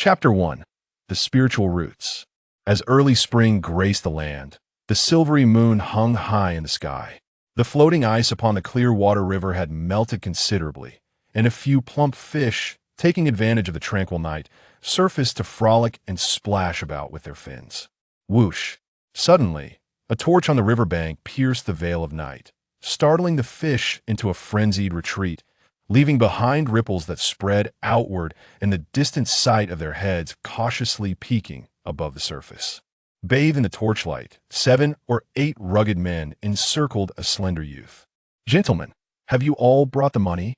Chapter 1. The Spiritual Roots. As early spring graced the land, the silvery moon hung high in the sky. The floating ice upon the clear water river had melted considerably, and a few plump fish, taking advantage of the tranquil night, surfaced to frolic and splash about with their fins. Whoosh! Suddenly, a torch on the riverbank pierced the veil of night, startling the fish into a frenzied retreat, leaving behind ripples that spread outward and the distant sight of their heads cautiously peeking above the surface. Bathed in the torchlight, 7 or 8 rugged men encircled a slender youth. "Gentlemen, have you all brought the money?"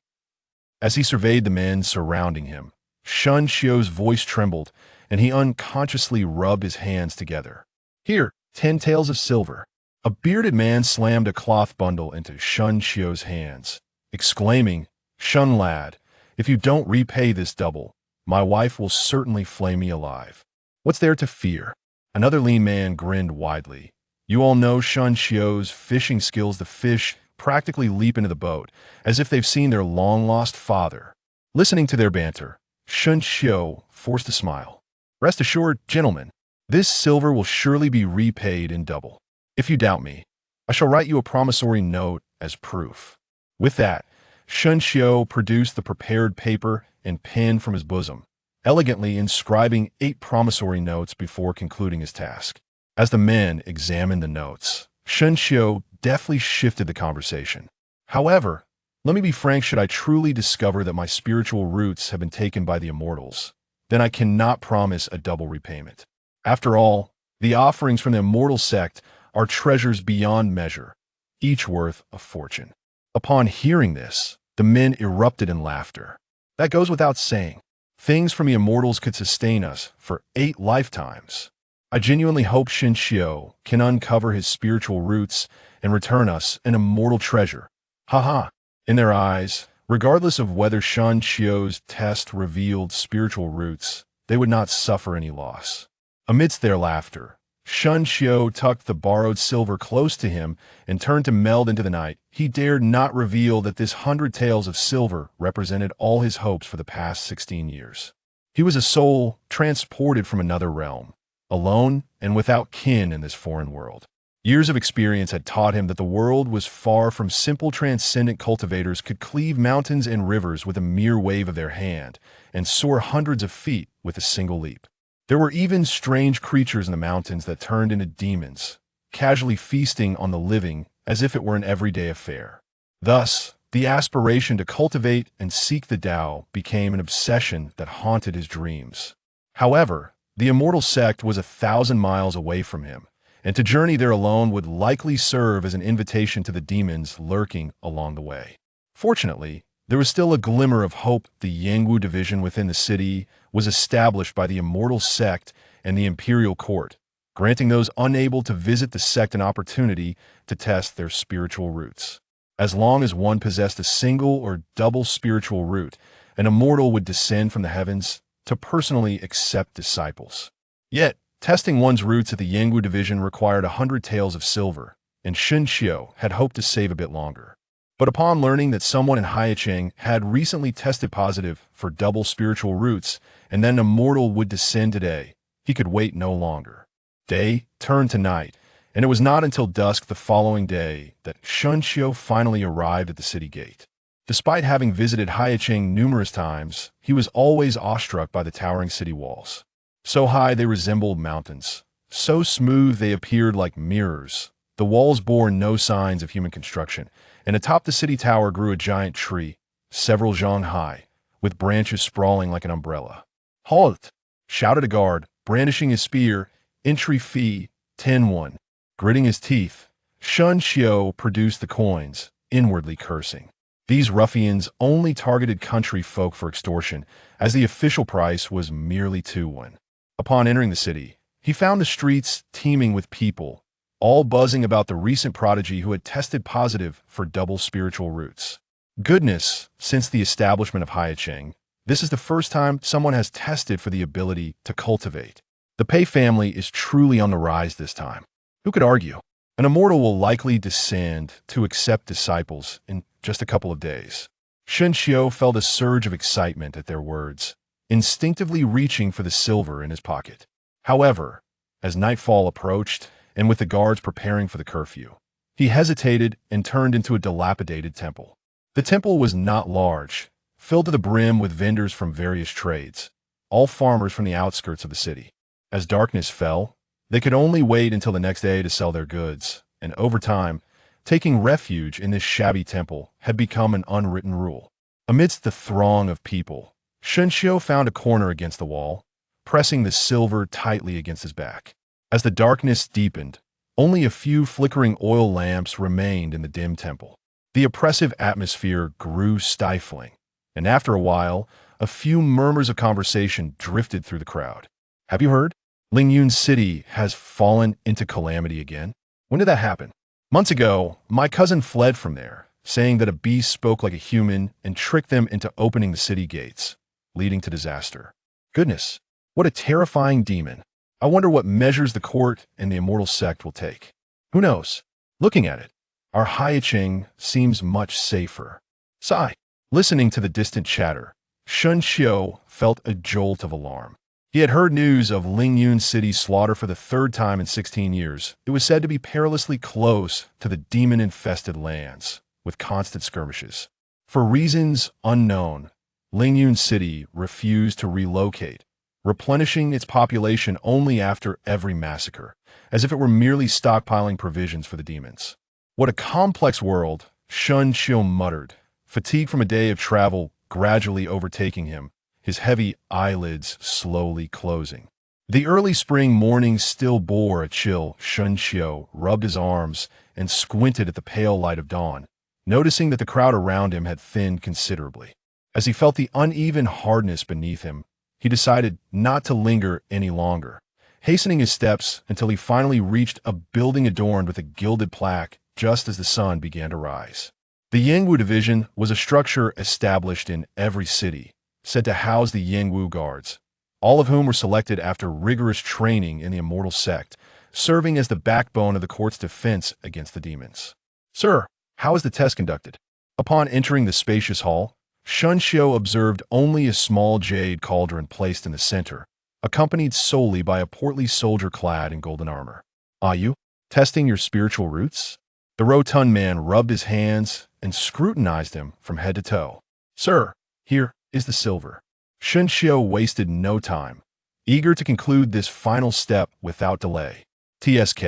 As he surveyed the men surrounding him, Shun Shio's voice trembled, and he unconsciously rubbed his hands together. "Here, 10 taels of silver." A bearded man slammed a cloth bundle into Shun Shio's hands, exclaiming, "Shun lad, if you don't repay this double, my wife will certainly flay me alive." "What's there to fear?" Another lean man grinned widely. "You all know Shun Shio's fishing skills. The fish practically leap into the boat, as if they've seen their long-lost father." Listening to their banter, Shun Shio forced a smile. "Rest assured, gentlemen, this silver will surely be repaid in double. If you doubt me, I shall write you a promissory note as proof." With that, Shun Shio produced the prepared paper and pen from his bosom, elegantly inscribing 8 promissory notes before concluding his task. As the men examined the notes, Shun Shio deftly shifted the conversation. "However, let me be frank, should I truly discover that my spiritual roots have been taken by the immortals, then I cannot promise a double repayment. After all, the offerings from the immortal sect are treasures beyond measure, each worth a fortune." Upon hearing this, the men erupted in laughter. "That goes without saying. Things from the immortals could sustain us for 8 lifetimes. I genuinely hope Shin Shio can uncover his spiritual roots and return us an immortal treasure. Ha." In their eyes, regardless of whether Shun Shio's test revealed spiritual roots, they would not suffer any loss. Amidst their laughter, Shun Shio tucked the borrowed silver close to him and turned to meld into the night. He dared not reveal that this 100 taels of silver represented all his hopes for the past 16 years. He was a soul transported from another realm, alone and without kin in this foreign world. Years of experience had taught him that the world was far from simple. Transcendent cultivators could cleave mountains and rivers with a mere wave of their hand and soar hundreds of feet with a single leap. There were even strange creatures in the mountains that turned into demons, casually feasting on the living as if it were an everyday affair. Thus, the aspiration to cultivate and seek the Tao became an obsession that haunted his dreams. However, the immortal sect was 1,000 miles away from him, and to journey there alone would likely serve as an invitation to the demons lurking along the way. Fortunately, there was still a glimmer of hope. The Yangwu division within the city was established by the immortal sect and the imperial court, granting those unable to visit the sect an opportunity to test their spiritual roots. As long as one possessed a single or double spiritual root, an immortal would descend from the heavens to personally accept disciples. Yet, testing one's roots at the Yangwu division required 100 taels of silver, and Shun Shio had hoped to save a bit longer. But upon learning that someone in Haicheng had recently tested positive for double spiritual roots and then an immortal would descend today, he could wait no longer. Day turned to night, and it was not until dusk the following day that Shun Shio finally arrived at the city gate. Despite having visited Haicheng numerous times, he was always awestruck by the towering city walls. So high they resembled mountains, so smooth they appeared like mirrors. The walls bore no signs of human construction, and atop the city tower grew a giant tree, several zhang high, with branches sprawling like an umbrella. "Halt!" shouted a guard, brandishing his spear. "Entry fee, 10 won." Gritting his teeth, Shun Shio produced the coins, inwardly cursing. These ruffians only targeted country folk for extortion, as the official price was merely 2 won. Upon entering the city, he found the streets teeming with people, all buzzing about the recent prodigy who had tested positive for double spiritual roots. Goodness, since the establishment of Haicheng, this is the first time someone has tested for the ability to cultivate. The Pei family is truly on the rise this time. Who could argue? An immortal will likely descend to accept disciples in just a couple of days. Shun Shio felt a surge of excitement at their words. instinctively reaching for the silver in his pocket. However, as nightfall approached, and with the guards preparing for the curfew, he hesitated and turned into a dilapidated temple. The temple was not large, filled to the brim with vendors from various trades, all farmers from the outskirts of the city. As darkness fell, they could only wait until the next day to sell their goods, and over time, taking refuge in this shabby temple had become an unwritten rule. Amidst the throng of people, Shunshio found a corner against the wall, pressing the silver tightly against his back. As the darkness deepened, only a few flickering oil lamps remained in the dim temple. The oppressive atmosphere grew stifling, and after a while, a few murmurs of conversation drifted through the crowd. Have you heard? Lingyun's city has fallen into calamity again. When did that happen? Months ago, my cousin fled from there, saying that a beast spoke like a human and tricked them into opening the city gates, leading to disaster. Goodness, what a terrifying demon. I wonder what measures the court and the immortal sect will take. Who knows? Looking at it, our Haiching seems much safer. Sigh. Listening to the distant chatter, Shunshio felt a jolt of alarm. He had heard news of Lingyun City's slaughter for the third time in 16 years. It was said to be perilously close to the demon-infested lands, with constant skirmishes. For reasons unknown, Lingyun City refused to relocate, replenishing its population only after every massacre, as if it were merely stockpiling provisions for the demons. What a complex world, Shunshio muttered, fatigue from a day of travel gradually overtaking him, his heavy eyelids slowly closing. The early spring morning still bore a chill. Shunshio rubbed his arms and squinted at the pale light of dawn, noticing that the crowd around him had thinned considerably. As he felt the uneven hardness beneath him, he decided not to linger any longer, hastening his steps until he finally reached a building adorned with a gilded plaque just as the sun began to rise. The Yingwu Division was a structure established in every city, said to house the Yingwu Guards, all of whom were selected after rigorous training in the immortal sect, serving as the backbone of the court's defense against the demons. Sir, how is the test conducted? Upon entering the spacious hall, Shunshio observed only a small jade cauldron placed in the center, accompanied solely by a portly soldier clad in golden armor. Are you testing your spiritual roots? The rotund man rubbed his hands and scrutinized him from head to toe. Sir, here is the silver. Shunshio wasted no time, eager to conclude this final step without delay. TSK,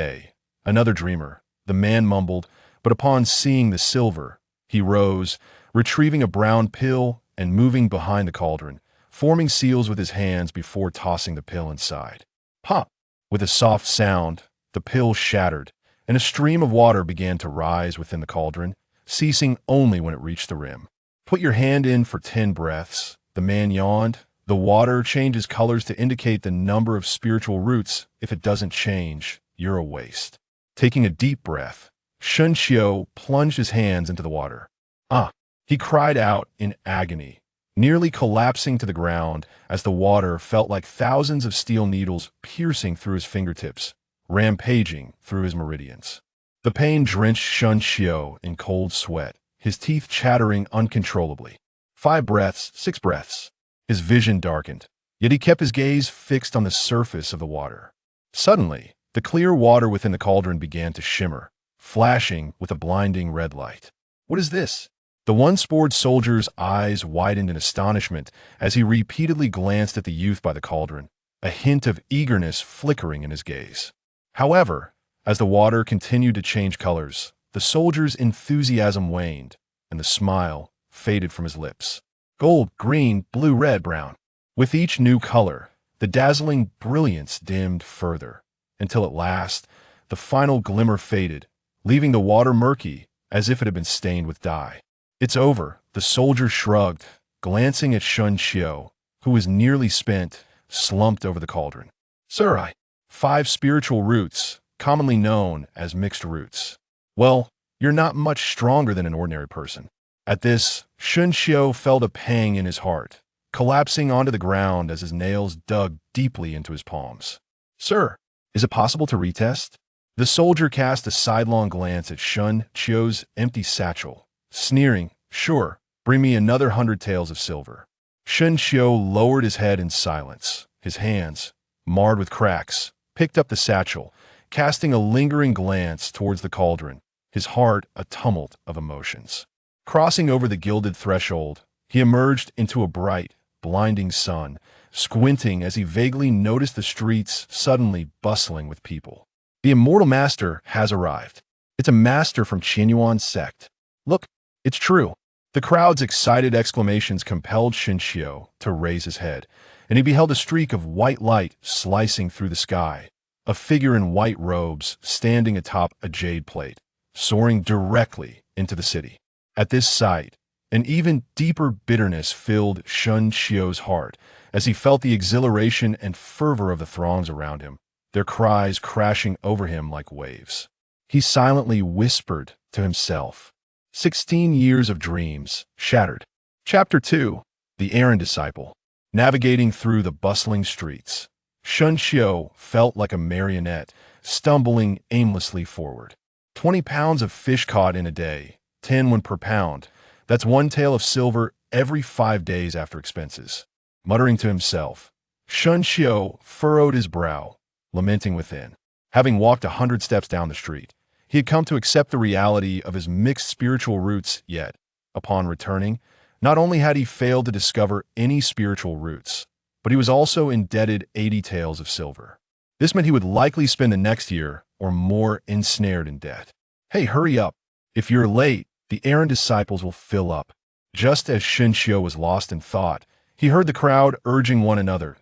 another dreamer, the man mumbled, but upon seeing the silver, he rose, retrieving a brown pill and moving behind the cauldron, forming seals with his hands before tossing the pill inside. Pop! With a soft sound, the pill shattered, and a stream of water began to rise within the cauldron, ceasing only when it reached the rim. Put your hand in for 10 breaths, the man yawned. The water changes colors to indicate the number of spiritual roots. If it doesn't change, you're a waste. Taking a deep breath, Shunshio plunged his hands into the water. Ah! He cried out in agony, nearly collapsing to the ground as the water felt like thousands of steel needles piercing through his fingertips, rampaging through his meridians. The pain drenched Shunshio in cold sweat, his teeth chattering uncontrollably. 5 breaths, 6 breaths. His vision darkened, yet he kept his gaze fixed on the surface of the water. Suddenly, the clear water within the cauldron began to shimmer, flashing with a blinding red light. What is this? The one-spored soldier's eyes widened in astonishment as he repeatedly glanced at the youth by the cauldron, a hint of eagerness flickering in his gaze. However, as the water continued to change colors, the soldier's enthusiasm waned, and the smile faded from his lips. Gold, green, blue, red, brown. With each new color, the dazzling brilliance dimmed further, until at last, the final glimmer faded, leaving the water murky as if it had been stained with dye. It's over, the soldier shrugged, glancing at Shunshio, who was nearly spent, slumped over the cauldron. Sir, 5 spiritual roots, commonly known as mixed roots. Well, you're not much stronger than an ordinary person. At this, Shunshio felt a pang in his heart, collapsing onto the ground as his nails dug deeply into his palms. Sir, is it possible to retest? The soldier cast a sidelong glance at Shunshio's empty satchel, sneering, Sure, bring me another 100 taels of silver. Shun Xiu lowered his head in silence. His hands, marred with cracks, picked up the satchel, casting a lingering glance towards the cauldron, his heart a tumult of emotions. Crossing over the gilded threshold, he emerged into a bright, blinding sun, squinting as he vaguely noticed the streets suddenly bustling with people. The immortal master has arrived. It's a master from Qianyuan's sect. Look, it's true. The crowd's excited exclamations compelled Shinshio to raise his head, and he beheld a streak of white light slicing through the sky, a figure in white robes standing atop a jade plate, soaring directly into the city. At this sight, an even deeper bitterness filled Shun Shio's heart as he felt the exhilaration and fervor of the throngs around him, their cries crashing over him like waves. He silently whispered to himself, 16 years of dreams shattered. Chapter 2. The Errand Disciple. Navigating through the bustling streets, Shun Shio felt like a marionette, stumbling aimlessly forward. 20 pounds of fish caught in a day, 10 per pound. That's one tael of silver every 5 days after expenses. Muttering to himself, Shun Shio furrowed his brow, lamenting within. Having walked 100 steps down the street, he had come to accept the reality of his mixed spiritual roots, yet, upon returning, not only had he failed to discover any spiritual roots, but he was also indebted 80 taels of silver. This meant he would likely spend the next year or more ensnared in debt. Hey, hurry up. If you're late, the errand disciples will fill up. Just as Shinshio was lost in thought, he heard the crowd urging one another.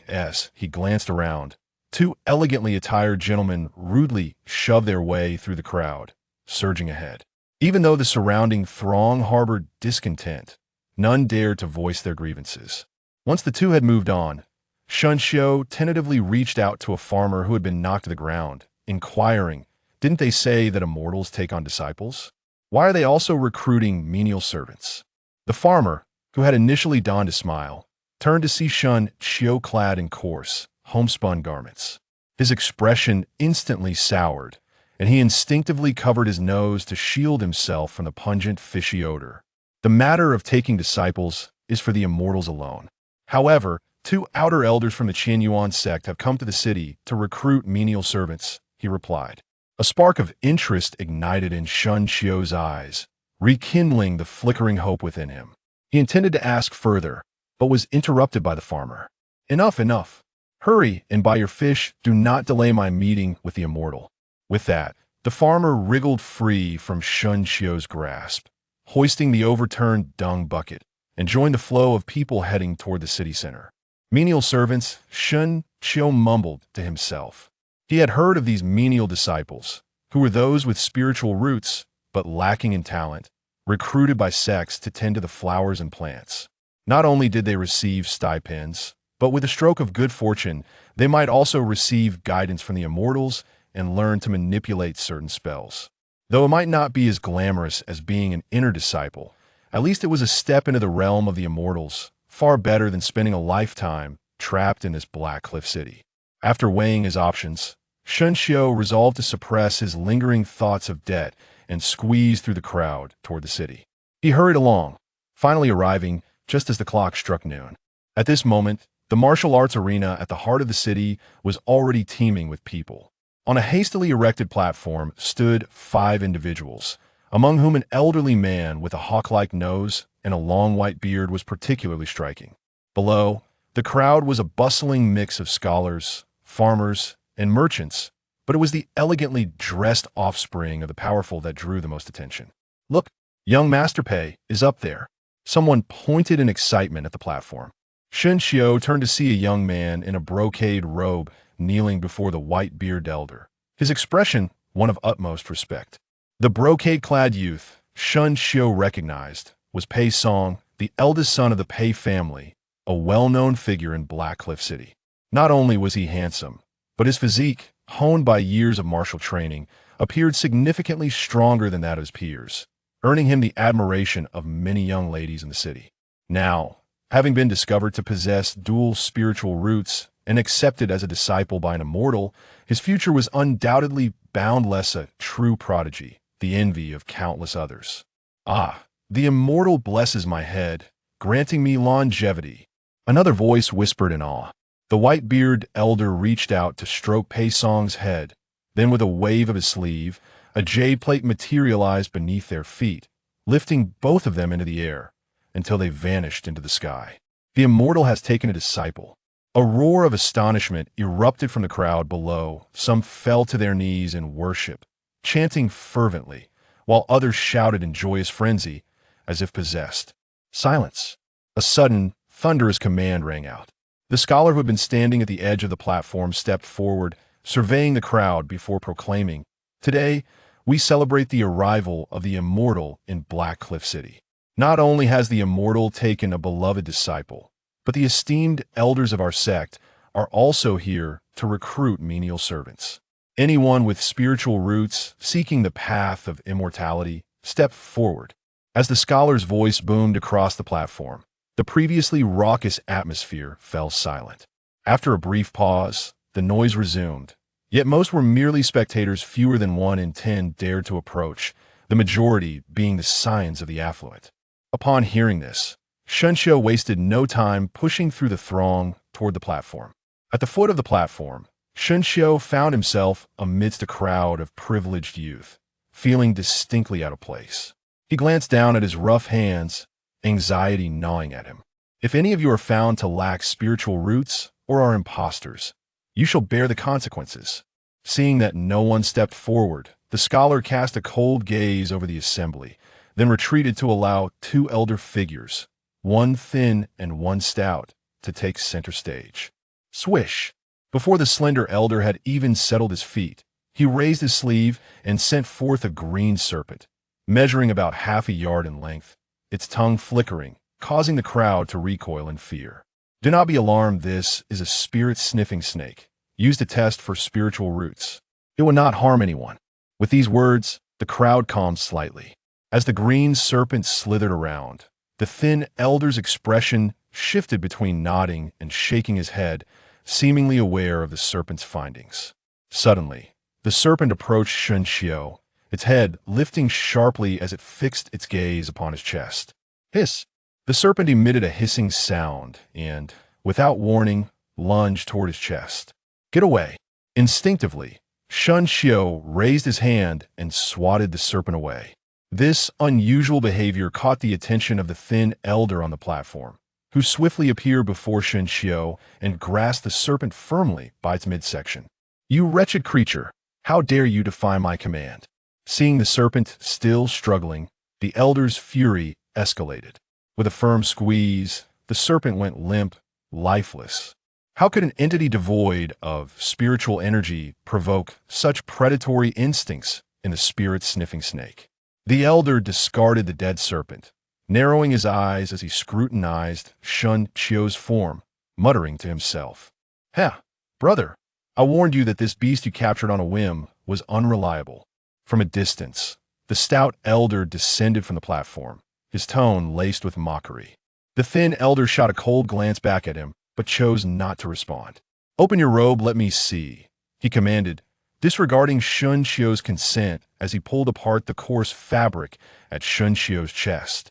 As he glanced around, 2 elegantly attired gentlemen rudely shoved their way through the crowd, surging ahead. Even though the surrounding throng harbored discontent, none dared to voice their grievances. Once the 2 had moved on, Shun Shio tentatively reached out to a farmer who had been knocked to the ground, inquiring, "Didn't they say that immortals take on disciples? Why are they also recruiting menial servants?" The farmer, who had initially donned a smile, turned to see Shun Shio clad in coarse, homespun garments. His expression instantly soured, and he instinctively covered his nose to shield himself from the pungent fishy odor. The matter of taking disciples is for the immortals alone. However, 2 outer elders from the Qianyuan sect have come to the city to recruit menial servants, he replied. A spark of interest ignited in Shun Shio's eyes, rekindling the flickering hope within him. He intended to ask further, but was interrupted by the farmer. Enough, enough. Hurry and buy your fish. Do not delay my meeting with the immortal. With that, the farmer wriggled free from Shun Shio's grasp, hoisting the overturned dung bucket, and joined the flow of people heading toward the city center. Menial servants, Shun Shio mumbled to himself. He had heard of these menial disciples, who were those with spiritual roots, but lacking in talent, recruited by sects to tend to the flowers and plants. Not only did they receive stipends, but with a stroke of good fortune, they might also receive guidance from the immortals and learn to manipulate certain spells. Though it might not be as glamorous as being an inner disciple, at least it was a step into the realm of the immortals, far better than spending a lifetime trapped in this black cliff city. After weighing his options, Shun Shio resolved to suppress his lingering thoughts of debt and squeeze through the crowd toward the city. He hurried along, finally arriving just as the clock struck noon. At this moment, the martial arts arena at the heart of the city was already teeming with people. On a hastily erected platform stood 5 individuals, among whom an elderly man with a hawk-like nose and a long white beard was particularly striking. Below, the crowd was a bustling mix of scholars, farmers, and merchants, but it was the elegantly dressed offspring of the powerful that drew the most attention. Look, young Master Pei is up there. Someone pointed in excitement at the platform. Shun Shio turned to see a young man in a brocade robe kneeling before the white-bearded elder, his expression one of utmost respect. The brocade-clad youth Shun Shio recognized was Pei Song, the eldest son of the Pei family, a well-known figure in Black Cliff City. Not only was he handsome, but his physique, honed by years of martial training, appeared significantly stronger than that of his peers, earning him the admiration of many young ladies in the city. Now, having been discovered to possess dual spiritual roots and accepted as a disciple by an immortal, his future was undoubtedly boundless a true prodigy, the envy of countless others. Ah, the immortal blesses my head, granting me longevity." Another voice whispered in awe. The white-bearded elder reached out to stroke Pei Song's head. Then with a wave of his sleeve, a jade plate materialized beneath their feet, lifting both of them into the air until they vanished into the sky. The immortal has taken a disciple. A roar of astonishment erupted from the crowd below. Some fell to their knees in worship, chanting fervently, while others shouted in joyous frenzy, as if possessed. Silence. A sudden, thunderous command rang out. The scholar who had been standing at the edge of the platform stepped forward, surveying the crowd before proclaiming, "Today, we celebrate the arrival of the immortal in Black Cliff City. Not only has the immortal taken a beloved disciple, but the esteemed elders of our sect are also here to recruit menial servants. Anyone with spiritual roots seeking the path of immortality, step forward." As the scholar's voice boomed across the platform, the previously raucous atmosphere fell silent. After a brief pause, the noise resumed. Yet most were merely spectators. Fewer than 1 in 10 dared to approach, the majority being the scions of the affluent. Upon hearing this, Shunshio wasted no time pushing through the throng toward the platform. At the foot of the platform, Shunshio found himself amidst a crowd of privileged youth, feeling distinctly out of place. He glanced down at his rough hands, anxiety gnawing at him. "If any of you are found to lack spiritual roots or are impostors, you shall bear the consequences." Seeing that no one stepped forward, the scholar cast a cold gaze over the assembly, then retreated to allow 2 elder figures, one thin and one stout, to take center stage. Swish! Before the slender elder had even settled his feet, he raised his sleeve and sent forth a green serpent, measuring about half a yard in length, its tongue flickering, causing the crowd to recoil in fear. Do not be alarmed. This is a spirit-sniffing snake, used to test for spiritual roots. It will not harm anyone. With these words, the crowd calmed slightly. As the green serpent slithered around, the thin elder's expression shifted between nodding and shaking his head, seemingly aware of the serpent's findings. Suddenly, the serpent approached Shunshio, its head lifting sharply as it fixed its gaze upon his chest. Hiss! The serpent emitted a hissing sound and, without warning, lunged toward his chest. "Get away!" Instinctively, Shunshio raised his hand and swatted the serpent away. This unusual behavior caught the attention of the thin elder on the platform, who swiftly appeared before Shunshio and grasped the serpent firmly by its midsection. "You wretched creature! How dare you defy my command?" Seeing the serpent still struggling, the elder's fury escalated. With a firm squeeze, the serpent went limp, lifeless. How could an entity devoid of spiritual energy provoke such predatory instincts in the spirit-sniffing snake? The elder discarded the dead serpent, narrowing his eyes as he scrutinized Shunshio's form, muttering to himself, "Heh, brother, I warned you that this beast you captured on a whim was unreliable." From a distance, the stout elder descended from the platform, his tone laced with mockery. The thin elder shot a cold glance back at him, but chose not to respond. "Open your robe, let me see," he commanded, disregarding Shunshio's consent as he pulled apart the coarse fabric at Shunshio's chest.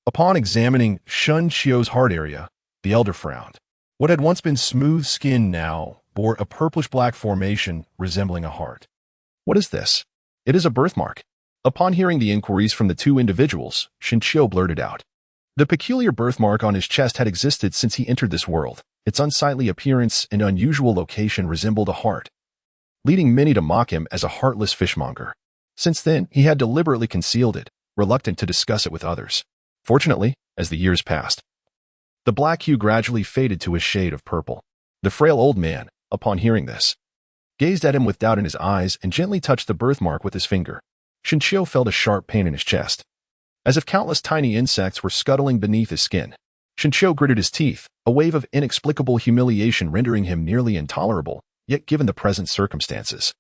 Upon examining Shunshio's heart area, the elder frowned. What had once been smooth skin now bore a purplish-black formation resembling a heart. "What is this?" "It is a birthmark." Upon hearing the inquiries from the 2 individuals, Shunshio blurted out. The peculiar birthmark on his chest had existed since he entered this world. Its unsightly appearance and unusual location resembled a heart, leading many to mock him as a heartless fishmonger. Since then, he had deliberately concealed it, reluctant to discuss it with others. Fortunately, as the years passed, the black hue gradually faded to a shade of purple. The frail old man, upon hearing this, gazed at him with doubt in his eyes and gently touched the birthmark with his finger. Shunshio felt a sharp pain in his chest, as if countless tiny insects were scuttling beneath his skin. Shunshio gritted his teeth, a wave of inexplicable humiliation rendering him nearly intolerable, yet given the present circumstances,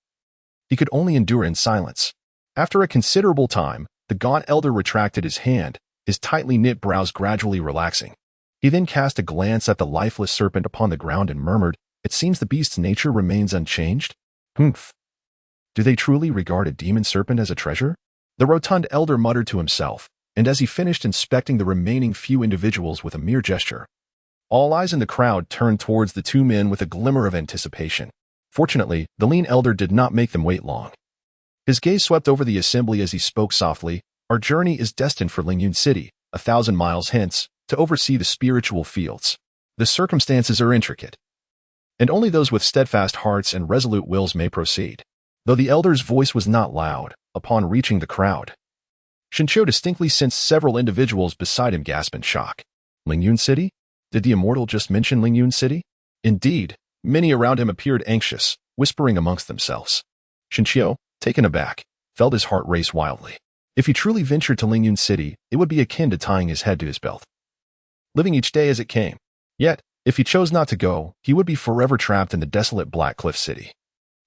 he could only endure in silence. After a considerable time, the gaunt elder retracted his hand, his tightly knit brows gradually relaxing. He then cast a glance at the lifeless serpent upon the ground and murmured, "It seems the beast's nature remains unchanged." "Humph. Do they truly regard a demon serpent as a treasure?" The rotund elder muttered to himself, and as he finished inspecting the remaining few individuals with a mere gesture, all eyes in the crowd turned towards the two men with a glimmer of anticipation. Fortunately, the lean elder did not make them wait long. His gaze swept over the assembly as he spoke softly. Our journey is destined for Lingyun City, 1,000 miles hence, to oversee the spiritual fields. The circumstances are intricate, and only those with steadfast hearts and resolute wills may proceed. Though the elder's voice was not loud, upon reaching the crowd, Shincho distinctly sensed several individuals beside him gasp in shock. Lingyun City? Did the immortal just mention Lingyun City? Indeed, many around him appeared anxious, whispering amongst themselves. Shincho, taken aback, felt his heart race wildly. If he truly ventured to Lingyun City, it would be akin to tying his head to his belt, living each day as it came. Yet, if he chose not to go, he would be forever trapped in the desolate Black Cliff City,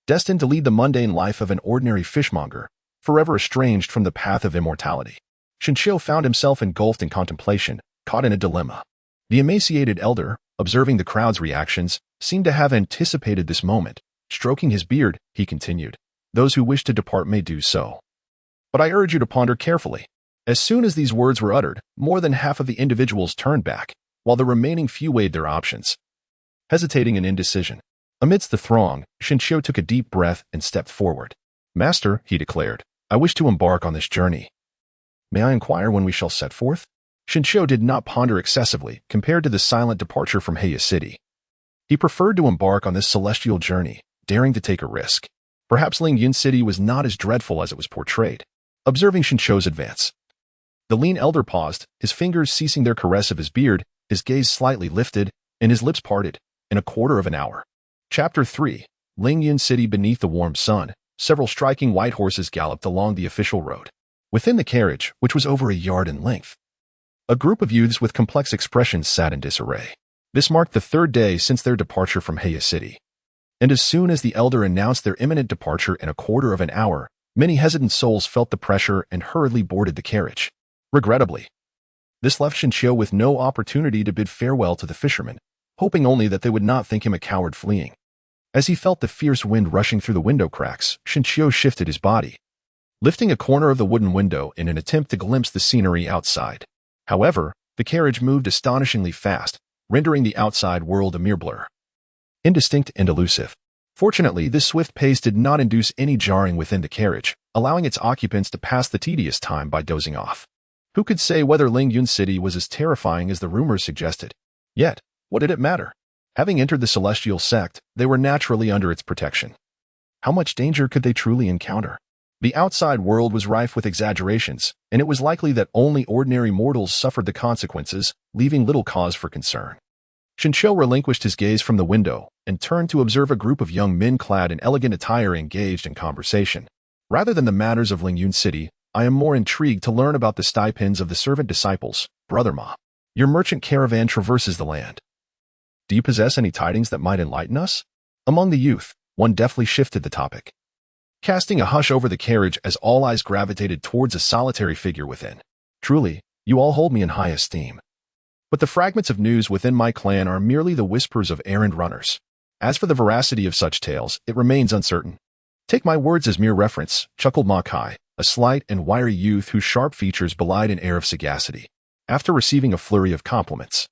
destined to lead the mundane life of an ordinary fishmonger, forever estranged from the path of immortality. Shincho found himself engulfed in contemplation, caught in a dilemma. The emaciated elder, observing the crowd's reactions, seemed to have anticipated this moment. Stroking his beard, he continued, "Those who wish to depart may do so. But I urge you to ponder carefully." As soon as these words were uttered, more than half of the individuals turned back, while the remaining few weighed their options, hesitating in indecision. Amidst the throng, Shincho took a deep breath and stepped forward. "Master," he declared, "I wish to embark on this journey. May I inquire when we shall set forth?" Shincho did not ponder excessively compared to the silent departure from Heya City. He preferred to embark on this celestial journey, daring to take a risk. Perhaps Lingyun City was not as dreadful as it was portrayed. Observing Shincho's advance, the lean elder paused, his fingers ceasing their caress of his beard, his gaze slightly lifted, and his lips parted. In a quarter of an hour. Chapter 3. Lingyun City. Beneath the warm sun, several striking white horses galloped along the official road. Within the carriage, which was over a yard in length, a group of youths with complex expressions sat in disarray. This marked the third day since their departure from Heya City. And as soon as the elder announced their imminent departure in a quarter of an hour, many hesitant souls felt the pressure and hurriedly boarded the carriage. Regrettably, this left Shincho with no opportunity to bid farewell to the fishermen, hoping only that they would not think him a coward fleeing. As he felt the fierce wind rushing through the window cracks, Shincho shifted his body, lifting a corner of the wooden window in an attempt to glimpse the scenery outside. However, the carriage moved astonishingly fast, rendering the outside world a mere blur, indistinct and elusive. Fortunately, this swift pace did not induce any jarring within the carriage, allowing its occupants to pass the tedious time by dozing off. Who could say whether Lingyun City was as terrifying as the rumors suggested? Yet, what did it matter? Having entered the celestial sect, they were naturally under its protection. How much danger could they truly encounter? The outside world was rife with exaggerations, and it was likely that only ordinary mortals suffered the consequences, leaving little cause for concern. Shincho relinquished his gaze from the window and turned to observe a group of young men clad in elegant attire engaged in conversation. Rather than the matters of Lingyun City, I am more intrigued to learn about the stipends of the servant disciples, Brother Ma. Your merchant caravan traverses the land. Do you possess any tidings that might enlighten us? Among the youth, one deftly shifted the topic, casting a hush over the carriage as all eyes gravitated towards a solitary figure within. Truly, you all hold me in high esteem. But the fragments of news within my clan are merely the whispers of errand runners. As for the veracity of such tales, it remains uncertain. Take my words as mere reference, chuckled Ma Kai, a slight and wiry youth whose sharp features belied an air of sagacity. After receiving a flurry of compliments,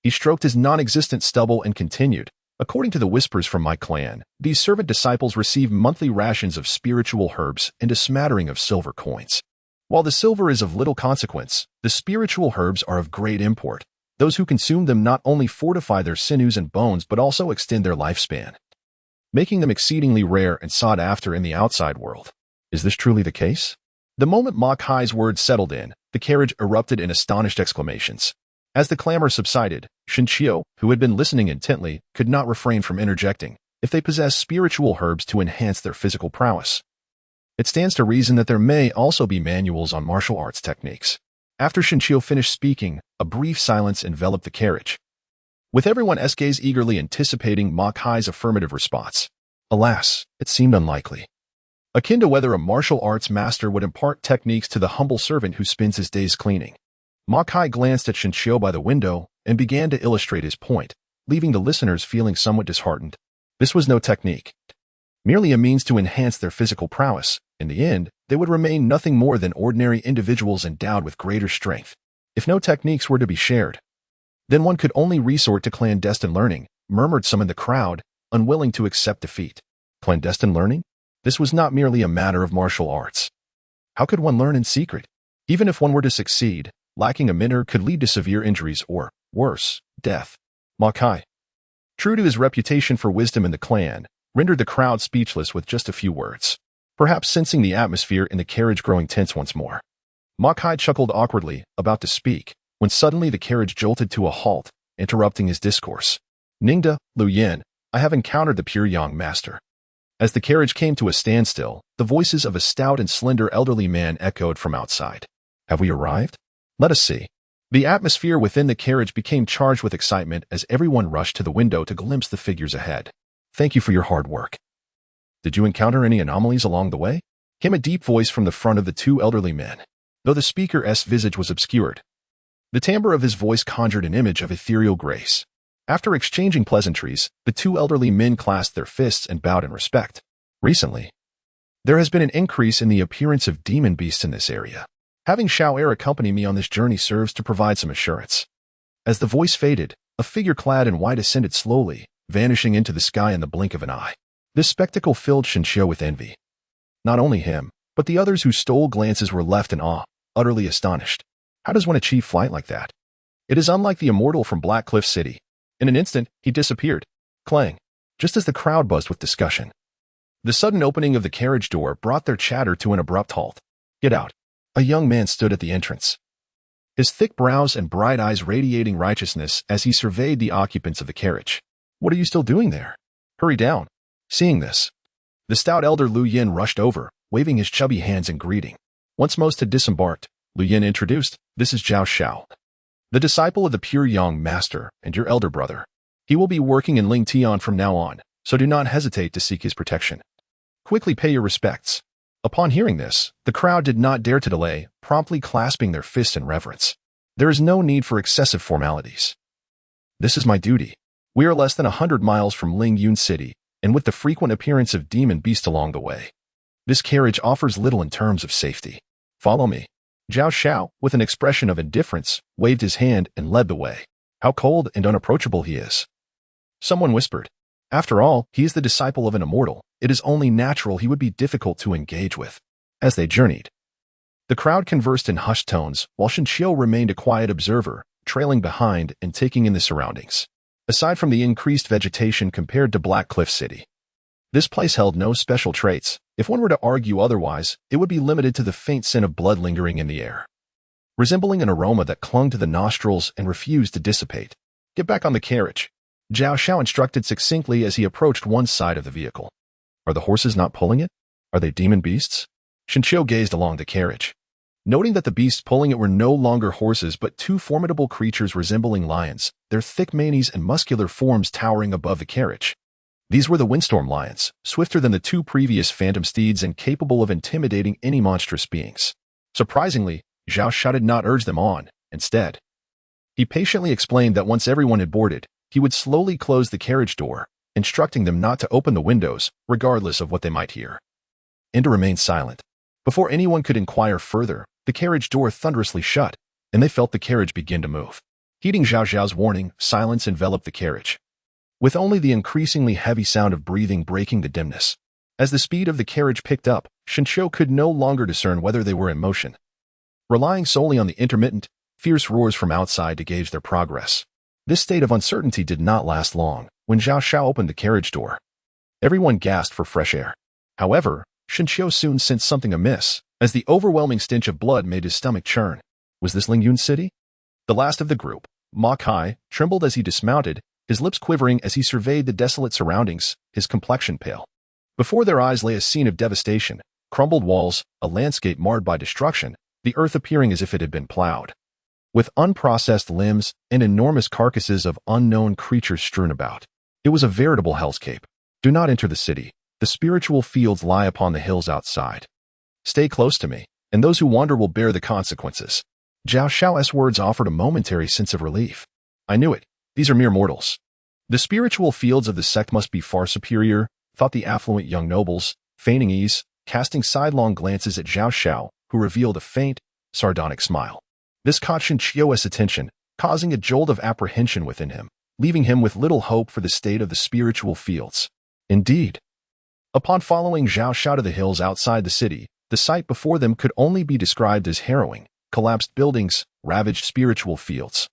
he stroked his non-existent stubble and continued, "According to the whispers from my clan, these servant disciples receive monthly rations of spiritual herbs and a smattering of silver coins. While the silver is of little consequence, the spiritual herbs are of great import. Those who consume them not only fortify their sinews and bones but also extend their lifespan, making them exceedingly rare and sought after in the outside world. Is this truly the case?" The moment Ma Kai's words settled in, the carriage erupted in astonished exclamations. As the clamor subsided, Shincho, who had been listening intently, could not refrain from interjecting, "If they possess spiritual herbs to enhance their physical prowess, it stands to reason that there may also be manuals on martial arts techniques." After Shincho finished speaking, a brief silence enveloped the carriage, with everyone's gaze eagerly anticipating Ma Kai's affirmative response. Alas, it seemed unlikely. Akin to whether a martial arts master would impart techniques to the humble servant who spends his days cleaning. Ma Kai glanced at Shincho by the window and began to illustrate his point, leaving the listeners feeling somewhat disheartened. This was no technique, merely a means to enhance their physical prowess, In the end, they would remain nothing more than ordinary individuals endowed with greater strength. If no techniques were to be shared, then one could only resort to clandestine learning, murmured some in the crowd, unwilling to accept defeat. Clandestine learning? This was not merely a matter of martial arts. How could one learn in secret? Even if one were to succeed, lacking a mentor could lead to severe injuries or, worse, death. Makai, true to his reputation for wisdom in the clan, rendered the crowd speechless with just a few words, perhaps sensing the atmosphere in the carriage growing tense once more. Makai chuckled awkwardly, about to speak, when suddenly the carriage jolted to a halt, interrupting his discourse. Ningda, Lu Yin, I have encountered the pure young master. As the carriage came to a standstill, the voices of a stout and slender elderly man echoed from outside. Have we arrived? Let us see. The atmosphere within the carriage became charged with excitement as everyone rushed to the window to glimpse the figures ahead. Thank you for your hard work. Did you encounter any anomalies along the way? Came a deep voice from the front of the two elderly men, though the speaker's visage was obscured. The timbre of his voice conjured an image of ethereal grace. After exchanging pleasantries, the two elderly men clasped their fists and bowed in respect. Recently, there has been an increase in the appearance of demon beasts in this area. Having Xiao Er accompany me on this journey serves to provide some assurance. As the voice faded, a figure clad in white ascended slowly, vanishing into the sky in the blink of an eye. This spectacle filled Shinshio with envy. Not only him, but the others who stole glances were left in awe, utterly astonished. How does one achieve flight like that? It is unlike the immortal from Black Cliff City. In an instant, he disappeared. Clang, just as the crowd buzzed with discussion. The sudden opening of the carriage door brought their chatter to an abrupt halt. Get out. A young man stood at the entrance, his thick brows and bright eyes radiating righteousness as he surveyed the occupants of the carriage. What are you still doing there? Hurry down. Seeing this, the stout elder Lu Yin rushed over, waving his chubby hands in greeting. Once most had disembarked, Lu Yin introduced, this is Zhao Xiao, the disciple of the pure young master and your elder brother. He will be working in Ling Tian from now on, so do not hesitate to seek his protection. Quickly pay your respects. Upon hearing this, the crowd did not dare to delay, promptly clasping their fists in reverence. There is no need for excessive formalities. This is my duty. We are less than 100 miles from Ling Yun City, and with the frequent appearance of demon beasts along the way, this carriage offers little in terms of safety. Follow me. Zhao Xiao, with an expression of indifference, waved his hand and led the way. How cold and unapproachable he is. Someone whispered. After all, he is the disciple of an immortal. It is only natural he would be difficult to engage with. As they journeyed, the crowd conversed in hushed tones, while Shinshio remained a quiet observer, trailing behind and taking in the surroundings. Aside from the increased vegetation compared to Black Cliff City, this place held no special traits. If one were to argue otherwise, it would be limited to the faint scent of blood lingering in the air, resembling an aroma that clung to the nostrils and refused to dissipate. Get back on the carriage, Zhao Xiao instructed succinctly as he approached one side of the vehicle. Are the horses not pulling it? Are they demon beasts? Shinshio gazed along the carriage, noting that the beasts pulling it were no longer horses but two formidable creatures resembling lions, their thick manes and muscular forms towering above the carriage. These were the windstorm lions, swifter than the two previous phantom steeds and capable of intimidating any monstrous beings. Surprisingly, Zhao Xiao did not urge them on. Instead, he patiently explained that once everyone had boarded, he would slowly close the carriage door, instructing them not to open the windows, regardless of what they might hear, and to remain silent. Before anyone could inquire further, the carriage door thunderously shut, and they felt the carriage begin to move. Heeding Zhao Xiao's warning, silence enveloped the carriage, with only the increasingly heavy sound of breathing breaking the dimness. As the speed of the carriage picked up, Shinshio could no longer discern whether they were in motion, relying solely on the intermittent, fierce roars from outside to gauge their progress. This state of uncertainty did not last long. When Zhao Xiao opened the carriage door, everyone gasped for fresh air. However, Shinshio soon sensed something amiss, as the overwhelming stench of blood made his stomach churn. Was this Ling Yun City? The last of the group, Ma Kai, trembled as he dismounted, his lips quivering as he surveyed the desolate surroundings, his complexion pale. Before their eyes lay a scene of devastation, crumbled walls, a landscape marred by destruction, the earth appearing as if it had been plowed, with unprocessed limbs and enormous carcasses of unknown creatures strewn about. It was a veritable hellscape. Do not enter the city. The spiritual fields lie upon the hills outside. Stay close to me, and those who wander will bear the consequences. Zhao Xiao's words offered a momentary sense of relief. I knew it. These are mere mortals. The spiritual fields of the sect must be far superior, thought the affluent young nobles, feigning ease. casting sidelong glances at Zhao Xiao, who revealed a faint, sardonic smile. This caught Shinchio's attention, causing a jolt of apprehension within him, leaving him with little hope for the state of the spiritual fields. Indeed, upon following Zhao Xiao to the hills outside the city, the sight before them could only be described as harrowing: collapsed buildings, ravaged spiritual fields,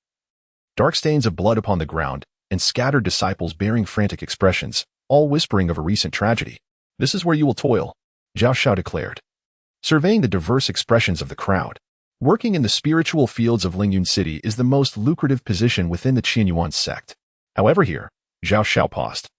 dark stains of blood upon the ground, and scattered disciples bearing frantic expressions, all whispering of a recent tragedy. "This is where you will toil," Zhao Xiao declared, surveying the diverse expressions of the crowd. Working in the spiritual fields of Lingyun City is the most lucrative position within the Qianyuan sect. However, here, Zhao Xiao paused,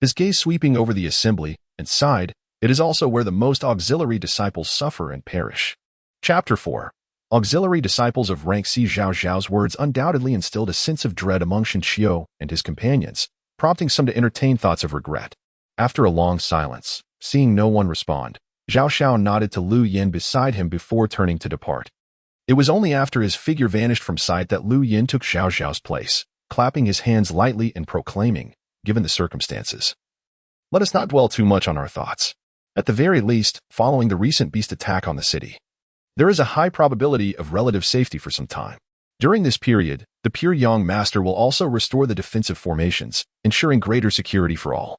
his gaze sweeping over the assembly, and sighed. It is also where the most auxiliary disciples suffer and perish. Chapter 4. Auxiliary disciples of rank C. Zhao Xiao's words undoubtedly instilled a sense of dread among Shinchio and his companions, prompting some to entertain thoughts of regret. After a long silence, seeing no one respond, Zhao Xiao nodded to Lu Yin beside him before turning to depart. It was only after his figure vanished from sight that Lu Yin took Zhao Xiao's place, clapping his hands lightly and proclaiming, "Given the circumstances, let us not dwell too much on our thoughts. At the very least, following the recent beast attack on the city, there is a high probability of relative safety for some time. During this period, the Pure Yang Master will also restore the defensive formations, ensuring greater security for all."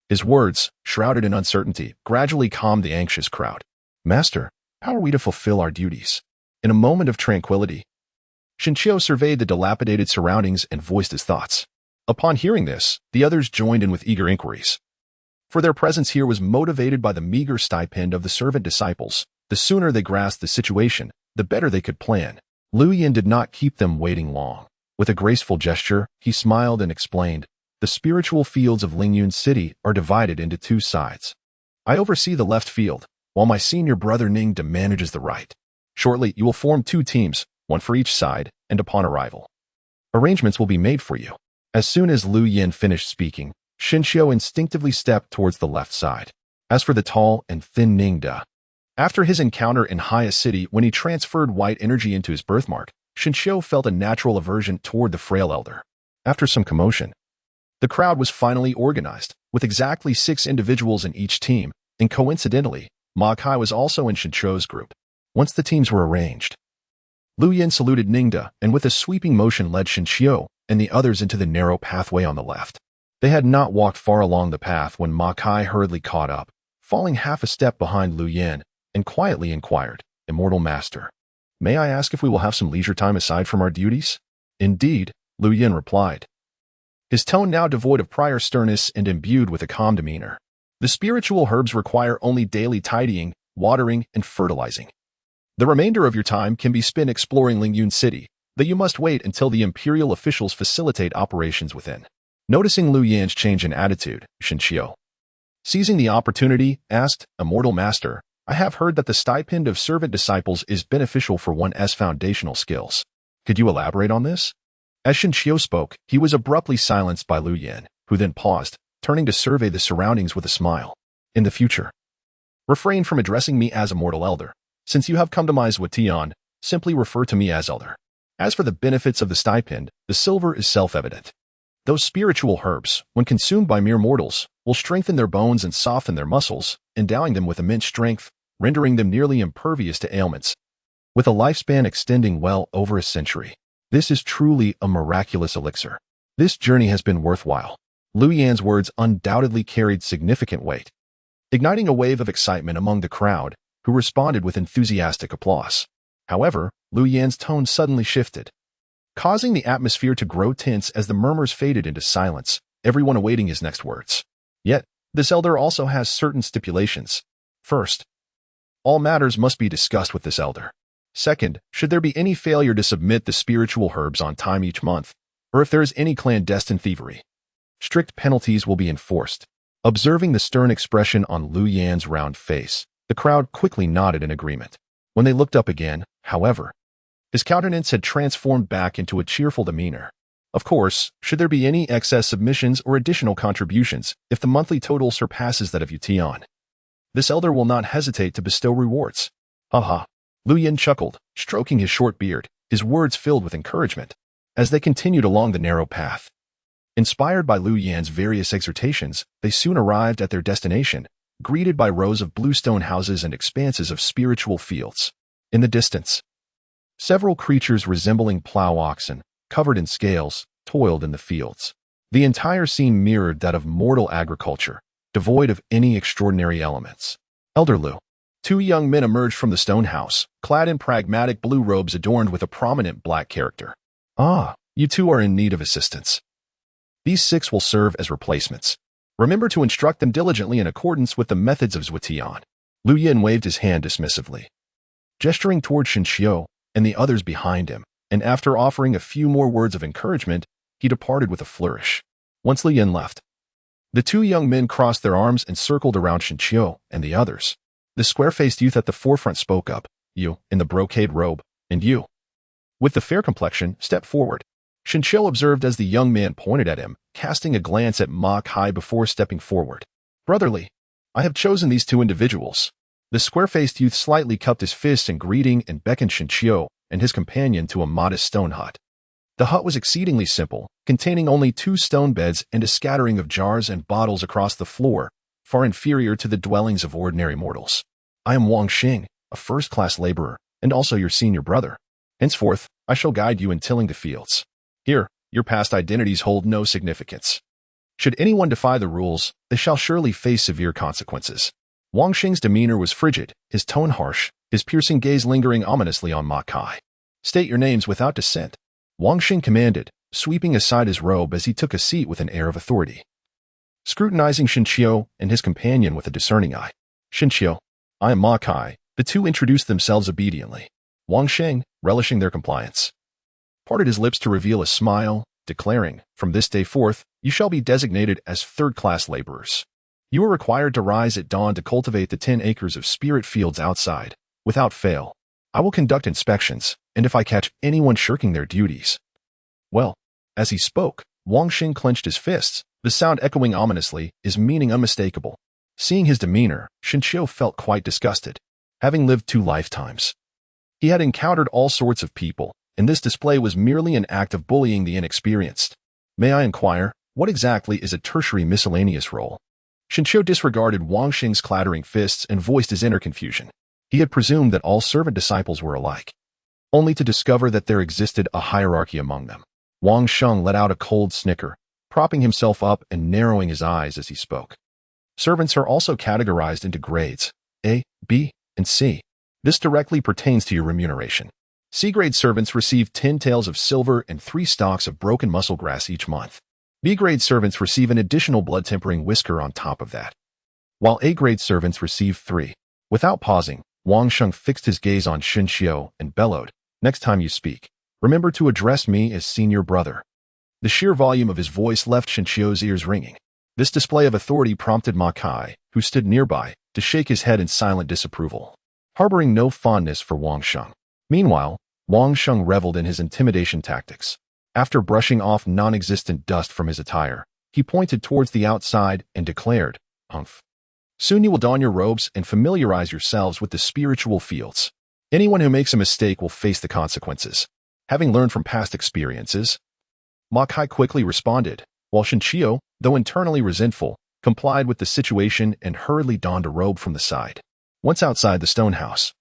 His words, shrouded in uncertainty, gradually calmed the anxious crowd. "Master, how are we to fulfill our duties?" In a moment of tranquility, Shinchio surveyed the dilapidated surroundings and voiced his thoughts. Upon hearing this, the others joined in with eager inquiries. For their presence here was motivated by the meager stipend of the servant disciples. The sooner they grasped the situation, the better they could plan. Lu Yin did not keep them waiting long. With a graceful gesture, he smiled and explained, "The spiritual fields of Lingyun City are divided into two sides. I oversee the left field, while my senior brother Ningda manages the right. Shortly, you will form two teams, one for each side, and upon arrival, arrangements will be made for you." As soon as Lu Yin finished speaking, Shinchio instinctively stepped towards the left side. As for the tall and thin Ningda, after his encounter in Haya City when he transferred white energy into his birthmark, Shinchio felt a natural aversion toward the frail elder. After some commotion, the crowd was finally organized, with exactly 6 individuals in each team, and coincidentally, Ma Kai was also in Shinchio's group. Once the teams were arranged, Lu Yin saluted Ningda and with a sweeping motion led Shinchio and the others into the narrow pathway on the left. They had not walked far along the path when Ma Kai hurriedly caught up, falling half a step behind Lu Yin, and quietly inquired, "Immortal Master, may I ask if we will have some leisure time aside from our duties?" "Indeed," Lu Yin replied, his tone now devoid of prior sternness and imbued with a calm demeanor. "The spiritual herbs require only daily tidying, watering, and fertilizing. The remainder of your time can be spent exploring Lingyun City, though you must wait until the imperial officials facilitate operations within." Noticing Lu Yan's change in attitude, Shinchio, seizing the opportunity, asked, "Immortal Master, I have heard that the stipend of servant disciples is beneficial for one's foundational skills. Could you elaborate on this?" As Shinchio spoke, he was abruptly silenced by Lu Yan, who then paused, turning to survey the surroundings with a smile. "In the future, refrain from addressing me as Immortal Elder. Since you have come to my Zwatian, simply refer to me as Elder. As for the benefits of the stipend, the silver is self-evident. Those spiritual herbs, when consumed by mere mortals, will strengthen their bones and soften their muscles, endowing them with immense strength, rendering them nearly impervious to ailments, with a lifespan extending well over a century. This is truly a miraculous elixir. This journey has been worthwhile." Lu Yan's words undoubtedly carried significant weight, igniting a wave of excitement among the crowd, who responded with enthusiastic applause. However, Lu Yan's tone suddenly shifted, causing the atmosphere to grow tense as the murmurs faded into silence, everyone awaiting his next words. Yet, this elder also has certain stipulations. First, all matters must be discussed with this elder. Second, should there be any failure to submit the spiritual herbs on time each month, or if there is any clandestine thievery, strict penalties will be enforced. Observing the stern expression on Lu Yan's round face, the crowd quickly nodded in agreement. When they looked up again, however, his countenance had transformed back into a cheerful demeanor. Of course, should there be any excess submissions or additional contributions, if the monthly total surpasses that of Yutian, this elder will not hesitate to bestow rewards. "Ha." Lu Yin chuckled, stroking his short beard, his words filled with encouragement. As they continued along the narrow path, inspired by Lu Yan's various exhortations, they soon arrived at their destination, greeted by rows of bluestone houses and expanses of spiritual fields. In the distance, several creatures resembling plow oxen, covered in scales, toiled in the fields. The entire scene mirrored that of mortal agriculture, devoid of any extraordinary elements. Elder Lu. Two young men emerged from the stone house, clad in pragmatic blue robes adorned with a prominent black character. Ah, you two are in need of assistance. These 6 will serve as replacements. Remember to instruct them diligently in accordance with the methods of Zwitian. Lu Yin waved his hand dismissively, gesturing toward Shinshio and the others behind him, and after offering a few more words of encouragement, he departed with a flourish. Once Lu Yin left, the 2 young men crossed their arms and circled around Shinshio and the others. The square-faced youth at the forefront spoke up. You, in the brocade robe, and you, with the fair complexion, stepped forward. Shinshio observed as the young man pointed at him, casting a glance at Ma Kai before stepping forward. Brotherly, I have chosen these 2 individuals. The square-faced youth slightly cupped his fist in greeting and beckoned Shinshio and his companion to a modest stone hut. The hut was exceedingly simple, containing only 2 stone beds and a scattering of jars and bottles across the floor, far inferior to the dwellings of ordinary mortals. I am Wang Xing, a first-class laborer, and also your senior brother. Henceforth, I shall guide you in tilling the fields. Here, your past identities hold no significance. Should anyone defy the rules, they shall surely face severe consequences. Wang Xing's demeanor was frigid, his tone harsh, his piercing gaze lingering ominously on Ma Kai. State your names without dissent, Wang Xing commanded, sweeping aside his robe as he took a seat with an air of authority. Scrutinizing Shinshio and his companion with a discerning eye. Shinshio, I am Ma Kai. The 2 introduced themselves obediently. Wang Xing, relishing their compliance, parted his lips to reveal a smile, declaring, from this day forth, you shall be designated as 3rd-class laborers. You are required to rise at dawn to cultivate the 10 acres of spirit fields outside, without fail. I will conduct inspections, and if I catch anyone shirking their duties. Well, as he spoke, Wang Xing clenched his fists, the sound echoing ominously, his meaning unmistakable. Seeing his demeanor, Shinshio felt quite disgusted. Having lived 2 lifetimes, he had encountered all sorts of people, and this display was merely an act of bullying the inexperienced. May I inquire, what exactly is a tertiary miscellaneous role? Shinshio disregarded Wang Xing's clattering fists and voiced his inner confusion. He had presumed that all servant disciples were alike, only to discover that there existed a hierarchy among them. Wang Xing let out a cold snicker, propping himself up and narrowing his eyes as he spoke. Servants are also categorized into grades, A, B, and C. This directly pertains to your remuneration. C-grade servants receive 10 taels of silver and 3 stalks of broken muscle grass each month. B-grade servants receive an additional blood-tempering whisker on top of that, while A-grade servants receive 3. Without pausing, Wang Xing fixed his gaze on Shinshio and bellowed, next time you speak, remember to address me as senior brother. The sheer volume of his voice left Shinshio's ears ringing. This display of authority prompted Ma Kai, who stood nearby, to shake his head in silent disapproval, harboring no fondness for Wang Xing. Meanwhile, Wang Xing reveled in his intimidation tactics. After brushing off non-existent dust from his attire, he pointed towards the outside and declared, "Humph. Soon you will don your robes and familiarize yourselves with the spiritual fields. Anyone who makes a mistake will face the consequences." Having learned from past experiences, Ma Kai quickly responded, while Shinshio, though internally resentful, complied with the situation and hurriedly donned a robe from the side. Once outside the stone house,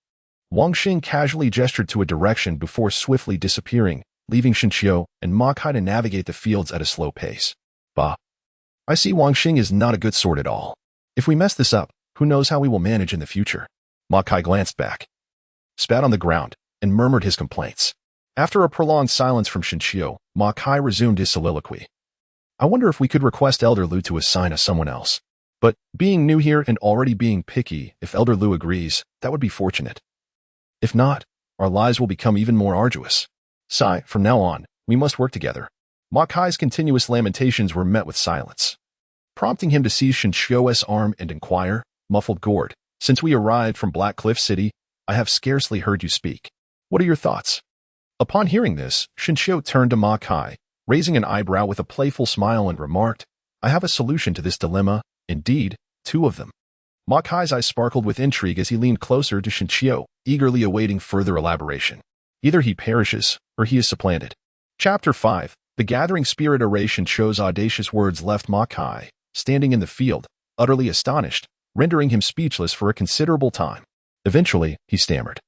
Wang Xing casually gestured to a direction before swiftly disappearing, leaving Shinshio and Ma Kai to navigate the fields at a slow pace. Bah. I see Wang Xing is not a good sort at all. If we mess this up, who knows how we will manage in the future? Ma Kai glanced back, spat on the ground, and murmured his complaints. After a prolonged silence from Shinshio, Ma Kai resumed his soliloquy. I wonder if we could request Elder Lu to assign us someone else. But, being new here and already being picky, if Elder Lu agrees, that would be fortunate. If not, our lives will become even more arduous. Sigh, from now on, we must work together. Ma Kai's continuous lamentations were met with silence, prompting him to seize Shinshio's arm and inquire, muffled gourd, since we arrived from Black Cliff City, I have scarcely heard you speak. What are your thoughts? Upon hearing this, Shinshio turned to Ma Kai, raising an eyebrow with a playful smile and remarked, I have a solution to this dilemma, indeed, 2 of them. Ma Kai's eyes sparkled with intrigue as he leaned closer to Shinshio, eagerly awaiting further elaboration. Either he perishes, or he is supplanted. Chapter 5. The gathering spirit oration shows audacious words left Ma Kai, standing in the field, utterly astonished, rendering him speechless for a considerable time. Eventually, he stammered.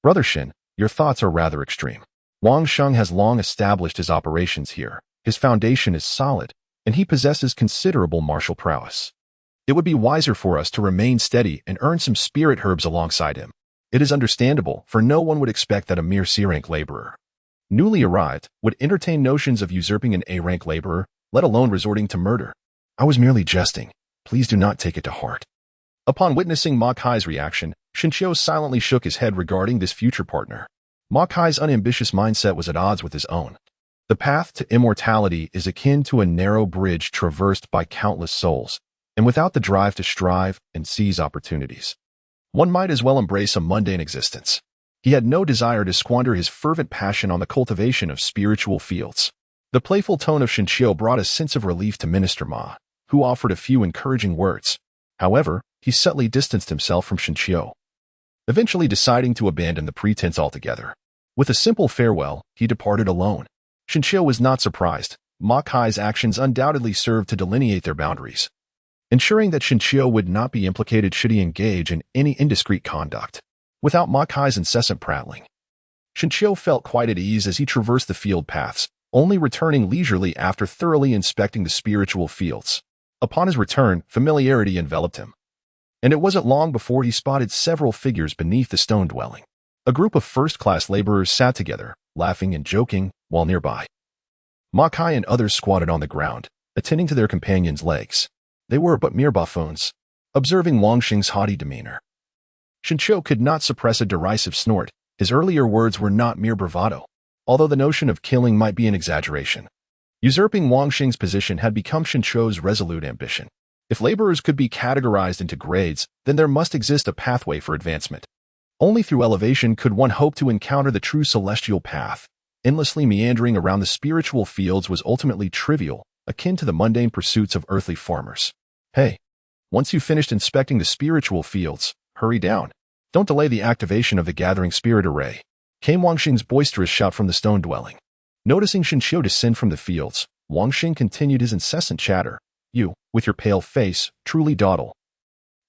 "Brother Shin, your thoughts are rather extreme. Wang Sheng has long established his operations here. His foundation is solid, and he possesses considerable martial prowess. It would be wiser for us to remain steady and earn some spirit herbs alongside him. It is understandable, for no one would expect that a mere C-rank laborer, newly arrived, would entertain notions of usurping an A-rank laborer, let alone resorting to murder. I was merely jesting. Please do not take it to heart." Upon witnessing Ma Kai's reaction, Shinqiu silently shook his head regarding this future partner. Ma Kai's unambitious mindset was at odds with his own. The path to immortality is akin to a narrow bridge traversed by countless souls, and without the drive to strive and seize opportunities, one might as well embrace a mundane existence. He had no desire to squander his fervent passion on the cultivation of spiritual fields. The playful tone of Shinqiu brought a sense of relief to Minister Ma, who offered a few encouraging words. However, he subtly distanced himself from Shinqiu, eventually deciding to abandon the pretense altogether. With a simple farewell, he departed alone. Shinqiu was not surprised. Ma Kai's actions undoubtedly served to delineate their boundaries, ensuring that Shinqiu would not be implicated should he engage in any indiscreet conduct. Without Ma Kai's incessant prattling, Shinqiu felt quite at ease as he traversed the field paths, only returning leisurely after thoroughly inspecting the spiritual fields. Upon his return, familiarity enveloped him, and it wasn't long before he spotted several figures beneath the stone dwelling. A group of first-class laborers sat together, laughing and joking, while nearby, Ma Kai and others squatted on the ground, attending to their companions' legs. They were but mere buffoons, observing Wang Xing's haughty demeanor. Shinqiu could not suppress a derisive snort. His earlier words were not mere bravado, although the notion of killing might be an exaggeration. Usurping Wang Xing's position had become Shinqiu's resolute ambition. If laborers could be categorized into grades, then there must exist a pathway for advancement. Only through elevation could one hope to encounter the true celestial path. Endlessly meandering around the spiritual fields was ultimately trivial, akin to the mundane pursuits of earthly farmers. Hey, once you've finished inspecting the spiritual fields, hurry down. Don't delay the activation of the gathering spirit array, came Wang Xing's boisterous shout from the stone dwelling. Noticing Shinqiu descend from the fields, Wang Xing continued his incessant chatter. You, with your pale face, truly dawdle.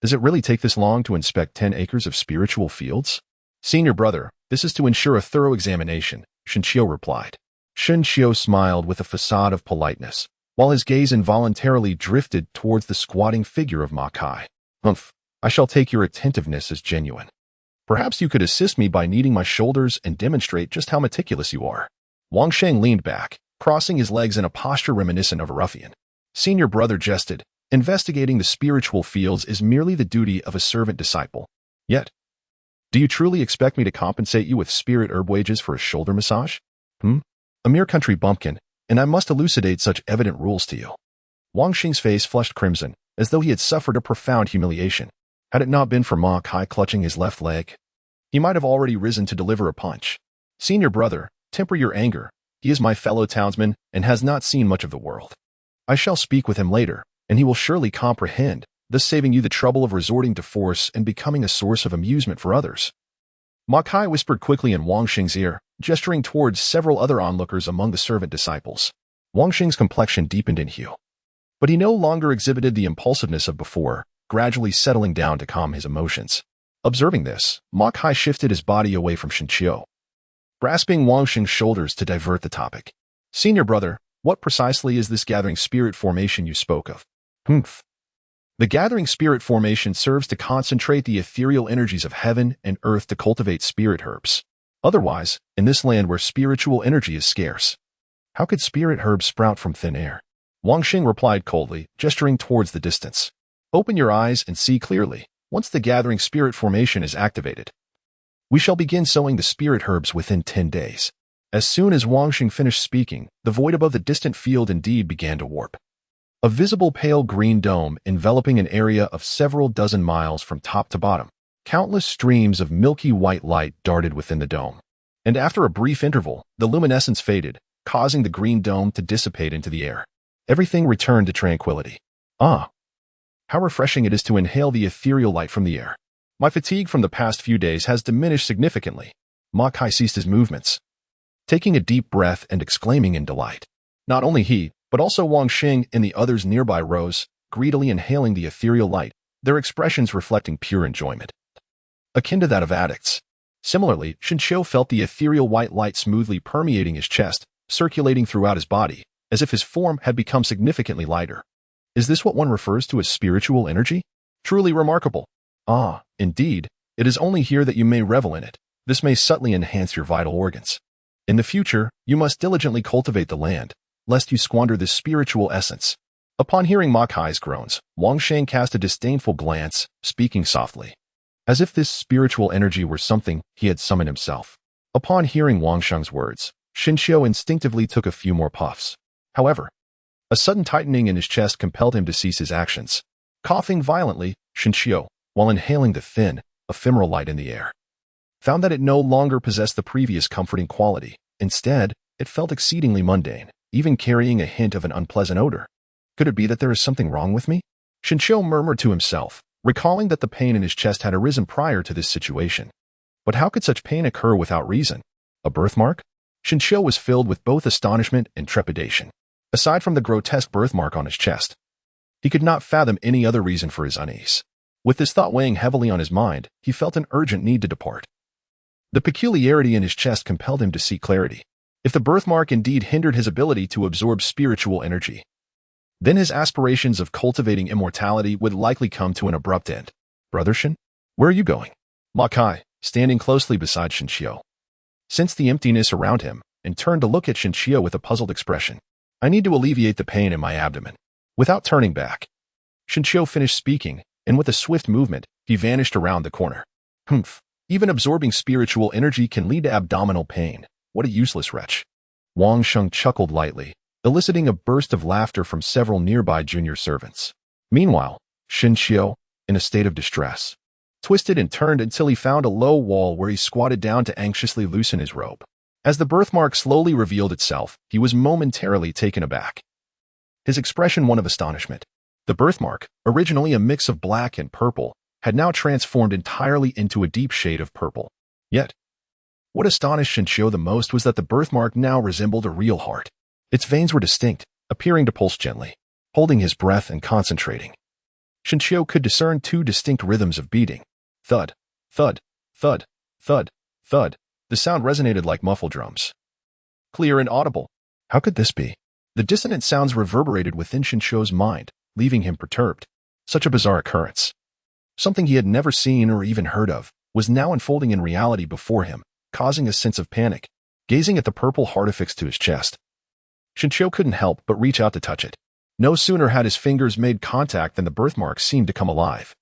Does it really take this long to inspect 10 acres of spiritual fields? Senior brother, this is to ensure a thorough examination, Shinqiu replied. Shinqiu smiled with a facade of politeness, while his gaze involuntarily drifted towards the squatting figure of Ma Kai. Humph, I shall take your attentiveness as genuine. Perhaps you could assist me by kneading my shoulders and demonstrate just how meticulous you are. Wang Sheng leaned back, crossing his legs in a posture reminiscent of a ruffian. Senior brother jested. Investigating the spiritual fields is merely the duty of a servant disciple. Yet, do you truly expect me to compensate you with spirit herb wages for a shoulder massage? A mere country bumpkin, and I must elucidate such evident rules to you. Wang Xing's face flushed crimson, as though he had suffered a profound humiliation. Had it not been for Ma Kai clutching his left leg, he might have already risen to deliver a punch. Senior brother, temper your anger. He is my fellow townsman and has not seen much of the world. I shall speak with him later, and he will surely comprehend, thus saving you the trouble of resorting to force and becoming a source of amusement for others. Ma Kai whispered quickly in Wang Xing's ear, gesturing towards several other onlookers among the servant disciples. Wang Xing's complexion deepened in hue, but he no longer exhibited the impulsiveness of before, gradually settling down to calm his emotions. Observing this, Ma Kai shifted his body away from Shinqiu, grasping Wang Xing's shoulders to divert the topic. Senior brother, what precisely is this gathering spirit formation you spoke of? The gathering spirit formation serves to concentrate the ethereal energies of heaven and earth to cultivate spirit herbs. Otherwise, in this land where spiritual energy is scarce, how could spirit herbs sprout from thin air? Wang Xing replied coldly, gesturing towards the distance. Open your eyes and see clearly. Once the gathering spirit formation is activated, we shall begin sowing the spirit herbs within 10 days. As soon as Wang Xing finished speaking, the void above the distant field indeed began to warp. A visible pale green dome enveloping an area of several dozen miles from top to bottom. Countless streams of milky white light darted within the dome. And after a brief interval, the luminescence faded, causing the green dome to dissipate into the air. Everything returned to tranquility. Ah! How refreshing it is to inhale the ethereal light from the air. My fatigue from the past few days has diminished significantly. Ma Kai ceased his movements, taking a deep breath and exclaiming in delight. Not only he, but also Wang Xing and the others nearby rose, greedily inhaling the ethereal light. their expressions reflecting pure enjoyment, akin to that of addicts. Similarly, Shinshio felt the ethereal white light smoothly permeating his chest, circulating throughout his body, as if his form had become significantly lighter. Is this what one refers to as spiritual energy? Truly remarkable. Ah, indeed, it is only here that you may revel in it. This may subtly enhance your vital organs. In the future, you must diligently cultivate the land, lest you squander this spiritual essence. Upon hearing Makai's groans, Wang Sheng cast a disdainful glance, speaking softly, as if this spiritual energy were something he had summoned himself. Upon hearing Wang Sheng's words, Shinshio instinctively took a few more puffs. However, a sudden tightening in his chest compelled him to cease his actions. Coughing violently, Shinshio, while inhaling the thin, ephemeral light in the air, found that it no longer possessed the previous comforting quality. Instead, it felt exceedingly mundane, even carrying a hint of an unpleasant odor. Could it be that there is something wrong with me? Shinshio murmured to himself, recalling that the pain in his chest had arisen prior to this situation. But how could such pain occur without reason? A birthmark? Shinshio was filled with both astonishment and trepidation. Aside from the grotesque birthmark on his chest, he could not fathom any other reason for his unease. With this thought weighing heavily on his mind, he felt an urgent need to depart. The peculiarity in his chest compelled him to seek clarity. If the birthmark indeed hindered his ability to absorb spiritual energy, then his aspirations of cultivating immortality would likely come to an abrupt end. Brother Shin, where are you going? Makai, standing closely beside Shinshio, sensed the emptiness around him and turned to look at Shinshio with a puzzled expression. I need to alleviate the pain in my abdomen. Without turning back, Shinshio finished speaking, and with a swift movement, he vanished around the corner. Humph. Even absorbing spiritual energy can lead to abdominal pain. What a useless wretch. Wang Sheng chuckled lightly, eliciting a burst of laughter from several nearby junior servants. Meanwhile, Shinshio, in a state of distress, twisted and turned until he found a low wall where he squatted down to anxiously loosen his robe. As the birthmark slowly revealed itself, he was momentarily taken aback, his expression one of astonishment. The birthmark, originally a mix of black and purple, had now transformed entirely into a deep shade of purple. Yet, what astonished Shinshio the most was that the birthmark now resembled a real heart. Its veins were distinct, appearing to pulse gently. Holding his breath and concentrating, Shinshio could discern two distinct rhythms of beating. Thud, thud, thud, thud, thud. The sound resonated like muffled drums, clear and audible. How could this be? The dissonant sounds reverberated within Shinshio's mind, leaving him perturbed. Such a bizarre occurrence, something he had never seen or even heard of, was now unfolding in reality before him, causing a sense of panic. Gazing at the purple heart affixed to his chest, Shinshio couldn't help but reach out to touch it. No sooner had his fingers made contact than the birthmark seemed to come alive,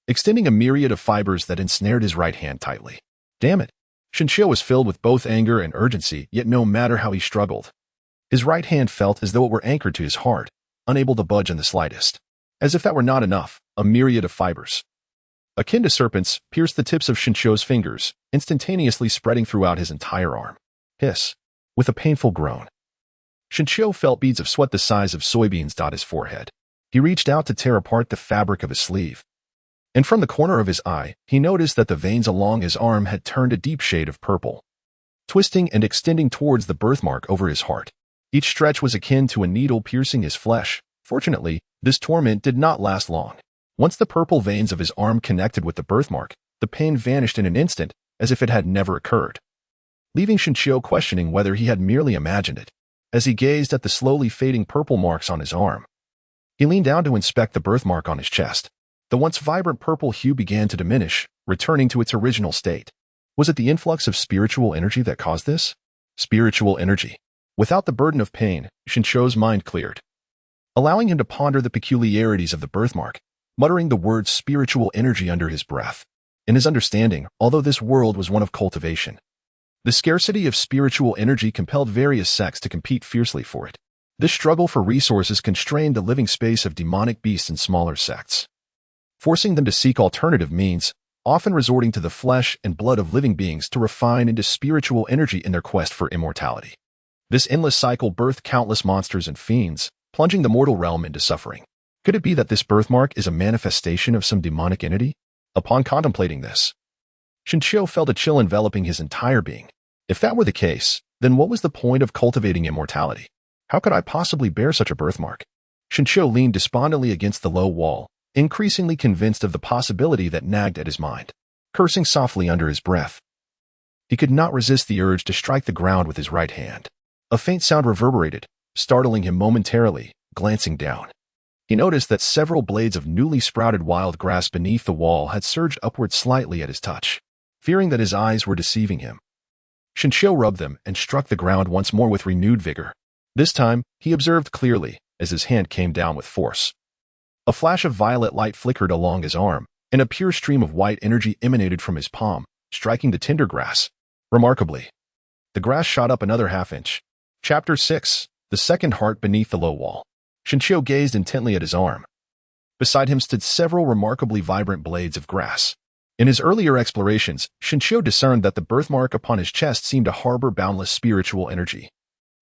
extending a myriad of fibers that ensnared his right hand tightly. Damn it! Shinshio was filled with both anger and urgency, yet no matter how he struggled, his right hand felt as though it were anchored to his heart, unable to budge in the slightest. As if that were not enough, a myriad of fibers, akin to serpents, pierced the tips of Shinshio's fingers, instantaneously spreading throughout his entire arm. Hiss! With a painful groan, Shinshio felt beads of sweat the size of soybeans dot his forehead. He reached out to tear apart the fabric of his sleeve, and from the corner of his eye, he noticed that the veins along his arm had turned a deep shade of purple, twisting and extending towards the birthmark over his heart. Each stretch was akin to a needle piercing his flesh. Fortunately, this torment did not last long. Once the purple veins of his arm connected with the birthmark, the pain vanished in an instant, as if it had never occurred, leaving Shinshio questioning whether he had merely imagined it. As he gazed at the slowly fading purple marks on his arm, he leaned down to inspect the birthmark on his chest. The once vibrant purple hue began to diminish, returning to its original state. Was it the influx of spiritual energy that caused this? Spiritual energy. Without the burden of pain, Shinshio's mind cleared, allowing him to ponder the peculiarities of the birthmark, muttering the word spiritual energy under his breath. In his understanding, although this world was one of cultivation, the scarcity of spiritual energy compelled various sects to compete fiercely for it. This struggle for resources constrained the living space of demonic beasts in smaller sects, forcing them to seek alternative means, often resorting to the flesh and blood of living beings to refine into spiritual energy in their quest for immortality. This endless cycle birthed countless monsters and fiends, plunging the mortal realm into suffering. Could it be that this birthmark is a manifestation of some demonic entity? Upon contemplating this, Shinshio felt a chill enveloping his entire being. If that were the case, then what was the point of cultivating immortality? How could I possibly bear such a birthmark? Shinshio leaned despondently against the low wall, increasingly convinced of the possibility that nagged at his mind. Cursing softly under his breath, he could not resist the urge to strike the ground with his right hand. A faint sound reverberated, startling him momentarily. Glancing down, he noticed that several blades of newly sprouted wild grass beneath the wall had surged upward slightly at his touch. Fearing that his eyes were deceiving him, Shinshio rubbed them and struck the ground once more with renewed vigor. This time, he observed clearly as his hand came down with force. A flash of violet light flickered along his arm, and a pure stream of white energy emanated from his palm, striking the tender grass. Remarkably, the grass shot up another half-inch. Chapter 6. The Second Heart Beneath the Low Wall. Shinshio gazed intently at his arm. Beside him stood several remarkably vibrant blades of grass. In his earlier explorations, Shinshio discerned that the birthmark upon his chest seemed to harbor boundless spiritual energy,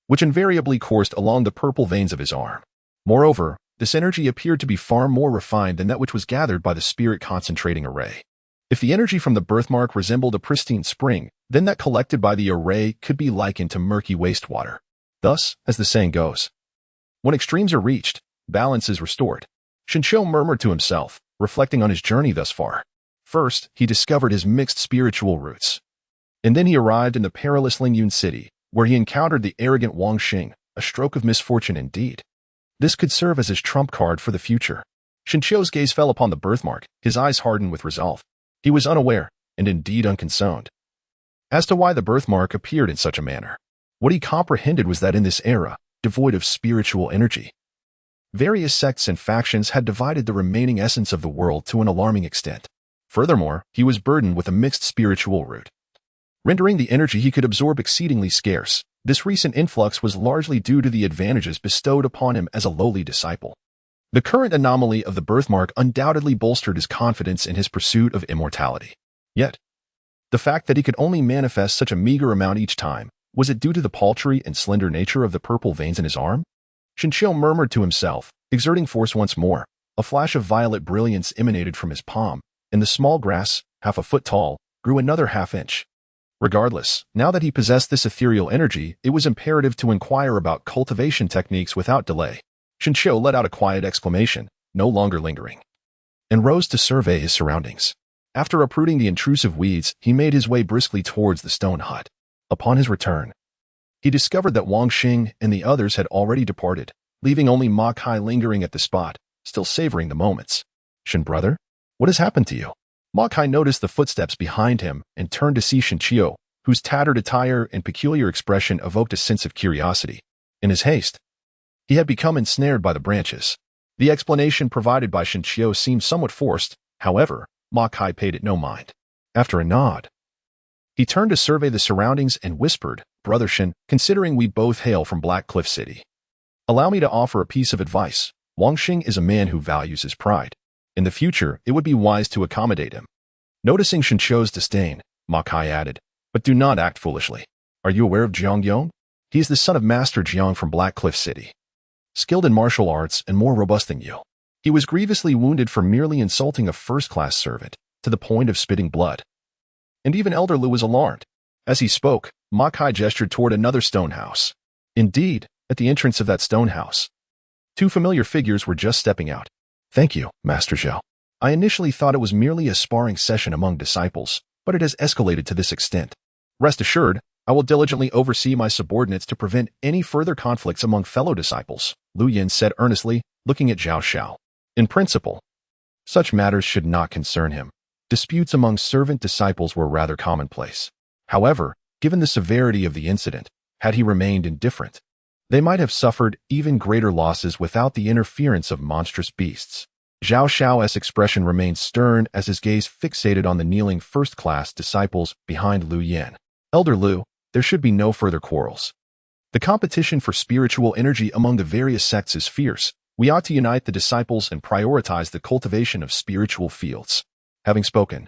which invariably coursed along the purple veins of his arm. Moreover, this energy appeared to be far more refined than that which was gathered by the spirit concentrating array. If the energy from the birthmark resembled a pristine spring, then that collected by the array could be likened to murky wastewater. Thus, as the saying goes, when extremes are reached, balance is restored. Shinshio murmured to himself, reflecting on his journey thus far. First, he discovered his mixed spiritual roots. And then he arrived in the perilous Lingyun city, where he encountered the arrogant Wang Xing, a stroke of misfortune indeed. This could serve as his trump card for the future. Shinshio's gaze fell upon the birthmark, his eyes hardened with resolve. He was unaware, and indeed unconcerned, as to why the birthmark appeared in such a manner. What he comprehended was that in this era, devoid of spiritual energy, various sects and factions had divided the remaining essence of the world to an alarming extent. Furthermore, he was burdened with a mixed spiritual root, rendering the energy he could absorb exceedingly scarce. This recent influx was largely due to the advantages bestowed upon him as a lowly disciple. The current anomaly of the birthmark undoubtedly bolstered his confidence in his pursuit of immortality. Yet, the fact that he could only manifest such a meager amount each time, was it due to the paltry and slender nature of the purple veins in his arm? Shinshio murmured to himself, exerting force once more. A flash of violet brilliance emanated from his palm, and the small grass, half a foot tall, grew another half-inch. Regardless, now that he possessed this ethereal energy, it was imperative to inquire about cultivation techniques without delay. Shinshio let out a quiet exclamation, no longer lingering, and rose to survey his surroundings. After uprooting the intrusive weeds, he made his way briskly towards the stone hut. Upon his return, he discovered that Wang Xing and the others had already departed, leaving only Ma Kai lingering at the spot, still savoring the moments. "Shin brother, what has happened to you?" Ma Kai noticed the footsteps behind him and turned to see Shinshio, whose tattered attire and peculiar expression evoked a sense of curiosity. In his haste, he had become ensnared by the branches. The explanation provided by Shinshio seemed somewhat forced. However, Ma Kai paid it no mind. After a nod, he turned to survey the surroundings and whispered, "Brother Shin, considering we both hail from Black Cliff City, allow me to offer a piece of advice. Wang Xing is a man who values his pride. In the future, it would be wise to accommodate him." Noticing Shinshio's disdain, Ma Kai added, "But do not act foolishly. Are you aware of Jiang Yong? He is the son of Master Jiang from Black Cliff City, skilled in martial arts and more robust than you. He was grievously wounded for merely insulting a first-class servant, to the point of spitting blood." And even Elder Lu was alarmed. As he spoke, Ma Kai gestured toward another stone house. Indeed, at the entrance of that stone house, two familiar figures were just stepping out. "Thank you, Master Zhao. I initially thought it was merely a sparring session among disciples, but it has escalated to this extent. Rest assured, I will diligently oversee my subordinates to prevent any further conflicts among fellow disciples," Lu Yin said earnestly, looking at Zhao Xiao. In principle, such matters should not concern him. Disputes among servant disciples were rather commonplace. However, given the severity of the incident, had he remained indifferent, they might have suffered even greater losses without the interference of monstrous beasts. Zhao Xiao's expression remained stern as his gaze fixated on the kneeling first-class disciples behind Lu Yin. "Elder Lu, there should be no further quarrels. The competition for spiritual energy among the various sects is fierce. We ought to unite the disciples and prioritize the cultivation of spiritual fields." Having spoken,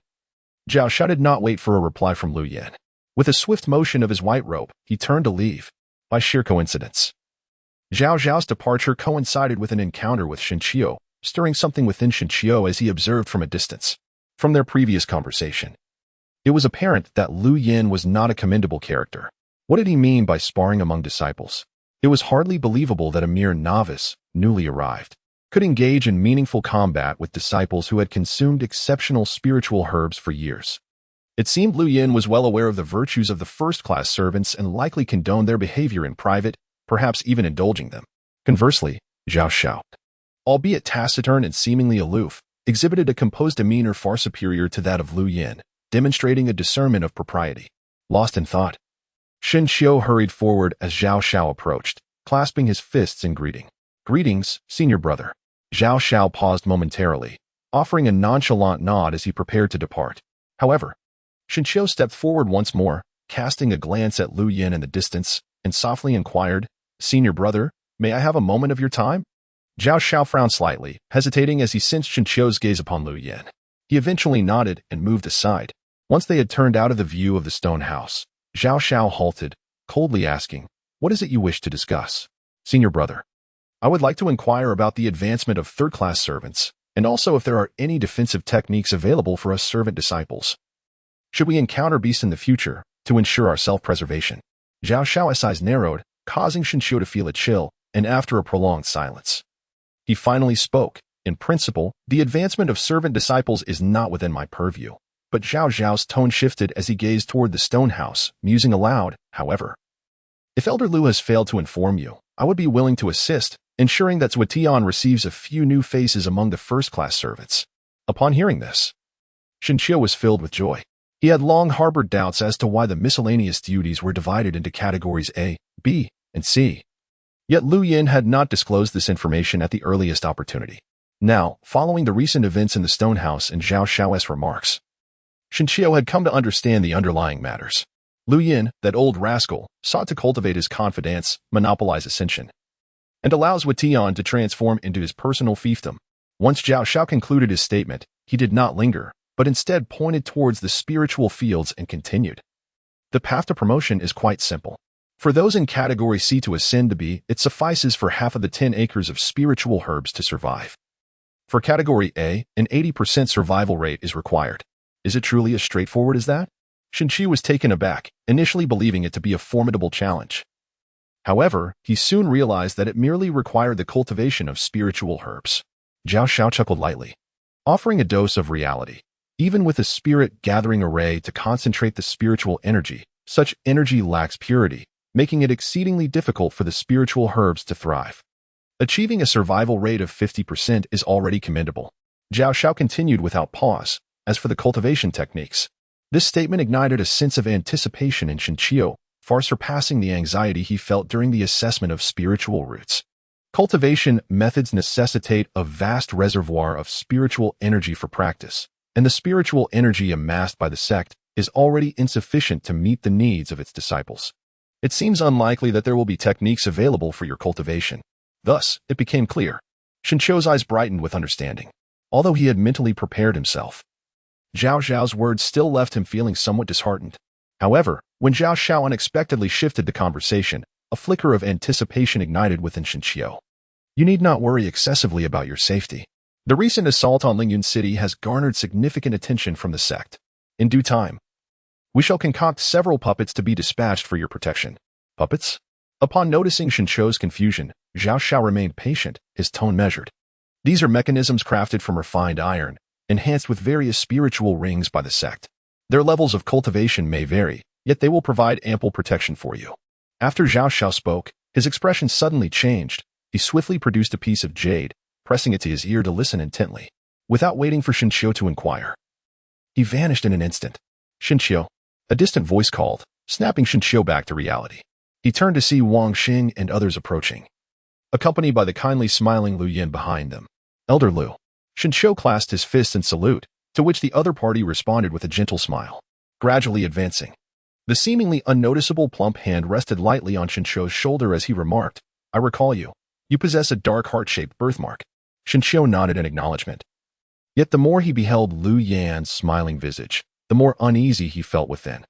Zhao Xiao did not wait for a reply from Lu Yin. With a swift motion of his white robe, he turned to leave. By sheer coincidence, Zhao Xiao's departure coincided with an encounter with Shinshio, stirring something within Shinshio as he observed from a distance. From their previous conversation, it was apparent that Lu Yin was not a commendable character. What did he mean by sparring among disciples? It was hardly believable that a mere novice, newly arrived, could engage in meaningful combat with disciples who had consumed exceptional spiritual herbs for years. It seemed Lu Yin was well aware of the virtues of the first-class servants and likely condoned their behavior in private, perhaps even indulging them. Conversely, Zhao Xiao, albeit taciturn and seemingly aloof, exhibited a composed demeanor far superior to that of Lu Yin, demonstrating a discernment of propriety. Lost in thought, Shen Qiu hurried forward as Zhao Xiao approached, clasping his fists in greeting. "Greetings, senior brother." Zhao Xiao paused momentarily, offering a nonchalant nod as he prepared to depart. However, Shen Qiu stepped forward once more, casting a glance at Lu Yin in the distance, and softly inquired, "Senior brother, may I have a moment of your time?" Zhao Xiao frowned slightly, hesitating as he sensed Shen Qiu's gaze upon Lu Yin. He eventually nodded and moved aside. Once they had turned out of the view of the stone house, Zhao Xiao halted, coldly asking, "What is it you wish to discuss?" "Senior brother, I would like to inquire about the advancement of third-class servants, and also if there are any defensive techniques available for us servant disciples. Should we encounter beasts in the future, to ensure our self-preservation?" Zhao Xiao's eyes narrowed, causing Shen Qiu to feel a chill, and after a prolonged silence, he finally spoke. "In principle, the advancement of servant disciples is not within my purview." But Zhao Xiao's tone shifted as he gazed toward the stone house, musing aloud, "However, if Elder Lu has failed to inform you, I would be willing to assist, ensuring that Zuetian receives a few new faces among the first-class servants." Upon hearing this, Shen Qiu was filled with joy. He had long harbored doubts as to why the miscellaneous duties were divided into categories A, B, and C. Yet Lu Yin had not disclosed this information at the earliest opportunity. Now, following the recent events in the stone house and Zhao Xiao's remarks, Shen Qiu had come to understand the underlying matters. Lu Yin, that old rascal, sought to cultivate his confidence, monopolize ascension, and allow Zuetian to transform into his personal fiefdom. Once Zhao Xiao concluded his statement, he did not linger, but instead pointed towards the spiritual fields and continued. "The path to promotion is quite simple. For those in category C to ascend to B, it suffices for half of the 10 acres of spiritual herbs to survive. For category A, an 80% survival rate is required." "Is it truly as straightforward as that?" Shen Qiu was taken aback, initially believing it to be a formidable challenge. However, he soon realized that it merely required the cultivation of spiritual herbs. Zhao Xiao chuckled lightly, offering a dose of reality. Even with a spirit-gathering array to concentrate the spiritual energy, such energy lacks purity, making it exceedingly difficult for the spiritual herbs to thrive. Achieving a survival rate of 50% is already commendable. Zhao Xiao continued without pause. As for the cultivation techniques, this statement ignited a sense of anticipation in Shen Qiu, far surpassing the anxiety he felt during the assessment of spiritual roots. Cultivation methods necessitate a vast reservoir of spiritual energy for practice, and the spiritual energy amassed by the sect is already insufficient to meet the needs of its disciples. It seems unlikely that there will be techniques available for your cultivation. Thus, it became clear. Shen Qiu's eyes brightened with understanding. Although he had mentally prepared himself, Zhao Xiao's words still left him feeling somewhat disheartened. However, when Zhao Xiao unexpectedly shifted the conversation, a flicker of anticipation ignited within Shen Qiu. "You need not worry excessively about your safety. The recent assault on Lingyun City has garnered significant attention from the sect. In due time, we shall concoct several puppets to be dispatched for your protection." "Puppets?" Upon noticing Shen Qiu's confusion, Zhao Xiao remained patient, his tone measured. "These are mechanisms crafted from refined iron, enhanced with various spiritual rings by the sect. Their levels of cultivation may vary, yet they will provide ample protection for you." After Zhao Xiao spoke, his expression suddenly changed. He swiftly produced a piece of jade, pressing it to his ear to listen intently. Without waiting for Shen Qiu to inquire, he vanished in an instant. "Shen Qiu," a distant voice called, snapping Shen Qiu back to reality. He turned to see Wang Xing and others approaching, accompanied by the kindly smiling Lu Yin behind them. "Elder Lu." Shen Qiu clasped his fists in salute, to which the other party responded with a gentle smile. Gradually advancing, the seemingly unnoticeable plump hand rested lightly on Shen Qiu's shoulder as he remarked, "I recall you. You possess a dark heart-shaped birthmark." Shen Qiu nodded in acknowledgement. Yet the more he beheld Lu Yan's smiling visage, the more uneasy he felt within.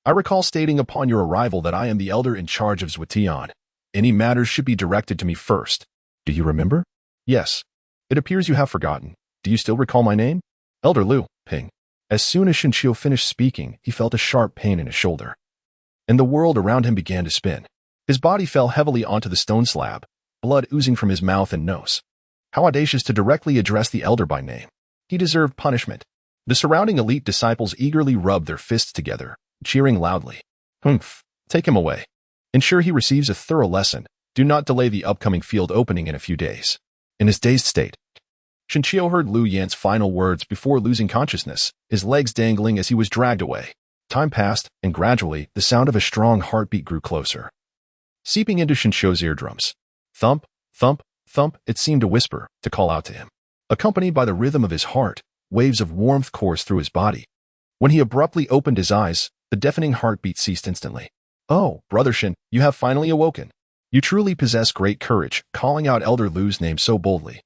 "I recall stating upon your arrival that I am the elder in charge of Zuetian. Any matters should be directed to me first. Do you remember?" "Yes. It appears you have forgotten. Do you still recall my name?" "Elder Lu, Ping." As soon as Shen Qiu finished speaking, he felt a sharp pain in his shoulder, and the world around him began to spin. His body fell heavily onto the stone slab, blood oozing from his mouth and nose. How audacious to directly address the elder by name. He deserved punishment. The surrounding elite disciples eagerly rubbed their fists together, cheering loudly. Humph, take him away. Ensure he receives a thorough lesson. Do not delay the upcoming field opening in a few days. In his dazed state, Shinchio heard Lu Yan's final words before losing consciousness, his legs dangling as he was dragged away. Time passed, and gradually, the sound of a strong heartbeat grew closer, seeping into Shinchio's eardrums. Thump, thump, thump, it seemed to whisper, to call out to him. Accompanied by the rhythm of his heart, waves of warmth coursed through his body. When he abruptly opened his eyes, the deafening heartbeat ceased instantly. Oh, Brother Shin, you have finally awoken. You truly possess great courage, calling out Elder Lu's name so boldly.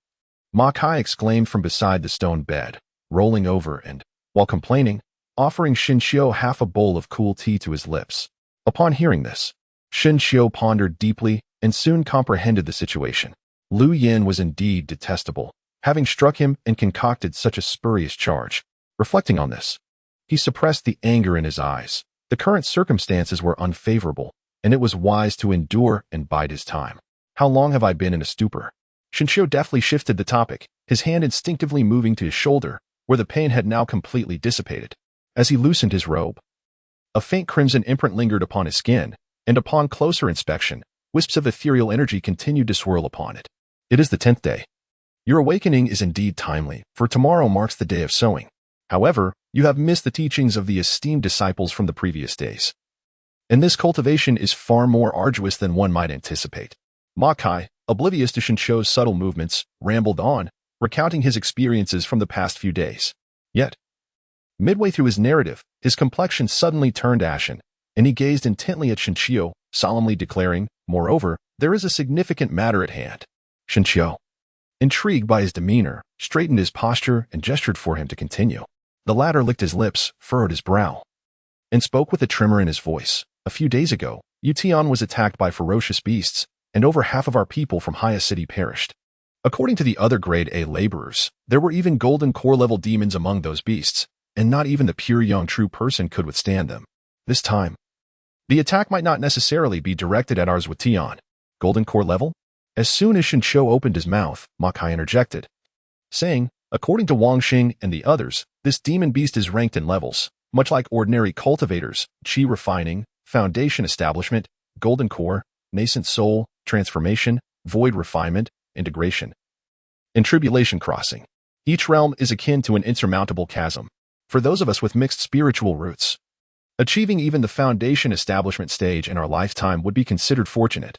Ma Kai exclaimed from beside the stone bed, rolling over and, while complaining, offering Shinchio half a bowl of cool tea to his lips. Upon hearing this, Shinchio pondered deeply and soon comprehended the situation. Lu Yan was indeed detestable, having struck him and concocted such a spurious charge. Reflecting on this, he suppressed the anger in his eyes. The current circumstances were unfavorable, and it was wise to endure and bide his time. How long have I been in a stupor? Shinchio deftly shifted the topic, his hand instinctively moving to his shoulder, where the pain had now completely dissipated. As he loosened his robe, a faint crimson imprint lingered upon his skin, and upon closer inspection, wisps of ethereal energy continued to swirl upon it. It is the 10th day. Your awakening is indeed timely, for tomorrow marks the day of sowing. However, you have missed the teachings of the esteemed disciples from the previous days. And this cultivation is far more arduous than one might anticipate. Ma Kai, oblivious to Shinchio's subtle movements, rambled on, recounting his experiences from the past few days. Yet, midway through his narrative, his complexion suddenly turned ashen, and he gazed intently at Shinchio, solemnly declaring, moreover, there is a significant matter at hand. Shinchio, intrigued by his demeanor, straightened his posture and gestured for him to continue. The latter licked his lips, furrowed his brow, and spoke with a tremor in his voice. A few days ago, Utian was attacked by ferocious beasts, and over half of our people from Haya City perished. According to the other grade A laborers, there were even golden core level demons among those beasts, and not even the pure young true person could withstand them. This time, the attack might not necessarily be directed at ours Utian. Golden core level? As soon as Shinchio opened his mouth, Ma Kai interjected, saying, according to Wang Xing and the others, this demon beast is ranked in levels, much like ordinary cultivators, chi refining, foundation establishment, golden core, nascent soul, transformation, void refinement, integration, and tribulation crossing. Each realm is akin to an insurmountable chasm. For those of us with mixed spiritual roots, achieving even the foundation establishment stage in our lifetime would be considered fortunate.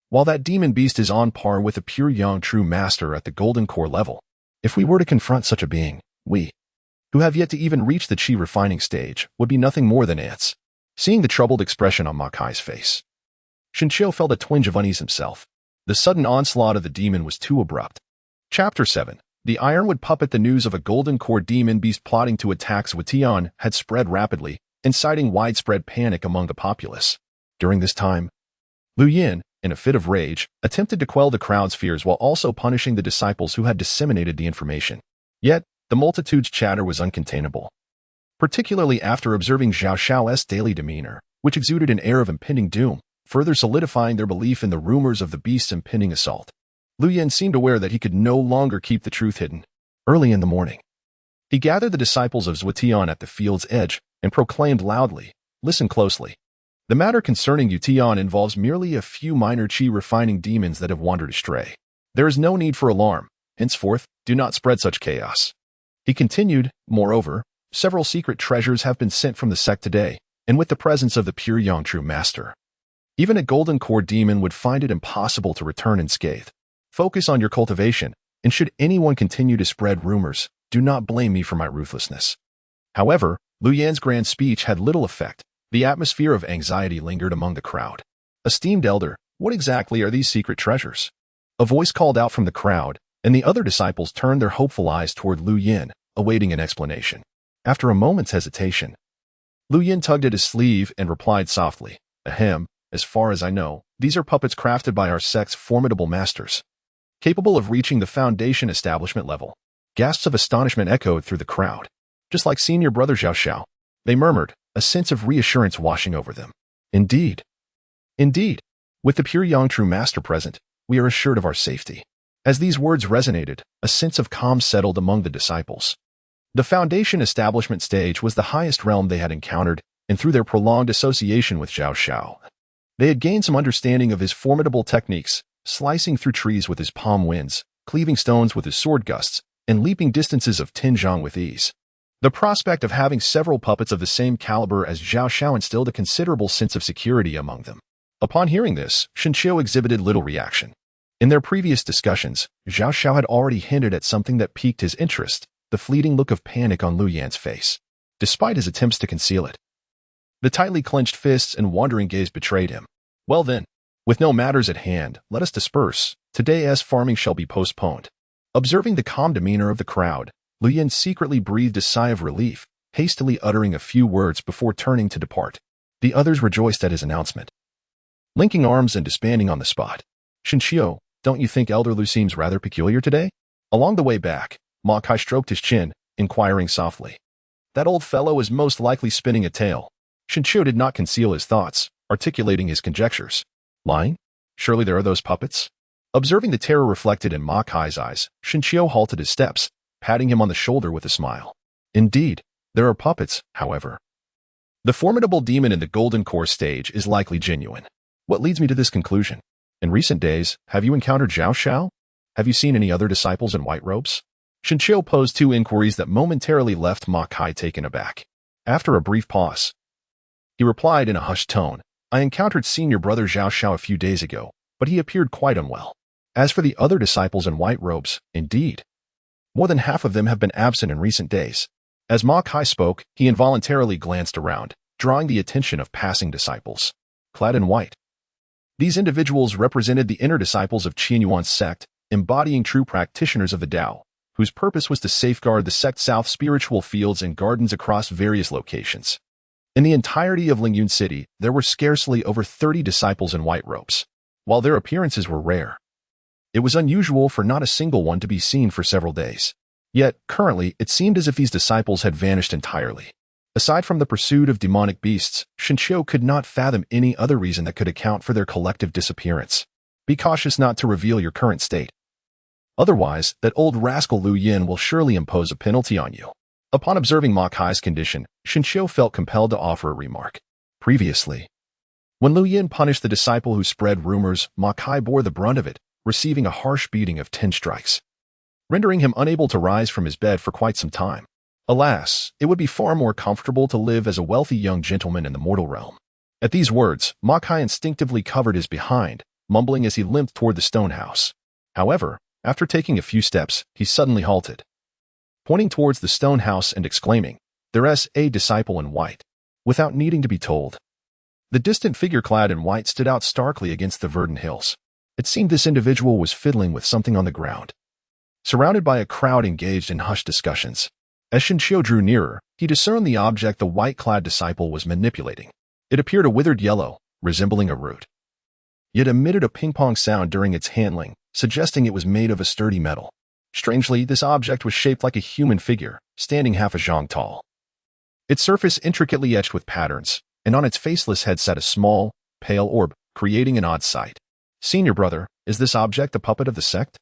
While that demon beast is on par with a pure young true master at the golden core level, if we were to confront such a being, we, who have yet to even reach the chi refining stage, would be nothing more than ants. Seeing the troubled expression on Ma Kai's face, Shinchio felt a twinge of unease himself. The sudden onslaught of the demon was too abrupt. Chapter 7. The Ironwood Puppet. The news of a golden core demon beast plotting to attack Zwitian had spread rapidly, inciting widespread panic among the populace. During this time, Lu Yin, in a fit of rage, attempted to quell the crowd's fears while also punishing the disciples who had disseminated the information. Yet, the multitude's chatter was uncontainable, particularly after observing Zhao Xiao's daily demeanor, which exuded an air of impending doom, further solidifying their belief in the rumors of the beast's impending assault. Lu Yin seemed aware that he could no longer keep the truth hidden. Early in the morning, he gathered the disciples of Zwitian at the field's edge and proclaimed loudly, "Listen closely. The matter concerning Utian involves merely a few minor chi refining demons that have wandered astray. There is no need for alarm. Henceforth, do not spread such chaos." He continued, moreover, several secret treasures have been sent from the sect today, and with the presence of the pure young true master, even a golden core demon would find it impossible to return unscathed. Focus on your cultivation, and should anyone continue to spread rumors, do not blame me for my ruthlessness. However, Lu Yan's grand speech had little effect. The atmosphere of anxiety lingered among the crowd. Esteemed elder, what exactly are these secret treasures? A voice called out from the crowd, and the other disciples turned their hopeful eyes toward Lu Yin, awaiting an explanation. After a moment's hesitation, Lu Yin tugged at his sleeve and replied softly, "Ahem, as far as I know, these are puppets crafted by our sect's formidable masters, capable of reaching the foundation establishment level." Gasps of astonishment echoed through the crowd. "Just like senior brother Zhao Xiao," they murmured, a sense of reassurance washing over them. Indeed. With the pure young true master present, we are assured of our safety. As these words resonated, a sense of calm settled among the disciples. The Foundation establishment stage was the highest realm they had encountered, and through their prolonged association with Zhao Xiao, they had gained some understanding of his formidable techniques, slicing through trees with his palm winds, cleaving stones with his sword gusts, and leaping distances of 10 zhang with ease. The prospect of having several puppets of the same caliber as Zhao Xiao instilled a considerable sense of security among them. Upon hearing this, Shenqiu exhibited little reaction. In their previous discussions, Zhao Xiao had already hinted at something that piqued his interest, the fleeting look of panic on Lu Yan's face, despite his attempts to conceal it. The tightly clenched fists and wandering gaze betrayed him. Well then, with no matters at hand, let us disperse. Today's farming shall be postponed. Observing the calm demeanor of the crowd, Lu Yan secretly breathed a sigh of relief, hastily uttering a few words before turning to depart. The others rejoiced at his announcement, linking arms and disbanding on the spot. Shenqiu, don't you think Elder Lu seems rather peculiar today? Along the way back, Ma Kai stroked his chin, inquiring softly. That old fellow is most likely spinning a tale. Shenqiu did not conceal his thoughts, articulating his conjectures. Lying? Surely there are those puppets? Observing the terror reflected in Ma Kai's eyes, Shenqiu halted his steps, patting him on the shoulder with a smile. Indeed, there are puppets, however. The formidable demon in the Golden Core stage is likely genuine. What leads me to this conclusion? In recent days, have you encountered Zhao Xiao? Have you seen any other disciples in white robes? Shenqiu posed two inquiries that momentarily left Ma Kai taken aback. After a brief pause, he replied in a hushed tone, I encountered senior brother Zhao Xiao a few days ago, but he appeared quite unwell. As for the other disciples in white robes, indeed, more than half of them have been absent in recent days. As Ma Kai spoke, he involuntarily glanced around, drawing the attention of passing disciples, clad in white. These individuals represented the inner disciples of Qianyuan's sect, embodying true practitioners of the Tao, whose purpose was to safeguard the sect's south spiritual fields and gardens across various locations. In the entirety of Lingyun City, there were scarcely over 30 disciples in white robes. While their appearances were rare, it was unusual for not a single one to be seen for several days. Yet, currently, it seemed as if these disciples had vanished entirely. Aside from the pursuit of demonic beasts, Shenqiu could not fathom any other reason that could account for their collective disappearance. Be cautious not to reveal your current state. Otherwise, that old rascal Lu Yan will surely impose a penalty on you. Upon observing Ma Kai's condition, Shenqiu felt compelled to offer a remark. Previously, when Lu Yan punished the disciple who spread rumors, Ma Kai bore the brunt of it, receiving a harsh beating of 10 strikes, rendering him unable to rise from his bed for quite some time. Alas, it would be far more comfortable to live as a wealthy young gentleman in the mortal realm. At these words, Ma Kai instinctively covered his behind, mumbling as he limped toward the stone house. However, after taking a few steps, he suddenly halted, pointing towards the stone house and exclaiming, "There's a disciple in white." Without needing to be told, the distant figure clad in white stood out starkly against the verdant hills. It seemed this individual was fiddling with something on the ground, surrounded by a crowd engaged in hushed discussions. As Shenqiu drew nearer, he discerned the object the white-clad disciple was manipulating. It appeared a withered yellow, resembling a root, yet emitted a ping-pong sound during its handling, suggesting it was made of a sturdy metal. Strangely, this object was shaped like a human figure, standing half a zhang tall. Its surface intricately etched with patterns, and on its faceless head sat a small, pale orb, creating an odd sight. Senior brother, is this object a puppet of the sect?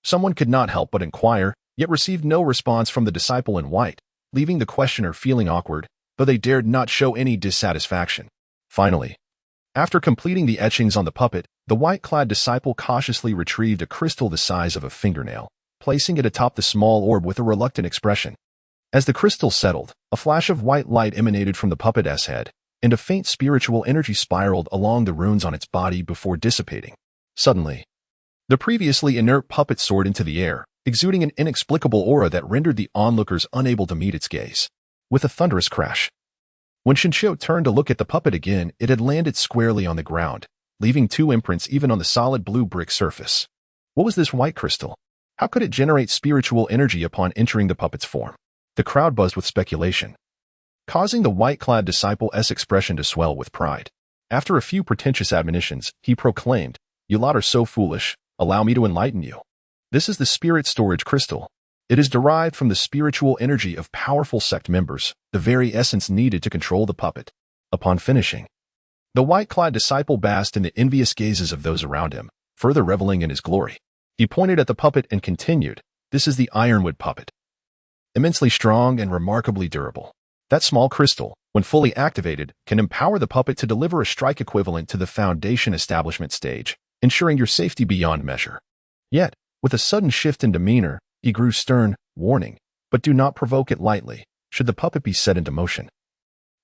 Someone could not help but inquire, yet received no response from the disciple in white, leaving the questioner feeling awkward, though they dared not show any dissatisfaction. Finally, after completing the etchings on the puppet, the white-clad disciple cautiously retrieved a crystal the size of a fingernail, placing it atop the small orb with a reluctant expression. As the crystal settled, a flash of white light emanated from the puppet's head, and a faint spiritual energy spiraled along the runes on its body before dissipating. Suddenly, the previously inert puppet soared into the air, exuding an inexplicable aura that rendered the onlookers unable to meet its gaze. With a thunderous crash, when Shenqiu turned to look at the puppet again, it had landed squarely on the ground, leaving 2 imprints even on the solid blue brick surface. What was this white crystal? How could it generate spiritual energy upon entering the puppet's form? The crowd buzzed with speculation, causing the white-clad disciple's expression to swell with pride. After a few pretentious admonitions, he proclaimed, "You lot are so foolish, allow me to enlighten you. This is the spirit storage crystal. It is derived from the spiritual energy of powerful sect members, the very essence needed to control the puppet." Upon finishing, the white-clad disciple basked in the envious gazes of those around him, further reveling in his glory. He pointed at the puppet and continued, "This is the ironwood puppet. Immensely strong and remarkably durable. That small crystal, when fully activated, can empower the puppet to deliver a strike equivalent to the foundation establishment stage, ensuring your safety beyond measure." Yet, with a sudden shift in demeanor, he grew stern, warning, "But do not provoke it lightly, should the puppet be set into motion.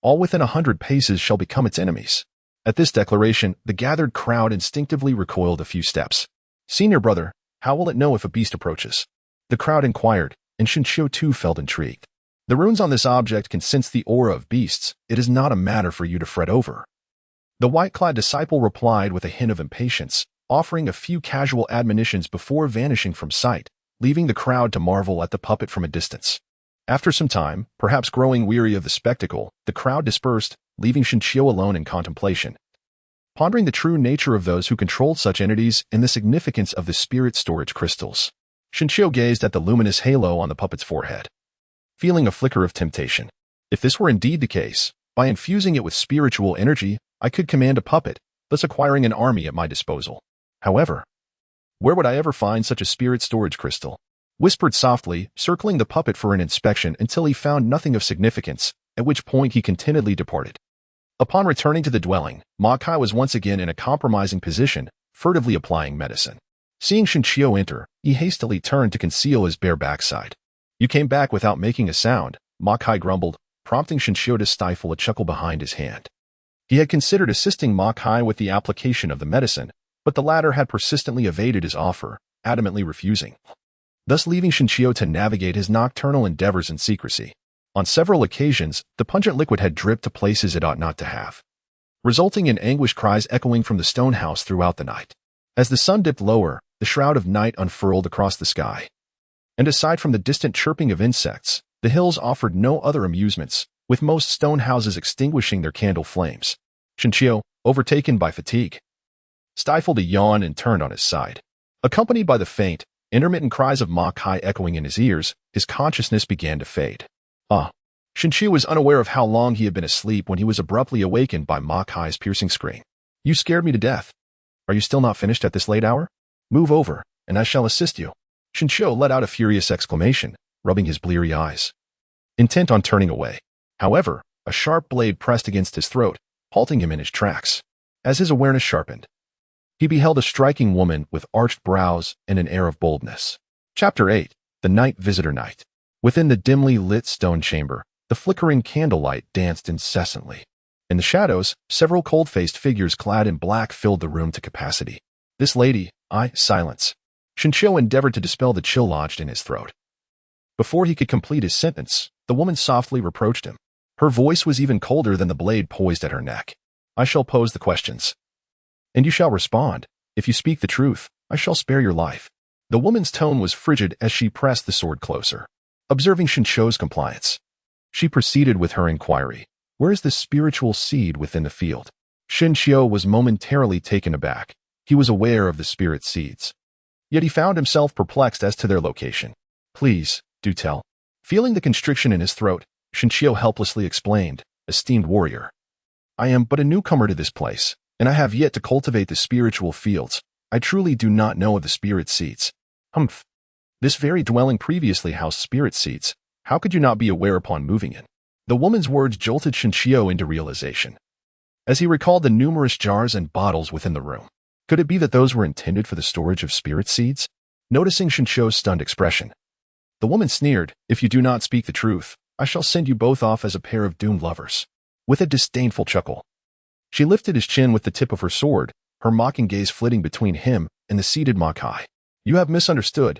All within 100 paces shall become its enemies." At this declaration, the gathered crowd instinctively recoiled a few steps. "Senior brother, how will it know if a beast approaches?" the crowd inquired, and Shinshio too felt intrigued. "The runes on this object can sense the aura of beasts. It is not a matter for you to fret over." The white-clad disciple replied with a hint of impatience, offering a few casual admonitions before vanishing from sight, leaving the crowd to marvel at the puppet from a distance. After some time, perhaps growing weary of the spectacle, the crowd dispersed, leaving Shinshio alone in contemplation, pondering the true nature of those who controlled such entities and the significance of the spirit storage crystals. Shinshio gazed at the luminous halo on the puppet's forehead, feeling a flicker of temptation. If this were indeed the case, by infusing it with spiritual energy, I could command a puppet, thus acquiring an army at my disposal. However, where would I ever find such a spirit storage crystal? Whispered softly, circling the puppet for an inspection until he found nothing of significance, at which point he contentedly departed. Upon returning to the dwelling, Makai was once again in a compromising position, furtively applying medicine. Seeing Shinshio enter, he hastily turned to conceal his bare backside. "You came back without making a sound," Makai grumbled, prompting Shinshio to stifle a chuckle behind his hand. He had considered assisting Makai with the application of the medicine, but the latter had persistently evaded his offer, adamantly refusing, thus leaving Shinshio to navigate his nocturnal endeavors in secrecy. On several occasions, the pungent liquid had dripped to places it ought not to have, resulting in anguished cries echoing from the stone house throughout the night. As the sun dipped lower, the shroud of night unfurled across the sky. And aside from the distant chirping of insects, the hills offered no other amusements, with most stone houses extinguishing their candle flames. Shinshio, overtaken by fatigue, stifled a yawn and turned on his side. Accompanied by the faint, intermittent cries of Makai echoing in his ears, his consciousness began to fade. Shinshio was unaware of how long he had been asleep when he was abruptly awakened by Makai's piercing scream. "You scared me to death. Are you still not finished at this late hour? Move over, and I shall assist you." Shinshio let out a furious exclamation, rubbing his bleary eyes, intent on turning away. However, a sharp blade pressed against his throat, halting him in his tracks. As his awareness sharpened, he beheld a striking woman with arched brows and an air of boldness. Chapter 8. The Night Visitor Night. Within the dimly lit stone chamber, the flickering candlelight danced incessantly. In the shadows, several cold-faced figures clad in black filled the room to capacity. "This lady, silence." Shinshio endeavored to dispel the chill lodged in his throat. Before he could complete his sentence, the woman softly reproached him. Her voice was even colder than the blade poised at her neck. "I shall pose the questions, and you shall respond. If you speak the truth, I shall spare your life." The woman's tone was frigid as she pressed the sword closer. Observing Shinshio's compliance, she proceeded with her inquiry. "Where is the spiritual seed within the field?" Shinshio was momentarily taken aback. He was aware of the spirit seeds, yet he found himself perplexed as to their location. "Please, do tell." Feeling the constriction in his throat, Shinshio helplessly explained, "Esteemed warrior, I am but a newcomer to this place, and I have yet to cultivate the spiritual fields. I truly do not know of the spirit seeds." "Humph. This very dwelling previously housed spirit seeds. How could you not be aware upon moving in?" The woman's words jolted Shinshio into realization, as he recalled the numerous jars and bottles within the room. Could it be that those were intended for the storage of spirit seeds? Noticing Shinshio's stunned expression, the woman sneered, "If you do not speak the truth, I shall send you both off as a pair of doomed lovers." With a disdainful chuckle, she lifted his chin with the tip of her sword, her mocking gaze flitting between him and the seated Makai. "You have misunderstood,"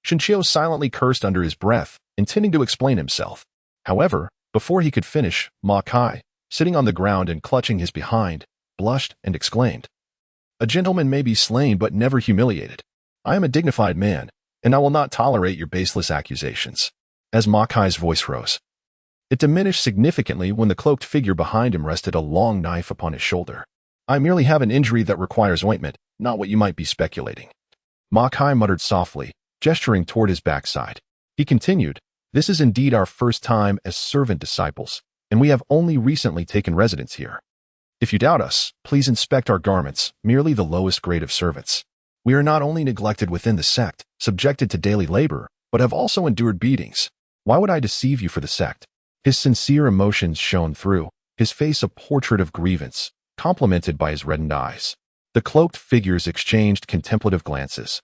Shinshio silently cursed under his breath, intending to explain himself. However, before he could finish, Makai, sitting on the ground and clutching his behind, blushed and exclaimed, "A gentleman may be slain but never humiliated. I am a dignified man, and I will not tolerate your baseless accusations." As Makai's voice rose, it diminished significantly when the cloaked figure behind him rested a long knife upon his shoulder. "I merely have an injury that requires ointment, not what you might be speculating." Makai muttered softly, gesturing toward his backside. He continued, "This is indeed our first time as servant disciples, and we have only recently taken residence here. If you doubt us, please inspect our garments, merely the lowest grade of servants." We are not only neglected within the sect, subjected to daily labor, but have also endured beatings. Why would I deceive you for the sect? His sincere emotions shone through, his face a portrait of grievance, complemented by his reddened eyes. The cloaked figures exchanged contemplative glances.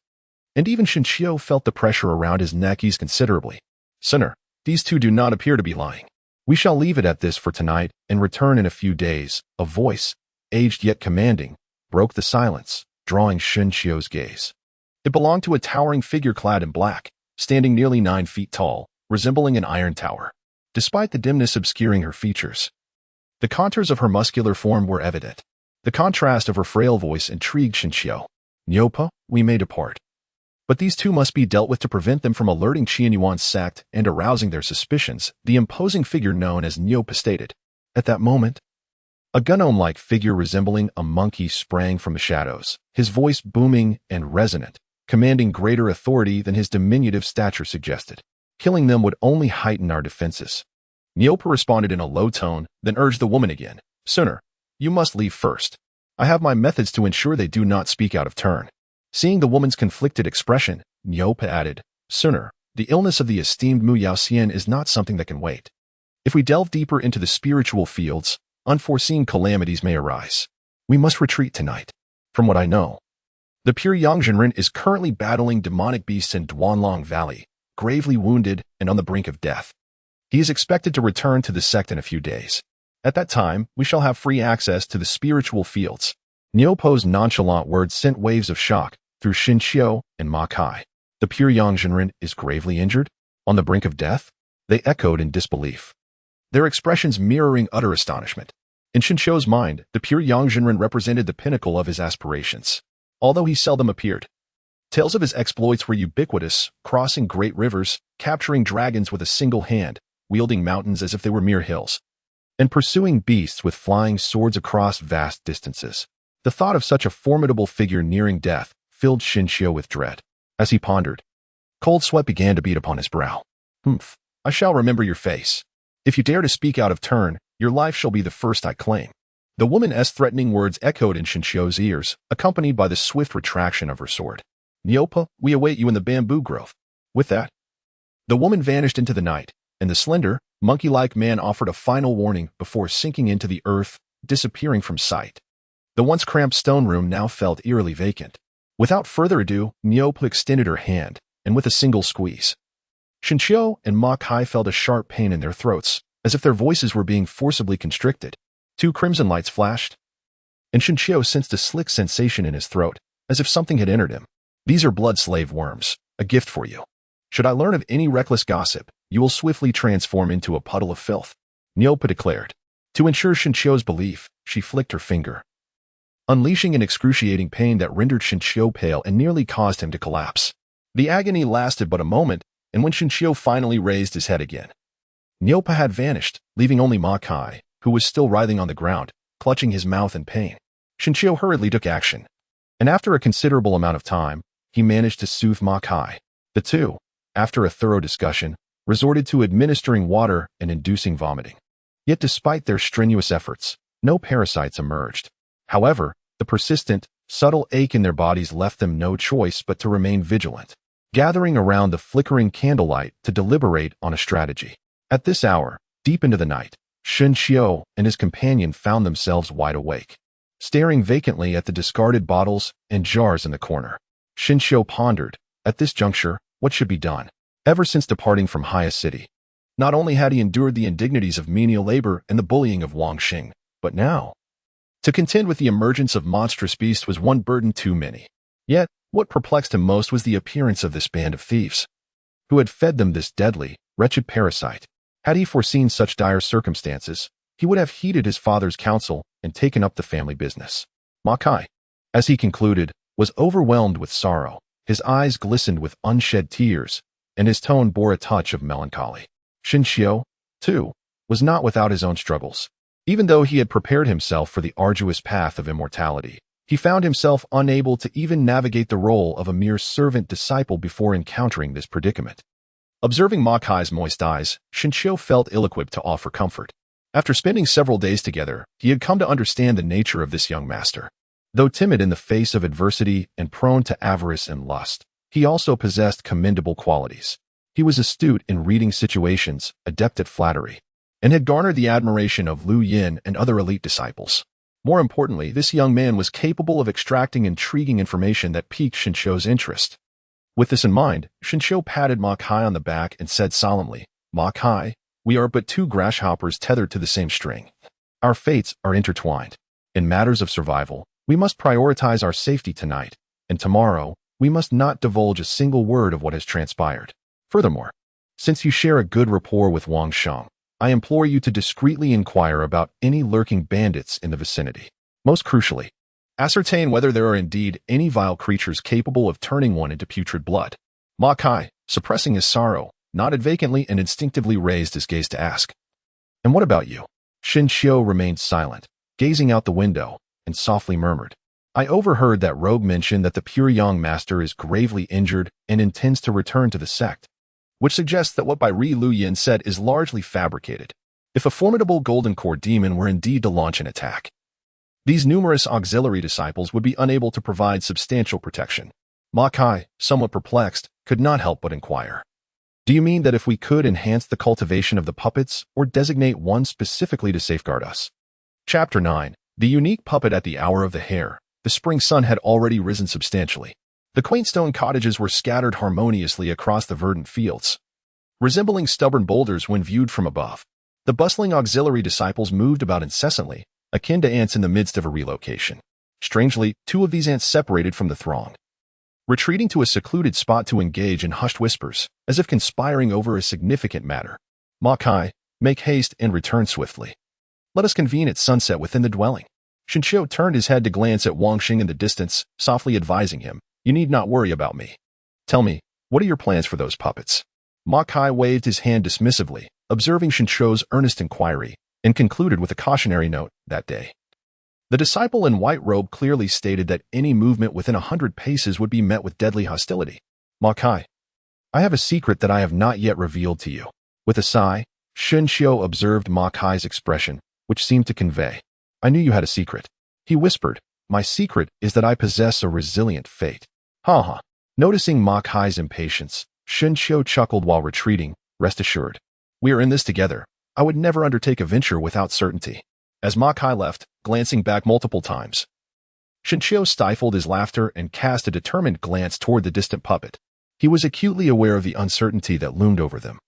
And even Shinshio felt the pressure around his neck ease considerably. Sinner, these two do not appear to be lying. We shall leave it at this for tonight and return in a few days. A voice, aged yet commanding, broke the silence, drawing Shinshio's gaze. It belonged to a towering figure clad in black, standing nearly 9 feet tall, resembling an iron tower. Despite the dimness obscuring her features, the contours of her muscular form were evident. The contrast of her frail voice intrigued Shinshio. Nyopa, we may depart. But these two must be dealt with to prevent them from alerting Qianyuan's sect and arousing their suspicions, the imposing figure known as Nyopa stated. At that moment, a gnome-like figure resembling a monkey sprang from the shadows, his voice booming and resonant, commanding greater authority than his diminutive stature suggested. Killing them would only heighten our defenses. Nyopa responded in a low tone, then urged the woman again. Sooner, you must leave first. I have my methods to ensure they do not speak out of turn. Seeing the woman's conflicted expression, Nyopa added, Sooner, the illness of the esteemed Mu Yaoxian is not something that can wait. If we delve deeper into the spiritual fields, unforeseen calamities may arise. We must retreat tonight. From what I know, the pure Yangzhenren is currently battling demonic beasts in Duanlong Valley, gravely wounded and on the brink of death. He is expected to return to the sect in a few days. At that time, we shall have free access to the spiritual fields. Nyopo's nonchalant words sent waves of shock through Shinshio and Ma Kai. The pure Yangzhenren is gravely injured? On the brink of death? They echoed in disbelief, their expressions mirroring utter astonishment. In Shinshio's mind, the pure Yangzhenren represented the pinnacle of his aspirations. Although he seldom appeared, tales of his exploits were ubiquitous, crossing great rivers, capturing dragons with a single hand, wielding mountains as if they were mere hills, and pursuing beasts with flying swords across vast distances. The thought of such a formidable figure nearing death filled Shinshio with dread. As he pondered, cold sweat began to beat upon his brow. I shall remember your face. If you dare to speak out of turn, your life shall be the first I claim. The woman's threatening words echoed in Shinshio's ears, accompanied by the swift retraction of her sword. Nyopa, we await you in the bamboo grove. With that, the woman vanished into the night, and the slender, monkey-like man offered a final warning before sinking into the earth, disappearing from sight. The once cramped stone room now felt eerily vacant. Without further ado, Nyopa extended her hand, and with a single squeeze, Shinshio and Ma Kai felt a sharp pain in their throats, as if their voices were being forcibly constricted. 2 crimson lights flashed, and Shinshio sensed a slick sensation in his throat, as if something had entered him. These are blood slave worms, a gift for you. Should I learn of any reckless gossip, you will swiftly transform into a puddle of filth, Nyopa declared. To ensure Shinshio's belief, she flicked her finger, unleashing an excruciating pain that rendered Shinshio pale and nearly caused him to collapse. The agony lasted but a moment, and when Shinshio finally raised his head again, Nyopa had vanished, leaving only Ma Kai, who was still writhing on the ground, clutching his mouth in pain. Shinshio hurriedly took action, and after a considerable amount of time, he managed to soothe Ma Kai. The two, after a thorough discussion, resorted to administering water and inducing vomiting. Yet despite their strenuous efforts, no parasites emerged. However, the persistent, subtle ache in their bodies left them no choice but to remain vigilant, gathering around the flickering candlelight to deliberate on a strategy. At this hour, deep into the night, Shinshio and his companion found themselves wide awake, staring vacantly at the discarded bottles and jars in the corner. Shinshio pondered, at this juncture, what should be done. Ever since departing from Haya City, not only had he endured the indignities of menial labor and the bullying of Wang Xing, but now, to contend with the emergence of monstrous beasts was one burden too many. Yet, what perplexed him most was the appearance of this band of thieves, who had fed them this deadly, wretched parasite. Had he foreseen such dire circumstances, he would have heeded his father's counsel and taken up the family business. Ma Kai, as he concluded, was overwhelmed with sorrow. His eyes glistened with unshed tears, and his tone bore a touch of melancholy. Shinshio, too, was not without his own struggles. Even though he had prepared himself for the arduous path of immortality, he found himself unable to even navigate the role of a mere servant disciple before encountering this predicament. Observing Ma Kai's moist eyes, Shinshio felt ill-equipped to offer comfort. After spending several days together, he had come to understand the nature of this young master. Though timid in the face of adversity and prone to avarice and lust, he also possessed commendable qualities. He was astute in reading situations, adept at flattery, and had garnered the admiration of Liu Yin and other elite disciples. More importantly, this young man was capable of extracting intriguing information that piqued Shinshou's interest. With this in mind, Shinshu patted Ma Kai on the back and said solemnly, "Ma Kai, we are but two grasshoppers tethered to the same string. Our fates are intertwined. In matters of survival, we must prioritize our safety tonight, and tomorrow, we must not divulge a single word of what has transpired. Furthermore, since you share a good rapport with Wang Sheng, I implore you to discreetly inquire about any lurking bandits in the vicinity. Most crucially, ascertain whether there are indeed any vile creatures capable of turning one into putrid blood." Ma Kai, suppressing his sorrow, nodded vacantly and instinctively raised his gaze to ask, "And what about you?" Shinshou remained silent, gazing out the window, and softly murmured, "I overheard that rogue mention that the pure young master is gravely injured and intends to return to the sect, which suggests that what Bai Liu Yin said is largely fabricated. If a formidable golden core demon were indeed to launch an attack, these numerous auxiliary disciples would be unable to provide substantial protection." Ma Kai, somewhat perplexed, could not help but inquire, "Do you mean that if we could enhance the cultivation of the puppets or designate one specifically to safeguard us?" Chapter 9. The unique puppet at the hour of the hare. The spring sun had already risen substantially. The quaint stone cottages were scattered harmoniously across the verdant fields, resembling stubborn boulders when viewed from above. The bustling auxiliary disciples moved about incessantly, akin to ants in the midst of a relocation. Strangely, two of these ants separated from the throng, retreating to a secluded spot to engage in hushed whispers, as if conspiring over a significant matter. "Ma Kai, make haste and return swiftly. Let us convene at sunset within the dwelling." Shinshu turned his head to glance at Wang Xing in the distance, softly advising him, "You need not worry about me. Tell me, what are your plans for those puppets?" Ma Kai waved his hand dismissively, observing Shinshu's earnest inquiry, and concluded with a cautionary note that day. The disciple in white robe clearly stated that any movement within 100 paces would be met with deadly hostility. "Ma Kai, I have a secret that I have not yet revealed to you." With a sigh, Shinshu observed Ma Kai's expression, which seemed to convey, "I knew you had a secret." He whispered, "My secret is that I possess a resilient fate." Ha ha. Noticing Ma Kai's impatience, Shinshu chuckled while retreating, "Rest assured, we are in this together. I would never undertake a venture without certainty." As Ma Kai left, glancing back multiple times, Shinshu stifled his laughter and cast a determined glance toward the distant puppet. He was acutely aware of the uncertainty that loomed over them,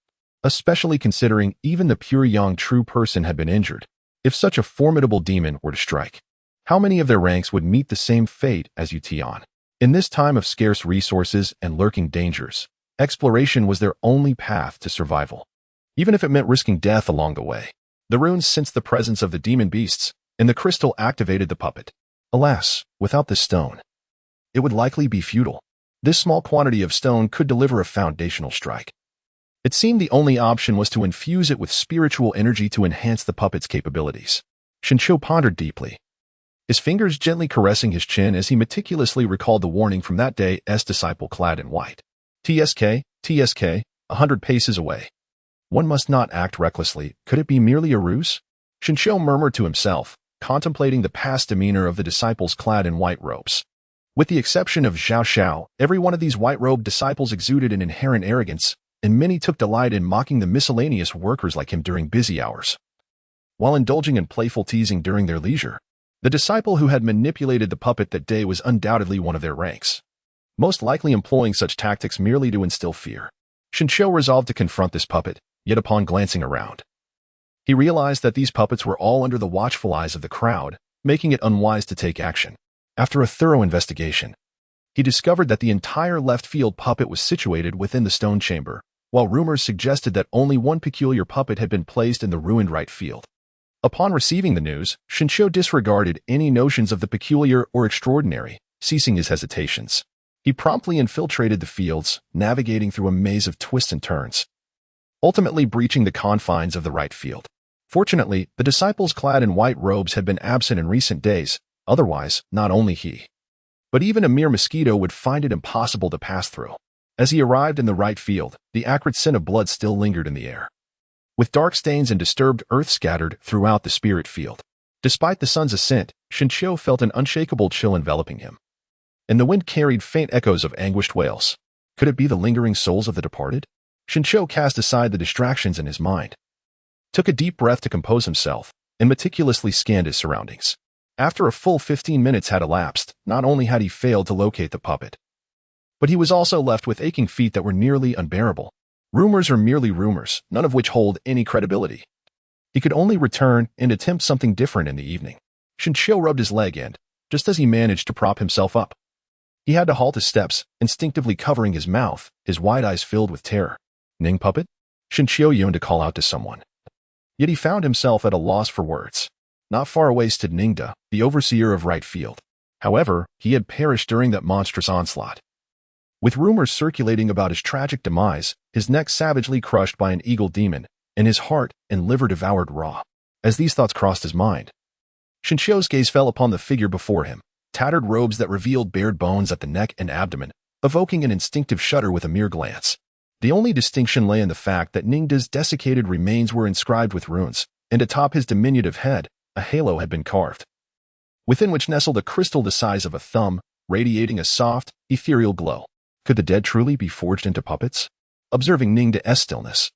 especially considering even the pure young true person had been injured. If such a formidable demon were to strike, how many of their ranks would meet the same fate as Yutian? In this time of scarce resources and lurking dangers, exploration was their only path to survival, even if it meant risking death along the way. The runes sensed the presence of the demon beasts, and the crystal activated the puppet. Alas, without this stone, it would likely be futile. This small quantity of stone could deliver a foundational strike. It seemed the only option was to infuse it with spiritual energy to enhance the puppet's capabilities. Shinshu pondered deeply, his fingers gently caressing his chin as he meticulously recalled the warning from that day's disciple clad in white. "TSK, TSK, 100 paces away. One must not act recklessly. Could it be merely a ruse?" Shinshu murmured to himself, contemplating the past demeanor of the disciples clad in white robes. With the exception of Zhao Xiao, every one of these white-robed disciples exuded an inherent arrogance, and many took delight in mocking the miscellaneous workers like him during busy hours, while indulging in playful teasing during their leisure. The disciple who had manipulated the puppet that day was undoubtedly one of their ranks, most likely employing such tactics merely to instill fear. Shinshu resolved to confront this puppet, yet upon glancing around, he realized that these puppets were all under the watchful eyes of the crowd, making it unwise to take action. After a thorough investigation, he discovered that the entire left field puppet was situated within the stone chamber, while rumors suggested that only one peculiar puppet had been placed in the ruined right field. Upon receiving the news, Shinshu disregarded any notions of the peculiar or extraordinary, ceasing his hesitations. He promptly infiltrated the fields, navigating through a maze of twists and turns, ultimately breaching the confines of the right field. Fortunately, the disciples clad in white robes had been absent in recent days. Otherwise, not only he, but even a mere mosquito would find it impossible to pass through. As he arrived in the right field, the acrid scent of blood still lingered in the air, with dark stains and disturbed earth scattered throughout the spirit field. Despite the sun's ascent, Shinshio felt an unshakable chill enveloping him, and the wind carried faint echoes of anguished wails. Could it be the lingering souls of the departed? Shinshio cast aside the distractions in his mind, took a deep breath to compose himself, and meticulously scanned his surroundings. After a full 15 minutes had elapsed, not only had he failed to locate the puppet, but he was also left with aching feet that were nearly unbearable. Rumors are merely rumors, none of which hold any credibility. He could only return and attempt something different in the evening. Shinshio rubbed his leg and, just as he managed to prop himself up, he had to halt his steps, instinctively covering his mouth, his wide eyes filled with terror. Ning puppet? Shinshio yearned to call out to someone, yet he found himself at a loss for words. Not far away stood Ningda, the overseer of right field. However, he had perished during that monstrous onslaught, with rumors circulating about his tragic demise, his neck savagely crushed by an eagle demon, and his heart and liver devoured raw. As these thoughts crossed his mind, Shinshio's gaze fell upon the figure before him, tattered robes that revealed bared bones at the neck and abdomen, evoking an instinctive shudder with a mere glance. The only distinction lay in the fact that Ningda's desiccated remains were inscribed with runes, and atop his diminutive head, a halo had been carved, within which nestled a crystal the size of a thumb, radiating a soft, ethereal glow. Could the dead truly be forged into puppets? Observing Ningda's stillness,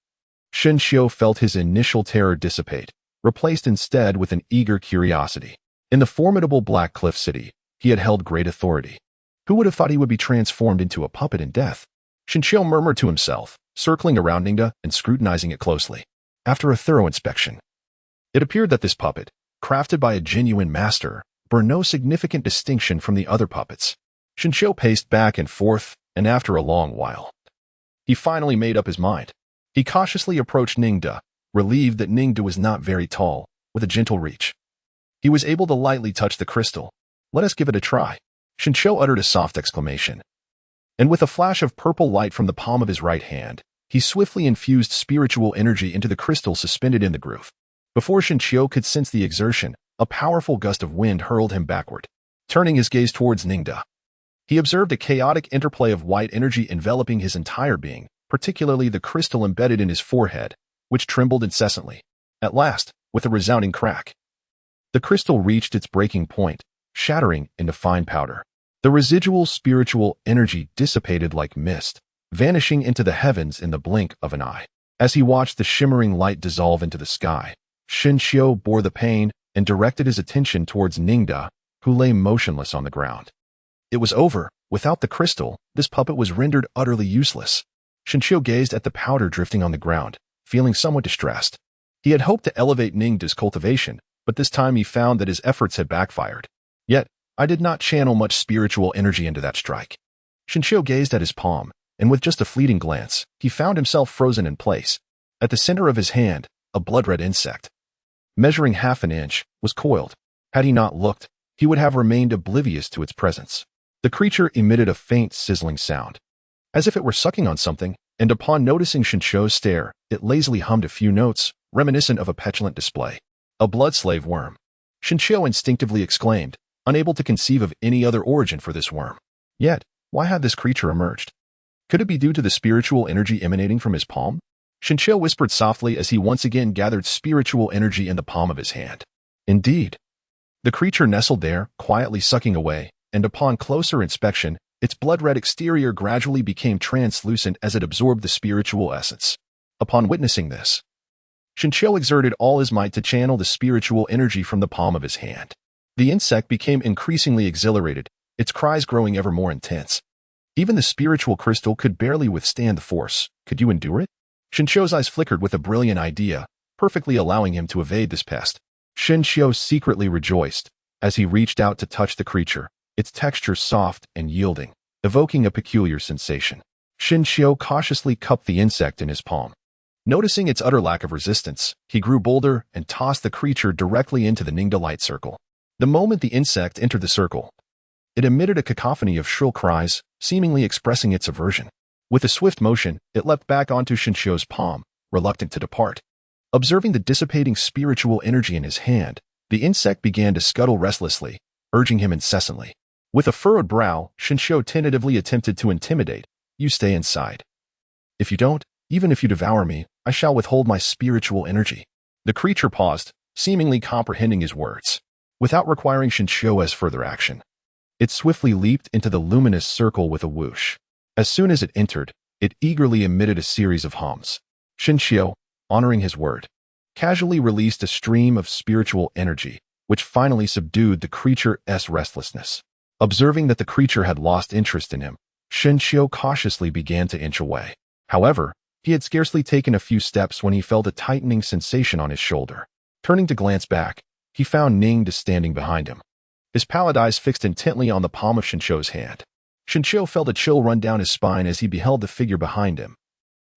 Shinshio felt his initial terror dissipate, replaced instead with an eager curiosity. In the formidable Black Cliff City, he had held great authority. Who would have thought he would be transformed into a puppet in death? Shinshio murmured to himself, circling around Ningda and scrutinizing it closely. After a thorough inspection, it appeared that this puppet, crafted by a genuine master, bore no significant distinction from the other puppets. Shinshio paced back and forth, and after a long while, he finally made up his mind. He cautiously approached Ningda, relieved that Ningda was not very tall. With a gentle reach, he was able to lightly touch the crystal. Let us give it a try. Shinshio uttered a soft exclamation, and with a flash of purple light from the palm of his right hand, he swiftly infused spiritual energy into the crystal suspended in the groove. Before Shinshio could sense the exertion, a powerful gust of wind hurled him backward. Turning his gaze towards Ningda, he observed a chaotic interplay of white energy enveloping his entire being, particularly the crystal embedded in his forehead, which trembled incessantly. At last, with a resounding crack, the crystal reached its breaking point, shattering into fine powder. The residual spiritual energy dissipated like mist, vanishing into the heavens in the blink of an eye. As he watched the shimmering light dissolve into the sky, Shinshio bore the pain and directed his attention towards Ningda, who lay motionless on the ground. It was over. Without the crystal, this puppet was rendered utterly useless. Shinshio gazed at the powder drifting on the ground, feeling somewhat distressed. He had hoped to elevate Ningda's cultivation, but this time he found that his efforts had backfired. Yet, I did not channel much spiritual energy into that strike. Shinshio gazed at his palm, and with just a fleeting glance, he found himself frozen in place. At the center of his hand, a blood-red insect, measuring half an inch, was coiled. Had he not looked, he would have remained oblivious to its presence. The creature emitted a faint sizzling sound, as if it were sucking on something, and upon noticing Shinshio's stare, it lazily hummed a few notes, reminiscent of a petulant display. A blood-slave worm. Shinshio instinctively exclaimed, unable to conceive of any other origin for this worm. Yet, why had this creature emerged? Could it be due to the spiritual energy emanating from his palm? Shinshio whispered softly as he once again gathered spiritual energy in the palm of his hand. Indeed. The creature nestled there, quietly sucking away, and upon closer inspection, its blood-red exterior gradually became translucent as it absorbed the spiritual essence. Upon witnessing this, Shinshio exerted all his might to channel the spiritual energy from the palm of his hand. The insect became increasingly exhilarated, its cries growing ever more intense. Even the spiritual crystal could barely withstand the force. Could you endure it? Shinshio's eyes flickered with a brilliant idea, perfectly allowing him to evade this pest. Shinshio secretly rejoiced as he reached out to touch the creature, its texture soft and yielding, evoking a peculiar sensation. Shinshio cautiously cupped the insect in his palm. Noticing its utter lack of resistance, he grew bolder and tossed the creature directly into the Ningda light circle. The moment the insect entered the circle, it emitted a cacophony of shrill cries, seemingly expressing its aversion. With a swift motion, it leapt back onto Shinshio's palm, reluctant to depart. Observing the dissipating spiritual energy in his hand, the insect began to scuttle restlessly, urging him incessantly. With a furrowed brow, Shinshio tentatively attempted to intimidate. You stay inside. If you don't, even if you devour me, I shall withhold my spiritual energy. The creature paused, seemingly comprehending his words. Without requiring Shinshio's further action, it swiftly leaped into the luminous circle with a whoosh. As soon as it entered, it eagerly emitted a series of hums. Shinshio, honoring his word, casually released a stream of spiritual energy, which finally subdued the creature's restlessness. Observing that the creature had lost interest in him, Shinshio cautiously began to inch away. However, he had scarcely taken a few steps when he felt a tightening sensation on his shoulder. Turning to glance back, he found Ningda standing behind him, his pallid eyes fixed intently on the palm of Shinshio's hand. Shinshio felt a chill run down his spine as he beheld the figure behind him,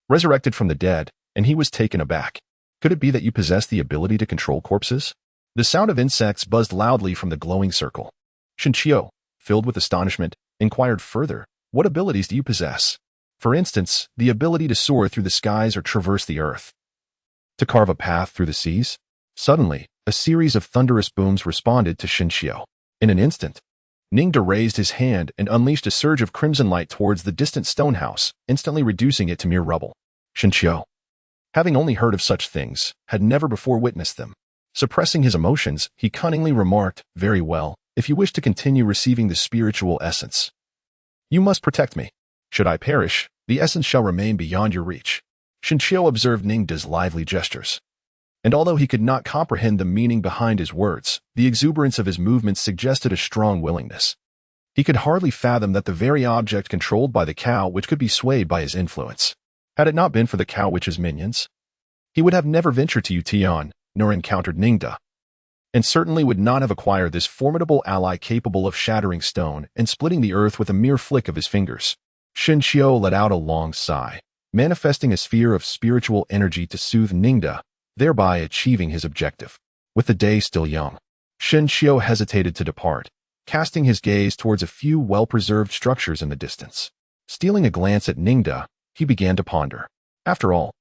resurrected from the dead, and he was taken aback. Could it be that you possess the ability to control corpses? The sound of insects buzzed loudly from the glowing circle. Shinshio, filled with astonishment, inquired further, what abilities do you possess? For instance, the ability to soar through the skies or traverse the earth. To carve a path through the seas? Suddenly, a series of thunderous booms responded to Shinshio. In an instant, Ningda raised his hand and unleashed a surge of crimson light towards the distant stone house, instantly reducing it to mere rubble. Shinshio, having only heard of such things, had never before witnessed them. Suppressing his emotions, he cunningly remarked, very well, if you wish to continue receiving the spiritual essence, you must protect me. Should I perish, the essence shall remain beyond your reach. Shinshio observed Ningda's lively gestures, and although he could not comprehend the meaning behind his words, the exuberance of his movements suggested a strong willingness. He could hardly fathom that the very object controlled by the cow witch could be swayed by his influence. Had it not been for the cow witch's minions, he would have never ventured to Utian, nor encountered Ningda, and certainly would not have acquired this formidable ally capable of shattering stone and splitting the earth with a mere flick of his fingers. Shinshio let out a long sigh, manifesting a sphere of spiritual energy to soothe Ningda, thereby achieving his objective. With the day still young, Shinshio hesitated to depart, casting his gaze towards a few well-preserved structures in the distance. Stealing a glance at Ningda, he began to ponder. After all,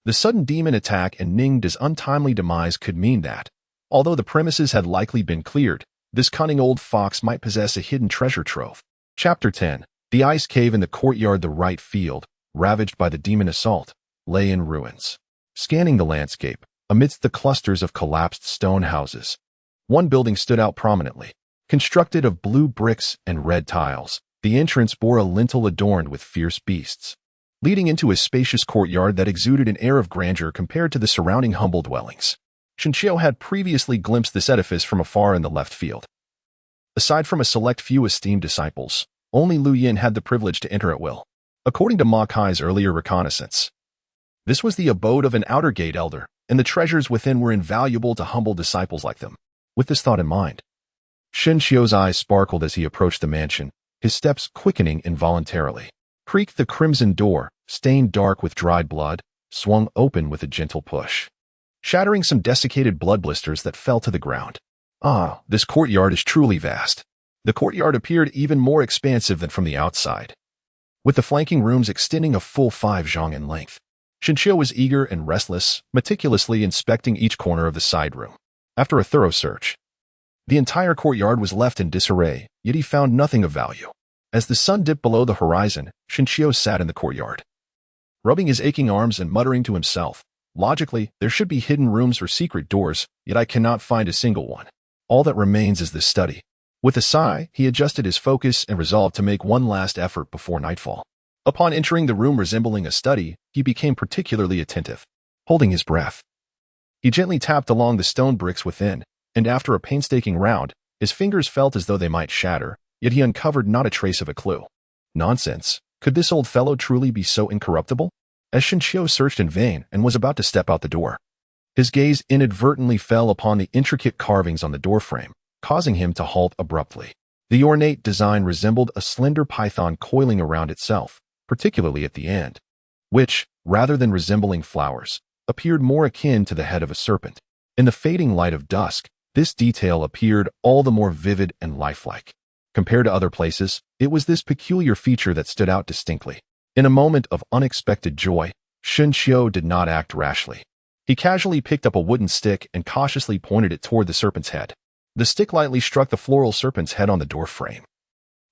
the sudden demon attack and Ningda's untimely demise could mean that, although the premises had likely been cleared, this cunning old fox might possess a hidden treasure trove. Chapter 10. The ice cave in the courtyard. The right field, ravaged by the demon assault, lay in ruins. Scanning the landscape, amidst the clusters of collapsed stone houses, one building stood out prominently. Constructed of blue bricks and red tiles, the entrance bore a lintel adorned with fierce beasts, leading into a spacious courtyard that exuded an air of grandeur compared to the surrounding humble dwellings. Shinshio had previously glimpsed this edifice from afar in the left field. Aside from a select few esteemed disciples, only Lu Yin had the privilege to enter at will. According to Ma Kai's earlier reconnaissance, this was the abode of an outer gate elder, and the treasures within were invaluable to humble disciples like them. With this thought in mind, Shinshio's eyes sparkled as he approached the mansion, his steps quickening involuntarily. Creaked the crimson door, stained dark with dried blood, swung open with a gentle push, shattering some desiccated blood blisters that fell to the ground. Ah, this courtyard is truly vast. The courtyard appeared even more expansive than from the outside, with the flanking rooms extending a full 5 zhang in length. Shinshio was eager and restless, meticulously inspecting each corner of the side room. After a thorough search, the entire courtyard was left in disarray, yet he found nothing of value. As the sun dipped below the horizon, Shinshio sat in the courtyard, rubbing his aching arms and muttering to himself, logically, there should be hidden rooms or secret doors, yet I cannot find a single one. All that remains is this study. With a sigh, he adjusted his focus and resolved to make one last effort before nightfall. Upon entering the room resembling a study, he became particularly attentive. Holding his breath, he gently tapped along the stone bricks within, and after a painstaking round, his fingers felt as though they might shatter, yet he uncovered not a trace of a clue. Nonsense. Could this old fellow truly be so incorruptible? As Shinshio searched in vain and was about to step out the door, his gaze inadvertently fell upon the intricate carvings on the doorframe, causing him to halt abruptly. The ornate design resembled a slender python coiling around itself, particularly at the end, which, rather than resembling flowers, appeared more akin to the head of a serpent. In the fading light of dusk, this detail appeared all the more vivid and lifelike. Compared to other places, it was this peculiar feature that stood out distinctly. In a moment of unexpected joy, Shinshio did not act rashly. He casually picked up a wooden stick and cautiously pointed it toward the serpent's head. The stick lightly struck the floral serpent's head on the door frame,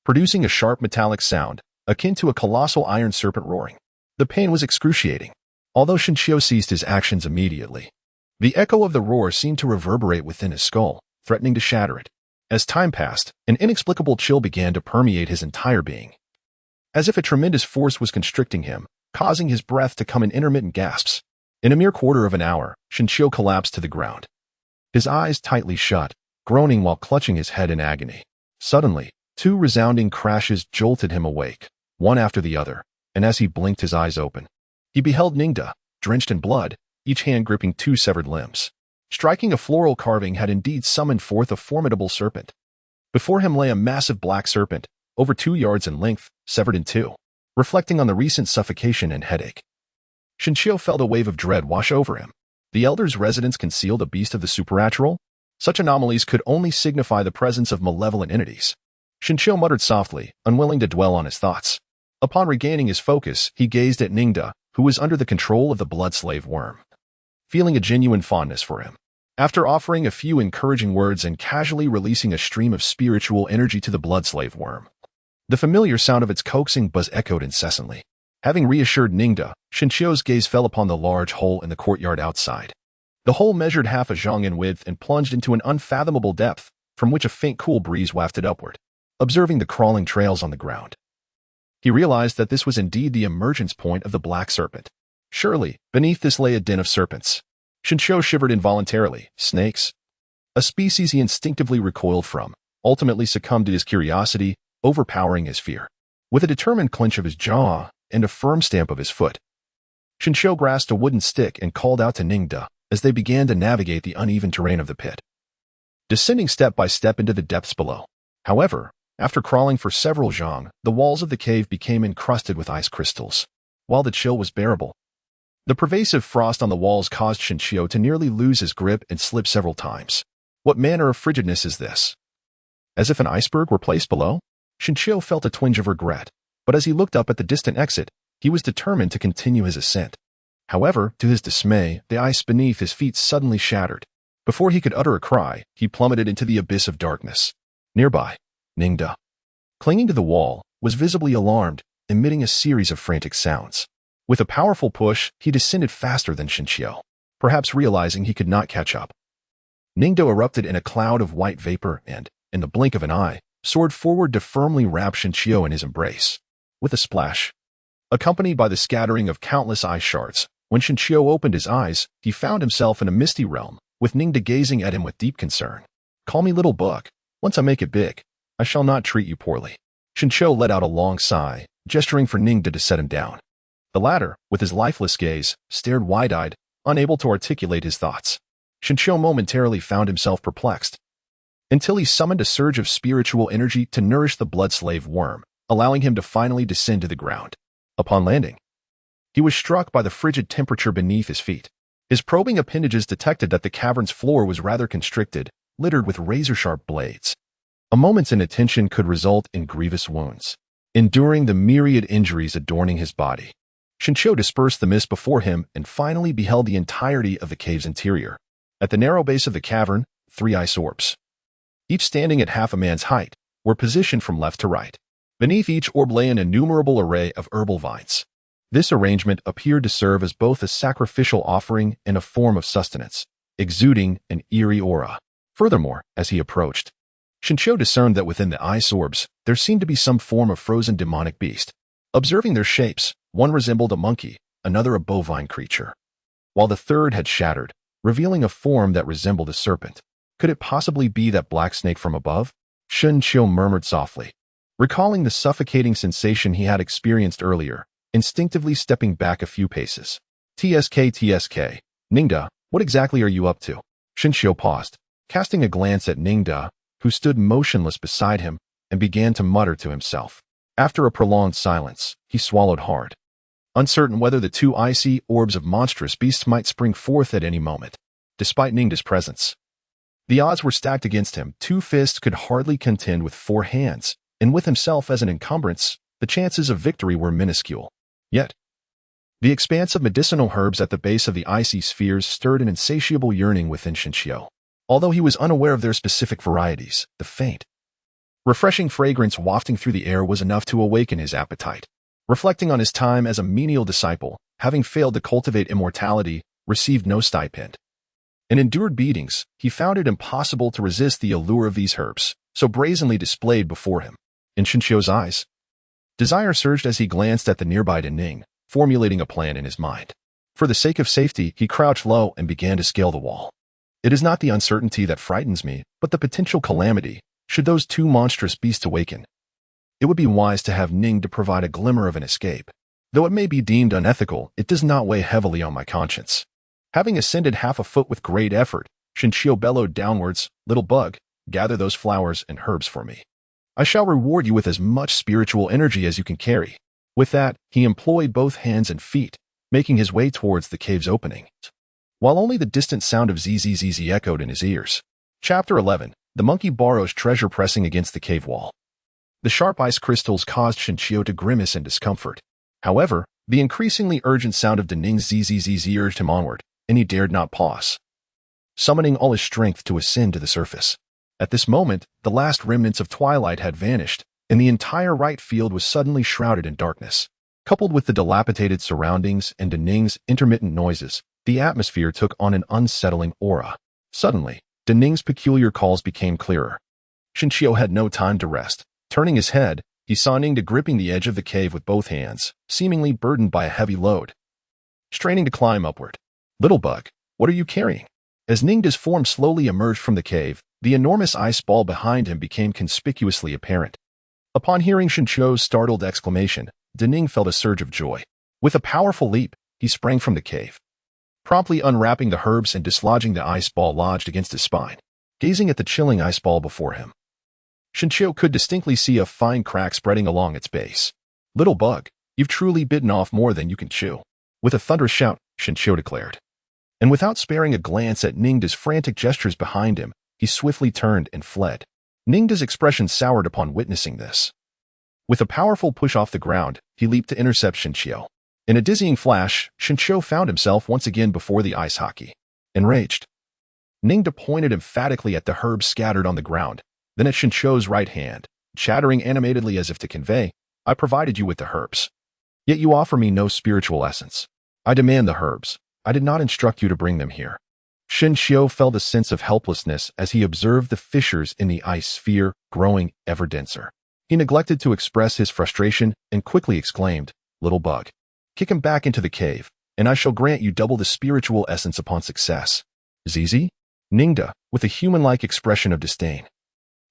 producing a sharp metallic sound, akin to a colossal iron serpent roaring. The pain was excruciating. Although Shinshio ceased his actions immediately, The echo of the roar seemed to reverberate within his skull, threatening to shatter it. As time passed, an inexplicable chill began to permeate his entire being. As if a tremendous force was constricting him, causing his breath to come in intermittent gasps. In a mere quarter of an hour, Shinshio collapsed to the ground. His eyes tightly shut, groaning while clutching his head in agony. Suddenly, two resounding crashes jolted him awake, one after the other, and as he blinked his eyes open, he beheld Ningda, drenched in blood, each hand gripping two severed limbs. Striking a floral carving had indeed summoned forth a formidable serpent. Before him lay a massive black serpent, over 2 yards in length, severed in two, reflecting on the recent suffocation and headache. Shinshio felt a wave of dread wash over him. The elder's residence concealed a beast of the supernatural? Such anomalies could only signify the presence of malevolent entities. Shinshio muttered softly, unwilling to dwell on his thoughts. Upon regaining his focus, he gazed at Ningda, who was under the control of the blood-slave worm, feeling a genuine fondness for him. After offering a few encouraging words and casually releasing a stream of spiritual energy to the blood-slave worm, the familiar sound of its coaxing buzz echoed incessantly. Having reassured Ningda, Shinshio's gaze fell upon the large hole in the courtyard outside. The hole measured half a zhang in width and plunged into an unfathomable depth, from which a faint cool breeze wafted upward. Observing the crawling trails on the ground, he realized that this was indeed the emergence point of the black serpent. Surely, beneath this lay a den of serpents. Shinshio shivered involuntarily. Snakes? A species he instinctively recoiled from, ultimately succumbed to his curiosity, overpowering his fear. With a determined clench of his jaw and a firm stamp of his foot, Shinshio grasped a wooden stick and called out to Ningda as they began to navigate the uneven terrain of the pit, descending step by step into the depths below. However, after crawling for several zhang, the walls of the cave became encrusted with ice crystals. While the chill was bearable, the pervasive frost on the walls caused Shinshio to nearly lose his grip and slip several times. What manner of frigidness is this? As if an iceberg were placed below? Shinshio felt a twinge of regret, but as he looked up at the distant exit, he was determined to continue his ascent. However, to his dismay, the ice beneath his feet suddenly shattered. Before he could utter a cry, he plummeted into the abyss of darkness. Nearby, Ningda, clinging to the wall, was visibly alarmed, emitting a series of frantic sounds. With a powerful push, he descended faster than Shinshio, perhaps realizing he could not catch up. Ningda erupted in a cloud of white vapor and, in the blink of an eye, soared forward to firmly wrap Shinshio in his embrace. With a splash, accompanied by the scattering of countless ice shards, when Shinshio opened his eyes, he found himself in a misty realm, with Ningda gazing at him with deep concern. "Call me little bug. Once I make it big, I shall not treat you poorly." Shinshio let out a long sigh, gesturing for Ningda to set him down. The latter, with his lifeless gaze, stared wide-eyed, unable to articulate his thoughts. Shinshio momentarily found himself perplexed, until he summoned a surge of spiritual energy to nourish the blood-slave worm, allowing him to finally descend to the ground. Upon landing, he was struck by the frigid temperature beneath his feet. His probing appendages detected that the cavern's floor was rather constricted, littered with razor-sharp blades. A moment's inattention could result in grievous wounds, enduring the myriad injuries adorning his body. Shinshio dispersed the mist before him and finally beheld the entirety of the cave's interior. At the narrow base of the cavern, 3 ice orbs, each standing at half a man's height, were positioned from left to right. Beneath each orb lay an innumerable array of herbal vines. This arrangement appeared to serve as both a sacrificial offering and a form of sustenance, exuding an eerie aura. Furthermore, as he approached, Shinshio discerned that within the ice orbs there seemed to be some form of frozen demonic beast. Observing their shapes, one resembled a monkey, another a bovine creature, while the third had shattered, revealing a form that resembled a serpent. Could it possibly be that black snake from above? Shinshio murmured softly, recalling the suffocating sensation he had experienced earlier, instinctively stepping back a few paces. TSK. Ningda, what exactly are you up to? Shinshio paused, casting a glance at Ningda, who stood motionless beside him, and began to mutter to himself. After a prolonged silence, he swallowed hard, uncertain whether the 2 icy orbs of monstrous beasts might spring forth at any moment. Despite Ningda's presence, the odds were stacked against him. 2 fists could hardly contend with 4 hands, and with himself as an encumbrance, the chances of victory were minuscule. Yet, the expanse of medicinal herbs at the base of the icy spheres stirred an insatiable yearning within Shinshio. Although he was unaware of their specific varieties, the faint, refreshing fragrance wafting through the air was enough to awaken his appetite. Reflecting on his time as a menial disciple, having failed to cultivate immortality, received no stipend. and endured beatings, he found it impossible to resist the allure of these herbs, so brazenly displayed before him. In Shinshio's eyes, desire surged as he glanced at the nearby Ning, formulating a plan in his mind. For the sake of safety, he crouched low and began to scale the wall. It is not the uncertainty that frightens me, but the potential calamity, should those two monstrous beasts awaken. It would be wise to have Ning to provide a glimmer of an escape. Though it may be deemed unethical, it does not weigh heavily on my conscience. Having ascended half a foot with great effort, Shinshio bellowed downwards, "Little bug, gather those flowers and herbs for me. I shall reward you with as much spiritual energy as you can carry." With that, he employed both hands and feet, making his way towards the cave's opening, while only the distant sound of zzz echoed in his ears. Chapter 11. The monkey borrows treasure pressing against the cave wall. The sharp ice crystals caused Shinshio to grimace in discomfort. However, the increasingly urgent sound of Ning's zzz urged him onward, and he dared not pause, summoning all his strength to ascend to the surface. At this moment, the last remnants of twilight had vanished, and the entire right field was suddenly shrouded in darkness. Coupled with the dilapidated surroundings and Ning's intermittent noises, the atmosphere took on an unsettling aura. Suddenly, Ning's peculiar calls became clearer. Shinshio had no time to rest. Turning his head, he saw Ning gripping the edge of the cave with both hands, seemingly burdened by a heavy load. Straining to climb upward. "Little bug, what are you carrying?" As Ning's form slowly emerged from the cave, the enormous ice ball behind him became conspicuously apparent. Upon hearing Shinshio's startled exclamation, Ning felt a surge of joy. With a powerful leap, he sprang from the cave, promptly unwrapping the herbs and dislodging the ice ball lodged against his spine. Gazing at the chilling ice ball before him, Shinshio could distinctly see a fine crack spreading along its base. "Little bug, you've truly bitten off more than you can chew." With a thunderous shout, Shinshio declared. And without sparing a glance at Ning's frantic gestures behind him, he swiftly turned and fled. Ning's expression soured upon witnessing this. With a powerful push off the ground, he leaped to intercept Shinshio. In a dizzying flash, Shinshio found himself once again before the ice hockey. Enraged, Ning pointed emphatically at the herbs scattered on the ground, then at Shinshio's right hand, chattering animatedly as if to convey, "I provided you with the herbs. Yet you offer me no spiritual essence. I demand the herbs. I did not instruct you to bring them here." Shinshio felt a sense of helplessness as he observed the fissures in the ice sphere growing ever denser. He neglected to express his frustration and quickly exclaimed, "Little bug, kick him back into the cave, and I shall grant you double the spiritual essence upon success." "Zizi?" Ningda, with a human-like expression of disdain,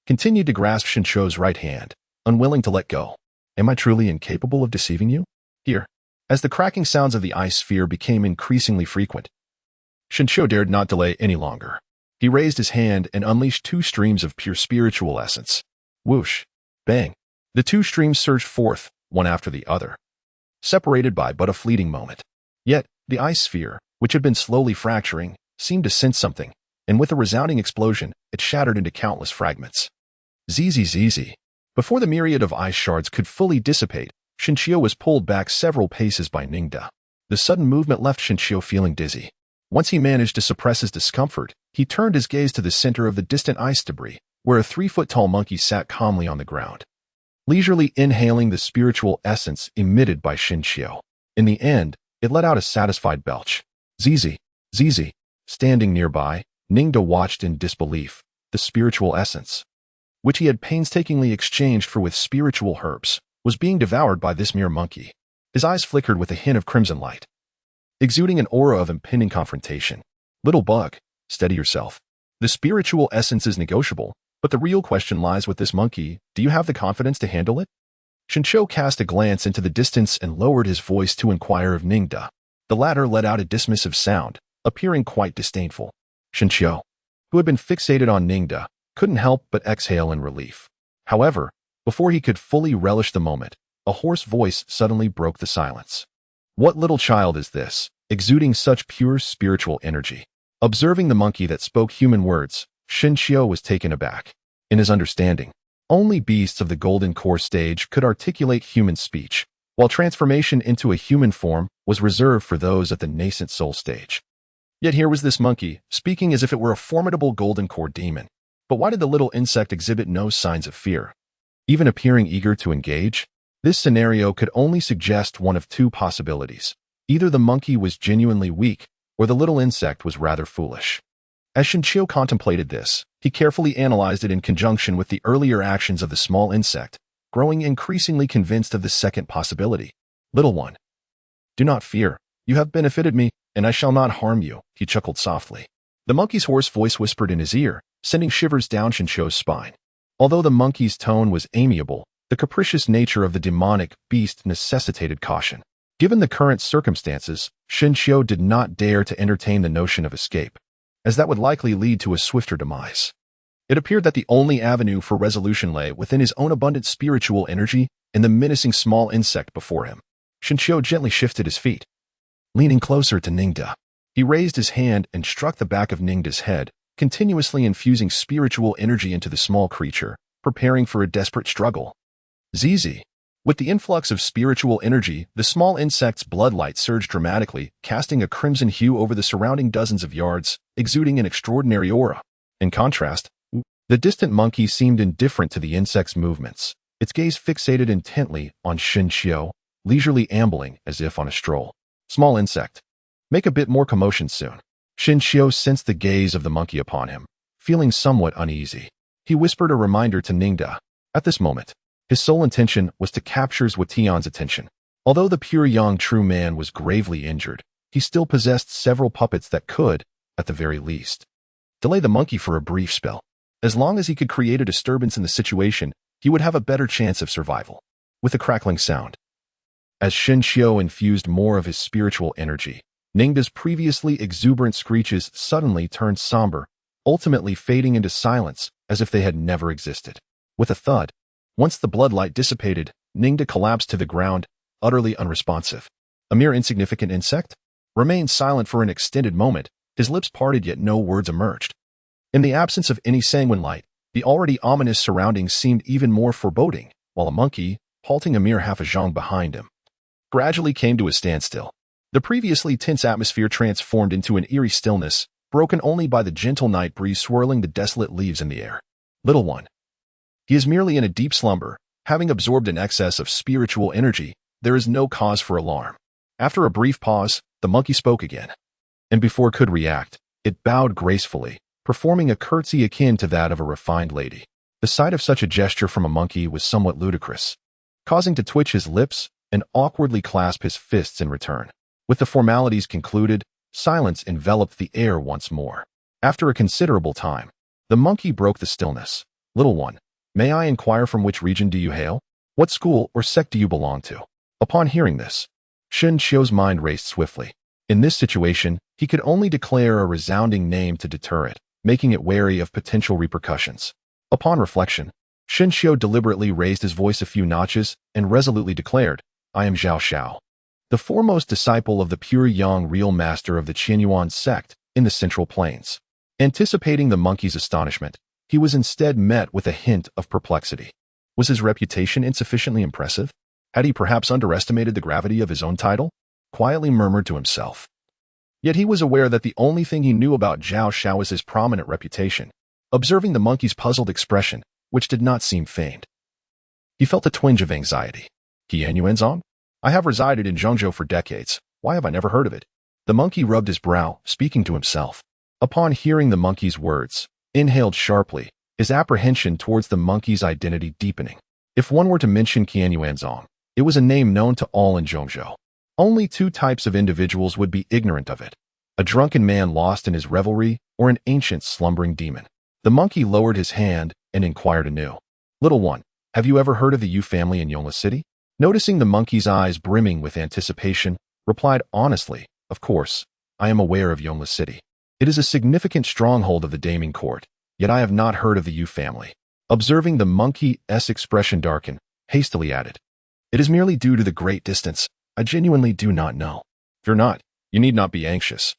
continued to grasp Shinshio's right hand, unwilling to let go. "Am I truly incapable of deceiving you? Here." As the cracking sounds of the ice sphere became increasingly frequent, Shinshio dared not delay any longer. He raised his hand and unleashed two streams of pure spiritual essence. Whoosh! Bang! The two streams surged forth, one after the other, separated by but a fleeting moment. Yet, the ice sphere, which had been slowly fracturing, seemed to sense something, and with a resounding explosion, it shattered into countless fragments. Zzz. Before the myriad of ice shards could fully dissipate, Shinshio was pulled back several paces by Ningda. The sudden movement left Shinshio feeling dizzy. Once he managed to suppress his discomfort, he turned his gaze to the center of the distant ice debris, where a 3-foot-tall monkey sat calmly on the ground, leisurely inhaling the spiritual essence emitted by Shinshio. In the end, it let out a satisfied belch. "Zizi. Standing nearby, Ningda watched in disbelief. The spiritual essence, which he had painstakingly exchanged for with spiritual herbs, was being devoured by this mere monkey. His eyes flickered with a hint of crimson light, exuding an aura of impending confrontation. "Little bug, steady yourself. The spiritual essence is negotiable, but the real question lies with this monkey. Do you have the confidence to handle it?" Shinshio cast a glance into the distance and lowered his voice to inquire of Ningda. The latter let out a dismissive sound, appearing quite disdainful. Shinshio, who had been fixated on Ningda, couldn't help but exhale in relief. However, before he could fully relish the moment, a hoarse voice suddenly broke the silence. "What little child is this, exuding such pure spiritual energy?" Observing the monkey that spoke human words, Shinshio was taken aback. In his understanding, only beasts of the golden core stage could articulate human speech, while transformation into a human form was reserved for those at the nascent soul stage. Yet here was this monkey, speaking as if it were a formidable golden core demon. But why did the little insect exhibit no signs of fear, even appearing eager to engage? This scenario could only suggest one of two possibilities. Either the monkey was genuinely weak, or the little insect was rather foolish. As Shinchio contemplated this, he carefully analyzed it in conjunction with the earlier actions of the small insect, growing increasingly convinced of the second possibility. Little one, do not fear. You have benefited me, and I shall not harm you, he chuckled softly. The monkey's hoarse voice whispered in his ear, sending shivers down Shinchio's spine. Although the monkey's tone was amiable, the capricious nature of the demonic beast necessitated caution. Given the current circumstances, Shinchio did not dare to entertain the notion of escape, as that would likely lead to a swifter demise. It appeared that the only avenue for resolution lay within his own abundant spiritual energy and the menacing small insect before him. Shinchio gently shifted his feet. Leaning closer to Ningda, he raised his hand and struck the back of Ningda's head, continuously infusing spiritual energy into the small creature, preparing for a desperate struggle. Zizi. With the influx of spiritual energy, the small insect's bloodlight surged dramatically, casting a crimson hue over the surrounding dozens of yards, exuding an extraordinary aura. In contrast, the distant monkey seemed indifferent to the insect's movements, its gaze fixated intently on Shinchio, leisurely ambling as if on a stroll. Small insect. Make a bit more commotion soon. Shinchio sensed the gaze of the monkey upon him, feeling somewhat uneasy. He whispered a reminder to Ningda. At this moment, his sole intention was to capture Zhuotian's attention. Although the pure young true man was gravely injured, he still possessed several puppets that could, at the very least, delay the monkey for a brief spell. As long as he could create a disturbance in the situation, he would have a better chance of survival. With a crackling sound, as Shinchio infused more of his spiritual energy, Ningda's previously exuberant screeches suddenly turned somber, ultimately fading into silence as if they had never existed. With a thud, once the bloodlight dissipated, Ningda collapsed to the ground, utterly unresponsive. A mere insignificant insect? Remained silent for an extended moment, his lips parted yet no words emerged. In the absence of any sanguine light, the already ominous surroundings seemed even more foreboding, while a monkey, halting a mere half a zhang behind him, gradually came to a standstill. The previously tense atmosphere transformed into an eerie stillness, broken only by the gentle night breeze swirling the desolate leaves in the air. Little one. He is merely in a deep slumber, having absorbed an excess of spiritual energy. There is no cause for alarm. After a brief pause, the monkey spoke again. And before it could react, it bowed gracefully, performing a curtsy akin to that of a refined lady. The sight of such a gesture from a monkey was somewhat ludicrous, causing to twitch his lips and awkwardly clasp his fists in return. With the formalities concluded, silence enveloped the air once more. After a considerable time, the monkey broke the stillness. Little one, may I inquire from which region do you hail? What school or sect do you belong to? Upon hearing this, Shinchio's mind raced swiftly. In this situation, he could only declare a resounding name to deter it, making it wary of potential repercussions. Upon reflection, Shinchio deliberately raised his voice a few notches and resolutely declared, I am Zhao Xiao, the foremost disciple of the pure young real master of the Qianyuan sect in the Central Plains. Anticipating the monkey's astonishment, he was instead met with a hint of perplexity. Was his reputation insufficiently impressive? Had he perhaps underestimated the gravity of his own title? Quietly murmured to himself. Yet he was aware that the only thing he knew about Zhao Xiao was his prominent reputation. Observing the monkey's puzzled expression, which did not seem feigned, he felt a twinge of anxiety. Qianyuanzong? I have resided in Zhongzhou for decades. Why have I never heard of it? The monkey rubbed his brow, speaking to himself. Upon hearing the monkey's words, inhaled sharply, his apprehension towards the monkey's identity deepening. If one were to mention Qianyuanzong, it was a name known to all in Zhongzhou. Only two types of individuals would be ignorant of it: a drunken man lost in his revelry or an ancient slumbering demon. The monkey lowered his hand and inquired anew. Little one, have you ever heard of the Yu family in Yongle City? Noticing the monkey's eyes brimming with anticipation, replied honestly, of course, I am aware of Yongle City. It is a significant stronghold of the Daming Court, yet I have not heard of the Yu family. Observing the monkey's expression darken, hastily added, it is merely due to the great distance. I genuinely do not know. Fear not, you need not be anxious.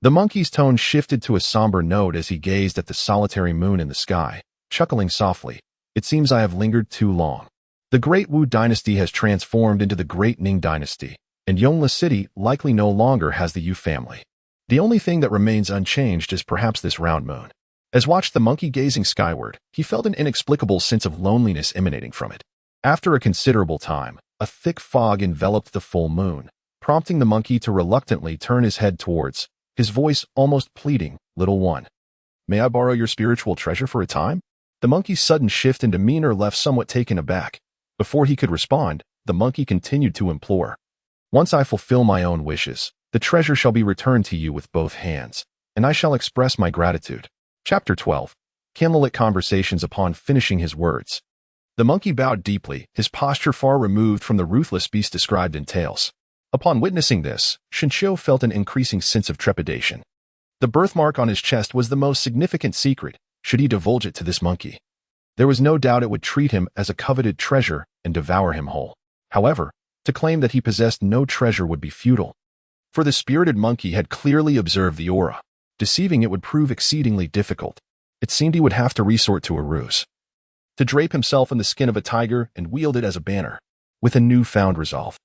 The monkey's tone shifted to a somber note as he gazed at the solitary moon in the sky, chuckling softly. It seems I have lingered too long. The Great Wu dynasty has transformed into the Great Ning dynasty, and Yongle City likely no longer has the Yu family. The only thing that remains unchanged is perhaps this round moon. As watched the monkey gazing skyward, he felt an inexplicable sense of loneliness emanating from it. After a considerable time, a thick fog enveloped the full moon, prompting the monkey to reluctantly turn his head towards, his voice almost pleading, little one. May I borrow your spiritual treasure for a time? The monkey's sudden shift in demeanor left somewhat taken aback. Before he could respond, the monkey continued to implore. Once I fulfill my own wishes, the treasure shall be returned to you with both hands, and I shall express my gratitude. Chapter 12. Candlelit conversations. Upon finishing his words, the monkey bowed deeply, his posture far removed from the ruthless beast described in tales. Upon witnessing this, Shinshio felt an increasing sense of trepidation. The birthmark on his chest was the most significant secret, should he divulge it to this monkey. There was no doubt it would treat him as a coveted treasure and devour him whole. However, to claim that he possessed no treasure would be futile. For the spirited monkey had clearly observed the aura. Deceiving it would prove exceedingly difficult. It seemed he would have to resort to a ruse. To drape himself in the skin of a tiger and wield it as a banner. With a newfound resolve,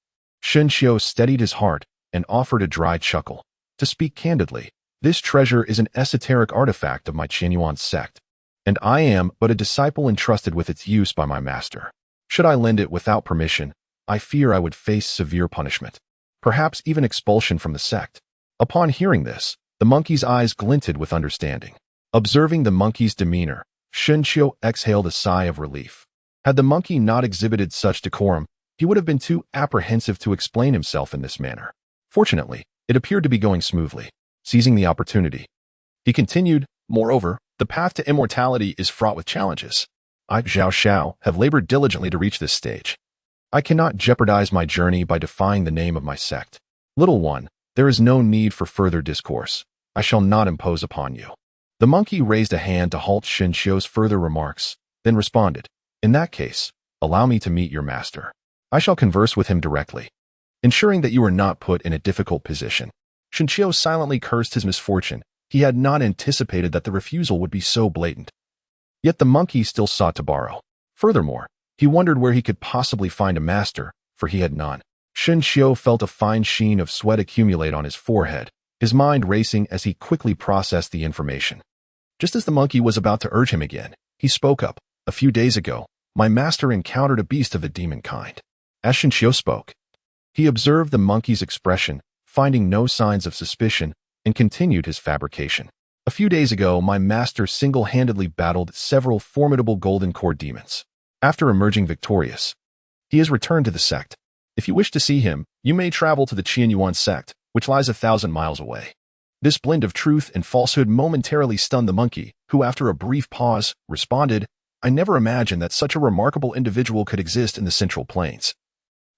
Shinshio steadied his heart and offered a dry chuckle. To speak candidly, this treasure is an esoteric artifact of my Qianyuan sect, and I am but a disciple entrusted with its use by my master. Should I lend it without permission, I fear I would face severe punishment, perhaps even expulsion from the sect. Upon hearing this, the monkey's eyes glinted with understanding. Observing the monkey's demeanor, Shinshio exhaled a sigh of relief. Had the monkey not exhibited such decorum, he would have been too apprehensive to explain himself in this manner. Fortunately, it appeared to be going smoothly. Seizing the opportunity, he continued, moreover, the path to immortality is fraught with challenges. I, Zhao Xiao, have labored diligently to reach this stage. I cannot jeopardize my journey by defying the name of my sect. Little one, there is no need for further discourse. I shall not impose upon you. The monkey raised a hand to halt Shinshio's further remarks, then responded, in that case, allow me to meet your master. I shall converse with him directly, ensuring that you are not put in a difficult position. Shinshio silently cursed his misfortune. He had not anticipated that the refusal would be so blatant. Yet the monkey still sought to borrow. Furthermore, he wondered where he could possibly find a master, for he had none. Shinshio felt a fine sheen of sweat accumulate on his forehead, his mind racing as he quickly processed the information. Just as the monkey was about to urge him again, he spoke up. A few days ago, my master encountered a beast of the demon kind. As Shinshio spoke, he observed the monkey's expression, finding no signs of suspicion, and continued his fabrication. A few days ago, my master single-handedly battled several formidable golden core demons. After emerging victorious, he has returned to the sect. If you wish to see him, you may travel to the Qianyuan sect, which lies 1,000 miles away. This blend of truth and falsehood momentarily stunned the monkey, who after a brief pause, responded, I never imagined that such a remarkable individual could exist in the Central Plains,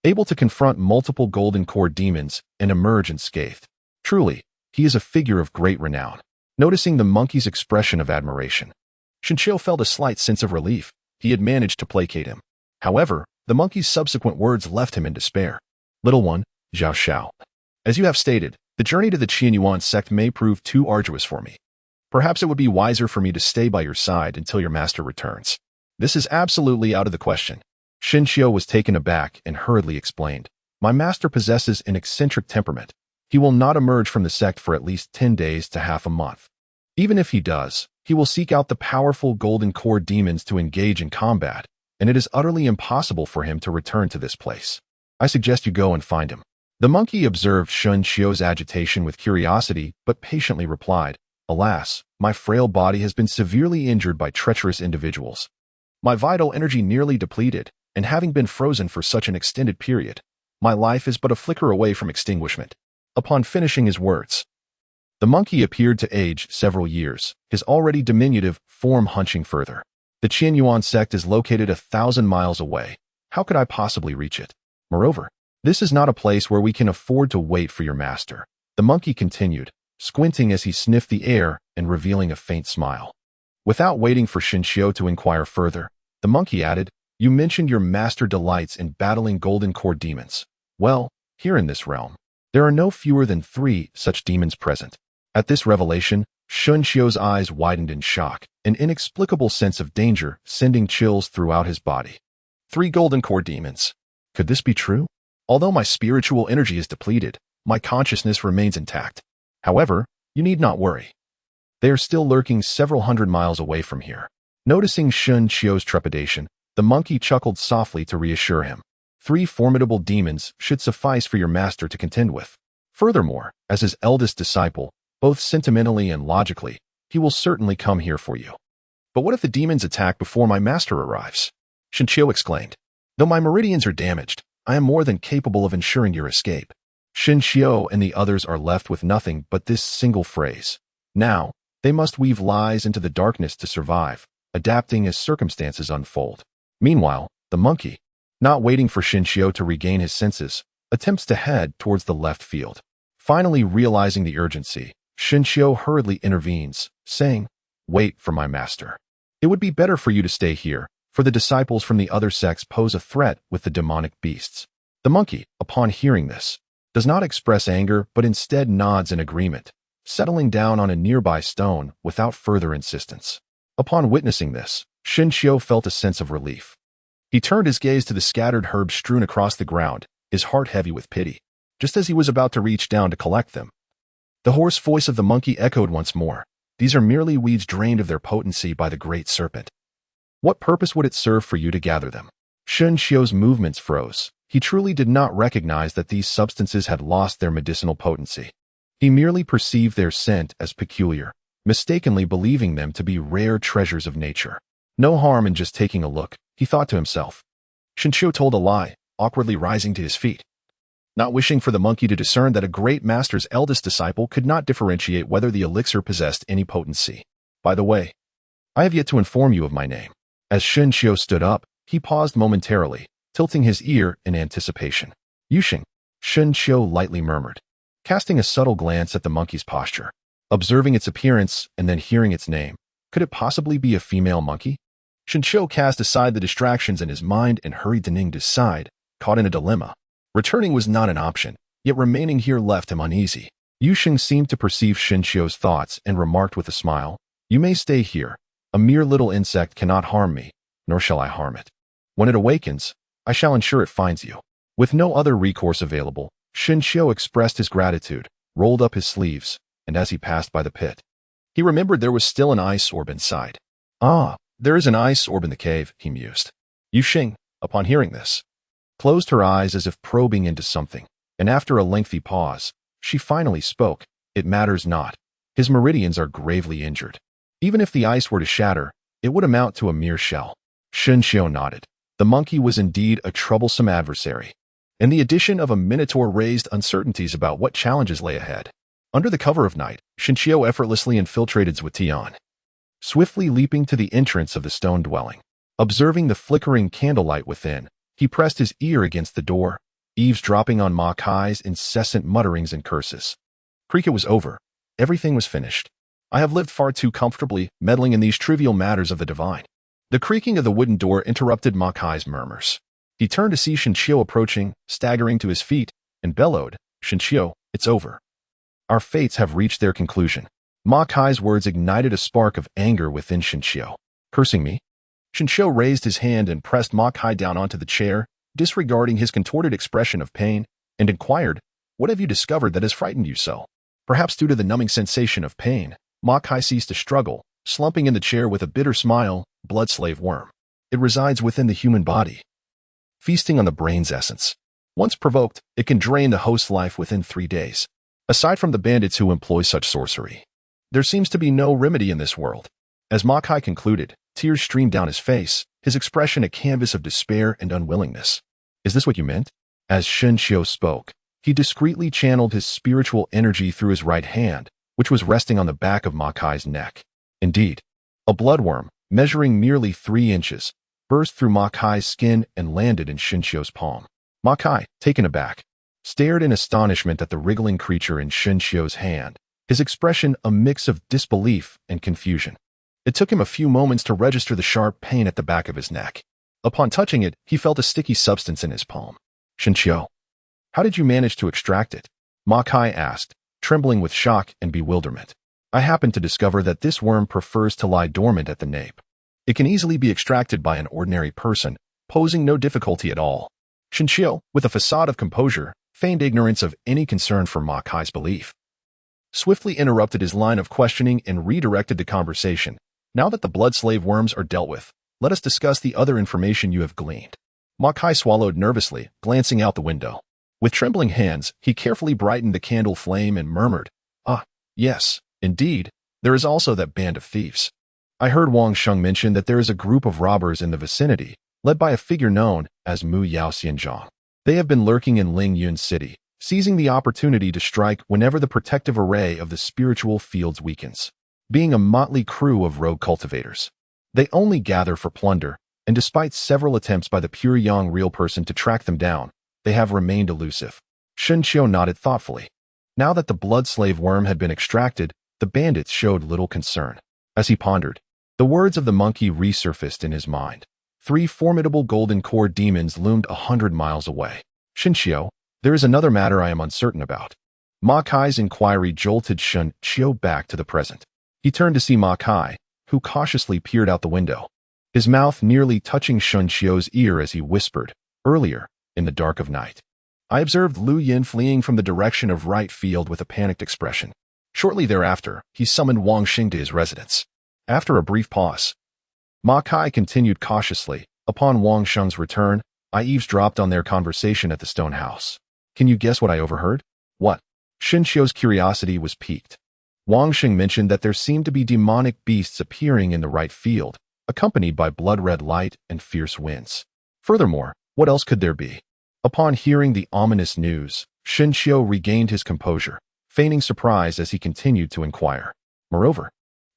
able to confront multiple golden core demons and emerge unscathed. Truly, he is a figure of great renown. Noticing the monkey's expression of admiration, Shinshio felt a slight sense of relief. He had managed to placate him. However, the monkey's subsequent words left him in despair. Little one, Zhao Xiao, as you have stated, the journey to the Qianyuan sect may prove too arduous for me. Perhaps it would be wiser for me to stay by your side until your master returns. This is absolutely out of the question. Shinshio was taken aback and hurriedly explained. My master possesses an eccentric temperament. He will not emerge from the sect for at least 10 days to half a month. Even if he does, he will seek out the powerful golden core demons to engage in combat, and it is utterly impossible for him to return to this place. I suggest you go and find him. The monkey observed Shinshio's agitation with curiosity, but patiently replied, Alas, my frail body has been severely injured by treacherous individuals. My vital energy nearly depleted, and having been frozen for such an extended period, my life is but a flicker away from extinguishment. Upon finishing his words, the monkey appeared to age several years, his already diminutive form hunching further. The Qianyuan sect is located 1,000 miles away. How could I possibly reach it? Moreover, this is not a place where we can afford to wait for your master. The monkey continued, squinting as he sniffed the air and revealing a faint smile. Without waiting for Shinshio to inquire further, the monkey added, You mentioned your master delights in battling golden core demons. Well, here in this realm, there are no fewer than 3 such demons present. At this revelation, Shinshio's eyes widened in shock, an inexplicable sense of danger sending chills throughout his body. 3 golden core demons. Could this be true? Although my spiritual energy is depleted, my consciousness remains intact. However, you need not worry. They are still lurking several hundred miles away from here. Noticing Shinshio's trepidation, the monkey chuckled softly to reassure him. 3 formidable demons should suffice for your master to contend with. Furthermore, as his eldest disciple, both sentimentally and logically, he will certainly come here for you. But what if the demons attack before my master arrives? Shinshio exclaimed. Though my meridians are damaged, I am more than capable of ensuring your escape. Shinshio and the others are left with nothing but this single phrase. Now, they must weave lies into the darkness to survive, adapting as circumstances unfold. Meanwhile, the monkey, not waiting for Shinshio to regain his senses, attempts to head towards the left field. Finally realizing the urgency, Shinshio hurriedly intervenes, saying, Wait for my master. It would be better for you to stay here, for the disciples from the other sects pose a threat with the demonic beasts. The monkey, upon hearing this, does not express anger but instead nods in agreement, settling down on a nearby stone without further insistence. Upon witnessing this, Shinshio felt a sense of relief. He turned his gaze to the scattered herbs strewn across the ground, his heart heavy with pity. Just as he was about to reach down to collect them, the hoarse voice of the monkey echoed once more. These are merely weeds drained of their potency by the great serpent. What purpose would it serve for you to gather them? Shinshio's movements froze. He truly did not recognize that these substances had lost their medicinal potency. He merely perceived their scent as peculiar, mistakenly believing them to be rare treasures of nature. No harm in just taking a look, he thought to himself. Shinshio told a lie, awkwardly rising to his feet. Not wishing for the monkey to discern that a great master's eldest disciple could not differentiate whether the elixir possessed any potency. By the way, I have yet to inform you of my name. As Shinshio stood up, he paused momentarily, tilting his ear in anticipation. Yushing, Shinshio lightly murmured, casting a subtle glance at the monkey's posture. Observing its appearance and then hearing its name, could it possibly be a female monkey? Shinshio cast aside the distractions in his mind and hurried to Ningdu's side, caught in a dilemma. Returning was not an option, yet remaining here left him uneasy. Yushing seemed to perceive Shinshio's thoughts and remarked with a smile, You may stay here. A mere little insect cannot harm me, nor shall I harm it. When it awakens, I shall ensure it finds you. With no other recourse available, Shinshio expressed his gratitude, rolled up his sleeves, and as he passed by the pit, he remembered there was still an ice orb inside. Ah, there is an ice orb in the cave, he mused. Yushing, upon hearing this, closed her eyes as if probing into something, and after a lengthy pause, she finally spoke. It matters not. His meridians are gravely injured. Even if the ice were to shatter, it would amount to a mere shell. Shinshio nodded. The monkey was indeed a troublesome adversary, and the addition of a minotaur raised uncertainties about what challenges lay ahead. Under the cover of night, Shinshio effortlessly infiltrated Zwitian, swiftly leaping to the entrance of the stone dwelling. Observing the flickering candlelight within, he pressed his ear against the door, eavesdropping on Ma Kai's incessant mutterings and curses. It was over. Everything was finished. I have lived far too comfortably, meddling in these trivial matters of the divine. The creaking of the wooden door interrupted Ma Kai's murmurs. He turned to see Shinshio approaching, staggering to his feet, and bellowed, Shinshio, it's over. Our fates have reached their conclusion. Ma Kai's words ignited a spark of anger within Shinshio. Cursing me? Shinshio raised his hand and pressed Ma Kai down onto the chair, disregarding his contorted expression of pain, and inquired, What have you discovered that has frightened you so? Perhaps due to the numbing sensation of pain, Ma Kai ceased to struggle, slumping in the chair with a bitter smile. Blood slave worm. It resides within the human body, feasting on the brain's essence. Once provoked, it can drain the host's life within 3 days. Aside from the bandits who employ such sorcery, there seems to be no remedy in this world. As Ma Kai concluded, tears streamed down his face, his expression a canvas of despair and unwillingness. Is this what you meant? As Shinshio spoke, he discreetly channeled his spiritual energy through his right hand, which was resting on the back of Ma Kai's neck. Indeed, a bloodworm, measuring merely 3 inches, burst through Ma Kai's skin and landed in Shinshio's palm. Ma Kai, taken aback, stared in astonishment at the wriggling creature in Shinshio's hand, his expression a mix of disbelief and confusion. It took him a few moments to register the sharp pain at the back of his neck. Upon touching it, he felt a sticky substance in his palm. Shinshio, how did you manage to extract it? Ma Kai asked, trembling with shock and bewilderment. I happened to discover that this worm prefers to lie dormant at the nape. It can easily be extracted by an ordinary person, posing no difficulty at all. Shinshio, with a facade of composure, feigned ignorance of any concern for Ma Kai's belief, swiftly interrupted his line of questioning and redirected the conversation. Now that the blood slave worms are dealt with, let us discuss the other information you have gleaned. Ma Kai swallowed nervously, glancing out the window. With trembling hands, he carefully brightened the candle flame and murmured, Ah, yes. Indeed, There is also that band of thieves. I heard Wang Sheng mention that there is a group of robbers in the vicinity, led by a figure known as Mu Yao Xianzhang. They have been lurking in Ling Yun City, seizing the opportunity to strike whenever the protective array of the spiritual fields weakens. Being a motley crew of rogue cultivators, they only gather for plunder, and despite several attempts by the pure Yang real person to track them down, they have remained elusive. Shen Qiu nodded thoughtfully. Now that the blood slave worm had been extracted, the bandits showed little concern. As he pondered, the words of the monkey resurfaced in his mind. 3 formidable golden core demons loomed 100 miles away. Shen Qiu, there is another matter I am uncertain about. Ma Kai's inquiry jolted Shen Qiu back to the present. He turned to see Ma Kai, who cautiously peered out the window, his mouth nearly touching Shen Qiu's ear as he whispered, earlier, in the dark of night, I observed Lu Yin fleeing from the direction of right field with a panicked expression. Shortly thereafter, he summoned Wang Xing to his residence. After a brief pause, Ma Kai continued cautiously, upon Wang Sheng's return, I eavesdropped on their conversation at the stone house. Can you guess what I overheard? What? Shen Qiu's curiosity was piqued. Wang Xing mentioned that there seemed to be demonic beasts appearing in the right field, accompanied by blood-red light and fierce winds. Furthermore, what else could there be? Upon hearing the ominous news, Shen Qiu regained his composure, feigning surprise as he continued to inquire. Moreover,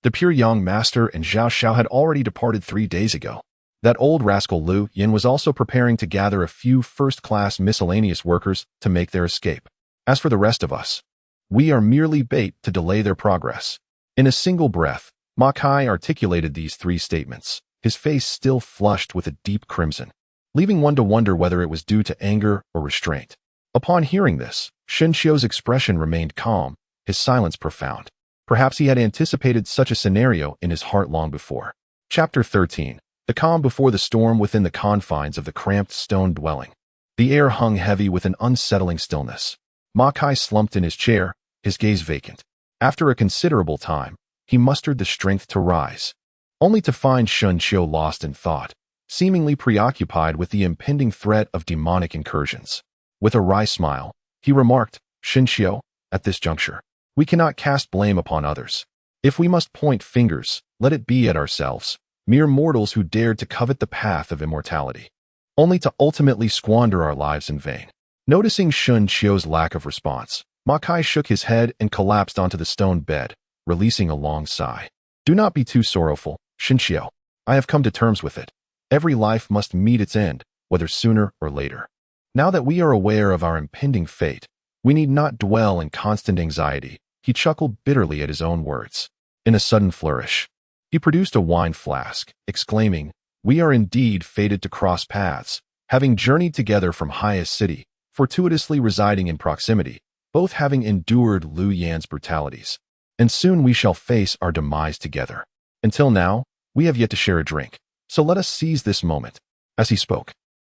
the pure Yang master and Zhao Xiao had already departed 3 days ago. That old rascal Lu Yin was also preparing to gather a few first-class miscellaneous workers to make their escape. As for the rest of us, we are merely bait to delay their progress. In a single breath, Ma Kai articulated these 3 statements, his face still flushed with a deep crimson, leaving one to wonder whether it was due to anger or restraint. Upon hearing this, Shen Qiu's expression remained calm, his silence profound. Perhaps he had anticipated such a scenario in his heart long before. Chapter 13. The calm before the storm within the confines of the cramped stone dwelling. The air hung heavy with an unsettling stillness. Ma Kai slumped in his chair, his gaze vacant. After a considerable time, he mustered the strength to rise, only to find Shen Qiu lost in thought, seemingly preoccupied with the impending threat of demonic incursions. With a wry smile, he remarked, Shen Qiu, at this juncture, we cannot cast blame upon others. If we must point fingers, let it be at ourselves, mere mortals who dared to covet the path of immortality, only to ultimately squander our lives in vain. Noticing Shen Qiu's lack of response, Ma Kai shook his head and collapsed onto the stone bed, releasing a long sigh. Do not be too sorrowful, Shen Qiu. I have come to terms with it. Every life must meet its end, whether sooner or later. Now that we are aware of our impending fate, we need not dwell in constant anxiety. He chuckled bitterly at his own words. In a sudden flourish, he produced a wine flask, exclaiming, we are indeed fated to cross paths, having journeyed together from highest city, fortuitously residing in proximity, both having endured Lu Yan's brutalities. And soon we shall face our demise together. Until now, we have yet to share a drink, so let us seize this moment. As he spoke,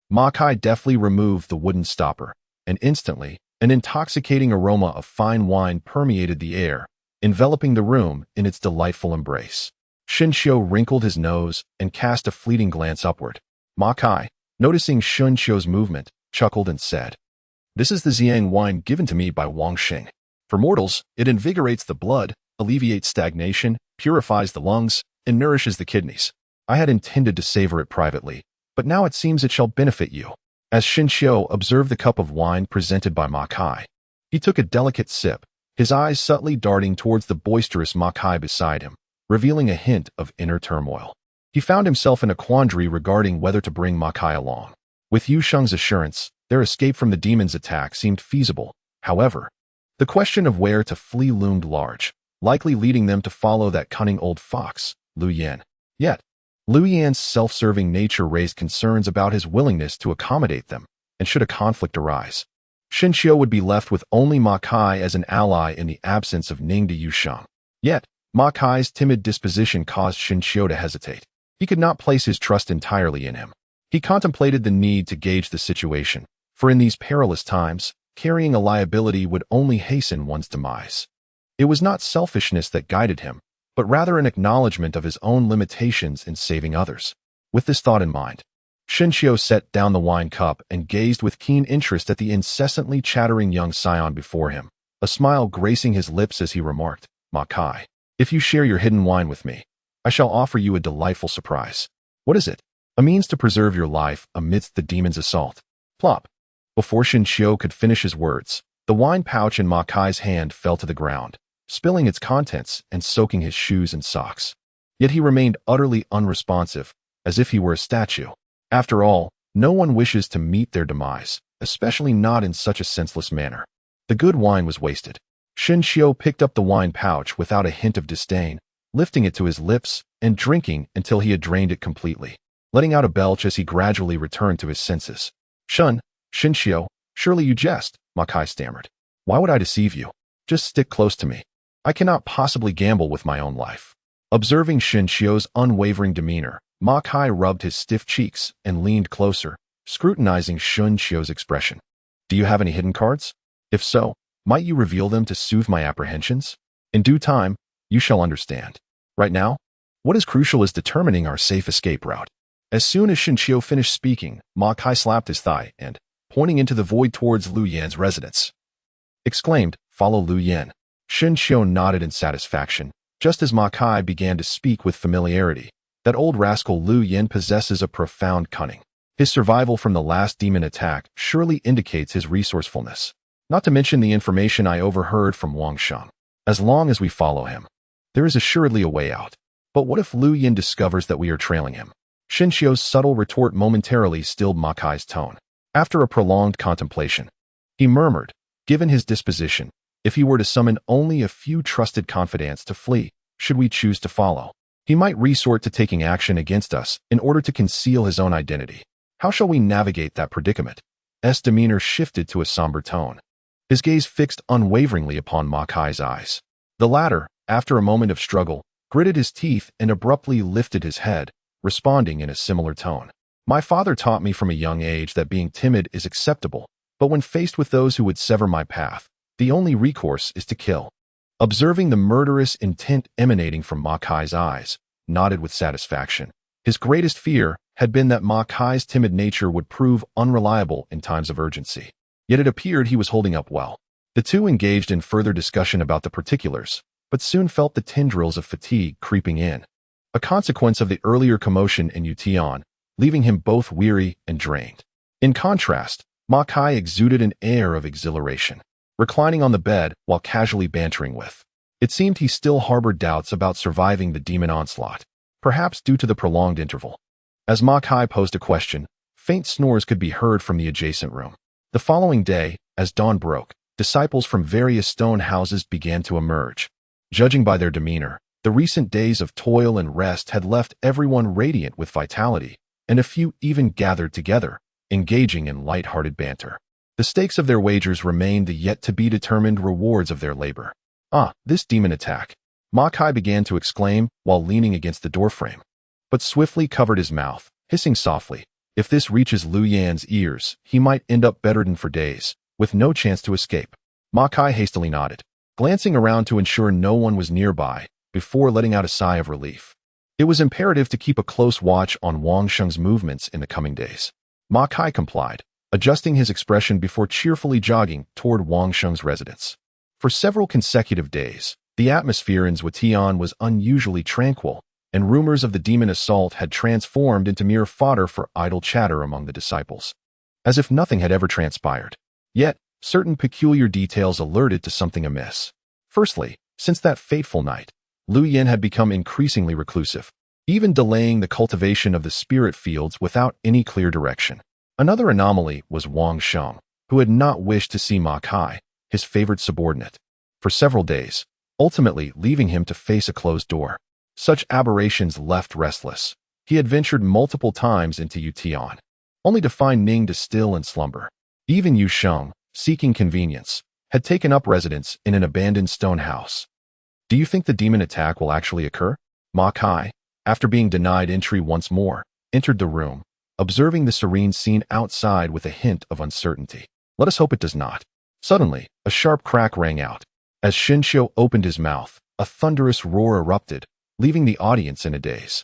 Ma Kai deftly removed the wooden stopper, and instantly, an intoxicating aroma of fine wine permeated the air, enveloping the room in its delightful embrace. Shen Qiu wrinkled his nose and cast a fleeting glance upward. Ma Kai, noticing Shen Qiu's movement, chuckled and said, This is the Xiang wine given to me by Wang Xing. For mortals, it invigorates the blood, alleviates stagnation, purifies the lungs, and nourishes the kidneys. I had intended to savor it privately, but now it seems it shall benefit you. As Shen Qiu observed the cup of wine presented by Ma Kai, he took a delicate sip, his eyes subtly darting towards the boisterous Ma Kai beside him, revealing a hint of inner turmoil. He found himself in a quandary regarding whether to bring Ma Kai along. With Yu Sheng's assurance, their escape from the demon's attack seemed feasible. However, the question of where to flee loomed large, likely leading them to follow that cunning old fox, Lu Yan. Yet, Lu Yan's self-serving nature raised concerns about his willingness to accommodate them, and should a conflict arise, Shen Qiu would be left with only Ma Kai as an ally in the absence of Ning de Yu Sheng. Yet, Ma Kai's timid disposition caused Shen Qiu to hesitate. He could not place his trust entirely in him. He contemplated the need to gauge the situation, for in these perilous times, carrying a liability would only hasten one's demise. It was not selfishness that guided him, but rather an acknowledgement of his own limitations in saving others. With this thought in mind, Shen Qiu set down the wine cup and gazed with keen interest at the incessantly chattering young scion before him, a smile gracing his lips as he remarked, Ma Kai, If you share your hidden wine with me, I shall offer you a delightful surprise. What is it? A means to preserve your life amidst the demon's assault. Plop. Before Shinshio could finish his words, the wine pouch in Ma Kai's hand fell to the ground, spilling its contents and soaking his shoes and socks. Yet he remained utterly unresponsive, as if he were a statue. After all, no one wishes to meet their demise, especially not in such a senseless manner. The good wine was wasted. Shinshio picked up the wine pouch without a hint of disdain, lifting it to his lips and drinking until he had drained it completely, letting out a belch as he gradually returned to his senses. Shinshio, surely you jest, Ma Kai stammered. Why would I deceive you? Just stick close to me. I cannot possibly gamble with my own life. Observing Shinshio's unwavering demeanor, Ma Kai rubbed his stiff cheeks and leaned closer, scrutinizing Shinshio's expression. Do you have any hidden cards? If so, might you reveal them to soothe my apprehensions? In due time, you shall understand. Right now, what is crucial is determining our safe escape route. As soon as Shinshio finished speaking, Ma Kai slapped his thigh and, pointing into the void towards Lu Yan's residence, exclaimed, "Follow Lu Yan." Shinshio nodded in satisfaction, just as Ma Kai began to speak with familiarity. That old rascal Lu Yan possesses a profound cunning. His survival from the last demon attack surely indicates his resourcefulness. Not to mention the information I overheard from Wang Sheng. As long as we follow him, there is assuredly a way out. But what if Lu Yan discovers that we are trailing him? Shinshio's subtle retort momentarily stilled Ma Kai's tone. After a prolonged contemplation, he murmured, given his disposition, if he were to summon only a few trusted confidants to flee, should we choose to follow, he might resort to taking action against us in order to conceal his own identity. How shall we navigate that predicament? S. demeanor shifted to a somber tone. His gaze fixed unwaveringly upon Ma Kai's eyes. The latter, after a moment of struggle, gritted his teeth and abruptly lifted his head, responding in a similar tone. My father taught me from a young age that being timid is acceptable, but when faced with those who would sever my path, the only recourse is to kill. Observing the murderous intent emanating from Ma Kai's eyes, nodded with satisfaction. His greatest fear had been that Ma Kai's timid nature would prove unreliable in times of urgency. Yet it appeared he was holding up well. The two engaged in further discussion about the particulars, but soon felt the tendrils of fatigue creeping in, a consequence of the earlier commotion in Yutian, leaving him both weary and drained. In contrast, Ma Kai exuded an air of exhilaration, reclining on the bed while casually bantering with. It seemed he still harbored doubts about surviving the demon onslaught, perhaps due to the prolonged interval. As Ma Kai posed a question, faint snores could be heard from the adjacent room. The following day, as dawn broke, disciples from various stone houses began to emerge. Judging by their demeanor, the recent days of toil and rest had left everyone radiant with vitality, and a few even gathered together, engaging in light-hearted banter. The stakes of their wagers remained the yet-to-be-determined rewards of their labor. Ah, this demon attack! Ma Kai began to exclaim while leaning against the doorframe, but swiftly covered his mouth, hissing softly. If this reaches Lu Yan's ears, he might end up bedridden for days, with no chance to escape. Ma Kai hastily nodded, glancing around to ensure no one was nearby, before letting out a sigh of relief. It was imperative to keep a close watch on Wang Sheng's movements in the coming days. Ma Kai complied, adjusting his expression before cheerfully jogging toward Wang Sheng's residence. For several consecutive days, the atmosphere in Zwetian was unusually tranquil, and rumors of the demon assault had transformed into mere fodder for idle chatter among the disciples, as if nothing had ever transpired. Yet, certain peculiar details alerted to something amiss. Firstly, since that fateful night, Lu Yan had become increasingly reclusive, even delaying the cultivation of the spirit fields without any clear direction. Another anomaly was Wang Sheng, who had not wished to see Ma Kai, his favored subordinate, for several days, ultimately leaving him to face a closed door. Such aberrations left restless. He had ventured multiple times into Yutian, only to find Ning still in slumber. Even Yu Sheng, seeking convenience, had taken up residence in an abandoned stone house. Do you think the demon attack will actually occur? Ma Kai, after being denied entry once more, entered the room, observing the serene scene outside with a hint of uncertainty. Let us hope it does not. Suddenly, a sharp crack rang out. As Shinshio opened his mouth, a thunderous roar erupted, leaving the audience in a daze.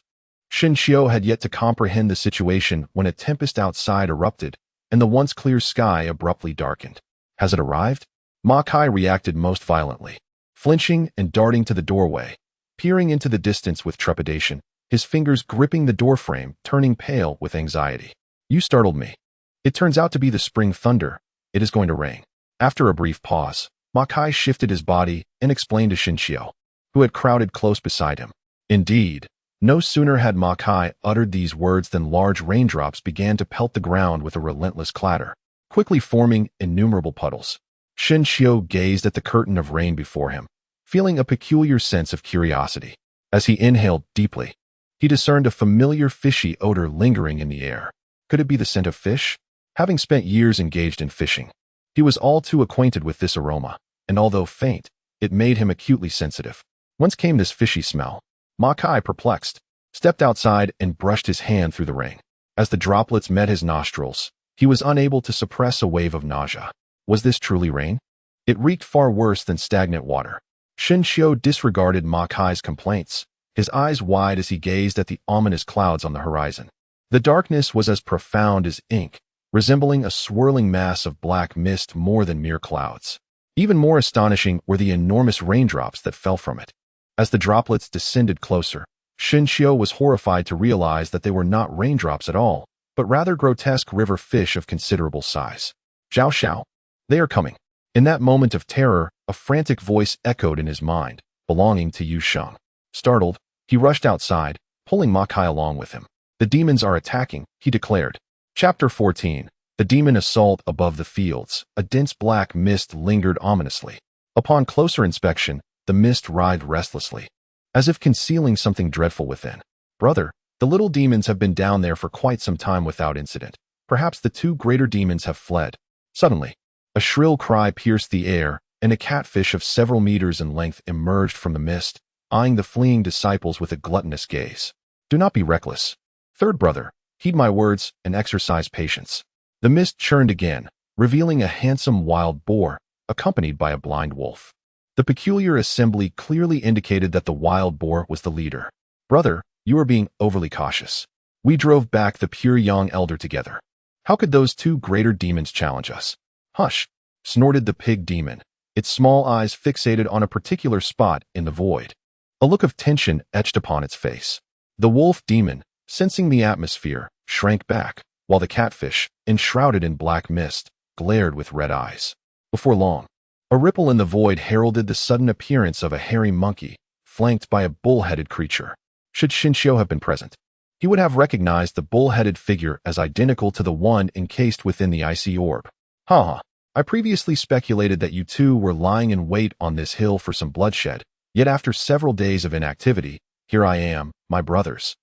Shinshio had yet to comprehend the situation when a tempest outside erupted, and the once clear sky abruptly darkened. Has it arrived? Ma Kai reacted most violently. Flinching and darting to the doorway, peering into the distance with trepidation, his fingers gripping the doorframe, turning pale with anxiety. You startled me. It turns out to be the spring thunder. It is going to rain. After a brief pause, Ma Kai shifted his body and explained to Xinxiu, who had crowded close beside him. Indeed, no sooner had Ma Kai uttered these words than large raindrops began to pelt the ground with a relentless clatter, quickly forming innumerable puddles. Xinxiu gazed at the curtain of rain before him, feeling a peculiar sense of curiosity. As he inhaled deeply, he discerned a familiar fishy odor lingering in the air. Could it be the scent of fish? Having spent years engaged in fishing, he was all too acquainted with this aroma, and although faint, it made him acutely sensitive. Whence came this fishy smell? Ma Kai, perplexed, stepped outside and brushed his hand through the rain. As the droplets met his nostrils, he was unable to suppress a wave of nausea. Was this truly rain? It reeked far worse than stagnant water. Xinxiu disregarded Ma Kai's complaints, his eyes wide as he gazed at the ominous clouds on the horizon. The darkness was as profound as ink, resembling a swirling mass of black mist more than mere clouds. Even more astonishing were the enormous raindrops that fell from it. As the droplets descended closer, Xinxiu was horrified to realize that they were not raindrops at all, but rather grotesque river fish of considerable size. Zhao Xiao. They are coming. In that moment of terror, a frantic voice echoed in his mind, belonging to Yu Sheng. Startled, he rushed outside, pulling Ma Kai along with him. The demons are attacking, he declared. Chapter 14. The demon assault above the fields. A dense black mist lingered ominously. Upon closer inspection, the mist writhed restlessly, as if concealing something dreadful within. Brother, the little demons have been down there for quite some time without incident. Perhaps the two greater demons have fled. Suddenly, a shrill cry pierced the air, and a catfish of several meters in length emerged from the mist, eyeing the fleeing disciples with a gluttonous gaze. Do not be reckless. Third brother, heed my words and exercise patience. The mist churned again, revealing a handsome wild boar, accompanied by a blind wolf. The peculiar assembly clearly indicated that the wild boar was the leader. Brother, you are being overly cautious. We drove back the pure young elder together. How could those two greater demons challenge us? Hush, snorted the pig demon, its small eyes fixated on a particular spot in the void. A look of tension etched upon its face. The wolf demon, sensing the atmosphere, shrank back, while the catfish, enshrouded in black mist, glared with red eyes. Before long, a ripple in the void heralded the sudden appearance of a hairy monkey, flanked by a bull-headed creature. Should Xinxiu have been present, he would have recognized the bull-headed figure as identical to the one encased within the icy orb. Ha! I previously speculated that you two were lying in wait on this hill for some bloodshed, yet after several days of inactivity, here I am, my brothers,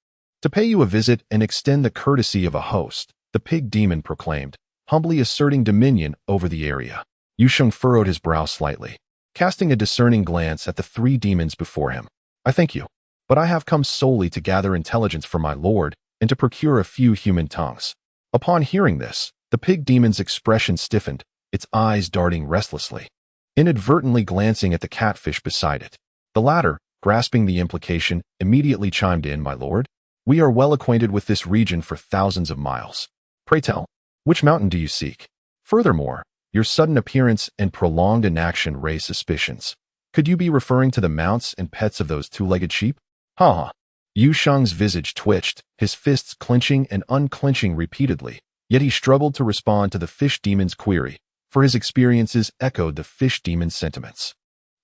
to pay you a visit and extend the courtesy of a host, the pig demon proclaimed, humbly asserting dominion over the area. Yu Sheng furrowed his brow slightly, casting a discerning glance at the three demons before him. I thank you, but I have come solely to gather intelligence for my lord and to procure a few human tongues. Upon hearing this, the pig demon's expression stiffened, its eyes darting restlessly, inadvertently glancing at the catfish beside it. The latter, grasping the implication, immediately chimed in, My lord, we are well acquainted with this region for thousands of miles. Pray tell, which mountain do you seek? Furthermore, your sudden appearance and prolonged inaction raise suspicions. Could you be referring to the mounts and pets of those two-legged sheep? Ha ha. Yu Sheng's visage twitched, his fists clenching and unclenching repeatedly, yet he struggled to respond to the fish demon's query, for his experiences echoed the fish demon's sentiments.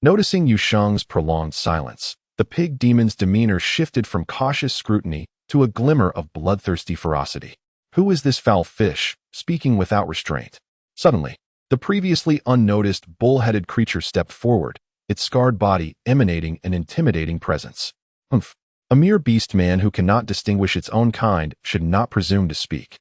Noticing Yu Sheng's prolonged silence, the pig demon's demeanor shifted from cautious scrutiny to a glimmer of bloodthirsty ferocity. Who is this foul fish, speaking without restraint? Suddenly, the previously unnoticed bull-headed creature stepped forward, its scarred body emanating an intimidating presence. Humph. A mere beast man who cannot distinguish its own kind should not presume to speak.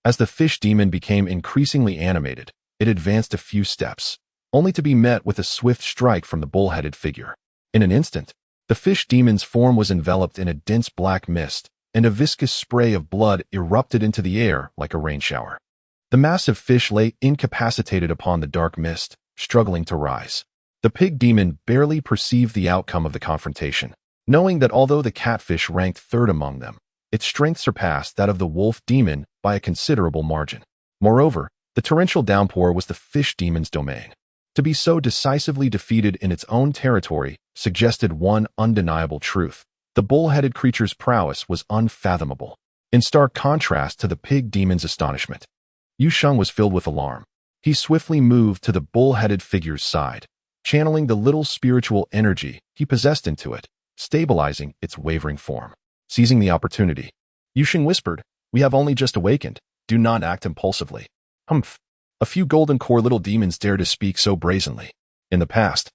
As the fish demon became increasingly animated, it advanced a few steps, only to be met with a swift strike from the bull-headed figure. In an instant, the fish demon's form was enveloped in a dense black mist, and a viscous spray of blood erupted into the air like a rain shower. The massive fish lay incapacitated upon the dark mist, struggling to rise. The pig demon barely perceived the outcome of the confrontation, knowing that although the catfish ranked third among them, its strength surpassed that of the wolf demon by a considerable margin. Moreover, the torrential downpour was the fish demon's domain. To be so decisively defeated in its own territory suggested one undeniable truth. The bull-headed creature's prowess was unfathomable, in stark contrast to the pig demon's astonishment. Yu Sheng was filled with alarm. He swiftly moved to the bull-headed figure's side, channeling the little spiritual energy he possessed into it, stabilizing its wavering form. Seizing the opportunity, Yu Sheng whispered, "We have only just awakened. Do not act impulsively." Humph. A few golden core little demons dare to speak so brazenly. In the past,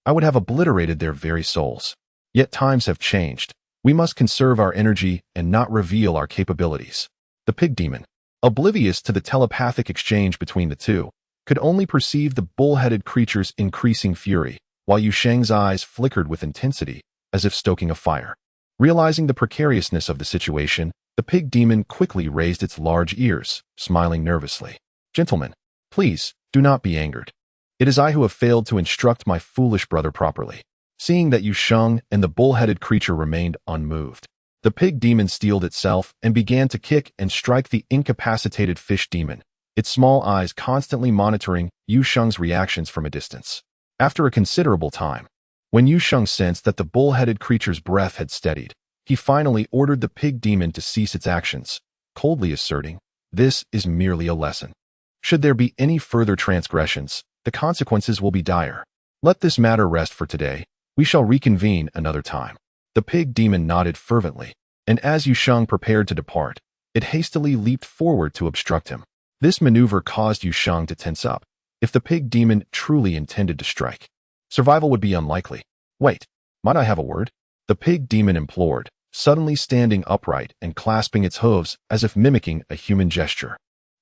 I would have obliterated their very souls. Yet times have changed. We must conserve our energy and not reveal our capabilities. The pig demon, oblivious to the telepathic exchange between the two, could only perceive the bull-headed creature's increasing fury, while Yu Sheng's eyes flickered with intensity, as if stoking a fire. Realizing the precariousness of the situation, the pig demon quickly raised its large ears, smiling nervously. "Gentlemen, please, do not be angered. It is I who have failed to instruct my foolish brother properly." Seeing that Yu Sheng and the bull-headed creature remained unmoved, the pig demon steeled itself and began to kick and strike the incapacitated fish demon, its small eyes constantly monitoring Yu Sheng's reactions from a distance. After a considerable time, when Yu Sheng sensed that the bull-headed creature's breath had steadied, he finally ordered the pig demon to cease its actions, coldly asserting, "This is merely a lesson. Should there be any further transgressions, the consequences will be dire. Let this matter rest for today. We shall reconvene another time." The pig demon nodded fervently, and as Yu Sheng prepared to depart, it hastily leaped forward to obstruct him. This maneuver caused Yu Sheng to tense up. If the pig demon truly intended to strike, survival would be unlikely. "Wait, might I have a word?" the pig demon implored, suddenly standing upright and clasping its hooves as if mimicking a human gesture.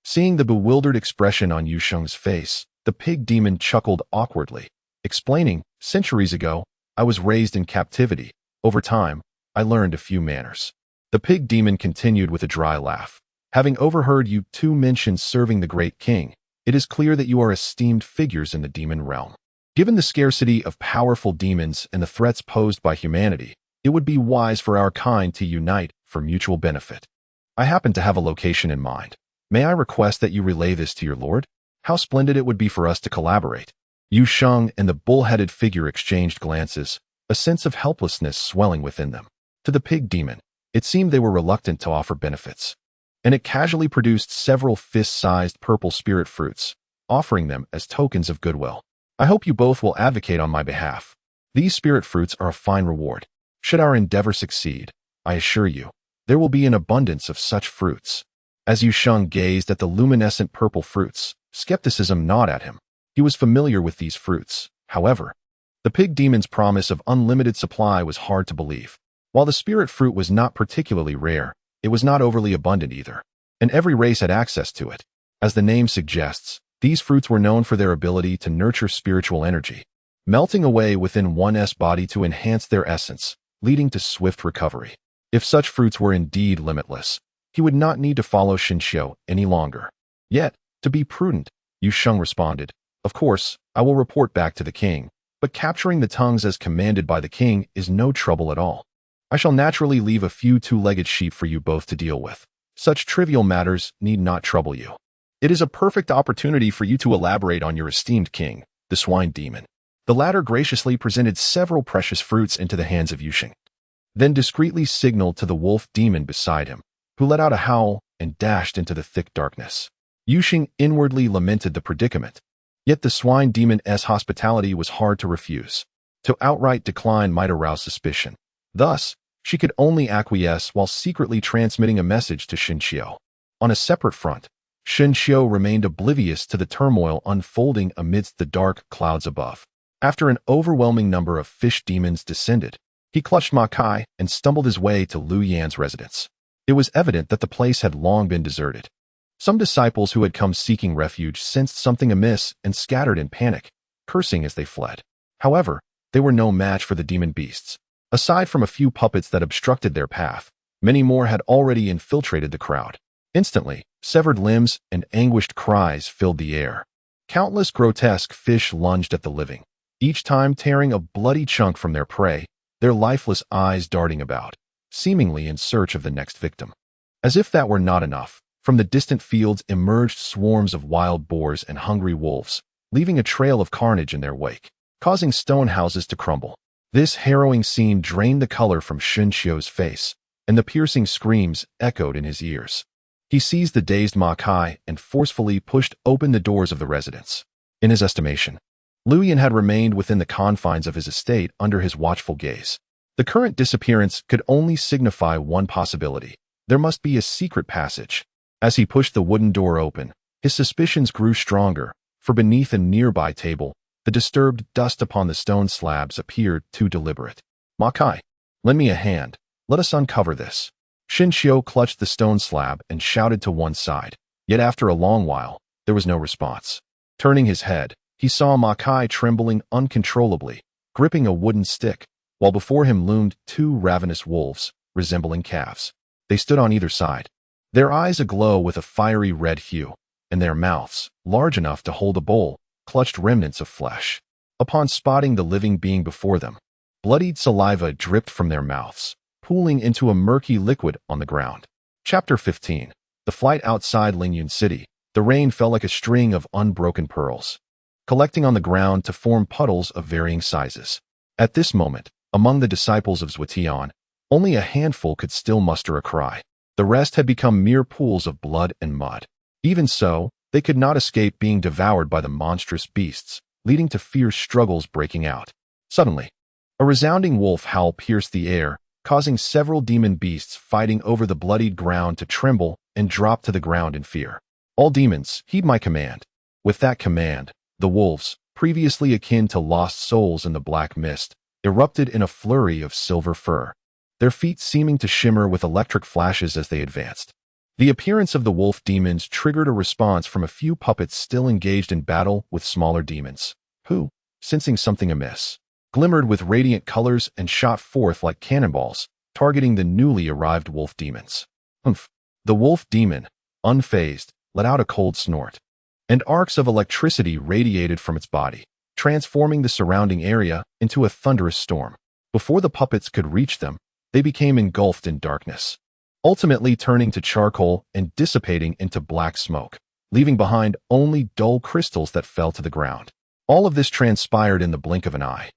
Seeing the bewildered expression on Yu Sheng's face, the pig demon chuckled awkwardly, explaining, "Centuries ago, I was raised in captivity. Over time, I learned a few manners." The pig demon continued with a dry laugh. "Having overheard you two mention serving the great king, it is clear that you are esteemed figures in the demon realm. Given the scarcity of powerful demons and the threats posed by humanity, it would be wise for our kind to unite for mutual benefit. I happen to have a location in mind. May I request that you relay this to your lord? How splendid it would be for us to collaborate." Yu Sheng and the bull-headed figure exchanged glances, a sense of helplessness swelling within them. To the pig demon, it seemed they were reluctant to offer benefits, and it casually produced several fist-sized purple spirit fruits, offering them as tokens of goodwill. "I hope you both will advocate on my behalf. These spirit fruits are a fine reward. Should our endeavor succeed, I assure you, there will be an abundance of such fruits." As Yu Sheng gazed at the luminescent purple fruits, skepticism gnawed at him. He was familiar with these fruits. However, the pig demon's promise of unlimited supply was hard to believe. While the spirit fruit was not particularly rare, it was not overly abundant either, and every race had access to it. As the name suggests, these fruits were known for their ability to nurture spiritual energy, melting away within one's body to enhance their essence, leading to swift recovery. If such fruits were indeed limitless, he would not need to follow Shinshio any longer. Yet, to be prudent, Yu Sheng responded, "Of course, I will report back to the king, but capturing the tongues as commanded by the king is no trouble at all. I shall naturally leave a few two-legged sheep for you both to deal with. Such trivial matters need not trouble you." "It is a perfect opportunity for you to elaborate on your esteemed king, the swine demon." The latter graciously presented several precious fruits into the hands of Yu Sheng, then discreetly signaled to the wolf demon beside him, who let out a howl and dashed into the thick darkness. Yu Sheng inwardly lamented the predicament. Yet the swine demon's hospitality was hard to refuse. To outright decline might arouse suspicion. Thus, she could only acquiesce while secretly transmitting a message to Shinshio. On a separate front, Shinshio remained oblivious to the turmoil unfolding amidst the dark clouds above. After an overwhelming number of fish demons descended, he clutched Ma Kai and stumbled his way to Lu Yan's residence. It was evident that the place had long been deserted. Some disciples who had come seeking refuge sensed something amiss and scattered in panic, cursing as they fled. However, they were no match for the demon beasts. Aside from a few puppets that obstructed their path, many more had already infiltrated the crowd. Instantly, severed limbs and anguished cries filled the air. Countless grotesque fish lunged at the living, each time tearing a bloody chunk from their prey, their lifeless eyes darting about, seemingly in search of the next victim. As if that were not enough, from the distant fields emerged swarms of wild boars and hungry wolves, leaving a trail of carnage in their wake, causing stone houses to crumble. This harrowing scene drained the color from Xunqiu's face, and the piercing screams echoed in his ears. He seized the dazed Ma Kai and forcefully pushed open the doors of the residence. In his estimation, Liu Yan had remained within the confines of his estate under his watchful gaze. The current disappearance could only signify one possibility. There must be a secret passage. As he pushed the wooden door open, his suspicions grew stronger, for beneath a nearby table, the disturbed dust upon the stone slabs appeared too deliberate. Ma Kai, lend me a hand. Let us uncover this. Xunqiu clutched the stone slab and shouted to one side. Yet after a long while, there was no response. Turning his head, he saw Ma Kai trembling uncontrollably, gripping a wooden stick, while before him loomed two ravenous wolves, resembling calves. They stood on either side, their eyes aglow with a fiery red hue, and their mouths, large enough to hold a bowl, clutched remnants of flesh. Upon spotting the living being before them, bloodied saliva dripped from their mouths, pooling into a murky liquid on the ground. Chapter 15. The flight outside Lingyun City. The rain fell like a string of unbroken pearls, collecting on the ground to form puddles of varying sizes. At this moment, among the disciples of Zhuotian, only a handful could still muster a cry. The rest had become mere pools of blood and mud. Even so, they could not escape being devoured by the monstrous beasts, leading to fierce struggles breaking out. Suddenly, a resounding wolf howl pierced the air, causing several demon beasts fighting over the bloodied ground to tremble and drop to the ground in fear. All demons, heed my command. With that command, the wolves, previously akin to lost souls in the black mist, erupted in a flurry of silver fur, their feet seeming to shimmer with electric flashes as they advanced. The appearance of the wolf demons triggered a response from a few puppets still engaged in battle with smaller demons, who, sensing something amiss, glimmered with radiant colors and shot forth like cannonballs, targeting the newly arrived wolf demons. Humph! The wolf demon, unfazed, let out a cold snort, and arcs of electricity radiated from its body, transforming the surrounding area into a thunderous storm. Before the puppets could reach them, they became engulfed in darkness, ultimately turning to charcoal and dissipating into black smoke, leaving behind only dull crystals that fell to the ground. All of this transpired in the blink of an eye.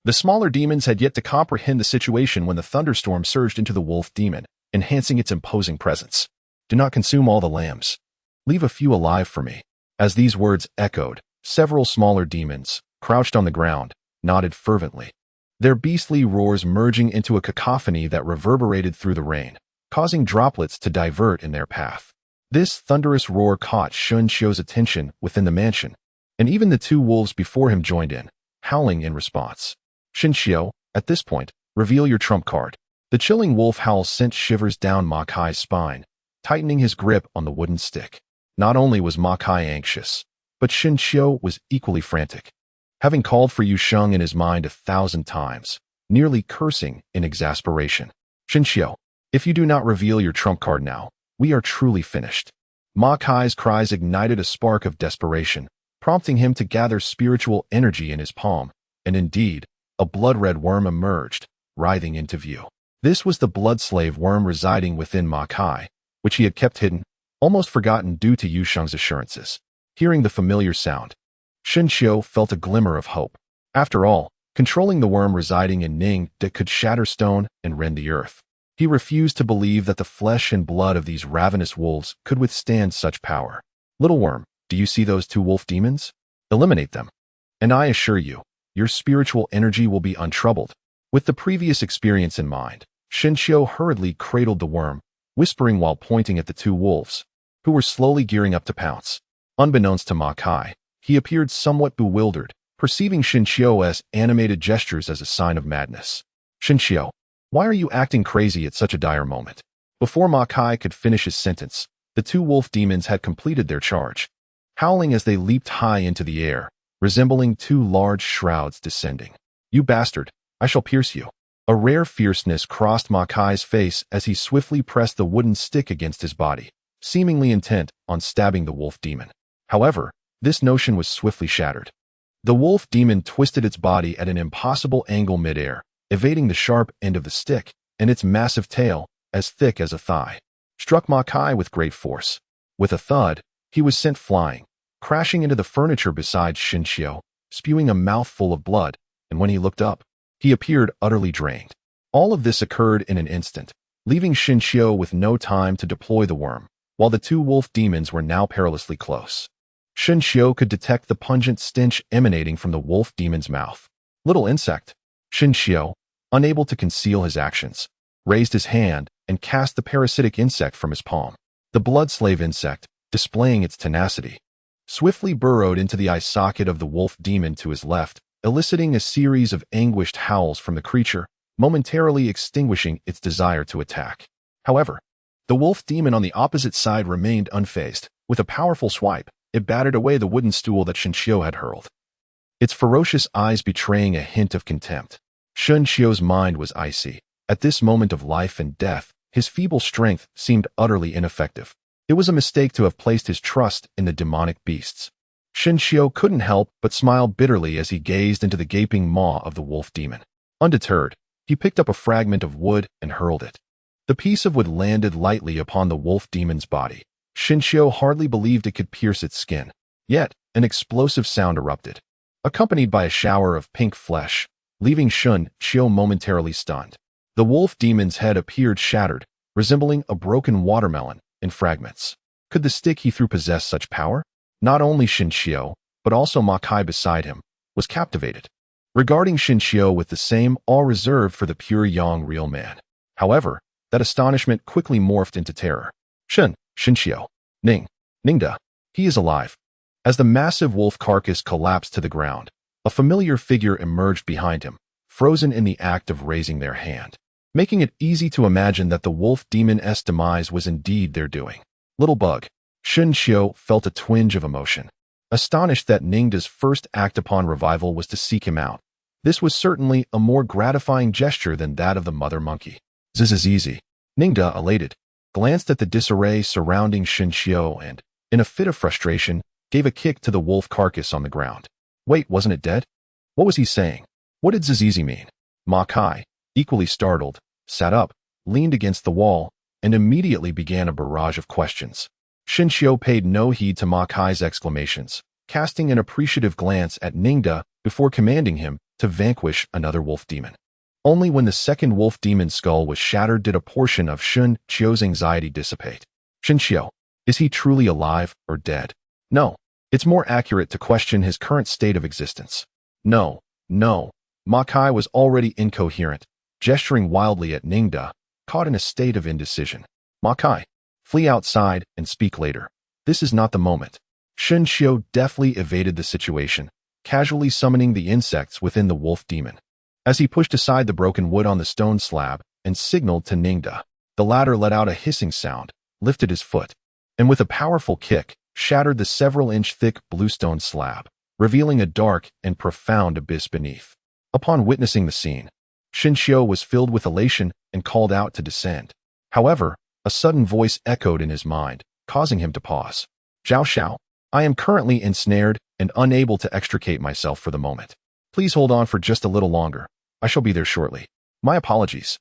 The smaller demons had yet to comprehend the situation when the thunderstorm surged into the wolf demon, enhancing its imposing presence. Do not consume all the lambs. Leave a few alive for me. As these words echoed, several smaller demons, crouched on the ground, nodded fervently, their beastly roars merging into a cacophony that reverberated through the rain, causing droplets to divert in their path. This thunderous roar caught Xunqiu's attention within the mansion, and even the two wolves before him joined in, howling in response. Xunqiu, at this point, reveal your trump card. The chilling wolf howl sent shivers down Ma Kai's spine, tightening his grip on the wooden stick. Not only was Ma Kai anxious, but Xunqiu was equally frantic, having called for Yu Sheng in his mind 1,000 times, nearly cursing in exasperation. Xunqiu, if you do not reveal your trump card now, we are truly finished. Ma Kai's cries ignited a spark of desperation, prompting him to gather spiritual energy in his palm, and indeed, a blood-red worm emerged, writhing into view. This was the blood-slave worm residing within Ma Kai, which he had kept hidden, almost forgotten due to Yu Sheng's assurances. Hearing the familiar sound, Xunqiu felt a glimmer of hope. After all, controlling the worm residing in Ning that could shatter stone and rend the earth. He refused to believe that the flesh and blood of these ravenous wolves could withstand such power. Little worm, do you see those two wolf demons? Eliminate them, and I assure you, your spiritual energy will be untroubled. With the previous experience in mind, Xunqiu hurriedly cradled the worm, whispering while pointing at the two wolves, who were slowly gearing up to pounce. Unbeknownst to Ma Kai, he appeared somewhat bewildered, perceiving Xunqiu's animated gestures as a sign of madness. Xunqiu, why are you acting crazy at such a dire moment? Before Ma Kai could finish his sentence, the two wolf demons had completed their charge, howling as they leaped high into the air, resembling two large shrouds descending. You bastard, I shall pierce you. A rare fierceness crossed Ma Kai's face as he swiftly pressed the wooden stick against his body, seemingly intent on stabbing the wolf demon. However, this notion was swiftly shattered. The wolf demon twisted its body at an impossible angle midair, evading the sharp end of the stick, and its massive tail, as thick as a thigh, struck Ma Kai with great force. With a thud, he was sent flying, crashing into the furniture beside Xunqiu, spewing a mouthful of blood, and when he looked up, He appeared utterly drained. All of this occurred in an instant, leaving Xinxiu with no time to deploy the worm, while the two wolf demons were now perilously close. Xinxiu could detect the pungent stench emanating from the wolf demon's mouth. Little insect. Xinxiu, unable to conceal his actions, raised his hand and cast the parasitic insect from his palm. The blood-slave insect, displaying its tenacity, swiftly burrowed into the eye socket of the wolf demon to his left, eliciting a series of anguished howls from the creature, momentarily extinguishing its desire to attack. However, the wolf demon on the opposite side remained unfazed. With a powerful swipe, it battered away the wooden stool that Xinxiu had hurled, its ferocious eyes betraying a hint of contempt. Xinxiu's mind was icy. At this moment of life and death, his feeble strength seemed utterly ineffective. It was a mistake to have placed his trust in the demonic beasts. Xinxiu couldn't help but smile bitterly as he gazed into the gaping maw of the wolf demon. Undeterred, he picked up a fragment of wood and hurled it. The piece of wood landed lightly upon the wolf demon's body. Xinxiu hardly believed it could pierce its skin. Yet, an explosive sound erupted, accompanied by a shower of pink flesh, leaving Xinxiu momentarily stunned. The wolf demon's head appeared shattered, resembling a broken watermelon, in fragments. Could the stick he threw possess such power? Not only Xinxiu, but also Ma Kai beside him, was captivated, regarding Xinxiu with the same awe reserved for the pure young real man. However, that astonishment quickly morphed into terror. Xinxiu. Ningda. He is alive. As the massive wolf carcass collapsed to the ground, a familiar figure emerged behind him, frozen in the act of raising their hand, making it easy to imagine that the wolf demon's demise was indeed their doing. Little bug. Xinxiu felt a twinge of emotion, astonished that Ningda's first act upon revival was to seek him out. This was certainly a more gratifying gesture than that of the mother monkey. Zizizizi. Ningda, elated, glanced at the disarray surrounding Xinxiu and, in a fit of frustration, gave a kick to the wolf carcass on the ground. Wait, wasn't it dead? What was he saying? What did Zizizi mean? Ma Kai, equally startled, sat up, leaned against the wall, and immediately began a barrage of questions. Xinxiu paid no heed to Ma Kai's exclamations, casting an appreciative glance at Ningda before commanding him to vanquish another wolf demon. Only when the second wolf demon's skull was shattered did a portion of Xinxiu's anxiety dissipate. Xinxiu, is he truly alive or dead? No. It's more accurate to question his current state of existence. No. Ma Kai was already incoherent, gesturing wildly at Ningda, caught in a state of indecision. Ma Kai, flee outside and speak later. This is not the moment. Xinxiu deftly evaded the situation, casually summoning the insects within the wolf demon. As he pushed aside the broken wood on the stone slab and signaled to Ningda, the latter let out a hissing sound, lifted his foot, and with a powerful kick, shattered the several-inch thick bluestone slab, revealing a dark and profound abyss beneath. Upon witnessing the scene, Xinxiu was filled with elation and called out to descend. However, a sudden voice echoed in his mind, causing him to pause. Zhao Xiao, I am currently ensnared and unable to extricate myself for the moment. Please hold on for just a little longer. I shall be there shortly. My apologies.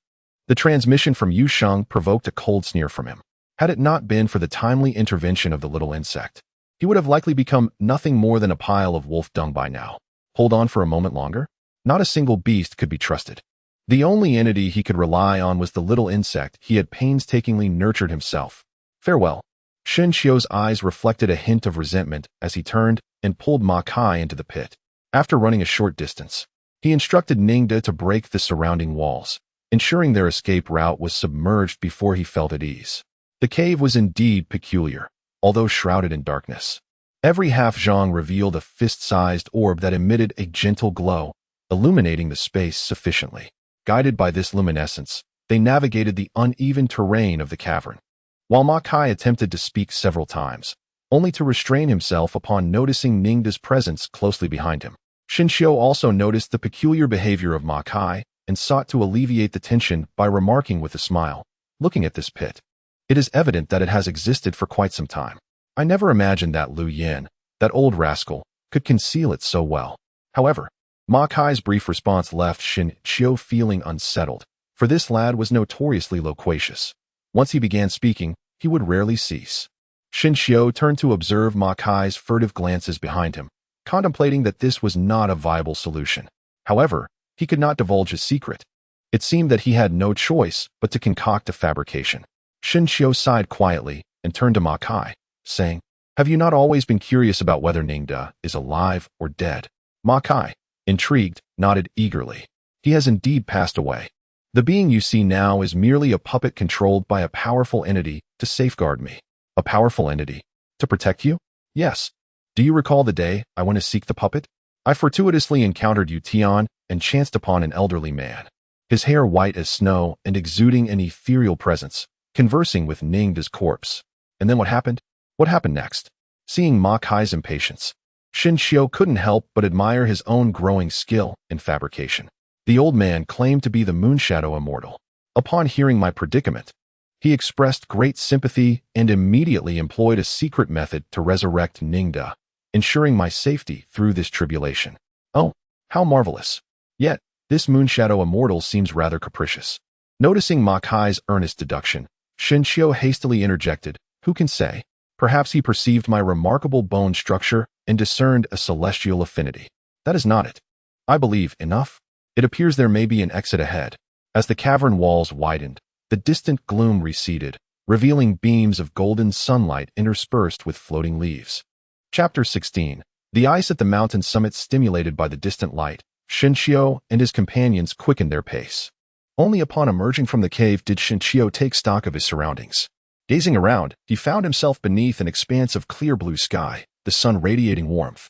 The transmission from Yu Sheng provoked a cold sneer from him. Had it not been for the timely intervention of the little insect, he would have likely become nothing more than a pile of wolf dung by now. Hold on for a moment longer? Not a single beast could be trusted. The only entity he could rely on was the little insect he had painstakingly nurtured himself. Farewell. Xinxiu's eyes reflected a hint of resentment as he turned and pulled Ma Kai into the pit. After running a short distance, he instructed Ningda to break the surrounding walls, ensuring their escape route was submerged before he felt at ease. The cave was indeed peculiar, although shrouded in darkness. Every half-zhang revealed a fist-sized orb that emitted a gentle glow, illuminating the space sufficiently. Guided by this luminescence, they navigated the uneven terrain of the cavern, while Ma Kai attempted to speak several times, only to restrain himself upon noticing Ningda's presence closely behind him. Xinxiu also noticed the peculiar behavior of Ma Kai and sought to alleviate the tension by remarking with a smile, looking at this pit. It is evident that it has existed for quite some time. I never imagined that Lu Yin, that old rascal, could conceal it so well. However, Ma Kai's brief response left Xinxiu feeling unsettled, for this lad was notoriously loquacious. Once he began speaking, he would rarely cease. Xinxiu turned to observe Ma Kai's furtive glances behind him, contemplating that this was not a viable solution. However, he could not divulge his secret. It seemed that he had no choice but to concoct a fabrication. Xinqiu sighed quietly and turned to Ma Kai, saying, "Have you not always been curious about whether Ningde is alive or dead?" Ma Kai, intrigued, nodded eagerly. "He has indeed passed away. The being you see now is merely a puppet controlled by a powerful entity to safeguard me." "A powerful entity? To protect you?" "Yes. Do you recall the day I went to seek the puppet? I fortuitously encountered you, Tian, and chanced upon an elderly man, his hair white as snow and exuding an ethereal presence, conversing with Ningde's corpse. And then what happened? What happened next?" Seeing Ma Kai's impatience, Xinqiu couldn't help but admire his own growing skill in fabrication. The old man claimed to be the Moonshadow Immortal. Upon hearing my predicament, he expressed great sympathy and immediately employed a secret method to resurrect Ningde, ensuring my safety through this tribulation. Oh, how marvelous! Yet, this Moonshadow Immortal seems rather capricious. Noticing Ma Kai's earnest deduction, Xinqiu hastily interjected, "Who can say? Perhaps he perceived my remarkable bone structure and discerned a celestial affinity. That is not it. I believe enough. It appears there may be an exit ahead." As the cavern walls widened, the distant gloom receded, revealing beams of golden sunlight interspersed with floating leaves. Chapter 16. The ice at the mountain summit stimulated by the distant light, Xinqiu and his companions quickened their pace. Only upon emerging from the cave did Xinqiu take stock of his surroundings. Gazing around, he found himself beneath an expanse of clear blue sky, the sun radiating warmth,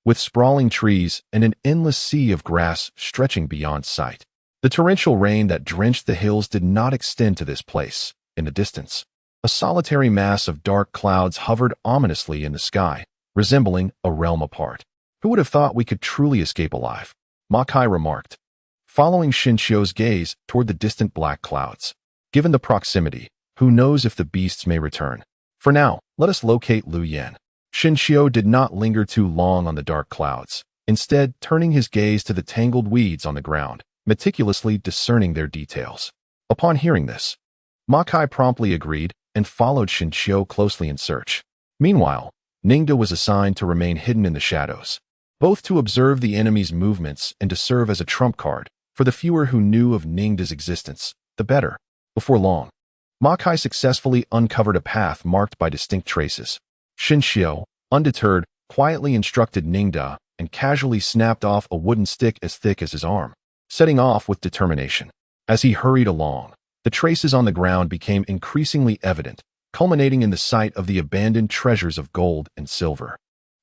with sprawling trees and an endless sea of grass stretching beyond sight. The torrential rain that drenched the hills did not extend to this place. In the distance, a solitary mass of dark clouds hovered ominously in the sky, resembling a realm apart. "Who would have thought we could truly escape alive?" Ma Kai remarked, following Xinqiu's gaze toward the distant black clouds. "Given the proximity, who knows if the beasts may return? For now, let us locate Lu Yan." Xinqiu did not linger too long on the dark clouds, instead turning his gaze to the tangled weeds on the ground, meticulously discerning their details. Upon hearing this, Ma Kai promptly agreed and followed Xinqiu closely in search. Meanwhile, Ningde was assigned to remain hidden in the shadows, both to observe the enemy's movements and to serve as a trump card. For the fewer who knew of Ningde's existence, the better. Before long, Ma Kai successfully uncovered a path marked by distinct traces. Xinqiu, undeterred, quietly instructed Ningde and casually snapped off a wooden stick as thick as his arm, setting off with determination. As he hurried along, the traces on the ground became increasingly evident, culminating in the sight of the abandoned treasures of gold and silver,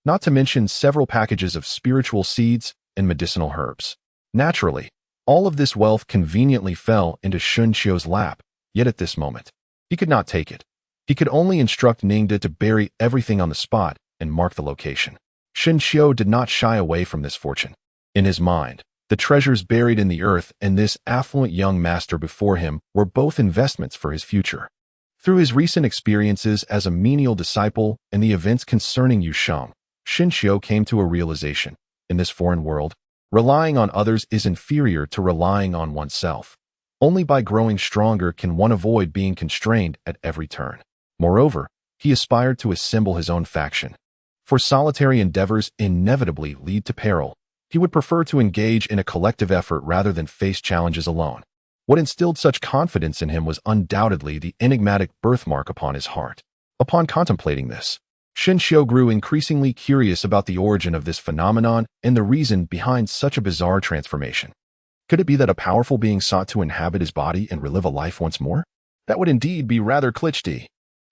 not to mention several packages of spiritual seeds and medicinal herbs. Naturally, all of this wealth conveniently fell into Xinqiu's lap, yet at this moment, he could not take it. He could only instruct Ningde to bury everything on the spot and mark the location. Xinqiu did not shy away from this fortune. In his mind, the treasures buried in the earth and this affluent young master before him were both investments for his future. Through his recent experiences as a menial disciple and the events concerning Yusheng, Xinqiu came to a realization. In this foreign world, relying on others is inferior to relying on oneself. Only by growing stronger can one avoid being constrained at every turn. Moreover, he aspired to assemble his own faction. For solitary endeavors inevitably lead to peril. He would prefer to engage in a collective effort rather than face challenges alone. What instilled such confidence in him was undoubtedly the enigmatic birthmark upon his heart. Upon contemplating this, Xinqiu grew increasingly curious about the origin of this phenomenon and the reason behind such a bizarre transformation. Could it be that a powerful being sought to inhabit his body and relive a life once more? That would indeed be rather clitchy.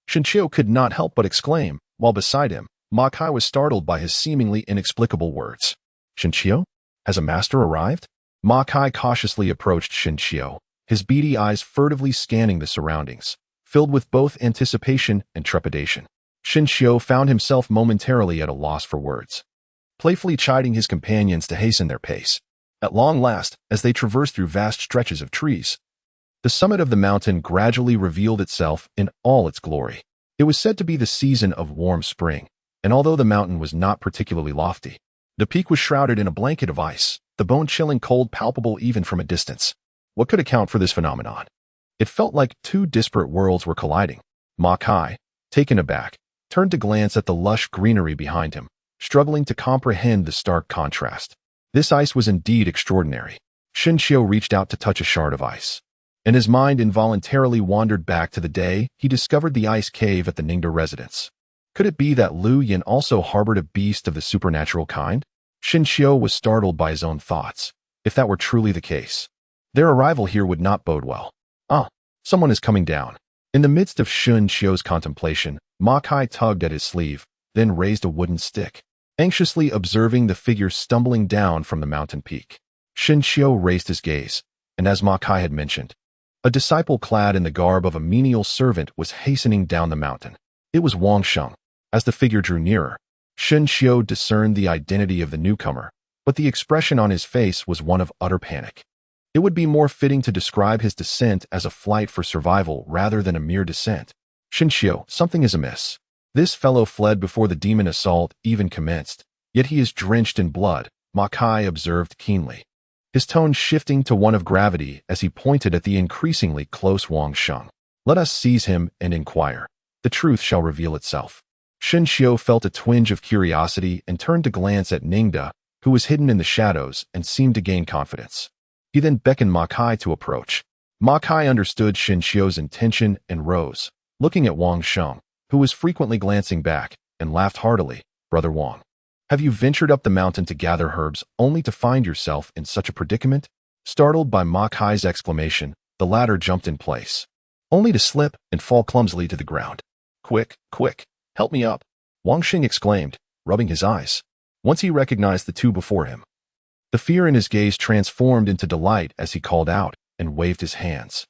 Xinqiu could not help but exclaim, while beside him, Ma Kai was startled by his seemingly inexplicable words. "Xinqiu? Has a master arrived?" Ma Kai cautiously approached Xinqiu, his beady eyes furtively scanning the surroundings, filled with both anticipation and trepidation. Xinqiu found himself momentarily at a loss for words, playfully chiding his companions to hasten their pace. At long last, as they traversed through vast stretches of trees, the summit of the mountain gradually revealed itself in all its glory. It was said to be the season of warm spring, and although the mountain was not particularly lofty, the peak was shrouded in a blanket of ice, the bone-chilling cold palpable even from a distance. What could account for this phenomenon? It felt like two disparate worlds were colliding. Ma Kai, taken aback, turned to glance at the lush greenery behind him, struggling to comprehend the stark contrast. This ice was indeed extraordinary. Xinqiu reached out to touch a shard of ice, and his mind involuntarily wandered back to the day he discovered the ice cave at the Ningda residence. Could it be that Lu Yin also harbored a beast of the supernatural kind? Xinqiu was startled by his own thoughts. If that were truly the case, their arrival here would not bode well. Someone is coming down. In the midst of Xinqiu's contemplation, Ma Kai tugged at his sleeve, then raised a wooden stick, anxiously observing the figure stumbling down from the mountain peak. Xinqiu raised his gaze, and as Ma Kai had mentioned, a disciple clad in the garb of a menial servant was hastening down the mountain. It was Wang Sheng. As the figure drew nearer, Xinqiu discerned the identity of the newcomer, but the expression on his face was one of utter panic. It would be more fitting to describe his descent as a flight for survival rather than a mere descent. Xinqiu, something is amiss. This fellow fled before the demon assault even commenced, yet he is drenched in blood, Ma Kai observed keenly, his tone shifting to one of gravity as he pointed at the increasingly close Wang Sheng. Let us seize him and inquire. The truth shall reveal itself. Xinqiu felt a twinge of curiosity and turned to glance at Ningda, who was hidden in the shadows and seemed to gain confidence. He then beckoned Ma Kai to approach. Ma Kai understood Xinqiu's intention and rose, looking at Wang Sheng, who was frequently glancing back, and laughed heartily. Brother Wang, have you ventured up the mountain to gather herbs only to find yourself in such a predicament? Startled by Ma Kai's exclamation, the latter jumped in place, only to slip and fall clumsily to the ground. Quick, quick, help me up, Wang Sheng exclaimed, rubbing his eyes. Once he recognized the two before him, the fear in his gaze transformed into delight as he called out and waved his hands.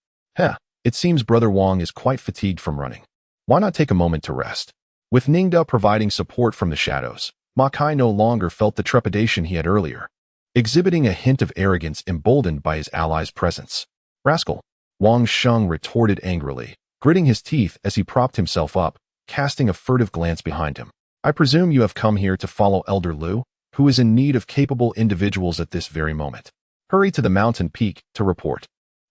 It seems Brother Wang is quite fatigued from running. Why not take a moment to rest? With Ningda providing support from the shadows, Ma Kai no longer felt the trepidation he had earlier, exhibiting a hint of arrogance emboldened by his ally's presence. Rascal, Wang Sheng retorted angrily, gritting his teeth as he propped himself up, casting a furtive glance behind him. I presume you have come here to follow Elder Lu, who is in need of capable individuals at this very moment. Hurry to the mountain peak to report.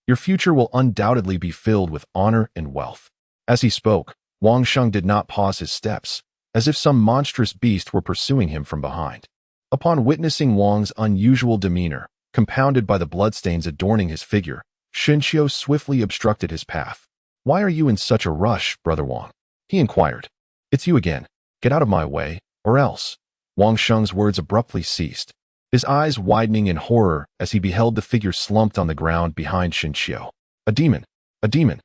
Your future will undoubtedly be filled with honor and wealth. As he spoke, Wang Sheng did not pause his steps, as if some monstrous beast were pursuing him from behind. Upon witnessing Wang's unusual demeanor, compounded by the bloodstains adorning his figure, Xinqiu swiftly obstructed his path. Why are you in such a rush, Brother Wang? He inquired. It's you again. Get out of my way, or else. Wang Sheng's words abruptly ceased, his eyes widening in horror as he beheld the figure slumped on the ground behind Xinqiu. A demon! A demon!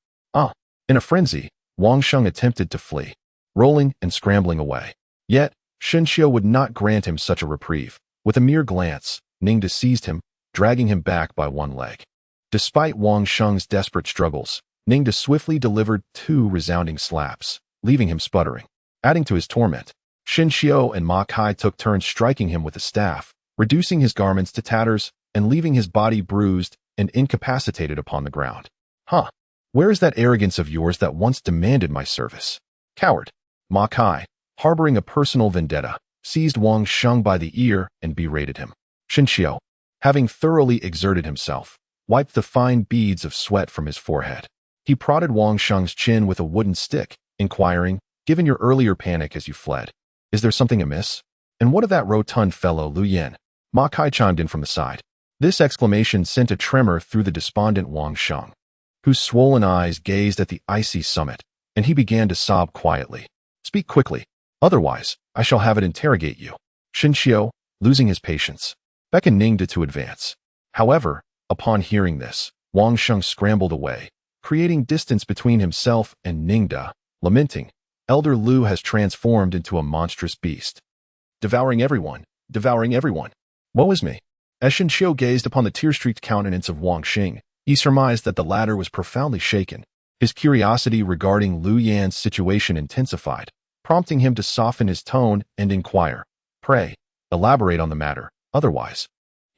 In a frenzy, Wang Sheng attempted to flee, rolling and scrambling away. Yet, Xinqiu would not grant him such a reprieve. With a mere glance, Ningda seized him, dragging him back by one leg. Despite Wang Sheng's desperate struggles, Ningda swiftly delivered 2 resounding slaps, leaving him sputtering. Adding to his torment, Xinqiu and Ma Kai took turns striking him with a staff, reducing his garments to tatters and leaving his body bruised and incapacitated upon the ground. Where is that arrogance of yours that once demanded my service? Coward! Ma Kai, harboring a personal vendetta, seized Wang Sheng by the ear and berated him. Xinqiu, having thoroughly exerted himself, wiped the fine beads of sweat from his forehead. He prodded Wang Sheng's chin with a wooden stick, inquiring, given your earlier panic as you fled, is there something amiss? And what of that rotund fellow Lu Yin? Ma Kai chimed in from the side. This exclamation sent a tremor through the despondent Wang Sheng, whose swollen eyes gazed at the icy summit, and he began to sob quietly. Speak quickly, otherwise I shall have it interrogate you. Xinqiu, losing his patience, beckoned Ningda to advance. However, upon hearing this, Wang Sheng scrambled away, creating distance between himself and Ningda, lamenting, Elder Lu has transformed into a monstrous beast, devouring everyone, devouring everyone. Woe is me. As Xinqiu gazed upon the tear-streaked countenance of Wang Sheng, he surmised that the latter was profoundly shaken. His curiosity regarding Lu Yan's situation intensified, prompting him to soften his tone and inquire, pray, elaborate on the matter, otherwise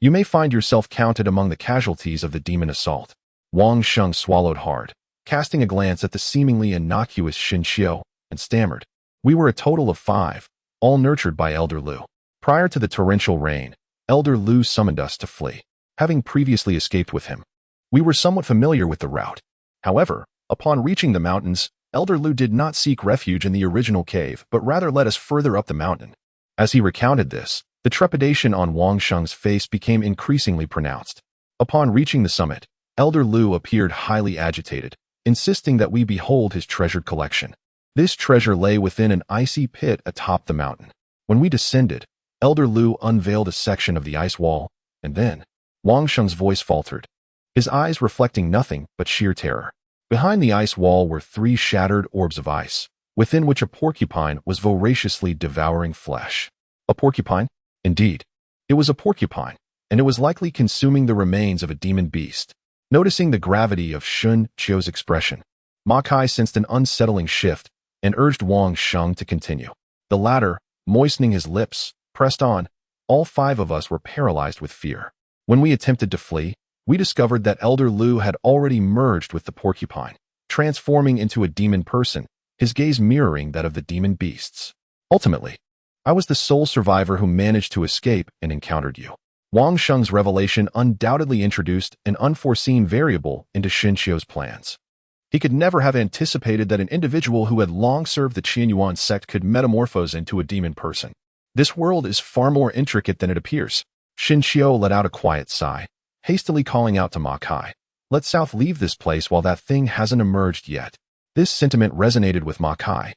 you may find yourself counted among the casualties of the demon assault. Wang Sheng swallowed hard, casting a glance at the seemingly innocuous Xinqiu, and stammered. We were a total of 5, all nurtured by Elder Lu. Prior to the torrential rain, Elder Lu summoned us to flee, having previously escaped with him. We were somewhat familiar with the route. However, upon reaching the mountains, Elder Lu did not seek refuge in the original cave, but rather led us further up the mountain. As he recounted this, the trepidation on Wang Sheng's face became increasingly pronounced. Upon reaching the summit, Elder Lu appeared highly agitated, insisting that we behold his treasured collection. This treasure lay within an icy pit atop the mountain. When we descended, Elder Lu unveiled a section of the ice wall, and then Wang Sheng's voice faltered, his eyes reflecting nothing but sheer terror. Behind the ice wall were 3 shattered orbs of ice, within which a porcupine was voraciously devouring flesh. A porcupine? Indeed, it was a porcupine, and it was likely consuming the remains of a demon beast. Noticing the gravity of Shun Qiu's expression, Ma Kai sensed an unsettling shift and urged Wang Sheng to continue. The latter, moistening his lips, pressed on. All 5 of us were paralyzed with fear. When we attempted to flee, we discovered that Elder Lu had already merged with the porcupine, transforming into a demon person, his gaze mirroring that of the demon beasts. Ultimately, I was the sole survivor who managed to escape and encountered you. Wang Sheng's revelation undoubtedly introduced an unforeseen variable into Xin Qiu's plans. He could never have anticipated that an individual who had long served the Qianyuan sect could metamorphose into a demon person. This world is far more intricate than it appears. Xin Qiu let out a quiet sigh, hastily calling out to Ma Kai, "Let South leave this place while that thing hasn't emerged yet." This sentiment resonated with Ma Kai,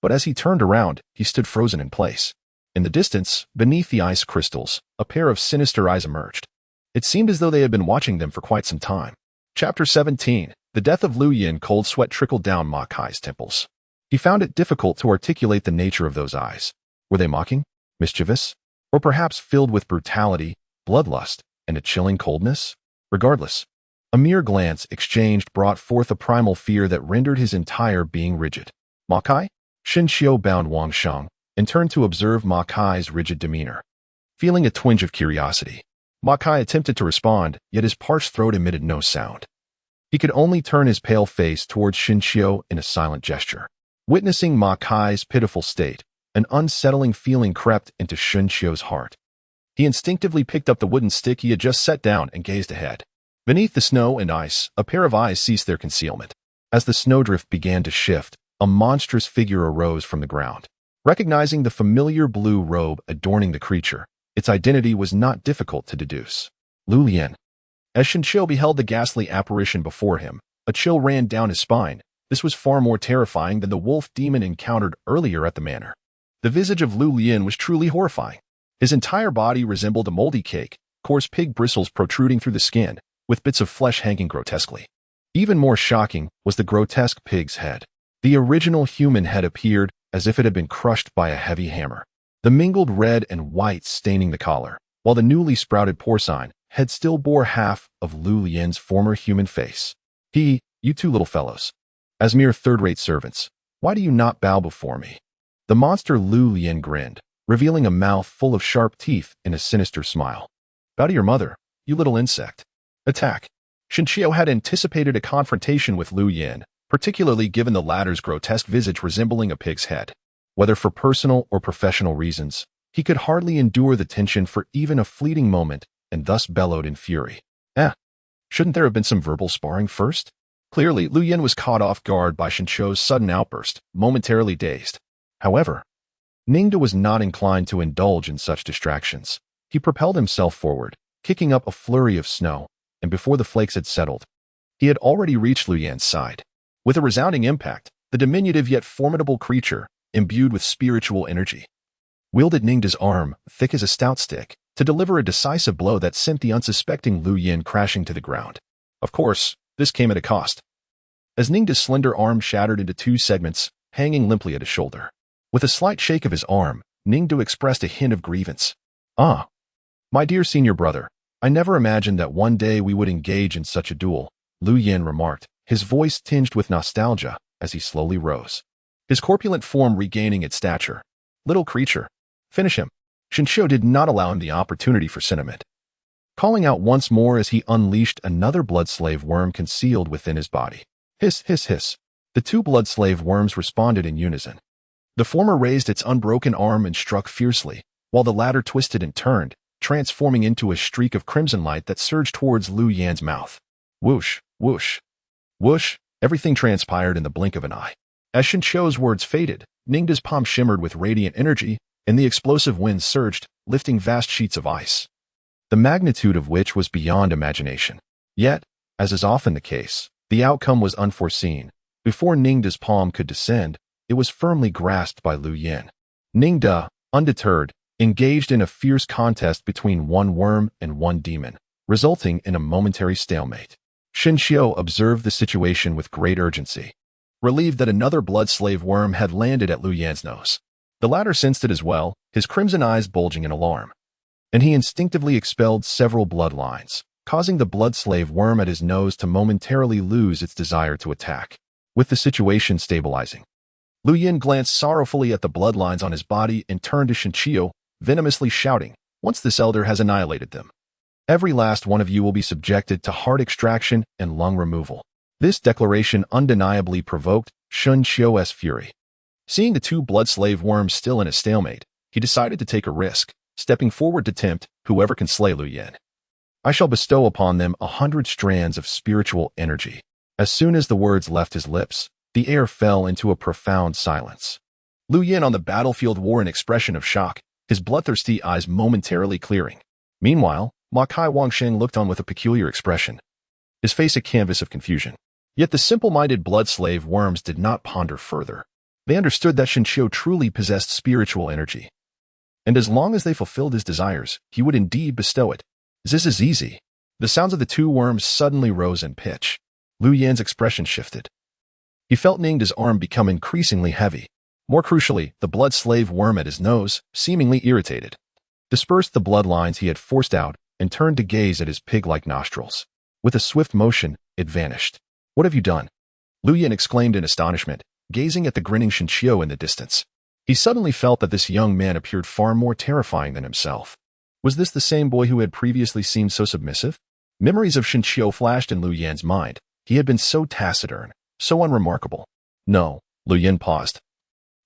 but as he turned around, he stood frozen in place. In the distance, beneath the ice crystals, a pair of sinister eyes emerged. It seemed as though they had been watching them for quite some time. Chapter 17. The death of Lu Yin. Cold sweat trickled down Ma Kai's temples. He found it difficult to articulate the nature of those eyes. Were they mocking, mischievous, or perhaps filled with brutality, bloodlust, and a chilling coldness? Regardless, a mere glance exchanged brought forth a primal fear that rendered his entire being rigid. Ma Kai? Xin Qiu bound Wang Sheng and turned to observe Ma Kai's rigid demeanor. Feeling a twinge of curiosity, Ma Kai attempted to respond, yet his parched throat emitted no sound. He could only turn his pale face towards Xin Qiu in a silent gesture. Witnessing Ma Kai's pitiful state, an unsettling feeling crept into Xin Qiu's heart. He instinctively picked up the wooden stick he had just set down and gazed ahead. Beneath the snow and ice, a pair of eyes ceased their concealment. As the snowdrift began to shift, a monstrous figure arose from the ground. Recognizing the familiar blue robe adorning the creature, its identity was not difficult to deduce. Lu Yin. As Xin Qiu beheld the ghastly apparition before him, a chill ran down his spine. This was far more terrifying than the wolf demon encountered earlier at the manor. The visage of Lu Yin was truly horrifying. His entire body resembled a moldy cake, coarse pig bristles protruding through the skin, with bits of flesh hanging grotesquely. Even more shocking was the grotesque pig's head. The original human head appeared as if it had been crushed by a heavy hammer, the mingled red and white staining the collar, while the newly sprouted porcine head still bore half of Lu Yin's former human face. You 2 little fellows, as mere third-rate servants, why do you not bow before me? The monster Lu Yin grinned, revealing a mouth full of sharp teeth and a sinister smile. Bow to your mother, you little insect. Attack. Xin Qiu had anticipated a confrontation with Lu Yin, particularly given the latter's grotesque visage resembling a pig's head. Whether for personal or professional reasons, he could hardly endure the tension for even a fleeting moment, and thus bellowed in fury. Shouldn't there have been some verbal sparring first? Clearly, Lu Yin was caught off guard by Xin Qiu's sudden outburst, momentarily dazed. However, Ningde was not inclined to indulge in such distractions. He propelled himself forward, kicking up a flurry of snow, and before the flakes had settled, he had already reached Lu Yin's side. With a resounding impact, the diminutive yet formidable creature, imbued with spiritual energy, wielded Ningde's arm, thick as a stout stick, to deliver a decisive blow that sent the unsuspecting Lu Yin crashing to the ground. Of course, this came at a cost, as Ningde's slender arm shattered into 2 segments, hanging limply at his shoulder. With a slight shake of his arm, Ningde expressed a hint of grievance. My dear senior brother, I never imagined that one day we would engage in such a duel, Lu Yin remarked, his voice tinged with nostalgia as he slowly rose, his corpulent form regaining its stature. Little creature, finish him. Xin Qiu did not allow him the opportunity for sentiment, calling out once more as he unleashed another blood-slave worm concealed within his body. Hiss, hiss, hiss. The 2 blood-slave worms responded in unison. The former raised its unbroken arm and struck fiercely, while the latter twisted and turned, transforming into a streak of crimson light that surged towards Lu Yin's mouth. Whoosh, whoosh, whoosh, everything transpired in the blink of an eye. As Xin Qiu's words faded, Ningde's palm shimmered with radiant energy, and the explosive winds surged, lifting vast sheets of ice. the magnitude of which was beyond imagination. Yet, as is often the case, the outcome was unforeseen. Before Ningda's palm could descend, it was firmly grasped by Lu Yin. Ningda, undeterred, engaged in a fierce contest between one worm and one demon, resulting in a momentary stalemate. Xinqiu observed the situation with great urgency, relieved that another blood-slave worm had landed at Lu Yan's nose. The latter sensed it as well, his crimson eyes bulging in alarm, and he instinctively expelled several bloodlines, causing the blood-slave worm at his nose to momentarily lose its desire to attack. With the situation stabilizing, Lu Yin glanced sorrowfully at the bloodlines on his body and turned to Xinqiu, venomously shouting, "Once this elder has annihilated them, every last one of you will be subjected to heart extraction and lung removal." This declaration undeniably provoked Xinqiu's fury. Seeing the two blood-slave worms still in a stalemate, he decided to take a risk, stepping forward to tempt whoever can slay Lu Yin. "I shall bestow upon them 100 strands of spiritual energy." As soon as the words left his lips, the air fell into a profound silence. Lu Yin on the battlefield wore an expression of shock, his bloodthirsty eyes momentarily clearing. Meanwhile, Ma Kai Wangsheng looked on with a peculiar expression, his face a canvas of confusion. Yet the simple-minded blood-slave worms did not ponder further. They understood that Xinqiu truly possessed spiritual energy, and as long as they fulfilled his desires, he would indeed bestow it. This is easy. The sounds of the two worms suddenly rose in pitch. Lu Yan's expression shifted. He felt Ningda's arm become increasingly heavy. More crucially, the blood-slave worm at his nose, seemingly irritated, dispersed the bloodlines he had forced out and turned to gaze at his pig-like nostrils. With a swift motion, it vanished. "What have you done?" Lu Yin exclaimed in astonishment, gazing at the grinning Xinqiu in the distance. He suddenly felt that this young man appeared far more terrifying than himself. Was this the same boy who had previously seemed so submissive? Memories of Xinqiu flashed in Lu Yan's mind. He had been so taciturn, so unremarkable. No, Lu Yin paused,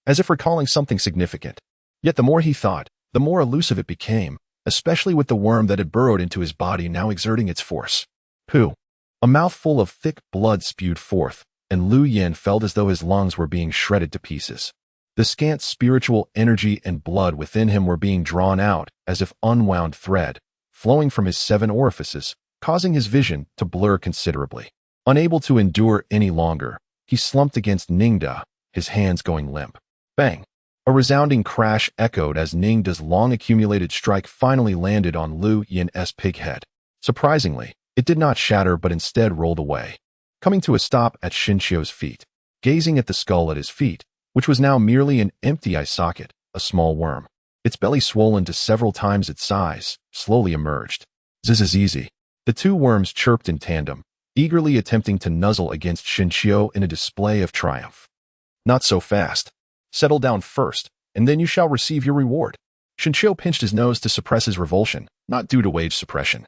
as if recalling something significant. Yet the more he thought, the more elusive it became, especially with the worm that had burrowed into his body now exerting its force. Pooh! A mouthful of thick blood spewed forth, and Lu Yin felt as though his lungs were being shredded to pieces. The scant spiritual energy and blood within him were being drawn out as if unwound thread, flowing from his 7 orifices, causing his vision to blur considerably. Unable to endure any longer, he slumped against Ningda, his hands going limp. Bang! A resounding crash echoed as Ningda's long-accumulated strike finally landed on Lu Yin's pig head. Surprisingly, it did not shatter but instead rolled away, coming to a stop at Xinqiu's feet. Gazing at the skull at his feet, which was now merely an empty eye socket, a small worm, its belly swollen to several times its size, slowly emerged. "This is easy." The two worms chirped in tandem, eagerly attempting to nuzzle against Xinqiu in a display of triumph. "Not so fast. Settle down first, and then you shall receive your reward." Xinqiu pinched his nose to suppress his revulsion, not due to wage suppression,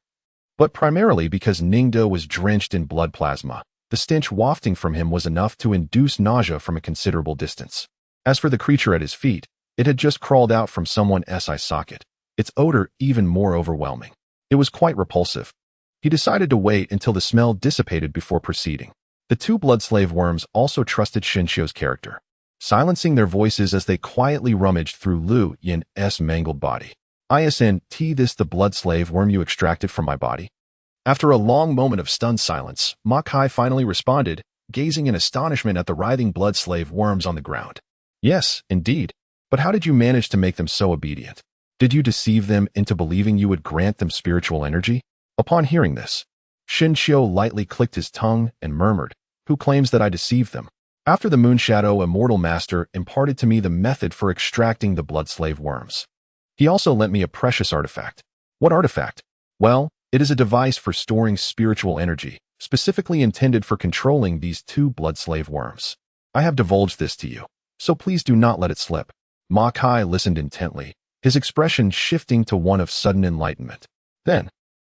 but primarily because Ningda was drenched in blood plasma. The stench wafting from him was enough to induce nausea from a considerable distance. As for the creature at his feet, it had just crawled out from someone's eye socket, its odor even more overwhelming. It was quite repulsive. He decided to wait until the smell dissipated before proceeding. The two blood-slave worms also trusted Xinqiu's character, silencing their voices as they quietly rummaged through Lu Yin's mangled body. "Isn't this the blood-slave worm you extracted from my body?" After a long moment of stunned silence, Ma Kai finally responded, gazing in astonishment at the writhing blood-slave worms on the ground. "Yes, indeed. But how did you manage to make them so obedient? Did you deceive them into believing you would grant them spiritual energy?" Upon hearing this, Xinqiu lightly clicked his tongue and murmured, "Who claims that I deceived them? After the Moonshadow Immortal Master imparted to me the method for extracting the blood-slave worms. He also lent me a precious artifact." "What artifact?" "Well, it is a device for storing spiritual energy, specifically intended for controlling these two blood-slave worms. I have divulged this to you, so please do not let it slip." Ma Kai listened intently, his expression shifting to one of sudden enlightenment. Then,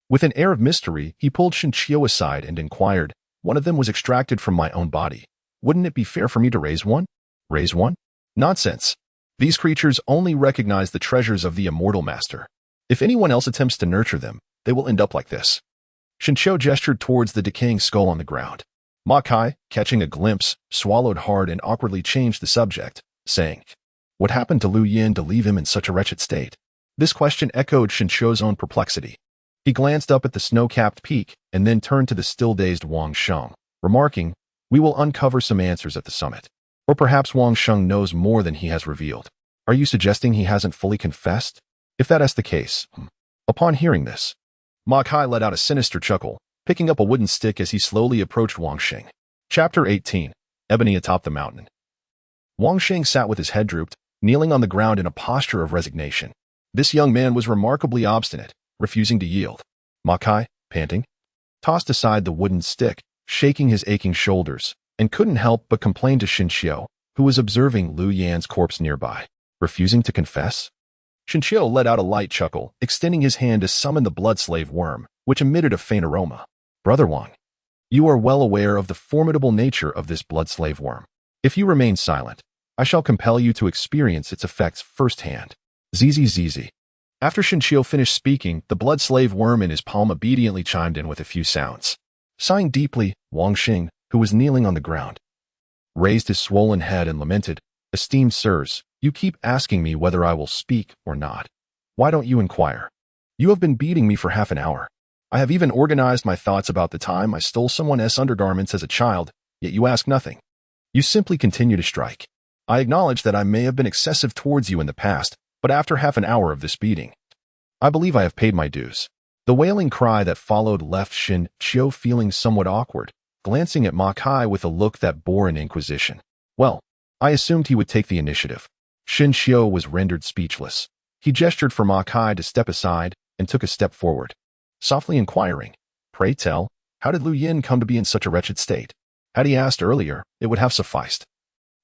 with an air of mystery, he pulled Xinqiu aside and inquired, "One of them was extracted from my own body. Wouldn't it be fair for me to raise one?" "Raise one? Nonsense. These creatures only recognize the treasures of the Immortal Master. If anyone else attempts to nurture them, they will end up like this." Xinqiu gestured towards the decaying skull on the ground. Ma Kai, catching a glimpse, swallowed hard and awkwardly changed the subject, saying, "What happened to Lu Yin to leave him in such a wretched state?" This question echoed Xinqiu's own perplexity. He glanced up at the snow-capped peak and then turned to the still-dazed Wang Sheng, remarking, "We will uncover some answers at the summit." Or perhaps Wang Sheng knows more than he has revealed. Are you suggesting he hasn't fully confessed? If that is the case. Upon hearing this, Ma Kai let out a sinister chuckle, picking up a wooden stick as he slowly approached Wang Sheng. Chapter 18. Ebony Atop the Mountain. Wang Sheng sat with his head drooped, kneeling on the ground in a posture of resignation. This young man was remarkably obstinate, refusing to yield. Ma Kai, panting, tossed aside the wooden stick, shaking his aching shoulders, and couldn't help but complain to Shinqiu, who was observing Lu Yan's corpse nearby. Refusing to confess? Shinqiu let out a light chuckle, extending his hand to summon the blood slave worm, which emitted a faint aroma. Brother Wang, you are well aware of the formidable nature of this blood slave worm. If you remain silent, I shall compel you to experience its effects firsthand. Zzz. After Shinqiu finished speaking, the blood slave worm in his palm obediently chimed in with a few sounds. Sighing deeply, Wang Sheng, who was kneeling on the ground, raised his swollen head and lamented, "Esteemed sirs, you keep asking me whether I will speak or not. Why don't you inquire? You have been beating me for half an hour. I have even organized my thoughts about the time I stole someone's undergarments as a child, yet you ask nothing. You simply continue to strike. I acknowledge that I may have been excessive towards you in the past, but after half an hour of this beating, I believe I have paid my dues." The wailing cry that followed left Shinqiu feeling somewhat awkward, glancing at Ma Kai with a look that bore an inquisition. Well, I assumed he would take the initiative. Shinqiu was rendered speechless. He gestured for Ma Kai to step aside and took a step forward, softly inquiring, "Pray tell, how did Lu Yin come to be in such a wretched state?" Had he asked earlier, it would have sufficed,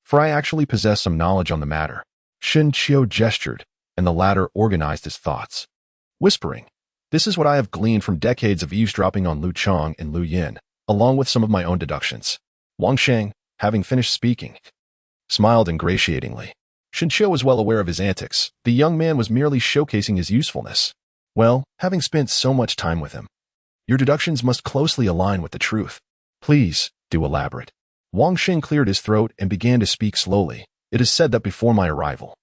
for I actually possess some knowledge on the matter. Shinqiu gestured, and the latter organized his thoughts, whispering, "This is what I have gleaned from decades of eavesdropping on Lu Chang and Lu Yin, along with some of my own deductions." Wang Sheng, having finished speaking, smiled ingratiatingly. Shinqiu was well aware of his antics. The young man was merely showcasing his usefulness. Well, having spent so much time with him, your deductions must closely align with the truth. Please, do elaborate. Wang Sheng cleared his throat and began to speak slowly. It is said that before my arrival,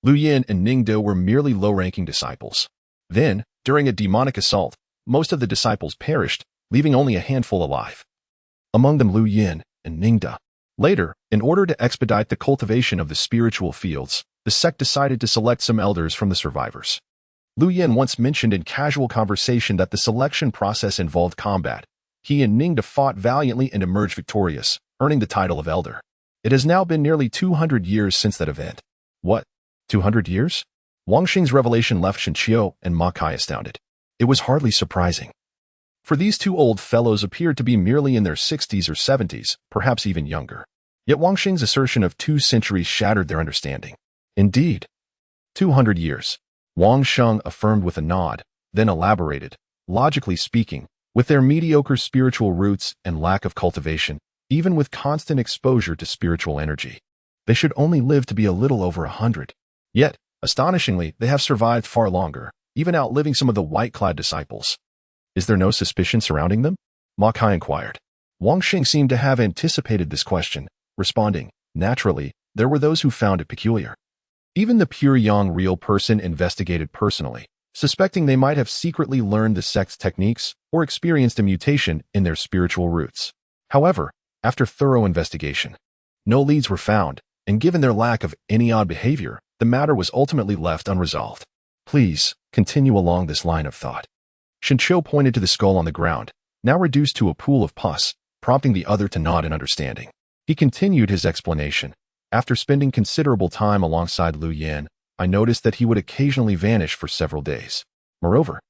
Lu Yin and Ningde were merely low-ranking disciples. Then, during a demonic assault, most of the disciples perished, leaving only a handful alive. Among them Lu Yin and Ningde. Later, in order to expedite the cultivation of the spiritual fields, the sect decided to select some elders from the survivors. Lu Yin once mentioned in casual conversation that the selection process involved combat. He and Ningde fought valiantly and emerged victorious, earning the title of elder. It has now been nearly 200 years since that event. What? 200 years? Wang Sheng's revelation left Shinqiu and Ma Kai astounded. It was hardly surprising, for these two old fellows appeared to be merely in their 60s or 70s, perhaps even younger. Yet Wang Sheng's assertion of 2 centuries shattered their understanding. Indeed, 200 years. Wang Sheng affirmed with a nod, then elaborated, logically speaking, with their mediocre spiritual roots and lack of cultivation, even with constant exposure to spiritual energy, they should only live to be a little over 100. Yet, astonishingly, they have survived far longer, even outliving some of the white-clad disciples. Is there no suspicion surrounding them? Ma Kai inquired. Wang Sheng seemed to have anticipated this question, responding, naturally, there were those who found it peculiar. Even the pure young real person investigated personally, suspecting they might have secretly learned the sect's techniques or experienced a mutation in their spiritual roots. However, after thorough investigation, no leads were found, and given their lack of any odd behavior, the matter was ultimately left unresolved. Please, continue along this line of thought. Shinqiu pointed to the skull on the ground, now reduced to a pool of pus, prompting the other to nod in understanding. He continued his explanation. After spending considerable time alongside Lu Yin, I noticed that he would occasionally vanish for several days. Moreover,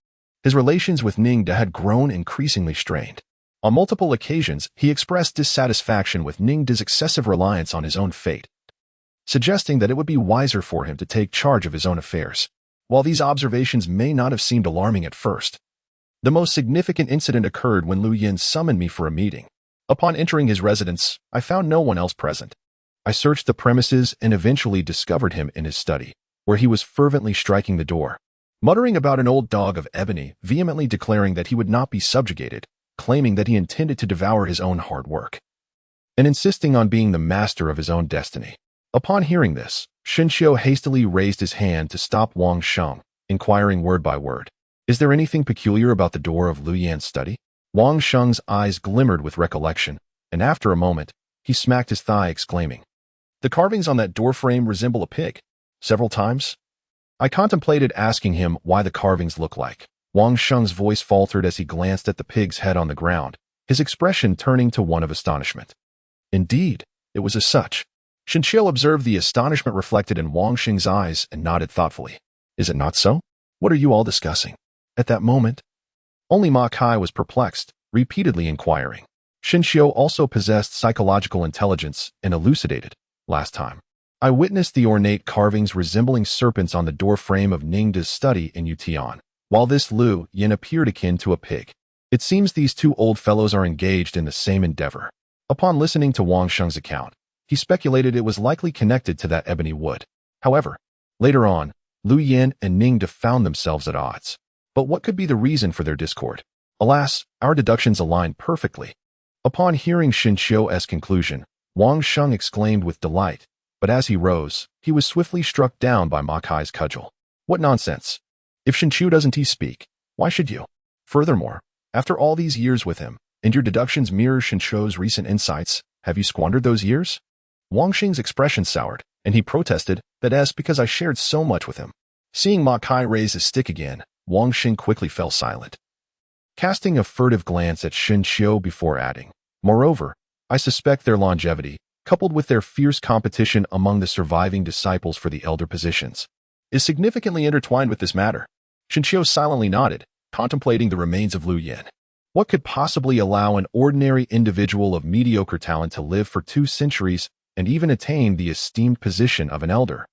his relations with Ningde had grown increasingly strained. On multiple occasions, he expressed dissatisfaction with Ningde's excessive reliance on his own fate, suggesting that it would be wiser for him to take charge of his own affairs. While these observations may not have seemed alarming at first, the most significant incident occurred when Lu Yin summoned me for a meeting. Upon entering his residence, I found no one else present. I searched the premises and eventually discovered him in his study, where he was fervently striking the door, muttering about an old dog of ebony, vehemently declaring that he would not be subjugated, claiming that he intended to devour his own hard work, and insisting on being the master of his own destiny. Upon hearing this, Shinqiu hastily raised his hand to stop Wang Sheng, inquiring word by word, Is there anything peculiar about the door of Lu Yan's study? Wang Sheng's eyes glimmered with recollection, and after a moment, he smacked his thigh, exclaiming, "The carvings on that door frame resemble a pig." Several times, I contemplated asking him why the carvings look like. Wang Sheng's voice faltered as he glanced at the pig's head on the ground, his expression turning to one of astonishment. Indeed, it was as such. Shinshio observed the astonishment reflected in Wang Sheng's eyes and nodded thoughtfully. Is it not so? What are you all discussing? At that moment, only Ma Kai was perplexed, repeatedly inquiring. Shinshio also possessed psychological intelligence and elucidated. Last time, I witnessed the ornate carvings resembling serpents on the door frame of Ningda's study in Yutian, while this Lu Yin appeared akin to a pig. It seems these two old fellows are engaged in the same endeavor. Upon listening to Wang Sheng's account, he speculated it was likely connected to that ebony wood. However, later on, Lu Yin and Ningda found themselves at odds. But what could be the reason for their discord? Alas, our deductions aligned perfectly. Upon hearing Shinshio's conclusion, Wang Sheng exclaimed with delight, but as he rose, he was swiftly struck down by Ma Kai's cudgel. What nonsense! If Shinshio doesn't speak, why should you? Furthermore, after all these years with him, and your deductions mirror Shinshio's recent insights, have you squandered those years? Wang Sheng's expression soured, and he protested that as because I shared so much with him. Seeing Ma Kai raise his stick again, Wang Sheng quickly fell silent, casting a furtive glance at Shinshio before adding, "Moreover, I suspect their longevity, coupled with their fierce competition among the surviving disciples for the elder positions, is significantly intertwined with this matter." Shinshio silently nodded, contemplating the remains of Lu Yin. What could possibly allow an ordinary individual of mediocre talent to live for 2 centuries and even attain the esteemed position of an elder?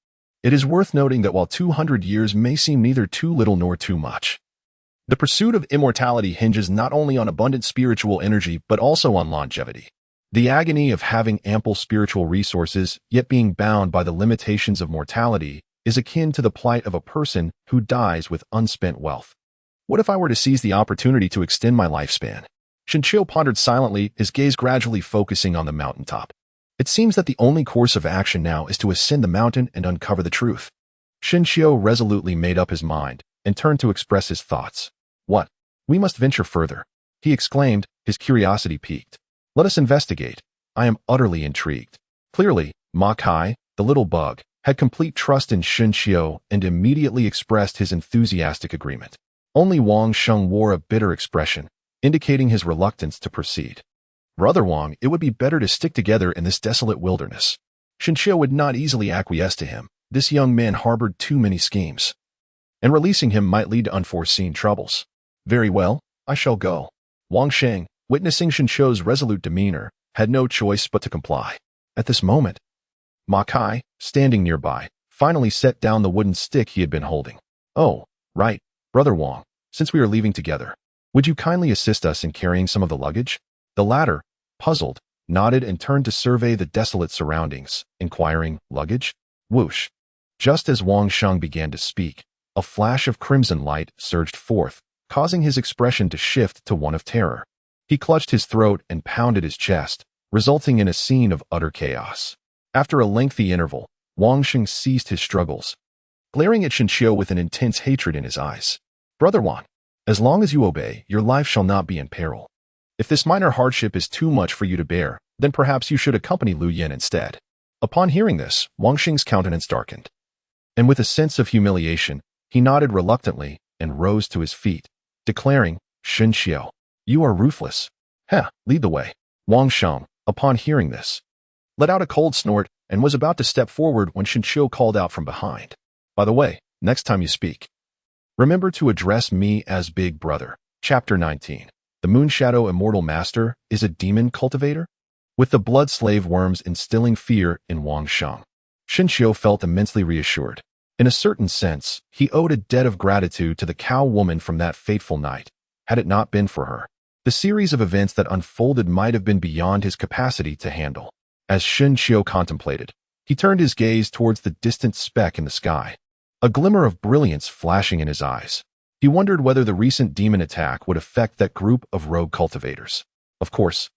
It is worth noting that while 200 years may seem neither too little nor too much, the pursuit of immortality hinges not only on abundant spiritual energy but also on longevity. The agony of having ample spiritual resources yet being bound by the limitations of mortality is akin to the plight of a person who dies with unspent wealth. What if I were to seize the opportunity to extend my lifespan? Shinshio pondered silently, his gaze gradually focusing on the mountaintop. It seems that the only course of action now is to ascend the mountain and uncover the truth. Shinshio resolutely made up his mind and turned to express his thoughts. What? We must venture further, he exclaimed, his curiosity piqued. Let us investigate. I am utterly intrigued. Clearly, Ma Kai, the little bug, had complete trust in Shinshio and immediately expressed his enthusiastic agreement. Only Wang Sheng wore a bitter expression, indicating his reluctance to proceed. Brother Wang, it would be better to stick together in this desolate wilderness. Shinshio would not easily acquiesce to him. This young man harbored too many schemes, and releasing him might lead to unforeseen troubles. Very well, I shall go. Wang Sheng, witnessing Shinshio's resolute demeanor, had no choice but to comply. At this moment, Ma Kai, standing nearby, finally set down the wooden stick he had been holding. Oh, right, Brother Wang, since we are leaving together, would you kindly assist us in carrying some of the luggage? The latter, puzzled, nodded and turned to survey the desolate surroundings, inquiring, luggage? Whoosh. Just as Wang Sheng began to speak, a flash of crimson light surged forth, causing his expression to shift to one of terror. He clutched his throat and pounded his chest, resulting in a scene of utter chaos. After a lengthy interval, Wang Sheng ceased his struggles, glaring at Shinshio with an intense hatred in his eyes. Brother Wang, as long as you obey, your life shall not be in peril. If this minor hardship is too much for you to bear, then perhaps you should accompany Lu Yin instead. Upon hearing this, Wang Sheng's countenance darkened, and with a sense of humiliation, he nodded reluctantly and rose to his feet, declaring, Shinshio, you are ruthless. Heh, lead the way. Wang Sheng, upon hearing this, let out a cold snort and was about to step forward when Shinshio called out from behind. By the way, next time you speak, remember to address me as Big Brother. Chapter 19. The Moonshadow Immortal Master is a demon cultivator? With the blood slave worms instilling fear in Wang Sheng, Shinshio felt immensely reassured. In a certain sense, he owed a debt of gratitude to the cow woman from that fateful night. Had it not been for her, the series of events that unfolded might have been beyond his capacity to handle. As Shinshio contemplated, he turned his gaze towards the distant speck in the sky, a glimmer of brilliance flashing in his eyes. He wondered whether the recent demon attack would affect that group of rogue cultivators. Of course,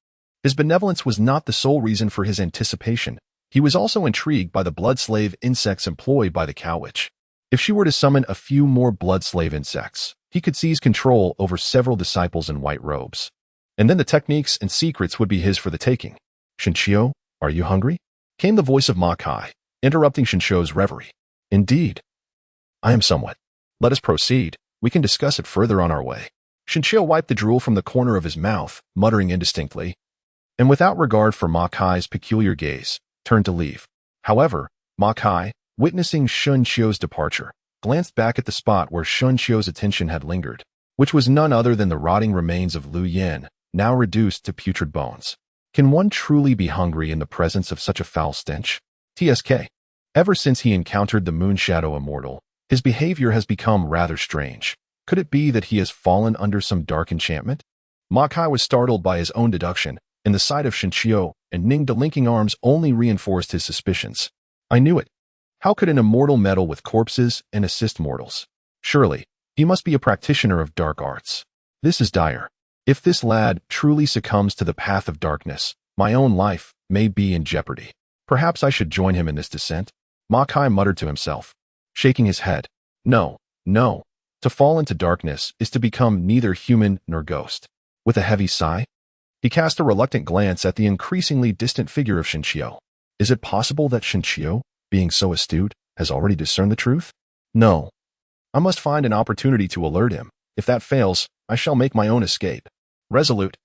his benevolence was not the sole reason for his anticipation. He was also intrigued by the blood slave insects employed by the cow witch. If she were to summon a few more blood slave insects, he could seize control over several disciples in white robes. And then the techniques and secrets would be his for the taking. "Shinshio, are you hungry?" came the voice of Ma Kai, interrupting Shinshio's reverie. "Indeed. I am somewhat. Let us proceed. We can discuss it further on our way." Shinshio wiped the drool from the corner of his mouth, muttering indistinctly, and without regard for Ma Kai's peculiar gaze, turned to leave. However, Ma Kai, witnessing Shinshio's departure, glanced back at the spot where Shinshio's attention had lingered, which was none other than the rotting remains of Lu Yen, now reduced to putrid bones. Can one truly be hungry in the presence of such a foul stench? TSK. Ever since he encountered the Moonshadow Immortal, his behavior has become rather strange. Could it be that he has fallen under some dark enchantment? Ma Kai was startled by his own deduction, and the sight of Shinshio and Ningda linking arms only reinforced his suspicions. I knew it. How could an immortal meddle with corpses and assist mortals? Surely, he must be a practitioner of dark arts. This is dire. If this lad truly succumbs to the path of darkness, my own life may be in jeopardy. Perhaps I should join him in this descent. Ma Kai muttered to himself, shaking his head. No, no. To fall into darkness is to become neither human nor ghost. With a heavy sigh, he cast a reluctant glance at the increasingly distant figure of Shinshio. Is it possible that Shinshio, being so astute, has already discerned the truth? No. I must find an opportunity to alert him. If that fails, I shall make my own escape. Resolute,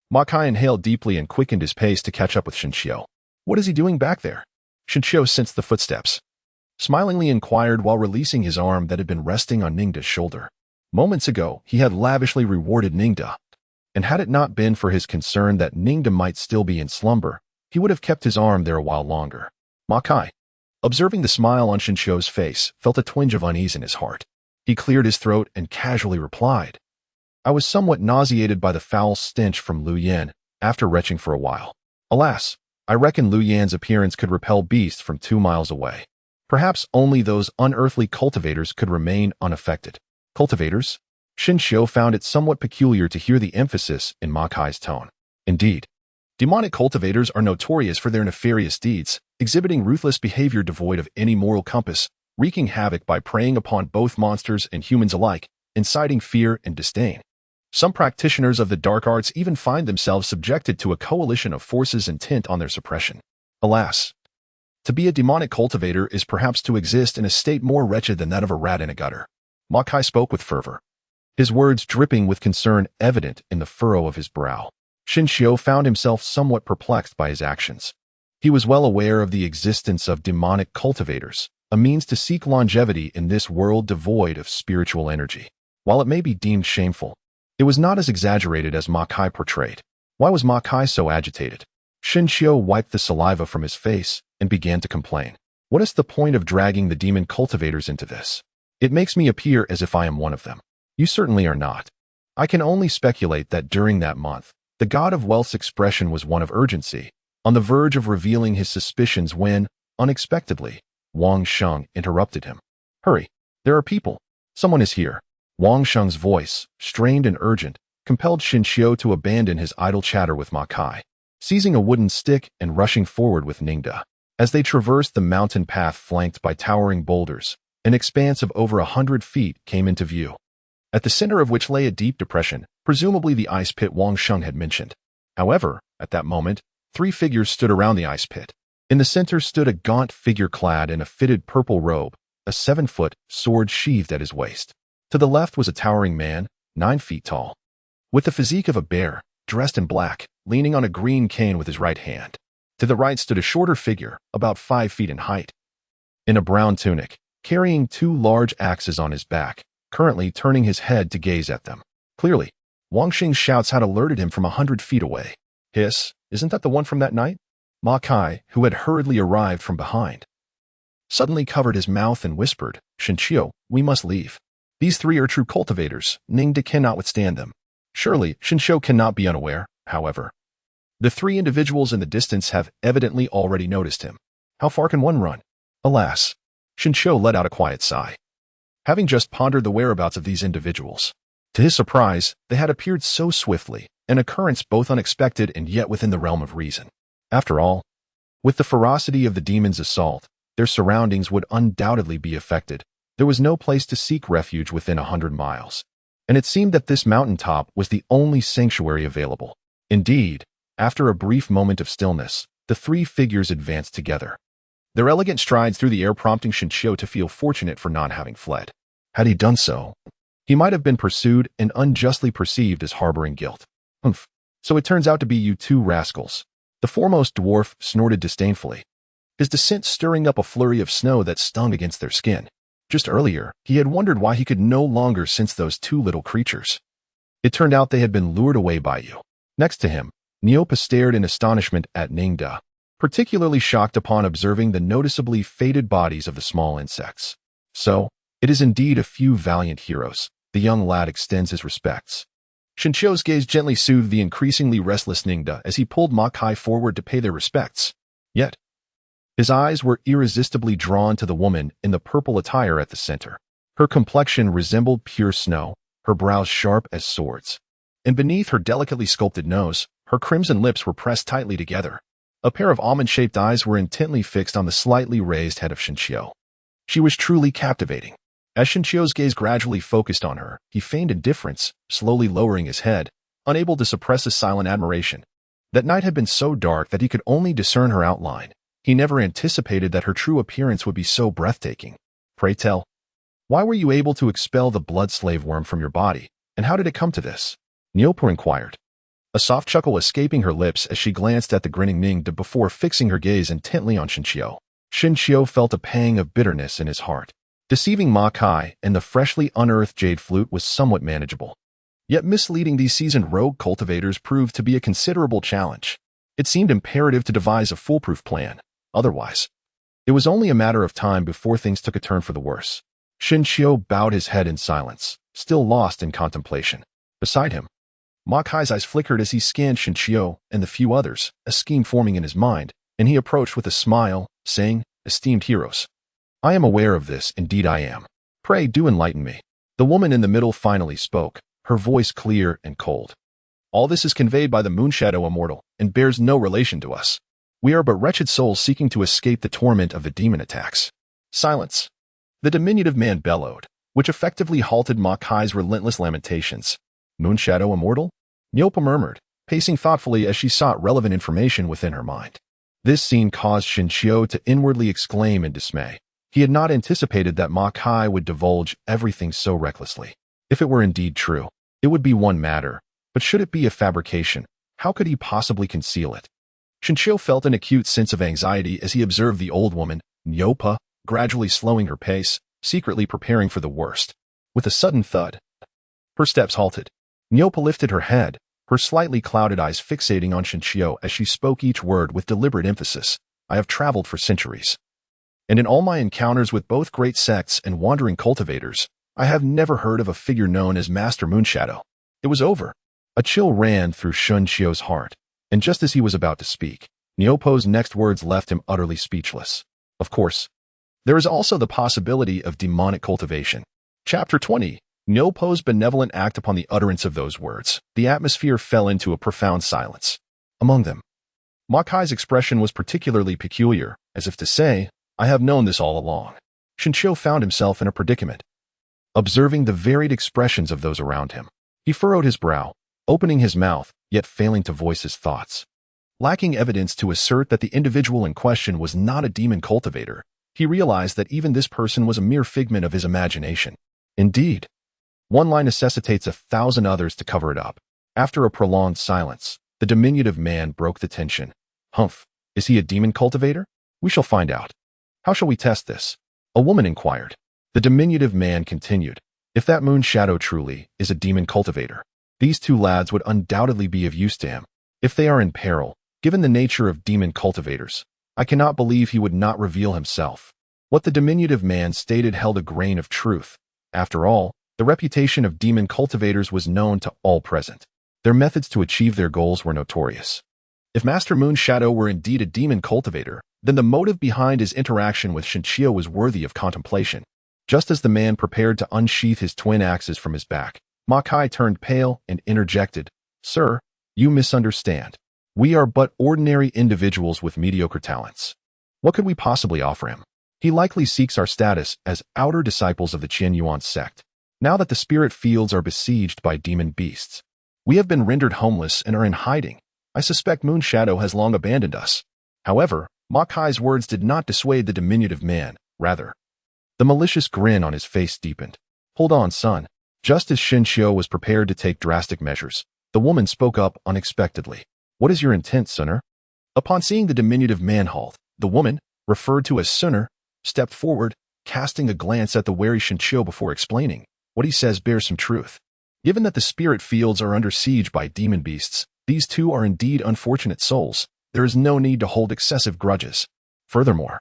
Ma Kai inhaled deeply and quickened his pace to catch up with Shinshio. What is he doing back there? Shinshio sensed the footsteps. Smilingly inquired while releasing his arm that had been resting on Ningda's shoulder. Moments ago, he had lavishly rewarded Ningda, and had it not been for his concern that Ningda might still be in slumber, he would have kept his arm there a while longer. Ma Kai, observing the smile on Shinshio's face, felt a twinge of unease in his heart. He cleared his throat and casually replied, I was somewhat nauseated by the foul stench from Lu Yan after retching for a while. Alas, I reckon Lu Yan's appearance could repel beasts from 2 miles away. Perhaps only those unearthly cultivators could remain unaffected. Cultivators? Shinshio found it somewhat peculiar to hear the emphasis in Ma Kai's tone. Indeed, demonic cultivators are notorious for their nefarious deeds, exhibiting ruthless behavior devoid of any moral compass, wreaking havoc by preying upon both monsters and humans alike, inciting fear and disdain. Some practitioners of the dark arts even find themselves subjected to a coalition of forces intent on their suppression. Alas, to be a demonic cultivator is perhaps to exist in a state more wretched than that of a rat in a gutter. Ma Kai spoke with fervor, his words dripping with concern evident in the furrow of his brow. Shinshio found himself somewhat perplexed by his actions. He was well aware of the existence of demonic cultivators, a means to seek longevity in this world devoid of spiritual energy. While it may be deemed shameful, it was not as exaggerated as Ma Kai portrayed. Why was Ma Kai so agitated? Shinshio wiped the saliva from his face and began to complain. What is the point of dragging the demon cultivators into this? It makes me appear as if I am one of them. You certainly are not. I can only speculate that during that month, the god of wealth's expression was one of urgency, on the verge of revealing his suspicions when, unexpectedly, Wang Sheng interrupted him. Hurry, there are people. Someone is here. Wang Sheng's voice, strained and urgent, compelled Shinshio to abandon his idle chatter with Ma Kai, seizing a wooden stick and rushing forward with Ningda. As they traversed the mountain path flanked by towering boulders, an expanse of over 100 feet came into view, at the center of which lay a deep depression, presumably the ice pit Wang Sheng had mentioned. However, at that moment, 3 figures stood around the ice pit. In the center stood a gaunt figure clad in a fitted purple robe, a 7-foot sword sheathed at his waist. To the left was a towering man, 9 feet tall, with the physique of a bear, dressed in black, leaning on a green cane with his right hand. To the right stood a shorter figure, about 5 feet in height, in a brown tunic, carrying 2 large axes on his back, currently turning his head to gaze at them. Clearly, Wang Xing's shouts had alerted him from 100 feet away. Hiss, isn't that the one from that night? Ma Kai, who had hurriedly arrived from behind, suddenly covered his mouth and whispered, Shinshio, we must leave. These 3 are true cultivators. Ningda cannot withstand them. Surely, Shinshio cannot be unaware, however. The 3 individuals in the distance have evidently already noticed him. How far can one run? Alas. Shinshio let out a quiet sigh, having just pondered the whereabouts of these individuals. To his surprise, they had appeared so swiftly, an occurrence both unexpected and yet within the realm of reason. After all, with the ferocity of the demon's assault, their surroundings would undoubtedly be affected. There was no place to seek refuge within 100 miles. and it seemed that this mountaintop was the only sanctuary available. Indeed, after a brief moment of stillness, the three figures advanced together. Their elegant strides through the air prompting Shinshio to feel fortunate for not having fled. Had he done so, he might have been pursued and unjustly perceived as harboring guilt. Humph. So it turns out to be you two rascals. The foremost dwarf snorted disdainfully, his descent stirring up a flurry of snow that stung against their skin. Just earlier, he had wondered why he could no longer sense those two little creatures. It turned out they had been lured away by you. Next to him, Neopa stared in astonishment at Ningda, particularly shocked upon observing the noticeably faded bodies of the small insects. So, it is indeed a few valiant heroes. The young lad extends his respects. Shinshio's gaze gently soothed the increasingly restless Ningda as he pulled Makai forward to pay their respects. Yet, his eyes were irresistibly drawn to the woman in the purple attire at the center. Her complexion resembled pure snow, her brows sharp as swords. And beneath her delicately sculpted nose, her crimson lips were pressed tightly together. A pair of almond-shaped eyes were intently fixed on the slightly raised head of Shinshio. She was truly captivating. As Shinshio's gaze gradually focused on her, he feigned indifference, slowly lowering his head, unable to suppress a silent admiration. That night had been so dark that he could only discern her outline. He never anticipated that her true appearance would be so breathtaking. Pray tell, why were you able to expel the blood slave worm from your body, and how did it come to this? Neopa inquired, a soft chuckle escaping her lips as she glanced at the grinning Ningda before fixing her gaze intently on Shinshio. Shinshio felt a pang of bitterness in his heart. Deceiving Makai and the freshly unearthed jade flute was somewhat manageable. Yet misleading these seasoned rogue cultivators proved to be a considerable challenge. It seemed imperative to devise a foolproof plan. Otherwise, it was only a matter of time before things took a turn for the worse. Shinshio bowed his head in silence, still lost in contemplation. Beside him, Makai's eyes flickered as he scanned Shinshio and the few others, a scheme forming in his mind, and he approached with a smile, saying, "Esteemed heroes, I am aware of this, indeed I am. Pray do enlighten me." The woman in the middle finally spoke, her voice clear and cold. "All this is conveyed by the Moonshadow Immortal, and bears no relation to us. We are but wretched souls seeking to escape the torment of the demon attacks." Silence. The diminutive man bellowed, which effectively halted Makai's relentless lamentations. Moonshadow Immortal? Neopa murmured, pacing thoughtfully as she sought relevant information within her mind. This scene caused Shinshio to inwardly exclaim in dismay. He had not anticipated that Makai would divulge everything so recklessly. If it were indeed true, it would be one matter, but should it be a fabrication, how could he possibly conceal it? Shinshio felt an acute sense of anxiety as he observed the old woman, Neopa, gradually slowing her pace, secretly preparing for the worst. With a sudden thud, her steps halted. Neopa lifted her head, her slightly clouded eyes fixating on Shinshio as she spoke each word with deliberate emphasis. "I have traveled for centuries, and in all my encounters with both great sects and wandering cultivators, I have never heard of a figure known as Master Moonshadow." It was over. A chill ran through Shinshio's heart, and just as he was about to speak, Neopa's next words left him utterly speechless. Of course, there is also the possibility of demonic cultivation. Chapter 20. Neopa's benevolent act. Upon the utterance of those words, the atmosphere fell into a profound silence. Among them, Makai's expression was particularly peculiar, as if to say, "I have known this all along." Shinshio found himself in a predicament. Observing the varied expressions of those around him, he furrowed his brow, opening his mouth, yet failing to voice his thoughts. Lacking evidence to assert that the individual in question was not a demon cultivator, he realized that even this person was a mere figment of his imagination. Indeed, one lie necessitates 1,000 others to cover it up. After a prolonged silence, the diminutive man broke the tension. "Humph, is he a demon cultivator? We shall find out." "How shall we test this?" a woman inquired. The diminutive man continued, "If that Moonshadow truly is a demon cultivator, these two lads would undoubtedly be of use to him. If they are in peril, given the nature of demon cultivators, I cannot believe he would not reveal himself." What the diminutive man stated held a grain of truth. After all, the reputation of demon cultivators was known to all present. Their methods to achieve their goals were notorious. If Master Moonshadow were indeed a demon cultivator, then the motive behind his interaction with Shinshio was worthy of contemplation. Just as the man prepared to unsheath his twin axes from his back, Makai turned pale and interjected, "Sir, you misunderstand. We are but ordinary individuals with mediocre talents. What could we possibly offer him? He likely seeks our status as outer disciples of the Qian Yuan sect." Now that the spirit fields are besieged by demon beasts, we have been rendered homeless and are in hiding. I suspect Moonshadow has long abandoned us." However, Ma Kai's words did not dissuade the diminutive man. Rather, the malicious grin on his face deepened. "Hold on, son." Just as Shinshio was prepared to take drastic measures, the woman spoke up unexpectedly. "What is your intent, Sunner?" Upon seeing the diminutive man halt, the woman, referred to as Sunner, stepped forward, casting a glance at the wary Shinshio before explaining. "What he says bears some truth. Given that the spirit fields are under siege by demon beasts, these two are indeed unfortunate souls. There is no need to hold excessive grudges. Furthermore,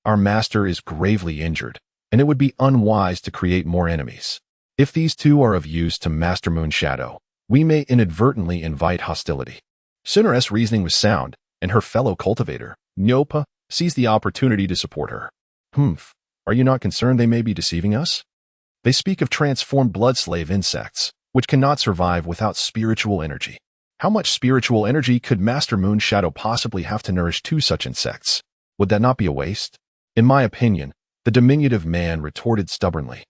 our master is gravely injured, and it would be unwise to create more enemies. If these two are of use to Master Moonshadow, we may inadvertently invite hostility." Sunner's reasoning was sound, and her fellow cultivator, Nyopa, seized the opportunity to support her. "Humph, are you not concerned they may be deceiving us? They speak of transformed blood slave insects, which cannot survive without spiritual energy. How much spiritual energy could Master Moonshadow possibly have to nourish two such insects? Would that not be a waste?" "In my opinion," the diminutive man retorted stubbornly,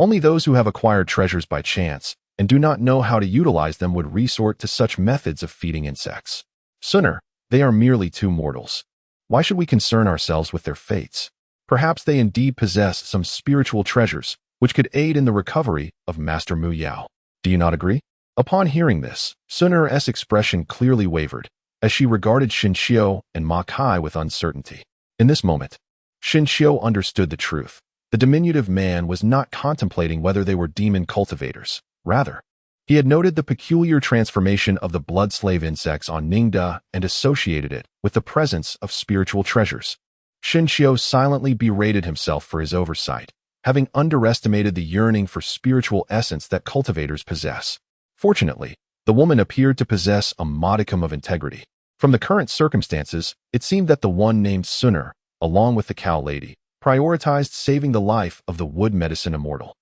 "only those who have acquired treasures by chance and do not know how to utilize them would resort to such methods of feeding insects. Sunner, they are merely two mortals. Why should we concern ourselves with their fates? Perhaps they indeed possess some spiritual treasures which could aid in the recovery of Master Mu Yao. Do you not agree?" Upon hearing this, Sunner's expression clearly wavered, as she regarded Shinshio and Ma Kai with uncertainty. In this moment, Shinshio understood the truth. The diminutive man was not contemplating whether they were demon cultivators. Rather, he had noted the peculiar transformation of the blood slave insects on Ningda and associated it with the presence of spiritual treasures. Shinshio silently berated himself for his oversight, having underestimated the yearning for spiritual essence that cultivators possess. Fortunately, the woman appeared to possess a modicum of integrity. From the current circumstances, it seemed that the one named Sunner, along with the cow lady, prioritized saving the life of the wood medicine immortal.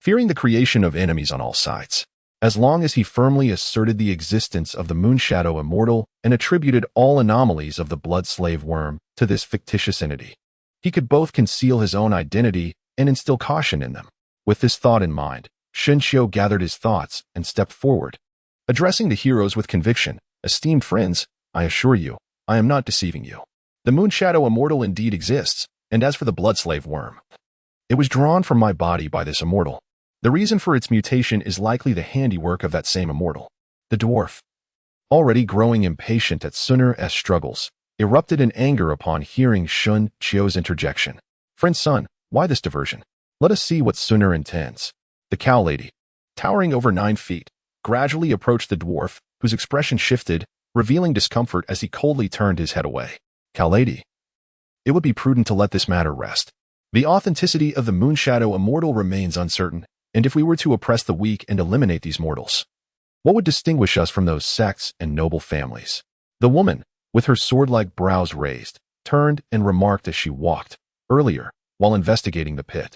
Fearing the creation of enemies on all sides, as long as he firmly asserted the existence of the Moonshadow immortal and attributed all anomalies of the blood slave worm to this fictitious entity, he could both conceal his own identity and instill caution in them. With this thought in mind, Shinshio gathered his thoughts and stepped forward. Addressing the heroes with conviction, "Esteemed friends, I assure you, I am not deceiving you. The Moonshadow immortal indeed exists, and as for the blood slave worm, it was drawn from my body by this immortal. The reason for its mutation is likely the handiwork of that same immortal." The dwarf, already growing impatient at Sunner's struggles, erupted in anger upon hearing Shun Chio's interjection. "Friend son, why this diversion? Let us see what Sunner intends." The cow lady, towering over 9 feet, gradually approached the dwarf, whose expression shifted, revealing discomfort as he coldly turned his head away. "Cow lady, it would be prudent to let this matter rest. The authenticity of the Moonshadow immortal remains uncertain, and if we were to oppress the weak and eliminate these mortals, what would distinguish us from those sects and noble families?" The woman, with her sword-like brows raised, turned and remarked as she walked. "Earlier, while investigating the pit,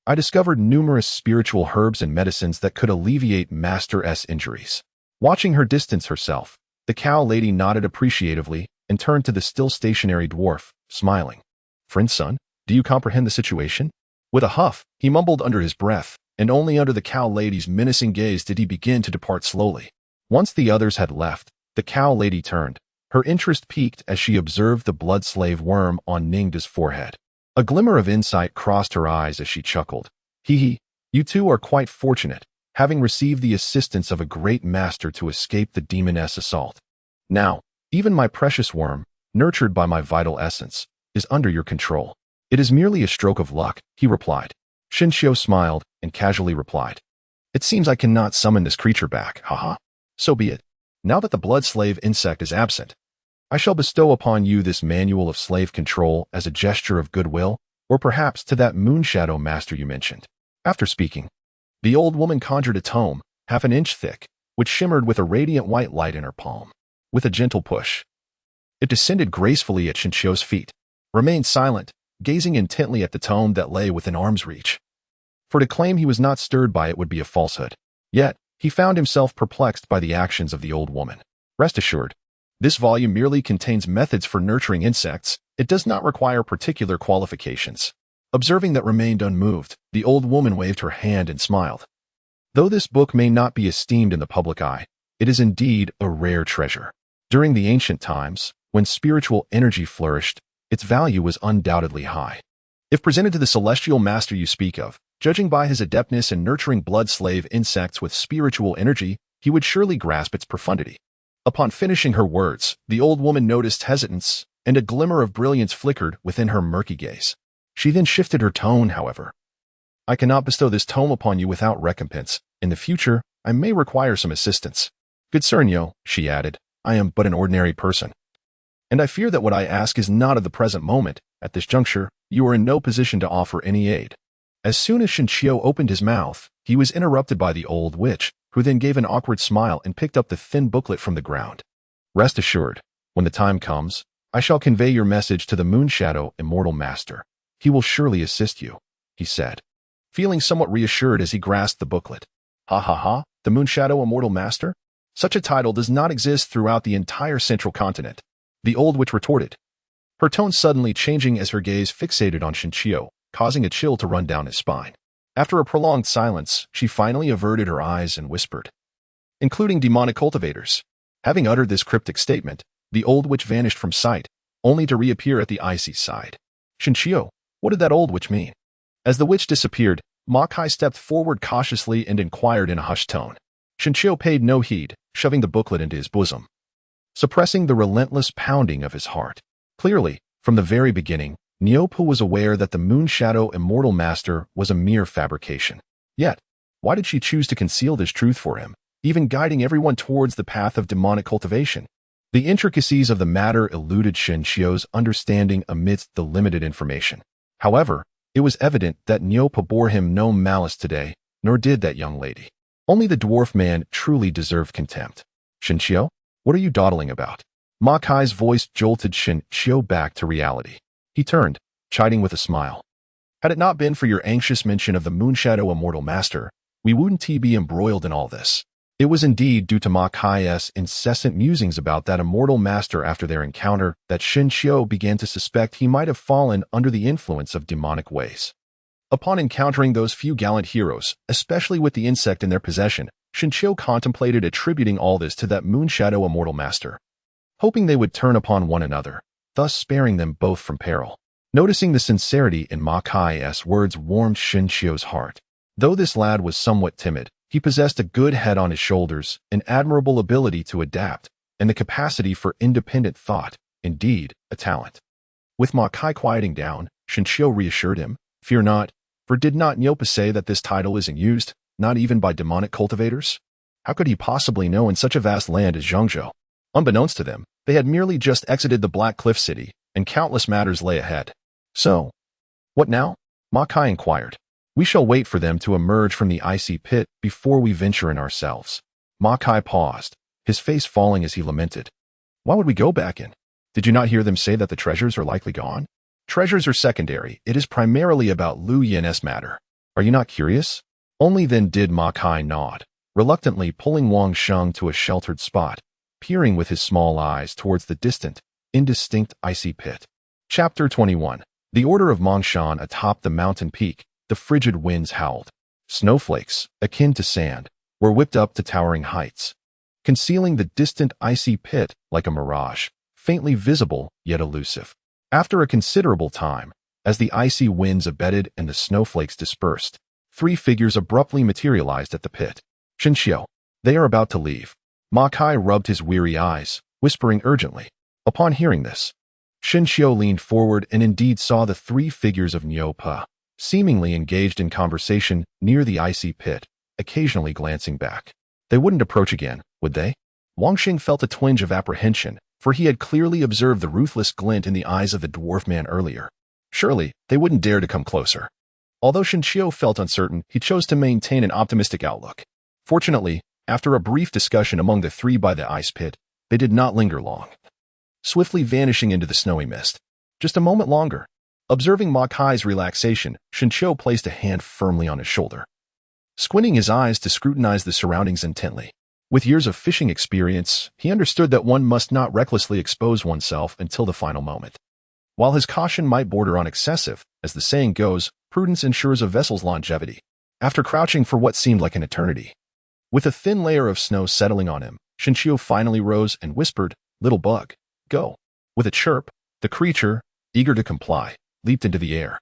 I discovered numerous spiritual herbs and medicines that could alleviate Master's injuries." Watching her distance herself, the cow lady nodded appreciatively and turned to the still stationary dwarf, smiling. "Friend son, do you comprehend the situation?" With a huff, he mumbled under his breath, and only under the cow lady's menacing gaze did he begin to depart slowly. Once the others had left, the cow lady turned. Her interest piqued as she observed the blood slave worm on Ningda's forehead. A glimmer of insight crossed her eyes as she chuckled. "Hee, you two are quite fortunate, having received the assistance of a great master to escape the demoness assault. Now, even my precious worm, nurtured by my vital essence, is under your control." "It is merely a stroke of luck," he replied. Shinshio smiled and casually replied, "It seems I cannot summon this creature back, haha. So be it. Now that the blood slave insect is absent, I shall bestow upon you this manual of slave control as a gesture of goodwill, or perhaps to that Moonshadow master you mentioned." After speaking, the old woman conjured a tome, half an inch thick, which shimmered with a radiant white light in her palm. With a gentle push, it descended gracefully at Shinshio's feet. Remained silent, gazing intently at the tome that lay within arm's reach. For to claim he was not stirred by it would be a falsehood. Yet, he found himself perplexed by the actions of the old woman. Rest assured, this volume merely contains methods for nurturing insects. It does not require particular qualifications. Observing that remained unmoved, the old woman waved her hand and smiled. Though this book may not be esteemed in the public eye, it is indeed a rare treasure. During the ancient times, when spiritual energy flourished, its value was undoubtedly high. If presented to the celestial master you speak of, judging by his adeptness in nurturing blood-slave insects with spiritual energy, he would surely grasp its profundity. Upon finishing her words, the old woman noticed hesitance, and a glimmer of brilliance flickered within her murky gaze. She then shifted her tone, however. I cannot bestow this tome upon you without recompense. In the future, I may require some assistance. Good Sir Nyo, she added, I am but an ordinary person. And I fear that what I ask is not of the present moment. At this juncture, you are in no position to offer any aid. As soon as Shinchio opened his mouth, he was interrupted by the old witch, who then gave an awkward smile and picked up the thin booklet from the ground. Rest assured, when the time comes, I shall convey your message to the Moonshadow Immortal Master. He will surely assist you, he said, feeling somewhat reassured as he grasped the booklet. Ha ha ha, the Moonshadow Immortal Master? Such a title does not exist throughout the entire central continent, the old witch retorted, her tone suddenly changing as her gaze fixated on Shinchio, causing a chill to run down his spine. After a prolonged silence, she finally averted her eyes and whispered, including demonic cultivators. Having uttered this cryptic statement, the old witch vanished from sight, only to reappear at the icy side. Shinchio, what did that old witch mean? As the witch disappeared, Makai stepped forward cautiously and inquired in a hushed tone. Shinchio paid no heed, shoving the booklet into his bosom, suppressing the relentless pounding of his heart. Clearly, from the very beginning, Nyopa was aware that the Moonshadow Immortal Master was a mere fabrication. Yet, why did she choose to conceal this truth for him, even guiding everyone towards the path of demonic cultivation? The intricacies of the matter eluded Shinchio's understanding amidst the limited information. However, it was evident that Nyopa bore him no malice today, nor did that young lady. Only the dwarf man truly deserved contempt. Shinchio, what are you dawdling about? Makai's voice jolted Shinchio back to reality. He turned, chiding with a smile. Had it not been for your anxious mention of the Moonshadow Immortal Master, we wouldn't be embroiled in all this. It was indeed due to Makai's incessant musings about that immortal master after their encounter that Shinchio began to suspect he might have fallen under the influence of demonic ways. Upon encountering those few gallant heroes, especially with the insect in their possession, Shinchio contemplated attributing all this to that Moonshadow Immortal Master, hoping they would turn upon one another, thus sparing them both from peril. Noticing the sincerity in Makai's words warmed Shinchio's heart. Though this lad was somewhat timid, he possessed a good head on his shoulders, an admirable ability to adapt, and the capacity for independent thought, indeed, a talent. With Makai quieting down, Shinchio reassured him, fear not, for did not Nyopa say that this title isn't used, not even by demonic cultivators? How could he possibly know in such a vast land as Zhongzhou? Unbeknownst to them, they had merely just exited the Black Cliff City, and countless matters lay ahead. So, what now? Makai inquired. We shall wait for them to emerge from the icy pit before we venture in ourselves. Makai paused, his face falling as he lamented. Why would we go back in? Did you not hear them say that the treasures are likely gone? Treasures are secondary. It is primarily about Lu Yin's matter. Are you not curious? Only then did Makai nod, reluctantly pulling Wang Sheng to a sheltered spot, peering with his small eyes towards the distant, indistinct icy pit. Chapter 21. The Order of Mongshan. Atop the mountain peak, the frigid winds howled. Snowflakes, akin to sand, were whipped up to towering heights, concealing the distant icy pit like a mirage, faintly visible yet elusive. After a considerable time, as the icy winds abated and the snowflakes dispersed, three figures abruptly materialized at the pit. Shinchio, they are about to leave. Makai rubbed his weary eyes, whispering urgently. Upon hearing this, Shinchio leaned forward and indeed saw the three figures of Nyopa, seemingly engaged in conversation near the icy pit, occasionally glancing back. They wouldn't approach again, would they? Wangxing felt a twinge of apprehension, for he had clearly observed the ruthless glint in the eyes of the dwarf man earlier. Surely, they wouldn't dare to come closer. Although Shinchio felt uncertain, he chose to maintain an optimistic outlook. Fortunately, after a brief discussion among the three by the ice pit, they did not linger long, swiftly vanishing into the snowy mist. Just a moment longer. Observing Makai's relaxation, Shinchio placed a hand firmly on his shoulder, squinting his eyes to scrutinize the surroundings intently. With years of fishing experience, he understood that one must not recklessly expose oneself until the final moment. While his caution might border on excessive, as the saying goes, prudence ensures a vessel's longevity. After crouching for what seemed like an eternity, with a thin layer of snow settling on him, Shinshio finally rose and whispered, "Little bug, go." With a chirp, the creature, eager to comply, leaped into the air,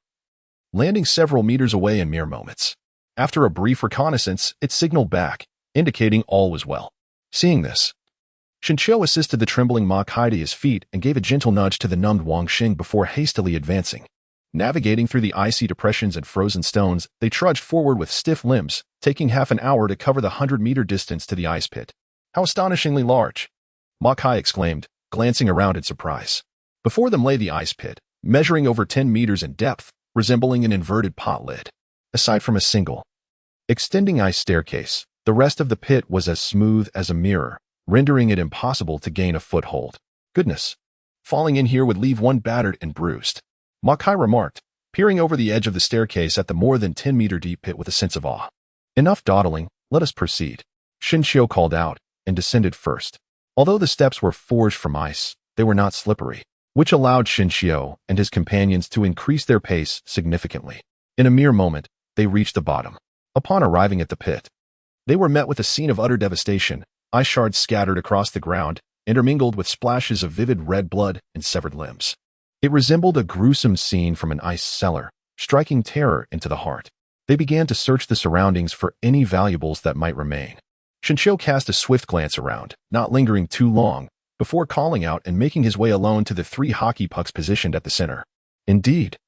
landing several meters away in mere moments. After a brief reconnaissance, it signaled back, indicating all was well. Seeing this, Shinshio assisted the trembling Ma Kai to his feet and gave a gentle nudge to the numbed Wang Xing before hastily advancing. Navigating through the icy depressions and frozen stones, they trudged forward with stiff limbs, taking half an hour to cover the 100-meter distance to the ice pit. "How astonishingly large!" Ma Kai exclaimed, glancing around in surprise. Before them lay the ice pit, measuring over 10 meters in depth, resembling an inverted pot lid. Aside from a single, extending ice staircase, the rest of the pit was as smooth as a mirror, rendering it impossible to gain a foothold. "Goodness, falling in here would leave one battered and bruised," Ma Kai remarked, peering over the edge of the staircase at the more than 10-meter deep pit with a sense of awe. "Enough dawdling, let us proceed," Shinshio called out, and descended first. Although the steps were forged from ice, they were not slippery, which allowed Shinshio and his companions to increase their pace significantly. In a mere moment, they reached the bottom. Upon arriving at the pit, they were met with a scene of utter devastation, ice shards scattered across the ground, intermingled with splashes of vivid red blood and severed limbs. It resembled a gruesome scene from an ice cellar, striking terror into the heart. They began to search the surroundings for any valuables that might remain. Shinshio cast a swift glance around, not lingering too long, before calling out and making his way alone to the 3 hockey pucks positioned at the center. Indeed,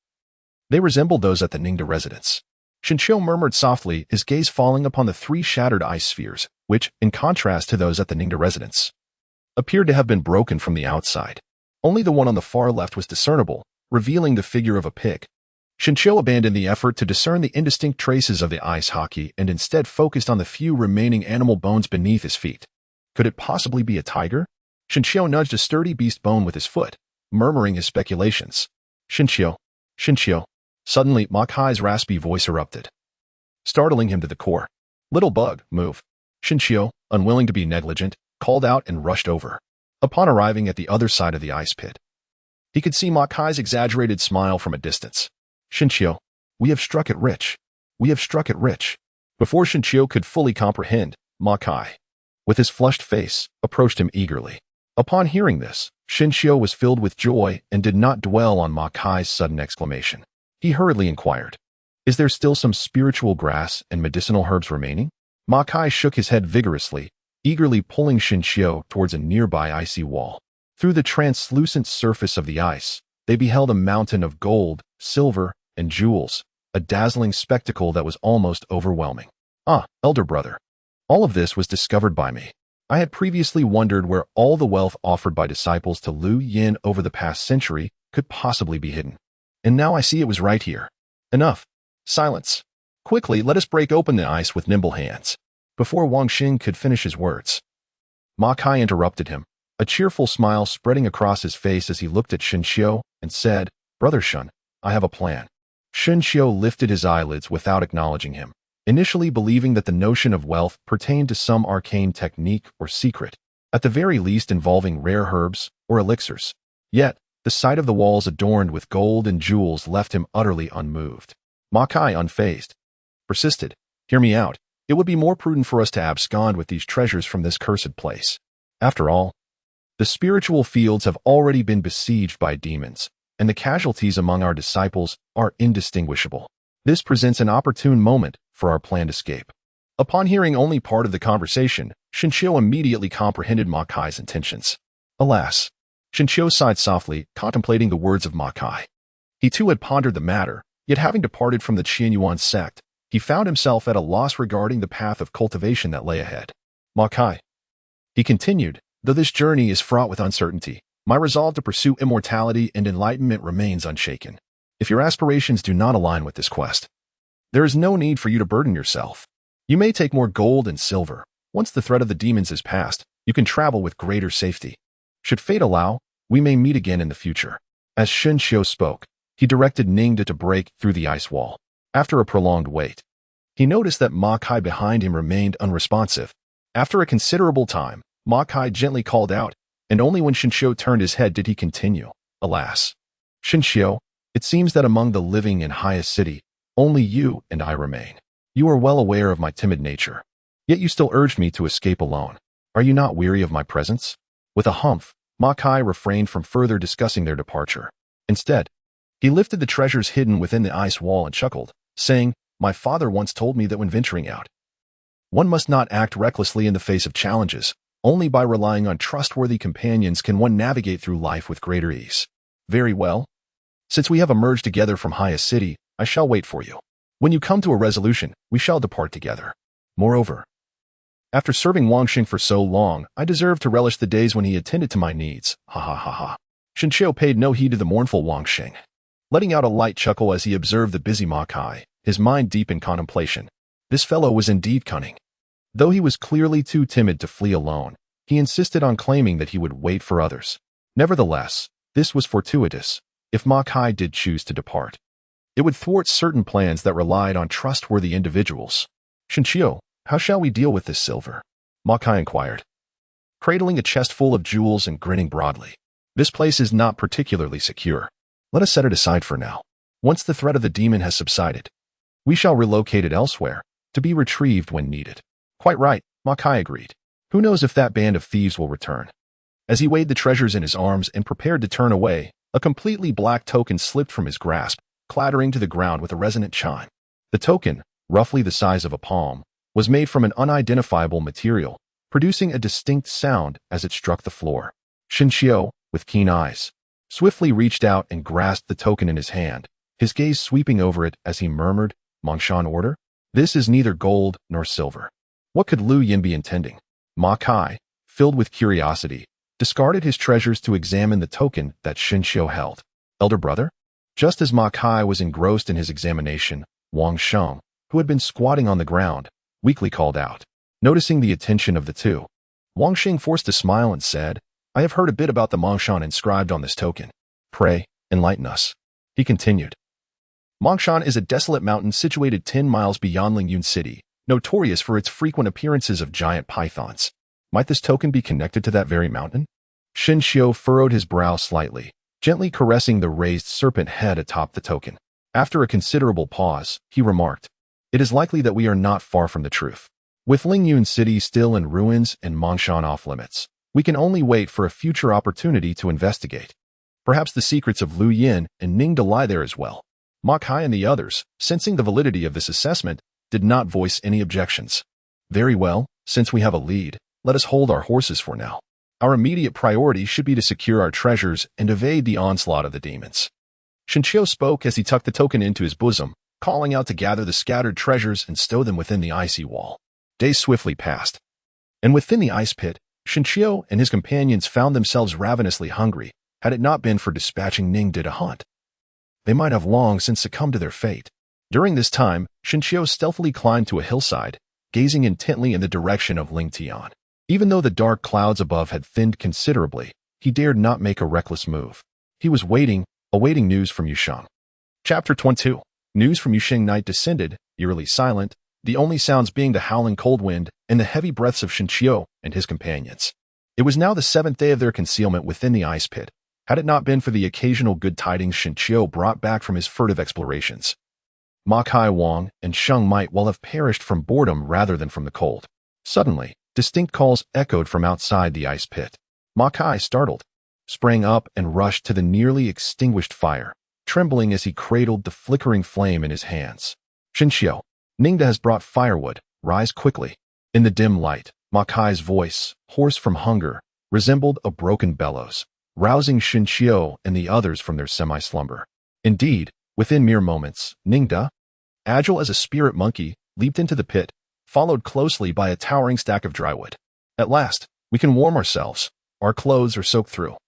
they resembled those at the Ningda residence. Shinshio murmured softly, his gaze falling upon the 3 shattered ice spheres, which, in contrast to those at the Ningda residence, appeared to have been broken from the outside. Only the one on the far left was discernible, revealing the figure of a pig. Shinshio abandoned the effort to discern the indistinct traces of the ice hockey and instead focused on the few remaining animal bones beneath his feet. Could it possibly be a tiger? Shinshio nudged a sturdy beast bone with his foot, murmuring his speculations. "Shinshio, Shinshio." Suddenly, Ma Kai's raspy voice erupted, startling him to the core. "Little bug, move." Shinshio, unwilling to be negligent, called out and rushed over. Upon arriving at the other side of the ice pit, he could see Ma Kai's exaggerated smile from a distance. "Shinshio, we have struck it rich. We have struck it rich." Before Shinshio could fully comprehend, Ma Kai, with his flushed face, approached him eagerly. Upon hearing this, Shinshio was filled with joy and did not dwell on Ma Kai's sudden exclamation. He hurriedly inquired, "Is there still some spiritual grass and medicinal herbs remaining?" Ma Kai shook his head vigorously, eagerly pulling Shinshio towards a nearby icy wall. Through the translucent surface of the ice, they beheld a mountain of gold, silver, and jewels, a dazzling spectacle that was almost overwhelming. "Ah, elder brother, all of this was discovered by me. I had previously wondered where all the wealth offered by disciples to Liu Yin over the past century could possibly be hidden. And now I see it was right here. Enough. Silence. Quickly, let us break open the ice with nimble hands." Before Wang Xing could finish his words, Ma Kai interrupted him, a cheerful smile spreading across his face as he looked at Shinshio and said, "Brother Shun, I have a plan." Shinshio lifted his eyelids without acknowledging him, initially believing that the notion of wealth pertained to some arcane technique or secret, at the very least involving rare herbs or elixirs. Yet, the sight of the walls adorned with gold and jewels left him utterly unmoved. Ma Kai, unfazed, persisted, "Hear me out. It would be more prudent for us to abscond with these treasures from this cursed place. After all, the spiritual fields have already been besieged by demons, and the casualties among our disciples are indistinguishable. This presents an opportune moment for our planned escape." Upon hearing only part of the conversation, Shinshio immediately comprehended Ma Kai's intentions. Alas, Shinshio sighed softly, contemplating the words of Ma Kai. He too had pondered the matter, yet having departed from the Qianyuan sect, he found himself at a loss regarding the path of cultivation that lay ahead. "Ma Kai," he continued, "though this journey is fraught with uncertainty, my resolve to pursue immortality and enlightenment remains unshaken. If your aspirations do not align with this quest, there is no need for you to burden yourself. You may take more gold and silver. Once the threat of the demons is past, you can travel with greater safety. Should fate allow, we may meet again in the future." As Shinshio spoke, he directed Ningda to break through the ice wall. After a prolonged wait, he noticed that Ma Kai behind him remained unresponsive. After a considerable time, Ma Kai gently called out, and only when Shinshio turned his head did he continue, "Alas, Shinshio, it seems that among the living in highest city, only you and I remain. You are well aware of my timid nature. Yet you still urged me to escape alone. Are you not weary of my presence? With a humph, Ma Kai refrained from further discussing their departure. Instead, he lifted the treasures hidden within the ice wall and chuckled, saying, "My father once told me that when venturing out, one must not act recklessly in the face of challenges. Only by relying on trustworthy companions can one navigate through life with greater ease." Very well. Since we have emerged together from highest city, I shall wait for you. When you come to a resolution, we shall depart together. Moreover, after serving Wang Xing for so long, I deserve to relish the days when he attended to my needs. Ha ha ha ha. Shinshio paid no heed to the mournful Wang Xing, letting out a light chuckle as he observed the busy Ma Kai, his mind deep in contemplation. This fellow was indeed cunning. Though he was clearly too timid to flee alone, he insisted on claiming that he would wait for others. Nevertheless, this was fortuitous. If Ma Kai did choose to depart, it would thwart certain plans that relied on trustworthy individuals. "Shinshio, how shall we deal with this silver?" Ma Kai inquired, cradling a chest full of jewels and grinning broadly. "This place is not particularly secure. Let us set it aside for now. Once the threat of the demon has subsided, we shall relocate it elsewhere, to be retrieved when needed." "Quite right," Ma Kai agreed. "Who knows if that band of thieves will return?" As he weighed the treasures in his arms and prepared to turn away, a completely black token slipped from his grasp, clattering to the ground with a resonant chime. The token, roughly the size of a palm, was made from an unidentifiable material, producing a distinct sound as it struck the floor. Shinshio, with keen eyes, swiftly reached out and grasped the token in his hand, his gaze sweeping over it as he murmured, "Mongshan order? This is neither gold nor silver." What could Lu Yin be intending? Ma Kai, filled with curiosity, discarded his treasures to examine the token that Shinshio held. "Elder brother?" Just as Ma Kai was engrossed in his examination, Wang Sheng, who had been squatting on the ground, weakly called out. Noticing the attention of the two, Wang Xing forced a smile and said, "I have heard a bit about the Mongshan inscribed on this token. Pray, enlighten us." He continued. "Mongshan is a desolate mountain situated 10 miles beyond Lingyun City, notorious for its frequent appearances of giant pythons. Might this token be connected to that very mountain?" Shinshio furrowed his brow slightly, gently caressing the raised serpent head atop the token. After a considerable pause, he remarked, "It is likely that we are not far from the truth. With Lingyun City still in ruins and Mongshan off limits, we can only wait for a future opportunity to investigate. Perhaps the secrets of Lu Yin and Ningda lie there as well." Ma Kai and the others, sensing the validity of this assessment, did not voice any objections. "Very well, since we have a lead, let us hold our horses for now. Our immediate priority should be to secure our treasures and evade the onslaught of the demons." Shinshio spoke as he tucked the token into his bosom, calling out to gather the scattered treasures and stow them within the icy wall. Days swiftly passed, and within the ice pit, Shinshio and his companions found themselves ravenously hungry. Had it not been for dispatching Ningda to hunt, they might have long since succumbed to their fate. During this time, Shinshio stealthily climbed to a hillside, gazing intently in the direction of Lingtian. Even though the dark clouds above had thinned considerably, he dared not make a reckless move. He was waiting, awaiting news from Yusheng. Chapter 22. News from Yusheng. Night descended, eerily silent, the only sounds being the howling cold wind and the heavy breaths of Shinshio and his companions. It was now the 7th day of their concealment within the ice pit. Had it not been for the occasional good tidings Shinshio brought back from his furtive explorations, Ma Kai, Wang, and Sheng might well have perished from boredom rather than from the cold. Suddenly, distinct calls echoed from outside the ice pit. Ma Kai, startled, sprang up and rushed to the nearly extinguished fire, trembling as he cradled the flickering flame in his hands. "Shinshio, Ningda has brought firewood. Rise quickly." In the dim light, Ma Kai's voice, hoarse from hunger, resembled a broken bellows, rousing Shinshio and the others from their semi-slumber. Indeed, within mere moments, Ningda, agile as a spirit monkey, leaped into the pit, followed closely by a towering stack of drywood. "At last, we can warm ourselves. Our clothes are soaked through,"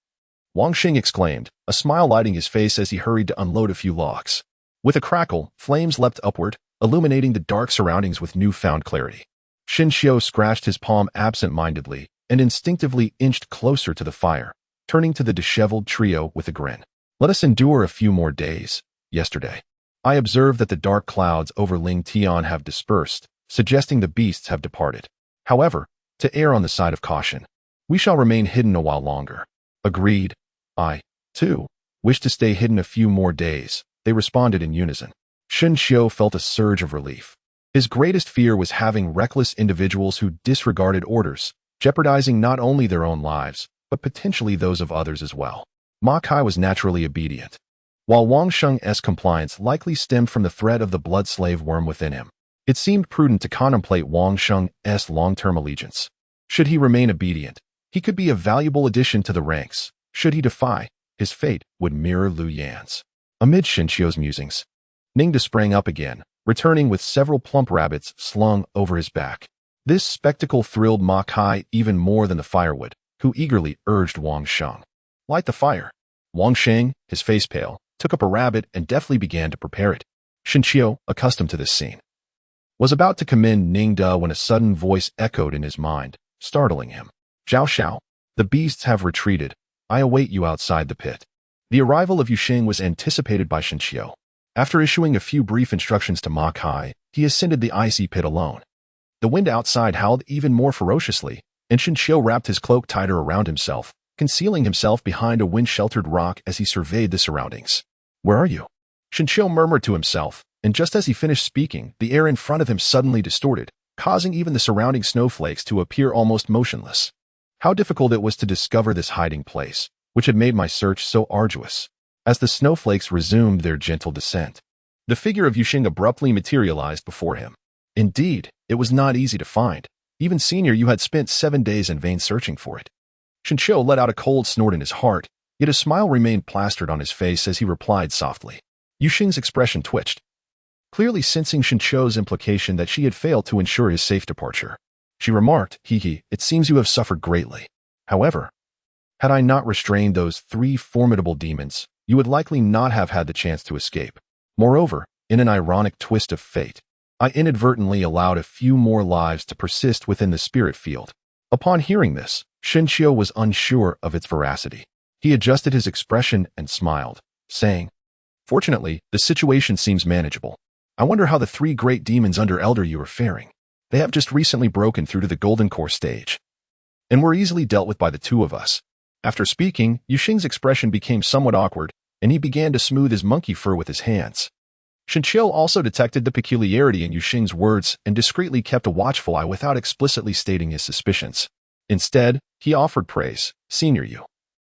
Wang Xing exclaimed, a smile lighting his face as he hurried to unload a few logs. With a crackle, flames leapt upward, illuminating the dark surroundings with newfound clarity. Shinshio scratched his palm absent-mindedly and instinctively inched closer to the fire, turning to the disheveled trio with a grin. "Let us endure a few more days. Yesterday, I observed that the dark clouds over Lingtian have dispersed, suggesting the beasts have departed. However, to err on the side of caution, we shall remain hidden a while longer." "Agreed. I, too, wish to stay hidden a few more days," they responded in unison. Shinshio felt a surge of relief. His greatest fear was having reckless individuals who disregarded orders, jeopardizing not only their own lives, but potentially those of others as well. Ma Kai was naturally obedient, while Wang Sheng's compliance likely stemmed from the threat of the blood slave worm within him. It seemed prudent to contemplate Wang Sheng's long-term allegiance. Should he remain obedient, he could be a valuable addition to the ranks. Should he defy, his fate would mirror Liu Yan's. Amid Shinchio's musings, Ningda sprang up again, returning with several plump rabbits slung over his back. This spectacle thrilled Ma Kai even more than the firewood, who eagerly urged Wang Sheng. Light the fire. Wang Sheng, his face pale, took up a rabbit and deftly began to prepare it. Shinchio, accustomed to this scene, was about to commend Ningda when a sudden voice echoed in his mind, startling him. Zhao Xiao, the beasts have retreated. I await you outside the pit. The arrival of Yuxing was anticipated by Shinchio. After issuing a few brief instructions to Ma Kai, he ascended the icy pit alone. The wind outside howled even more ferociously, and Shinchio wrapped his cloak tighter around himself, concealing himself behind a wind-sheltered rock as he surveyed the surroundings. Where are you? Shinchio murmured to himself, and just as he finished speaking, the air in front of him suddenly distorted, causing even the surrounding snowflakes to appear almost motionless. How difficult it was to discover this hiding place, which had made my search so arduous. As the snowflakes resumed their gentle descent, the figure of Yuxing abruptly materialized before him. Indeed, it was not easy to find. Even Senior, you had spent 7 days in vain searching for it. Shinchio let out a cold snort in his heart, yet a smile remained plastered on his face as he replied softly. Yuxing's expression twitched, clearly sensing Shinchio's implication that she had failed to ensure his safe departure. She remarked, it seems you have suffered greatly. However, had I not restrained those 3 formidable demons, you would likely not have had the chance to escape. Moreover, in an ironic twist of fate, I inadvertently allowed a few more lives to persist within the spirit field. Upon hearing this, Shinchio was unsure of its veracity. He adjusted his expression and smiled, saying, Fortunately, the situation seems manageable. I wonder how the 3 great demons under Elder Yu are faring. They have just recently broken through to the Golden Core stage, and were easily dealt with by the 2 of us. After speaking, Yuxing's expression became somewhat awkward, and he began to smooth his monkey fur with his hands. Shinchio also detected the peculiarity in Yuxing's words and discreetly kept a watchful eye without explicitly stating his suspicions. Instead, he offered praise. Senior Yu,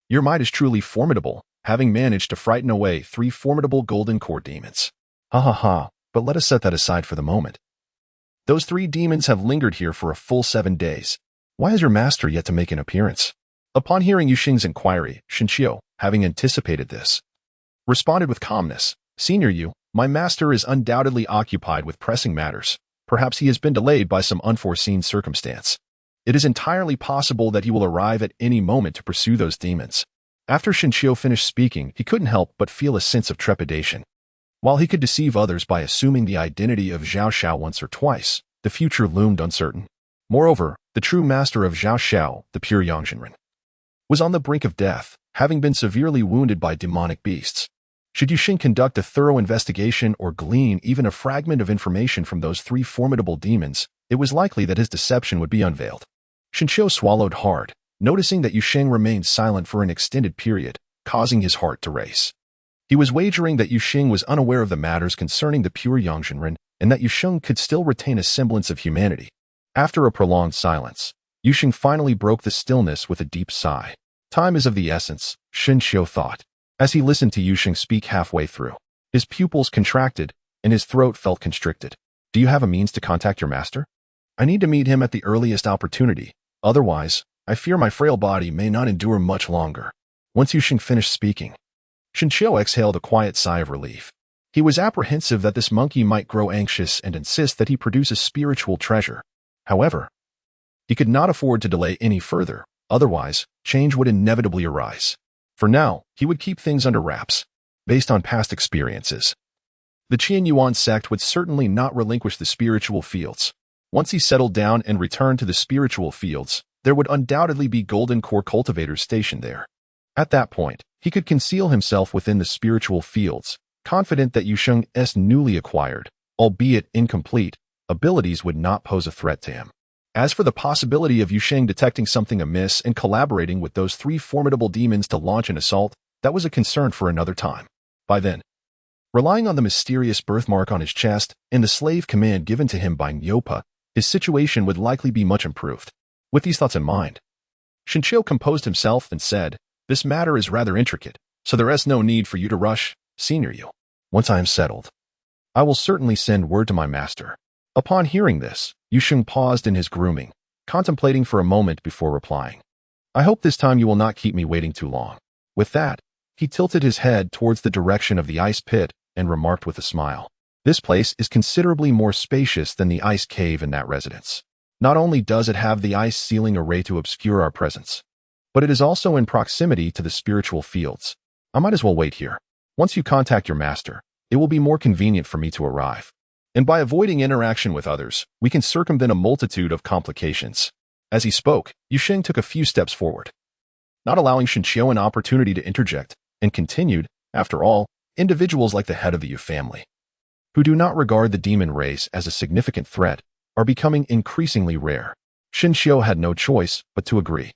your might is truly formidable, having managed to frighten away 3 formidable Golden Core demons. Ha ha ha, but let us set that aside for the moment. Those 3 demons have lingered here for a full 7 days. Why has your master yet to make an appearance? Upon hearing Yuxing's inquiry, Shinchio, having anticipated this, responded with calmness. Senior Yu, my master is undoubtedly occupied with pressing matters. Perhaps he has been delayed by some unforeseen circumstance. It is entirely possible that he will arrive at any moment to pursue those demons. After Shinchio finished speaking, he couldn't help but feel a sense of trepidation. While he could deceive others by assuming the identity of Zhao Xiao once or twice, the future loomed uncertain. Moreover, the true master of Zhao Xiao, the pure Yangshinren, was on the brink of death, having been severely wounded by demonic beasts. Should Yuxing conduct a thorough investigation or glean even a fragment of information from those 3 formidable demons, it was likely that his deception would be unveiled. Shinchio swallowed hard, noticing that Yuxing remained silent for an extended period, causing his heart to race. He was wagering that Yuxing was unaware of the matters concerning the pure Yangshinren and that Yuxing could still retain a semblance of humanity. After a prolonged silence, Yuxing finally broke the stillness with a deep sigh. Time is of the essence, Shinchio thought, as he listened to Yuxing speak halfway through. His pupils contracted, and his throat felt constricted. Do you have a means to contact your master? I need to meet him at the earliest opportunity. Otherwise, I fear my frail body may not endure much longer. Once Yuxing finished speaking, Shinchio exhaled a quiet sigh of relief. He was apprehensive that this monkey might grow anxious and insist that he produce a spiritual treasure. However, he could not afford to delay any further, otherwise, change would inevitably arise. For now, he would keep things under wraps, based on past experiences. The Qian Yuan sect would certainly not relinquish the spiritual fields. Once he settled down and returned to the spiritual fields, there would undoubtedly be Golden Core cultivators stationed there. At that point, he could conceal himself within the spiritual fields, confident that Yuxing's newly acquired, albeit incomplete, abilities would not pose a threat to him. As for the possibility of Yuxing detecting something amiss and collaborating with those 3 formidable demons to launch an assault, that was a concern for another time. By then, Relying on the mysterious birthmark on his chest and the slave command given to him by Nyopa, his situation would likely be much improved. With these thoughts in mind, Shinchio composed himself and said, "This matter is rather intricate, so there is no need for you to rush, senior you. Once I am settled, I will certainly send word to my master." Upon hearing this, Yusheng paused in his grooming, contemplating for a moment before replying. "I hope this time you will not keep me waiting too long." With that, he tilted his head towards the direction of the ice pit and remarked with a smile, "This place is considerably more spacious than the ice cave in that residence. Not only does it have the ice ceiling array to obscure our presence, but it is also in proximity to the spiritual fields. I might as well wait here. Once you contact your master, it will be more convenient for me to arrive. And by avoiding interaction with others, we can circumvent a multitude of complications." As he spoke, Yusheng took a few steps forward, not allowing Shinchio an opportunity to interject, and continued, "After all, individuals like the head of the Yu family, who do not regard the demon race as a significant threat, are becoming increasingly rare." Shinchio had no choice but to agree,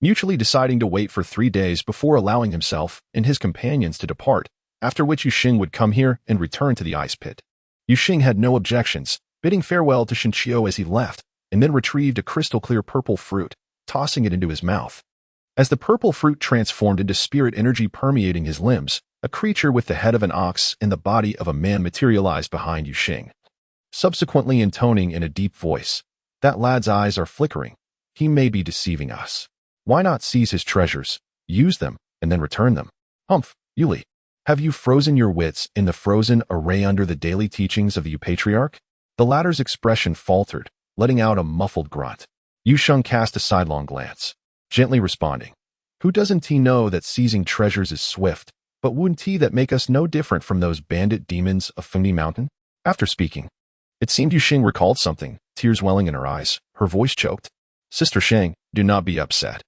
mutually deciding to wait for 3 days before allowing himself and his companions to depart, after which Yusheng would come here and return to the ice pit. Yusheng had no objections, bidding farewell to Shinchio as he left, and then retrieved a crystal-clear purple fruit, tossing it into his mouth. As the purple fruit transformed into spirit energy permeating his limbs, a creature with the head of an ox and the body of a man materialized behind Yusheng, subsequently intoning in a deep voice, "That lad's eyes are flickering. He may be deceiving us. Why not seize his treasures, use them, and then return them? Humph, Yuli, have you frozen your wits in the frozen array under the daily teachings of the patriarch?" The latter's expression faltered, letting out a muffled grunt. Yusheng cast a sidelong glance, gently responding, "Who doesn't he know that seizing treasures is swift, but wouldn't he that make us no different from those bandit demons of Fengdi Mountain?" After speaking, it seemed Yusheng recalled something, tears welling in her eyes, her voice choked. "Sister Sheng, do not be upset.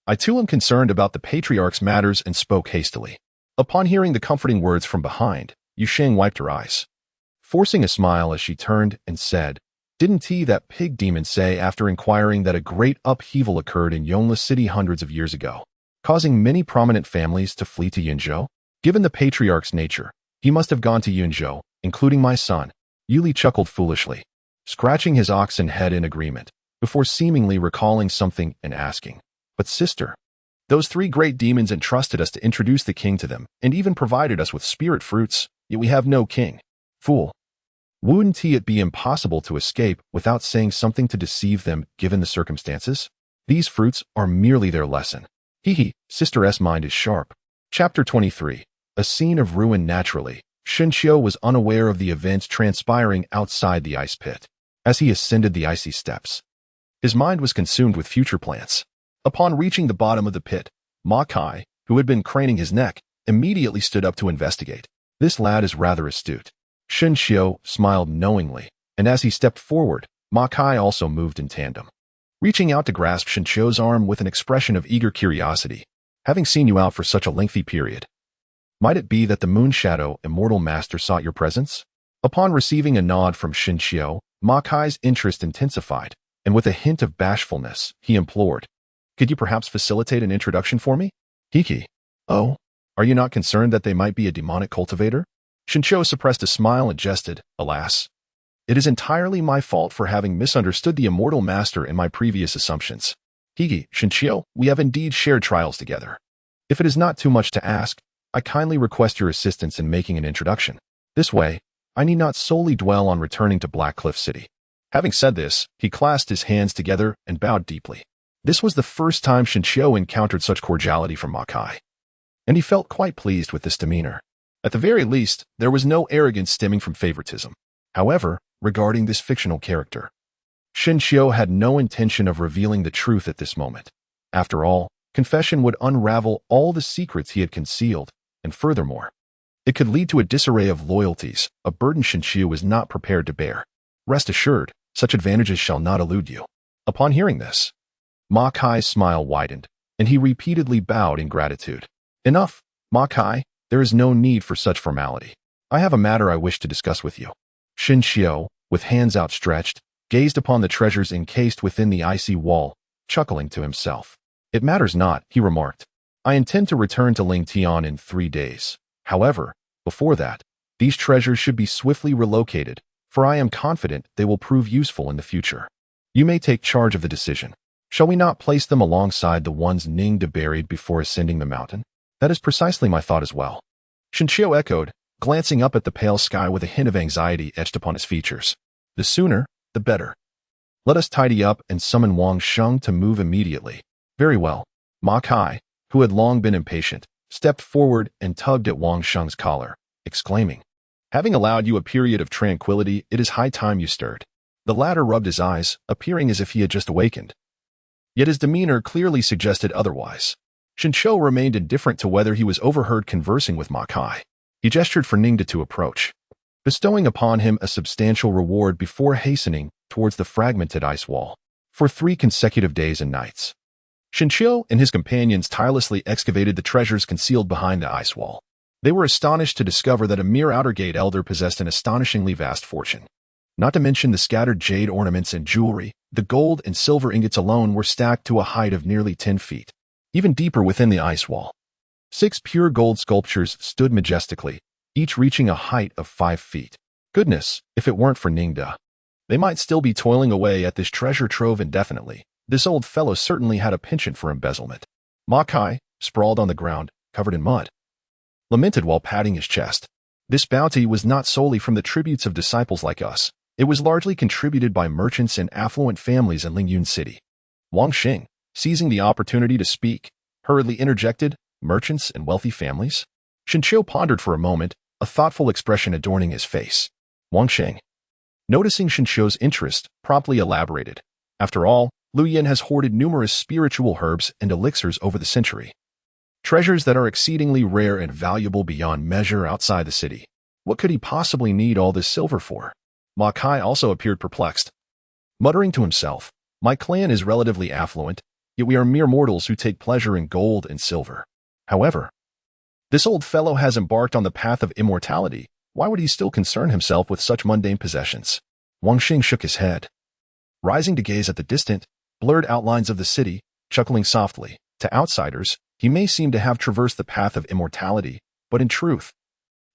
I too am concerned about the patriarch's matters," and spoke hastily. Upon hearing the comforting words from behind, Yusheng wiped her eyes, forcing a smile as she turned and said, "Didn't he, that pig demon, say after inquiring that a great upheaval occurred in Yongle City hundreds of years ago, causing many prominent families to flee to Yunzhou? Given the patriarch's nature, he must have gone to Yunzhou, including my son." Yuli chuckled foolishly, scratching his oxen head in agreement, before seemingly recalling something and asking, "But sister, those 3 great demons entrusted us to introduce the king to them, and even provided us with spirit fruits, yet we have no king." "Fool. Wouldn't it be impossible to escape without saying something to deceive them given the circumstances? These fruits are merely their lesson." Hee, Sister S' mind is sharp. Chapter 23. A scene of ruin naturally. Shinchio was unaware of the events transpiring outside the ice pit. As he ascended the icy steps, his mind was consumed with future plans. Upon reaching the bottom of the pit, Ma Kai, who had been craning his neck, immediately stood up to investigate. "This lad is rather astute." Shinchio smiled knowingly, and as he stepped forward, Ma Kai also moved in tandem, reaching out to grasp Shinchio's arm with an expression of eager curiosity. "Having seen you out for such a lengthy period, might it be that the Moon Shadow Immortal Master sought your presence?" Upon receiving a nod from Shinchio, Ma Kai's interest intensified, and with a hint of bashfulness, he implored, "Could you perhaps facilitate an introduction for me?" "Hiki. Oh, are you not concerned that they might be a demonic cultivator?" Shinchio suppressed a smile and jested, "Alas, it is entirely my fault for having misunderstood the Immortal Master in my previous assumptions. Hiki, Shinchio, we have indeed shared trials together. If it is not too much to ask, I kindly request your assistance in making an introduction. This way, I need not solely dwell on returning to Black Cliff City." Having said this, he clasped his hands together and bowed deeply. This was the first time Shinchio encountered such cordiality from Ma Kai, and he felt quite pleased with this demeanor. At the very least, there was no arrogance stemming from favoritism. However, regarding this fictional character, Shinchio had no intention of revealing the truth at this moment. After all, confession would unravel all the secrets he had concealed, and furthermore, it could lead to a disarray of loyalties, a burden Shinchio was not prepared to bear. Rest assured, such advantages shall not elude you. Upon hearing this, Ma Kai's smile widened, and he repeatedly bowed in gratitude. "Enough, Ma Kai, there is no need for such formality. I have a matter I wish to discuss with you." Shinchio, with hands outstretched, gazed upon the treasures encased within the icy wall, chuckling to himself. "It matters not," he remarked. "I intend to return to Lingtian in 3 days. However, before that, These treasures should be swiftly relocated, for I am confident they will prove useful in the future. You may take charge of the decision. Shall we not place them alongside the ones Ningda buried before ascending the mountain? That is precisely my thought as well. Shinshio echoed, glancing up at the pale sky with a hint of anxiety etched upon his features. The sooner, the better. Let us tidy up and summon Wang Sheng to move immediately. Very well. Ma Kai, who had long been impatient, stepped forward and tugged at Wang Sheng's collar, exclaiming, "Having allowed you a period of tranquility, it is high time you stirred." The latter rubbed his eyes, appearing as if he had just awakened. Yet his demeanor clearly suggested otherwise. Shinshio remained indifferent to whether he was overheard conversing with Ma Kai. He gestured for Ningda to approach, bestowing upon him a substantial reward before hastening towards the fragmented ice wall. For 3 consecutive days and nights, Shinshio and his companions tirelessly excavated the treasures concealed behind the ice wall. They were astonished to discover that a mere outer gate elder possessed an astonishingly vast fortune. Not to mention the scattered jade ornaments and jewelry, the gold and silver ingots alone were stacked to a height of nearly 10 feet. Even deeper within the ice wall, 6 pure gold sculptures stood majestically, each reaching a height of 5 feet. Goodness, if it weren't for Ningda, they might still be toiling away at this treasure trove indefinitely. This old fellow certainly had a penchant for embezzlement. Ma Kai, sprawled on the ground, covered in mud, lamented while patting his chest. This bounty was not solely from the tributes of disciples like us. It was largely contributed by merchants and affluent families in Lingyun City. Wang Xing, seizing the opportunity to speak, hurriedly interjected, "Merchants and wealthy families?" Shinshio pondered for a moment, a thoughtful expression adorning his face. Wang Xing, noticing Shinshio's interest, promptly elaborated. After all, Lu Yin has hoarded numerous spiritual herbs and elixirs over the century. Treasures that are exceedingly rare and valuable beyond measure outside the city. What could he possibly need all this silver for? Ma Kai also appeared perplexed, muttering to himself, "My clan is relatively affluent, yet we are mere mortals who take pleasure in gold and silver. However, this old fellow has embarked on the path of immortality. Why would he still concern himself with such mundane possessions?" Wang Xing shook his head, rising to gaze at the distant, blurred outlines of the city, chuckling softly. To outsiders, he may seem to have traversed the path of immortality, but in truth,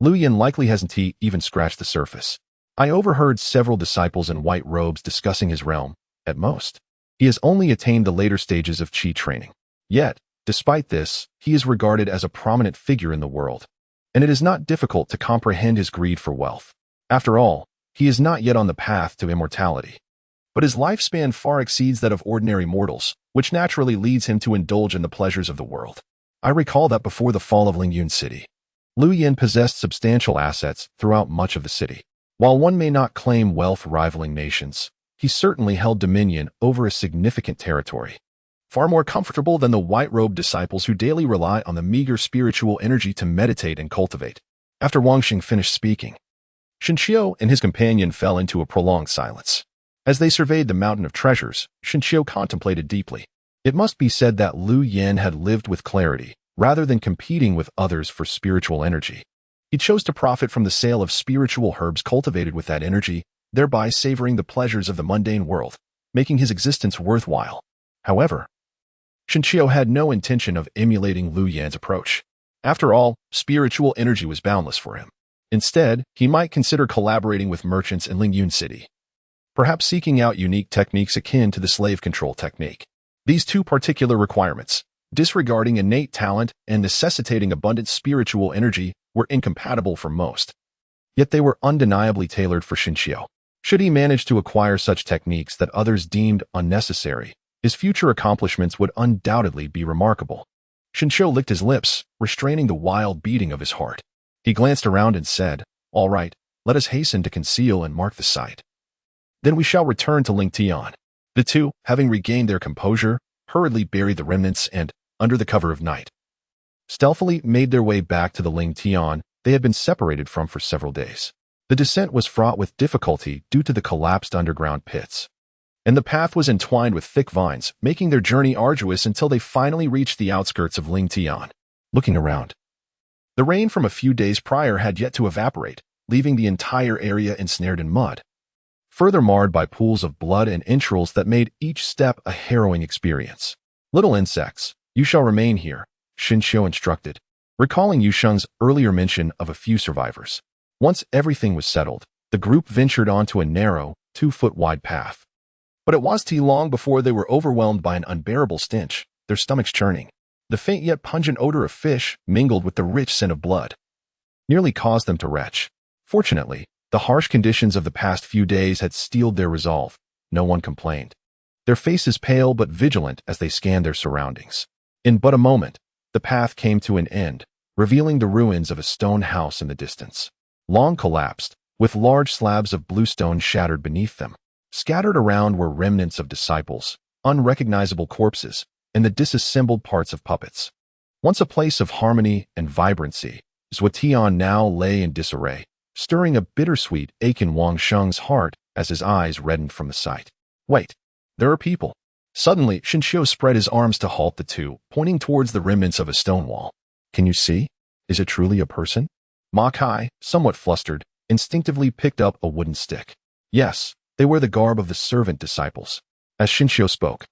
Lu Yin likely hasn't even scratched the surface. I overheard several disciples in white robes discussing his realm. At most, he has only attained the later stages of Qi training. Yet, despite this, he is regarded as a prominent figure in the world, and it is not difficult to comprehend his greed for wealth. After all, he is not yet on the path to immortality. But his lifespan far exceeds that of ordinary mortals, which naturally leads him to indulge in the pleasures of the world. I recall that before the fall of Lingyun City, Lu Yin possessed substantial assets throughout much of the city. While one may not claim wealth rivaling nations, he certainly held dominion over a significant territory, far more comfortable than the white-robed disciples who daily rely on the meager spiritual energy to meditate and cultivate. After Wang Xing finished speaking, Shinshio and his companion fell into a prolonged silence. As they surveyed the mountain of treasures, Shinshio contemplated deeply. It must be said that Lu Yin had lived with clarity, rather than competing with others for spiritual energy. He chose to profit from the sale of spiritual herbs cultivated with that energy, thereby savoring the pleasures of the mundane world, making his existence worthwhile. However, Shinshio had no intention of emulating Lu Yin's approach. After all, spiritual energy was boundless for him. Instead, he might consider collaborating with merchants in Lingyun City, perhaps seeking out unique techniques akin to the slave control technique. These 2 particular requirements, disregarding innate talent and necessitating abundant spiritual energy, were incompatible for most. Yet they were undeniably tailored for Shinshio. Should he manage to acquire such techniques that others deemed unnecessary, his future accomplishments would undoubtedly be remarkable. Shinshio licked his lips, restraining the wild beating of his heart. He glanced around and said, "All right, let us hasten to conceal and mark the site. Then we shall return to Lingtian." The 2, having regained their composure, hurriedly buried the remnants and, under the cover of night, stealthily made their way back to the Lingtian they had been separated from for several days. The descent was fraught with difficulty due to the collapsed underground pits, and the path was entwined with thick vines, making their journey arduous until they finally reached the outskirts of Lingtian. Looking around, the rain from a few days prior had yet to evaporate, leaving the entire area ensnared in mud, further marred by pools of blood and entrails that made each step a harrowing experience. "Little insects, you shall remain here," Shinshio instructed, recalling Yusheng's earlier mention of a few survivors. Once everything was settled, the group ventured onto a narrow, 2-foot-wide path. But it was too long before they were overwhelmed by an unbearable stench, their stomachs churning. The faint yet pungent odor of fish, mingled with the rich scent of blood, nearly caused them to retch. Fortunately, the harsh conditions of the past few days had steeled their resolve. No one complained, their faces pale but vigilant as they scanned their surroundings. In but a moment, the path came to an end, revealing the ruins of a stone house in the distance. Long collapsed, with large slabs of bluestone shattered beneath them. Scattered around were remnants of disciples, unrecognizable corpses, and the disassembled parts of puppets. Once a place of harmony and vibrancy, Zhuotian now lay in disarray, stirring a bittersweet ache in Wang Sheng's heart as his eyes reddened from the sight. Wait, there are people. Suddenly, Shinshio spread his arms to halt the two, pointing towards the remnants of a stone wall. Can you see? Is it truly a person? Ma Kai, somewhat flustered, instinctively picked up a wooden stick. Yes, they wear the garb of the servant disciples. As Shinshio spoke,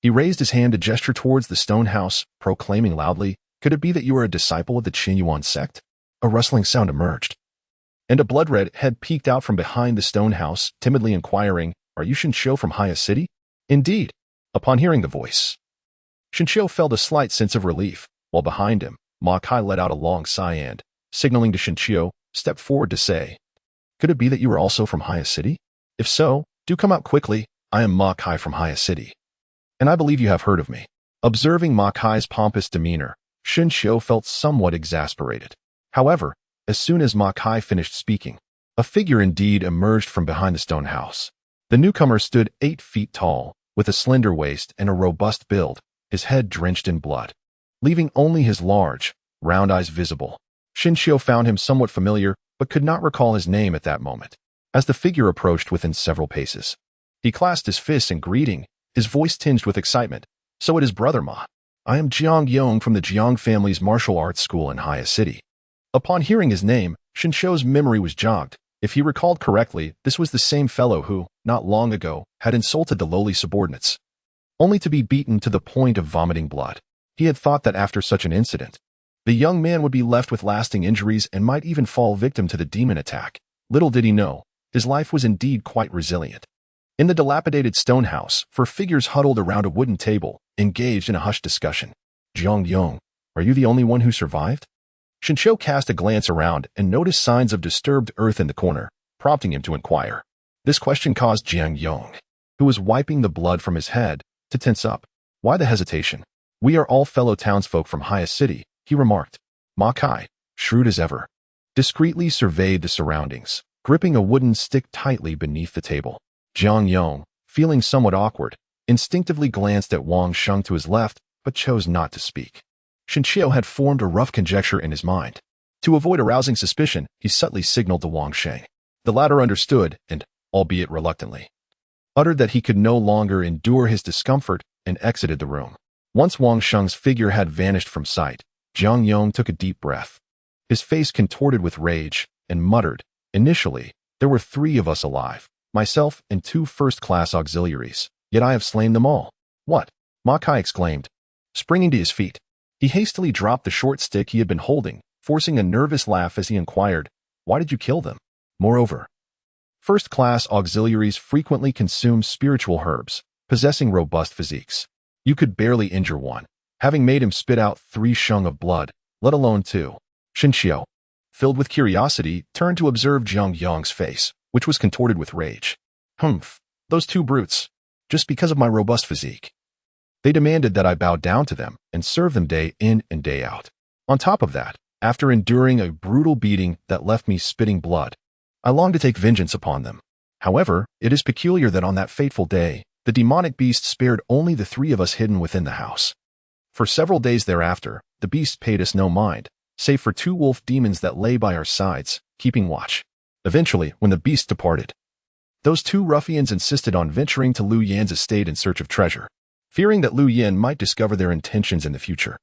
he raised his hand to gesture towards the stone house, proclaiming loudly, "Could it be that you are a disciple of the Qinyuan sect?" A rustling sound emerged, and a blood-red head peeked out from behind the stone house, timidly inquiring, "Are you Shinshio from Haya City?" "Indeed." Upon hearing the voice, Shinshio felt a slight sense of relief, while behind him, Ma Kai let out a long sigh and, signaling to Shinshio, stepped forward to say, "Could it be that you are also from Haya City? If so, do come out quickly. I am Ma Kai from Haya City, and I believe you have heard of me." Observing Ma Kai's pompous demeanor, Shinshio felt somewhat exasperated. However, as soon as Ma Kai finished speaking, a figure indeed emerged from behind the stone house. The newcomer stood 8 feet tall, with a slender waist and a robust build, his head drenched in blood, leaving only his large, round eyes visible. Shinshio found him somewhat familiar, but could not recall his name at that moment. As the figure approached within several paces, he clasped his fists in greeting, his voice tinged with excitement. "So it is Brother Ma. I am Jiang Yong from the Jiang family's martial arts school in Haya City." Upon hearing his name, Shinshio's memory was jogged. If he recalled correctly, this was the same fellow who, not long ago, had insulted the lowly subordinates, only to be beaten to the point of vomiting blood. He had thought that after such an incident, the young man would be left with lasting injuries and might even fall victim to the demon attack. Little did he know, his life was indeed quite resilient. In the dilapidated stone house, 4 figures huddled around a wooden table, engaged in a hushed discussion. "Jiang Yong, are you the only one who survived?" Shinshio cast a glance around and noticed signs of disturbed earth in the corner, prompting him to inquire. This question caused Jiang Yong, who was wiping the blood from his head, to tense up. "Why the hesitation? We are all fellow townsfolk from Haya City," he remarked. Ma Kai, shrewd as ever, discreetly surveyed the surroundings, gripping a wooden stick tightly beneath the table. Jiang Yong, feeling somewhat awkward, instinctively glanced at Wang Sheng to his left, but chose not to speak. Shinshio had formed a rough conjecture in his mind. To avoid arousing suspicion, he subtly signaled to Wang Sheng. The latter understood and, albeit reluctantly, uttered that he could no longer endure his discomfort and exited the room. Once Wang Sheng's figure had vanished from sight, Jiang Yong took a deep breath. His face contorted with rage, and muttered, "Initially, there were 3 of us alive, myself and 2 first-class auxiliaries, yet I have slain them all." "What?" Ma Kai exclaimed, springing to his feet. He hastily dropped the short stick he had been holding, forcing a nervous laugh as he inquired, "Why did you kill them?" Moreover, first-class auxiliaries frequently consume spiritual herbs, possessing robust physiques. You could barely injure one, having made him spit out 3 sheng of blood, let alone 2. Shinshio, filled with curiosity, turned to observe Jiang Yong's face, which was contorted with rage. "Humph, those 2 brutes. Just because of my robust physique, they demanded that I bow down to them and serve them day in and day out. On top of that, after enduring a brutal beating that left me spitting blood, I longed to take vengeance upon them. However, it is peculiar that on that fateful day, the demonic beast spared only the 3 of us hidden within the house. For several days thereafter, the beast paid us no mind, save for 2 wolf demons that lay by our sides, keeping watch. Eventually, when the beast departed, those 2 ruffians insisted on venturing to Lu Yan's estate in search of treasure, fearing that Lu Yan might discover their intentions in the future.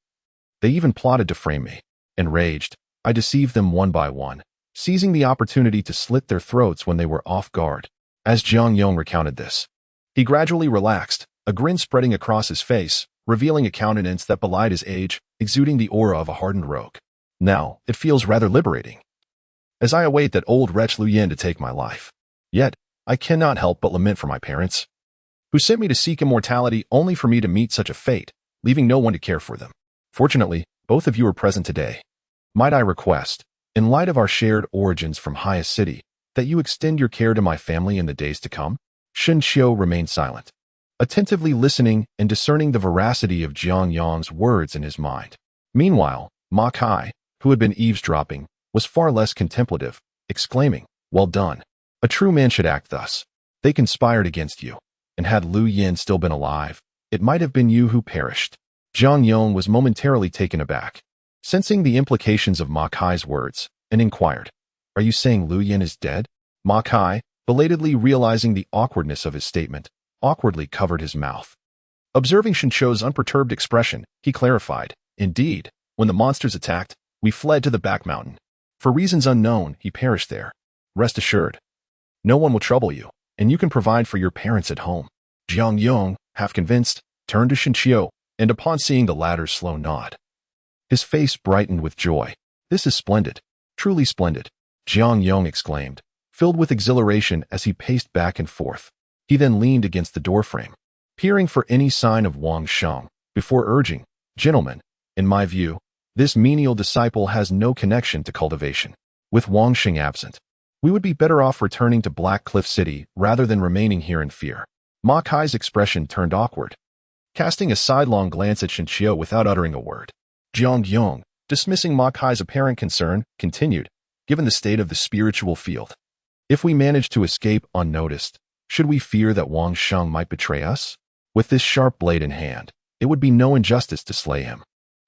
They even plotted to frame me. Enraged, I deceived them one by one, seizing the opportunity to slit their throats when they were off guard." As Jiang Yong recounted this, he gradually relaxed, a grin spreading across his face, revealing a countenance that belied his age, exuding the aura of a hardened rogue. "Now, it feels rather liberating." as I await that old wretch Lu Yin to take my life. Yet, I cannot help but lament for my parents, who sent me to seek immortality only for me to meet such a fate, leaving no one to care for them. Fortunately, both of you are present today. Might I request, in light of our shared origins from highest city, that you extend your care to my family in the days to come? Shen Qiu remained silent, attentively listening and discerning the veracity of Jiang Yang's words in his mind. Meanwhile, Ma Kai, who had been eavesdropping, was far less contemplative, exclaiming, "Well done. A true man should act thus. They conspired against you, and had Lu Yin still been alive, it might have been you who perished." Jiang Yang was momentarily taken aback, sensing the implications of Ma Kai's words, and inquired, "Are you saying Lu Yin is dead?" Ma Kai, belatedly realizing the awkwardness of his statement, awkwardly covered his mouth. Observing Shen Qiu's unperturbed expression, he clarified, "Indeed, when the monsters attacked, we fled to the back mountain. For reasons unknown, he perished there. Rest assured, no one will trouble you, and you can provide for your parents at home." Jiang Yang, half convinced, turned to Shen Qiu, and upon seeing the latter's slow nod, his face brightened with joy. "This is splendid, truly splendid," Jiang Yang exclaimed, filled with exhilaration as he paced back and forth. He then leaned against the doorframe, peering for any sign of Wang Sheng, before urging, "Gentlemen, in my view, this menial disciple has no connection to cultivation. With Wang Sheng absent, we would be better off returning to Black Cliff City rather than remaining here in fear." Ma Kai's expression turned awkward, casting a sidelong glance at Shen Qiu without uttering a word. Jiang Yang, dismissing Ma Kai's apparent concern, continued, "Given the state of the spiritual field, if we manage to escape unnoticed, should we fear that Wang Sheng might betray us? With this sharp blade in hand, it would be no injustice to slay him."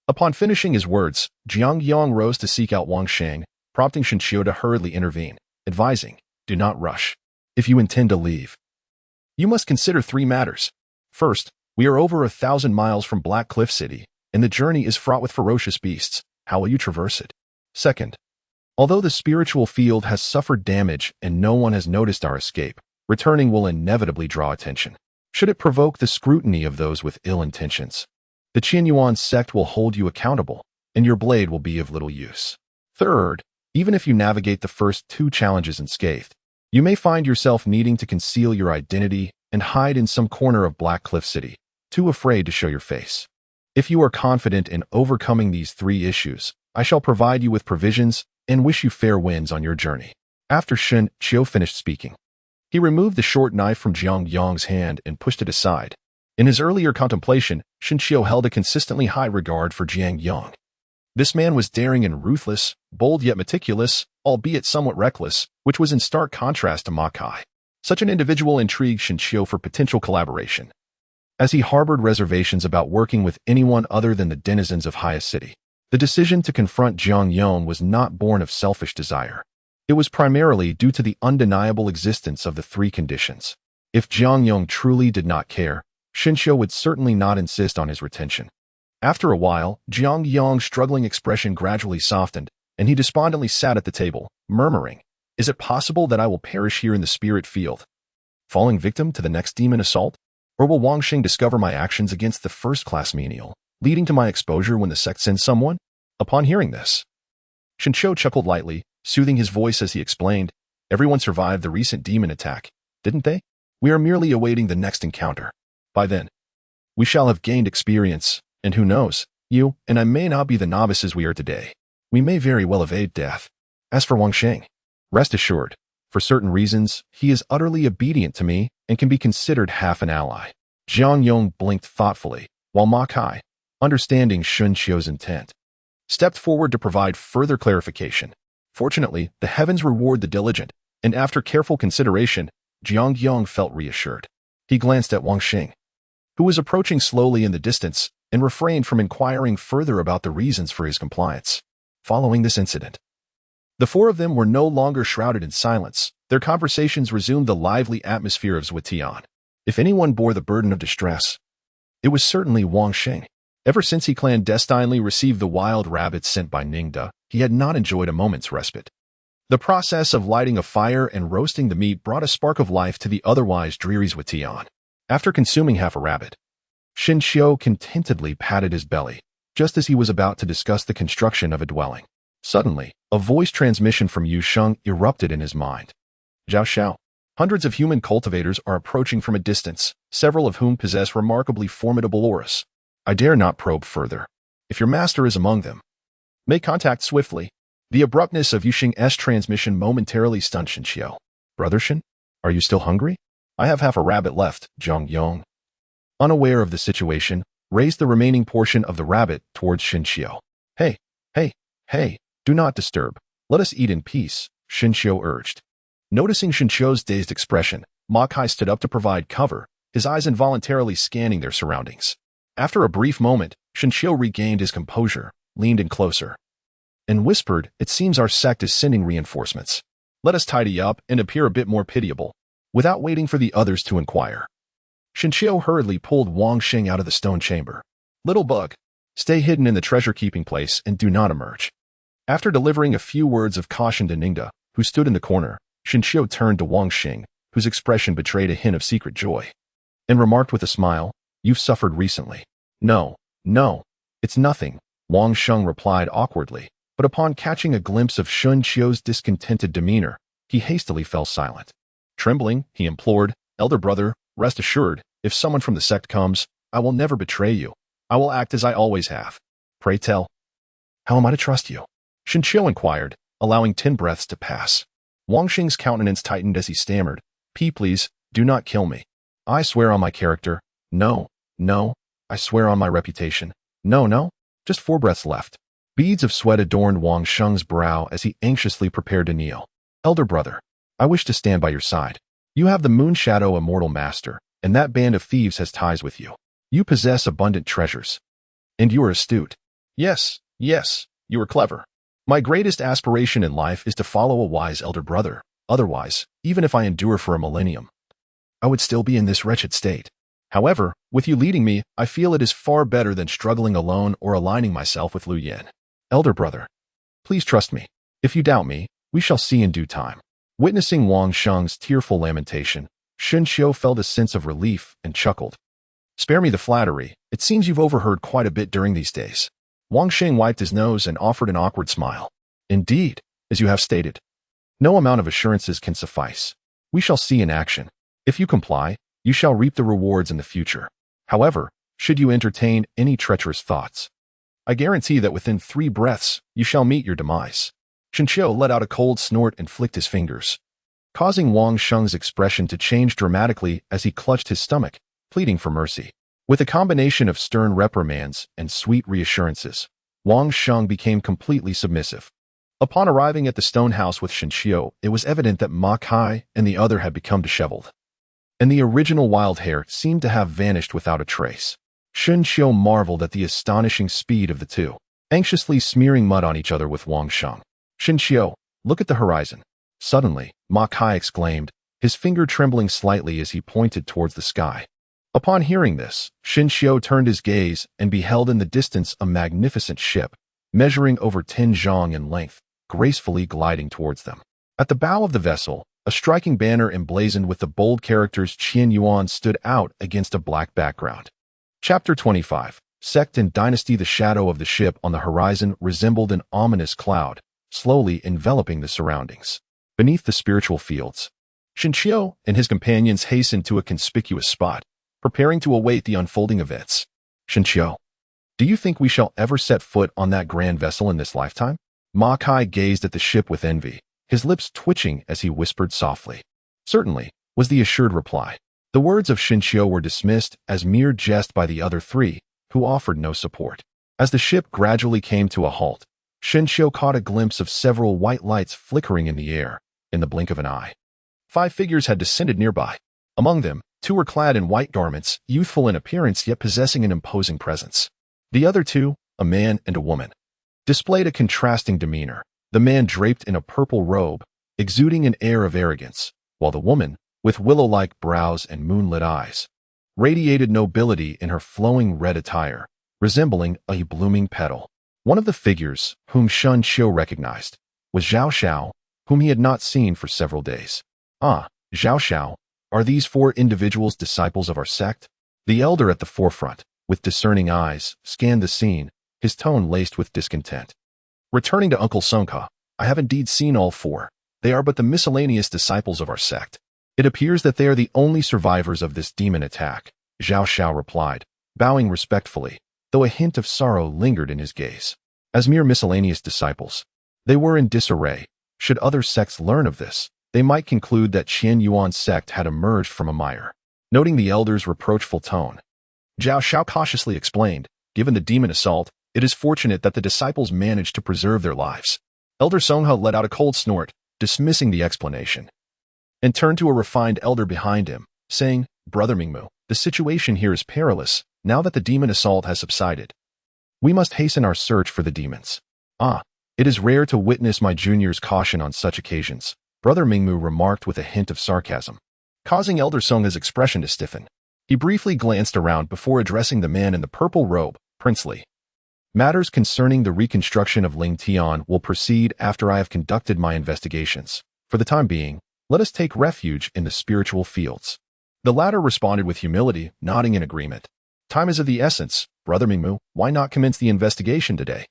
Upon finishing his words, Jiang Yang rose to seek out Wang Sheng, prompting Shen Qiu to hurriedly intervene, advising, "Do not rush. If you intend to leave, you must consider 3 matters. First, we are over 1,000 miles from Black Cliff City, and the journey is fraught with ferocious beasts. How will you traverse it? Second, although the spiritual field has suffered damage and no one has noticed our escape, returning will inevitably draw attention. Should it provoke the scrutiny of those with ill intentions, the Qianyuan sect will hold you accountable, and your blade will be of little use. Third, even if you navigate the first 2 challenges unscathed, you may find yourself needing to conceal your identity and hide in some corner of Black Cliff City, too afraid to show your face. If you are confident in overcoming these 3 issues, I shall provide you with provisions and wish you fair winds on your journey." After Shen Qiu finished speaking, he removed the short knife from Jiang Yang's hand and pushed it aside. In his earlier contemplation, Shen Qiu held a consistently high regard for Jiang Yang. This man was daring and ruthless, bold yet meticulous, albeit somewhat reckless, which was in stark contrast to Ma Kai. Such an individual intrigued Shen Qiu for potential collaboration, as he harbored reservations about working with anyone other than the denizens of highest city. The decision to confront Jiang Yang was not born of selfish desire. It was primarily due to the undeniable existence of the 3 conditions. If Jiang Yang truly did not care, Shen Qiu would certainly not insist on his retention. After a while, Jiang Yang's struggling expression gradually softened, and he despondently sat at the table, murmuring, "Is it possible that I will perish here in the spirit field, falling victim to the next demon assault? Or will Wang Sheng discover my actions against the first-class menial, leading to my exposure when the sect sends someone?" Upon hearing this, Shen Qiu chuckled lightly, soothing his voice as he explained, "Everyone survived the recent demon attack, didn't they? We are merely awaiting the next encounter. By then, we shall have gained experience, and who knows, you and I may not be the novices we are today. We may very well evade death. As for Wang Sheng, rest assured, for certain reasons, he is utterly obedient to me and can be considered half an ally." Jiang Yang blinked thoughtfully, while Ma Kai, understanding Shen Qiu's intent, stepped forward to provide further clarification. Fortunately, the heavens reward the diligent, and after careful consideration, Jiang Yang felt reassured. He glanced at Wang Sheng, who was approaching slowly in the distance, and refrained from inquiring further about the reasons for his compliance. Following this incident, the 4 of them were no longer shrouded in silence. Their conversations resumed the lively atmosphere of Zhuotian. If anyone bore the burden of distress, it was certainly Wang Sheng. Ever since he clandestinely received the wild rabbits sent by Ningda, he had not enjoyed a moment's respite. The process of lighting a fire and roasting the meat brought a spark of life to the otherwise dreary Zhuotian. After consuming half a rabbit, Shen Qiu contentedly patted his belly, just as he was about to discuss the construction of a dwelling. Suddenly, a voice transmission from Yu Sheng erupted in his mind. Zhao Xiao. Hundreds of human cultivators are approaching from a distance, several of whom possess remarkably formidable auras. I dare not probe further. If your master is among them, make contact swiftly. The abruptness of Yu Sheng's transmission momentarily stunned Shen Xiao. Brother Shen, are you still hungry? I have half a rabbit left, Zhang Yong. Unaware of the situation, raised the remaining portion of the rabbit towards Shen Xiao. Hey, do not disturb. Let us eat in peace, Shen Xiao urged. Noticing Shen Xiao's dazed expression, Ma Kai stood up to provide cover, his eyes involuntarily scanning their surroundings. After a brief moment, Shen Xiao regained his composure, leaned in closer, and whispered, "It seems our sect is sending reinforcements. Let us tidy up and appear a bit more pitiable," without waiting for the others to inquire. Shen Xiao hurriedly pulled Wang Xing out of the stone chamber. "Little bug, stay hidden in the treasure-keeping place and do not emerge." After delivering a few words of caution to Ningda, who stood in the corner, Shen Xiao turned to Wang Xing, whose expression betrayed a hint of secret joy, and remarked with a smile, "You've suffered recently." No, it's nothing," Wang Xing replied awkwardly, but upon catching a glimpse of Shen Xiao's discontented demeanor, he hastily fell silent. Trembling, he implored, "Elder brother, rest assured, if someone from the sect comes, I will never betray you. I will act as I always have. Pray tell, how am I to trust you?" Shen Xiao inquired, allowing 10 breaths to pass. Wang Xing's countenance tightened as he stammered, Please, do not kill me. I swear on my character. No. I swear on my reputation. No. Just 4 breaths left." Beads of sweat adorned Wang Xing's brow as he anxiously prepared to kneel. "Elder brother, I wish to stand by your side. You have the Moon Shadow Immortal Master, and that band of thieves has ties with you. You possess abundant treasures. And you are astute. Yes, you are clever. My greatest aspiration in life is to follow a wise elder brother. Otherwise, even if I endure for a millennium, I would still be in this wretched state. However, with you leading me, I feel it is far better than struggling alone or aligning myself with Lu Yin. Elder brother, please trust me. If you doubt me, we shall see in due time." Witnessing Wang Xing's tearful lamentation, Shen Xiao felt a sense of relief and chuckled. "Spare me the flattery. It seems you've overheard quite a bit during these days." Wang Xing wiped his nose and offered an awkward smile. "Indeed, as you have stated. No amount of assurances can suffice. We shall see in action. If you comply, you shall reap the rewards in the future. However, should you entertain any treacherous thoughts, I guarantee that within 3 breaths, you shall meet your demise." Shen Xiao let out a cold snort and flicked his fingers, causing Wang Xing's expression to change dramatically as he clutched his stomach, pleading for mercy. With a combination of stern reprimands and sweet reassurances, Wang Xing became completely submissive. Upon arriving at the stone house with Shen Xiao, it was evident that Ma Kai and the other had become disheveled, and the original wild hair seemed to have vanished without a trace. Shen Xiao marveled at the astonishing speed of the two, anxiously smearing mud on each other with Wang Xing. "Shen Xiao, look at the horizon." Suddenly, Ma Kai exclaimed, his finger trembling slightly as he pointed towards the sky. Upon hearing this, Shen Xiao turned his gaze and beheld in the distance a magnificent ship, measuring over 10 zhang in length, gracefully gliding towards them. At the bow of the vessel, a striking banner emblazoned with the bold characters Qian Yuan stood out against a black background. Chapter 25. Sect and Dynasty. The shadow of the ship on the horizon resembled an ominous cloud, slowly enveloping the surroundings. Beneath the spiritual fields, Shen Xiao and his companions hastened to a conspicuous spot, preparing to await the unfolding events. "Shen Xiao, do you think we shall ever set foot on that grand vessel in this lifetime?" Ma Kai gazed at the ship with envy, his lips twitching as he whispered softly. "Certainly," was the assured reply. The words of Shen Xiao were dismissed as mere jest by the other 3, who offered no support. As the ship gradually came to a halt, Shen Xiao caught a glimpse of several white lights flickering in the air, in the blink of an eye. 5 figures had descended nearby. Among them, 2 were clad in white garments, youthful in appearance yet possessing an imposing presence. The other 2, a man and a woman, displayed a contrasting demeanor. The man draped in a purple robe, exuding an air of arrogance, while the woman, with willow-like brows and moonlit eyes, radiated nobility in her flowing red attire, resembling a blooming petal. One of the figures, whom Shen Xiao recognized, was Zhao Xiao, whom he had not seen for several days. "Ah, Zhao Xiao, are these 4 individuals disciples of our sect?" The elder at the forefront, with discerning eyes, scanned the scene, his tone laced with discontent. Returning to Uncle Songha, I have indeed seen all four. They are but the miscellaneous disciples of our sect. It appears that they are the only survivors of this demon attack, Zhao Xiao replied, bowing respectfully, though a hint of sorrow lingered in his gaze. As mere miscellaneous disciples, they were in disarray. Should other sects learn of this, they might conclude that Qian Yuan's sect had emerged from a mire. Noting the elder's reproachful tone, Zhao Xiao cautiously explained, given the demon assault, it is fortunate that the disciples managed to preserve their lives. Elder Songha let out a cold snort, dismissing the explanation, and turned to a refined elder behind him, saying, Brother Mingmu, the situation here is perilous, now that the demon assault has subsided. We must hasten our search for the demons. It is rare to witness my junior's caution on such occasions, Brother Mingmu remarked with a hint of sarcasm, causing Elder Songha's expression to stiffen. He briefly glanced around before addressing the man in the purple robe, princely. Matters concerning the reconstruction of Ling Tian will proceed after I have conducted my investigations. For the time being, let us take refuge in the spiritual fields. The latter responded with humility, nodding in agreement. Time is of the essence, Brother Mingmu, why not commence the investigation today?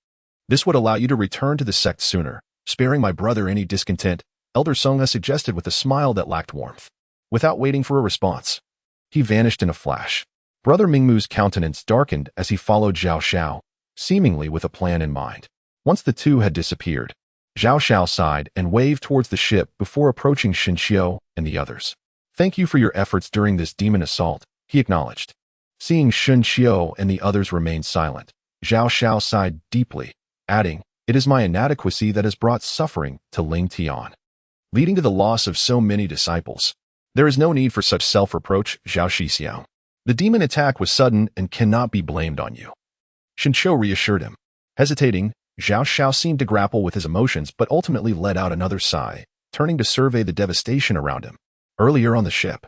This would allow you to return to the sect sooner, sparing my brother any discontent, Elder Songha suggested with a smile that lacked warmth. Without waiting for a response, he vanished in a flash. Brother Mingmu's countenance darkened as he followed Zhao Xiao, seemingly with a plan in mind. Once the two had disappeared, Zhao Xiao sighed and waved towards the ship before approaching Xinqiu and the others. Thank you for your efforts during this demon assault, he acknowledged. Seeing Xinqiu and the others remain silent, Zhao Xiao sighed deeply, adding, it is my inadequacy that has brought suffering to Ling Tian, leading to the loss of so many disciples. There is no need for such self-reproach, Zhao Shixiao. The demon attack was sudden and cannot be blamed on you. Xinqiu reassured him. Hesitating, Zhao Xiao seemed to grapple with his emotions but ultimately let out another sigh, turning to survey the devastation around him. Earlier on the ship,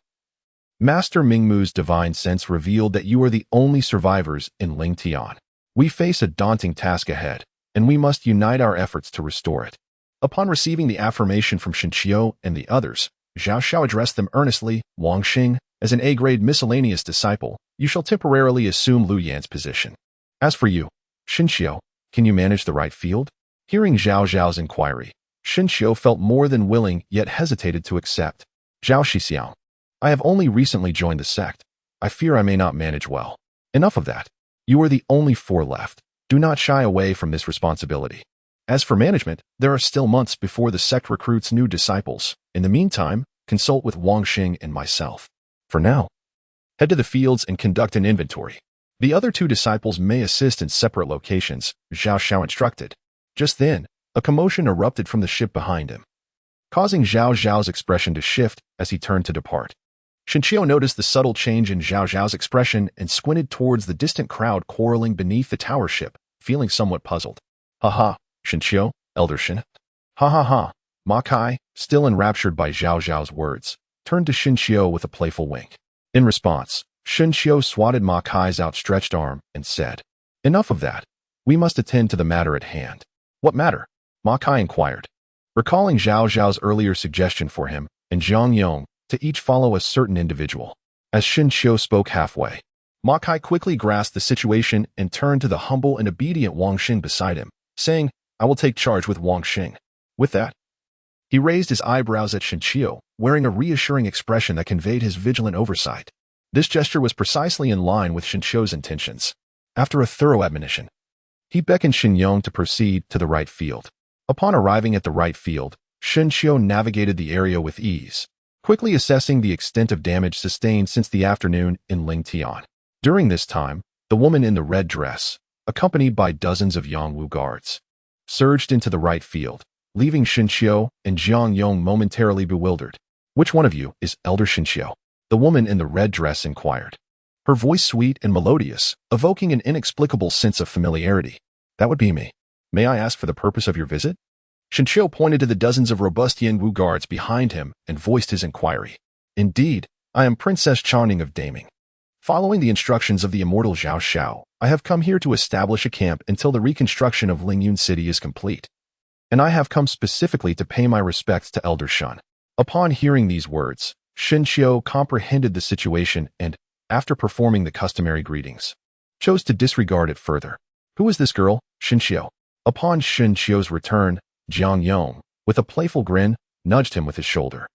Master Mingmu's divine sense revealed that you are the only survivors in Ling Tian. We face a daunting task ahead, and we must unite our efforts to restore it. Upon receiving the affirmation from Xinqiu and the others, Zhao Xiao addressed them earnestly. Wang Xing, as an A-grade miscellaneous disciple, you shall temporarily assume Lu Yan's position. As for you, Xinqiu, can you manage the right field? Hearing Zhao Zhao's inquiry, Xinqiu felt more than willing yet hesitated to accept. Zhao Shixiao, I have only recently joined the sect. I fear I may not manage well. Enough of that. You are the only four left. Do not shy away from this responsibility. As for management, there are still months before the sect recruits new disciples. In the meantime, consult with Wang Xing and myself. For now, head to the fields and conduct an inventory. The other two disciples may assist in separate locations, Zhao Xiao instructed. Just then, a commotion erupted from the ship behind him, causing Zhao Zhao's expression to shift as he turned to depart. Xinqiu noticed the subtle change in Zhao Zhao's expression and squinted towards the distant crowd quarreling beneath the tower ship, feeling somewhat puzzled. Ha ha, Xinqiu, Elder Shin. Ha ha ha. Ma Kai, still enraptured by Zhao Zhao's words, turned to Xinqiu with a playful wink. In response, Xinqiu swatted Ma Kai's outstretched arm and said, Enough of that. We must attend to the matter at hand. What matter? Ma Kai inquired, recalling Zhao Zhao's earlier suggestion for him and Zhang Yong to each follow a certain individual. As Xinqiu spoke halfway, Ma Kai quickly grasped the situation and turned to the humble and obedient Wang Xing beside him, saying, I will take charge with Wang Xing. With that, he raised his eyebrows at Xinqiu, wearing a reassuring expression that conveyed his vigilant oversight. This gesture was precisely in line with Xinqiu's intentions. After a thorough admonition, he beckoned Xinyong to proceed to the right field. Upon arriving at the right field, Xinqiu navigated the area with ease, quickly assessing the extent of damage sustained since the afternoon in Ling Tian. During this time, the woman in the red dress, accompanied by dozens of Yongwu guards, surged into the right field, leaving Xinqiu and Zhang Yong momentarily bewildered. Which one of you is Elder Xinqiu? The woman in the red dress inquired, her voice sweet and melodious, evoking an inexplicable sense of familiarity. That would be me. May I ask for the purpose of your visit? Xinqiu pointed to the dozens of robust Yongwu guards behind him and voiced his inquiry. Indeed, I am Princess Charning of Daming. Following the instructions of the immortal Zhao Xiao, I have come here to establish a camp until the reconstruction of Lingyun City is complete. And I have come specifically to pay my respects to Elder Shun. Upon hearing these words, Xinqiu comprehended the situation and, after performing the customary greetings, chose to disregard it further. Who is this girl, Xinqiu? Upon Shen Qiu's return, Jiang Yong, with a playful grin, nudged him with his shoulder.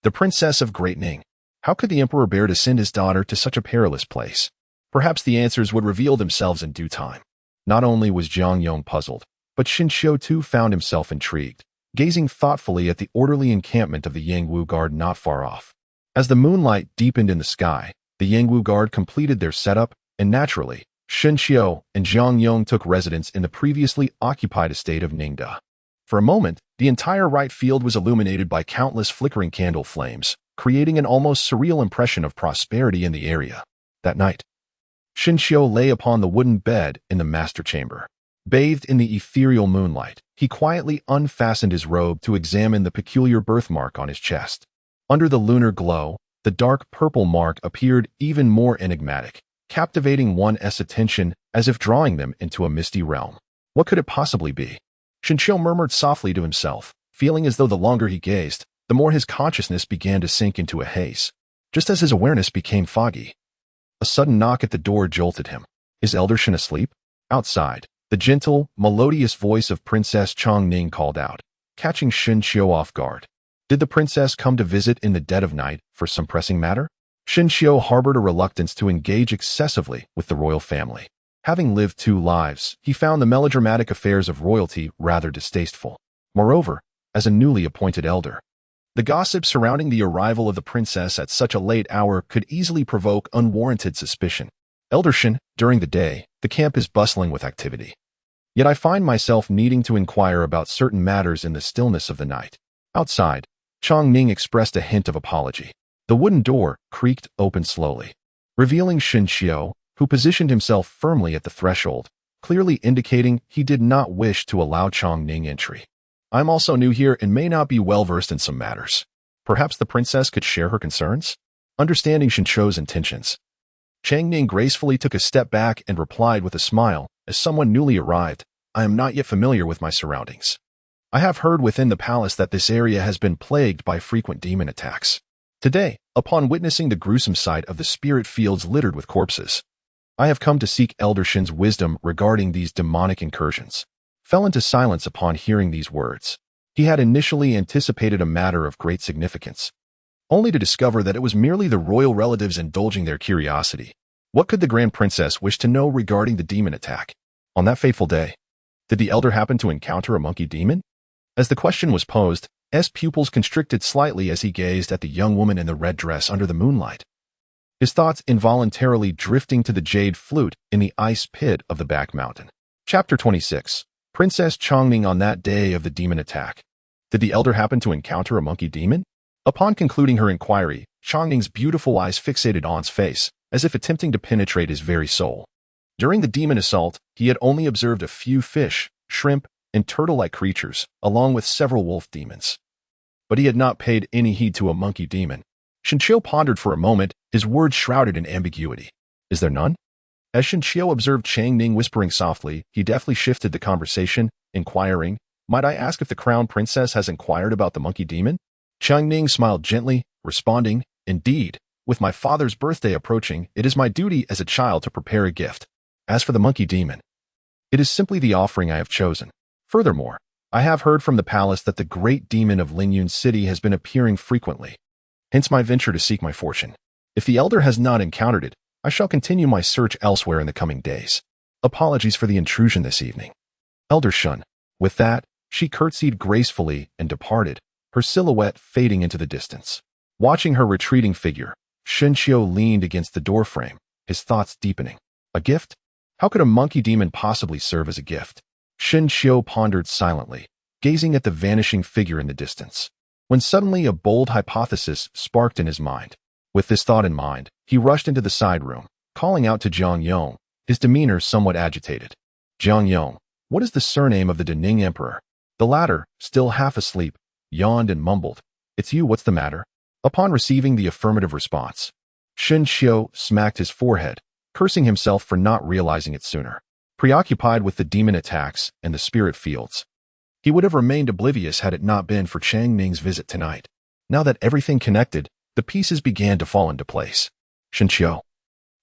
The princess of Great Ning. How could the emperor bear to send his daughter to such a perilous place? Perhaps the answers would reveal themselves in due time. Not only was Jiang Yong puzzled, but Shen Qiu too found himself intrigued, gazing thoughtfully at the orderly encampment of the Yangwu Guard not far off. As the moonlight deepened in the sky, the Yangwu Guard completed their setup, and naturally, Shen Qiu and Jiang Yong took residence in the previously occupied estate of Ningda. For a moment, the entire right field was illuminated by countless flickering candle flames, creating an almost surreal impression of prosperity in the area. That night, Shen Qiu lay upon the wooden bed in the master chamber. Bathed in the ethereal moonlight, he quietly unfastened his robe to examine the peculiar birthmark on his chest. Under the lunar glow, the dark purple mark appeared even more enigmatic, captivating one's attention as if drawing them into a misty realm. What could it possibly be? Shen Qiu murmured softly to himself, feeling as though the longer he gazed, the more his consciousness began to sink into a haze. Just as his awareness became foggy, a sudden knock at the door jolted him. Is Elder Shen asleep? Outside, the gentle, melodious voice of Princess Chongning called out, catching Shen Qiu off guard. Did the princess come to visit in the dead of night for some pressing matter? Shen Qiu harbored a reluctance to engage excessively with the royal family. Having lived 2 lives, he found the melodramatic affairs of royalty rather distasteful. Moreover, as a newly appointed elder, the gossip surrounding the arrival of the princess at such a late hour could easily provoke unwarranted suspicion. Elder Shen, during the day, the camp is bustling with activity. Yet I find myself needing to inquire about certain matters in the stillness of the night. Outside, Chongning expressed a hint of apology. The wooden door creaked open slowly, revealing Shen Qiu, who positioned himself firmly at the threshold, clearly indicating he did not wish to allow Chongning entry. I'm also new here and may not be well-versed in some matters. Perhaps the princess could share her concerns? Understanding Shen Qiu's intentions, Chongning gracefully took a step back and replied with a smile, as someone newly arrived, I am not yet familiar with my surroundings. I have heard within the palace that this area has been plagued by frequent demon attacks. Today, upon witnessing the gruesome sight of the spirit fields littered with corpses, I have come to seek Elder Shen's wisdom regarding these demonic incursions. Fell into silence upon hearing these words. He had initially anticipated a matter of great significance, only to discover that it was merely the royal relatives indulging their curiosity. What could the Grand Princess wish to know regarding the demon attack? On that fateful day, did the elder happen to encounter a monkey demon? As the question was posed, S. pupils constricted slightly as he gazed at the young woman in the red dress under the moonlight, his thoughts involuntarily drifting to the jade flute in the ice pit of the back mountain. Chapter 26. Princess Chongning on that day of the demon attack. Did the elder happen to encounter a monkey demon? Upon concluding her inquiry, Chongning's beautiful eyes fixated On's face, as if attempting to penetrate his very soul. During the demon assault, he had only observed a few fish, shrimp, and turtle-like creatures, along with several wolf demons. But he had not paid any heed to a monkey demon. Shen Qiu pondered for a moment, his words shrouded in ambiguity. Is there none? As Shen Qiu observed Chongning whispering softly, he deftly shifted the conversation, inquiring, Might I ask if the crown princess has inquired about the monkey demon? Chongning smiled gently, responding, Indeed, with my father's birthday approaching, it is my duty as a child to prepare a gift. As for the monkey demon, it is simply the offering I have chosen. Furthermore, I have heard from the palace that the great demon of Lingyun City has been appearing frequently. Hence my venture to seek my fortune. If the elder has not encountered it, I shall continue my search elsewhere in the coming days. Apologies for the intrusion this evening. Elder Shen. With that, she curtsied gracefully and departed, her silhouette fading into the distance. Watching her retreating figure, Shen Qiu leaned against the doorframe, his thoughts deepening. A gift? How could a monkey demon possibly serve as a gift? Shen Qiu pondered silently, gazing at the vanishing figure in the distance, when suddenly a bold hypothesis sparked in his mind. With this thought in mind, he rushed into the side room, calling out to Jiang Yong, his demeanor somewhat agitated. Jiang Yong, what is the surname of the Dening emperor? The latter, still half asleep, yawned and mumbled, It's you, what's the matter? Upon receiving the affirmative response, Shen Qiu smacked his forehead, cursing himself for not realizing it sooner. Preoccupied with the demon attacks and the spirit fields, he would have remained oblivious had it not been for Changning's visit tonight. Now that everything connected, the pieces began to fall into place. Shen Qiu,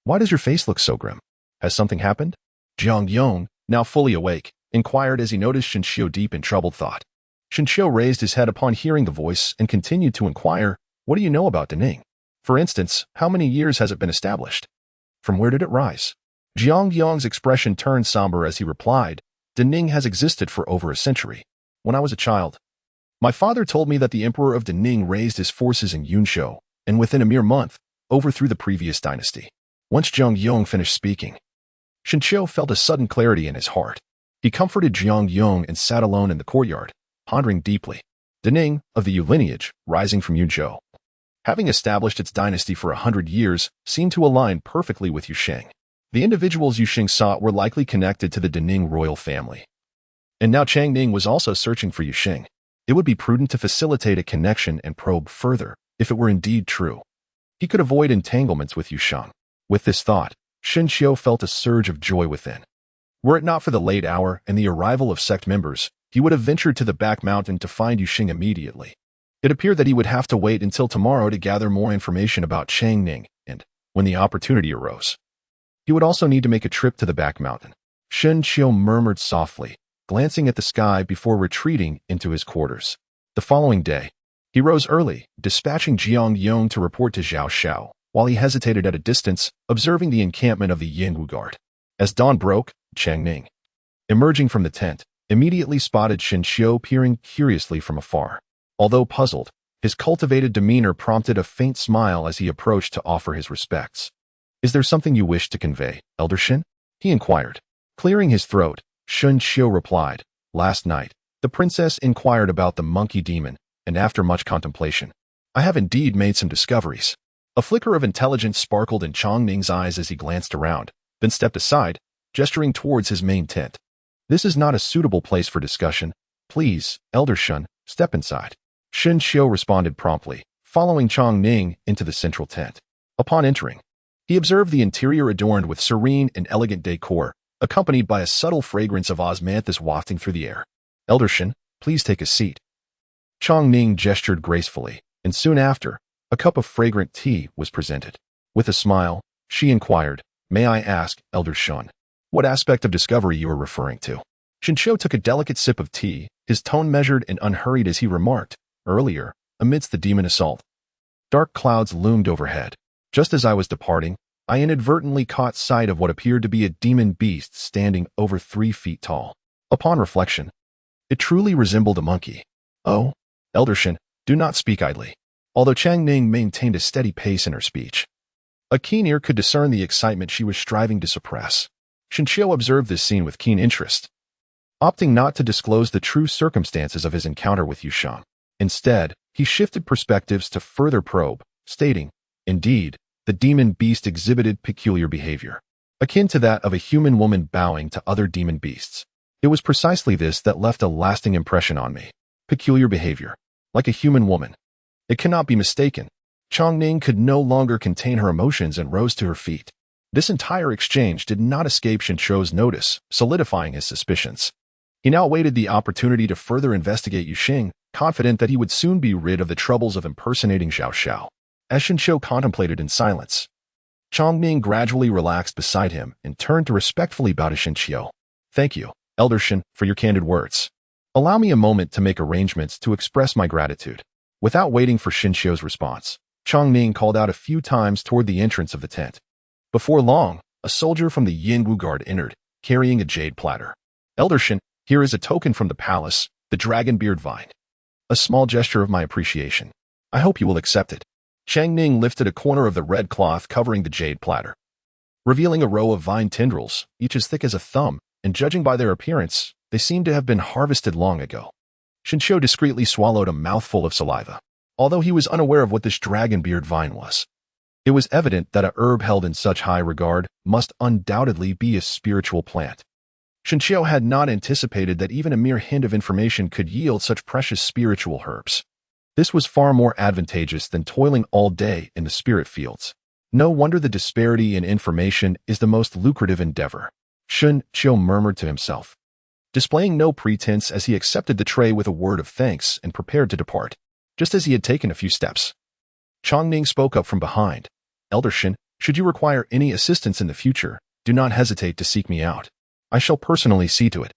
why does your face look so grim? Has something happened? Jiang Yong, now fully awake, inquired as he noticed Shinshio deep in troubled thought. Shinshio raised his head upon hearing the voice and continued to inquire, what do you know about Dening? For instance, how many years has it been established? From where did it rise? Jiang Yong's expression turned somber as he replied, Dening has existed for over a century. When I was a child, my father told me that the emperor of Dening raised his forces in Yunshou, and within a mere month, overthrew the previous dynasty. Once Jiang Yong finished speaking, Shinshio felt a sudden clarity in his heart. He comforted Jiang Yong and sat alone in the courtyard, pondering deeply. Dening, of the Yu lineage, rising from Yunzhou, having established its dynasty for 100 years, seemed to align perfectly with Yusheng. The individuals Yusheng sought were likely connected to the Dening royal family. And now Chang Ning was also searching for Yusheng. It would be prudent to facilitate a connection and probe further, if it were indeed true. He could avoid entanglements with Yusheng. With this thought, Shinshio felt a surge of joy within. Were it not for the late hour and the arrival of sect members, he would have ventured to the back mountain to find Yusheng immediately. It appeared that he would have to wait until tomorrow to gather more information about Chang Ning, and, when the opportunity arose, he would also need to make a trip to the back mountain. Shinshio murmured softly, glancing at the sky before retreating into his quarters. The following day, he rose early, dispatching Jiang Yong to report to Zhao Xiao, while he hesitated at a distance, observing the encampment of the Yingwu guard. As dawn broke, Chang Ning, emerging from the tent, immediately spotted Shinshio peering curiously from afar. Although puzzled, his cultivated demeanor prompted a faint smile as he approached to offer his respects. Is there something you wish to convey, Elder Shin? He inquired. Clearing his throat, Shinshio replied, last night, the princess inquired about the monkey demon, and after much contemplation, I have indeed made some discoveries. A flicker of intelligence sparkled in Chang Ning's eyes as he glanced around, then stepped aside, gesturing towards his main tent. This is not a suitable place for discussion. Please, Elder Shun, step inside. Shinshio responded promptly, following Chang Ning into the central tent. Upon entering, he observed the interior adorned with serene and elegant decor, accompanied by a subtle fragrance of osmanthus wafting through the air. Elder Shin, please take a seat. Chang Ning gestured gracefully, and soon after, a cup of fragrant tea was presented. With a smile, she inquired, may I ask, Elder Shun, what aspect of discovery you are referring to? Shinshio took a delicate sip of tea, his tone measured and unhurried as he remarked, earlier, amidst the demon assault, dark clouds loomed overhead. Just as I was departing, I inadvertently caught sight of what appeared to be a demon beast standing over 3 feet tall. Upon reflection, it truly resembled a monkey. Oh, Elder Shin, do not speak idly. Although Chang Ning maintained a steady pace in her speech, a keen ear could discern the excitement she was striving to suppress. Shinshio observed this scene with keen interest, opting not to disclose the true circumstances of his encounter with Yusheng. Instead, he shifted perspectives to further probe, stating, indeed, the demon beast exhibited peculiar behavior, akin to that of a human woman bowing to other demon beasts. It was precisely this that left a lasting impression on me. Peculiar behavior, like a human woman. It cannot be mistaken. Chang Ning could no longer contain her emotions and rose to her feet. This entire exchange did not escape Shinshio's notice, solidifying his suspicions. He now awaited the opportunity to further investigate Yusheng, confident that he would soon be rid of the troubles of impersonating Zhao Xiao. As Shinshio contemplated in silence, Chang Ning gradually relaxed beside him and turned to respectfully bow to Shinshio. Thank you, Elder Shin, for your candid words. Allow me a moment to make arrangements to express my gratitude. Without waiting for Shinshio's response, Chang Ning called out a few times toward the entrance of the tent. Before long, a soldier from the Yingwu guard entered, carrying a jade platter. Elder Shin, here is a token from the palace, the dragon beard vine. A small gesture of my appreciation. I hope you will accept it. Chang Ning lifted a corner of the red cloth covering the jade platter, revealing a row of vine tendrils, each as thick as a thumb, and judging by their appearance, they seemed to have been harvested long ago. Shinshio discreetly swallowed a mouthful of saliva, although he was unaware of what this dragon beard vine was. It was evident that a herb held in such high regard must undoubtedly be a spiritual plant. Shinshio had not anticipated that even a mere hint of information could yield such precious spiritual herbs. This was far more advantageous than toiling all day in the spirit fields. No wonder the disparity in information is the most lucrative endeavor. Shinshio murmured to himself, displaying no pretense as he accepted the tray with a word of thanks and prepared to depart. Just as he had taken a few steps, Chang Ning spoke up from behind. Elder Shin, should you require any assistance in the future, do not hesitate to seek me out. I shall personally see to it.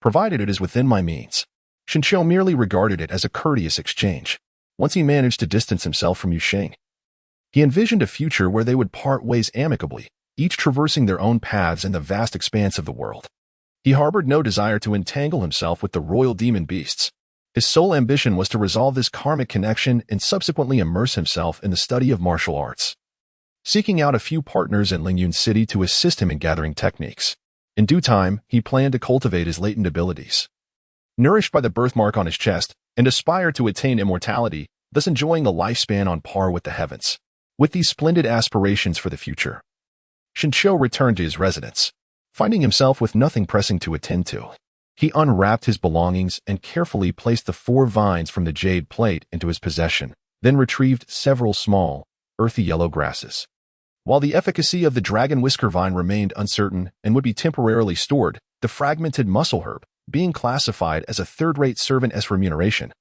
provided it is within my means. Shinshou merely regarded it as a courteous exchange. Once he managed to distance himself from Yusheng, he envisioned a future where they would part ways amicably, each traversing their own paths in the vast expanse of the world. He harbored no desire to entangle himself with the royal demon beasts. His sole ambition was to resolve this karmic connection and subsequently immerse himself in the study of martial arts, seeking out a few partners in Lingyun City to assist him in gathering techniques. In due time, he planned to cultivate his latent abilities, nourished by the birthmark on his chest, and aspire to attain immortality, thus enjoying a lifespan on par with the heavens. With these splendid aspirations for the future, Shinshou returned to his residence, finding himself with nothing pressing to attend to. He unwrapped his belongings and carefully placed the 4 vines from the jade plate into his possession, then retrieved several small, earthy yellow grasses. While the efficacy of the dragon whisker vine remained uncertain and would be temporarily stored, the fragmented muscle herb, being classified as a third-rate servant as remuneration,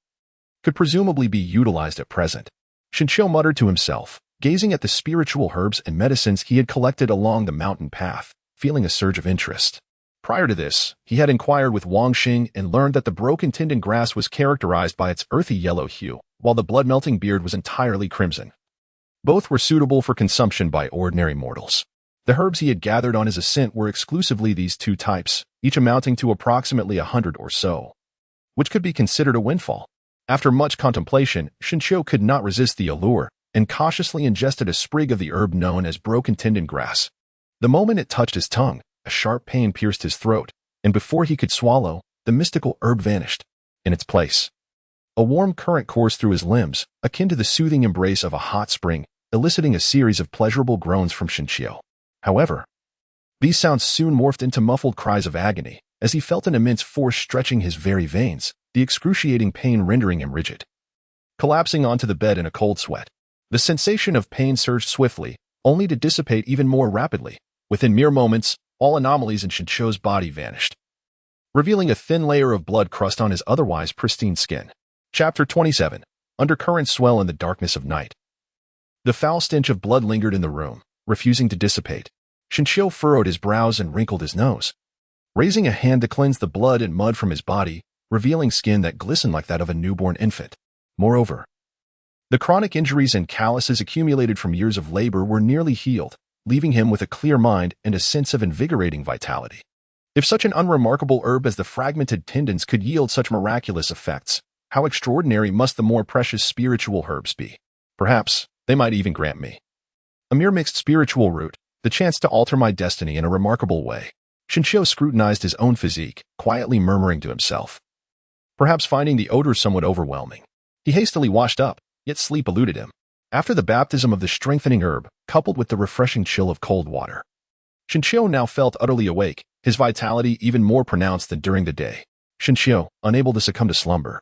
could presumably be utilized at present. Shinshou muttered to himself, gazing at the spiritual herbs and medicines he had collected along the mountain path, feeling a surge of interest. Prior to this, he had inquired with Wang Xing and learned that the broken tendon grass was characterized by its earthy yellow hue, while the blood-melting beard was entirely crimson. Both were suitable for consumption by ordinary mortals. The herbs he had gathered on his ascent were exclusively these 2 types, each amounting to approximately 100 or so, which could be considered a windfall. After much contemplation, Shinshou could not resist the allure and cautiously ingested a sprig of the herb known as broken tendon grass. The moment it touched his tongue, a sharp pain pierced his throat, and before he could swallow, the mystical herb vanished. In its place, a warm current coursed through his limbs, akin to the soothing embrace of a hot spring, eliciting a series of pleasurable groans from Shinshou. However, these sounds soon morphed into muffled cries of agony, as he felt an immense force stretching his very veins, the excruciating pain rendering him rigid. Collapsing onto the bed in a cold sweat, the sensation of pain surged swiftly, only to dissipate even more rapidly. Within mere moments, all anomalies in Shinshou's body vanished, revealing a thin layer of blood crust on his otherwise pristine skin. Chapter 27. Undercurrents swell in the darkness of night. The foul stench of blood lingered in the room, refusing to dissipate. Shinshou furrowed his brows and wrinkled his nose, raising a hand to cleanse the blood and mud from his body, revealing skin that glistened like that of a newborn infant. Moreover, the chronic injuries and calluses accumulated from years of labor were nearly healed, leaving him with a clear mind and a sense of invigorating vitality. If such an unremarkable herb as the fragmented tendons could yield such miraculous effects, how extraordinary must the more precious spiritual herbs be? Perhaps they might even grant me a mere mixed spiritual root, the chance to alter my destiny in a remarkable way. Shinshou scrutinized his own physique, quietly murmuring to himself, perhaps finding the odor somewhat overwhelming. He hastily washed up, yet sleep eluded him. After the baptism of the strengthening herb, coupled with the refreshing chill of cold water, Shinshou now felt utterly awake, his vitality even more pronounced than during the day. Shinshou, unable to succumb to slumber,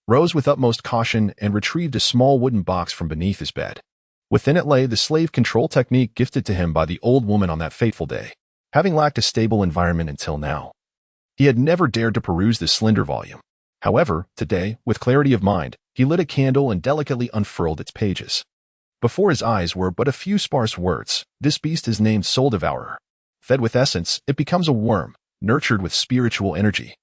rose with utmost caution and retrieved a small wooden box from beneath his bed. Within it lay the slave control technique gifted to him by the old woman on that fateful day. Having lacked a stable environment until now, he had never dared to peruse this slender volume. However, today, with clarity of mind, he lit a candle and delicately unfurled its pages. Before his eyes were but a few sparse words. This beast is named Soul Devourer. Fed with essence, it becomes a worm, nurtured with spiritual energy.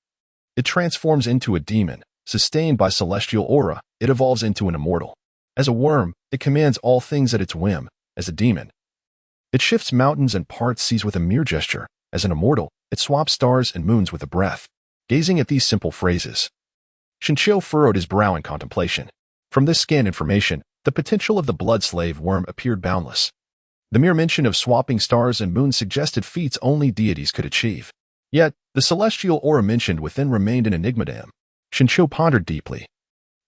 It transforms into a demon. Sustained by celestial aura, it evolves into an immortal. As a worm, it commands all things at its whim. As a demon, it shifts mountains and parts seas with a mere gesture. As an immortal, it swaps stars and moons with a breath. Gazing at these simple phrases, Shinshou furrowed his brow in contemplation. From this scant information, the potential of the blood slave worm appeared boundless. The mere mention of swapping stars and moons suggested feats only deities could achieve. Yet, the celestial aura mentioned within remained an enigma to him. Shinshou pondered deeply,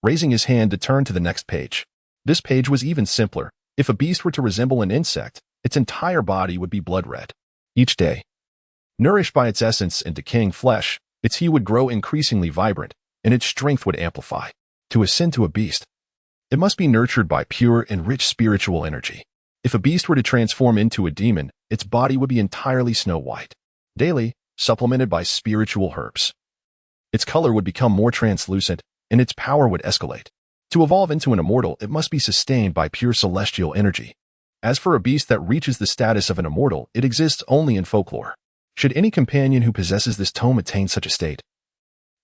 raising his hand to turn to the next page. This page was even simpler. If a beast were to resemble an insect, its entire body would be blood red. Each day, nourished by its essence and decaying flesh, its hue would grow increasingly vibrant, and its strength would amplify. To ascend to a beast, it must be nurtured by pure and rich spiritual energy. If a beast were to transform into a demon, its body would be entirely snow white. Daily, supplemented by spiritual herbs, its color would become more translucent, and its power would escalate. To evolve into an immortal, it must be sustained by pure celestial energy. As for a beast that reaches the status of an immortal, it exists only in folklore. Should any companion who possesses this tome attain such a state,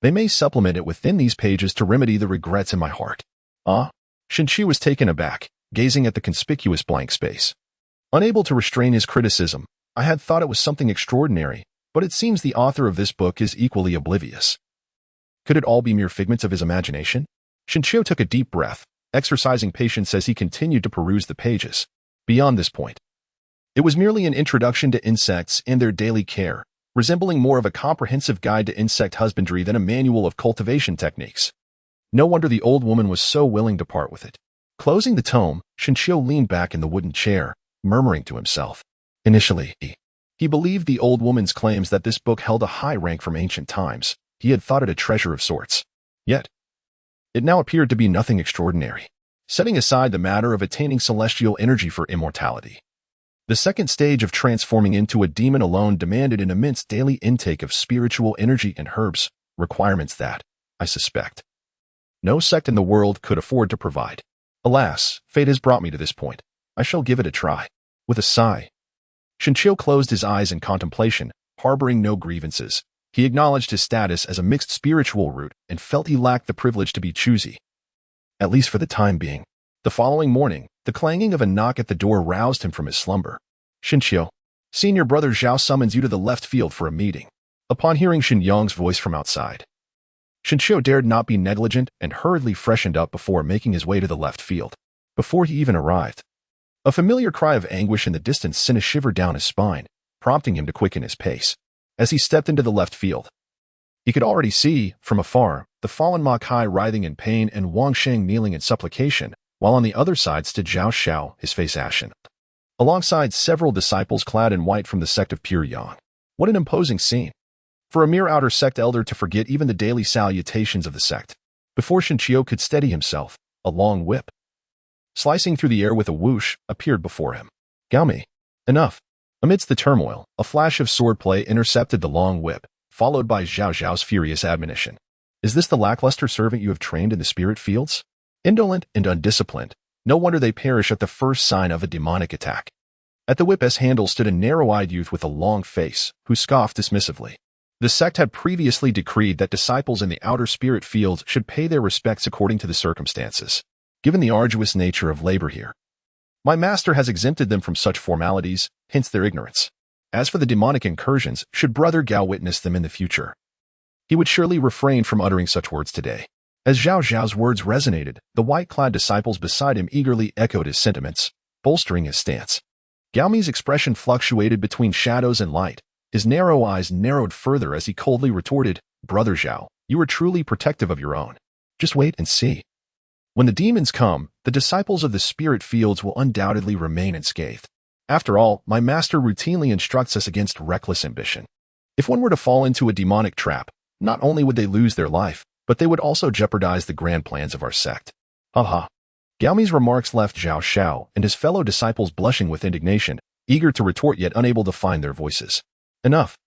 they may supplement it within these pages to remedy the regrets in my heart. Ah? Xinqiu was taken aback, gazing at the conspicuous blank space. Unable to restrain his criticism, I had thought it was something extraordinary, but it seems the author of this book is equally oblivious. Could it all be mere figments of his imagination? Xinqiu took a deep breath, exercising patience as he continued to peruse the pages. Beyond this point, it was merely an introduction to insects and their daily care, resembling more of a comprehensive guide to insect husbandry than a manual of cultivation techniques. No wonder the old woman was so willing to part with it. Closing the tome, Xinqiu leaned back in the wooden chair, murmuring to himself. Initially, he believed the old woman's claims that this book held a high rank from ancient times. He had thought it a treasure of sorts. Yet, it now appeared to be nothing extraordinary. Setting aside the matter of attaining celestial energy for immortality, the second stage of transforming into a demon alone demanded an immense daily intake of spiritual energy and herbs, requirements that, I suspect, no sect in the world could afford to provide. Alas, fate has brought me to this point. I shall give it a try. With a sigh, Xinqiu closed his eyes in contemplation, harboring no grievances. He acknowledged his status as a mixed spiritual root and felt he lacked the privilege to be choosy, at least for the time being. The following morning, the clanging of a knock at the door roused him from his slumber. Xinqiu, senior brother Zhao summons you to the left field for a meeting. Upon hearing Xin Yang's voice from outside, Xinqiu dared not be negligent and hurriedly freshened up before making his way to the left field. Before he even arrived, a familiar cry of anguish in the distance sent a shiver down his spine, prompting him to quicken his pace. As he stepped into the left field, he could already see, from afar, the fallen Ma Kai writhing in pain and Wang Sheng kneeling in supplication, while on the other side stood Zhao Xiao, his face ashen, alongside several disciples clad in white from the sect of Pure Yang. What an imposing scene! For a mere outer sect elder to forget even the daily salutations of the sect. Before Xinqiu could steady himself, a long whip, slicing through the air with a whoosh, appeared before him. Gaomi, enough! Amidst the turmoil, a flash of swordplay intercepted the long whip, followed by Zhao Zhao's furious admonition. Is this the lackluster servant you have trained in the spirit fields? Indolent and undisciplined, no wonder they perish at the first sign of a demonic attack. At the whip's handle stood a narrow-eyed youth with a long face, who scoffed dismissively. The sect had previously decreed that disciples in the outer spirit fields should pay their respects according to the circumstances, given the arduous nature of labor here. My master has exempted them from such formalities, hence their ignorance. As for the demonic incursions, should Brother Gao witness them in the future, he would surely refrain from uttering such words today. As Zhao Zhao's words resonated, the white-clad disciples beside him eagerly echoed his sentiments, bolstering his stance. Gaomi's expression fluctuated between shadows and light. His narrow eyes narrowed further as he coldly retorted, Brother Zhao, you are truly protective of your own. Just wait and see. When the demons come, the disciples of the spirit fields will undoubtedly remain unscathed. After all, my master routinely instructs us against reckless ambition. If one were to fall into a demonic trap, not only would they lose their life, but they would also jeopardize the grand plans of our sect. Ha. Gaomi's remarks left Zhao Xiao and his fellow disciples blushing with indignation, eager to retort yet unable to find their voices. Enough.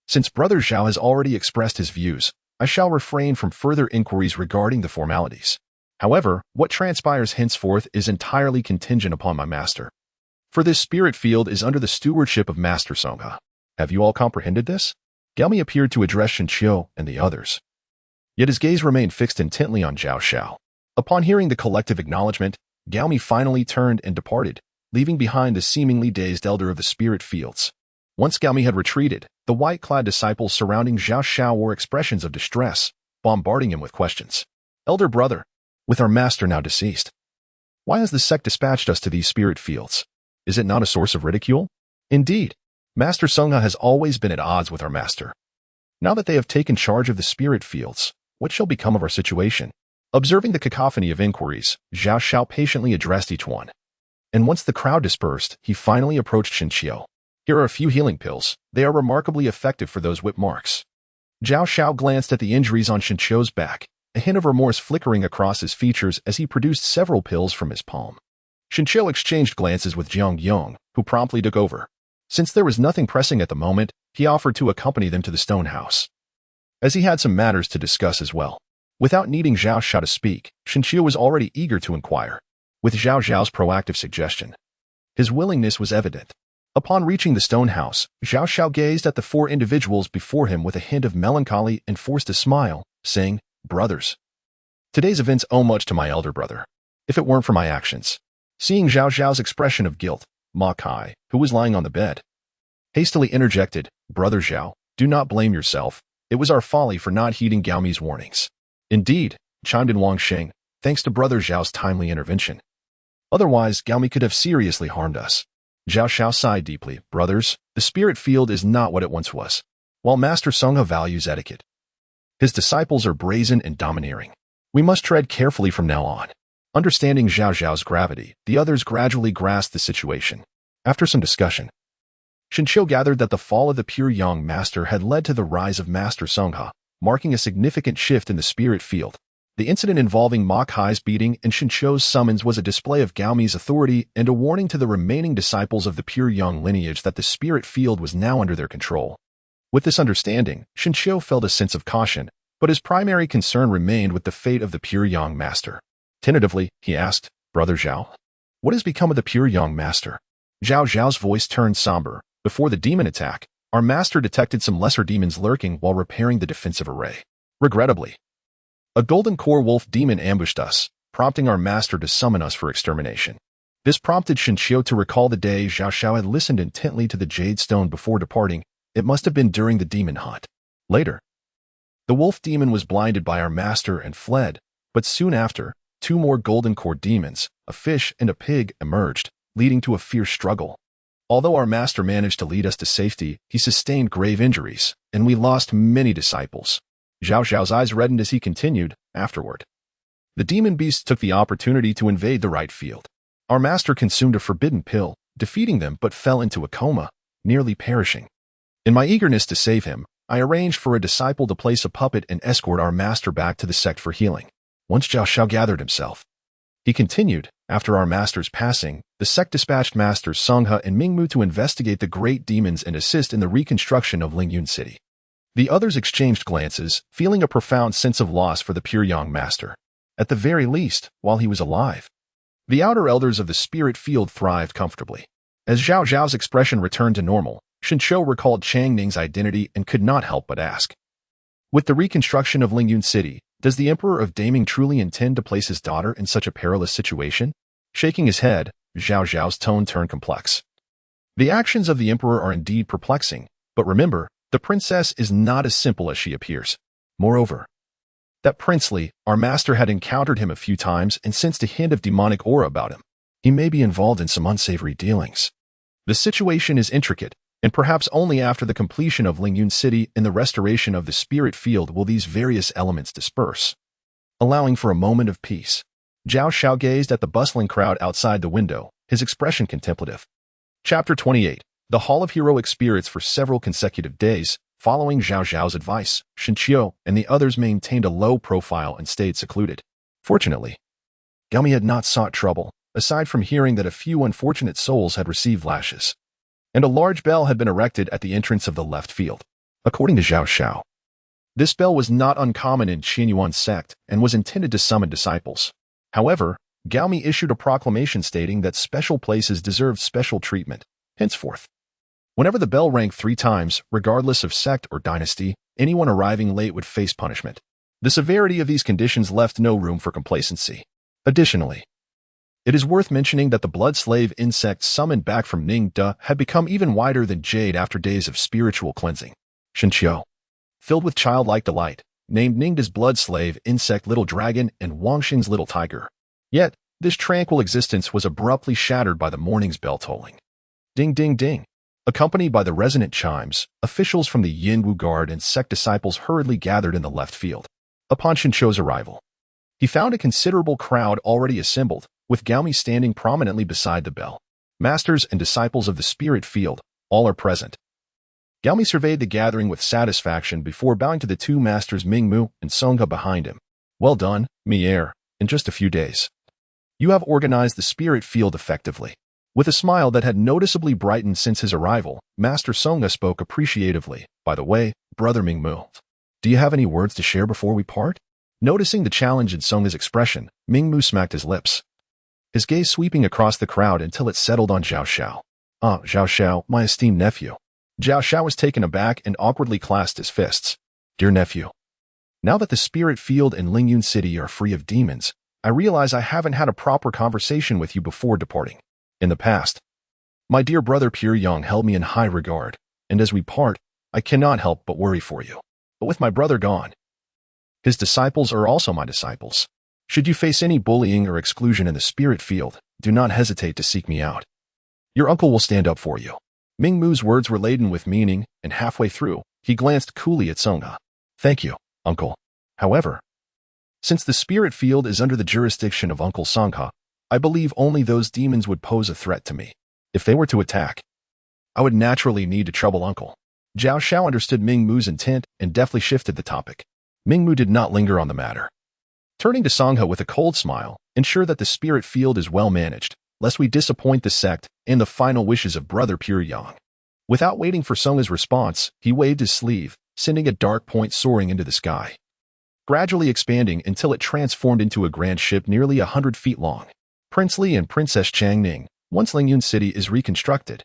Since Brother Zhao has already expressed his views, I shall refrain from further inquiries regarding the formalities. However, what transpires henceforth is entirely contingent upon my master. For this spirit field is under the stewardship of Master Songha. Have you all comprehended this? Gaomi appeared to address Xinqiu and the others. Yet his gaze remained fixed intently on Zhao Xiao. Upon hearing the collective acknowledgement, Gaomi finally turned and departed, leaving behind the seemingly dazed elder of the spirit fields. Once Gaomi had retreated, the white-clad disciples surrounding Zhao Xiao wore expressions of distress, bombarding him with questions. Elder brother, with our master now deceased, why has the sect dispatched us to these spirit fields? Is it not a source of ridicule? Indeed, Master Songha has always been at odds with our master. Now that they have taken charge of the spirit fields, what shall become of our situation? Observing the cacophony of inquiries, Zhao Xiao patiently addressed each one. And once the crowd dispersed, he finally approached Xinqiu. Here are a few healing pills. They are remarkably effective for those whip marks. Zhao Xiao glanced at the injuries on Xinqiu's back, a hint of remorse flickering across his features as he produced several pills from his palm. Xinqiu exchanged glances with Jiang Yong, who promptly took over. Since there was nothing pressing at the moment, he offered to accompany them to the stone house, as he had some matters to discuss as well. Without needing Zhao Xiao to speak, Xinqiu was already eager to inquire. With Zhao Zhao's proactive suggestion, his willingness was evident. Upon reaching the stone house, Zhao Xiao gazed at the four individuals before him with a hint of melancholy and forced a smile, saying, "Brothers, today's events owe much to my elder brother. If it weren't for my actions." Seeing Zhao Xiao's expression of guilt, Ma Kai, who was lying on the bed, hastily interjected, "Brother Zhao, do not blame yourself. It was our folly for not heeding Gaomi's warnings." "Indeed," chimed in Wang Xing, "thanks to Brother Zhao's timely intervention. Otherwise, Gaomi could have seriously harmed us." Zhao Xiao sighed deeply. "Brothers, the spirit field is not what it once was. While Master Songha values etiquette, his disciples are brazen and domineering. We must tread carefully from now on." Understanding Zhao Xiao's gravity, the others gradually grasped the situation. After some discussion, Shinqiu gathered that the fall of the pure young master had led to the rise of Master Songha, marking a significant shift in the spirit field. The incident involving Ma Kai's beating and Shinqiu's summons was a display of Gaomi's authority and a warning to the remaining disciples of the pure young lineage that the spirit field was now under their control. With this understanding, Shinqiu felt a sense of caution, but his primary concern remained with the fate of the pure young master. Tentatively, he asked, "Brother Zhao, what has become of the pure young master?" Zhao Zhao's voice turned somber. "Before the demon attack, our master detected some lesser demons lurking while repairing the defensive array. Regrettably, a golden core wolf demon ambushed us, prompting our master to summon us for extermination." This prompted Shinqiu to recall the day Zhao Xiao had listened intently to the jade stone before departing. It must have been during the demon hunt. Later, the wolf demon was blinded by our master and fled, but soon after, two more golden core demons, a fish and a pig, emerged, leading to a fierce struggle. Although our master managed to lead us to safety, he sustained grave injuries, and we lost many disciples. Zhao Xiao's eyes reddened as he continued, "Afterward, the demon beasts took the opportunity to invade the right field. Our master consumed a forbidden pill, defeating them but fell into a coma, nearly perishing. In my eagerness to save him, I arranged for a disciple to place a puppet and escort our master back to the sect for healing." Once Zhao Xiao gathered himself, he continued, "After our master's passing, the sect dispatched Masters Songha and Mingmu to investigate the great demons and assist in the reconstruction of Lingyun City." The others exchanged glances, feeling a profound sense of loss for the pure young master. At the very least, while he was alive, the outer elders of the spirit field thrived comfortably. As Zhao Zhao's expression returned to normal, Shinqiu recalled Chang Ning's identity and could not help but ask, "With the reconstruction of Lingyun City, does the Emperor of Daming truly intend to place his daughter in such a perilous situation?" Shaking his head, Zhao Zhao's tone turned complex. "The actions of the Emperor are indeed perplexing, but remember, the princess is not as simple as she appears. Moreover, that princely, our master had encountered him a few times and sensed a hint of demonic aura about him. He may be involved in some unsavory dealings. The situation is intricate, and perhaps only after the completion of Lingyun City and the restoration of the spirit field will these various elements disperse." Allowing for a moment of peace, Zhao Xiao gazed at the bustling crowd outside the window, his expression contemplative. Chapter 28. The Hall of Heroic Spirits. For several consecutive days, following Zhao Zhao's advice, Shinqiu and the others maintained a low profile and stayed secluded. Fortunately, Gaomi had not sought trouble, aside from hearing that a few unfortunate souls had received lashes, and a large bell had been erected at the entrance of the left field. According to Zhao Xiao, this bell was not uncommon in Qianyuan's sect and was intended to summon disciples. However, Gaomi issued a proclamation stating that special places deserved special treatment. Henceforth, whenever the bell rang 3 times, regardless of sect or dynasty, anyone arriving late would face punishment. The severity of these conditions left no room for complacency. Additionally, it is worth mentioning that the blood slave insect summoned back from Ningde had become even whiter than jade after days of spiritual cleansing. Shinqiu, filled with childlike delight, named Ningde's blood slave insect Little Dragon and Wangxing's Little Tiger. Yet, this tranquil existence was abruptly shattered by the morning's bell tolling. Ding ding ding. Accompanied by the resonant chimes, officials from the Yinwu Guard and sect disciples hurriedly gathered in the left field. Upon Shinqiu's arrival, he found a considerable crowd already assembled, with Gaomi standing prominently beside the bell. Masters and disciples of the spirit field, all are present. Gaomi surveyed the gathering with satisfaction before bowing to the 2 masters Mingmu and Songha behind him. "Well done, meager. In just a few days, you have organized the spirit field effectively." With a smile that had noticeably brightened since his arrival, Master Songha spoke appreciatively. "By the way, Brother Mingmu, do you have any words to share before we part?" Noticing the challenge in Songha's expression, Mingmu smacked his lips, his gaze sweeping across the crowd until it settled on Zhao Xiao. Ah, Zhao Xiao, my esteemed nephew. Zhao Xiao was taken aback and awkwardly clasped his fists. Dear nephew, now that the spirit field and Lingyun City are free of demons, I realize I haven't had a proper conversation with you before departing. In the past, my dear brother Pure Yang held me in high regard, and as we part, I cannot help but worry for you. But with my brother gone, his disciples are also my disciples. Should you face any bullying or exclusion in the spirit field, do not hesitate to seek me out. Your uncle will stand up for you. Ming Mu's words were laden with meaning, and halfway through, he glanced coolly at Songha. Thank you, uncle. However, since the spirit field is under the jurisdiction of Uncle Songha, I believe only those demons would pose a threat to me. If they were to attack, I would naturally need to trouble Uncle. Zhao Xiao understood Ming Mu's intent and deftly shifted the topic. Ming Mu did not linger on the matter. Turning to Songha with a cold smile, ensure that the spirit field is well managed, lest we disappoint the sect and the final wishes of brother Pure Yang. Without waiting for Songha's response, he waved his sleeve, sending a dark point soaring into the sky, gradually expanding until it transformed into a grand ship nearly 100 feet long. Princely and Princess Changning, once Lingyun City is reconstructed,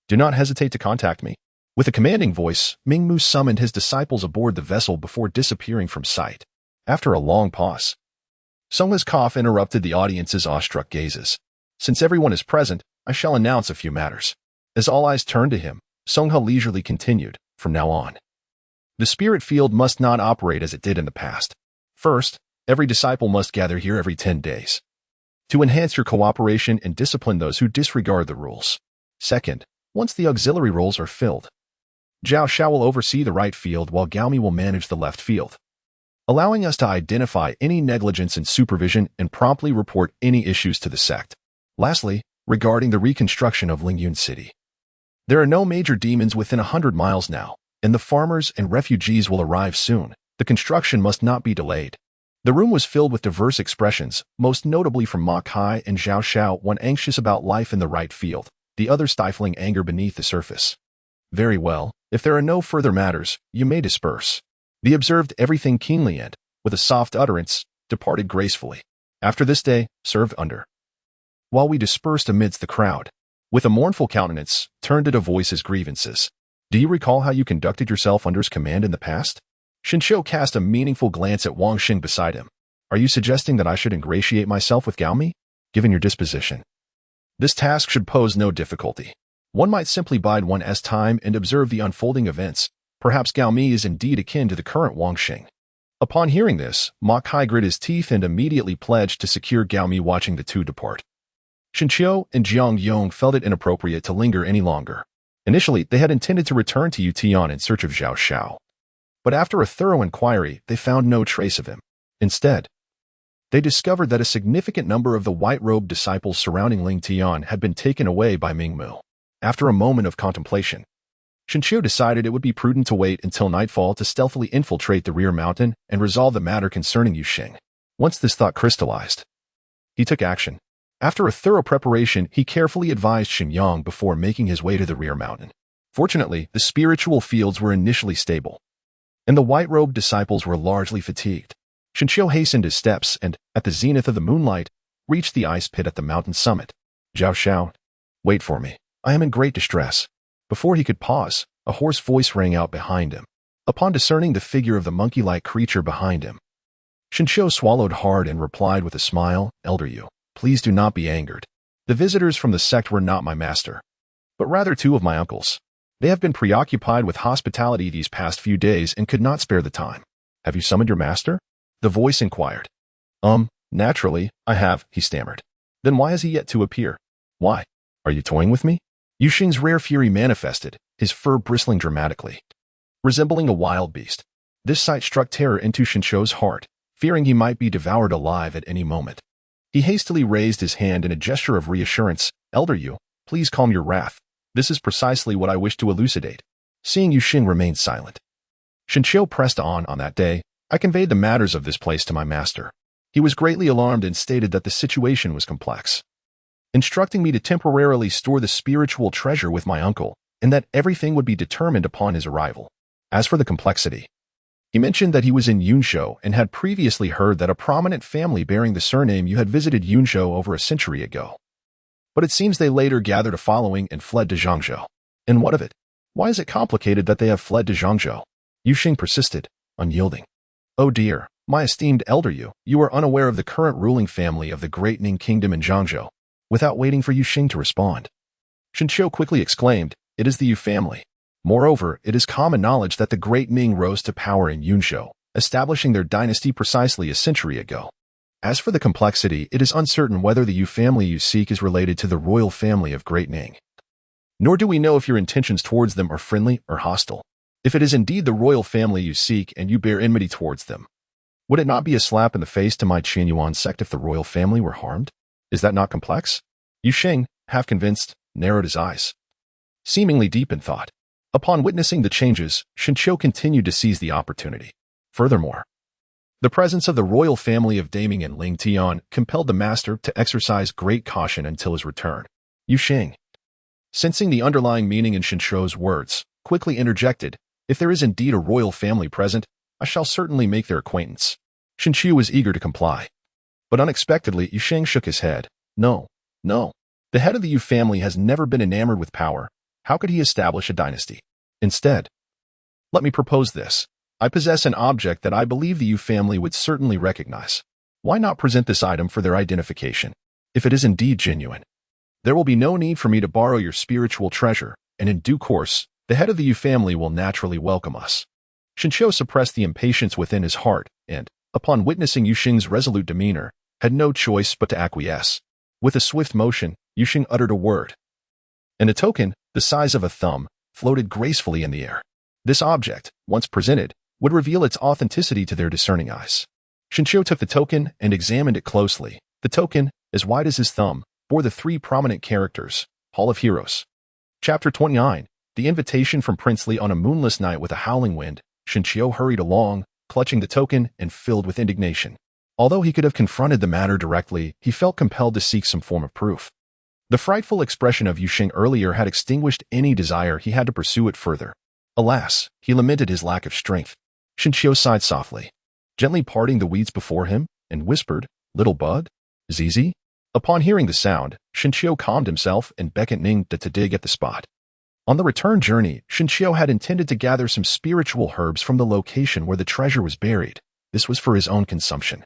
do not hesitate to contact me. With a commanding voice, Ming Mu summoned his disciples aboard the vessel before disappearing from sight. After a long pause, Songha's cough interrupted the audience's awestruck gazes. Since everyone is present, I shall announce a few matters. As all eyes turned to him, Songha leisurely continued, from now on, the spirit field must not operate as it did in the past. First, every disciple must gather here every 10 days to enhance your cooperation and discipline those who disregard the rules. Second, once the auxiliary roles are filled, Zhao Xiao will oversee the right field while Gaomi will manage the left field, allowing us to identify any negligence in supervision and promptly report any issues to the sect. Lastly, regarding the reconstruction of Lingyun City, there are no major demons within 100 miles now, and the farmers and refugees will arrive soon. The construction must not be delayed. The room was filled with diverse expressions, most notably from Ma Kai and Zhao Xiao, one anxious about life in the right field, the other stifling anger beneath the surface. Very well, if there are no further matters, you may disperse. They observed everything keenly and, with a soft utterance, departed gracefully. After this day, served under. While we dispersed amidst the crowd, with a mournful countenance, turned to voice his grievances. Do you recall how you conducted yourself under his command in the past? Shinshou cast a meaningful glance at Wang Xing beside him. Are you suggesting that I should ingratiate myself with Gaomi? Given your disposition, this task should pose no difficulty. One might simply bide one's time and observe the unfolding events. Perhaps Gaomi is indeed akin to the current Wang Xing. Upon hearing this, Ma Kai grit his teeth and immediately pledged to secure Gaomi watching the two depart. Shinqiu and Jiang Yong felt it inappropriate to linger any longer. Initially, they had intended to return to Yutian in search of Zhao Xiao. But after a thorough inquiry, they found no trace of him. Instead, they discovered that a significant number of the white-robed disciples surrounding Ling Tian had been taken away by Ming Mu. After a moment of contemplation, Shinqiu decided it would be prudent to wait until nightfall to stealthily infiltrate the rear mountain and resolve the matter concerning Yuxing. Once this thought crystallized, he took action. After a thorough preparation, he carefully advised Xinyang before making his way to the rear mountain. Fortunately, the spiritual fields were initially stable, and the white-robed disciples were largely fatigued. Shinqiu hastened his steps and, at the zenith of the moonlight, reached the ice pit at the mountain summit. Zhao Xiao, wait for me. I am in great distress. Before he could pause, a hoarse voice rang out behind him. Upon discerning the figure of the monkey-like creature behind him, Shinqiu swallowed hard and replied with a smile, Elder Yu, please do not be angered. The visitors from the sect were not my master, but rather two of my uncles. They have been preoccupied with hospitality these past few days and could not spare the time. Have you summoned your master? The voice inquired. Naturally, I have, he stammered. Then why has he yet to appear? Why? Are you toying with me? Yuxing's rare fury manifested, his fur bristling dramatically, resembling a wild beast. This sight struck terror into Shinqiu's heart, fearing he might be devoured alive at any moment. He hastily raised his hand in a gesture of reassurance. Elder Yu, please calm your wrath. This is precisely what I wish to elucidate. Seeing Yuxing remain silent, Shinqiu pressed on that day, I conveyed the matters of this place to my master. He was greatly alarmed and stated that the situation was complex, instructing me to temporarily store the spiritual treasure with my uncle, and that everything would be determined upon his arrival. As for the complexity, he mentioned that he was in Yunshou and had previously heard that a prominent family bearing the surname you had visited Yunshou over a century ago. But it seems they later gathered a following and fled to Zhangzhou. And what of it? Why is it complicated that they have fled to Zhangzhou? Yuxing persisted, unyielding. Oh dear, my esteemed elder you are unaware of the current ruling family of the Great Ning Kingdom in Zhangzhou. Without waiting for Yuxing to respond, Shenqiu quickly exclaimed, it is the Yu family. Moreover, it is common knowledge that the Great Ming rose to power in Yunzhou, establishing their dynasty precisely a century ago. As for the complexity, it is uncertain whether the Yu family you seek is related to the royal family of Great Ning. Nor do we know if your intentions towards them are friendly or hostile. If it is indeed the royal family you seek and you bear enmity towards them, would it not be a slap in the face to my Qianyuan sect if the royal family were harmed? Is that not complex? Yuxing, half convinced, narrowed his eyes, seemingly deep in thought. Upon witnessing the changes, Shenqiu continued to seize the opportunity. Furthermore, the presence of the royal family of Daming and Ling Tian compelled the master to exercise great caution until his return. Yuxing, sensing the underlying meaning in Shenqiu's words, quickly interjected, if there is indeed a royal family present, I shall certainly make their acquaintance. Shenqiu was eager to comply. But unexpectedly, Yuxing shook his head. No. The head of the Yu family has never been enamored with power. How could he establish a dynasty? Instead, let me propose this. I possess an object that I believe the Yu family would certainly recognize. Why not present this item for their identification? If it is indeed genuine, there will be no need for me to borrow your spiritual treasure, and in due course, the head of the Yu family will naturally welcome us. Shenqiu suppressed the impatience within his heart, and, upon witnessing Yuxing's resolute demeanor, had no choice but to acquiesce. With a swift motion, Yuxing uttered a word, and a token, the size of a thumb, floated gracefully in the air. This object, once presented, would reveal its authenticity to their discerning eyes. Shenqiu took the token and examined it closely. The token, as wide as his thumb, bore the three prominent characters, Hall of Heroes. Chapter 29, The Invitation from Princely on a moonless night with a howling wind. Shenqiu hurried along, clutching the token and filled with indignation. Although he could have confronted the matter directly, he felt compelled to seek some form of proof. The frightful expression of Yuxing earlier had extinguished any desire he had to pursue it further. Alas, he lamented his lack of strength. Shenqiu sighed softly, gently parting the weeds before him, and whispered, Little bud? Zizi? Upon hearing the sound, Shenqiu calmed himself and beckoned Ning to dig at the spot. On the return journey, Shenqiu had intended to gather some spiritual herbs from the location where the treasure was buried. This was for his own consumption,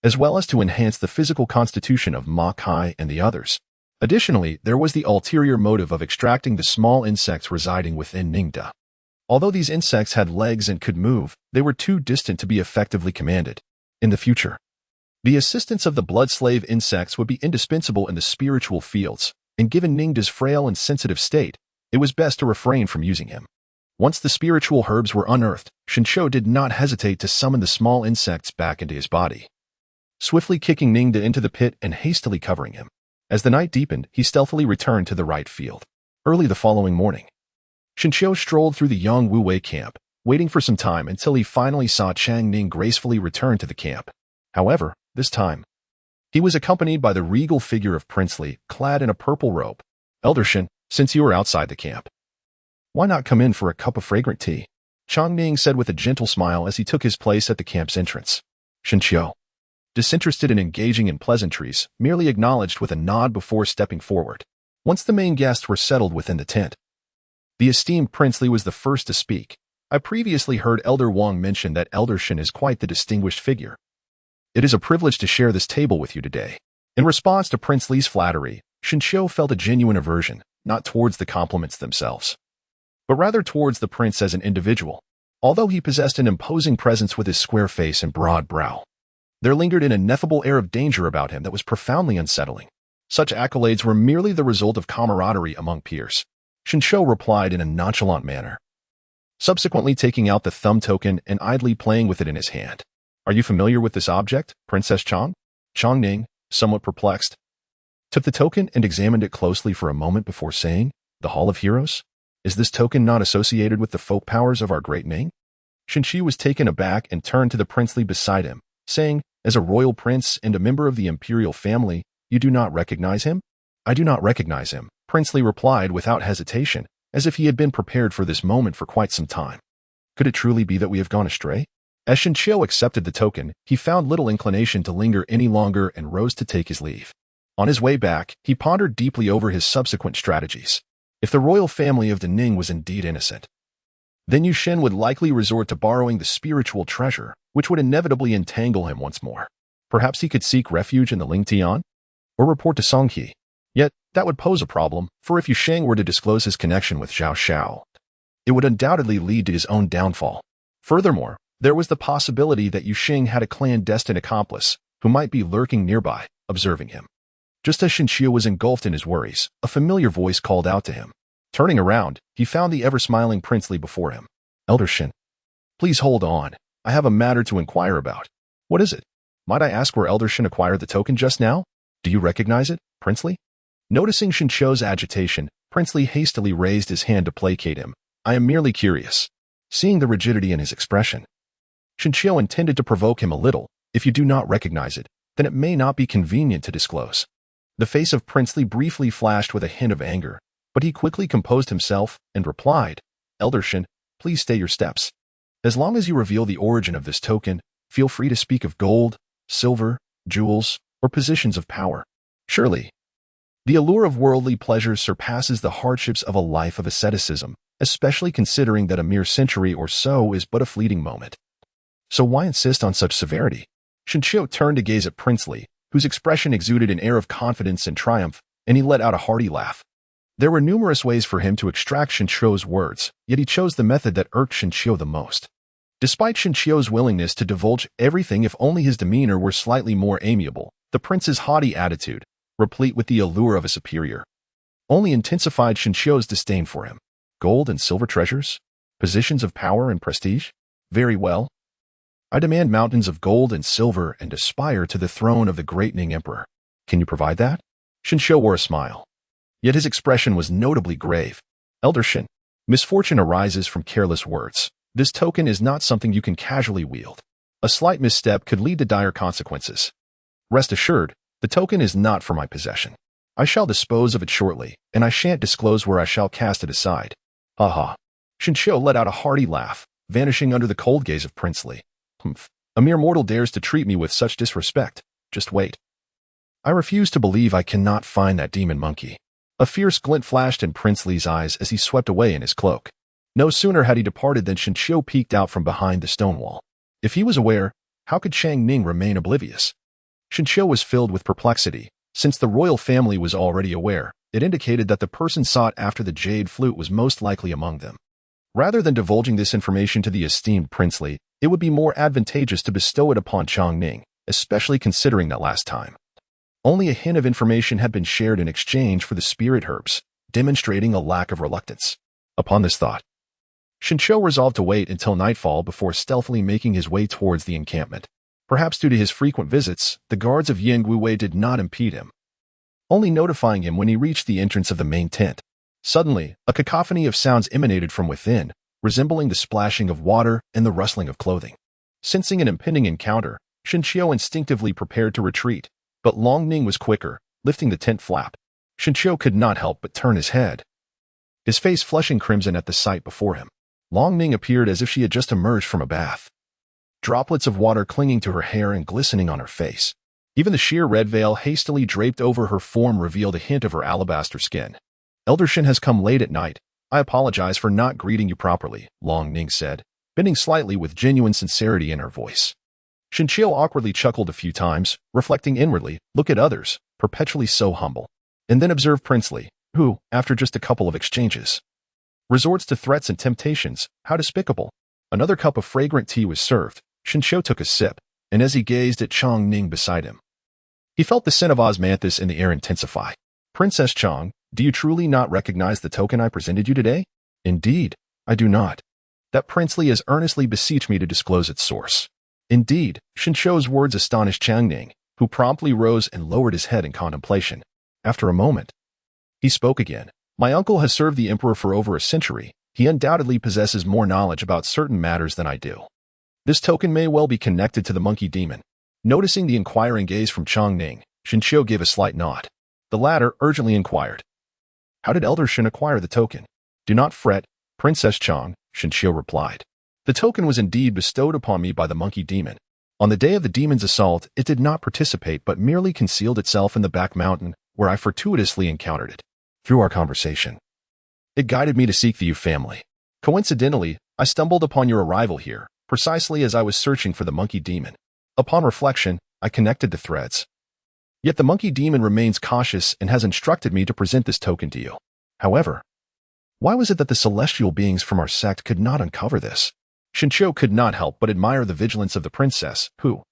as well as to enhance the physical constitution of Ma Kai and the others. Additionally, there was the ulterior motive of extracting the small insects residing within Ningda. Although these insects had legs and could move, they were too distant to be effectively commanded. In the future, the assistance of the blood slave insects would be indispensable in the spiritual fields, and given Ningda's frail and sensitive state, it was best to refrain from using him. Once the spiritual herbs were unearthed, Shenqiu did not hesitate to summon the small insects back into his body, swiftly kicking Ningda into the pit and hastily covering him. As the night deepened, he stealthily returned to the right field. Early the following morning, Shenqiu strolled through the Yang Wu Wei camp, waiting for some time until he finally saw Chang Ning gracefully return to the camp. However, this time, he was accompanied by the regal figure of Princely, clad in a purple robe. Elder Shen, since you are outside the camp, why not come in for a cup of fragrant tea? Chang Ning said with a gentle smile as he took his place at the camp's entrance. Shenqiu, disinterested and engaging in pleasantries, merely acknowledged with a nod before stepping forward. Once the main guests were settled within the tent, the esteemed Princely was the first to speak. I previously heard Elder Wang mention that Elder Shen is quite the distinguished figure. It is a privilege to share this table with you today. In response to Princely's flattery, Shenqiu felt a genuine aversion, not towards the compliments themselves, but rather towards the prince as an individual. Although he possessed an imposing presence with his square face and broad brow, there lingered an ineffable air of danger about him that was profoundly unsettling. Such accolades were merely the result of camaraderie among peers. Shenqiu replied in a nonchalant manner, subsequently taking out the thumb token and idly playing with it in his hand. Are you familiar with this object, Princess Chang? Chang Ning, somewhat perplexed, took the token and examined it closely for a moment before saying, The Hall of Heroes? Is this token not associated with the folk powers of our great Ning? Shenqiu was taken aback and turned to the Princely beside him, saying, As a royal prince and a member of the imperial family, you do not recognize him? I do not recognize him, Princely replied without hesitation, as if he had been prepared for this moment for quite some time. Could it truly be that we have gone astray? As Shenqiu accepted the token, he found little inclination to linger any longer and rose to take his leave. On his way back, he pondered deeply over his subsequent strategies. If the royal family of the Ning was indeed innocent, then Yu Shen would likely resort to borrowing the spiritual treasure, which would inevitably entangle him once more. Perhaps he could seek refuge in the Ling Tian, or report to Song He. Yet, that would pose a problem, for if Yu Sheng were to disclose his connection with Zhao Xiao, it would undoubtedly lead to his own downfall. Furthermore, there was the possibility that Yu Sheng had a clandestine accomplice who might be lurking nearby, observing him. Just as Shenxiu was engulfed in his worries, a familiar voice called out to him. Turning around, he found the ever-smiling Princely before him. Elder Shen, please hold on. I have a matter to inquire about. What is it? Might I ask where Elder Shen acquired the token just now? Do you recognize it, Princely? Noticing Shenxiu's agitation, Princely hastily raised his hand to placate him. I am merely curious. Seeing the rigidity in his expression, Shenxiu intended to provoke him a little. If you do not recognize it, then it may not be convenient to disclose. The face of Princely briefly flashed with a hint of anger, but he quickly composed himself and replied, Elder Shen, please stay your steps. As long as you reveal the origin of this token, feel free to speak of gold, silver, jewels, or positions of power. Surely, the allure of worldly pleasures surpasses the hardships of a life of asceticism, especially considering that a mere century or so is but a fleeting moment. So why insist on such severity? Shenxiu turned to gaze at Princely, whose expression exuded an air of confidence and triumph, and he let out a hearty laugh. There were numerous ways for him to extract Shenxiu's words, yet he chose the method that irked Shenxiu the most. Despite Shenxiu's willingness to divulge everything if only his demeanor were slightly more amiable, the prince's haughty attitude, replete with the allure of a superior, only intensified Shenxiu's disdain for him. Gold and silver treasures? Positions of power and prestige? Very well. I demand mountains of gold and silver and aspire to the throne of the great Ning Emperor. Can you provide that? Shenxiu wore a smile. Yet his expression was notably grave. Elder Shen, misfortune arises from careless words. This token is not something you can casually wield. A slight misstep could lead to dire consequences. Rest assured, the token is not for my possession. I shall dispose of it shortly, and I shan't disclose where I shall cast it aside. Ha ha. Shenxiu let out a hearty laugh, vanishing under the cold gaze of Princely. Humph. A mere mortal dares to treat me with such disrespect. Just wait. I refuse to believe I cannot find that demon monkey. A fierce glint flashed in Princely's eyes as he swept away in his cloak. No sooner had he departed than Shenxiu peeked out from behind the stone wall. If he was aware, how could Shang Ning remain oblivious? Shenxiu was filled with perplexity. Since the royal family was already aware, it indicated that the person sought after the jade flute was most likely among them. Rather than divulging this information to the esteemed Princely, it would be more advantageous to bestow it upon Chang Ning, especially considering that last time only a hint of information had been shared in exchange for the spirit herbs, demonstrating a lack of reluctance. Upon this thought, Shenxiu resolved to wait until nightfall before stealthily making his way towards the encampment. Perhaps due to his frequent visits, the guards of Yingguwei did not impede him, only notifying him when he reached the entrance of the main tent. Suddenly, a cacophony of sounds emanated from within, resembling the splashing of water and the rustling of clothing. Sensing an impending encounter, Shenxiu instinctively prepared to retreat, but Long Ning was quicker, lifting the tent flap. Shenxiu could not help but turn his head, his face flushing crimson at the sight before him. Long Ning appeared as if she had just emerged from a bath, droplets of water clinging to her hair and glistening on her face. Even the sheer red veil hastily draped over her form revealed a hint of her alabaster skin. Elder Shen has come late at night. I apologize for not greeting you properly, Long Ning said, bending slightly with genuine sincerity in her voice. Shenxiu awkwardly chuckled a few times, reflecting inwardly, look at others, perpetually so humble. And then observed Princely, who, after just a couple of exchanges, resorts to threats and temptations. How despicable. Another cup of fragrant tea was served. Shenxiu took a sip, and as he gazed at Chang Ning beside him, he felt the scent of osmanthus in the air intensify. Princess Chang, do you truly not recognize the token I presented you today? Indeed, I do not. That Princely has earnestly beseeched me to disclose its source. Indeed, Shenxiu's words astonished Chang Ning, who promptly rose and lowered his head in contemplation. After a moment, he spoke again. My uncle has served the emperor for over a century. He undoubtedly possesses more knowledge about certain matters than I do. This token may well be connected to the monkey demon. Noticing the inquiring gaze from Chang Ning, Shenxiu gave a slight nod. The latter urgently inquired, how did Elder Shen acquire the token? Do not fret, Princess Chang, Shenxiu replied. The token was indeed bestowed upon me by the monkey demon. On the day of the demon's assault, it did not participate but merely concealed itself in the back mountain, where I fortuitously encountered it. Through our conversation, it guided me to seek the Yu family. Coincidentally, I stumbled upon your arrival here, precisely as I was searching for the monkey demon. Upon reflection, I connected the threads. Yet the monkey demon remains cautious and has instructed me to present this token to you. However, why was it that the celestial beings from our sect could not uncover this? Shinshio could not help but admire the vigilance of the princess, who,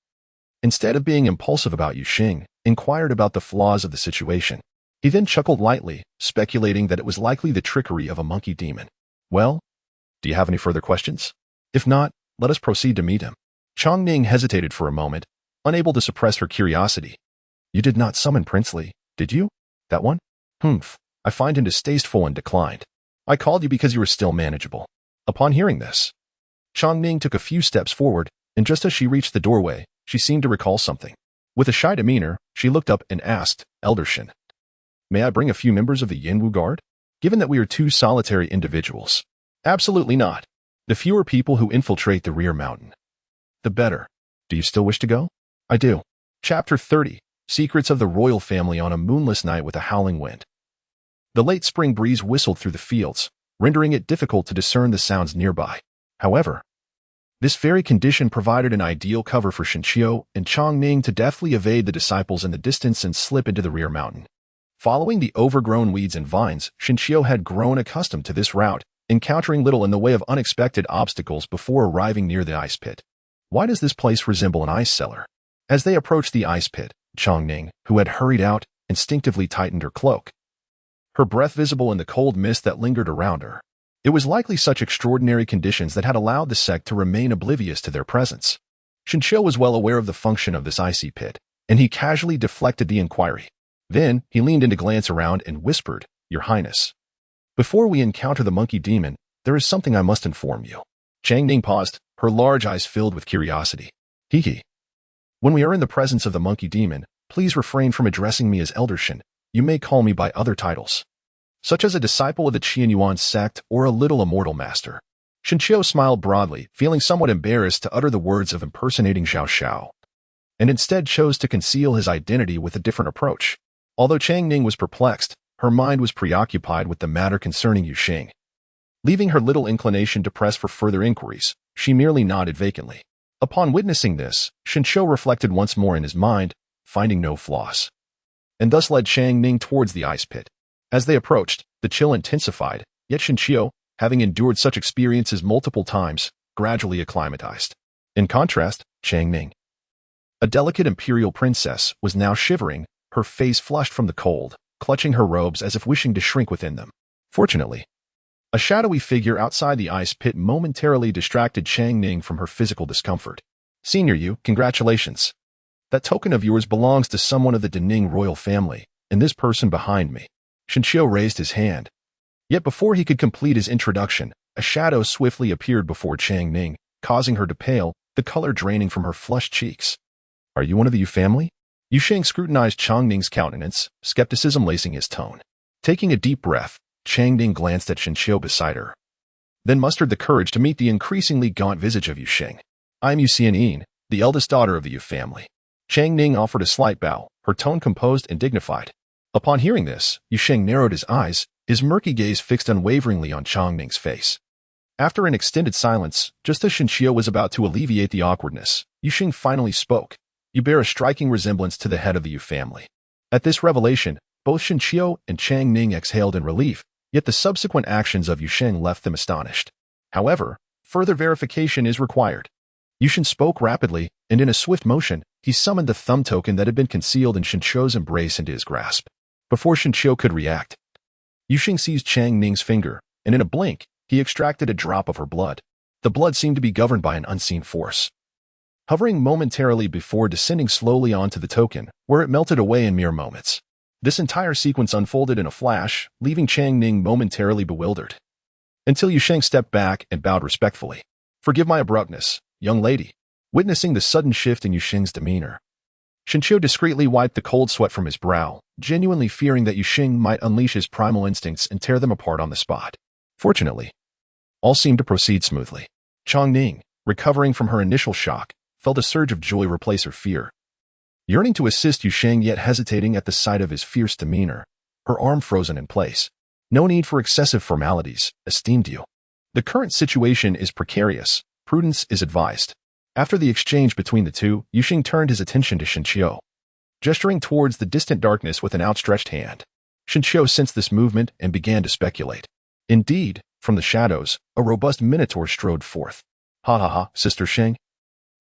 instead of being impulsive about Yu Xing, inquired about the flaws of the situation. He then chuckled lightly, speculating that it was likely the trickery of a monkey demon. Well, do you have any further questions? If not, let us proceed to meet him. Chongning hesitated for a moment, unable to suppress her curiosity. You did not summon Princely, did you? That one? Humph. I find him distasteful and declined. I called you because you were still manageable. Upon hearing this, Chongning took a few steps forward, and just as she reached the doorway, she seemed to recall something. With a shy demeanor, she looked up and asked, Elder Shin, may I bring a few members of the Yinwu Guard? Given that we are two solitary individuals. Absolutely not. The fewer people who infiltrate the rear mountain, the better. Do you still wish to go? I do. Chapter 30. Secrets of the Royal Family on a Moonless Night with a Howling Wind. The late spring breeze whistled through the fields, rendering it difficult to discern the sounds nearby. However, this very condition provided an ideal cover for Shinshio and Chongning to deftly evade the disciples in the distance and slip into the rear mountain. Following the overgrown weeds and vines, Shinshio had grown accustomed to this route, encountering little in the way of unexpected obstacles before arriving near the ice pit. Why does this place resemble an ice cellar? As they approached the ice pit, Chongning, who had hurried out, instinctively tightened her cloak, her breath visible in the cold mist that lingered around her. It was likely such extraordinary conditions that had allowed the sect to remain oblivious to their presence. Shinshio was well aware of the function of this icy pit, and he casually deflected the inquiry. Then, he leaned in to glance around and whispered, Your Highness, before we encounter the monkey demon, there is something I must inform you. Changning paused, her large eyes filled with curiosity. Hee. When we are in the presence of the monkey demon, please refrain from addressing me as Elder Shin. You may call me by other titles, such as a disciple of the Qianyuan sect or a little immortal master. Shinshio smiled broadly, feeling somewhat embarrassed to utter the words of impersonating Xiao Xiao, and instead chose to conceal his identity with a different approach. Although Changning was perplexed, her mind was preoccupied with the matter concerning Yu Xing. Leaving her little inclination to press for further inquiries, she merely nodded vacantly. Upon witnessing this, Shinshio reflected once more in his mind, finding no flaws, and thus led Changning towards the ice pit. As they approached, the chill intensified, yet Shinshio, having endured such experiences multiple times, gradually acclimatized. In contrast, Changning, a delicate imperial princess, was now shivering, her face flushed from the cold, clutching her robes as if wishing to shrink within them. Fortunately, a shadowy figure outside the ice pit momentarily distracted Changning from her physical discomfort. Senior Yu, congratulations. That token of yours belongs to someone of the Dening royal family, and this person behind me. Shinshio raised his hand. Yet before he could complete his introduction, a shadow swiftly appeared before Changning, causing her to pale, the color draining from her flushed cheeks. Are you one of the Yu family? Yu Xing scrutinized Changning's countenance, skepticism lacing his tone. Taking a deep breath, Changning glanced at Shinshio beside her, then mustered the courage to meet the increasingly gaunt visage of Yu Xing. I am Yu Xianyin, the eldest daughter of the Yu family. Changning offered a slight bow, her tone composed and dignified. Upon hearing this, Yu Xing narrowed his eyes, his murky gaze fixed unwaveringly on Changning's face. After an extended silence, just as Shinshio was about to alleviate the awkwardness, Yu Xing finally spoke. You bear a striking resemblance to the head of the Yu family. At this revelation, both Shinshio and Changning exhaled in relief, yet the subsequent actions of Yu Xing left them astonished. However, further verification is required. Yu Xing spoke rapidly, and in a swift motion, he summoned the thumb token that had been concealed in Shinshio's embrace into his grasp. Before Shinshio could react, Yu Xing seized Changning's finger, and in a blink, he extracted a drop of her blood. The blood seemed to be governed by an unseen force, hovering momentarily before descending slowly onto the token, where it melted away in mere moments. This entire sequence unfolded in a flash, leaving Changning momentarily bewildered, until Yu Xing stepped back and bowed respectfully. Forgive my abruptness, young lady. Witnessing the sudden shift in Yu Xing's demeanor, Shinshio discreetly wiped the cold sweat from his brow, genuinely fearing that Yu Xing might unleash his primal instincts and tear them apart on the spot. Fortunately, all seemed to proceed smoothly. Changning, recovering from her initial shock, felt a surge of joy replace her fear. Yearning to assist Yusheng, yet hesitating at the sight of his fierce demeanor, her arm frozen in place. No need for excessive formalities, esteemed you. The current situation is precarious. Prudence is advised. After the exchange between the two, Yusheng turned his attention to Shinqiu, gesturing towards the distant darkness with an outstretched hand. Shinqiu sensed this movement and began to speculate. Indeed, from the shadows, a robust minotaur strode forth. Ha ha ha, Sister Sheng.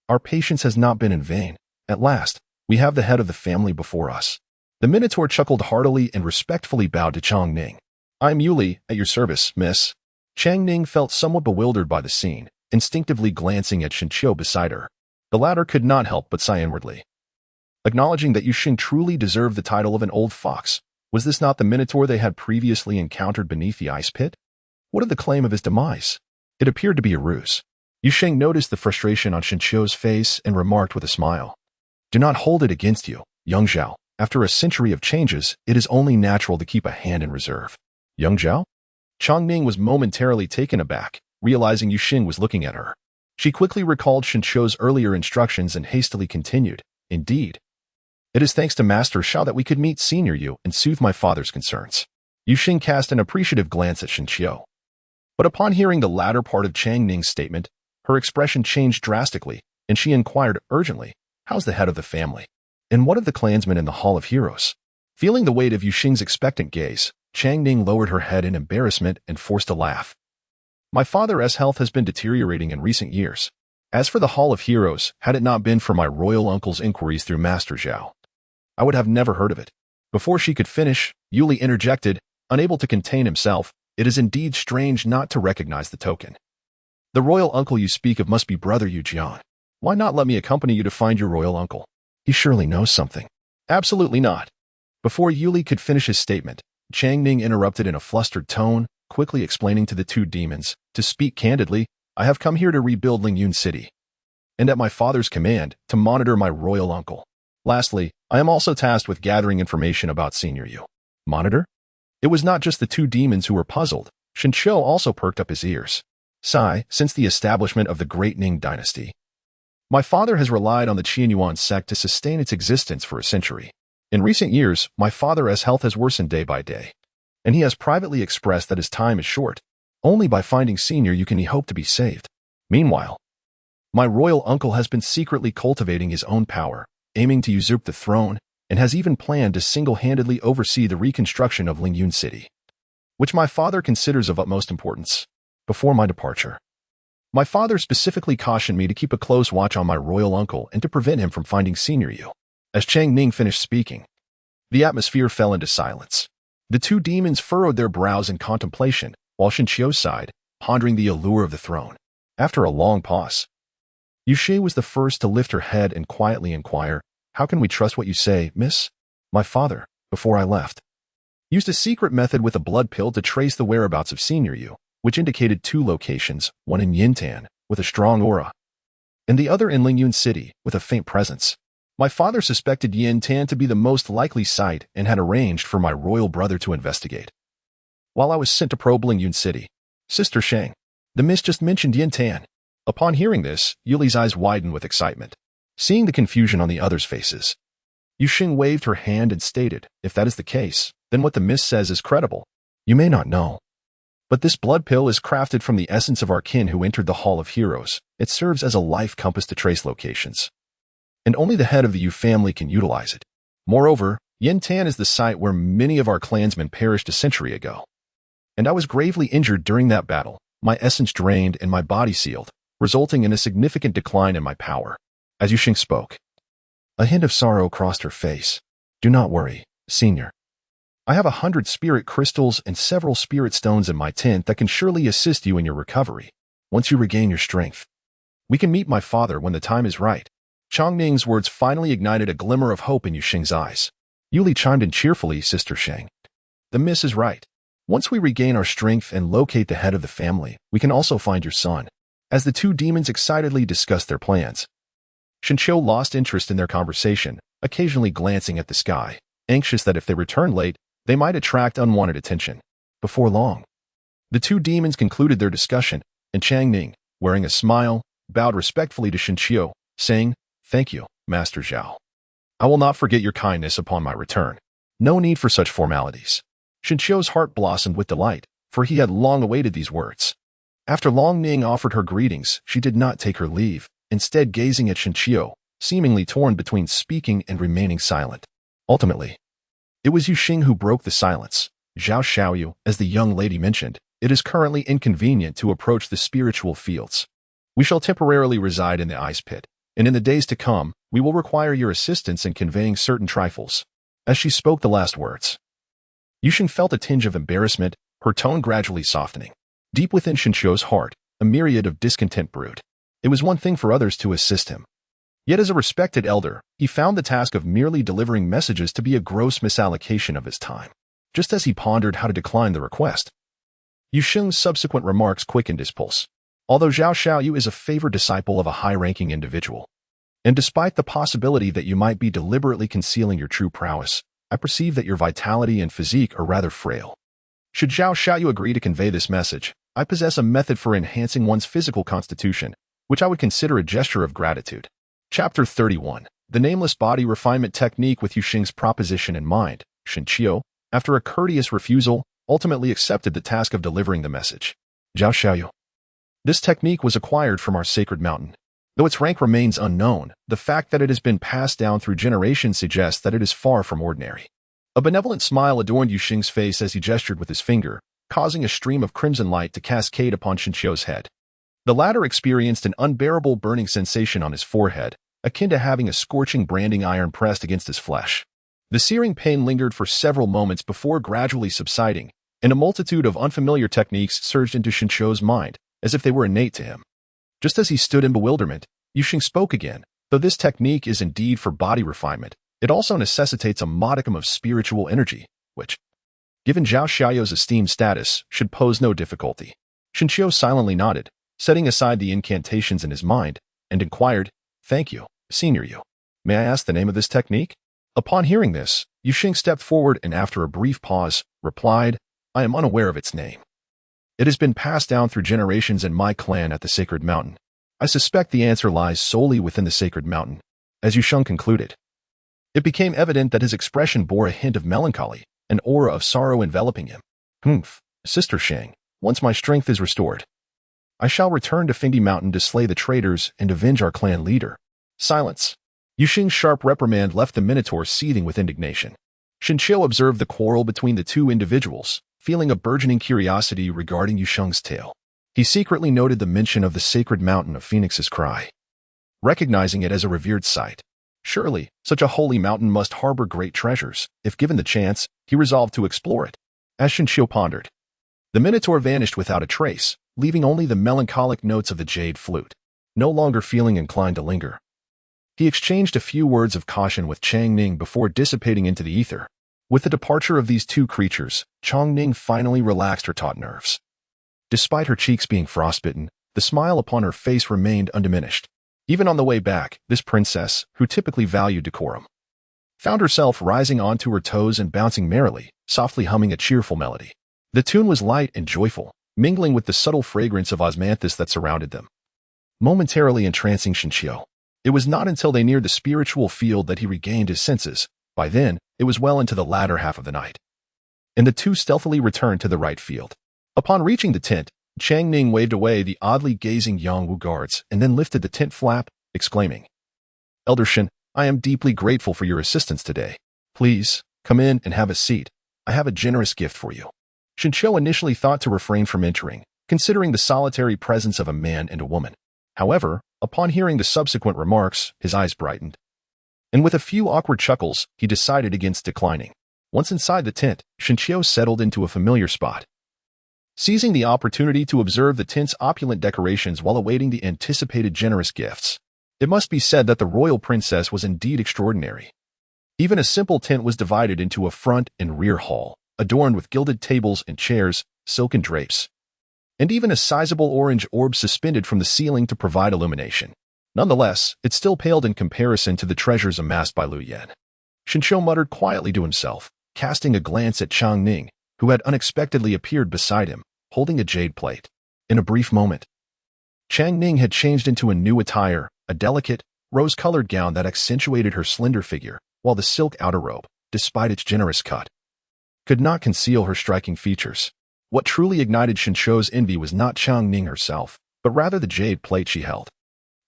Our patience has not been in vain. At last, we have the head of the family before us. The minotaur chuckled heartily and respectfully bowed to Chang Ning. I'm Yuli, at your service, miss. Chang Ning felt somewhat bewildered by the scene, instinctively glancing at Shinqiu beside her. The latter could not help but sigh inwardly. Acknowledging that Yusheng truly deserved the title of an old fox, was this not the minotaur they had previously encountered beneath the ice pit? What of the claim of his demise? It appeared to be a ruse. Yusheng noticed the frustration on Shinqiu's face and remarked with a smile. Do not hold it against you, young Zhao. After a century of changes, it is only natural to keep a hand in reserve. Young Zhao? Chang Ning was momentarily taken aback, realizing Yusheng was looking at her. She quickly recalled Shinqiu's earlier instructions and hastily continued. Indeed. It is thanks to Master Xiao that we could meet Senior Yu and soothe my father's concerns. Yusheng cast an appreciative glance at Shinqiu. But upon hearing the latter part of Chang Ning's statement, her expression changed drastically, and she inquired urgently, how's the head of the family? And what of the clansmen in the Hall of Heroes? Feeling the weight of Yusheng's expectant gaze, Chang Ning lowered her head in embarrassment and forced a laugh. My father's health has been deteriorating in recent years. As for the Hall of Heroes, had it not been for my royal uncle's inquiries through Master Zhao, I would have never heard of it. Before she could finish, Yuli interjected, unable to contain himself. It is indeed strange not to recognize the token. The royal uncle you speak of must be Brother Yu Jian. Why not let me accompany you to find your royal uncle? He surely knows something. Absolutely not. Before Yuli could finish his statement, Chang Ning interrupted in a flustered tone, quickly explaining to the two demons, to speak candidly, I have come here to rebuild Lingyun City, and at my father's command, to monitor my royal uncle. Lastly, I am also tasked with gathering information about Senior Yu. Monitor? It was not just the two demons who were puzzled. Shinqiu also perked up his ears. Sigh, since the establishment of the Great Ning dynasty, my father has relied on the Qianyuan sect to sustain its existence for a century. In recent years, my father's health has worsened day by day, and he has privately expressed that his time is short. Only by finding Senior Yu can he hope to be saved. Meanwhile, my royal uncle has been secretly cultivating his own power, aiming to usurp the throne, and has even planned to single-handedly oversee the reconstruction of Lingyun City, which my father considers of utmost importance. Before my departure, my father specifically cautioned me to keep a close watch on my royal uncle and to prevent him from finding Senior Yu. As Chang Ning finished speaking, the atmosphere fell into silence. The two demons furrowed their brows in contemplation, while Shinqiu sighed, pondering the allure of the throne. After a long pause, Yusheng was the first to lift her head and quietly inquire, how can we trust what you say, miss? My father, before I left, used a secret method with a blood pill to trace the whereabouts of Senior Yu, which indicated two locations, one in Yintan, with a strong aura, and the other in Lingyun City, with a faint presence. My father suspected Yintan to be the most likely site and had arranged for my royal brother to investigate, while I was sent to probe Lingyun City. Sister Sheng, the miss just mentioned Yintan. Upon hearing this, Yuli's eyes widened with excitement. Seeing the confusion on the others' faces, Yusheng waved her hand and stated, if that is the case, then what the miss says is credible. You may not know, but this blood pill is crafted from the essence of our kin who entered the Hall of Heroes. It serves as a life compass to trace locations, and only the head of the Yu family can utilize it. Moreover, Yintan is the site where many of our clansmen perished a century ago, and I was gravely injured during that battle, my essence drained and my body sealed, resulting in a significant decline in my power. As Yusheng spoke, a hint of sorrow crossed her face. Do not worry, Senior. I have 100 spirit crystals and several spirit stones in my tent that can surely assist you in your recovery. Once you regain your strength, we can meet my father when the time is right. Chang Ning's words finally ignited a glimmer of hope in Yusheng's eyes. Yuli chimed in cheerfully, Sister Sheng. The miss is right. Once we regain our strength and locate the head of the family, we can also find your son. As the two demons excitedly discussed their plans, Shinqiu lost interest in their conversation, occasionally glancing at the sky, anxious that if they returned late, they might attract unwanted attention. Before long, the two demons concluded their discussion, and Chang Ning, wearing a smile, bowed respectfully to Shinqiu, saying, "Thank you, Master Zhao. I will not forget your kindness upon my return. No need for such formalities." Shinchio's heart blossomed with delight, for he had long awaited these words. After Long Ning offered her greetings, she did not take her leave, instead gazing at Shinchio, seemingly torn between speaking and remaining silent. Ultimately, it was Yuxing who broke the silence. "Zhao Xiaoyu, as the young lady mentioned, it is currently inconvenient to approach the spiritual fields. We shall temporarily reside in the ice pit, and in the days to come, we will require your assistance in conveying certain trifles." As she spoke the last words, Yuxing felt a tinge of embarrassment, her tone gradually softening. Deep within Shinchio's heart, a myriad of discontent brewed. It was one thing for others to assist him. Yet as a respected elder, he found the task of merely delivering messages to be a gross misallocation of his time. Just as he pondered how to decline the request, Yuxing's subsequent remarks quickened his pulse. "Although Zhao Xiaoyu is a favored disciple of a high-ranking individual, and despite the possibility that you might be deliberately concealing your true prowess, I perceive that your vitality and physique are rather frail. Should Zhao Xiaoyu agree to convey this message, I possess a method for enhancing one's physical constitution, which I would consider a gesture of gratitude." Chapter 31. The Nameless Body Refinement Technique. With Yuxing's proposition in mind, Shinchio, after a courteous refusal, ultimately accepted the task of delivering the message. "Zhao Xiaoyu. This technique was acquired from our sacred mountain. Though its rank remains unknown, the fact that it has been passed down through generations suggests that it is far from ordinary." A benevolent smile adorned Yuxing's face as he gestured with his finger, causing a stream of crimson light to cascade upon Shinchio's head. The latter experienced an unbearable burning sensation on his forehead, akin to having a scorching branding iron pressed against his flesh. The searing pain lingered for several moments before gradually subsiding, and a multitude of unfamiliar techniques surged into Shinchio's mind, as if they were innate to him. Just as he stood in bewilderment, Yuxing spoke again. "Though this technique is indeed for body refinement, it also necessitates a modicum of spiritual energy, which, given Zhao Xiaoyu's esteemed status, should pose no difficulty." Shinchio silently nodded, setting aside the incantations in his mind, and inquired, "Thank you, Senior Yu. May I ask the name of this technique?" Upon hearing this, Yuxing stepped forward and after a brief pause, replied, "I am unaware of its name. It has been passed down through generations in my clan at the Sacred Mountain. I suspect the answer lies solely within the Sacred Mountain." As Yuxing concluded, it became evident that his expression bore a hint of melancholy, an aura of sorrow enveloping him. Sister Shang, once my strength is restored, I shall return to Findi Mountain to slay the traitors and avenge our clan leader." Silence. Yuxing's sharp reprimand left the Minotaur seething with indignation. Shinchio observed the quarrel between the two individuals, feeling a burgeoning curiosity regarding Yuxing's tale. He secretly noted the mention of the sacred mountain of Phoenix's Cry, recognizing it as a revered site. Surely, such a holy mountain must harbor great treasures. If given the chance, he resolved to explore it. As Shinchio pondered, the Minotaur vanished without a trace, leaving only the melancholic notes of the jade flute. No longer feeling inclined to linger, he exchanged a few words of caution with Chang Ning before dissipating into the ether. With the departure of these two creatures, Chang Ning finally relaxed her taut nerves. Despite her cheeks being frostbitten, the smile upon her face remained undiminished. Even on the way back, this princess, who typically valued decorum, found herself rising onto her toes and bouncing merrily, softly humming a cheerful melody. The tune was light and joyful, mingling with the subtle fragrance of osmanthus that surrounded them, momentarily entrancing Shinchio. It was not until they neared the spiritual field that he regained his senses. By then, it was well into the latter half of the night, and the two stealthily returned to the right field. Upon reaching the tent, Chang Ning waved away the oddly gazing Yongwu guards and then lifted the tent flap, exclaiming, "Elder Shin, I am deeply grateful for your assistance today. Please, come in and have a seat. I have a generous gift for you." Shinchio initially thought to refrain from entering, considering the solitary presence of a man and a woman. However, upon hearing the subsequent remarks, his eyes brightened, and with a few awkward chuckles, he decided against declining. Once inside the tent, Shinchio settled into a familiar spot, seizing the opportunity to observe the tent's opulent decorations while awaiting the anticipated generous gifts. It must be said that the royal princess was indeed extraordinary. Even a simple tent was divided into a front and rear hall, adorned with gilded tables and chairs, silken drapes, and even a sizable orange orb suspended from the ceiling to provide illumination. Nonetheless, it still paled in comparison to the treasures amassed by Liu Yan. Shinchio muttered quietly to himself, casting a glance at Chang Ning, who had unexpectedly appeared beside him, holding a jade plate. In a brief moment, Chang Ning had changed into a new attire, a delicate, rose-colored gown that accentuated her slender figure, while the silk outer robe, despite its generous cut, could not conceal her striking features. What truly ignited Xinqiu's envy was not Changning herself, but rather the jade plate she held.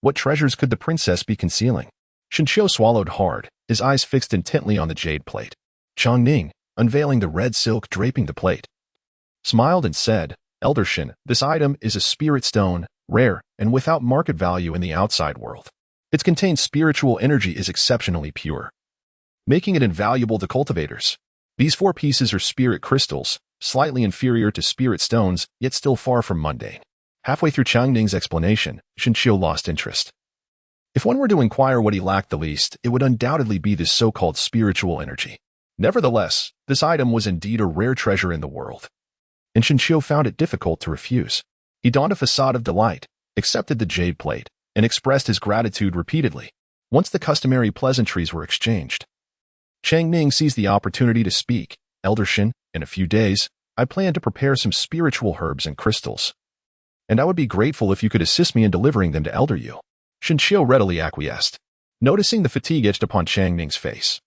What treasures could the princess be concealing? Xinqiu swallowed hard, his eyes fixed intently on the jade plate. Changning, unveiling the red silk draping the plate, smiled and said, "Elder Xin, this item is a spirit stone, rare, and without market value in the outside world. Its contained spiritual energy is exceptionally pure, making it invaluable to cultivators. These 4 pieces are spirit crystals, slightly inferior to spirit stones, yet still far from mundane." Halfway through Changning's explanation, Xinqiu lost interest. If one were to inquire what he lacked the least, it would undoubtedly be this so-called spiritual energy. Nevertheless, this item was indeed a rare treasure in the world, and Xinqiu found it difficult to refuse. He donned a facade of delight, accepted the jade plate, and expressed his gratitude repeatedly. Once the customary pleasantries were exchanged, Changning seized the opportunity to speak. "Elder Xin, in a few days, I plan to prepare some spiritual herbs and crystals, and I would be grateful if you could assist me in delivering them to Elder Yu." Xinqiu readily acquiesced. Noticing the fatigue etched upon Changning's face,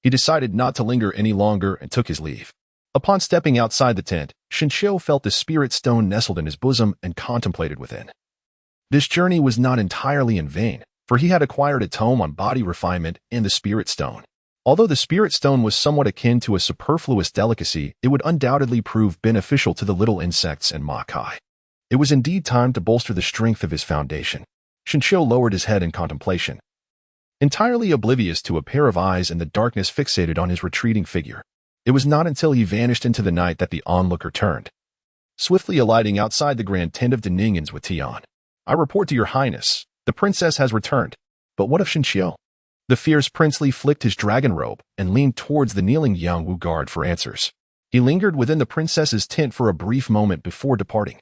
he decided not to linger any longer and took his leave. Upon stepping outside the tent, Xinqiu felt the spirit stone nestled in his bosom and contemplated within. This journey was not entirely in vain, for he had acquired a tome on body refinement and the spirit stone. Although the spirit stone was somewhat akin to a superfluous delicacy, it would undoubtedly prove beneficial to the little insects and Makai. It was indeed time to bolster the strength of his foundation. Xinqiu lowered his head in contemplation, entirely oblivious to a pair of eyes in the darkness fixated on his retreating figure. It was not until he vanished into the night that the onlooker turned, swiftly alighting outside the grand tent of the Ningyans with Tian. "I report to your highness, the princess has returned." But what of Xinqiu? The fierce princely flicked his dragon robe and leaned towards the kneeling Yangwu guard for answers. He lingered within the princess's tent for a brief moment before departing.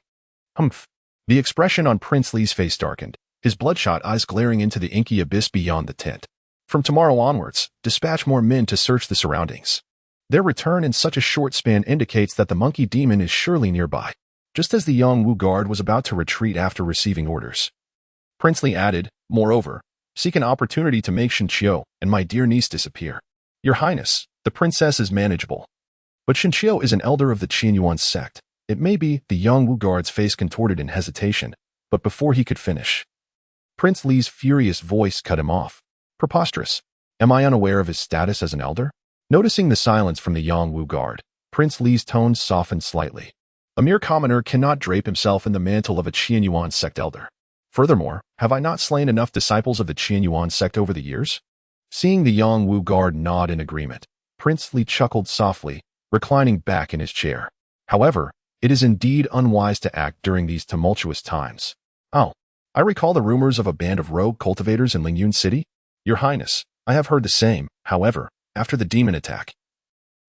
Humph. The expression on Prince Li's face darkened, his bloodshot eyes glaring into the inky abyss beyond the tent. "From tomorrow onwards, dispatch more men to search the surroundings. Their return in such a short span indicates that the monkey demon is surely nearby." Just as the Yangwu guard was about to retreat after receiving orders, Prince Li added, "Moreover, seek an opportunity to make Xinqiu and my dear niece disappear. Your Highness, the princess is manageable, but Xinqiu is an elder of the Qianyuan sect. It may be." The Yangwu guard's face contorted in hesitation, but before he could finish, Prince Li's furious voice cut him off. "Preposterous. Am I unaware of his status as an elder?" Noticing the silence from the Yangwu guard, Prince Li's tones softened slightly. "A mere commoner cannot drape himself in the mantle of a Qianyuan sect elder. Furthermore, have I not slain enough disciples of the Qianyuan sect over the years?" Seeing the Yangwu guard nod in agreement, Prince Li chuckled softly, reclining back in his chair. "However, it is indeed unwise to act during these tumultuous times. Oh, I recall the rumors of a band of rogue cultivators in Lingyun City. Your Highness, I have heard the same. However, after the demon attack,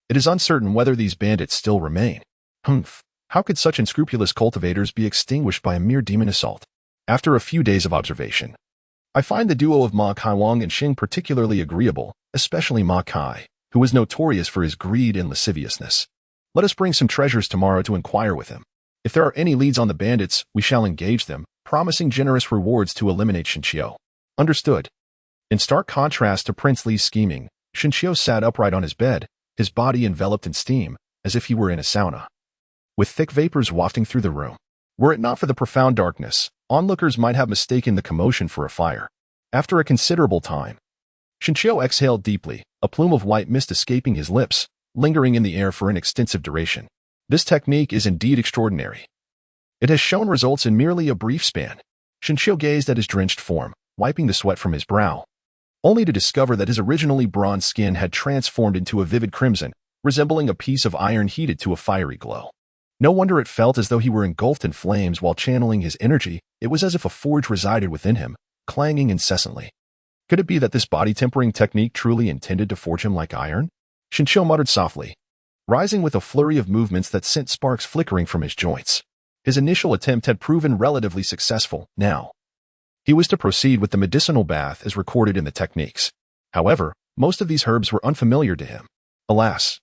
it is uncertain whether these bandits still remain." Humph. How could such unscrupulous cultivators be extinguished by a mere demon assault? After a few days of observation, I find the duo of Ma Kaiwang and Xing particularly agreeable, especially Ma Kai, who was notorious for his greed and lasciviousness. Let us bring some treasures tomorrow to inquire with him. If there are any leads on the bandits, we shall engage them, promising generous rewards to eliminate Xinqiu. Understood. In stark contrast to Prince Li's scheming, Xinqiu sat upright on his bed, his body enveloped in steam, as if he were in a sauna, with thick vapors wafting through the room. Were it not for the profound darkness, onlookers might have mistaken the commotion for a fire. After a considerable time, Xinqiu exhaled deeply, a plume of white mist escaping his lips, lingering in the air for an extensive duration. This technique is indeed extraordinary. It has shown results in merely a brief span. Xinqiu gazed at his drenched form, wiping the sweat from his brow, only to discover that his originally bronze skin had transformed into a vivid crimson, resembling a piece of iron heated to a fiery glow. No wonder it felt as though he were engulfed in flames while channeling his energy. It was as if a forge resided within him, clanging incessantly. Could it be that this body-tempering technique truly intended to forge him like iron? Xinqiu muttered softly, rising with a flurry of movements that sent sparks flickering from his joints. His initial attempt had proven relatively successful. Now, he was to proceed with the medicinal bath as recorded in the techniques. However, most of these herbs were unfamiliar to him. Alas,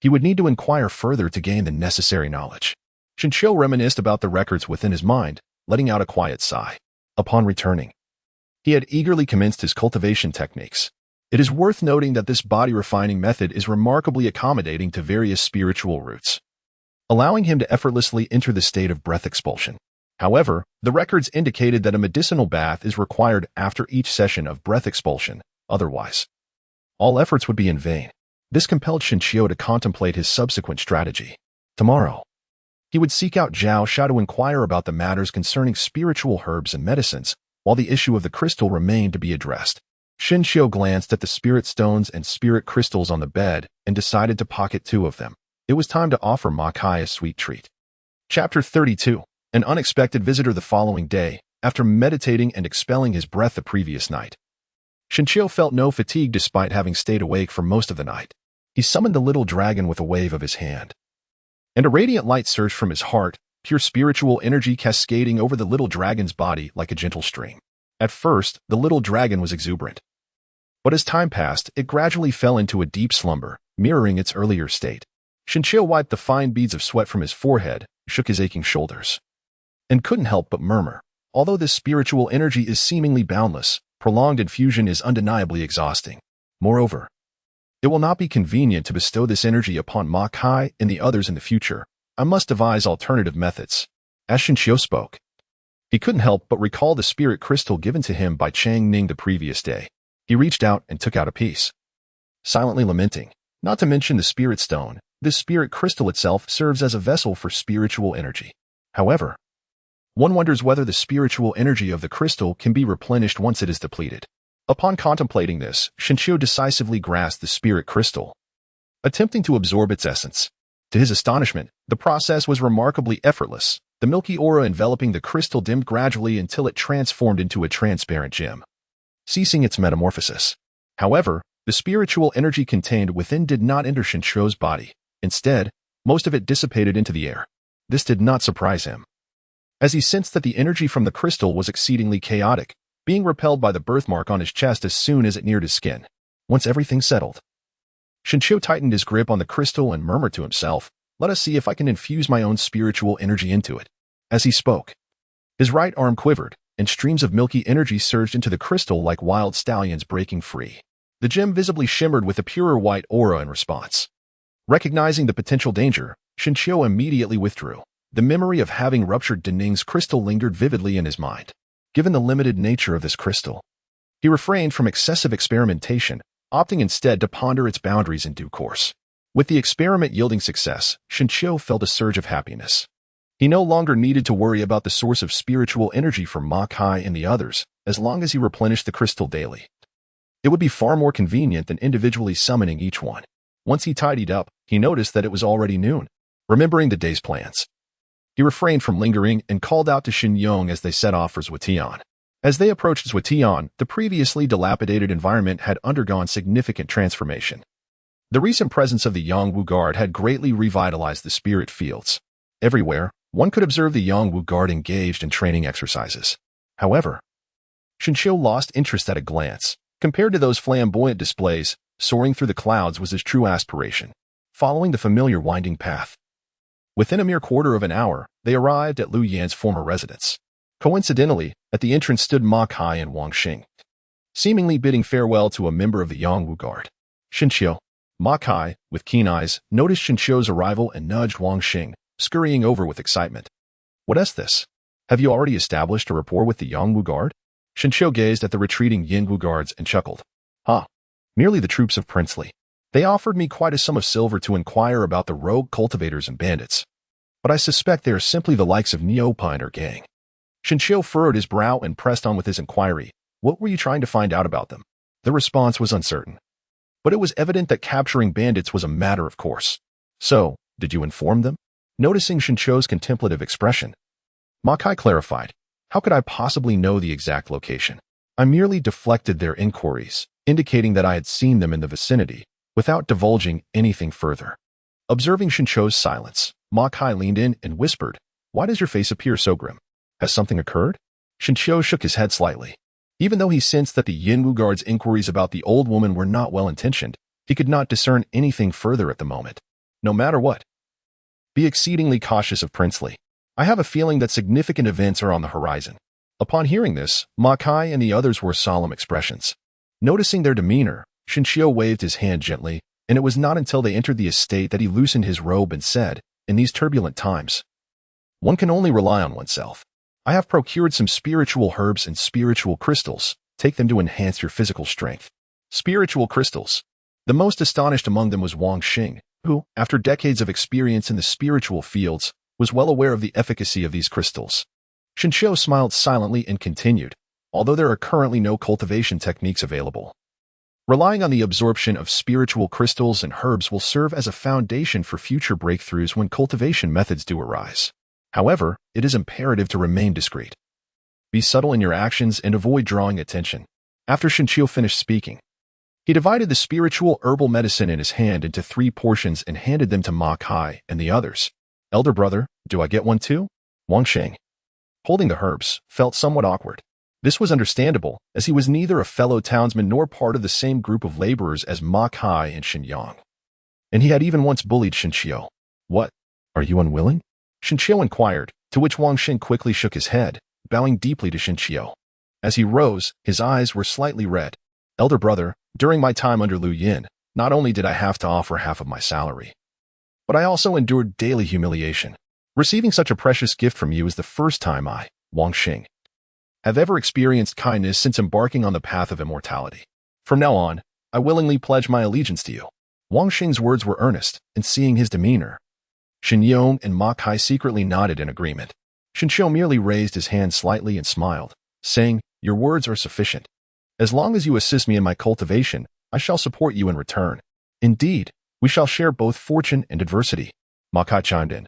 he would need to inquire further to gain the necessary knowledge. Xinqiu reminisced about the records within his mind, letting out a quiet sigh. Upon returning, He had eagerly commenced his cultivation techniques. It is worth noting that this body-refining method is remarkably accommodating to various spiritual roots, allowing him to effortlessly enter the state of breath expulsion. However, the records indicated that a medicinal bath is required after each session of breath expulsion. Otherwise, all efforts would be in vain. This compelled Xinqiu to contemplate his subsequent strategy. Tomorrow, he would seek out Zhao Sha to inquire about the matters concerning spiritual herbs and medicines, while the issue of the crystal remained to be addressed. Xinqiu glanced at the spirit stones and spirit crystals on the bed and decided to pocket 2 of them. It was time to offer Ma Kai a sweet treat. Chapter 32. An unexpected visitor the following day, after meditating and expelling his breath the previous night. Xinqiu felt no fatigue despite having stayed awake for most of the night. He summoned the little dragon with a wave of his hand, and a radiant light surged from his heart, pure spiritual energy cascading over the little dragon's body like a gentle stream. At first, the little dragon was exuberant, but as time passed, it gradually fell into a deep slumber, mirroring its earlier state. Xinqiu wiped the fine beads of sweat from his forehead, shook his aching shoulders, and couldn't help but murmur. Although this spiritual energy is seemingly boundless, prolonged infusion is undeniably exhausting. Moreover, it will not be convenient to bestow this energy upon Ma Kai and the others in the future. I must devise alternative methods. As Xinqiu spoke, he couldn't help but recall the spirit crystal given to him by Chang Ning the previous day. He reached out and took out a piece, silently lamenting. Not to mention the spirit stone, this spirit crystal itself serves as a vessel for spiritual energy. However, one wonders whether the spiritual energy of the crystal can be replenished once it is depleted. Upon contemplating this, Xinqiu decisively grasped the spirit crystal, attempting to absorb its essence. To his astonishment, the process was remarkably effortless. The milky aura enveloping the crystal dimmed gradually until it transformed into a transparent gem, ceasing its metamorphosis. However, the spiritual energy contained within did not enter Xinqiu's body. Instead, most of it dissipated into the air. This did not surprise him, as he sensed that the energy from the crystal was exceedingly chaotic, being repelled by the birthmark on his chest as soon as it neared his skin. Once everything settled, Xinqiu tightened his grip on the crystal and murmured to himself, "Let us see if I can infuse my own spiritual energy into it." As he spoke, his right arm quivered, and streams of milky energy surged into the crystal like wild stallions breaking free. The gem visibly shimmered with a purer white aura in response. Recognizing the potential danger, Xinqiu immediately withdrew. The memory of having ruptured Dening's crystal lingered vividly in his mind. Given the limited nature of this crystal, he refrained from excessive experimentation, opting instead to ponder its boundaries in due course. With the experiment yielding success, Xinqiu felt a surge of happiness. He no longer needed to worry about the source of spiritual energy from Ma Kai and the others, as long as he replenished the crystal daily. It would be far more convenient than individually summoning each one. Once he tidied up, he noticed that it was already noon. Remembering the day's plans, he refrained from lingering and called out to Xin Yong as they set off for Zhuotian. As they approached Zhuotian, the previously dilapidated environment had undergone significant transformation. The recent presence of the Yongwu Guard had greatly revitalized the spirit fields. Everywhere, one could observe the Yongwu Guard engaged in training exercises. However, Xinqiu lost interest at a glance. Compared to those flamboyant displays, soaring through the clouds was his true aspiration, following the familiar winding path. Within a mere quarter of an hour, they arrived at Lu Yan's former residence. Coincidentally, at the entrance stood Ma Kai and Wang Xing, seemingly bidding farewell to a member of the Yongwu Guard. Xinqiu, Ma Kai, with keen eyes, noticed Xinqiu's arrival and nudged Wang Xing, scurrying over with excitement. "What is this? Have you already established a rapport with the Yongwu Guard?" Xinqiu gazed at the retreating Yingwu Guards and chuckled. Merely the troops of Princely. They offered me quite a sum of silver to inquire about the rogue cultivators and bandits, but I suspect they are simply the likes of Neopa and her gang." Xinqiu furrowed his brow and pressed on with his inquiry. "What were you trying to find out about them?" The response was uncertain, but it was evident that capturing bandits was a matter of course. "So, did you inform them?" Noticing Xinqiu's contemplative expression, Ma Kai clarified, "How could I possibly know the exact location? I merely deflected their inquiries, indicating that I had seen them in the vicinity, without divulging anything further." Observing Xinqiu's silence, Ma Kai leaned in and whispered, "Why does your face appear so grim? Has something occurred?" Xinqiu shook his head slightly. Even though he sensed that the Yinwu Guard's inquiries about the old woman were not well-intentioned, he could not discern anything further at the moment. "No matter what, be exceedingly cautious of Princely. I have a feeling that significant events are on the horizon." Upon hearing this, Ma Kai and the others wore solemn expressions. Noticing their demeanor, Shinshio waved his hand gently, and it was not until they entered the estate that he loosened his robe and said, "In these turbulent times, one can only rely on oneself. I have procured some spiritual herbs and spiritual crystals. Take them to enhance your physical strength." Spiritual crystals. The most astonished among them was Wang Xing, who, after decades of experience in the spiritual fields, was well aware of the efficacy of these crystals. Shinshio smiled silently and continued, "Although there are currently no cultivation techniques available, relying on the absorption of spiritual crystals and herbs will serve as a foundation for future breakthroughs when cultivation methods do arise. However, it is imperative to remain discreet. Be subtle in your actions and avoid drawing attention." After Shinshio finished speaking, he divided the spiritual herbal medicine in his hand into 3 portions and handed them to Ma Kai and the others. "Elder brother, do I get one too?" Wang Xing, holding the herbs, felt somewhat awkward. This was understandable, as he was neither a fellow townsman nor part of the same group of laborers as Ma Kai and Xinyang. And he had even once bullied Shinshio. "What? Are you unwilling?" Shinshio inquired, to which Wang Xing quickly shook his head, bowing deeply to Shinshio. As he rose, his eyes were slightly red. "Elder brother, during my time under Lu Yin, not only did I have to offer half of my salary, but I also endured daily humiliation. Receiving such a precious gift from you is the first time I, Wang Xing, have ever experienced kindness since embarking on the path of immortality. From now on, I willingly pledge my allegiance to you." Wang Xing's words were earnest, and seeing his demeanor, Xinyang and Ma Kai secretly nodded in agreement. Shinshio merely raised his hand slightly and smiled, saying, "Your words are sufficient. As long as you assist me in my cultivation, I shall support you in return. Indeed, we shall share both fortune and adversity." Ma Kai chimed in,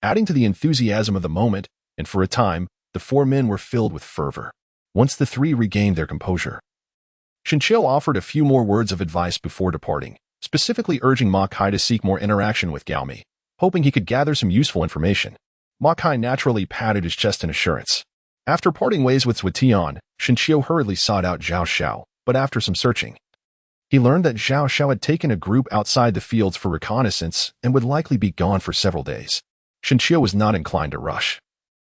adding to the enthusiasm of the moment, and for a time, the 4 men were filled with fervor. Once the 3 regained their composure, Shinshio offered a few more words of advice before departing, specifically urging Ma Kai to seek more interaction with Gaomi, hoping he could gather some useful information. Ma Kai naturally patted his chest in assurance. After parting ways with Zhuetian, Shinshio hurriedly sought out Zhao Xiao, but after some searching, he learned that Zhao Xiao had taken a group outside the fields for reconnaissance and would likely be gone for several days. Shinshio was not inclined to rush,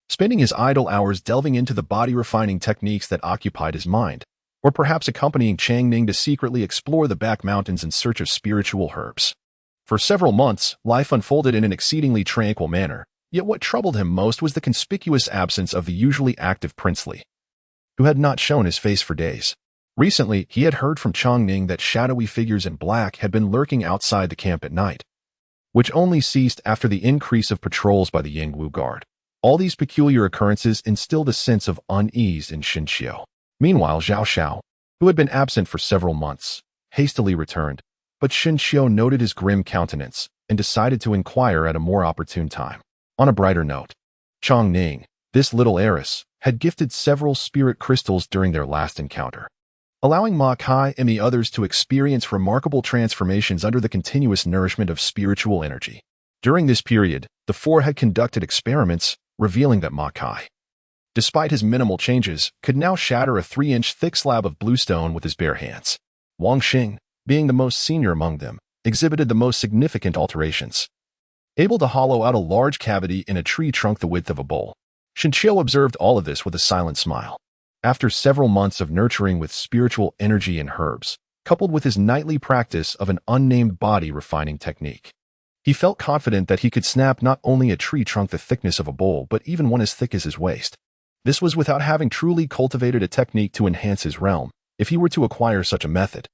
spending his idle hours delving into the body-refining techniques that occupied his mind, or perhaps accompanying Chang Ning to secretly explore the back mountains in search of spiritual herbs. For several months, life unfolded in an exceedingly tranquil manner, yet what troubled him most was the conspicuous absence of the usually active Prince Li, who had not shown his face for days. Recently, he had heard from Chang Ning that shadowy figures in black had been lurking outside the camp at night, which only ceased after the increase of patrols by the Yingwu Guard. All these peculiar occurrences instilled a sense of unease in Shinshio. Meanwhile, Zhao Xiao, who had been absent for several months, hastily returned, but Shinshio noted his grim countenance and decided to inquire at a more opportune time. On a brighter note, Chang Ning, this little heiress, had gifted several spirit crystals during their last encounter, allowing Ma Kai and the others to experience remarkable transformations under the continuous nourishment of spiritual energy. During this period, the 4 had conducted experiments, revealing that Ma Kai, despite his minimal changes, could now shatter a 3-inch thick slab of bluestone with his bare hands. Wang Xing, being the most senior among them, exhibited the most significant alterations, able to hollow out a large cavity in a tree trunk the width of a bowl. Shinshio observed all of this with a silent smile. After several months of nurturing with spiritual energy and herbs, coupled with his nightly practice of an unnamed body-refining technique, he felt confident that he could snap not only a tree trunk the thickness of a bowl but even one as thick as his waist. This was without having truly cultivated a technique to enhance his realm, if he were to acquire such a method.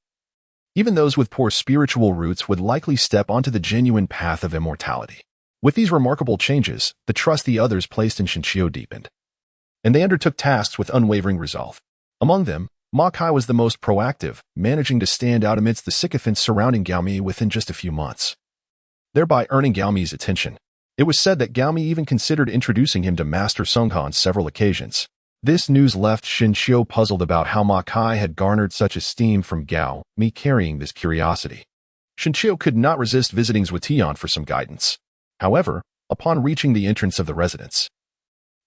Even those with poor spiritual roots would likely step onto the genuine path of immortality. With these remarkable changes, the trust the others placed in Shinshio deepened, and they undertook tasks with unwavering resolve. Among them, Ma Kai was the most proactive, managing to stand out amidst the sycophants surrounding Gaomi within just a few months, thereby earning Gaomi's attention. It was said that Gaomi even considered introducing him to Master Sungha on several occasions. This news left Shinshio puzzled about how Ma Kai had garnered such esteem from Gaomi carrying this curiosity. Shinshio could not resist visiting Zhuetian for some guidance. However, upon reaching the entrance of the residence,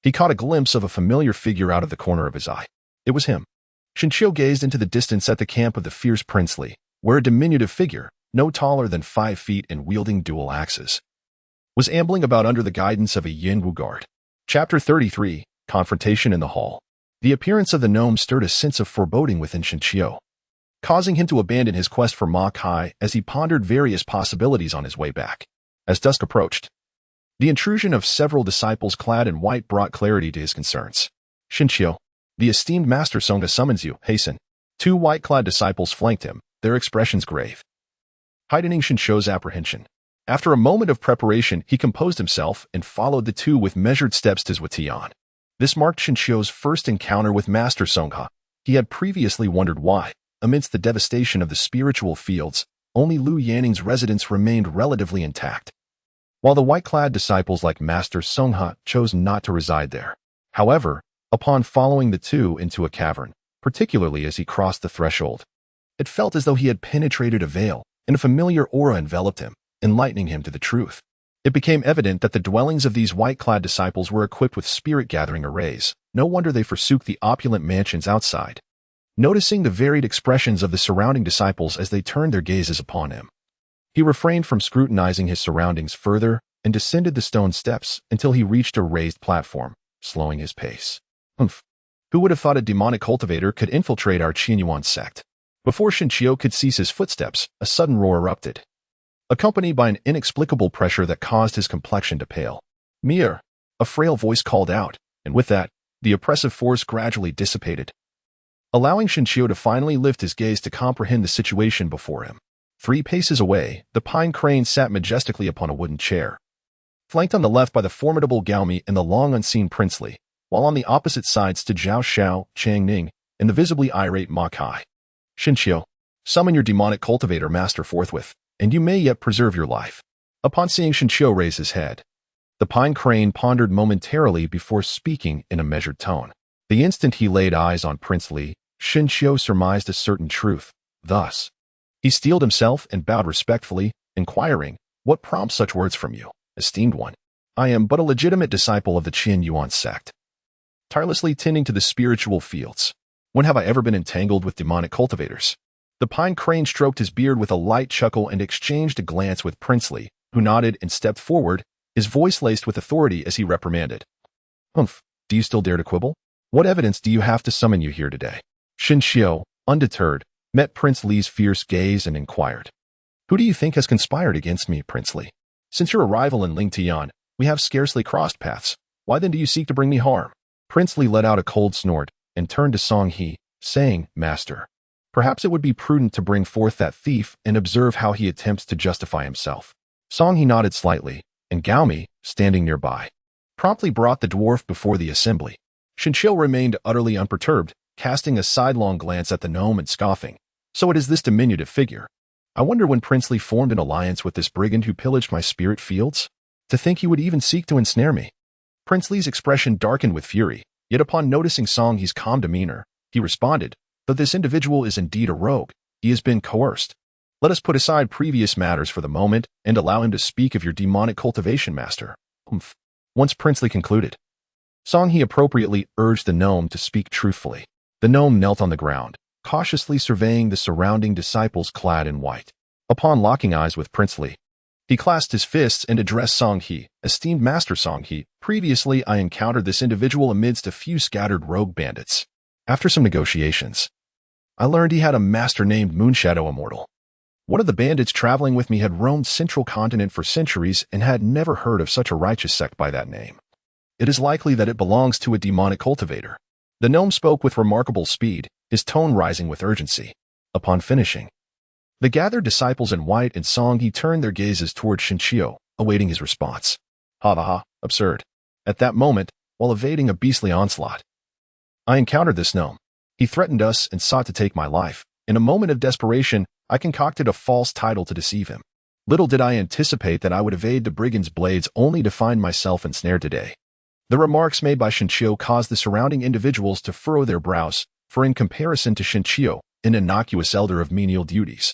he caught a glimpse of a familiar figure out of the corner of his eye. It was him. Shinshio gazed into the distance at the camp of the fierce Prince Li, where a diminutive figure, no taller than 5 feet and wielding dual axes, was ambling about under the guidance of a Yingwu guard. Chapter 33, Confrontation in the Hall. The appearance of the gnome stirred a sense of foreboding within Shinchio, causing him to abandon his quest for Ma Kai as he pondered various possibilities on his way back. As dusk approached, the intrusion of several disciples clad in white brought clarity to his concerns. Shinchio, the esteemed master Songha summons you, hasten. 2 white-clad disciples flanked him, their expressions grave, heightening Shinchio's apprehension. After a moment of preparation, he composed himself and followed the 2 with measured steps to Zwatian. This marked Shinchio's first encounter with Master Songha. He had previously wondered why, amidst the devastation of the spiritual fields, only Lu Yanning's residence remained relatively intact, while the white-clad disciples like Master Songha chose not to reside there. However, upon following the 2 into a cavern, particularly as he crossed the threshold, it felt as though he had penetrated a veil, and a familiar aura enveloped him, enlightening him to the truth. It became evident that the dwellings of these white-clad disciples were equipped with spirit-gathering arrays. No wonder they forsook the opulent mansions outside. Noticing the varied expressions of the surrounding disciples as they turned their gazes upon him, he refrained from scrutinizing his surroundings further and descended the stone steps until he reached a raised platform, slowing his pace. Who would have thought a demonic cultivator could infiltrate our Qianyuan sect? Before Shinchio could cease his footsteps, a sudden roar erupted, accompanied by an inexplicable pressure that caused his complexion to pale. Meager, a frail voice called out, and with that, the oppressive force gradually dissipated, allowing Shinchio to finally lift his gaze to comprehend the situation before him. 3 paces away, the pine crane sat majestically upon a wooden chair, flanked on the left by the formidable Gaomi and the long-unseen Princely, while on the opposite side stood Zhao Xiao, Chang Ning, and the visibly irate Ma Kai. Shinchio, summon your demonic cultivator master forthwith, and you may yet preserve your life. Upon seeing Shinchio raise his head, the pine crane pondered momentarily before speaking in a measured tone. The instant he laid eyes on Princely, Shinchio surmised a certain truth. Thus, he steeled himself and bowed respectfully, inquiring, "What prompts such words from you, esteemed one?" "I am but a legitimate disciple of the Qianyuan sect, tirelessly tending to the spiritual fields. When have I ever been entangled with demonic cultivators?" The pine crane stroked his beard with a light chuckle and exchanged a glance with Princely, who nodded and stepped forward, his voice laced with authority as he reprimanded. Do you still dare to quibble? What evidence do you have to summon you here today?" Shinchio, undeterred, met Princely's fierce gaze and inquired, "Who do you think has conspired against me, Princely? Since your arrival in Lingtian, we have scarcely crossed paths. Why then do you seek to bring me harm?" Princely let out a cold snort and turned to Song He, saying, "Master, perhaps it would be prudent to bring forth that thief and observe how he attempts to justify himself." Song He nodded slightly, and Gaomi, standing nearby, promptly brought the dwarf before the assembly. Shinchio remained utterly unperturbed, casting a sidelong glance at the gnome and scoffing. "So it is this diminutive figure. I wonder when Princely formed an alliance with this brigand who pillaged my spirit fields? To think he would even seek to ensnare me." Princely's expression darkened with fury, yet upon noticing Song He's calm demeanor, he responded, "Though this individual is indeed a rogue, he has been coerced. Let us put aside previous matters for the moment and allow him to speak of your demonic cultivation master." Once Princely concluded, Song He appropriately urged the gnome to speak truthfully. The gnome knelt on the ground, cautiously surveying the surrounding disciples clad in white. Upon locking eyes with Princely, he clasped his fists and addressed Song He, "Esteemed Master Song He, previously I encountered this individual amidst a few scattered rogue bandits. After some negotiations, I learned he had a master named Moonshadow Immortal. One of the bandits traveling with me had roamed Central Continent for centuries and had never heard of such a righteous sect by that name. It is likely that it belongs to a demonic cultivator." The gnome spoke with remarkable speed, his tone rising with urgency. Upon finishing, the gathered disciples in white and Song He turned their gazes toward Shinchio, awaiting his response. Absurd. At that moment, while evading a beastly onslaught, I encountered this gnome. He threatened us and sought to take my life. In a moment of desperation, I concocted a false title to deceive him. Little did I anticipate that I would evade the brigand's blades only to find myself ensnared today." The remarks made by Shinchio caused the surrounding individuals to furrow their brows, for in comparison to Shinchio, an innocuous elder of menial duties,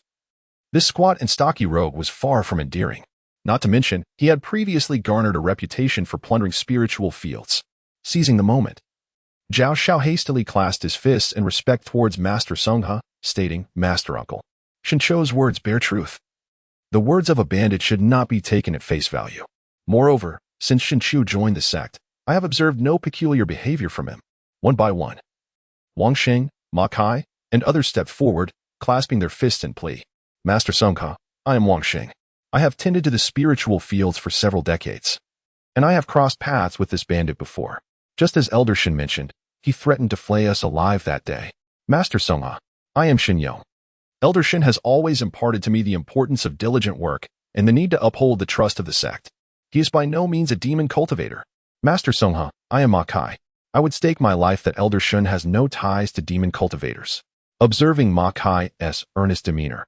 this squat and stocky rogue was far from endearing. Not to mention, he had previously garnered a reputation for plundering spiritual fields. Seizing the moment, Zhao Xiao hastily clasped his fists in respect towards Master Songha, stating, "Master Uncle, Shinchio's words bear truth. The words of a bandit should not be taken at face value. Moreover, since Shinchio joined the sect, I have observed no peculiar behavior from him. One by one, Wang Xing, Ma Kai, and others stepped forward, clasping their fists in plea. Master Songha, I am Wang Xing. I have tended to the spiritual fields for several decades, and I have crossed paths with this bandit before. Just as Elder Shin mentioned, he threatened to flay us alive that day. Master Songha, I am Shin Yo. Elder Shin has always imparted to me the importance of diligent work and the need to uphold the trust of the sect. He is by no means a demon cultivator. Master Songha, I am Ma Kai. I would stake my life that Elder Shun has no ties to demon cultivators. Observing Ma Kai's earnest demeanor,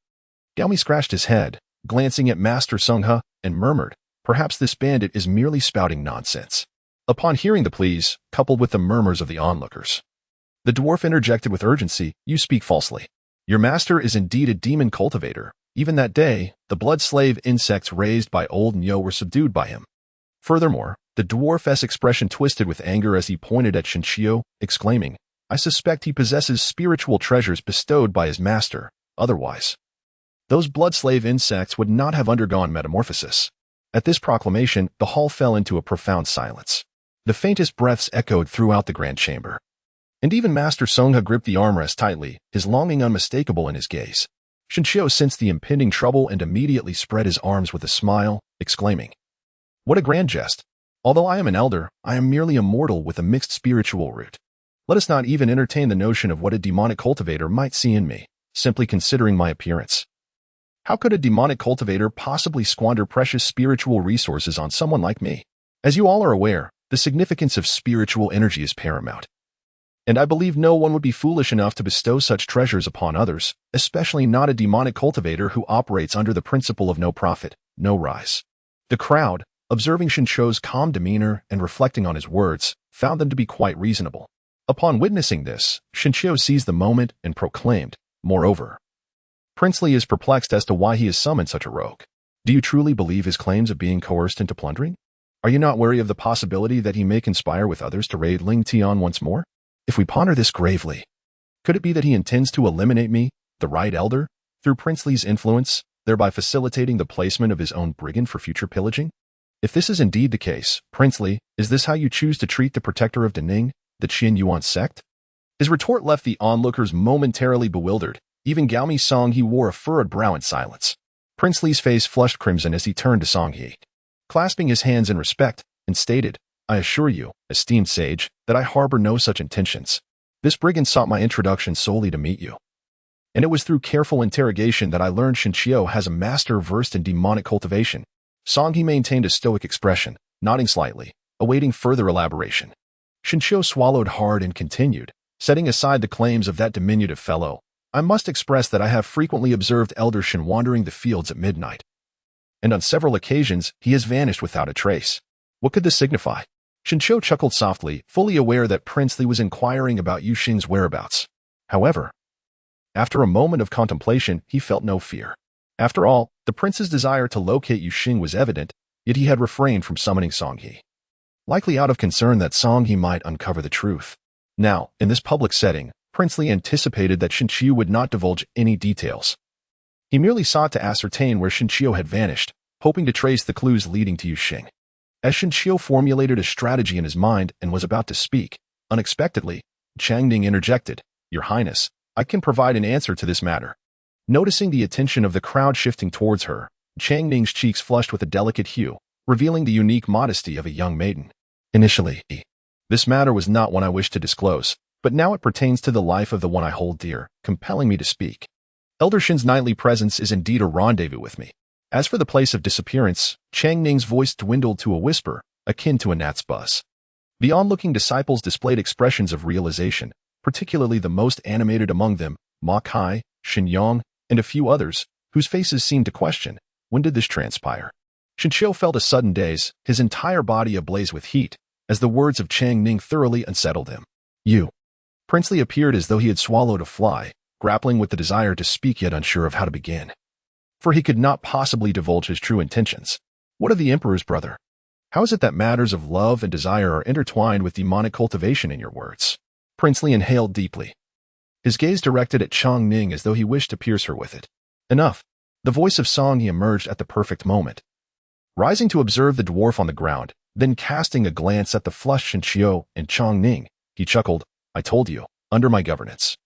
Gaomi scratched his head, glancing at Master Songha, and murmured, perhaps this bandit is merely spouting nonsense. Upon hearing the pleas, coupled with the murmurs of the onlookers, the dwarf interjected with urgency, you speak falsely. Your master is indeed a demon cultivator. Even that day, the blood slave insects raised by old Nyo were subdued by him. Furthermore, the dwarf's expression twisted with anger as he pointed at Shinshio, exclaiming, I suspect he possesses spiritual treasures bestowed by his master. Otherwise, those blood slave insects would not have undergone metamorphosis. At this proclamation, the hall fell into a profound silence. The faintest breaths echoed throughout the grand chamber. And even Master Songha gripped the armrest tightly, his longing unmistakable in his gaze. Shinshio sensed the impending trouble and immediately spread his arms with a smile, exclaiming, what a grand jest! Although I am an elder, I am merely a mortal with a mixed spiritual root. Let us not even entertain the notion of what a demonic cultivator might see in me, simply considering my appearance. How could a demonic cultivator possibly squander precious spiritual resources on someone like me? As you all are aware, the significance of spiritual energy is paramount. And I believe no one would be foolish enough to bestow such treasures upon others, especially not a demonic cultivator who operates under the principle of no profit, no rise. The crowd, observing Shinshio's calm demeanor and reflecting on his words, found them to be quite reasonable. Upon witnessing this, Shinshio seized the moment and proclaimed, moreover, Princely is perplexed as to why he has summoned such a rogue. Do you truly believe his claims of being coerced into plundering? Are you not wary of the possibility that he may conspire with others to raid Ling Tian once more? If we ponder this gravely, could it be that he intends to eliminate me, the Right Elder, through Princely's influence, thereby facilitating the placement of his own brigand for future pillaging? If this is indeed the case, Princely, is this how you choose to treat the protector of Daning, the Qin Yuan sect? His retort left the onlookers momentarily bewildered. Even Gaomi Songhe wore a furrowed brow in silence. Princely's face flushed crimson as he turned to Songhe, clasping his hands in respect, and stated, I assure you, esteemed sage, that I harbor no such intentions. This brigand sought my introduction solely to meet you. And it was through careful interrogation that I learned Shinshio has a master versed in demonic cultivation. Songhe maintained a stoic expression, nodding slightly, awaiting further elaboration. Shinshio swallowed hard and continued, setting aside the claims of that diminutive fellow. I must express that I have frequently observed Elder Shin wandering the fields at midnight. And on several occasions, he has vanished without a trace. What could this signify? Shinshio chuckled softly, fully aware that Princely was inquiring about Yu Xing's whereabouts. However, after a moment of contemplation, he felt no fear. After all, the prince's desire to locate Yu Xing was evident, yet he had refrained from summoning Songhe, likely out of concern that Songhe might uncover the truth. Now, in this public setting, Princely anticipated that Shinshio would not divulge any details. He merely sought to ascertain where Shinshio had vanished, hoping to trace the clues leading to Yu Xing. As Shinshio formulated a strategy in his mind and was about to speak, unexpectedly, Changning interjected, Your Highness, I can provide an answer to this matter. Noticing the attention of the crowd shifting towards her, Changning's cheeks flushed with a delicate hue, revealing the unique modesty of a young maiden. Initially, this matter was not one I wished to disclose, but now it pertains to the life of the one I hold dear, compelling me to speak. Elder Shin's nightly presence is indeed a rendezvous with me. As for the place of disappearance, Changning's voice dwindled to a whisper, akin to a gnat's buzz. The onlooking disciples displayed expressions of realization, particularly the most animated among them, Ma Kai, Shin Yong, and a few others, whose faces seemed to question, when did this transpire? Shinshio felt a sudden daze, his entire body ablaze with heat, as the words of Changning thoroughly unsettled him. You. Princely appeared as though he had swallowed a fly, grappling with the desire to speak yet unsure of how to begin. For he could not possibly divulge his true intentions. What of the Emperor's brother? How is it that matters of love and desire are intertwined with demonic cultivation in your words? Princely inhaled deeply, his gaze directed at Changning as though he wished to pierce her with it. Enough. The voice of Songhe emerged at the perfect moment. Rising to observe the dwarf on the ground, then casting a glance at the flushed Shinshio and Changning, he chuckled, I told you, under my governance.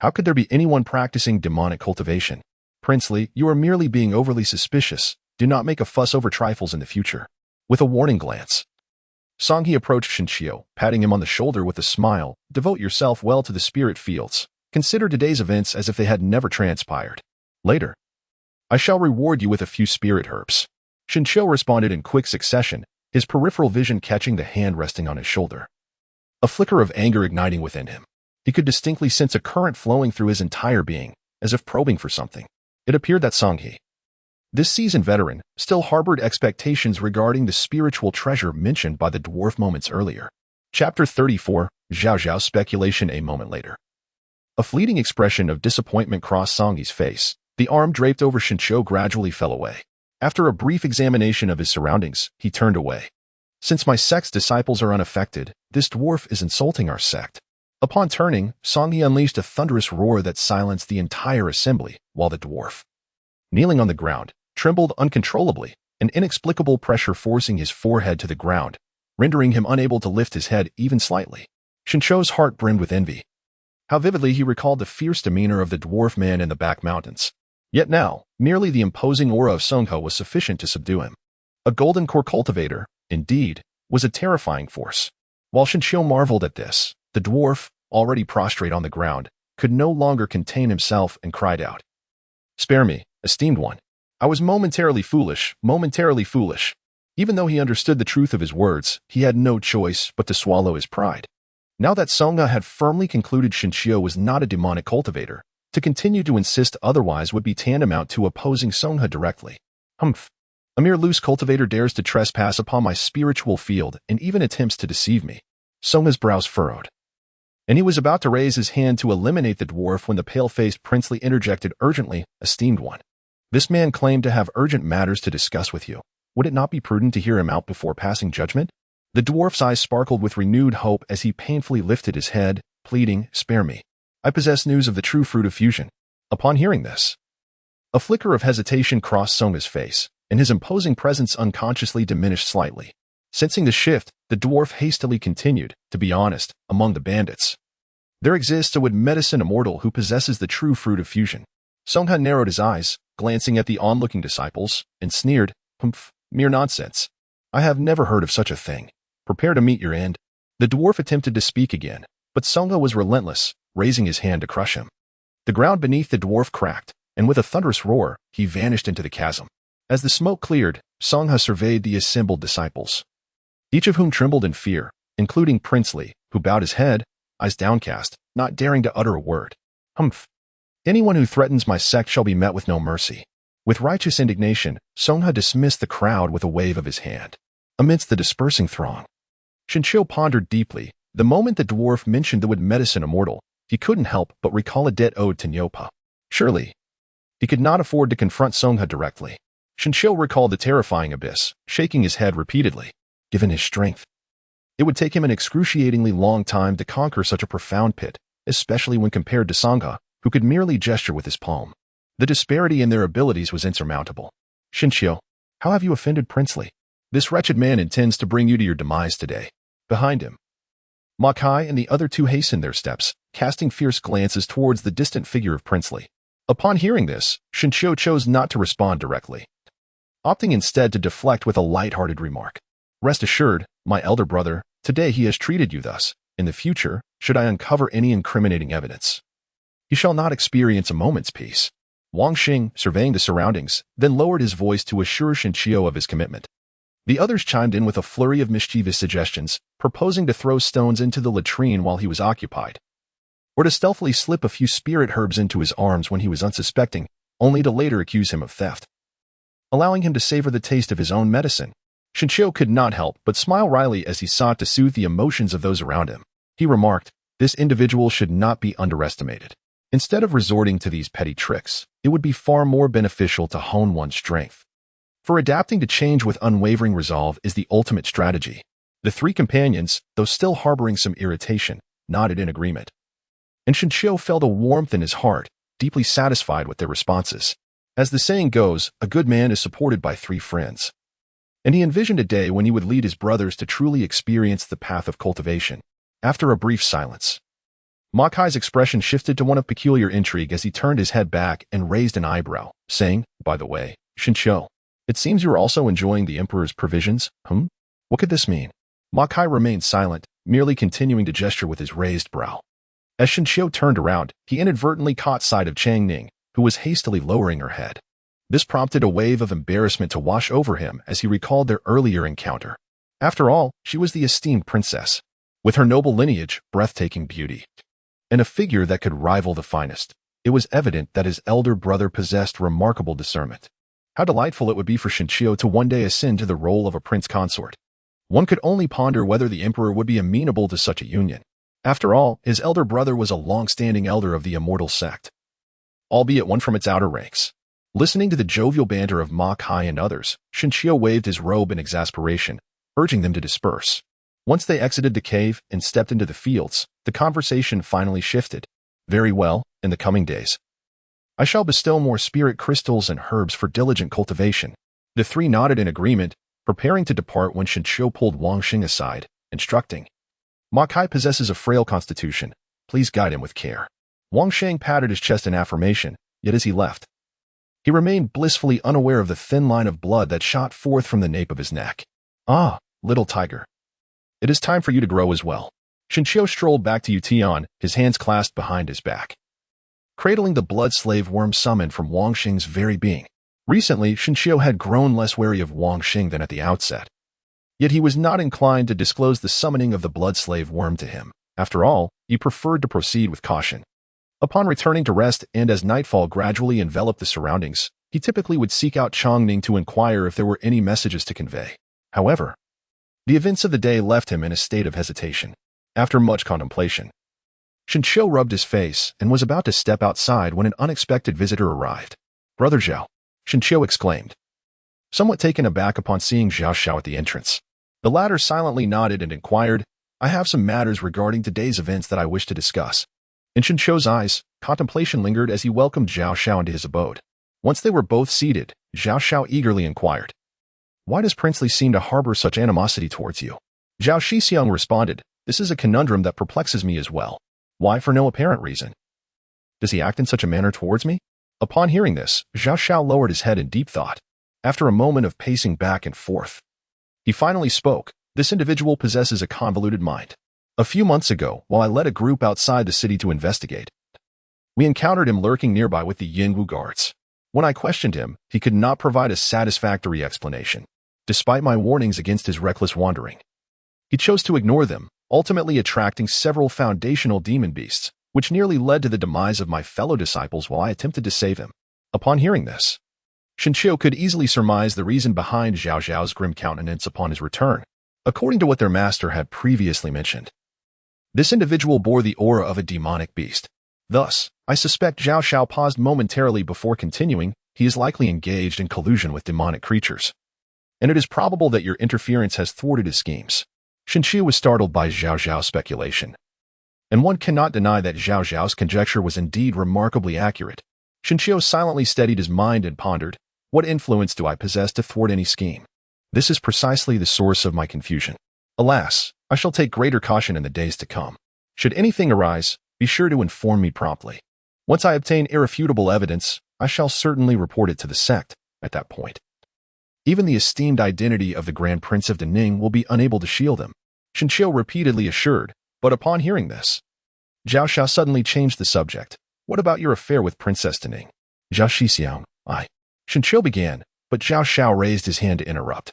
How could there be anyone practicing demonic cultivation? Princely, you are merely being overly suspicious. Do not make a fuss over trifles in the future. With a warning glance, Songhe approached Shinshio, patting him on the shoulder with a smile. Devote yourself well to the spirit fields. Consider today's events as if they had never transpired. Later, I shall reward you with a few spirit herbs. Shinshio responded in quick succession, his peripheral vision catching the hand resting on his shoulder. A flicker of anger igniting within him. He could distinctly sense a current flowing through his entire being, as if probing for something. It appeared that Songhe, this seasoned veteran, still harbored expectations regarding the spiritual treasure mentioned by the dwarf moments earlier. Chapter 34, Zhao Zhao's speculation. A moment later, a fleeting expression of disappointment crossed Songhe's face. The arm draped over Shinshio gradually fell away. After a brief examination of his surroundings, he turned away. Since my sect's disciples are unaffected, this dwarf is insulting our sect. Upon turning, Songhe unleashed a thunderous roar that silenced the entire assembly, while the dwarf, kneeling on the ground, trembled uncontrollably, an inexplicable pressure forcing his forehead to the ground, rendering him unable to lift his head even slightly. Shinshio's heart brimmed with envy. How vividly he recalled the fierce demeanor of the dwarf man in the back mountains. Yet now, merely the imposing aura of Songhe was sufficient to subdue him. A golden core cultivator, indeed, was a terrifying force. While Shinshio marveled at this, the dwarf, already prostrate on the ground, could no longer contain himself and cried out. Spare me, esteemed one. I was momentarily foolish. Even though he understood the truth of his words, he had no choice but to swallow his pride. Now that Songhe had firmly concluded Shinshio was not a demonic cultivator, to continue to insist otherwise would be tantamount to opposing Songhe directly. Humph. A mere loose cultivator dares to trespass upon my spiritual field and even attempts to deceive me. Songhe's brows furrowed, and he was about to raise his hand to eliminate the dwarf when the pale-faced princely interjected urgently, esteemed one. This man claimed to have urgent matters to discuss with you. Would it not be prudent to hear him out before passing judgment? The dwarf's eyes sparkled with renewed hope as he painfully lifted his head, pleading, spare me. I possess news of the true fruit of fusion. Upon hearing this, a flicker of hesitation crossed Songhe's face, and his imposing presence unconsciously diminished slightly. Sensing the shift, the dwarf hastily continued, to be honest, among the bandits, there exists a wood medicine immortal who possesses the true fruit of fusion. Songhe narrowed his eyes, glancing at the onlooking disciples, and sneered, humph, mere nonsense. I have never heard of such a thing. Prepare to meet your end. The dwarf attempted to speak again, but Songhe was relentless, raising his hand to crush him. The ground beneath the dwarf cracked, and with a thunderous roar, he vanished into the chasm. As the smoke cleared, Songhe surveyed the assembled disciples, each of whom trembled in fear, including Princely, who bowed his head, eyes downcast, not daring to utter a word. Humph. Anyone who threatens my sect shall be met with no mercy. With righteous indignation, Songhe dismissed the crowd with a wave of his hand. Amidst the dispersing throng, Shinshio pondered deeply. The moment the dwarf mentioned the wood medicine immortal, he couldn't help but recall a debt owed to Nyopa. Surely, he could not afford to confront Songhe directly. Shinshio recalled the terrifying abyss, shaking his head repeatedly. Given his strength, it would take him an excruciatingly long time to conquer such a profound pit, especially when compared to Songhe, who could merely gesture with his palm. The disparity in their abilities was insurmountable. Shinshio, how have you offended Princely? This wretched man intends to bring you to your demise today. Behind him, Makai and the other two hastened their steps, casting fierce glances towards the distant figure of Princely. Upon hearing this, Shinshio chose not to respond directly, opting instead to deflect with a light-hearted remark. Rest assured, my elder brother, today he has treated you thus. In the future, should I uncover any incriminating evidence, you shall not experience a moment's peace. Wang Xing, surveying the surroundings, then lowered his voice to assure Shinshio of his commitment. The others chimed in with a flurry of mischievous suggestions, proposing to throw stones into the latrine while he was occupied, or to stealthily slip a few spirit herbs into his arms when he was unsuspecting, only to later accuse him of theft, allowing him to savor the taste of his own medicine. Shinshio could not help but smile wryly as he sought to soothe the emotions of those around him. He remarked, this individual should not be underestimated. Instead of resorting to these petty tricks, it would be far more beneficial to hone one's strength. For adapting to change with unwavering resolve is the ultimate strategy. The three companions, though still harboring some irritation, nodded in agreement. And Shinshio felt a warmth in his heart, deeply satisfied with their responses. As the saying goes, a good man is supported by three friends. And he envisioned a day when he would lead his brothers to truly experience the path of cultivation. After a brief silence, Ma Kai's expression shifted to one of peculiar intrigue as he turned his head back and raised an eyebrow, saying, "By the way, Shinshio, it seems you are also enjoying the Emperor's provisions, What could this mean?" Ma Kai remained silent, merely continuing to gesture with his raised brow. As Shinshio turned around, he inadvertently caught sight of Chang Ning, who was hastily lowering her head. This prompted a wave of embarrassment to wash over him as he recalled their earlier encounter. After all, she was the esteemed princess, with her noble lineage, breathtaking beauty, and a figure that could rival the finest. It was evident that his elder brother possessed remarkable discernment. How delightful it would be for Shinshio to one day ascend to the role of a prince consort. One could only ponder whether the emperor would be amenable to such a union. After all, his elder brother was a long-standing elder of the immortal sect, albeit one from its outer ranks. Listening to the jovial banter of Ma Kai and others, Shinshio waved his robe in exasperation, urging them to disperse. Once they exited the cave and stepped into the fields, the conversation finally shifted. "Very well, in the coming days, I shall bestow more spirit crystals and herbs for diligent cultivation." The three nodded in agreement, preparing to depart when Shinshio pulled Wang Xing aside, instructing, "Ma Kai possesses a frail constitution. Please guide him with care." Wang Xing patted his chest in affirmation, yet as he left, he remained blissfully unaware of the thin line of blood that shot forth from the nape of his neck. "Ah, little tiger. It is time for you to grow as well." Shinshio strolled back to Yutian, his hands clasped behind his back, cradling the blood slave worm summoned from Wang Xing's very being. Recently, Shinshio had grown less wary of Wang Xing than at the outset. Yet he was not inclined to disclose the summoning of the blood slave worm to him. After all, he preferred to proceed with caution. Upon returning to rest and as nightfall gradually enveloped the surroundings, he typically would seek out Chang Ning to inquire if there were any messages to convey. However, the events of the day left him in a state of hesitation. After much contemplation, Shinshio rubbed his face and was about to step outside when an unexpected visitor arrived. "Brother Zhao," Shinshio exclaimed, somewhat taken aback upon seeing Zhao Xiao at the entrance. The latter silently nodded and inquired, "I have some matters regarding today's events that I wish to discuss." In Shinshio's eyes, contemplation lingered as he welcomed Zhao Xiao into his abode. Once they were both seated, Zhao Xiao eagerly inquired, "Why does Princely seem to harbor such animosity towards you?" Zhao Shixiang responded, "This is a conundrum that perplexes me as well. Why, for no apparent reason, does he act in such a manner towards me?" Upon hearing this, Zhao Xiao lowered his head in deep thought. After a moment of pacing back and forth, he finally spoke. "This individual possesses a convoluted mind. A few months ago, while I led a group outside the city to investigate, we encountered him lurking nearby with the Yingwu guards. When I questioned him, he could not provide a satisfactory explanation. Despite my warnings against his reckless wandering, he chose to ignore them, ultimately attracting several foundational demon beasts, which nearly led to the demise of my fellow disciples while I attempted to save him." Upon hearing this, Shinshio could easily surmise the reason behind Zhao Zhao's grim countenance upon his return. According to what their master had previously mentioned, this individual bore the aura of a demonic beast. Thus, I suspect Zhao Xiao paused momentarily before continuing. He is likely engaged in collusion with demonic creatures, and it is probable that your interference has thwarted his schemes. Shinshio was startled by Zhao Zhao's speculation, and one cannot deny that Zhao Zhao's conjecture was indeed remarkably accurate. Shinshio silently steadied his mind and pondered, "What influence do I possess to thwart any scheme? This is precisely the source of my confusion. Alas, I shall take greater caution in the days to come. Should anything arise, be sure to inform me promptly. Once I obtain irrefutable evidence, I shall certainly report it to the sect. At that point, even the esteemed identity of the Grand Prince of Dening will be unable to shield them," Shinshio repeatedly assured. But upon hearing this, Zhao Xiao suddenly changed the subject. "What about your affair with Princess Dening?" "Zhao Shixiang, Shinshio began, but Zhao Xiao raised his hand to interrupt,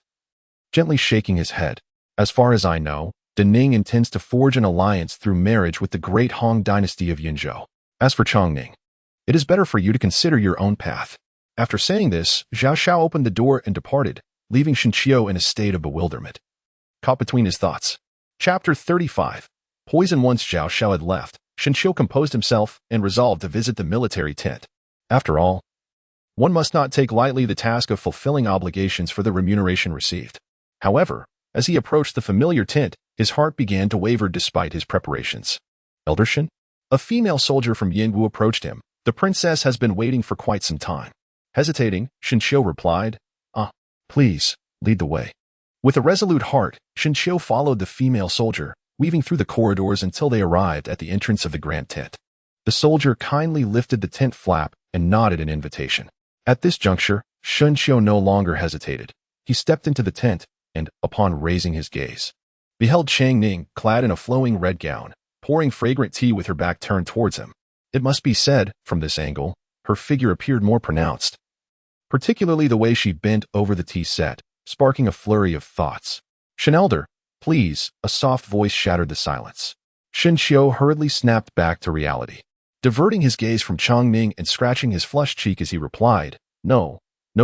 gently shaking his head. "As far as I know, Dening intends to forge an alliance through marriage with the great Han dynasty of Yinzhou. As for Chongning, it is better for you to consider your own path." After saying this, Zhao Xiao opened the door and departed, leaving Shinshio in a state of bewilderment, caught between his thoughts. Chapter 35. Poison. Once Zhao Xiao had left, Shinshio composed himself and resolved to visit the military tent. After all, one must not take lightly the task of fulfilling obligations for the remuneration received. However, as he approached the familiar tent, his heart began to waver despite his preparations. "Elder Shin?" A female soldier from Yingwu approached him. "The princess has been waiting for quite some time." Hesitating, Shinshio replied, Please, lead the way." With a resolute heart, Shinshio followed the female soldier, weaving through the corridors until they arrived at the entrance of the grand tent. The soldier kindly lifted the tent flap and nodded an invitation. At this juncture, Shunqiu no longer hesitated. He stepped into the tent and, upon raising his gaze, beheld Chang Ning clad in a flowing red gown, pouring fragrant tea with her back turned towards him. It must be said, from this angle, her figure appeared more pronounced, particularly the way she bent over the tea set, sparking a flurry of thoughts. "Shenelder, please," a soft voice shattered the silence. Shunqiu hurriedly snapped back to reality, diverting his gaze from Chang Ning and scratching his flushed cheek as he replied, No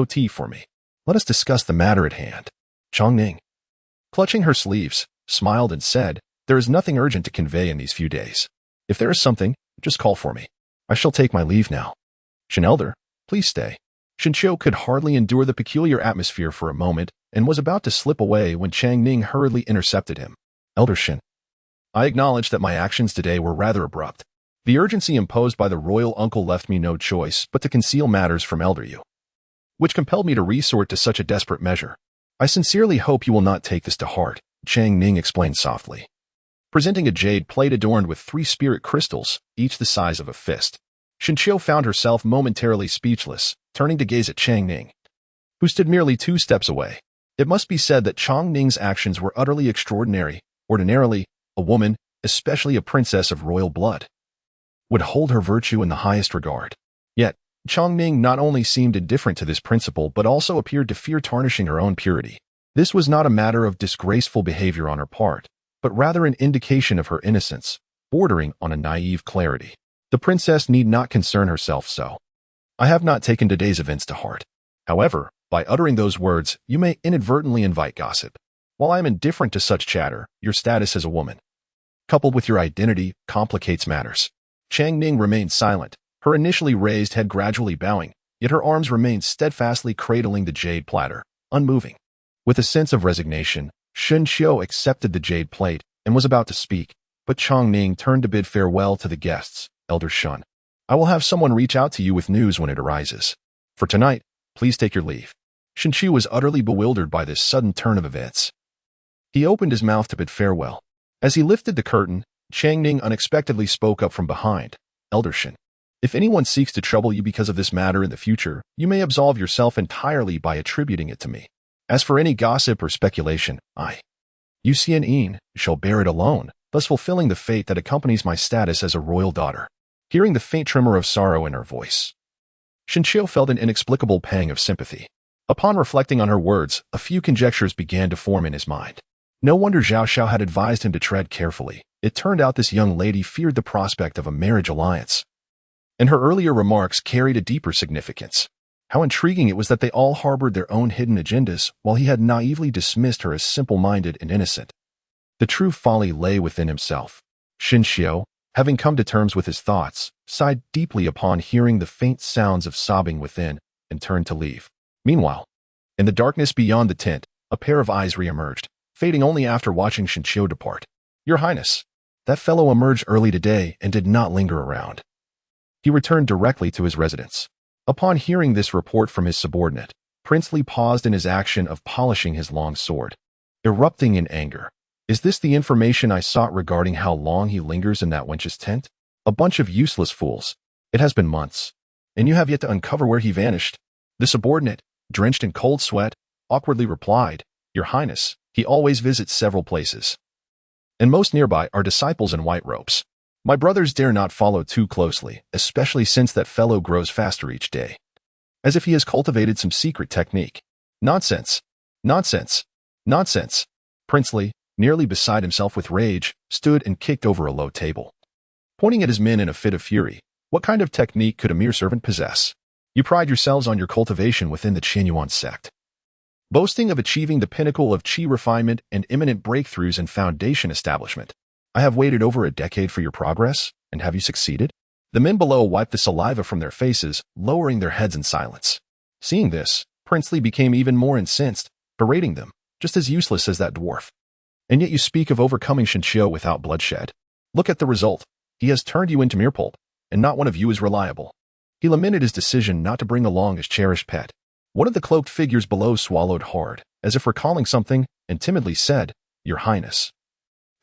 tea for me. Let us discuss the matter at hand." Chang Ning, clutching her sleeves, smiled and said, "There is nothing urgent to convey in these few days. If there is something, just call for me. I shall take my leave now. Shenelder, please stay." Shunqiu could hardly endure the peculiar atmosphere for a moment and was about to slip away when Chang Ning hurriedly intercepted him. "Elder Shin, I acknowledge that my actions today were rather abrupt. The urgency imposed by the royal uncle left me no choice but to conceal matters from Elder Yu, which compelled me to resort to such a desperate measure. I sincerely hope you will not take this to heart," Chang Ning explained softly, presenting a jade plate adorned with 3 spirit crystals, each the size of a fist. Shunqiu found herself momentarily speechless, turning to gaze at Chang Ning, who stood merely 2 steps away. It must be said that Chang Ning's actions were utterly extraordinary. Ordinarily, a woman, especially a princess of royal blood, would hold her virtue in the highest regard. Yet, Chang Ning not only seemed indifferent to this principle but also appeared to fear tarnishing her own purity. This was not a matter of disgraceful behavior on her part, but rather an indication of her innocence, bordering on a naive clarity. The princess need not concern herself so. I have not taken today's events to heart. However, by uttering those words, you may inadvertently invite gossip. While I am indifferent to such chatter, your status as a woman, coupled with your identity, complicates matters." Chang Ning remained silent, her initially raised head gradually bowing, yet her arms remained steadfastly cradling the jade platter, unmoving. With a sense of resignation, Shunqiu accepted the jade plate and was about to speak, but Chang Ning turned to bid farewell to the guests. "Elder Shun, I will have someone reach out to you with news when it arises. For tonight, please take your leave." Shunqiu was utterly bewildered by this sudden turn of events. He opened his mouth to bid farewell. As he lifted the curtain, Chang Ning unexpectedly spoke up from behind. "Elder Shin, if anyone seeks to trouble you because of this matter in the future, you may absolve yourself entirely by attributing it to me. As for any gossip or speculation, Yu Xian shall bear it alone, thus fulfilling the fate that accompanies my status as a royal daughter." Hearing the faint tremor of sorrow in her voice, Shunqiu felt an inexplicable pang of sympathy. Upon reflecting on her words, a few conjectures began to form in his mind. No wonder Zhao Xiao had advised him to tread carefully. It turned out this young lady feared the prospect of a marriage alliance, and her earlier remarks carried a deeper significance. How intriguing it was that they all harbored their own hidden agendas, while he had naively dismissed her as simple-minded and innocent. The true folly lay within himself. Shunqiu, having come to terms with his thoughts, sighed deeply upon hearing the faint sounds of sobbing within, and turned to leave. Meanwhile, in the darkness beyond the tent, a pair of eyes re-emerged, fading only after watching Shunqiu depart. "Your Highness, that fellow emerged early today and did not linger around." He returned directly to his residence. Upon hearing this report from his subordinate, Prince Li paused in his action of polishing his long sword, erupting in anger. "Is this the information I sought regarding how long he lingers in that wench's tent? A bunch of useless fools. It has been months, and you have yet to uncover where he vanished." The subordinate, drenched in cold sweat, awkwardly replied, "Your Highness, he always visits several places, and most nearby are disciples in white robes. My brothers dare not follow too closely, especially since that fellow grows faster each day. As if he has cultivated some secret technique." "Nonsense! Nonsense! Nonsense!" Prince Li, nearly beside himself with rage, stood and kicked over a low table, pointing at his men in a fit of fury. "What kind of technique could a mere servant possess? You pride yourselves on your cultivation within the Qianyuan sect, boasting of achieving the pinnacle of qi refinement and imminent breakthroughs in foundation establishment. I have waited over a decade for your progress, and have you succeeded?" The men below wiped the saliva from their faces, lowering their heads in silence. Seeing this, Prince Li became even more incensed, berating them, "Just as useless as that dwarf. And yet you speak of overcoming Shunqiu without bloodshed. Look at the result. He has turned you into merepult, and not one of you is reliable." He lamented his decision not to bring along his cherished pet. One of the cloaked figures below swallowed hard, as if recalling something, and timidly said, "Your Highness,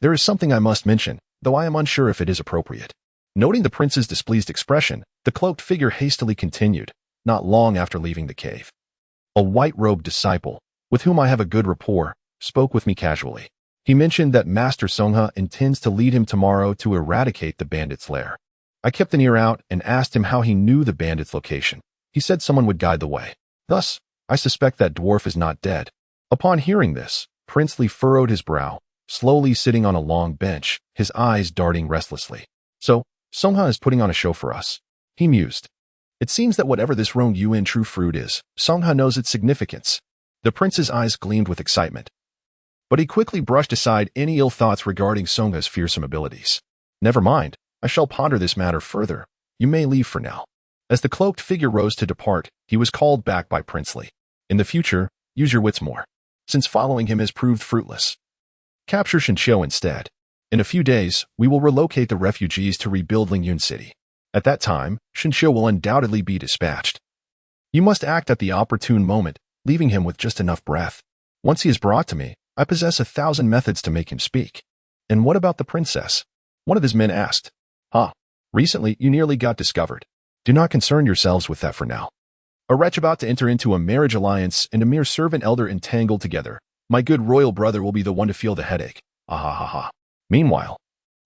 There is something I must mention, though I am unsure if it is appropriate. Noting the prince's displeased expression, the cloaked figure hastily continued, not long after leaving the cave. A white-robed disciple, with whom I have a good rapport, spoke with me casually. He mentioned that Master Songha intends to lead him tomorrow to eradicate the bandits' lair. I kept an ear out and asked him how he knew the bandits' location. He said someone would guide the way. Thus, I suspect that dwarf is not dead. Upon hearing this, Princely furrowed his brow, slowly sitting on a long bench, his eyes darting restlessly. So, Songha is putting on a show for us. He mused. It seems that whatever this Rong Yuan true fruit is, Songha knows its significance. The prince's eyes gleamed with excitement. But he quickly brushed aside any ill thoughts regarding Songha's fearsome abilities. Never mind, I shall ponder this matter further. You may leave for now. As the cloaked figure rose to depart, he was called back by Princely. In the future, use your wits more, since following him has proved fruitless. Capture Shinxiu instead. In a few days, we will relocate the refugees to rebuild Lingyun City. At that time, Shinxiu will undoubtedly be dispatched. You must act at the opportune moment, leaving him with just enough breath. Once he is brought to me, I possess 1,000 methods to make him speak. And what about the princess? One of his men asked. Recently you nearly got discovered. Do not concern yourselves with that for now. A wretch about to enter into a marriage alliance and a mere servant elder entangled together. My good royal brother will be the one to feel the headache. Ah. Meanwhile,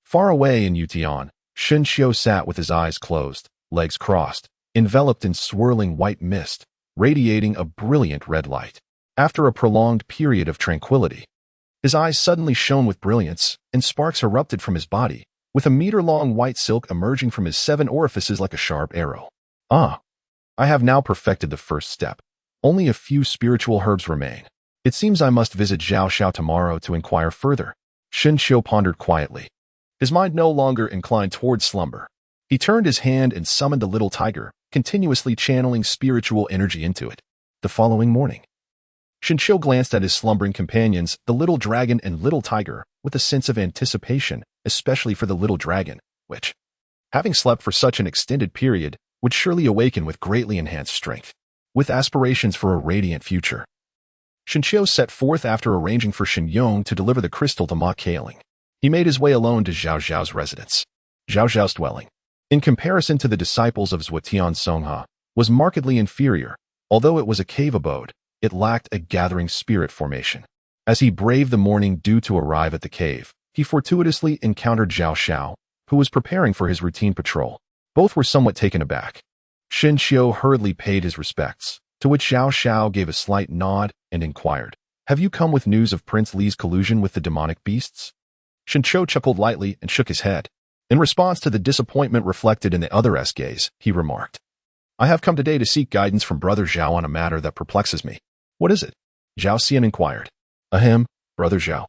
far away in Yutian, Shinxiu sat with his eyes closed, legs crossed, enveloped in swirling white mist, radiating a brilliant red light. After a prolonged period of tranquility, his eyes suddenly shone with brilliance, and sparks erupted from his body, with a meter-long white silk emerging from his 7 orifices like a sharp arrow. I have now perfected the first step. Only a few spiritual herbs remain. It seems I must visit Zhao Xiao tomorrow to inquire further. Shinxiu pondered quietly. His mind no longer inclined towards slumber. He turned his hand and summoned the little tiger, continuously channeling spiritual energy into it. The following morning, Shinxiu glanced at his slumbering companions, the little dragon and little tiger, with a sense of anticipation, especially for the little dragon, which, having slept for such an extended period, would surely awaken with greatly enhanced strength, with aspirations for a radiant future. Shinxiu set forth after arranging for Shin Yong to deliver the crystal to Ma Kaling. He made his way alone to Zhao Zhao's residence. Zhao Zhao's dwelling, in comparison to the disciples of Zhuotian Songha, was markedly inferior. Although it was a cave abode, it lacked a gathering spirit formation. As he braved the morning dew to arrive at the cave, he fortuitously encountered Zhao Xiao, who was preparing for his routine patrol. Both were somewhat taken aback. Shinxiu hurriedly paid his respects, to which Zhao Xiao gave a slight nod and inquired, "Have you come with news of Prince Li's collusion with the demonic beasts?" Shinxiu chuckled lightly and shook his head. In response to the disappointment reflected in the other's gaze, he remarked, "I have come today to seek guidance from Brother Zhao on a matter that perplexes me." "What is it?" Zhao Xian inquired. "Ahem, Brother Zhao.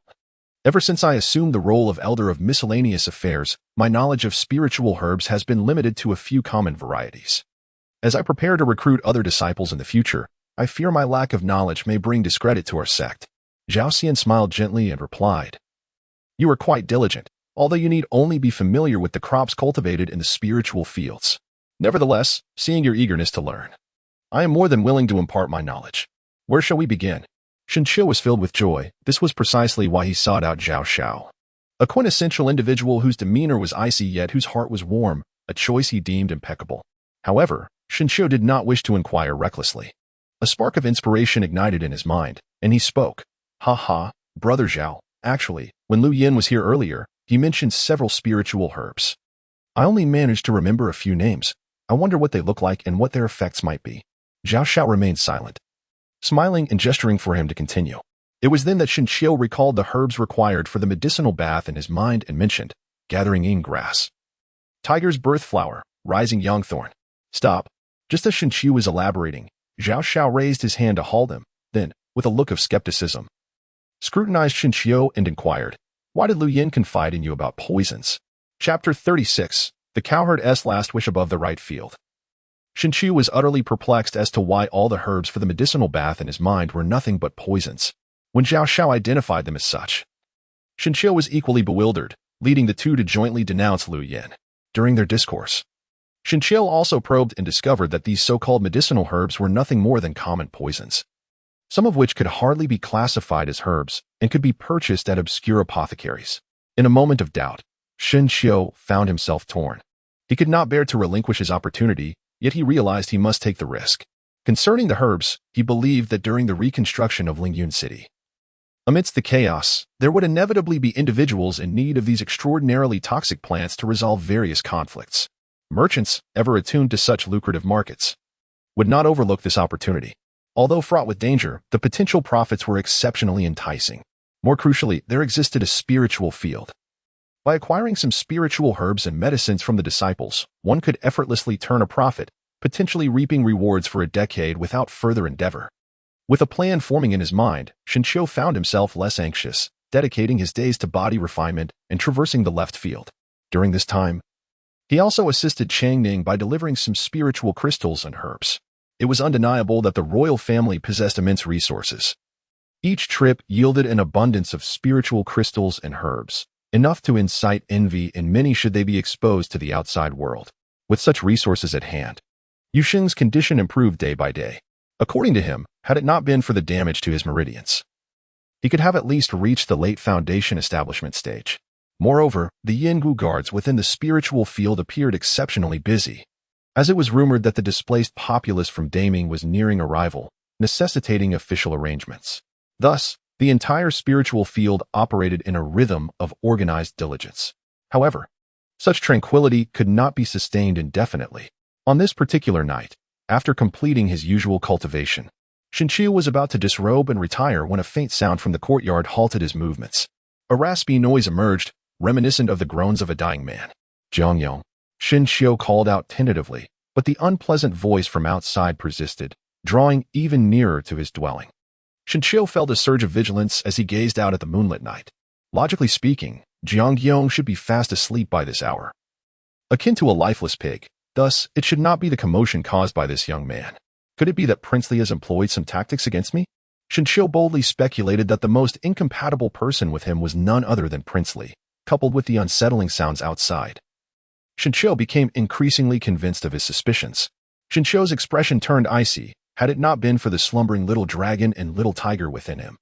Ever since I assumed the role of elder of miscellaneous affairs, my knowledge of spiritual herbs has been limited to a few common varieties. As I prepare to recruit other disciples in the future, I fear my lack of knowledge may bring discredit to our sect." Zhao Xian smiled gently and replied, "You are quite diligent, although you need only be familiar with the crops cultivated in the spiritual fields. Nevertheless, seeing your eagerness to learn, I am more than willing to impart my knowledge. Where shall we begin?" Shinxiu was filled with joy. This was precisely why he sought out Zhao Xiao. A quintessential individual whose demeanor was icy yet whose heart was warm, a choice he deemed impeccable. However, Shinxiu did not wish to inquire recklessly. A spark of inspiration ignited in his mind, and he spoke. Brother Zhao, actually, when Lu Yin was here earlier, he mentioned several spiritual herbs. I only managed to remember a few names. I wonder what they look like and what their effects might be." Zhao Xiao remained silent, smiling and gesturing for him to continue. It was then that Shinxiu recalled the herbs required for the medicinal bath in his mind and mentioned, gathering in grass, tiger's birth flower, rising yangthorn. Stop. Just as Shinxiu was elaborating, Zhao Xiao raised his hand to halt him, then, with a look of skepticism, scrutinized Shinxiu and inquired, "Why did Lu Yin confide in you about poisons?" Chapter 36, The Cowherd's Last Wish Above the Right Field. Shinxiu was utterly perplexed as to why all the herbs for the medicinal bath in his mind were nothing but poisons, when Zhao Xiao identified them as such. Shinxiu was equally bewildered, leading the two to jointly denounce Lu Yin. During their discourse, Shinxiu also probed and discovered that these so-called medicinal herbs were nothing more than common poisons, some of which could hardly be classified as herbs and could be purchased at obscure apothecaries. In a moment of doubt, Shen Xiu found himself torn. He could not bear to relinquish his opportunity, yet he realized he must take the risk. Concerning the herbs, he believed that during the reconstruction of Lingyun City, amidst the chaos, there would inevitably be individuals in need of these extraordinarily toxic plants to resolve various conflicts. Merchants, ever attuned to such lucrative markets, would not overlook this opportunity. Although fraught with danger, the potential profits were exceptionally enticing. More crucially, there existed a spiritual field. By acquiring some spiritual herbs and medicines from the disciples, one could effortlessly turn a profit, potentially reaping rewards for a decade without further endeavor. With a plan forming in his mind, Shen Xiu found himself less anxious, dedicating his days to body refinement and traversing the left field. During this time, he also assisted Chang Ning by delivering some spiritual crystals and herbs. It was undeniable that the royal family possessed immense resources. Each trip yielded an abundance of spiritual crystals and herbs, enough to incite envy in many should they be exposed to the outside world. With such resources at hand, Yu Xing's condition improved day by day. According to him, had it not been for the damage to his meridians, he could have at least reached the late foundation establishment stage. Moreover, the Yingu guards within the spiritual field appeared exceptionally busy, as it was rumored that the displaced populace from Daming was nearing arrival, necessitating official arrangements. Thus, the entire spiritual field operated in a rhythm of organized diligence. However, such tranquility could not be sustained indefinitely. On this particular night, after completing his usual cultivation, Shen Xiu was about to disrobe and retire when a faint sound from the courtyard halted his movements. A raspy noise emerged, reminiscent of the groans of a dying man. "Jiangyong," Shen Xiu called out tentatively, but the unpleasant voice from outside persisted, drawing even nearer to his dwelling. Shen Xiu felt a surge of vigilance as he gazed out at the moonlit night. Logically speaking, Jiangyong should be fast asleep by this hour. Akin to a lifeless pig, thus, it should not be the commotion caused by this young man. Could it be that Princely has employed some tactics against me? Shen Xiu boldly speculated that the most incompatible person with him was none other than Princely, coupled with the unsettling sounds outside. Shen Xiu became increasingly convinced of his suspicions. Shen Xiu's expression turned icy. Had it not been for the slumbering little dragon and little tiger within him,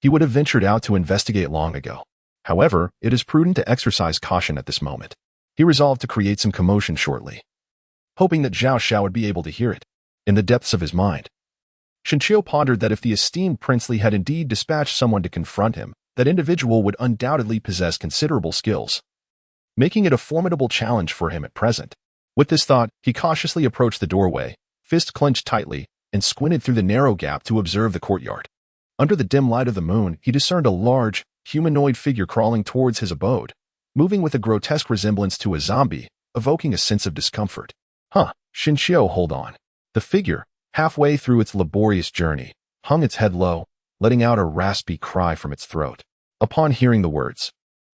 he would have ventured out to investigate long ago. However, it is prudent to exercise caution at this moment. He resolved to create some commotion shortly, hoping that Zhao Xiao would be able to hear it. In the depths of his mind, Shen Xiu pondered that if the esteemed Princely had indeed dispatched someone to confront him, that individual would undoubtedly possess considerable skills, making it a formidable challenge for him at present. With this thought, he cautiously approached the doorway, fist clenched tightly, and squinted through the narrow gap to observe the courtyard. Under the dim light of the moon, he discerned a large, humanoid figure crawling towards his abode, moving with a grotesque resemblance to a zombie, evoking a sense of discomfort. Shen Xiu, hold on. The figure, halfway through its laborious journey, hung its head low, letting out a raspy cry from its throat. Upon hearing the words,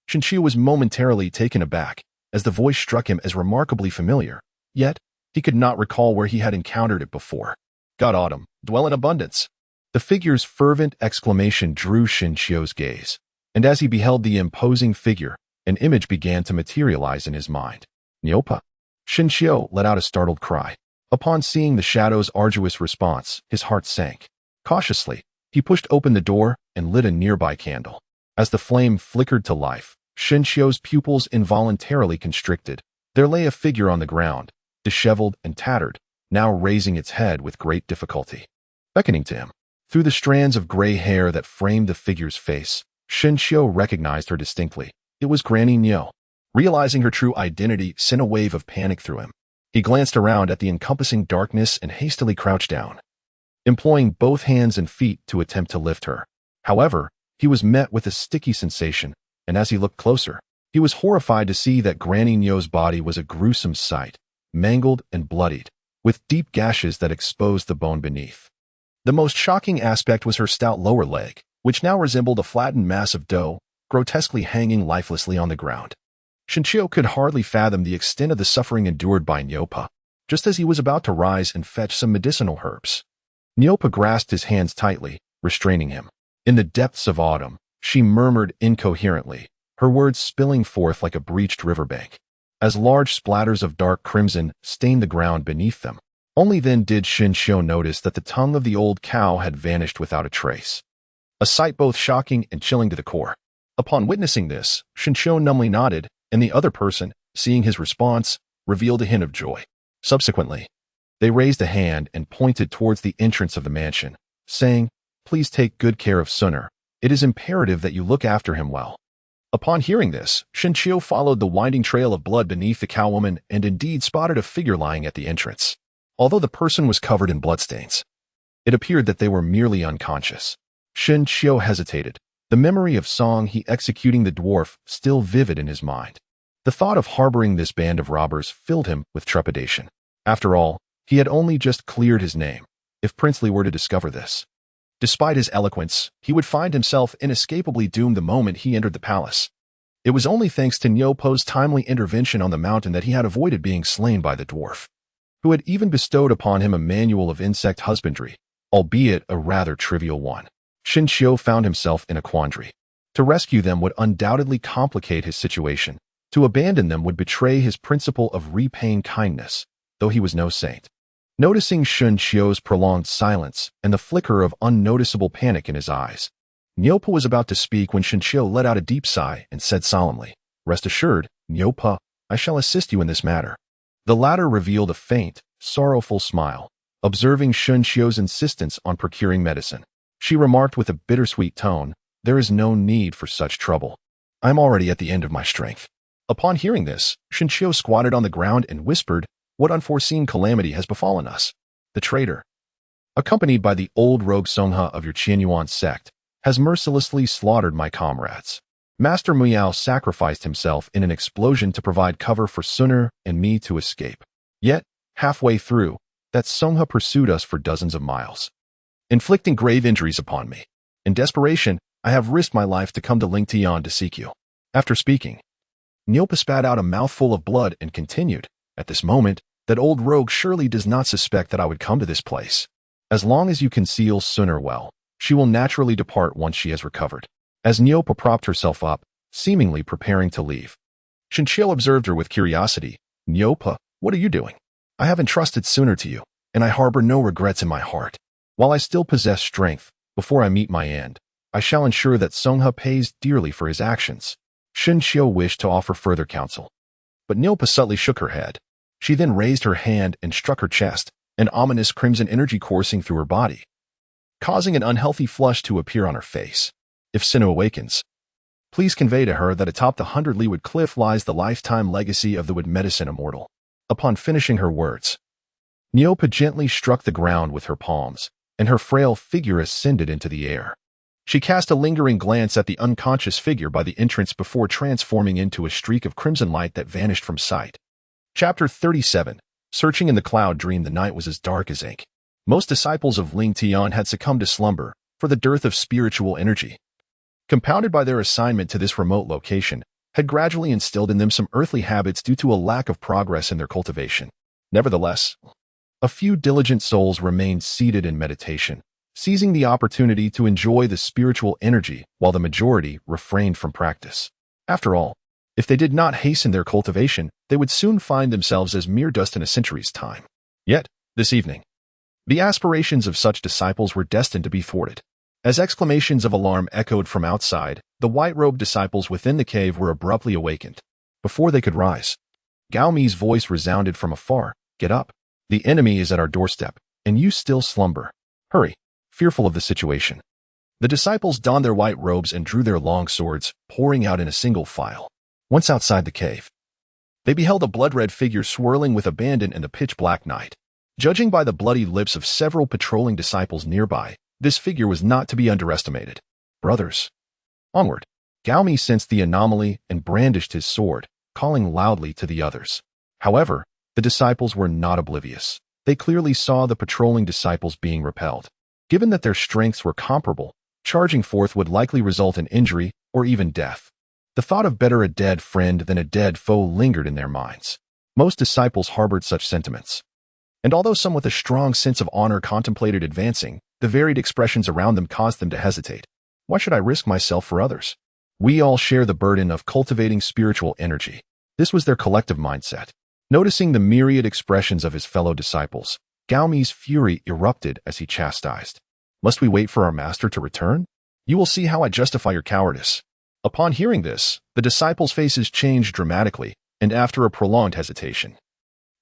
Shen Xiu was momentarily taken aback, as the voice struck him as remarkably familiar, yet he could not recall where he had encountered it before. God Autumn, dwell in abundance. The figure's fervent exclamation drew Shen Xiu's gaze, and as he beheld the imposing figure, an image began to materialize in his mind. Nyopa. Shen Xiu let out a startled cry. Upon seeing the shadow's arduous response, his heart sank. Cautiously, he pushed open the door and lit a nearby candle. As the flame flickered to life, Shen Xiu's pupils involuntarily constricted. There lay a figure on the ground, disheveled and tattered, now raising its head with great difficulty. Beckoning to him. Through the strands of gray hair that framed the figure's face, Shen Xiu recognized her distinctly. It was Granny Niu. Realizing her true identity sent a wave of panic through him. He glanced around at the encompassing darkness and hastily crouched down, employing both hands and feet to attempt to lift her. However, he was met with a sticky sensation, and as he looked closer, he was horrified to see that Granny Niu's body was a gruesome sight, mangled and bloodied, with deep gashes that exposed the bone beneath. The most shocking aspect was her stout lower leg, which now resembled a flattened mass of dough, grotesquely hanging lifelessly on the ground. Shen Xiu could hardly fathom the extent of the suffering endured by Nyopa, just as he was about to rise and fetch some medicinal herbs. Nyopa grasped his hands tightly, restraining him. In the depths of autumn, she murmured incoherently, her words spilling forth like a breached riverbank, as large splatters of dark crimson stained the ground beneath them. Only then did Shen Xiu notice that the tongue of the old cow had vanished without a trace. A sight both shocking and chilling to the core. Upon witnessing this, Shinshio numbly nodded, and the other person, seeing his response, revealed a hint of joy. Subsequently, they raised a hand and pointed towards the entrance of the mansion, saying, "Please take good care of Sunner. It is imperative that you look after him well." Upon hearing this, Shinshio followed the winding trail of blood beneath the cowwoman and indeed spotted a figure lying at the entrance. Although the person was covered in bloodstains, it appeared that they were merely unconscious. Shinshio hesitated, the memory of Song He executing the dwarf still vivid in his mind. The thought of harboring this band of robbers filled him with trepidation. After all, he had only just cleared his name. If Princely were to discover this, despite his eloquence, he would find himself inescapably doomed the moment he entered the palace. It was only thanks to Nyopo's timely intervention on the mountain that he had avoided being slain by the dwarf, who had even bestowed upon him a manual of insect husbandry, albeit a rather trivial one. Shinshio found himself in a quandary. To rescue them would undoubtedly complicate his situation. To abandon them would betray his principle of repaying kindness, though he was no saint. Noticing Shinshio's prolonged silence and the flicker of unnoticeable panic in his eyes, Nyopa was about to speak when Shinshio let out a deep sigh and said solemnly, "Rest assured, Nyopa, I shall assist you in this matter." The latter revealed a faint, sorrowful smile, observing Shinshio's insistence on procuring medicine. She remarked with a bittersweet tone, "There is no need for such trouble. I am already at the end of my strength." Upon hearing this, Shinshio squatted on the ground and whispered, "What unforeseen calamity has befallen us? The traitor, accompanied by the old rogue Songha of your Qianyuan sect, has mercilessly slaughtered my comrades. Master Muyao sacrificed himself in an explosion to provide cover for Sunner and me to escape. Yet, halfway through, that Songha pursued us for dozens of miles, inflicting grave injuries upon me. In desperation, I have risked my life to come to Lingtian to seek you." After speaking, Nyopa spat out a mouthful of blood and continued, "At this moment, that old rogue surely does not suspect that I would come to this place. As long as you conceal Sunner well, she will naturally depart once she has recovered." As Nyopa propped herself up, seemingly preparing to leave, Shinshio observed her with curiosity. "Nyopa, what are you doing? I have entrusted Sunner to you, and I harbor no regrets in my heart. While I still possess strength, before I meet my end, I shall ensure that Songha pays dearly for his actions." Shinshio wished to offer further counsel, but Nyopa subtly shook her head. She then raised her hand and struck her chest, an ominous crimson energy coursing through her body, causing an unhealthy flush to appear on her face. "If Sinnoh awakens, please convey to her that atop the 100 Leawood cliff lies the lifetime legacy of the wood medicine immortal." Upon finishing her words, Nyopa gently struck the ground with her palms, and her frail figure ascended into the air. She cast a lingering glance at the unconscious figure by the entrance before transforming into a streak of crimson light that vanished from sight. Chapter 37. Searching in the cloud dream. The night was as dark as ink. Most disciples of Ling Tian had succumbed to slumber for the dearth of spiritual energy, compounded by their assignment to this remote location, had gradually instilled in them some earthly habits due to a lack of progress in their cultivation. Nevertheless, a few diligent souls remained seated in meditation, seizing the opportunity to enjoy the spiritual energy while the majority refrained from practice. After all, if they did not hasten their cultivation, they would soon find themselves as mere dust in a century's time. Yet, this evening, the aspirations of such disciples were destined to be thwarted. As exclamations of alarm echoed from outside, the white-robed disciples within the cave were abruptly awakened. Before they could rise, Gao Mi's voice resounded from afar, "Get up. The enemy is at our doorstep, and you still slumber. Hurry." Fearful of the situation, the disciples donned their white robes and drew their long swords, pouring out in a single file. Once outside the cave, they beheld a blood-red figure swirling with abandon in the pitch-black night. Judging by the bloody lips of several patrolling disciples nearby, this figure was not to be underestimated. "Brothers, onward." Gao Mi sensed the anomaly and brandished his sword, calling loudly to the others. However, the disciples were not oblivious. They clearly saw the patrolling disciples being repelled. Given that their strengths were comparable, charging forth would likely result in injury or even death. The thought of better a dead friend than a dead foe lingered in their minds. Most disciples harbored such sentiments, and although some with a strong sense of honor contemplated advancing, the varied expressions around them caused them to hesitate. Why should I risk myself for others? We all share the burden of cultivating spiritual energy. This was their collective mindset. Noticing the myriad expressions of his fellow disciples, Gao Mi's fury erupted as he chastised. "Must we wait for our master to return? You will see how I justify your cowardice." Upon hearing this, the disciples' faces changed dramatically, and after a prolonged hesitation,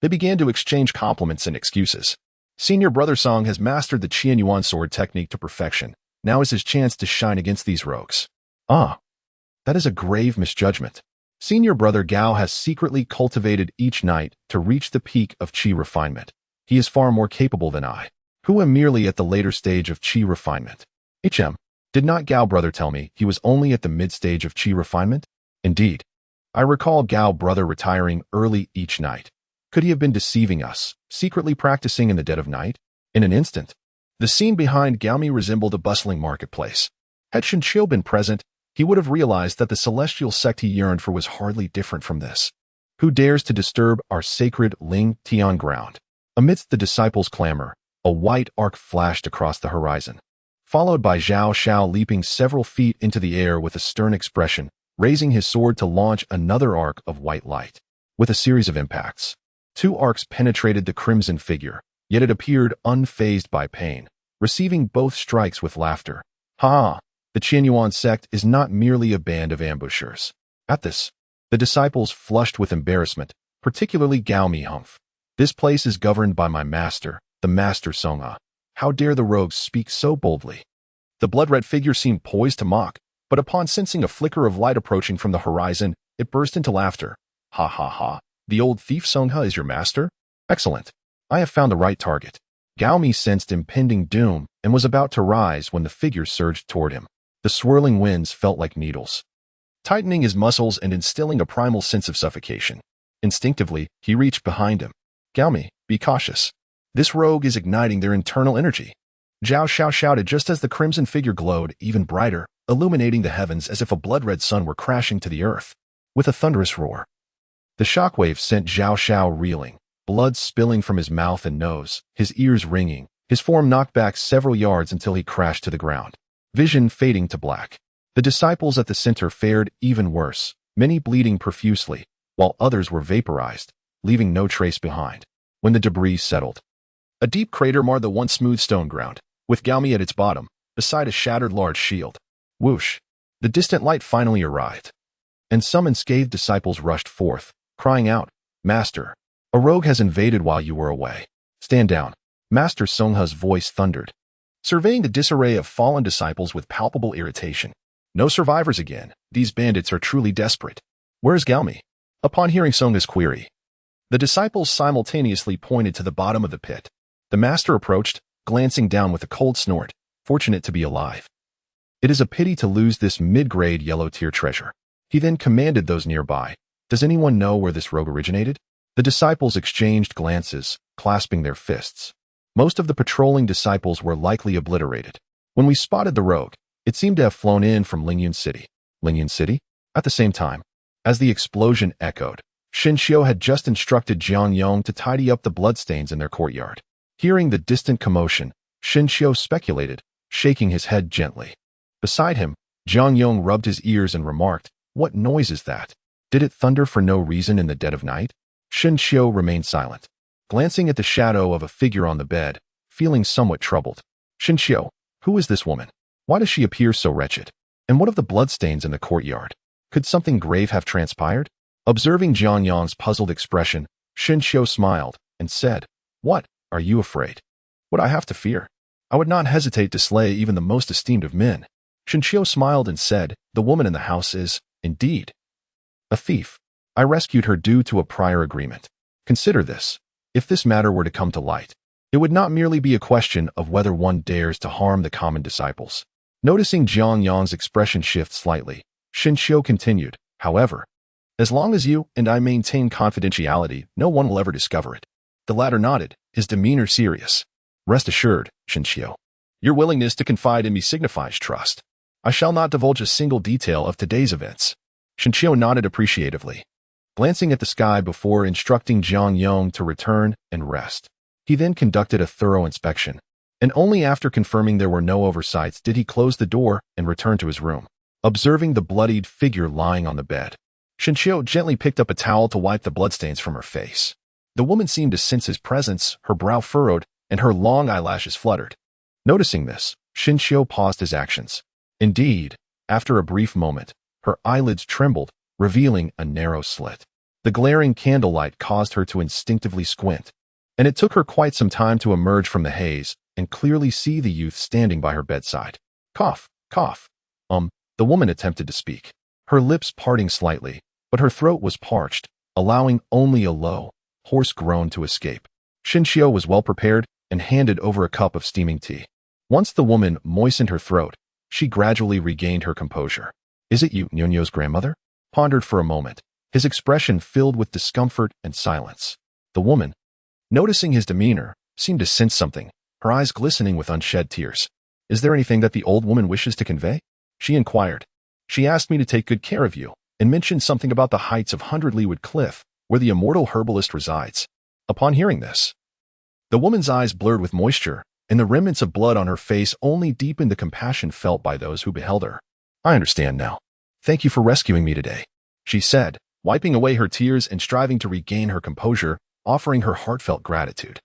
they began to exchange compliments and excuses. Senior Brother Song has mastered the Qian Yuan sword technique to perfection. Now is his chance to shine against these rogues. Ah, that is a grave misjudgment. Senior Brother Gao has secretly cultivated each night to reach the peak of Qi refinement. He is far more capable than I, who am merely at the later stage of Qi refinement. Did not Gao Brother tell me he was only at the mid-stage of Qi refinement? Indeed. I recall Gao Brother retiring early each night. Could he have been deceiving us, secretly practicing in the dead of night? In an instant, the scene behind Gaomi resembled a bustling marketplace. Had Shinqiu been present, he would have realized that the celestial sect he yearned for was hardly different from this. Who dares to disturb our sacred Ling Tian ground? Amidst the disciples' clamor, a white arc flashed across the horizon, followed by Zhao Xiao leaping several feet into the air with a stern expression, raising his sword to launch another arc of white light. With a series of impacts, 2 arcs penetrated the crimson figure, yet it appeared unfazed by pain, receiving both strikes with laughter. Ha! The Qianyuan sect is not merely a band of ambushers. At this, the disciples flushed with embarrassment, particularly Gao Mihumph. This place is governed by my master, the Master Songha. How dare the rogues speak so boldly? The blood-red figure seemed poised to mock, but upon sensing a flicker of light approaching from the horizon, it burst into laughter. Ha ha ha. The old thief Songha is your master? Excellent. I have found the right target. Gao Mi sensed impending doom and was about to rise when the figure surged toward him. The swirling winds felt like needles, tightening his muscles and instilling a primal sense of suffocation. Instinctively, he reached behind him. Gao Mi, be cautious. This rogue is igniting their internal energy. Zhao Xiao shouted just as the crimson figure glowed even brighter, illuminating the heavens as if a blood-red sun were crashing to the earth. With a thunderous roar, the shockwave sent Zhao Xiao reeling, blood spilling from his mouth and nose, his ears ringing, his form knocked back several yards until he crashed to the ground, vision fading to black. The disciples at the center fared even worse, many bleeding profusely, while others were vaporized, leaving no trace behind. When the debris settled, a deep crater marred the once smooth stone ground, with Gaomi at its bottom, beside a shattered large shield. Whoosh! The distant light finally arrived, and some unscathed disciples rushed forth, crying out, Master, a rogue has invaded while you were away. Stand down. Master Songha's voice thundered, surveying the disarray of fallen disciples with palpable irritation. No survivors again. These bandits are truly desperate. Where is Gaomi? Upon hearing Songha's query, the disciples simultaneously pointed to the bottom of the pit. The master approached, glancing down with a cold snort, fortunate to be alive. It is a pity to lose this mid-grade yellow-tier treasure. He then commanded those nearby, does anyone know where this rogue originated? The disciples exchanged glances, clasping their fists. Most of the patrolling disciples were likely obliterated. When we spotted the rogue, it seemed to have flown in from Lingyun City. Lingyun City? At the same time, as the explosion echoed, Shinqiu had just instructed Jiang Yong to tidy up the bloodstains in their courtyard. Hearing the distant commotion, Shinqiu speculated, shaking his head gently. Beside him, Jiang Yong rubbed his ears and remarked, What noise is that? Did it thunder for no reason in the dead of night? Shinqiu remained silent, glancing at the shadow of a figure on the bed, feeling somewhat troubled. Shinqiu, who is this woman? Why does she appear so wretched? And what of the bloodstains in the courtyard? Could something grave have transpired? Observing Jiang Yong's puzzled expression, Shinqiu smiled and said, What? Are you afraid? What I have to fear? I would not hesitate to slay even the most esteemed of men. Shinqiu smiled and said, The woman in the house is, indeed, a thief. I rescued her due to a prior agreement. Consider this. If this matter were to come to light, it would not merely be a question of whether one dares to harm the common disciples. Noticing Jiang Yong's expression shift slightly, Shinqiu continued, However, as long as you and I maintain confidentiality, no one will ever discover it. The latter nodded, his demeanor serious. Rest assured, Shinqiu. Your willingness to confide in me signifies trust. I shall not divulge a single detail of today's events. Shinqiu nodded appreciatively, glancing at the sky before instructing Jiang Yong to return and rest. He then conducted a thorough inspection, and only after confirming there were no oversights did he close the door and return to his room. Observing the bloodied figure lying on the bed, Shinqiu gently picked up a towel to wipe the bloodstains from her face. The woman seemed to sense his presence, her brow furrowed, and her long eyelashes fluttered. Noticing this, Shinqiu paused his actions. Indeed, after a brief moment, Her eyelids trembled, revealing a narrow slit. The glaring candlelight caused her to instinctively squint, and it took her quite some time to emerge from the haze and clearly see the youth standing by her bedside. Cough, cough. The woman attempted to speak, her lips parting slightly, but her throat was parched, allowing only a low, hoarse groan to escape. Shinshio was well prepared and handed over a cup of steaming tea. Once the woman moistened her throat, she gradually regained her composure. Is it you, Nyonyo's grandmother? Pondered for a moment, his expression filled with discomfort and silence. The woman, noticing his demeanor, seemed to sense something, her eyes glistening with unshed tears. Is there anything that the old woman wishes to convey? She inquired. She asked me to take good care of you, and mentioned something about the heights of 100 Leawood Cliff, where the immortal herbalist resides. Upon hearing this, the woman's eyes blurred with moisture, and the remnants of blood on her face only deepened the compassion felt by those who beheld her. I understand now. Thank you for rescuing me today, she said, wiping away her tears and striving to regain her composure, offering her heartfelt gratitude.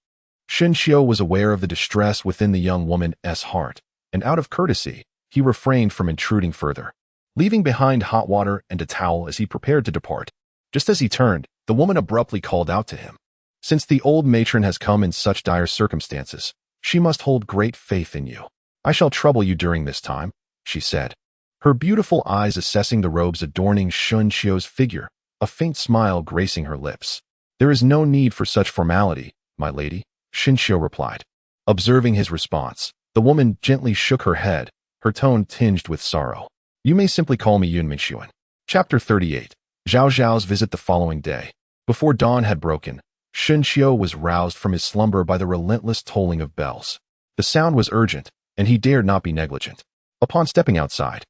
Shinshio was aware of the distress within the young woman's heart, and out of courtesy, he refrained from intruding further, leaving behind hot water and a towel as he prepared to depart. Just as he turned, the woman abruptly called out to him. Since the old matron has come in such dire circumstances, she must hold great faith in you. I shall trouble you during this time, she said, her beautiful eyes assessing the robes adorning Shinshio's figure, a faint smile gracing her lips. There is no need for such formality, my lady, Shinshio replied. Observing his response, the woman gently shook her head, her tone tinged with sorrow. You may simply call me Yun Mingxuan. Chapter 38. Zhao Zhao's visit the following day. Before dawn had broken, Shinshio was roused from his slumber by the relentless tolling of bells. The sound was urgent, and he dared not be negligent. Upon stepping outside,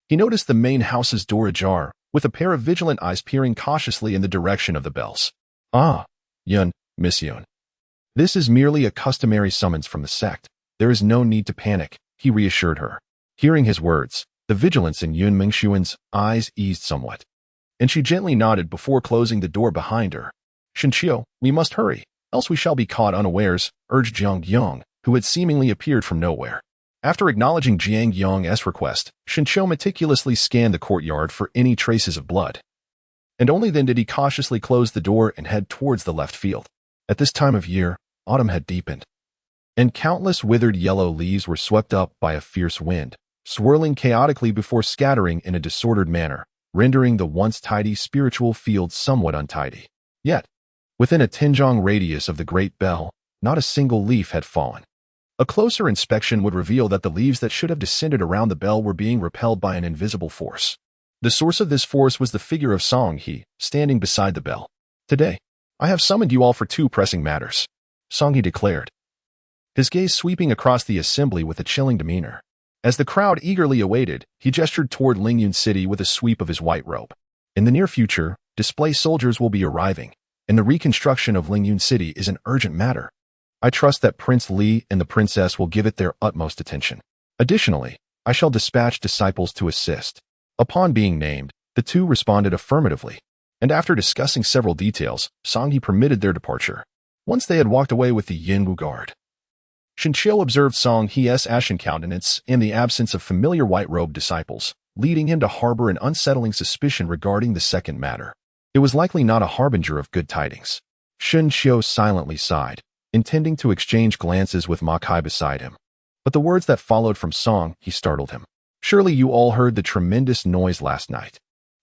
he noticed the main house's door ajar, with a pair of vigilant eyes peering cautiously in the direction of the bells. Ah, Yun, Miss Yun. This is merely a customary summons from the sect. There is no need to panic, he reassured her. Hearing his words, the vigilance in Yun Mingxuan's eyes eased somewhat, and she gently nodded before closing the door behind her. Shinshio, we must hurry, else we shall be caught unawares, urged Jiang Yang, who had seemingly appeared from nowhere. After acknowledging Jiang Yang's request, Shinshio meticulously scanned the courtyard for any traces of blood, and only then did he cautiously close the door and head towards the left field. At this time of year, autumn had deepened, and countless withered yellow leaves were swept up by a fierce wind, swirling chaotically before scattering in a disordered manner, rendering the once tidy spiritual field somewhat untidy. Yet, within a tenjong radius of the great bell, not a single leaf had fallen. A closer inspection would reveal that the leaves that should have descended around the bell were being repelled by an invisible force. The source of this force was the figure of Song He, standing beside the bell. Today, I have summoned you all for two pressing matters, Song He declared, his gaze sweeping across the assembly with a chilling demeanor. As the crowd eagerly awaited, he gestured toward Lingyun City with a sweep of his white robe. In the near future, display soldiers will be arriving, and the reconstruction of Lingyun City is an urgent matter. I trust that Prince Li and the princess will give it their utmost attention. Additionally, I shall dispatch disciples to assist. Upon being named, the two responded affirmatively, and after discussing several details, Sanghi permitted their departure. Once they had walked away with the Yinwu guard, Shinshio observed Song He's ashen countenance and the absence of familiar white-robed disciples, leading him to harbor an unsettling suspicion regarding the second matter. It was likely not a harbinger of good tidings. Shinshio silently sighed, intending to exchange glances with Ma Kai beside him. But the words that followed from Song He startled him. Surely you all heard the tremendous noise last night.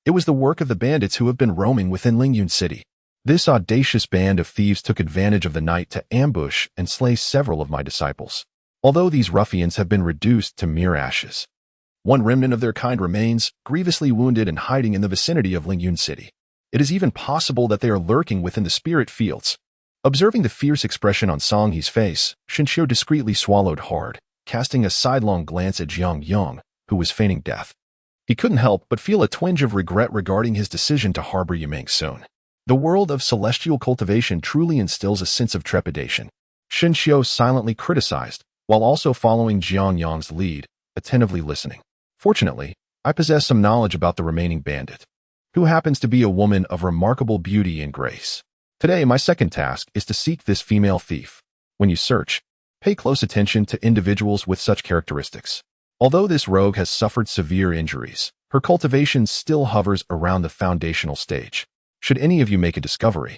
It was the work of the bandits who have been roaming within Lingyun City. This audacious band of thieves took advantage of the night to ambush and slay several of my disciples. Although these ruffians have been reduced to mere ashes, one remnant of their kind remains, grievously wounded and hiding in the vicinity of Lingyun City. It is even possible that they are lurking within the spirit fields. Observing the fierce expression on Song He's face, Shinshio discreetly swallowed hard, casting a sidelong glance at Jiang Yang, who was feigning death. He couldn't help but feel a twinge of regret regarding his decision to harbor Yimeng soon. The world of celestial cultivation truly instills a sense of trepidation. Shinshio silently criticized, while also following Jiang Yang's lead, attentively listening. Fortunately, I possess some knowledge about the remaining bandit, who happens to be a woman of remarkable beauty and grace. Today, my second task is to seek this female thief. When you search, pay close attention to individuals with such characteristics. Although this rogue has suffered severe injuries, Her cultivation still hovers around the foundational stage. Should any of you make a discovery,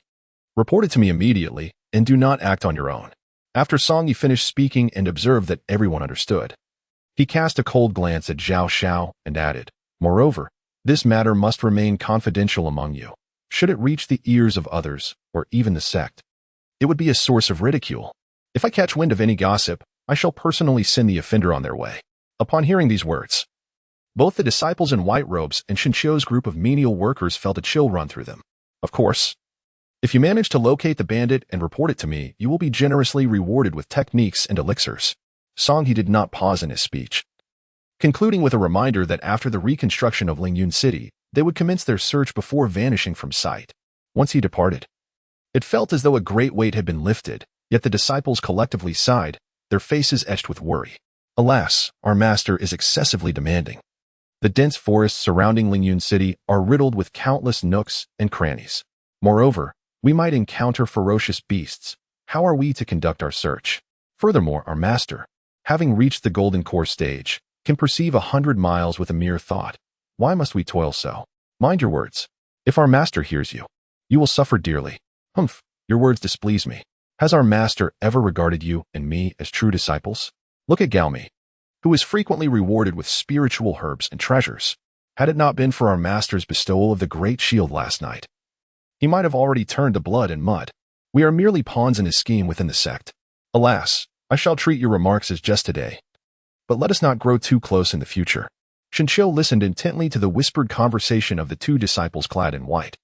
report it to me immediately and do not act on your own." After Song Yi finished speaking and observed that everyone understood, he cast a cold glance at Zhao Xiao and added, "Moreover, this matter must remain confidential among you. Should it reach the ears of others, or even the sect, it would be a source of ridicule. If I catch wind of any gossip, I shall personally send the offender on their way." Upon hearing these words, both the disciples in white robes and Shinshio's group of menial workers felt a chill run through them. Of course, if you manage to locate the bandit and report it to me, you will be generously rewarded with techniques and elixirs. Song He did not pause in his speech, concluding with a reminder that after the reconstruction of Lingyun City, they would commence their search before vanishing from sight. Once he departed, it felt as though a great weight had been lifted, yet the disciples collectively sighed, their faces etched with worry. Alas, our master is excessively demanding. The dense forests surrounding Lingyun City are riddled with countless nooks and crannies. Moreover, we might encounter ferocious beasts. How are we to conduct our search? Furthermore, our master, having reached the golden core stage, can perceive 100 miles with a mere thought. Why must we toil so? Mind your words. If our master hears you, you will suffer dearly. Humph, your words displease me. Has our master ever regarded you and me as true disciples? Look at Gaomi, who is frequently rewarded with spiritual herbs and treasures. Had it not been for our master's bestowal of the great shield last night, he might have already turned to blood and mud. We are merely pawns in his scheme within the sect. Alas, I shall treat your remarks as just today. But let us not grow too close in the future. Shinshio listened intently to the whispered conversation of the two disciples clad in white,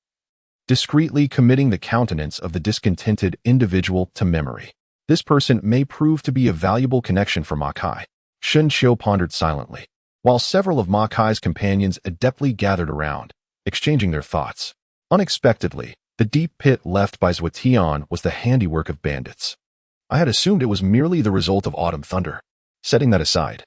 discreetly committing the countenance of the discontented individual to memory. This person may prove to be a valuable connection for Ma Kai. Shinshio pondered silently, while several of Ma Kai's companions adeptly gathered around, exchanging their thoughts. Unexpectedly, the deep pit left by Zuetian was the handiwork of bandits. I had assumed it was merely the result of autumn thunder. Setting that aside,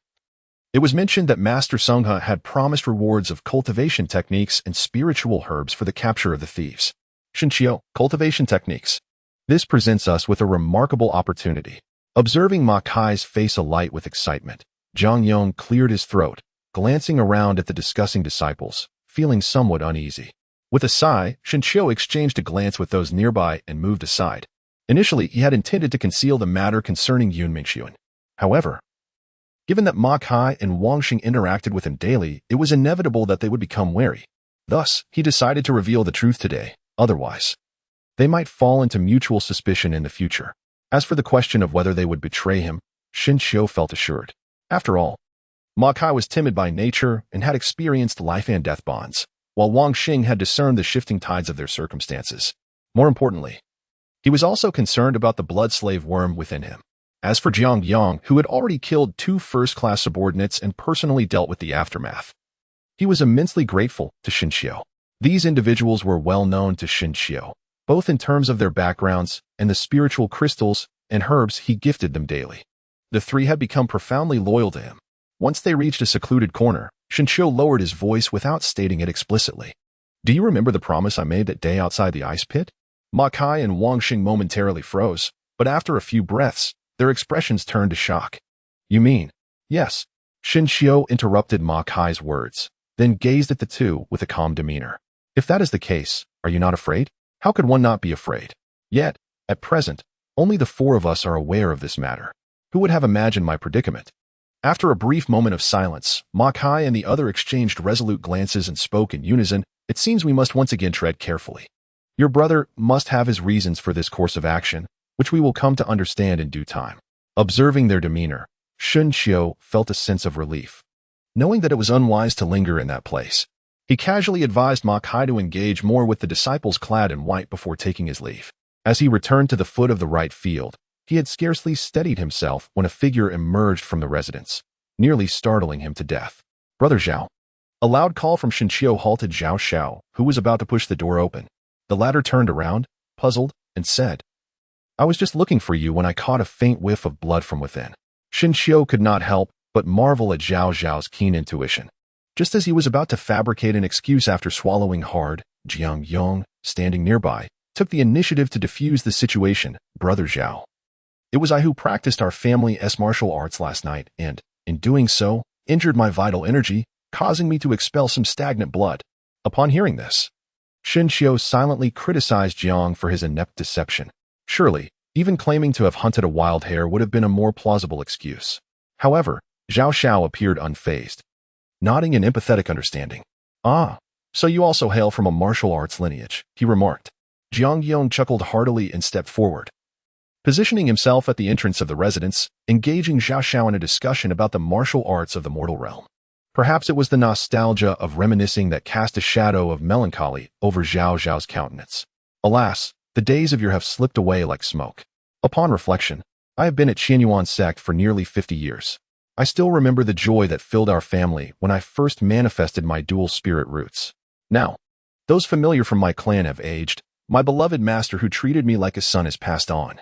it was mentioned that Master Sungha had promised rewards of cultivation techniques and spiritual herbs for the capture of the thieves. Shinshio, cultivation techniques. This presents us with a remarkable opportunity. Observing Ma Kai's face alight with excitement, Zhang Yong cleared his throat, glancing around at the discussing disciples, feeling somewhat uneasy. With a sigh, Shinshio exchanged a glance with those nearby and moved aside. Initially, he had intended to conceal the matter concerning Yun Mingxuan. However, given that Ma Kai and Wang Xing interacted with him daily, it was inevitable that they would become wary. Thus, he decided to reveal the truth today. Otherwise, they might fall into mutual suspicion in the future. As for the question of whether they would betray him, Shinshio felt assured. After all, Ma Kai was timid by nature and had experienced life and death bonds, while Wang Xing had discerned the shifting tides of their circumstances. More importantly, he was also concerned about the blood slave worm within him. As for Jiang Yang, who had already killed 2 first-class subordinates and personally dealt with the aftermath, he was immensely grateful to Shinshio. These individuals were well known to Shinshio, both in terms of their backgrounds and the spiritual crystals and herbs he gifted them daily. The three had become profoundly loyal to him. Once they reached a secluded corner, Shinshio lowered his voice without stating it explicitly. "Do you remember the promise I made that day outside the ice pit?" Ma Kai and Wang Xing momentarily froze, but after a few breaths, their expressions turned to shock. "You mean?" "Yes." Shinshio interrupted Ma Kai's words, then gazed at the two with a calm demeanor. "If that is the case, are you not afraid? How could one not be afraid? Yet, at present, only the 4 of us are aware of this matter. Who would have imagined my predicament?" After a brief moment of silence, Ma Kai and the other exchanged resolute glances and spoke in unison. "It seems we must once again tread carefully. Your brother must have his reasons for this course of action, which we will come to understand in due time." Observing their demeanor, Shinshio felt a sense of relief. Knowing that it was unwise to linger in that place, he casually advised Ma Kai to engage more with the disciples clad in white before taking his leave. As he returned to the foot of the right field, he had scarcely steadied himself when a figure emerged from the residence, nearly startling him to death. "Brother Zhao." A loud call from Shinshio halted Zhao Xiao, who was about to push the door open. The latter turned around, puzzled, and said, "I was just looking for you when I caught a faint whiff of blood from within." Shinshio could not help but marvel at Zhao Zhao's keen intuition. Just as he was about to fabricate an excuse after swallowing hard, Jiang Yong, standing nearby, took the initiative to defuse the situation. "Brother Zhao, it was I who practiced our family's martial arts last night and, in doing so, injured my vital energy. causing me to expel some stagnant blood. Upon hearing this, Xinqiu silently criticized Jiang for his inept deception. Surely, even claiming to have hunted a wild hare would have been a more plausible excuse. However, Zhao Xiao appeared unfazed, nodding in empathetic understanding. "Ah, so you also hail from a martial arts lineage," he remarked. Jiang Yong chuckled heartily and stepped forward, positioning himself at the entrance of the residence, engaging Zhao Xiao in a discussion about the martial arts of the mortal realm. Perhaps it was the nostalgia of reminiscing that cast a shadow of melancholy over Zhao Xiao's countenance. Alas, the days of yore have slipped away like smoke. Upon reflection, I have been at Qianyuan sect for nearly 50 years. I still remember the joy that filled our family when I first manifested my dual spirit roots. Now, those familiar from my clan have aged, my beloved master who treated me like a son has passed on,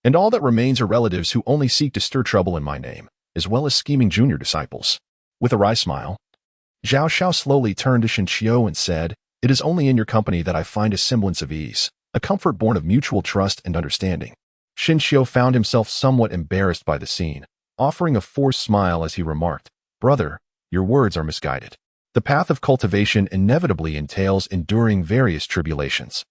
and all that remains are relatives who only seek to stir trouble in my name, as well as scheming junior disciples. With a wry smile, Zhao Xiao slowly turned to Xinqiu and said, "It is only in your company that I find a semblance of ease, a comfort born of mutual trust and understanding." Xinqiu found himself somewhat embarrassed by the scene, offering a forced smile as he remarked, "Brother, your words are misguided. The path of cultivation inevitably entails enduring various tribulations.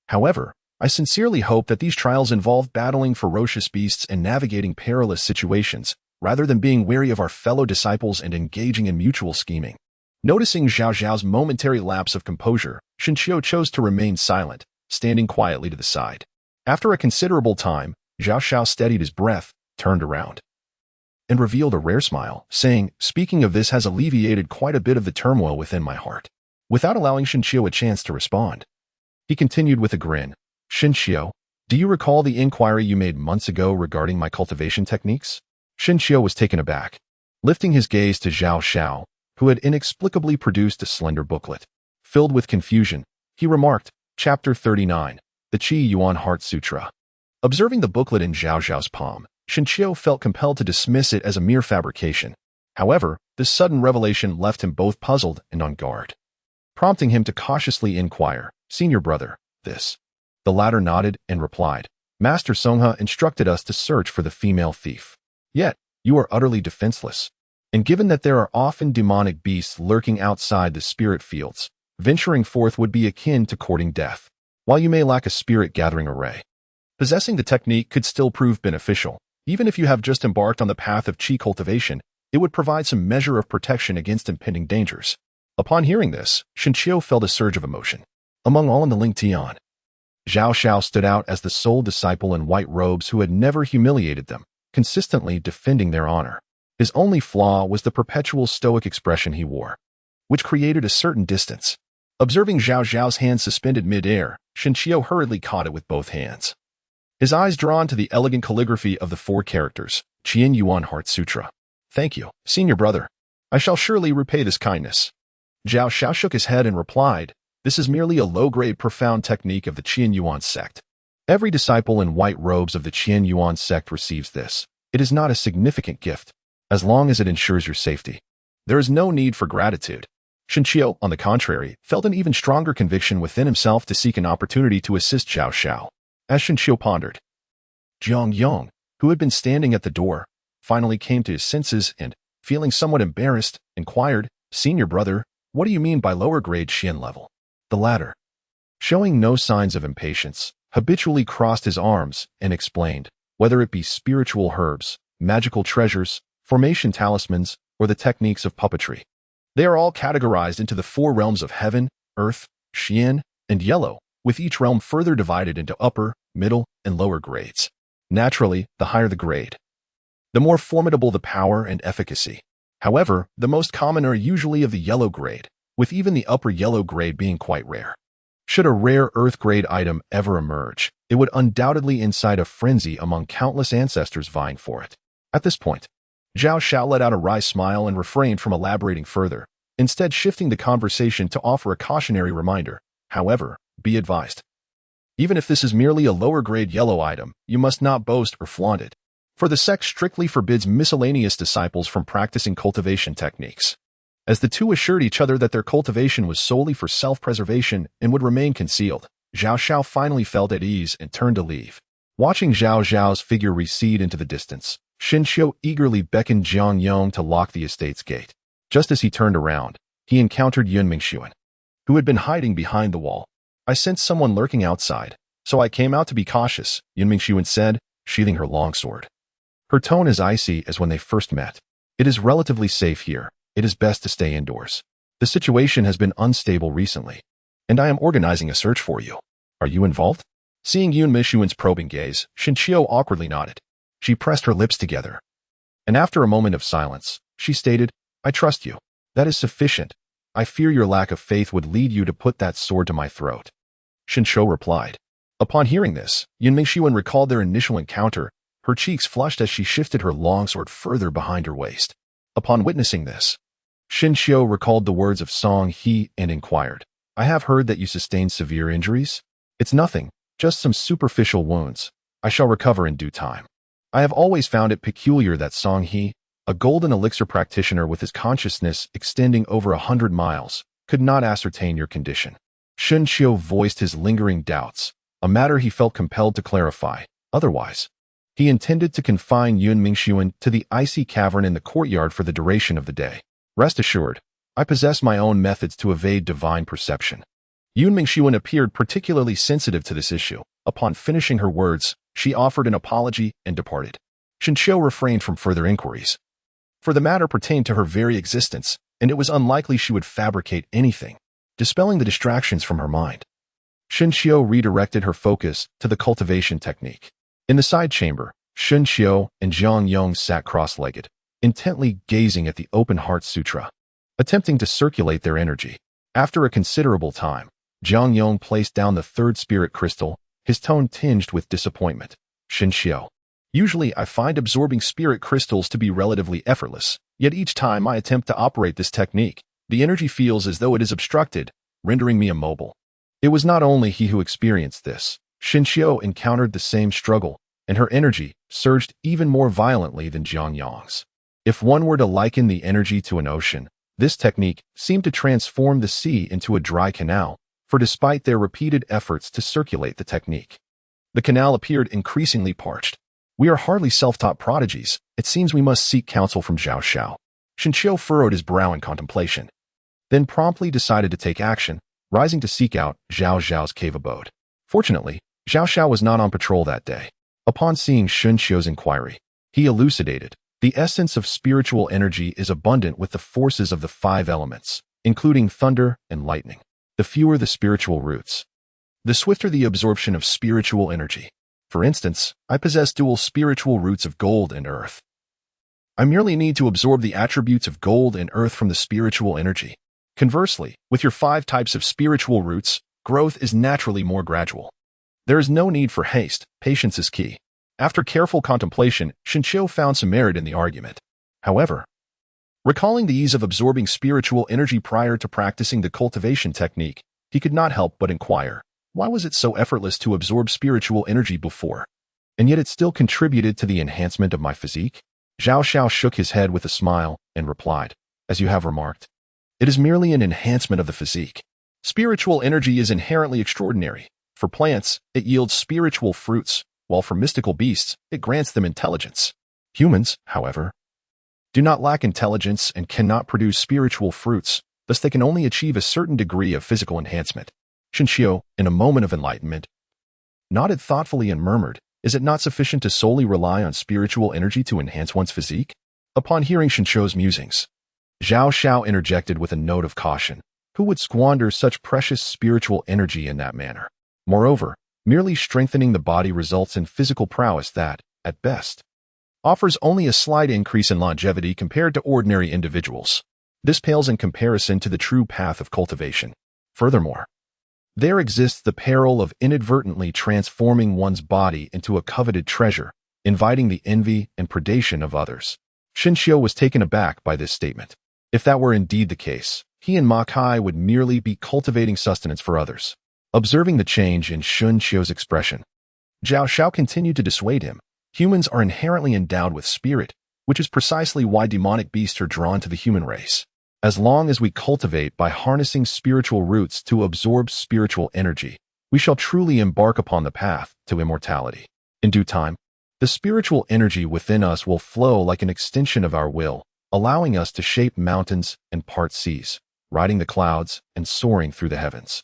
However, I sincerely hope that these trials involve battling ferocious beasts and navigating perilous situations, rather than being wary of our fellow disciples and engaging in mutual scheming." Noticing Zhao Zhao's momentary lapse of composure, Xinqiu chose to remain silent, standing quietly to the side. After a considerable time, Zhao Xiao steadied his breath, turned around, and revealed a rare smile, saying, "Speaking of this has alleviated quite a bit of the turmoil within my heart." Without allowing Xinqiu a chance to respond, he continued with a grin, "Xinqiu, do you recall the inquiry you made months ago regarding my cultivation techniques?" Xinqiu was taken aback, lifting his gaze to Zhao Xiao, who had inexplicably produced a slender booklet. Filled with confusion, he remarked, "Chapter 39, the Qi Yuan Heart Sutra." Observing the booklet in Zhao Zhao's palm, Xinqiu felt compelled to dismiss it as a mere fabrication. However, this sudden revelation left him both puzzled and on guard, prompting him to cautiously inquire, "Senior brother, this?" The latter nodded and replied, "Master Songha instructed us to search for the female thief. Yet, you are utterly defenseless. And given that there are often demonic beasts lurking outside the spirit fields, venturing forth would be akin to courting death. While you may lack a spirit-gathering array, possessing the technique could still prove beneficial. Even if you have just embarked on the path of qi cultivation, it would provide some measure of protection against impending dangers." Upon hearing this, Xinqiu felt a surge of emotion. Among all in the Ling Tian, Zhao Xiao stood out as the sole disciple in white robes who had never humiliated them, consistently defending their honor. His only flaw was the perpetual stoic expression he wore, which created a certain distance. Observing Zhao Zhao's hand suspended mid-air, Xinqiu hurriedly caught it with both hands, his eyes drawn to the elegant calligraphy of the 4 characters, Qian Yuan Heart Sutra. "Thank you, senior brother. I shall surely repay this kindness." Zhao Xiao shook his head and replied, "This is merely a low-grade profound technique of the Qian Yuan sect. Every disciple in white robes of the Qian Yuan sect receives this. It is not a significant gift, as long as it ensures your safety. There is no need for gratitude." Xinqiu, on the contrary, felt an even stronger conviction within himself to seek an opportunity to assist Zhao Xiao. As Xinqiu pondered, Jiang Yong, who had been standing at the door, finally came to his senses and, feeling somewhat embarrassed, inquired, "Senior brother, what do you mean by lower-grade Qian level?" The latter, showing no signs of impatience, habitually crossed his arms and explained, "Whether it be spiritual herbs, magical treasures, formation talismans, or the techniques of puppetry, they are all categorized into the 4 realms of heaven, earth, Qian, and yellow, with each realm further divided into upper, middle, and lower grades. Naturally, the higher the grade, the more formidable the power and efficacy. However, the most common are usually of the yellow grade, with even the upper yellow grade being quite rare. Should a rare earth grade item ever emerge, it would undoubtedly incite a frenzy among countless ancestors vying for it." At this point, Zhao Xiao let out a wry smile and refrained from elaborating further, instead shifting the conversation to offer a cautionary reminder. "However, be advised. Even if this is merely a lower-grade yellow item, you must not boast or flaunt it, for the sect strictly forbids miscellaneous disciples from practicing cultivation techniques." As the two assured each other that their cultivation was solely for self-preservation and would remain concealed, Zhao Xiao finally felt at ease and turned to leave. Watching Zhao Zhao's figure recede into the distance, Xinqiu eagerly beckoned Jiang Yong to lock the estate's gate. Just as he turned around, he encountered Yun Mingxuan, who had been hiding behind the wall. I sensed someone lurking outside, so I came out to be cautious, Yun Mingxuan said, sheathing her longsword. Her tone as icy as when they first met. It is relatively safe here. It is best to stay indoors. The situation has been unstable recently, and I am organizing a search for you. Are you involved? Seeing Yun Mingxuan's probing gaze, Shinshio awkwardly nodded. She pressed her lips together, and after a moment of silence, she stated, I trust you. That is sufficient. I fear your lack of faith would lead you to put that sword to my throat. Shinshio replied. Upon hearing this, Yun Mingxuan recalled their initial encounter. Her cheeks flushed as she shifted her longsword further behind her waist. Upon witnessing this, Shinshio recalled the words of Song He and inquired, I have heard that you sustained severe injuries? It's nothing, just some superficial wounds. I shall recover in due time. I have always found it peculiar that Song He, a golden elixir practitioner with his consciousness extending over 100 miles, could not ascertain your condition. Shinshio voiced his lingering doubts, a matter he felt compelled to clarify. Otherwise, he intended to confine Yun Mingxuan to the icy cavern in the courtyard for the duration of the day. Rest assured, I possess my own methods to evade divine perception. Yun Mingxuan appeared particularly sensitive to this issue. Upon finishing her words, she offered an apology and departed. Shinshio refrained from further inquiries, for the matter pertained to her very existence, and it was unlikely she would fabricate anything. Dispelling the distractions from her mind, Shinshio redirected her focus to the cultivation technique. In the side chamber, Shinshio and Zhang Yong sat cross-legged, intently gazing at the Open Heart Sutra, attempting to circulate their energy. After a considerable time, Zhang Yong placed down the third spirit crystal, his tone tinged with disappointment. Shinshio. Usually I find absorbing spirit crystals to be relatively effortless, yet each time I attempt to operate this technique, the energy feels as though it is obstructed, rendering me immobile. It was not only he who experienced this. Shinshio encountered the same struggle, and her energy surged even more violently than Zhang Yong's. If one were to liken the energy to an ocean, this technique seemed to transform the sea into a dry canal, for despite their repeated efforts to circulate the technique, the canal appeared increasingly parched. We are hardly self-taught prodigies. It seems we must seek counsel from Zhao Xiao. Shinshio furrowed his brow in contemplation, then promptly decided to take action, rising to seek out Zhao Xiao's cave abode. Fortunately, Zhao Xiao was not on patrol that day. Upon seeing Shinshio's inquiry, he elucidated, the essence of spiritual energy is abundant with the forces of the 5 elements, including thunder and lightning. The fewer the spiritual roots, the swifter the absorption of spiritual energy. For instance, I possess dual spiritual roots of gold and earth. I merely need to absorb the attributes of gold and earth from the spiritual energy. Conversely, with your 5 types of spiritual roots, growth is naturally more gradual. There is no need for haste. Patience is key. After careful contemplation, Shinshio found some merit in the argument. However, recalling the ease of absorbing spiritual energy prior to practicing the cultivation technique, he could not help but inquire, why was it so effortless to absorb spiritual energy before? And yet it still contributed to the enhancement of my physique? Zhao Xiao shook his head with a smile and replied, as you have remarked, it is merely an enhancement of the physique. Spiritual energy is inherently extraordinary. For plants, it yields spiritual fruits, while for mystical beasts, it grants them intelligence. Humans, however, do not lack intelligence and cannot produce spiritual fruits, thus they can only achieve a certain degree of physical enhancement. Shinshio, in a moment of enlightenment, nodded thoughtfully and murmured, is it not sufficient to solely rely on spiritual energy to enhance one's physique? Upon hearing Shinshio's musings, Zhao Xiao interjected with a note of caution. Who would squander such precious spiritual energy in that manner? Moreover, merely strengthening the body results in physical prowess that, at best, offers only a slight increase in longevity compared to ordinary individuals. This pales in comparison to the true path of cultivation. Furthermore, there exists the peril of inadvertently transforming one's body into a coveted treasure, inviting the envy and predation of others. Shinshio was taken aback by this statement. If that were indeed the case, he and Ma Kai would merely be cultivating sustenance for others. Observing the change in Shinshio's expression, Zhao Xiao continued to dissuade him. Humans are inherently endowed with spirit, which is precisely why demonic beasts are drawn to the human race. As long as we cultivate by harnessing spiritual roots to absorb spiritual energy, we shall truly embark upon the path to immortality. In due time, the spiritual energy within us will flow like an extension of our will, allowing us to shape mountains and part seas, riding the clouds and soaring through the heavens.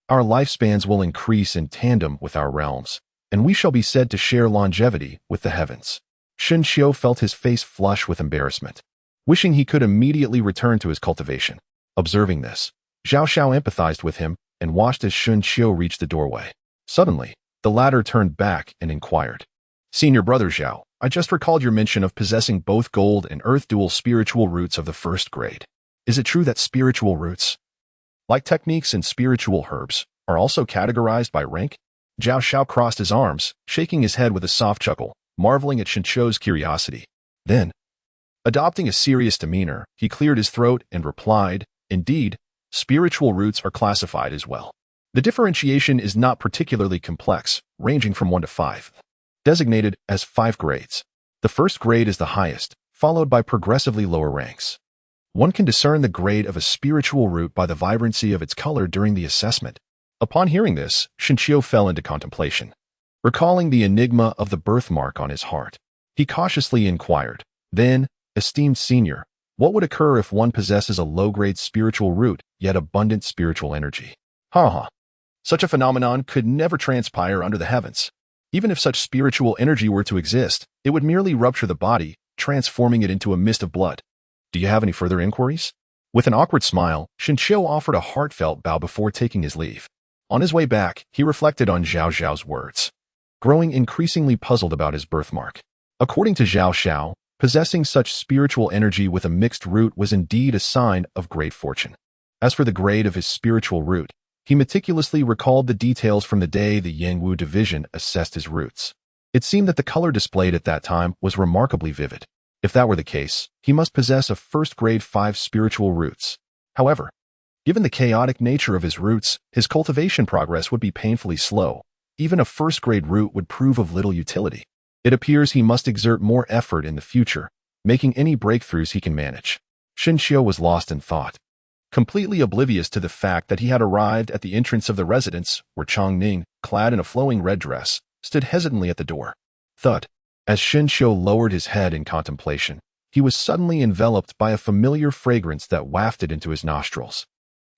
Our lifespans will increase in tandem with our realms, and we shall be said to share longevity with the heavens. Xinqiu felt his face flush with embarrassment, wishing he could immediately return to his cultivation. Observing this, Zhao Xiao empathized with him and watched as Xinqiu reached the doorway. Suddenly, the latter turned back and inquired, "Senior brother Zhao, I just recalled your mention of possessing both gold and earth dual spiritual roots of the first grade. Is it true that spiritual roots, like techniques and spiritual herbs, are also categorized by rank?" Zhao Xiao crossed his arms, shaking his head with a soft chuckle, marveling at Xinqiu's curiosity. Then, adopting a serious demeanor, he cleared his throat and replied, "Indeed, spiritual roots are classified as well. The differentiation is not particularly complex, ranging from 1 to 5, designated as 5 grades. The first grade is the highest, followed by progressively lower ranks. One can discern the grade of a spiritual root by the vibrancy of its color during the assessment." Upon hearing this, Xinqiu fell into contemplation. Recalling the enigma of the birthmark on his heart, he cautiously inquired, "Then, esteemed senior, what would occur if one possesses a low-grade spiritual root, yet abundant spiritual energy?" Such a phenomenon could never transpire under the heavens. Even if such spiritual energy were to exist, it would merely rupture the body, transforming it into a mist of blood. Do you have any further inquiries? With an awkward smile, Xinqiu offered a heartfelt bow before taking his leave. On his way back, he reflected on Zhao Xiao's words, growing increasingly puzzled about his birthmark. According to Zhao Xiao, possessing such spiritual energy with a mixed root was indeed a sign of great fortune. As for the grade of his spiritual root, he meticulously recalled the details from the day the Yangwu division assessed his roots. It seemed that the color displayed at that time was remarkably vivid. If that were the case, he must possess a first-grade 5 spiritual roots. However, given the chaotic nature of his roots, his cultivation progress would be painfully slow. Even a first-grade root would prove of little utility. It appears he must exert more effort in the future, making any breakthroughs he can manage. Xinqiu was lost in thought, completely oblivious to the fact that he had arrived at the entrance of the residence, where Chongning, clad in a flowing red dress, stood hesitantly at the door. Thud. As Xinqiu lowered his head in contemplation, he was suddenly enveloped by a familiar fragrance that wafted into his nostrils,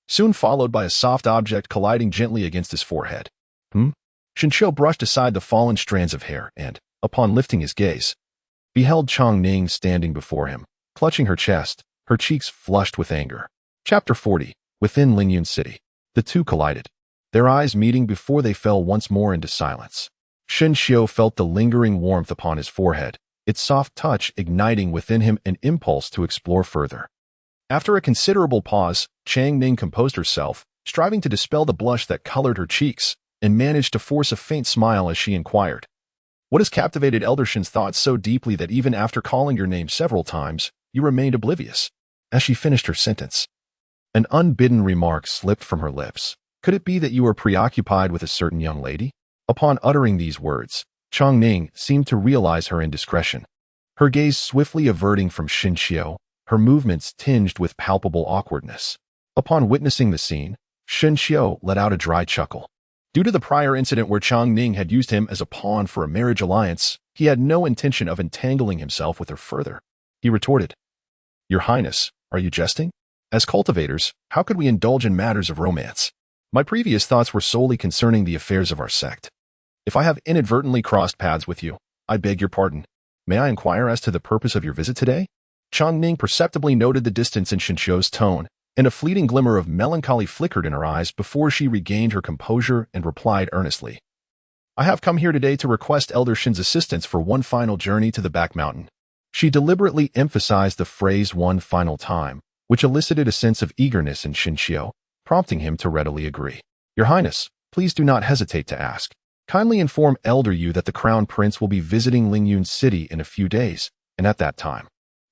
soon followed by a soft object colliding gently against his forehead. Xinqiu brushed aside the fallen strands of hair and, upon lifting his gaze, beheld Chongning standing before him, clutching her chest, her cheeks flushed with anger. Chapter 40. Within Lingyun City. The two collided, their eyes meeting before they fell once more into silence. Xinqiu felt the lingering warmth upon his forehead, its soft touch igniting within him an impulse to explore further. After a considerable pause, Changning composed herself, striving to dispel the blush that colored her cheeks, and managed to force a faint smile as she inquired, "What has captivated Eldershin's thoughts so deeply that even after calling your name several times, you remained oblivious?" As she finished her sentence, an unbidden remark slipped from her lips. "Could it be that you are preoccupied with a certain young lady?" Upon uttering these words, Chongning seemed to realize her indiscretion. Her gaze swiftly averting from Xinqiu, her movements tinged with palpable awkwardness. Upon witnessing the scene, Xinqiu let out a dry chuckle. Due to the prior incident where Chongning had used him as a pawn for a marriage alliance, he had no intention of entangling himself with her further. He retorted, "Your Highness, are you jesting? As cultivators, how could we indulge in matters of romance? My previous thoughts were solely concerning the affairs of our sect. If I have inadvertently crossed paths with you, I beg your pardon. May I inquire as to the purpose of your visit today?" Chongning perceptibly noted the distance in Xinqiu's tone, and a fleeting glimmer of melancholy flickered in her eyes before she regained her composure and replied earnestly, "I have come here today to request Eldershin's assistance for one final journey to the back mountain." She deliberately emphasized the phrase "one final time," which elicited a sense of eagerness in Xinqiu, prompting him to readily agree. "Your Highness, please do not hesitate to ask. Kindly inform Elder Yu that the Crown Prince will be visiting Lingyun City in a few days, and at that time,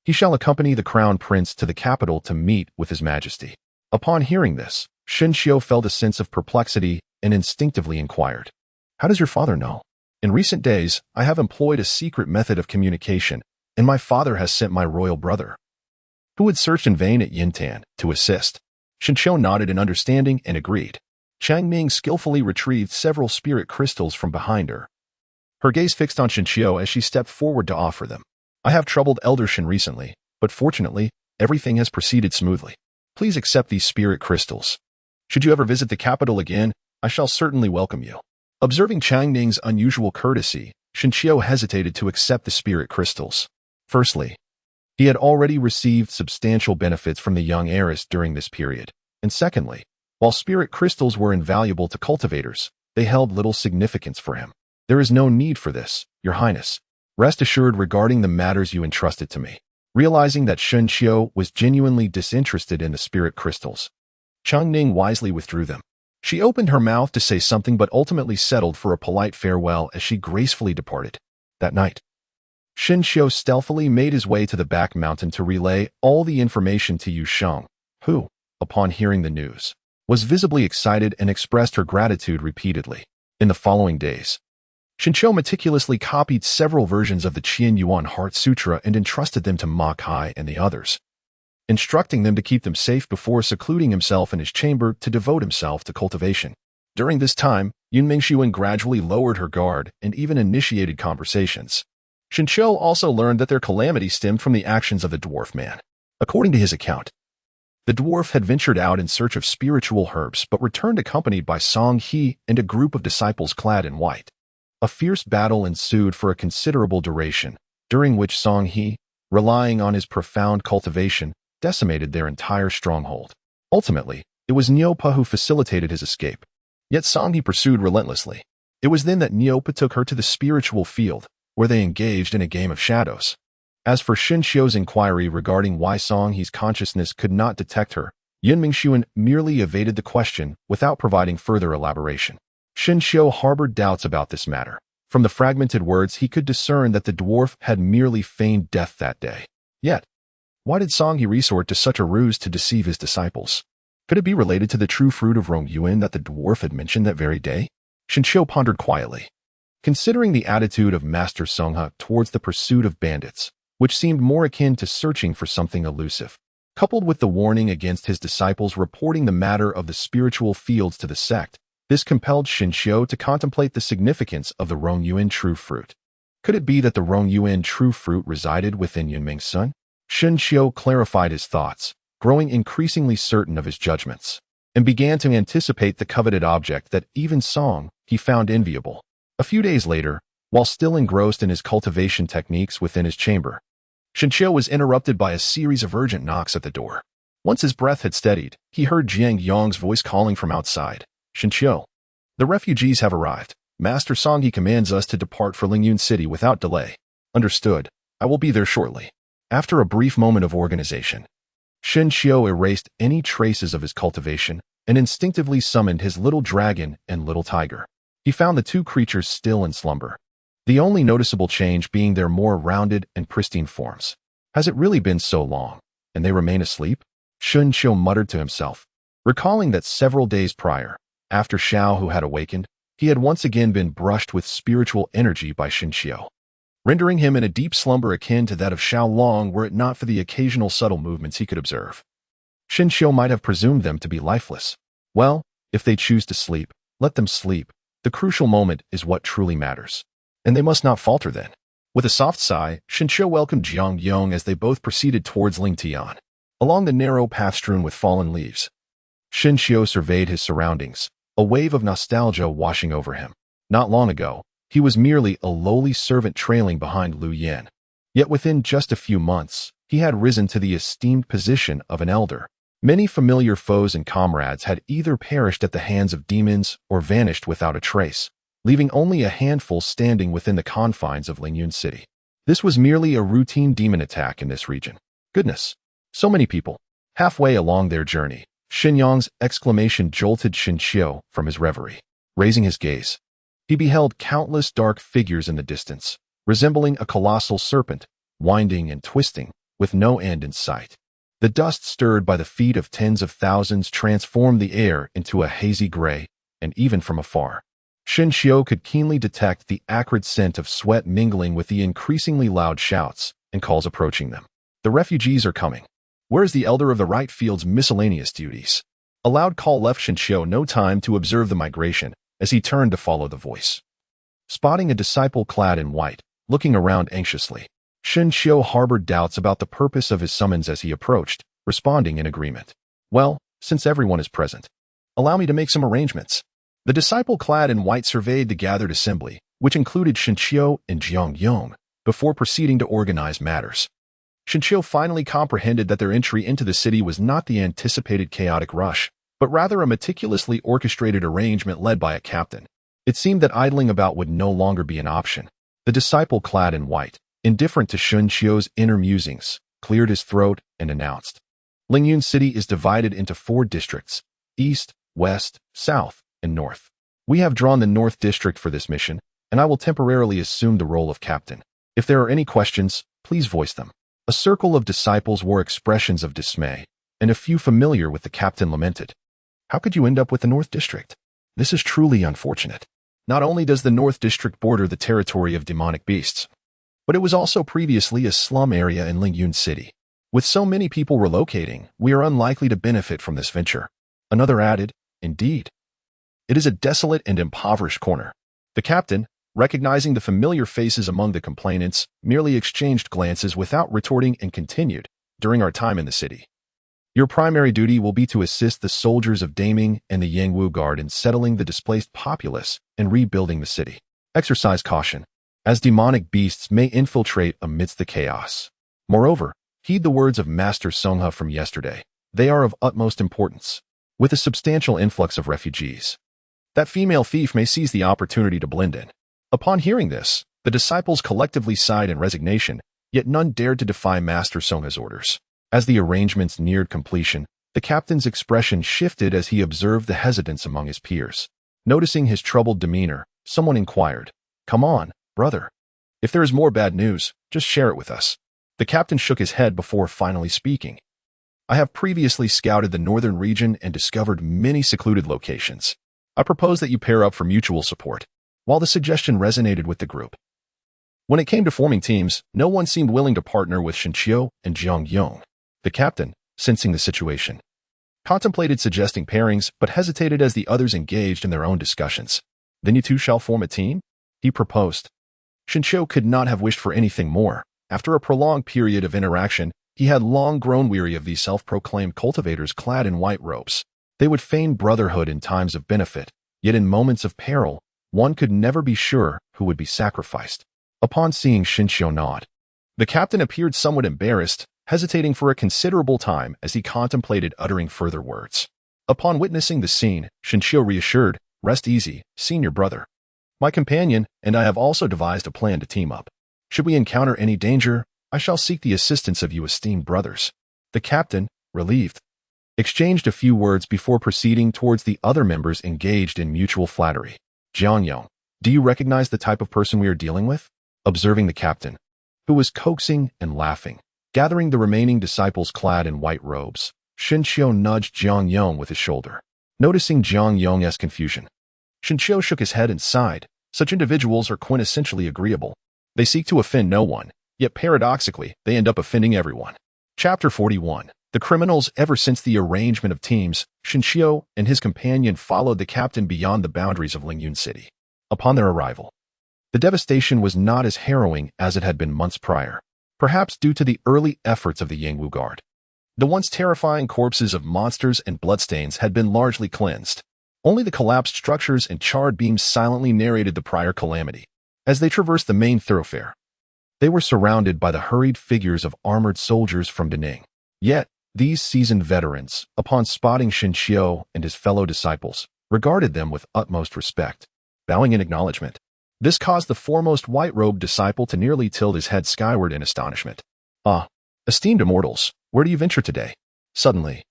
he shall accompany the Crown Prince to the capital to meet with His Majesty." Upon hearing this, Xinqiu felt a sense of perplexity and instinctively inquired, "How does your father know?" "In recent days, I have employed a secret method of communication, and my father has sent my royal brother, who had searched in vain at Yintan, to assist." Xinqiu nodded in understanding and agreed. Changning skillfully retrieved several spirit crystals from behind her, her gaze fixed on Xinqiu as she stepped forward to offer them. "I have troubled Eldershin recently, but fortunately, everything has proceeded smoothly. Please accept these spirit crystals. Should you ever visit the capital again, I shall certainly welcome you." Observing Chang Ning's unusual courtesy, Shinshio hesitated to accept the spirit crystals. Firstly, he had already received substantial benefits from the young heiress during this period. And secondly, while spirit crystals were invaluable to cultivators, they held little significance for him. "There is no need for this, Your Highness. Rest assured regarding the matters you entrusted to me." Realizing that Shinshio was genuinely disinterested in the spirit crystals, Chang Ning wisely withdrew them. She opened her mouth to say something but ultimately settled for a polite farewell as she gracefully departed. That night, Shinshio stealthily made his way to the back mountain to relay all the information to Yu Sheng, who, upon hearing the news, was visibly excited and expressed her gratitude repeatedly. In the following days, Shinshio meticulously copied several versions of the Qian Yuan Heart Sutra and entrusted them to Ma Kai and the others, instructing them to keep them safe before secluding himself in his chamber to devote himself to cultivation. During this time, Yunming Xuan gradually lowered her guard and even initiated conversations. Shinshio also learned that their calamity stemmed from the actions of the dwarf man. According to his account, the dwarf had ventured out in search of spiritual herbs but returned accompanied by Song He and a group of disciples clad in white. A fierce battle ensued for a considerable duration, during which Song He, relying on his profound cultivation, decimated their entire stronghold. Ultimately, it was Nyopa who facilitated his escape. Yet Song He pursued relentlessly. It was then that Nyopa took her to the spiritual field, where they engaged in a game of shadows. As for Shinshio's inquiry regarding why Song He's consciousness could not detect her, Yunming Xuan merely evaded the question without providing further elaboration. Shinshio harbored doubts about this matter. From the fragmented words, he could discern that the dwarf had merely feigned death that day. Yet, why did Song He resort to such a ruse to deceive his disciples? Could it be related to the true fruit of Rong Yuan that the dwarf had mentioned that very day? Shinshio pondered quietly. Considering the attitude of Master Songha towards the pursuit of bandits, which seemed more akin to searching for something elusive, coupled with the warning against his disciples reporting the matter of the spiritual fields to the sect, this compelled Shinshio to contemplate the significance of the Rong Yuan true fruit. Could it be that the Rong Yuan true fruit resided within Yunming's son? Shinshio clarified his thoughts, growing increasingly certain of his judgments, and began to anticipate the coveted object that even Song He found enviable. A few days later, while still engrossed in his cultivation techniques within his chamber, Shinshio was interrupted by a series of urgent knocks at the door. Once his breath had steadied, he heard Jiang Yong's voice calling from outside. "Shinshio, the refugees have arrived. Master Song He commands us to depart for Lingyun City without delay." "Understood. I will be there shortly." After a brief moment of organization, Shinshio erased any traces of his cultivation and instinctively summoned his little dragon and little tiger. He found the two creatures still in slumber, the only noticeable change being their more rounded and pristine forms. Has it really been so long, and they remain asleep? Shinshio muttered to himself, recalling that several days prior, after Xiao Hu had awakened, he had once again been brushed with spiritual energy by Shinshio, rendering him in a deep slumber akin to that of Xiao Long were it not for the occasional subtle movements he could observe. Shinshio might have presumed them to be lifeless. Well, if they choose to sleep, let them sleep. The crucial moment is what truly matters. And they must not falter then. With a soft sigh, Shinshio welcomed Jiang Yong as they both proceeded towards Lingtian. Along the narrow path strewn with fallen leaves, Shinshio surveyed his surroundings, a wave of nostalgia washing over him. Not long ago, he was merely a lowly servant trailing behind Lu Yan. Yet within just a few months, he had risen to the esteemed position of an elder. Many familiar foes and comrades had either perished at the hands of demons or vanished without a trace, leaving only a handful standing within the confines of Lingyun City. This was merely a routine demon attack in this region. Goodness, so many people. Halfway along their journey, Xinyang's exclamation jolted Shinshio from his reverie. Raising his gaze, he beheld countless dark figures in the distance, resembling a colossal serpent, winding and twisting, with no end in sight. The dust stirred by the feet of tens of thousands transformed the air into a hazy gray, and even from afar, Shinshio could keenly detect the acrid scent of sweat mingling with the increasingly loud shouts and calls approaching them. The refugees are coming. Where is the elder of the right field's miscellaneous duties? A loud call left Shinshio no time to observe the migration as he turned to follow the voice. Spotting a disciple clad in white, looking around anxiously, Xiao harbored doubts about the purpose of his summons as he approached, responding in agreement. Well, since everyone is present, allow me to make some arrangements. The disciple clad in white surveyed the gathered assembly, which included Xiao and Jiang, before proceeding to organize matters. Xiao finally comprehended that their entry into the city was not the anticipated chaotic rush, but rather a meticulously orchestrated arrangement led by a captain. It seemed that idling about would no longer be an option. The disciple clad in white, indifferent to Xiao's inner musings, cleared his throat and announced, Lingyun City is divided into 4 districts, east, west, south, and north. We have drawn the North District for this mission, and I will temporarily assume the role of captain. If there are any questions, please voice them. A circle of disciples wore expressions of dismay, and a few familiar with the captain lamented. How could you end up with the North District? This is truly unfortunate. Not only does the North District border the territory of demonic beasts, but it was also previously a slum area in Lingyun City. With so many people relocating, we are unlikely to benefit from this venture. Another added, indeed. It is a desolate and impoverished corner. The captain, recognizing the familiar faces among the complainants, merely exchanged glances without retorting and continued, during our time in the city. Your primary duty will be to assist the soldiers of Daming and the Yangwu Guard in settling the displaced populace and rebuilding the city. Exercise caution, as demonic beasts may infiltrate amidst the chaos. Moreover, heed the words of Master Songha from yesterday. They are of utmost importance. With a substantial influx of refugees, that female thief may seize the opportunity to blend in. Upon hearing this, the disciples collectively sighed in resignation, yet none dared to defy Master Songha's orders. As the arrangements neared completion, the captain's expression shifted as he observed the hesitance among his peers. Noticing his troubled demeanor, someone inquired, Come on, brother. If there is more bad news, just share it with us. The captain shook his head before finally speaking. I have previously scouted the northern region and discovered many secluded locations. I propose that you pair up for mutual support. While the suggestion resonated with the group, when it came to forming teams, no one seemed willing to partner with Xiao and Jiang. The captain, sensing the situation, contemplated suggesting pairings but hesitated as the others engaged in their own discussions. Then you two shall form a team? He proposed. Xiao could not have wished for anything more. After a prolonged period of interaction, he had long grown weary of these self-proclaimed cultivators clad in white robes. They would feign brotherhood in times of benefit, yet in moments of peril, one could never be sure who would be sacrificed. Upon seeing Xiao nod, the captain appeared somewhat embarrassed, hesitating for a considerable time as he contemplated uttering further words. Upon witnessing the scene, Xiao reassured, Rest easy, senior brother. My companion and I have also devised a plan to team up. Should we encounter any danger, I shall seek the assistance of you esteemed brothers. The captain, relieved, exchanged a few words before proceeding towards the other members engaged in mutual flattery. Jiang, do you recognize the type of person we are dealing with? Observing the captain, who was coaxing and laughing, gathering the remaining disciples clad in white robes, Xiao nudged Jiang with his shoulder. Noticing Jiang's confusion, Xiao shook his head and sighed. Such individuals are quintessentially agreeable. They seek to offend no one, yet paradoxically, they end up offending everyone. Chapter 41. The criminals. Ever since the arrangement of teams, Xiao and his companion followed the captain beyond the boundaries of Lingyun City. Upon their arrival, the devastation was not as harrowing as it had been months prior, perhaps due to the early efforts of the Yangwu Guard. The once terrifying corpses of monsters and bloodstains had been largely cleansed. Only the collapsed structures and charred beams silently narrated the prior calamity. As they traversed the main thoroughfare, they were surrounded by the hurried figures of armored soldiers from Daning. Yet, these seasoned veterans, upon spotting Xiao and his fellow disciples, regarded them with utmost respect, bowing in acknowledgement. This caused the foremost white-robed disciple to nearly tilt his head skyward in astonishment. Ah, esteemed immortals, where do you venture today? Suddenly,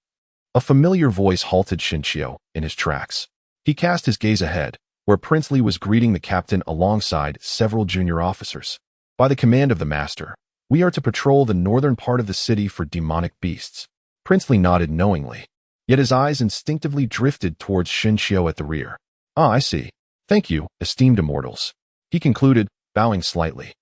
a familiar voice halted Xiao in his tracks. He cast his gaze ahead, where Prince Li was greeting the captain alongside several junior officers. By the command of the master, we are to patrol the northern part of the city for demonic beasts. Prince Li nodded knowingly, yet his eyes instinctively drifted towards Xiao at the rear. Ah, I see. Thank you, esteemed immortals. He concluded, bowing slightly,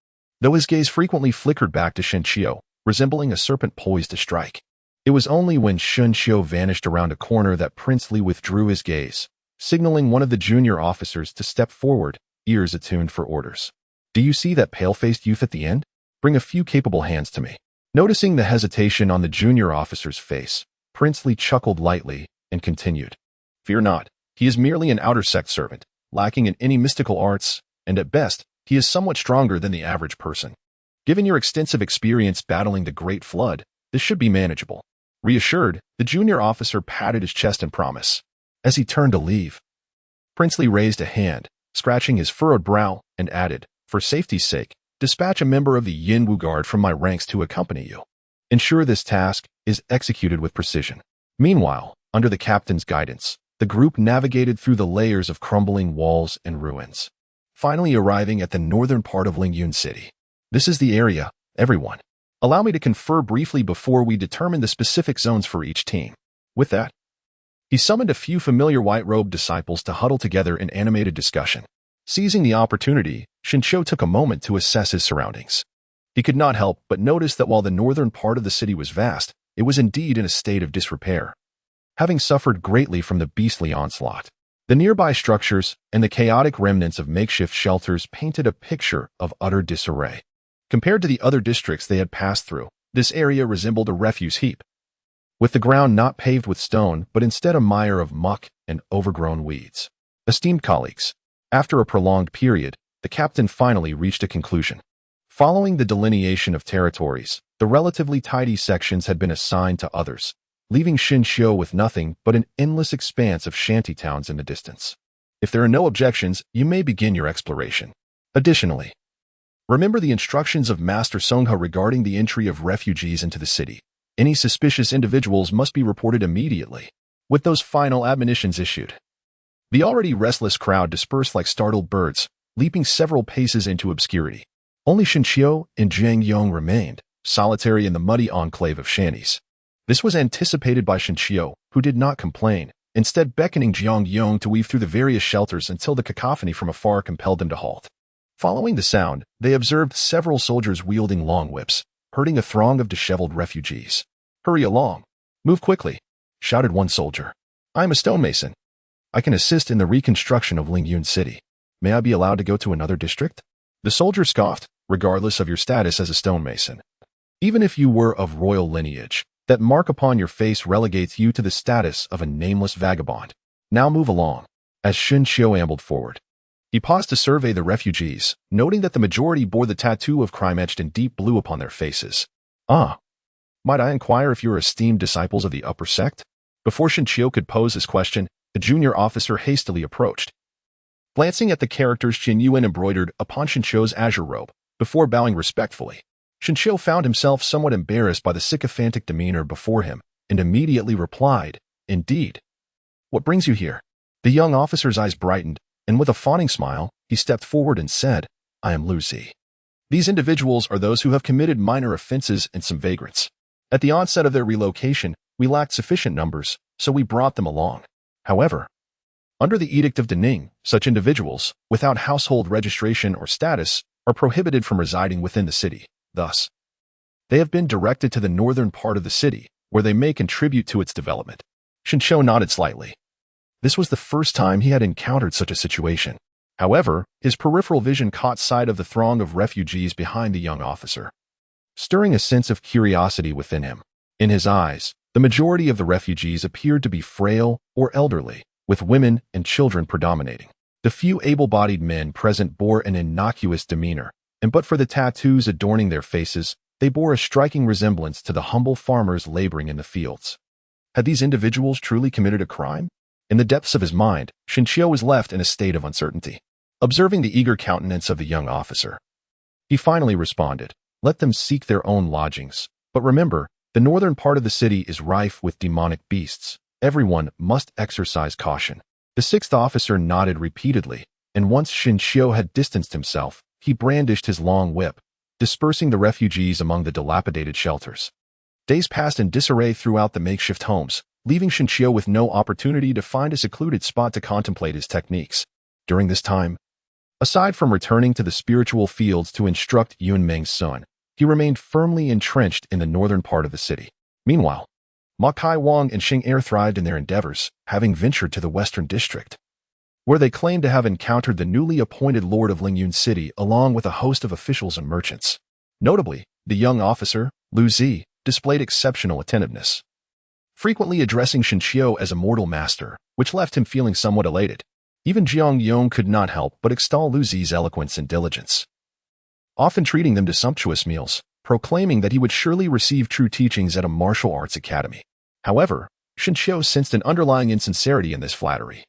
though his gaze frequently flickered back to Xiao, resembling a serpent poised to strike. It was only when Xiao vanished around a corner that Prince Li withdrew his gaze, signaling one of the junior officers to step forward, ears attuned for orders. Do you see that pale-faced youth at the end? Bring a few capable hands to me. Noticing the hesitation on the junior officer's face, Princely chuckled lightly and continued. Fear not, he is merely an outer sect servant, lacking in any mystical arts, and at best, he is somewhat stronger than the average person. Given your extensive experience battling the Great Flood, this should be manageable. Reassured, the junior officer patted his chest in promise. As he turned to leave, Princely raised a hand, scratching his furrowed brow, and added, for safety's sake, dispatch a member of the Yinwu Guard from my ranks to accompany you. Ensure this task is executed with precision. Meanwhile, under the captain's guidance, the group navigated through the layers of crumbling walls and ruins, finally arriving at the northern part of Lingyun City. This is the area, everyone. Allow me to confer briefly before we determine the specific zones for each team. With that, he summoned a few familiar white-robed disciples to huddle together in animated discussion. Seizing the opportunity, Xinqiu took a moment to assess his surroundings. He could not help but notice that while the northern part of the city was vast, it was indeed in a state of disrepair, having suffered greatly from the beastly onslaught. The nearby structures and the chaotic remnants of makeshift shelters painted a picture of utter disarray. Compared to the other districts they had passed through, this area resembled a refuse heap, with the ground not paved with stone but instead a mire of muck and overgrown weeds. Esteemed colleagues, after a prolonged period, the captain finally reached a conclusion. Following the delineation of territories, the relatively tidy sections had been assigned to others, leaving Xinqiu with nothing but an endless expanse of shantytowns in the distance. If there are no objections, you may begin your exploration. Additionally, remember the instructions of Master Songha regarding the entry of refugees into the city. Any suspicious individuals must be reported immediately. With those final admonitions issued, the already restless crowd dispersed like startled birds, leaping several paces into obscurity. Only Xinqiu and Jiang Yong remained, solitary in the muddy enclave of shanties. This was anticipated by Xinqiu, who did not complain, instead beckoning Jiang Yong to weave through the various shelters until the cacophony from afar compelled them to halt. Following the sound, they observed several soldiers wielding long whips, herding a throng of disheveled refugees. Hurry along. Move quickly, shouted one soldier. I am a stonemason. I can assist in the reconstruction of Lingyun City. May I be allowed to go to another district? The soldier scoffed, regardless of your status as a stonemason. Even if you were of royal lineage, that mark upon your face relegates you to the status of a nameless vagabond. Now move along. As Xinqiu ambled forward, he paused to survey the refugees, noting that the majority bore the tattoo of crime etched in deep blue upon their faces. Ah, might I inquire if you are esteemed disciples of the upper sect? Before Xinqiu could pose his question, the junior officer hastily approached. Glancing at the characters Qin Yuan embroidered upon Xinqiu's azure robe, before bowing respectfully, Xinqiu found himself somewhat embarrassed by the sycophantic demeanor before him, and immediately replied, Indeed. What brings you here? The young officer's eyes brightened, and with a fawning smile, he stepped forward and said, I am Lu Zi. These individuals are those who have committed minor offenses and some vagrants. At the onset of their relocation, we lacked sufficient numbers, so we brought them along. However, under the Edict of Dening, such individuals, without household registration or status, are prohibited from residing within the city. Thus, they have been directed to the northern part of the city, where they may contribute to its development. Xinqiu nodded slightly. This was the first time he had encountered such a situation. However, his peripheral vision caught sight of the throng of refugees behind the young officer, stirring a sense of curiosity within him. In his eyes, the majority of the refugees appeared to be frail or elderly, with women and children predominating. The few able-bodied men present bore an innocuous demeanor, and but for the tattoos adorning their faces, they bore a striking resemblance to the humble farmers laboring in the fields. Had these individuals truly committed a crime? In the depths of his mind, Xinqiu was left in a state of uncertainty. Observing the eager countenance of the young officer, he finally responded, Let them seek their own lodgings. But remember, the northern part of the city is rife with demonic beasts. Everyone must exercise caution. The sixth officer nodded repeatedly, and once Xinqiu had distanced himself, he brandished his long whip, dispersing the refugees among the dilapidated shelters. Days passed in disarray throughout the makeshift homes, leaving Xinqiu with no opportunity to find a secluded spot to contemplate his techniques. During this time, aside from returning to the spiritual fields to instruct Yun Meng's son, he remained firmly entrenched in the northern part of the city. Meanwhile, Ma Kai Wang and Xing Er thrived in their endeavors, having ventured to the western district, where they claimed to have encountered the newly appointed lord of Lingyun City along with a host of officials and merchants. Notably, the young officer, Lu Zi, displayed exceptional attentiveness, frequently addressing Shinshio as immortal master, which left him feeling somewhat elated. Even Jiang Yong could not help but extol Lu Zi's eloquence and diligence, often treating them to sumptuous meals, proclaiming that he would surely receive true teachings at a martial arts academy. However, Shinshio sensed an underlying insincerity in this flattery,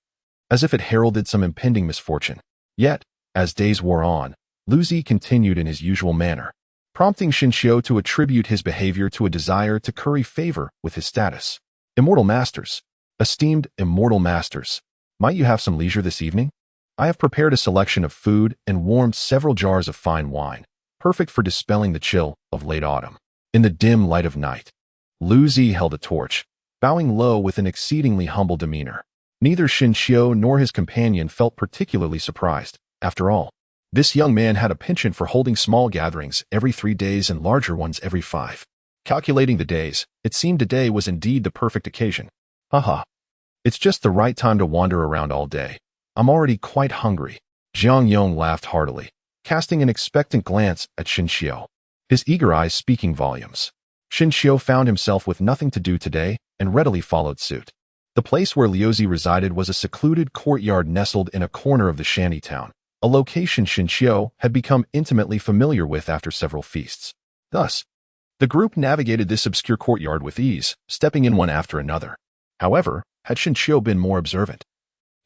as if it heralded some impending misfortune. Yet, as days wore on, Lu Zi continued in his usual manner, prompting Shinshio to attribute his behavior to a desire to curry favor with his status. Immortal Masters. Esteemed Immortal Masters, might you have some leisure this evening? I have prepared a selection of food and warmed several jars of fine wine, perfect for dispelling the chill of late autumn. In the dim light of night, Lu Zi held a torch, bowing low with an exceedingly humble demeanor. Neither Shinshio nor his companion felt particularly surprised. After all, this young man had a penchant for holding small gatherings every 3 days and larger ones every 5. Calculating the days, it seemed today was indeed the perfect occasion. Haha. It's just the right time to wander around all day. I'm already quite hungry. Jiang Yong laughed heartily, casting an expectant glance at Shinshio, his eager eyes speaking volumes. Shinshio found himself with nothing to do today and readily followed suit. The place where Liu Zi resided was a secluded courtyard nestled in a corner of the shanty town, a location Shinshio had become intimately familiar with after several feasts. Thus, the group navigated this obscure courtyard with ease, stepping in one after another. However, had Shinshio been more observant,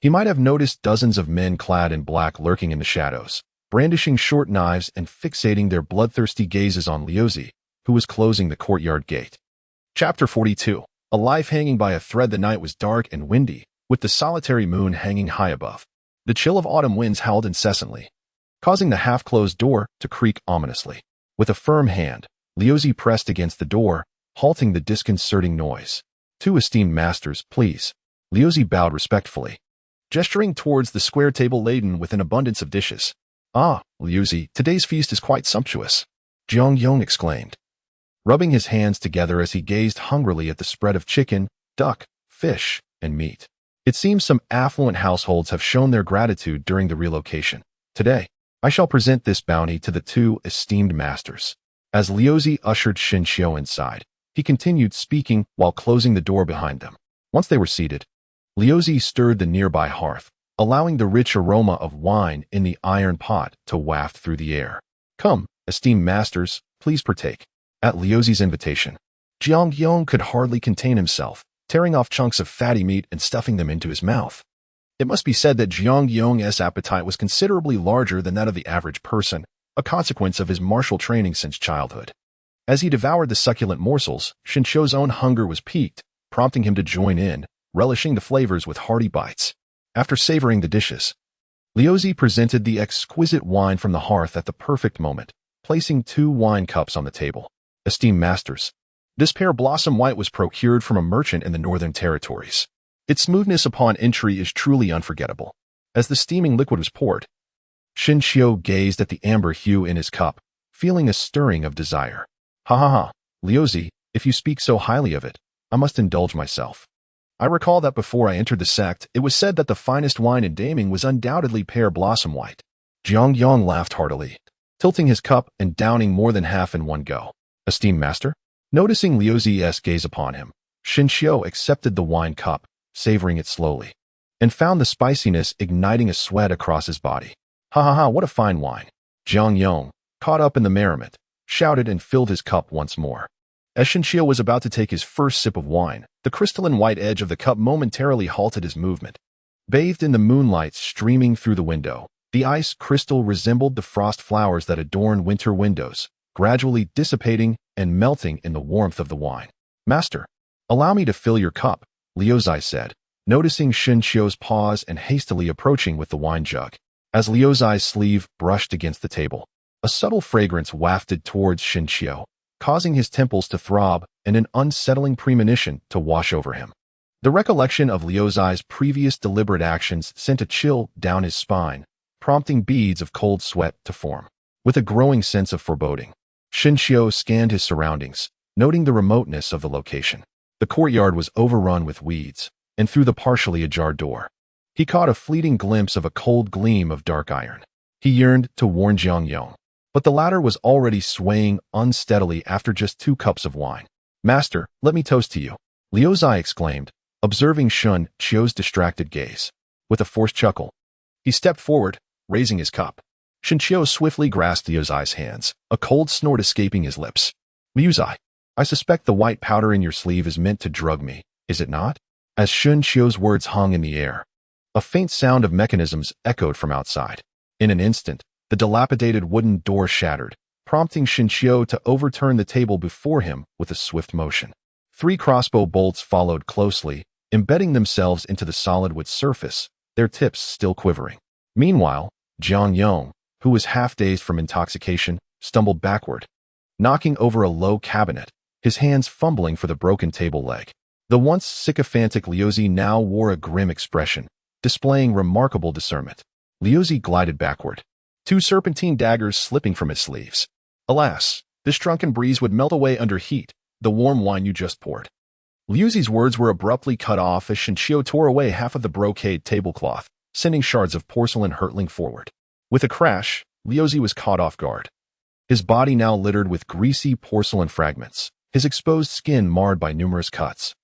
he might have noticed dozens of men clad in black lurking in the shadows, brandishing short knives and fixating their bloodthirsty gazes on Liu Zi, who was closing the courtyard gate. Chapter 42. A life hanging by a thread. The night was dark and windy, with the solitary moon hanging high above. The chill of autumn winds howled incessantly, causing the half-closed door to creak ominously. With a firm hand, Liu Zi pressed against the door, halting the disconcerting noise. "Two esteemed masters, please." Liu Zi bowed respectfully, gesturing towards the square table laden with an abundance of dishes. "Ah, Liu Zi, today's feast is quite sumptuous," Jiang Yong exclaimed, rubbing his hands together as he gazed hungrily at the spread of chicken, duck, fish, and meat. It seems some affluent households have shown their gratitude during the relocation. Today, I shall present this bounty to the two esteemed masters. As Liu Zi ushered Shinshio inside, he continued speaking while closing the door behind them. Once they were seated, Liu Zi stirred the nearby hearth, allowing the rich aroma of wine in the iron pot to waft through the air. "Come, esteemed masters, please partake." At Liu Zi's invitation, Jiang Yong could hardly contain himself, tearing off chunks of fatty meat and stuffing them into his mouth. It must be said that Jiang Yong's appetite was considerably larger than that of the average person, a consequence of his martial training since childhood. As he devoured the succulent morsels, Shinshio's own hunger was piqued, prompting him to join in, relishing the flavors with hearty bites. After savoring the dishes, Liu Zi presented the exquisite wine from the hearth at the perfect moment, placing 2 wine cups on the table. "Esteemed masters, this pear blossom white was procured from a merchant in the northern territories. Its smoothness upon entry is truly unforgettable." As the steaming liquid was poured, Shinshio gazed at the amber hue in his cup, feeling a stirring of desire. "Ha ha ha, Liu Zi, if you speak so highly of it, I must indulge myself. I recall that before I entered the sect, it was said that the finest wine in Daming was undoubtedly pear blossom white." Jiang Yong laughed heartily, tilting his cup and downing more than half in one go. "Esteemed master?" Noticing Liu Zi's gaze upon him, Shinshio accepted the wine cup, savoring it slowly, and found the spiciness igniting a sweat across his body. "Ha ha ha, what a fine wine!" Jiang Yong, caught up in the merriment, shouted and filled his cup once more. As Shinshio was about to take his first sip of wine, the crystalline white edge of the cup momentarily halted his movement. Bathed in the moonlight streaming through the window, the ice crystal resembled the frost flowers that adorn winter windows, gradually dissipating and melting in the warmth of the wine. "Master, allow me to fill your cup," Liu Zi said, noticing Shinshio's pause and hastily approaching with the wine jug. As Liu Zi's sleeve brushed against the table, a subtle fragrance wafted towards Shinshio, causing his temples to throb and an unsettling premonition to wash over him. The recollection of Liu Zi's previous deliberate actions sent a chill down his spine, prompting beads of cold sweat to form. With a growing sense of foreboding, Shinshio scanned his surroundings, noting the remoteness of the location. The courtyard was overrun with weeds, and through the partially ajar door, he caught a fleeting glimpse of a cold gleam of dark iron. He yearned to warn Jiang Yong, but the latter was already swaying unsteadily after just 2 cups of wine. "Master, let me toast to you," Liu Zai exclaimed, observing Shun Qiu's distracted gaze. With a forced chuckle, he stepped forward, raising his cup. Shun Qiu swiftly grasped Liu Zai's hands, a cold snort escaping his lips. "Liu Zai, I suspect the white powder in your sleeve is meant to drug me, is it not?" As Shun Qiu's words hung in the air, a faint sound of mechanisms echoed from outside. In an instant, the dilapidated wooden door shattered, prompting Shun Qiu to overturn the table before him with a swift motion. 3 crossbow bolts followed closely, embedding themselves into the solid wood surface, their tips still quivering. Meanwhile, Jiang Yong, who was half-dazed from intoxication, stumbled backward, knocking over a low cabinet, his hands fumbling for the broken table leg. The once sycophantic Liuzi now wore a grim expression, displaying remarkable discernment. Liuzi glided backward, 2 serpentine daggers slipping from his sleeves. "Alas, this drunken breeze would melt away under heat, the warm wine you just poured." Liuzi's words were abruptly cut off as Shun Qiu tore away half of the brocade tablecloth, sending shards of porcelain hurtling forward. With a crash, Liuzi was caught off guard. His body now littered with greasy porcelain fragments, his exposed skin marred by numerous cuts.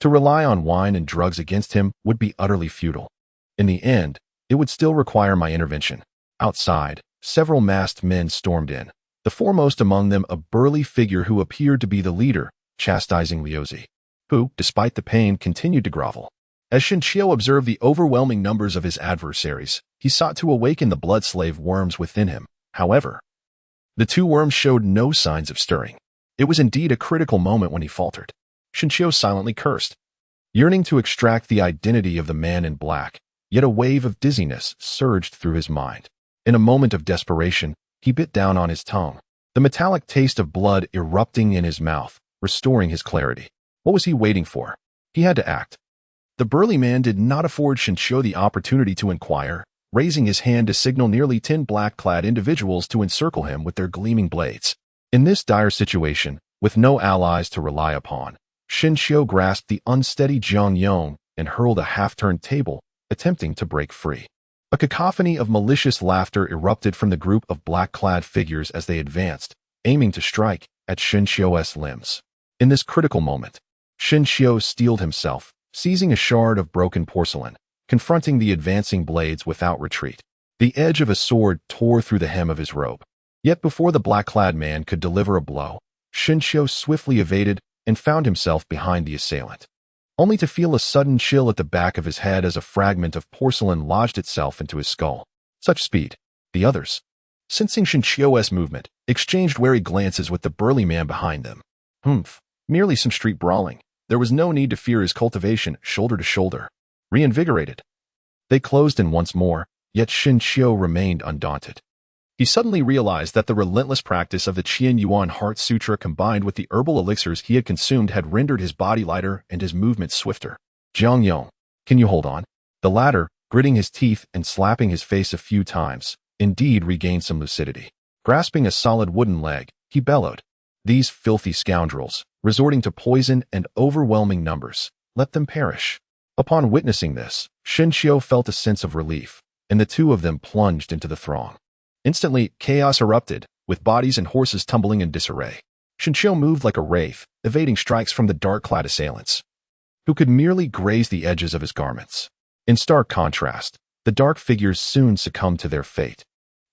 To rely on wine and drugs against him would be utterly futile. In the end, it would still require my intervention. Outside, several masked men stormed in, the foremost among them a burly figure who appeared to be the leader, chastising Liuzi, who, despite the pain, continued to grovel. As Shun Qiu observed the overwhelming numbers of his adversaries, he sought to awaken the blood-slave worms within him. However, the 2 worms showed no signs of stirring. It was indeed a critical moment when he faltered. Shun Qiu silently cursed, yearning to extract the identity of the man in black, yet a wave of dizziness surged through his mind. In a moment of desperation, he bit down on his tongue, the metallic taste of blood erupting in his mouth, restoring his clarity. What was he waiting for? He had to act. The burly man did not afford Shun Qiu the opportunity to inquire, raising his hand to signal nearly 10 black-clad individuals to encircle him with their gleaming blades. In this dire situation, with no allies to rely upon, Shun Qiu grasped the unsteady Jiang Yong and hurled a half-turned table, attempting to break free. A cacophony of malicious laughter erupted from the group of black-clad figures as they advanced, aiming to strike at Shun Qiu's limbs. In this critical moment, Shun Qiu steeled himself, seizing a shard of broken porcelain, confronting the advancing blades without retreat. The edge of a sword tore through the hem of his robe. Yet before the black-clad man could deliver a blow, Shun Qiu swiftly evaded and found himself behind the assailant, only to feel a sudden chill at the back of his head as a fragment of porcelain lodged itself into his skull. Such speed! The others, sensing Shun Qiu's movement, exchanged wary glances with the burly man behind them. Merely some street brawling. There was no need to fear his cultivation shoulder to shoulder. Reinvigorated, they closed in once more, yet Shun Qiu remained undaunted. He suddenly realized that the relentless practice of the Qian Yuan Heart Sutra combined with the herbal elixirs he had consumed had rendered his body lighter and his movements swifter. "Jiang Yong, can you hold on?" The latter, gritting his teeth and slapping his face a few times, indeed regained some lucidity. Grasping a solid wooden leg, he bellowed, "These filthy scoundrels, resorting to poison and overwhelming numbers, let them perish." Upon witnessing this, Shun Qiu felt a sense of relief, and the 2 of them plunged into the throng. Instantly, chaos erupted, with bodies and horses tumbling in disarray. Shun Qiu moved like a wraith, evading strikes from the dark-clad assailants, who could merely graze the edges of his garments. In stark contrast, the dark figures soon succumbed to their fate,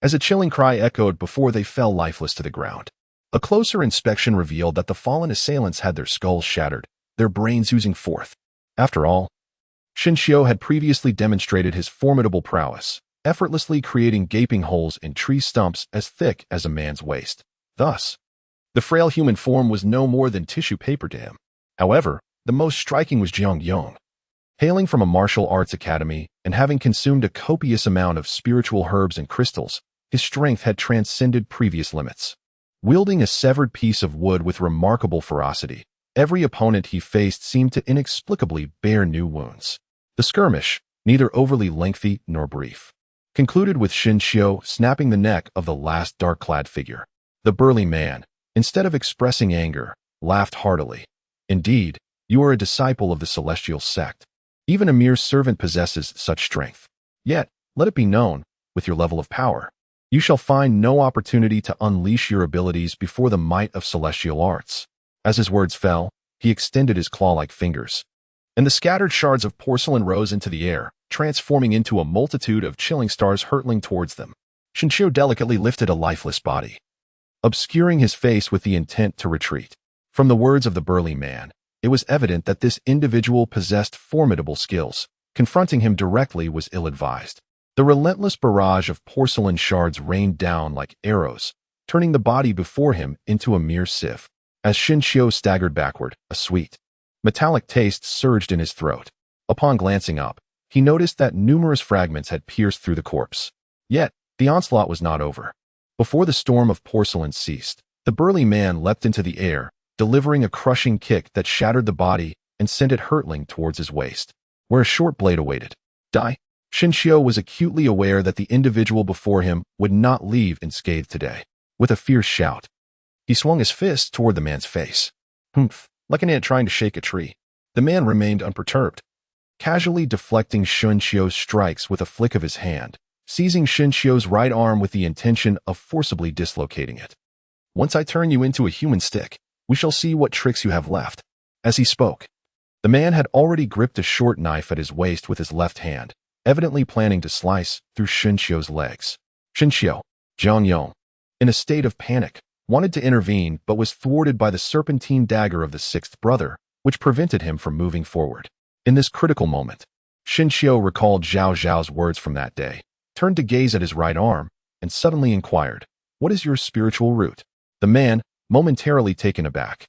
as a chilling cry echoed before they fell lifeless to the ground. A closer inspection revealed that the fallen assailants had their skulls shattered, their brains oozing forth. After all, Shun Qiu had previously demonstrated his formidable prowess, effortlessly creating gaping holes in tree stumps as thick as a man's waist. Thus, the frail human form was no more than tissue paper to him. However, the most striking was Jiang Yong. Hailing from a martial arts academy and having consumed a copious amount of spiritual herbs and crystals, his strength had transcended previous limits. Wielding a severed piece of wood with remarkable ferocity, every opponent he faced seemed to inexplicably bear new wounds. The skirmish, neither overly lengthy nor brief, concluded with Shun Qiu snapping the neck of the last dark-clad figure. The burly man, instead of expressing anger, laughed heartily. "Indeed, you are a disciple of the celestial sect. Even a mere servant possesses such strength. Yet, let it be known, with your level of power, You shall find no opportunity to unleash your abilities before the might of celestial arts. As his words fell, he extended his claw-like fingers, and the scattered shards of porcelain rose into the air, transforming into a multitude of chilling stars hurtling towards them. Shinshio delicately lifted a lifeless body, obscuring his face with the intent to retreat. From the words of the burly man, it was evident that this individual possessed formidable skills. Confronting him directly was ill-advised. The relentless barrage of porcelain shards rained down like arrows, turning the body before him into a mere sieve. As Shinshio staggered backward, a sweet, metallic taste surged in his throat. Upon glancing up, he noticed that numerous fragments had pierced through the corpse. Yet, the onslaught was not over. Before the storm of porcelain ceased, the burly man leapt into the air, delivering a crushing kick that shattered the body and sent it hurtling towards his waist, where a short blade awaited. Die. Shinshio was acutely aware that the individual before him would not leave unscathed today. With a fierce shout, he swung his fist toward the man's face. Humph, like an ant trying to shake a tree. The man remained unperturbed, casually deflecting Shinshio's strikes with a flick of his hand, seizing Shinshio's right arm with the intention of forcibly dislocating it. Once I turn you into a human stick, we shall see what tricks you have left. As he spoke, the man had already gripped a short knife at his waist with his left hand, evidently planning to slice through Shinshio's legs. Shinshio, Jiangyong, in a state of panic, wanted to intervene but was thwarted by the serpentine dagger of the sixth brother, which prevented him from moving forward. In this critical moment, Shinshio recalled Zhao Zhao's words from that day, turned to gaze at his right arm, and suddenly inquired, "What is your spiritual root?" The man, momentarily taken aback,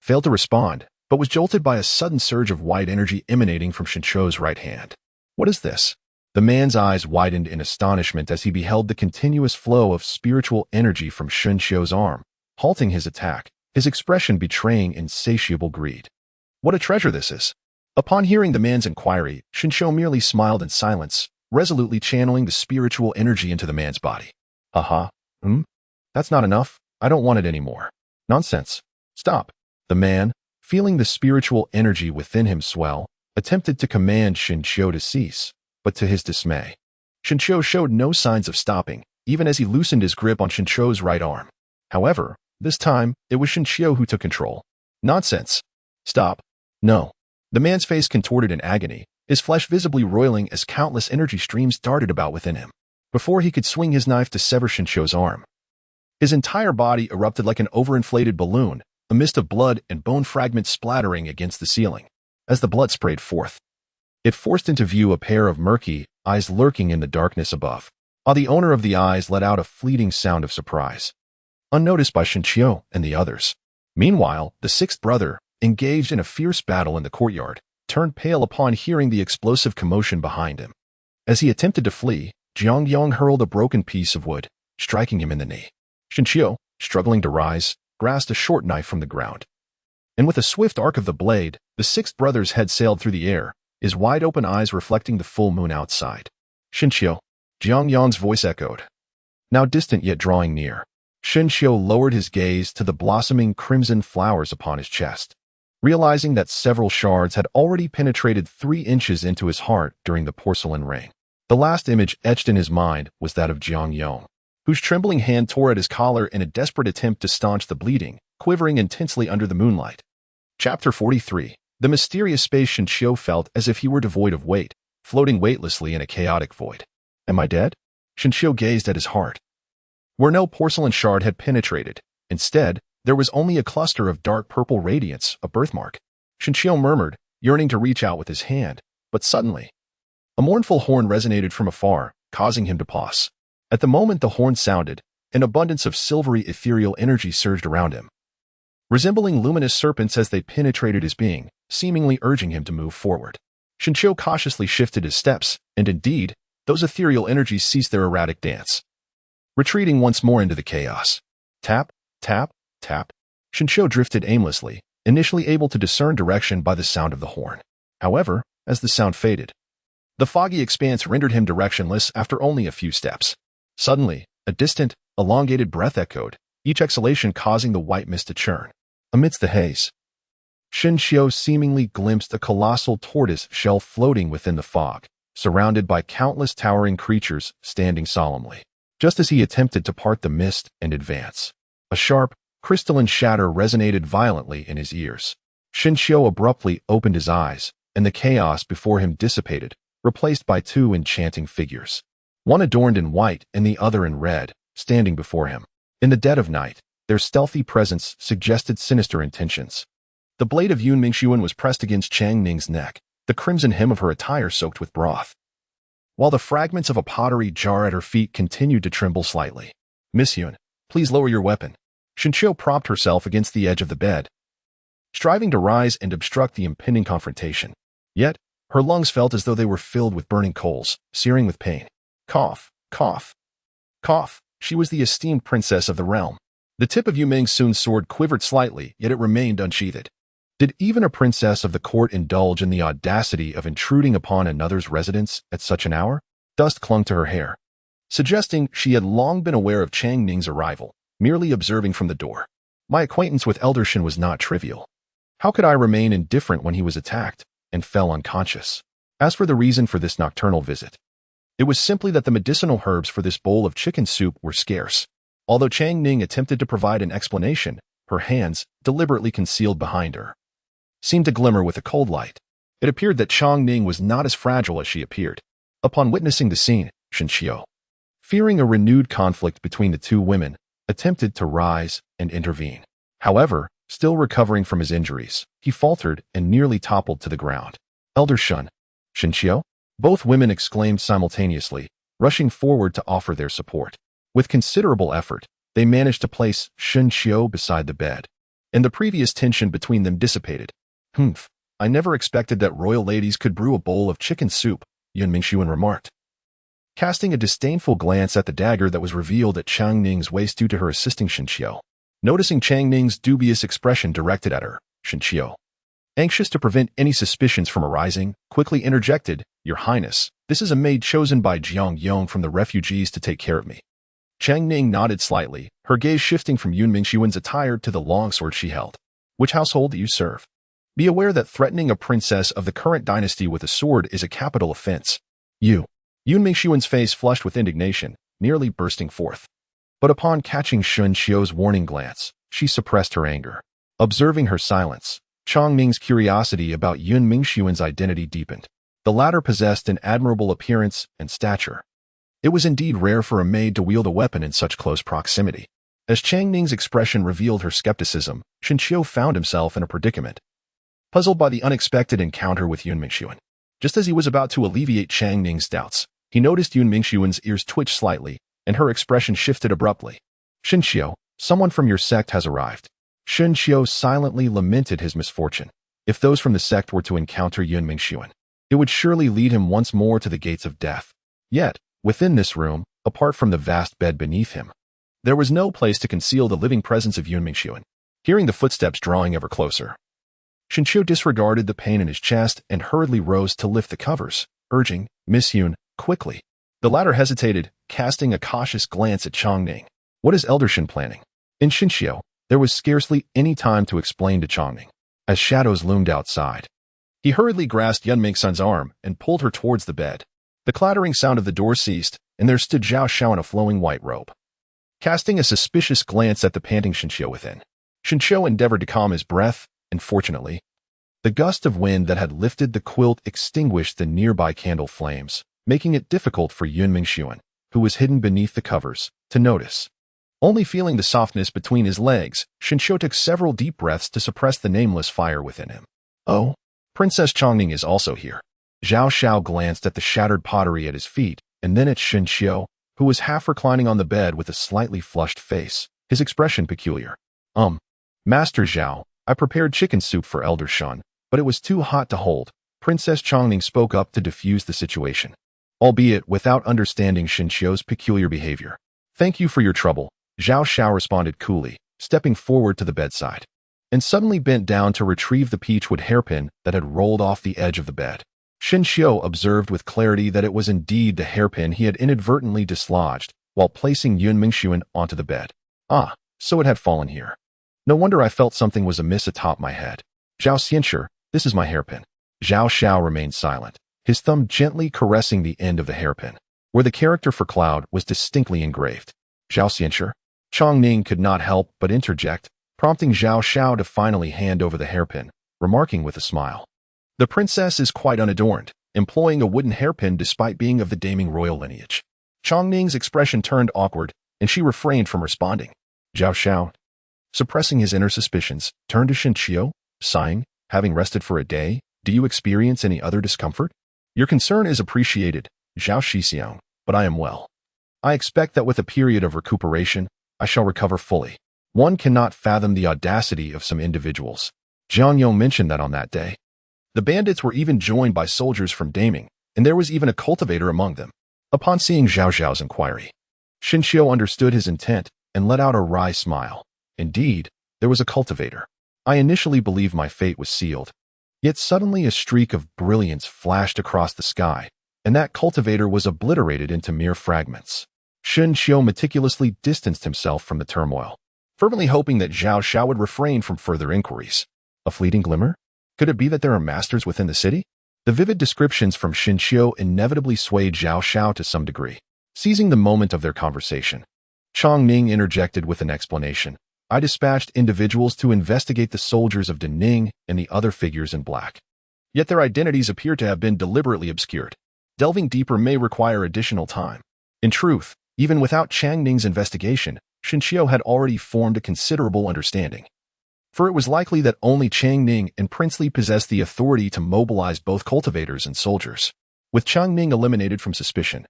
failed to respond, but was jolted by a sudden surge of white energy emanating from Shinshio's right hand. "What is this?" The man's eyes widened in astonishment as he beheld the continuous flow of spiritual energy from Shinshio's arm, halting his attack, his expression betraying insatiable greed. "What a treasure this is!" Upon hearing the man's inquiry, Shinshio merely smiled in silence, resolutely channeling the spiritual energy into the man's body. "Aha. That's not enough. I don't want it anymore." "Nonsense. Stop." The man, feeling the spiritual energy within him swell, attempted to command Shinshio to cease, but to his dismay, Shinshio showed no signs of stopping, even as he loosened his grip on Shinshio's right arm. However, this time, it was Shinshio who took control. "Nonsense. Stop." "No." The man's face contorted in agony, his flesh visibly roiling as countless energy streams darted about within him. Before he could swing his knife to sever Shinshio's arm, his entire body erupted like an overinflated balloon, a mist of blood and bone fragments splattering against the ceiling. As the blood sprayed forth, it forced into view a pair of murky eyes lurking in the darkness above, while the owner of the eyes let out a fleeting sound of surprise, unnoticed by Shinshio and the others. Meanwhile, the sixth brother, engaged in a fierce battle in the courtyard, turned pale upon hearing the explosive commotion behind him. As he attempted to flee, Jiangyong hurled a broken piece of wood, striking him in the knee. Shinshio, struggling to rise, grasped a short knife from the ground, and with a swift arc of the blade, the sixth brother's head sailed through the air, his wide-open eyes reflecting the full moon outside. "Shinshio," Jiangyong's voice echoed, now distant yet drawing near. Shinshio lowered his gaze to the blossoming crimson flowers upon his chest, realizing that several shards had already penetrated 3 inches into his heart during the porcelain rain. The last image etched in his mind was that of Jiangyong, whose trembling hand tore at his collar in a desperate attempt to staunch the bleeding, quivering intensely under the moonlight. Chapter 43. The mysterious space. Shinshio felt as if he were devoid of weight, floating weightlessly in a chaotic void. "Am I dead?" Shinshio gazed at his heart, where no porcelain shard had penetrated. Instead, there was only a cluster of dark purple radiance, a birthmark. Shinshio murmured, yearning to reach out with his hand, but suddenly, a mournful horn resonated from afar, causing him to pause. At the moment the horn sounded, an abundance of silvery ethereal energy surged around him, resembling luminous serpents as they penetrated his being, seemingly urging him to move forward. Shinshio cautiously shifted his steps, and indeed, those ethereal energies ceased their erratic dance, retreating once more into the chaos. Tap, tap, tap. Shinshio drifted aimlessly, initially able to discern direction by the sound of the horn. However, as the sound faded, the foggy expanse rendered him directionless after only a few steps. Suddenly, a distant, elongated breath echoed, each exhalation causing the white mist to churn. Amidst the haze, Shinshio seemingly glimpsed a colossal tortoise shell floating within the fog, surrounded by countless towering creatures standing solemnly. just as he attempted to part the mist and advance. A sharp, crystalline shatter resonated violently in his ears. Shinshio abruptly opened his eyes, and the chaos before him dissipated, replaced by two enchanting figures. One adorned in white and the other in red, standing before him. In the dead of night, their stealthy presence suggested sinister intentions. The blade of Yun Mingxuan was pressed against Chang Ning's neck, the crimson hem of her attire soaked with broth, while the fragments of a pottery jar at her feet continued to tremble slightly. "Miss Yun, please lower your weapon." Shinshio propped herself against the edge of the bed, striving to rise and obstruct the impending confrontation. Yet, her lungs felt as though they were filled with burning coals, searing with pain. Cough, cough, cough. She was the esteemed princess of the realm. The tip of Yu Mingxuan's sword quivered slightly, yet it remained unsheathed. Did even a princess of the court indulge in the audacity of intruding upon another's residence at such an hour? Dust clung to her hair, suggesting she had long been aware of Chang Ning's arrival, merely observing from the door. My acquaintance with Elder Shin was not trivial. How could I remain indifferent when he was attacked and fell unconscious? As for the reason for this nocturnal visit, it was simply that the medicinal herbs for this bowl of chicken soup were scarce. Although Chang Ning attempted to provide an explanation, her hands, deliberately concealed behind her, seemed to glimmer with a cold light. It appeared that Chang Ning was not as fragile as she appeared. Upon witnessing the scene, Shinshio, fearing a renewed conflict between the two women, attempted to rise and intervene. However, still recovering from his injuries, he faltered and nearly toppled to the ground. "Elder Shun, Shinshio?" Both women exclaimed simultaneously, rushing forward to offer their support. With considerable effort, they managed to place Shinshio beside the bed, and the previous tension between them dissipated. "Humph, I never expected that royal ladies could brew a bowl of chicken soup," Yun Mingxuan remarked, casting a disdainful glance at the dagger that was revealed at Chang Ning's waist due to her assisting Shinshio. Noticing Chang Ning's dubious expression directed at her, Shinshio, anxious to prevent any suspicions from arising, quickly interjected, "Your Highness, this is a maid chosen by Jiang Yong from the refugees to take care of me." Chang Ning nodded slightly, her gaze shifting from Yun Mingxuan's attire to the longsword she held. "Which household do you serve? Be aware that threatening a princess of the current dynasty with a sword is a capital offense." Yun Mingxuan's face flushed with indignation, nearly bursting forth. But upon catching Shinshio's warning glance, she suppressed her anger. Observing her silence, Chang Ning's curiosity about Yun Mingxuan's identity deepened. The latter possessed an admirable appearance and stature. It was indeed rare for a maid to wield a weapon in such close proximity. As Chang Ning's expression revealed her skepticism, Shinshio found himself in a predicament, puzzled by the unexpected encounter with Yun Mingxuan. Just as he was about to alleviate Chang Ning's doubts, he noticed Yun Mingxuan's ears twitch slightly, and her expression shifted abruptly. "Shinshio, someone from your sect has arrived." Shinshio silently lamented his misfortune. If those from the sect were to encounter Yun Mingxuan, it would surely lead him once more to the gates of death. Yet, within this room, apart from the vast bed beneath him, there was no place to conceal the living presence of Yun Mingxuan. Hearing the footsteps drawing ever closer, Shinshio disregarded the pain in his chest and hurriedly rose to lift the covers, urging, "Miss Yun, quickly." The latter hesitated, casting a cautious glance at Chang Ning. "What is Elder Shin planning?" In Shinshio, there was scarcely any time to explain to Chang Ning, as shadows loomed outside. He hurriedly grasped Yun Mingxuan's arm and pulled her towards the bed. The clattering sound of the door ceased, and there stood Zhao Xiao in a flowing white robe, casting a suspicious glance at the panting Shinshio within. Shinshio endeavored to calm his breath, and fortunately, the gust of wind that had lifted the quilt extinguished the nearby candle flames, making it difficult for Yun Mingxuan, who was hidden beneath the covers, to notice. Only feeling the softness between his legs, Shinshio took several deep breaths to suppress the nameless fire within him. "Oh, Princess Changning is also here." Zhao Xiao glanced at the shattered pottery at his feet, and then at Shinshio, who was half reclining on the bed with a slightly flushed face, his expression peculiar. Master Zhao, I prepared chicken soup for Elder Shun, but it was too hot to hold." Princess Changning spoke up to diffuse the situation, albeit without understanding Shinshio's peculiar behavior. "Thank you for your trouble," Zhao Xiao responded coolly, stepping forward to the bedside, and suddenly bent down to retrieve the peachwood hairpin that had rolled off the edge of the bed. Shinshio observed with clarity that it was indeed the hairpin he had inadvertently dislodged while placing Yun Mingxuan onto the bed. "Ah, so it had fallen here. No wonder I felt something was amiss atop my head. Zhao Xianshi, this is my hairpin." Zhao Xiao remained silent, his thumb gently caressing the end of the hairpin. where the character for Cloud was distinctly engraved. Zhao Xianxue. Chong Ning could not help but interject, prompting Zhao Xiao to finally hand over the hairpin, remarking with a smile. The princess is quite unadorned, employing a wooden hairpin despite being of the Daming royal lineage. Chong Ning's expression turned awkward, and she refrained from responding. Zhao Xiao, suppressing his inner suspicions, turned to Xinqiu, sighing, having rested for a day, do you experience any other discomfort? Your concern is appreciated, Zhao Shixiang, but I am well. I expect that with a period of recuperation, I shall recover fully. One cannot fathom the audacity of some individuals. Jiang Yong mentioned that on that day. The bandits were even joined by soldiers from Daming, and there was even a cultivator among them. Upon seeing Zhao Zhao's inquiry, Xinqiu understood his intent and let out a wry smile. Indeed, there was a cultivator. I initially believed my fate was sealed. Yet suddenly a streak of brilliance flashed across the sky, and that cultivator was obliterated into mere fragments. Xinqiu meticulously distanced himself from the turmoil, fervently hoping that Zhao Xiao would refrain from further inquiries. A fleeting glimmer? Could it be that there are masters within the city? The vivid descriptions from Xinqiu inevitably swayed Zhao Xiao to some degree. Seizing the moment of their conversation, Chong Ning interjected with an explanation. I dispatched individuals to investigate the soldiers of Dening and the other figures in black. Yet their identities appear to have been deliberately obscured. Delving deeper may require additional time. In truth, even without Chang Ning's investigation, Xinqiu had already formed a considerable understanding. For it was likely that only Chang Ning and Prince Li possessed the authority to mobilize both cultivators and soldiers. With Chang Ning eliminated from suspicion,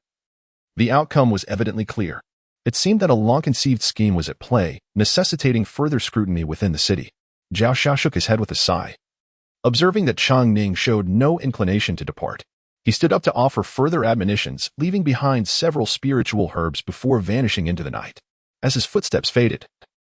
the outcome was evidently clear. It seemed that a long-conceived scheme was at play, necessitating further scrutiny within the city. Zhao Xiao shook his head with a sigh. Observing that Chang Ning showed no inclination to depart, he stood up to offer further admonitions, leaving behind several spiritual herbs before vanishing into the night. As his footsteps faded,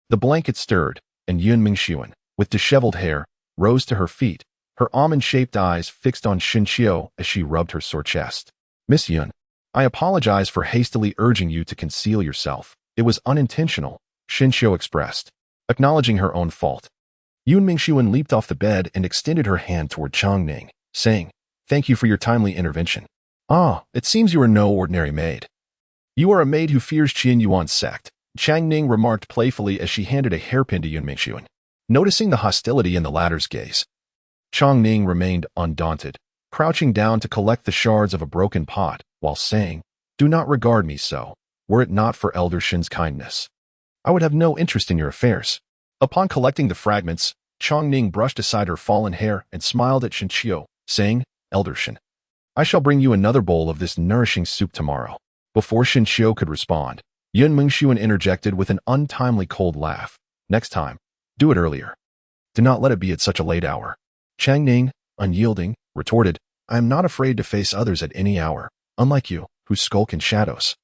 the blanket stirred, and Yun Mingxuan, with disheveled hair, rose to her feet, her almond-shaped eyes fixed on Xinqiu as she rubbed her sore chest. Miss Yun, I apologize for hastily urging you to conceal yourself. It was unintentional, Xinqiu expressed, acknowledging her own fault. Yun Mingxuan leaped off the bed and extended her hand toward Chang Ning, saying, Thank you for your timely intervention. Ah, it seems you are no ordinary maid. You are a maid who fears Qian Yuan's sect, Chang Ning remarked playfully as she handed a hairpin to Yun Mingxuan. Noticing the hostility in the latter's gaze, Chang Ning remained undaunted, crouching down to collect the shards of a broken pot, while saying, Do not regard me so. Were it not for Elder Shin's kindness, I would have no interest in your affairs. Upon collecting the fragments, Chang Ning brushed aside her fallen hair and smiled at Xinqiu, saying, Elder Shin, I shall bring you another bowl of this nourishing soup tomorrow. Before Xinqiu could respond, Yun Mingxuan interjected with an untimely cold laugh. Next time, do it earlier. Do not let it be at such a late hour. Chang Ning, unyielding, retorted, I am not afraid to face others at any hour, unlike you, who skulk in shadows.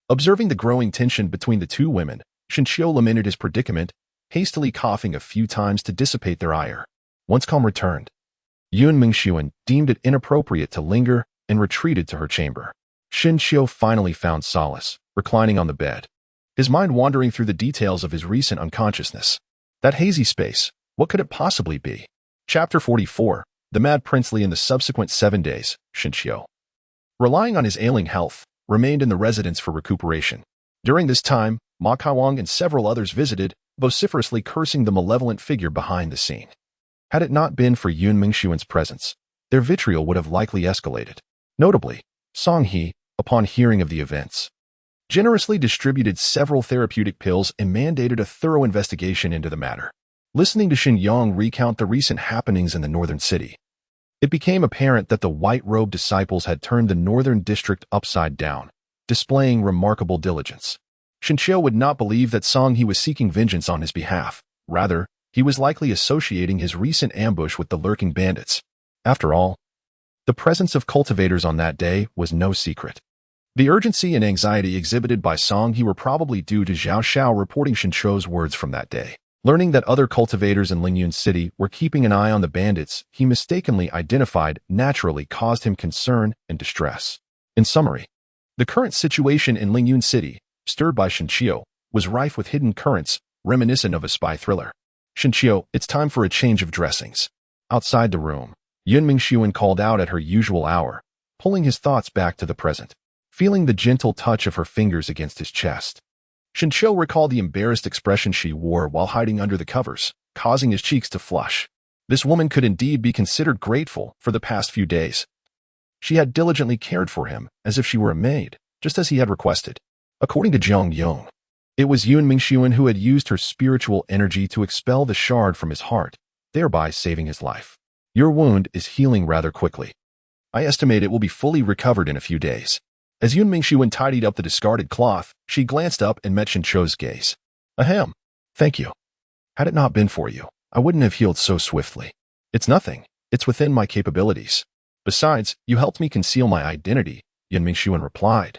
Observing the growing tension between the two women, Xinqiu lamented his predicament, hastily coughing a few times to dissipate their ire. Once calm returned, Yun Mingxuan deemed it inappropriate to linger and retreated to her chamber. Xinqiu finally found solace, reclining on the bed, his mind wandering through the details of his recent unconsciousness. That hazy space, what could it possibly be? Chapter 44, The Mad Princely in the Subsequent 7 Days, Xinqiu, relying on his ailing health, remained in the residence for recuperation. During this time, Ma Kaiwang and several others visited, vociferously cursing the malevolent figure behind the scene. Had it not been for Yun Mingxuan's presence, their vitriol would have likely escalated. Notably, Song He, upon hearing of the events, generously distributed several therapeutic pills and mandated a thorough investigation into the matter. Listening to Xin Yang recount the recent happenings in the northern city, it became apparent that the white-robed disciples had turned the northern district upside down, displaying remarkable diligence. Xinqiu would not believe that Song He was seeking vengeance on his behalf. Rather, he was likely associating his recent ambush with the lurking bandits. After all, the presence of cultivators on that day was no secret. The urgency and anxiety exhibited by Song He were probably due to Zhao Xiao reporting Xinqiu's words from that day. Learning that other cultivators in Lingyun City were keeping an eye on the bandits he mistakenly identified naturally caused him concern and distress. In summary, the current situation in Lingyun City, stirred by Xinqiu, was rife with hidden currents, reminiscent of a spy thriller. Xinqiu, it's time for a change of dressings. Outside the room, Yun Mingxuan called out at her usual hour, pulling his thoughts back to the present. feeling the gentle touch of her fingers against his chest. Shincho recalled the embarrassed expression she wore while hiding under the covers, causing his cheeks to flush. This woman could indeed be considered grateful for the past few days. She had diligently cared for him as if she were a maid, just as he had requested. According to Jiang Yong, it was Yun Mingxuan who had used her spiritual energy to expel the shard from his heart, thereby saving his life. Your wound is healing rather quickly. I estimate it will be fully recovered in a few days. As Yun Mingxuan tidied up the discarded cloth, she glanced up and met Shincho's gaze. Ahem. Thank you. Had it not been for you, I wouldn't have healed so swiftly. It's nothing. It's within my capabilities. Besides, you helped me conceal my identity, Yun Mingxuan replied,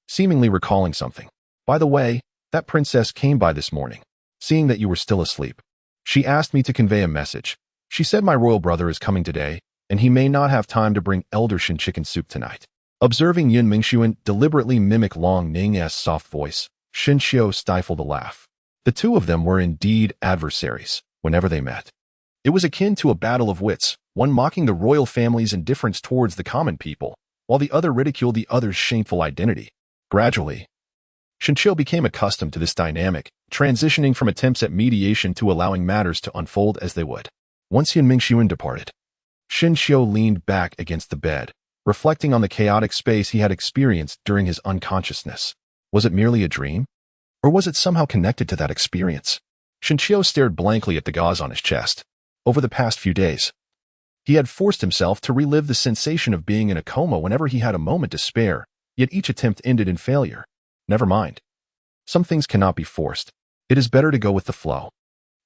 seemingly recalling something. By the way, that princess came by this morning, seeing that you were still asleep. She asked me to convey a message. She said my royal brother is coming today, and he may not have time to bring elder Shin chicken soup tonight. Observing Yun Mingxuan deliberately mimic Long Ning's soft voice, Shin Xiu stifled a laugh. The two of them were indeed adversaries whenever they met. It was akin to a battle of wits, one mocking the royal family's indifference towards the common people, while the other ridiculed the other's shameful identity. Gradually, Shin Xiu became accustomed to this dynamic, transitioning from attempts at mediation to allowing matters to unfold as they would. Once Yun Mingxuan departed, Shin Xiu leaned back against the bed, reflecting on the chaotic space he had experienced during his unconsciousness. Was it merely a dream? Or was it somehow connected to that experience? Shin Xiu stared blankly at the gauze on his chest. Over the past few days, he had forced himself to relive the sensation of being in a coma whenever he had a moment to spare, yet each attempt ended in failure. Never mind. Some things cannot be forced. It is better to go with the flow.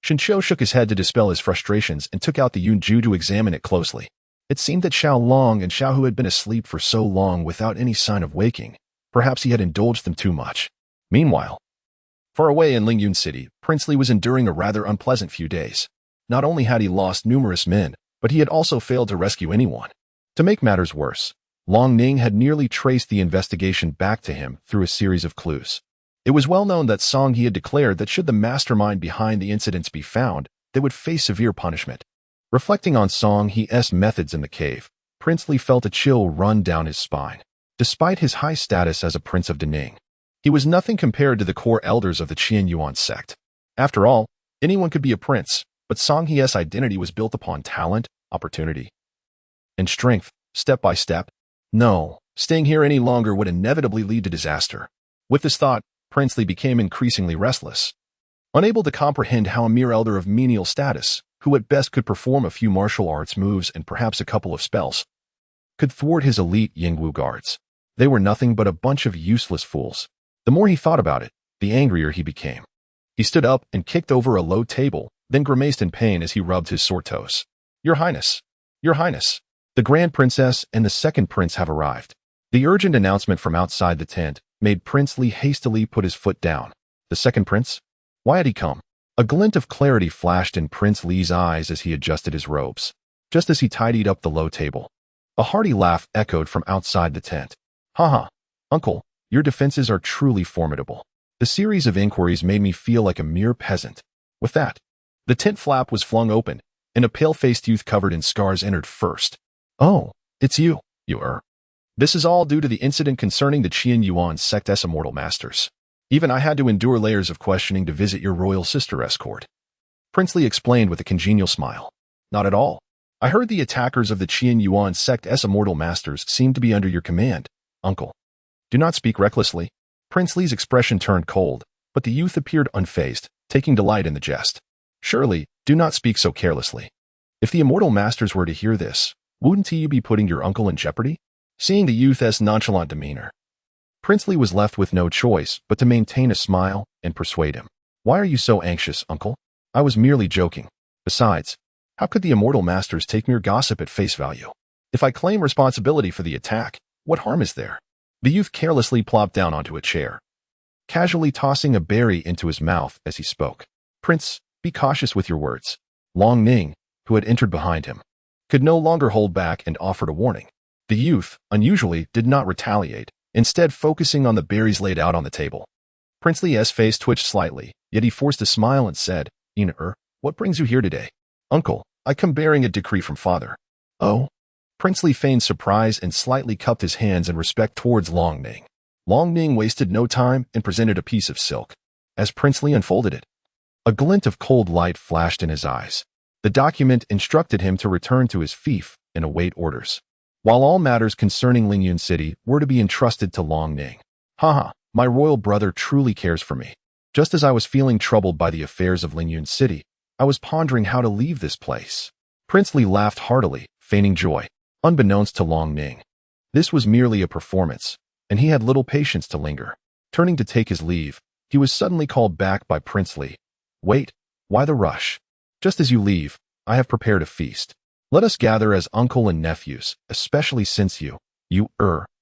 Shin Xiu shook his head to dispel his frustrations and took out the Yunju to examine it closely. It seemed that Xiao Long and Xiao Hu had been asleep for so long without any sign of waking. Perhaps he had indulged them too much. Meanwhile, far away in Lingyun City, Prince Li was enduring a rather unpleasant few days. Not only had he lost numerous men, but he had also failed to rescue anyone. To make matters worse, Long Ning had nearly traced the investigation back to him through a series of clues. It was well known that Song He had declared that should the mastermind behind the incidents be found, they would face severe punishment. Reflecting on Song He's methods in the cave, Prince Li felt a chill run down his spine. Despite his high status as a prince of Daning, he was nothing compared to the core elders of the Qian Yuan sect. After all, anyone could be a prince, but Song He's identity was built upon talent, opportunity, and strength, step by step. No, staying here any longer would inevitably lead to disaster. With this thought, Prince Li became increasingly restless. Unable to comprehend how a mere elder of menial status, who at best could perform a few martial arts moves and perhaps a couple of spells, could thwart his elite Yingwu guards. They were nothing but a bunch of useless fools. The more he thought about it, the angrier he became. He stood up and kicked over a low table, then grimaced in pain as he rubbed his sore toes. Your Highness! Your Highness! The Grand Princess and the second prince have arrived. The urgent announcement from outside the tent made Prince Li hastily put his foot down. The second prince? Why had he come? A glint of clarity flashed in Prince Li's eyes as he adjusted his robes. Just as he tidied up the low table, a hearty laugh echoed from outside the tent. Haha, uncle, your defenses are truly formidable. The series of inquiries made me feel like a mere peasant. With that, the tent flap was flung open, and a pale-faced youth covered in scars entered first. Oh, it's you, This is all due to the incident concerning the Qian Yuan sect's immortal masters. Even I had to endure layers of questioning to visit your royal sister escort. Prince Li explained with a congenial smile. Not at all. I heard the attackers of the Qian Yuan sect's immortal masters seem to be under your command, uncle. Do not speak recklessly. Prince Li's expression turned cold, but the youth appeared unfazed, taking delight in the jest. Surely, do not speak so carelessly. If the immortal masters were to hear this, wouldn't you be putting your uncle in jeopardy? Seeing the youth's nonchalant demeanor, Prince Li was left with no choice but to maintain a smile and persuade him. Why are you so anxious, uncle? I was merely joking. Besides, how could the immortal masters take mere gossip at face value? If I claim responsibility for the attack, what harm is there? The youth carelessly plopped down onto a chair, casually tossing a berry into his mouth as he spoke. Prince, be cautious with your words. Long Ning, who had entered behind him, could no longer hold back and offered a warning. The youth, unusually, did not retaliate, instead focusing on the berries laid out on the table. Prince Li's face twitched slightly, yet he forced a smile and said, what brings you here today? Uncle, I come bearing a decree from father. Oh? Princely feigned surprise and slightly cupped his hands in respect towards Long Ning. Long Ning wasted no time and presented a piece of silk. As Princely unfolded it, a glint of cold light flashed in his eyes. The document instructed him to return to his fief and await orders, while all matters concerning Lingyun City were to be entrusted to Long Ning. Haha, my royal brother truly cares for me. Just as I was feeling troubled by the affairs of Lingyun City, I was pondering how to leave this place. Princely laughed heartily, feigning joy, unbeknownst to Long Ning. This was merely a performance, and he had little patience to linger. Turning to take his leave, he was suddenly called back by Princely. Wait, why the rush? Just as you leave, I have prepared a feast. Let us gather as uncle and nephews, especially since you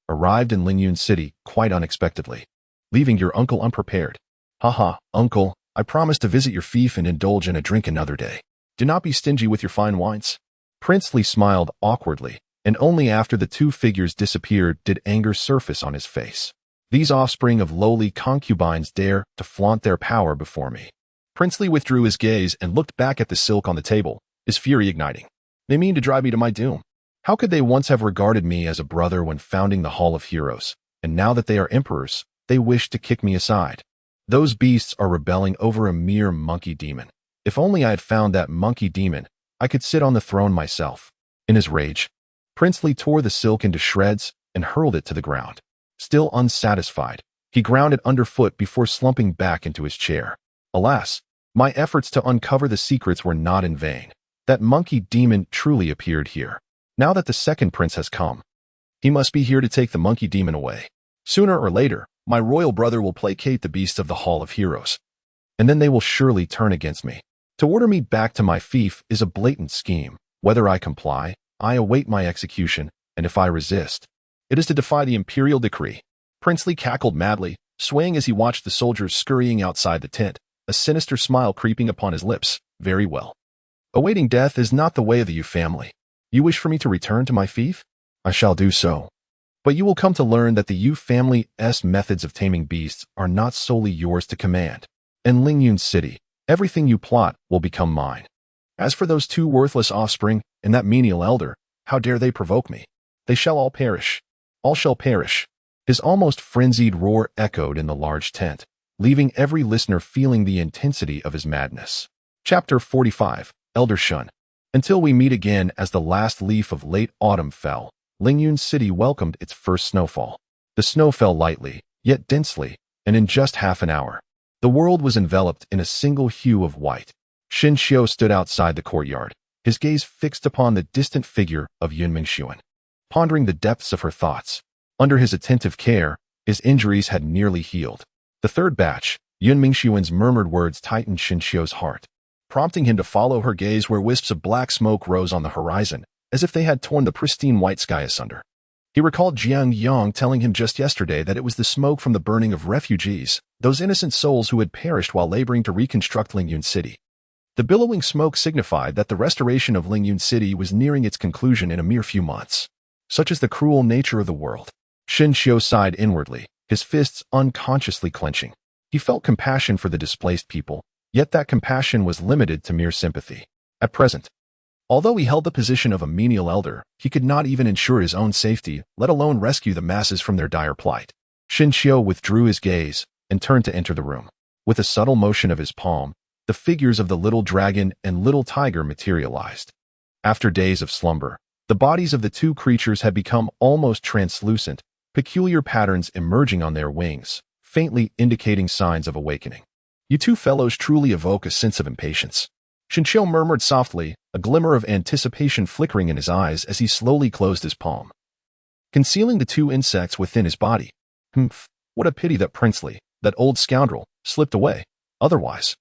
arrived in Lingyun City quite unexpectedly, leaving your uncle unprepared. Haha, uncle, I promise to visit your fief and indulge in a drink another day. Do not be stingy with your fine wines. Princely smiled awkwardly, and only after the two figures disappeared did anger surface on his face. These offspring of lowly concubines dare to flaunt their power before me. Princely withdrew his gaze and looked back at the silk on the table, his fury igniting. They mean to drive me to my doom. How could they once have regarded me as a brother when founding the Hall of Heroes, and now that they are emperors, they wish to kick me aside? Those beasts are rebelling over a mere monkey demon. If only I had found that monkey demon, I could sit on the throne myself. In his rage, Princely tore the silk into shreds and hurled it to the ground. Still unsatisfied, he ground it underfoot before slumping back into his chair. Alas, my efforts to uncover the secrets were not in vain. That monkey demon truly appeared here. Now that the second prince has come, he must be here to take the monkey demon away. Sooner or later, my royal brother will placate the beasts of the Hall of Heroes, and then they will surely turn against me. To order me back to my fief is a blatant scheme. Whether I comply, I await my execution, and if I resist, it is to defy the imperial decree. Princely cackled madly, swaying as he watched the soldiers scurrying outside the tent, a sinister smile creeping upon his lips. Very well. Awaiting death is not the way of the Yu family. You wish for me to return to my fief? I shall do so. But you will come to learn that the Yu family's methods of taming beasts are not solely yours to command. In Lingyun City, everything you plot will become mine. As for those two worthless offspring and that menial elder, how dare they provoke me? They shall all perish. All shall perish. His almost frenzied roar echoed in the large tent, leaving every listener feeling the intensity of his madness. Chapter 45, Elder Shun. Until we meet again as the last leaf of late autumn fell, Lingyun City welcomed its first snowfall. The snow fell lightly, yet densely, and in just half an hour, the world was enveloped in a single hue of white. Shin Xiu stood outside the courtyard, his gaze fixed upon the distant figure of Yun Mingxuan, pondering the depths of her thoughts. Under his attentive care, his injuries had nearly healed. The third batch, Yun Mingxuan's murmured words tightened Shin Xiu's heart, prompting him to follow her gaze where wisps of black smoke rose on the horizon, as if they had torn the pristine white sky asunder. He recalled Jiang Yang telling him just yesterday that it was the smoke from the burning of refugees, those innocent souls who had perished while laboring to reconstruct Lingyun City. The billowing smoke signified that the restoration of Lingyun City was nearing its conclusion in a mere few months. Such is the cruel nature of the world. Shin Xiu sighed inwardly, his fists unconsciously clenching. He felt compassion for the displaced people, yet that compassion was limited to mere sympathy. At present, although he held the position of a menial elder, he could not even ensure his own safety, let alone rescue the masses from their dire plight. Shin Xiu withdrew his gaze and turned to enter the room. With a subtle motion of his palm, the figures of the little dragon and little tiger materialized. After days of slumber, the bodies of the two creatures had become almost translucent, peculiar patterns emerging on their wings, faintly indicating signs of awakening. You two fellows truly evoke a sense of impatience. Shin Xiu murmured softly, a glimmer of anticipation flickering in his eyes as he slowly closed his palm, concealing the two insects within his body. What a pity that Princely, that old scoundrel, slipped away. Otherwise,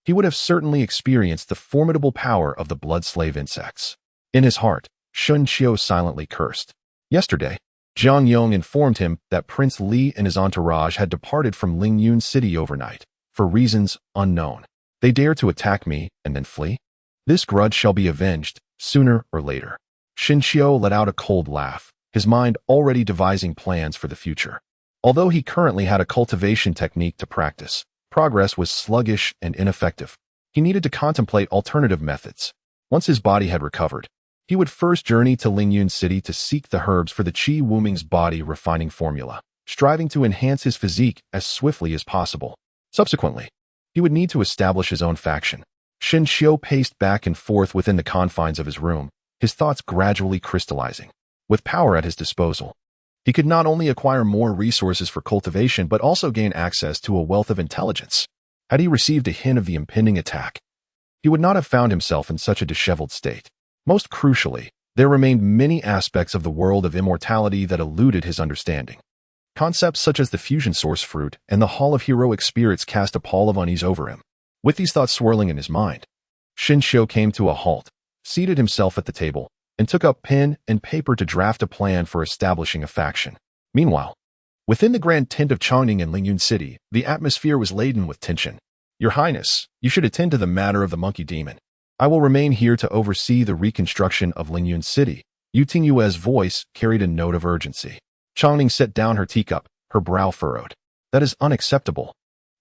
he would have certainly experienced the formidable power of the blood slave insects. In his heart, Shin Xiu silently cursed. Yesterday, Jiang Yong informed him that Prince Li and his entourage had departed from Lingyun City overnight, for reasons unknown. They dare to attack me and then flee? This grudge shall be avenged, sooner or later. Shin Xiu let out a cold laugh, his mind already devising plans for the future. Although he currently had a cultivation technique to practice, progress was sluggish and ineffective. He needed to contemplate alternative methods. Once his body had recovered, He would first journey to Lingyun City to seek the herbs for the Qi Wuming's body refining formula, striving to enhance his physique as swiftly as possible. Subsequently, he would need to establish his own faction. Shin Xiu paced back and forth within the confines of his room, his thoughts gradually crystallizing. With power at his disposal, he could not only acquire more resources for cultivation but also gain access to a wealth of intelligence. Had he received a hint of the impending attack, he would not have found himself in such a disheveled state. Most crucially, there remained many aspects of the world of immortality that eluded his understanding. Concepts such as the fusion source fruit and the Hall of Heroic Spirits cast a pall of unease over him. With these thoughts swirling in his mind, Shin Xiu came to a halt, seated himself at the table, and took up pen and paper to draft a plan for establishing a faction. Meanwhile, within the grand tent of Chongning in Lingyun City, the atmosphere was laden with tension. Your Highness, you should attend to the matter of the monkey demon. I will remain here to oversee the reconstruction of Lingyun City. Yu Tingyue's voice carried a note of urgency. Chongning set down her teacup, her brow furrowed. That is unacceptable.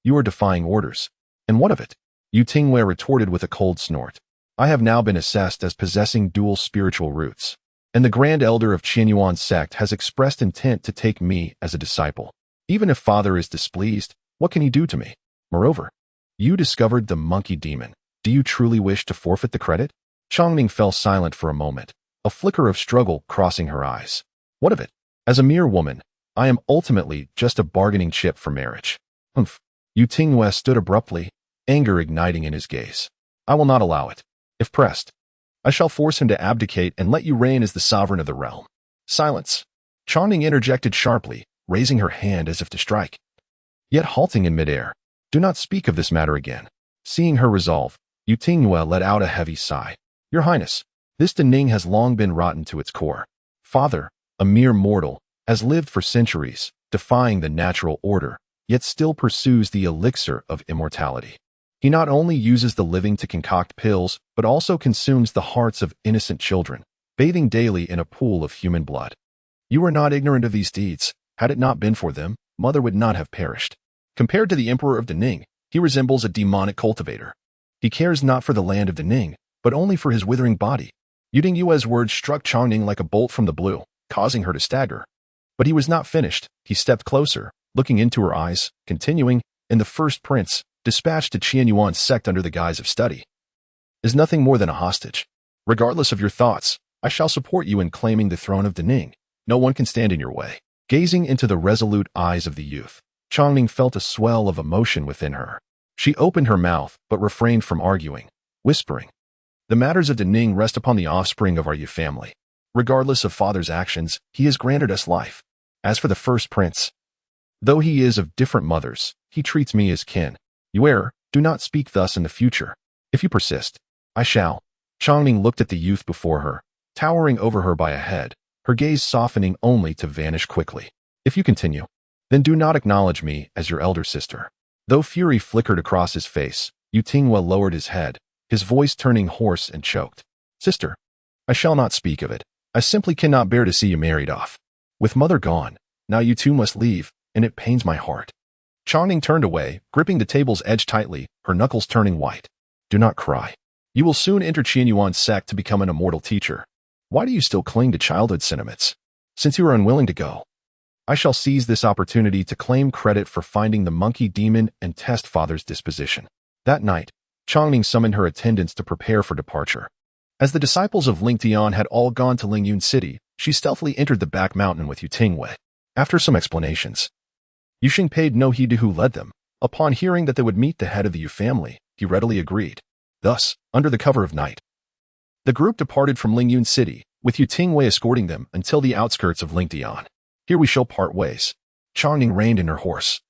You are defying orders. And what of it? Yu Tingyue retorted with a cold snort. I have now been assessed as possessing dual spiritual roots, and the Grand Elder of Qianyuan's sect has expressed intent to take me as a disciple. Even if Father is displeased, what can he do to me? Moreover, you discovered the monkey demon. Do you truly wish to forfeit the credit? Chongning fell silent for a moment, a flicker of struggle crossing her eyes. What of it? As a mere woman, I am ultimately just a bargaining chip for marriage. Humph. Yu Tingyue stood abruptly, anger igniting in his gaze. I will not allow it. If pressed, I shall force him to abdicate and let you reign as the sovereign of the realm. Silence. Chongning interjected sharply, raising her hand as if to strike, yet halting in midair. Do not speak of this matter again. Seeing her resolve, Yu Tingyue let out a heavy sigh. Your Highness, this Dening has long been rotten to its core. Father, a mere mortal, has lived for centuries, defying the natural order, yet still pursues the elixir of immortality. He not only uses the living to concoct pills, but also consumes the hearts of innocent children, bathing daily in a pool of human blood. You are not ignorant of these deeds. Had it not been for them, Mother would not have perished. Compared to the Emperor of Dening, he resembles a demonic cultivator. He cares not for the land of Dening, but only for his withering body. Yu Tingyue's words struck Chongning like a bolt from the blue, causing her to stagger. But he was not finished. He stepped closer, looking into her eyes, continuing, and the first prince, dispatched to Qianyuan's sect under the guise of study, is nothing more than a hostage. Regardless of your thoughts, I shall support you in claiming the throne of Dening. No one can stand in your way. Gazing into the resolute eyes of the youth, Chongning felt a swell of emotion within her. She opened her mouth, but refrained from arguing, whispering, the matters of Dening rest upon the offspring of our Yu family. Regardless of Father's actions, he has granted us life. As for the first prince, though he is of different mothers, he treats me as kin. You err, do not speak thus in the future. If you persist, I shall. Chongning looked at the youth before her, towering over her by a head, her gaze softening only to vanish quickly. If you continue, then do not acknowledge me as your elder sister. Though fury flickered across his face, Yu Tingyue lowered his head, his voice turning hoarse and choked. Sister, I shall not speak of it. I simply cannot bear to see you married off. With Mother gone, now you two must leave, and it pains my heart. Chongning turned away, gripping the table's edge tightly, her knuckles turning white. Do not cry. You will soon enter Qianyuan's sect to become an immortal teacher. Why do you still cling to childhood sentiments? Since you are unwilling to go, I shall seize this opportunity to claim credit for finding the monkey demon and test Father's disposition. That night, Chongning summoned her attendants to prepare for departure. As the disciples of Ling Tian had all gone to Lingyun City, she stealthily entered the back mountain with Yu Tingyue. After some explanations, Yuxing paid no heed to who led them. Upon hearing that they would meet the head of the Yu family, he readily agreed. Thus, under the cover of night, the group departed from Lingyun City, with Yu Tingyue escorting them until the outskirts of Ling Tian. Here we shall part ways. Chongning reined in her horse.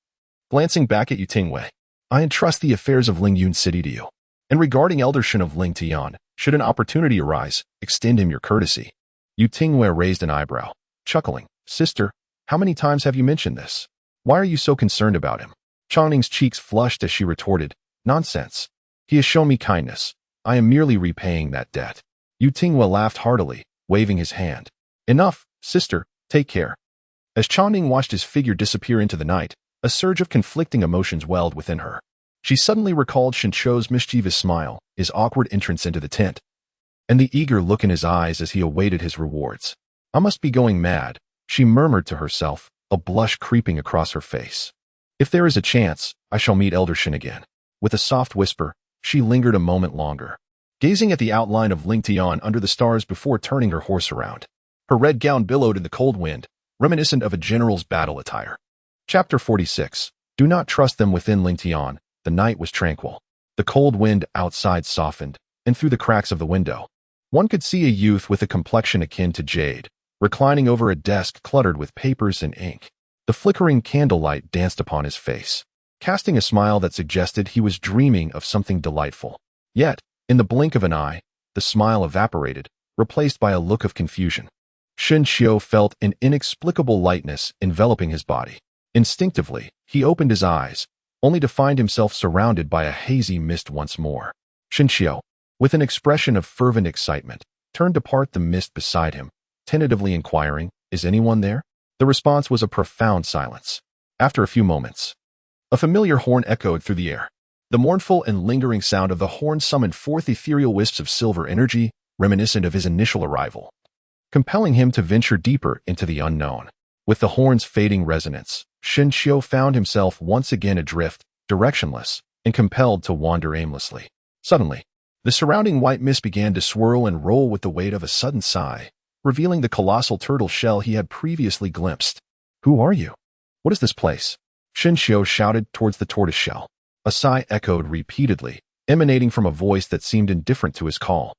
Glancing back at Yu Tingyue, I entrust the affairs of Lingyun City to you. And regarding Elder Shin of Ling Tian, should an opportunity arise, extend him your courtesy. Yu Tingyue raised an eyebrow, chuckling. Sister, how many times have you mentioned this? Why are you so concerned about him? Chongning's cheeks flushed as she retorted, Nonsense. He has shown me kindness. I am merely repaying that debt. Yu Tingyue laughed heartily, waving his hand. Enough, sister, take care. As Chongning watched his figure disappear into the night, a surge of conflicting emotions welled within her. She suddenly recalled Shincho's mischievous smile, his awkward entrance into the tent, and the eager look in his eyes as he awaited his rewards. "I must be going mad," she murmured to herself, a blush creeping across her face. "If there is a chance, I shall meet Elder Shin again." With a soft whisper, she lingered a moment longer, gazing at the outline of Ling Tian under the stars before turning her horse around. Her red gown billowed in the cold wind, reminiscent of a general's battle attire. Chapter 46. Do not trust them within Ling Tian. The night was tranquil. The cold wind outside softened, and through the cracks of the window, one could see a youth with a complexion akin to jade, reclining over a desk cluttered with papers and ink. The flickering candlelight danced upon his face, casting a smile that suggested he was dreaming of something delightful. Yet, in the blink of an eye, the smile evaporated, replaced by a look of confusion. Shen Xiu felt an inexplicable lightness enveloping his body. Instinctively, he opened his eyes, only to find himself surrounded by a hazy mist once more. Shen Xiu, with an expression of fervent excitement, turned to part the mist beside him, tentatively inquiring, "Is anyone there?" The response was a profound silence. After a few moments, a familiar horn echoed through the air. The mournful and lingering sound of the horn summoned forth ethereal wisps of silver energy, reminiscent of his initial arrival, compelling him to venture deeper into the unknown. With the horn's fading resonance, Shen Xiu found himself once again adrift, directionless, and compelled to wander aimlessly. Suddenly, the surrounding white mist began to swirl and roll with the weight of a sudden sigh, revealing the colossal turtle shell he had previously glimpsed. "Who are you? What is this place?" Shen Xiu shouted towards the tortoise shell. A sigh echoed repeatedly, emanating from a voice that seemed indifferent to his call,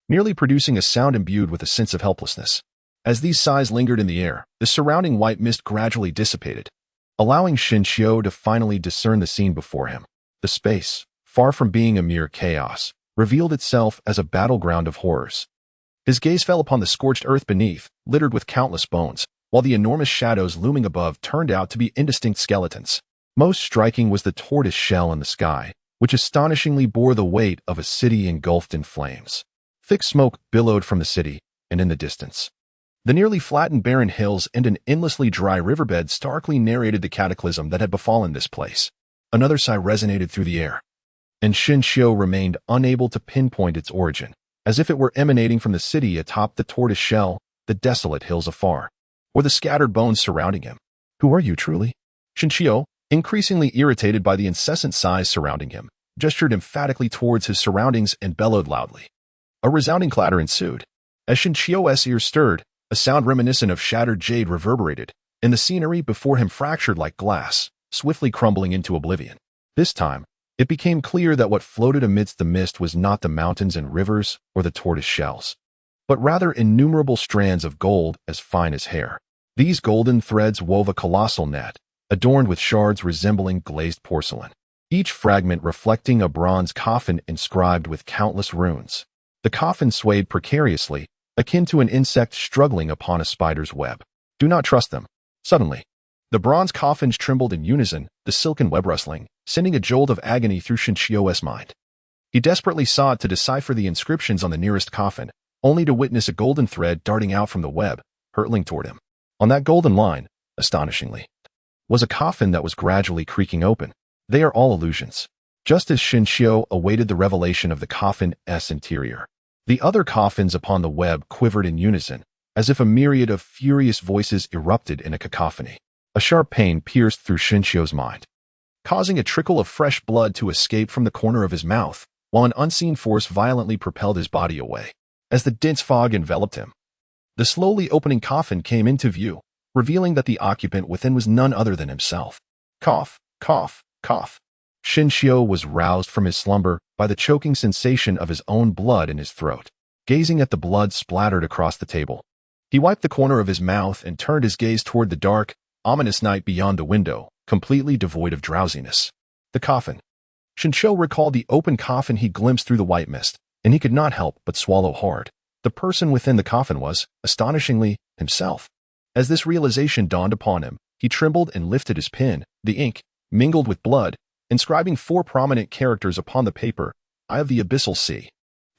merely producing a sound imbued with a sense of helplessness. As these sighs lingered in the air, the surrounding white mist gradually dissipated, allowing Shen Xiu to finally discern the scene before him. The space, far from being a mere chaos, revealed itself as a battleground of horrors. His gaze fell upon the scorched earth beneath, littered with countless bones, while the enormous shadows looming above turned out to be indistinct skeletons. Most striking was the tortoise shell in the sky, which astonishingly bore the weight of a city engulfed in flames. Thick smoke billowed from the city, and in the distance, the nearly flat and barren hills and an endlessly dry riverbed starkly narrated the cataclysm that had befallen this place. Another sigh resonated through the air, and Shen Xiu remained unable to pinpoint its origin, as if it were emanating from the city atop the tortoise shell, the desolate hills afar, or the scattered bones surrounding him. "Who are you truly?" Shen Xiu, increasingly irritated by the incessant sighs surrounding him, gestured emphatically towards his surroundings and bellowed loudly. A resounding clatter ensued. As Shen Xiu's ears stirred, a sound reminiscent of shattered jade reverberated, and the scenery before him fractured like glass, swiftly crumbling into oblivion. This time, it became clear that what floated amidst the mist was not the mountains and rivers or the tortoise shells, but rather innumerable strands of gold as fine as hair. These golden threads wove a colossal net, adorned with shards resembling glazed porcelain, each fragment reflecting a bronze coffin inscribed with countless runes. The coffin swayed precariously, akin to an insect struggling upon a spider's web. "Do not trust them." Suddenly, the bronze coffins trembled in unison, the silken web rustling, sending a jolt of agony through Shen Xiu's mind. He desperately sought to decipher the inscriptions on the nearest coffin, only to witness a golden thread darting out from the web, hurtling toward him. On that golden line, astonishingly, was a coffin that was gradually creaking open. They are all illusions. Just as Shen Xiu awaited the revelation of the coffin's interior, the other coffins upon the web quivered in unison, as if a myriad of furious voices erupted in a cacophony. A sharp pain pierced through Shen Xiu's mind, causing a trickle of fresh blood to escape from the corner of his mouth, while an unseen force violently propelled his body away. As the dense fog enveloped him, the slowly opening coffin came into view, revealing that the occupant within was none other than himself. Cough, cough, cough. Shen Xiu was roused from his slumber by the choking sensation of his own blood in his throat. Gazing at the blood splattered across the table, he wiped the corner of his mouth and turned his gaze toward the dark, ominous night beyond the window, completely devoid of drowsiness. The coffin. Shen Xiu recalled the open coffin he glimpsed through the white mist, and he could not help but swallow hard. The person within the coffin was, astonishingly, himself. As this realization dawned upon him, he trembled and lifted his pen. The ink, mingled with blood, inscribing 4 prominent characters upon the paper, "Eye of the Abyssal Sea."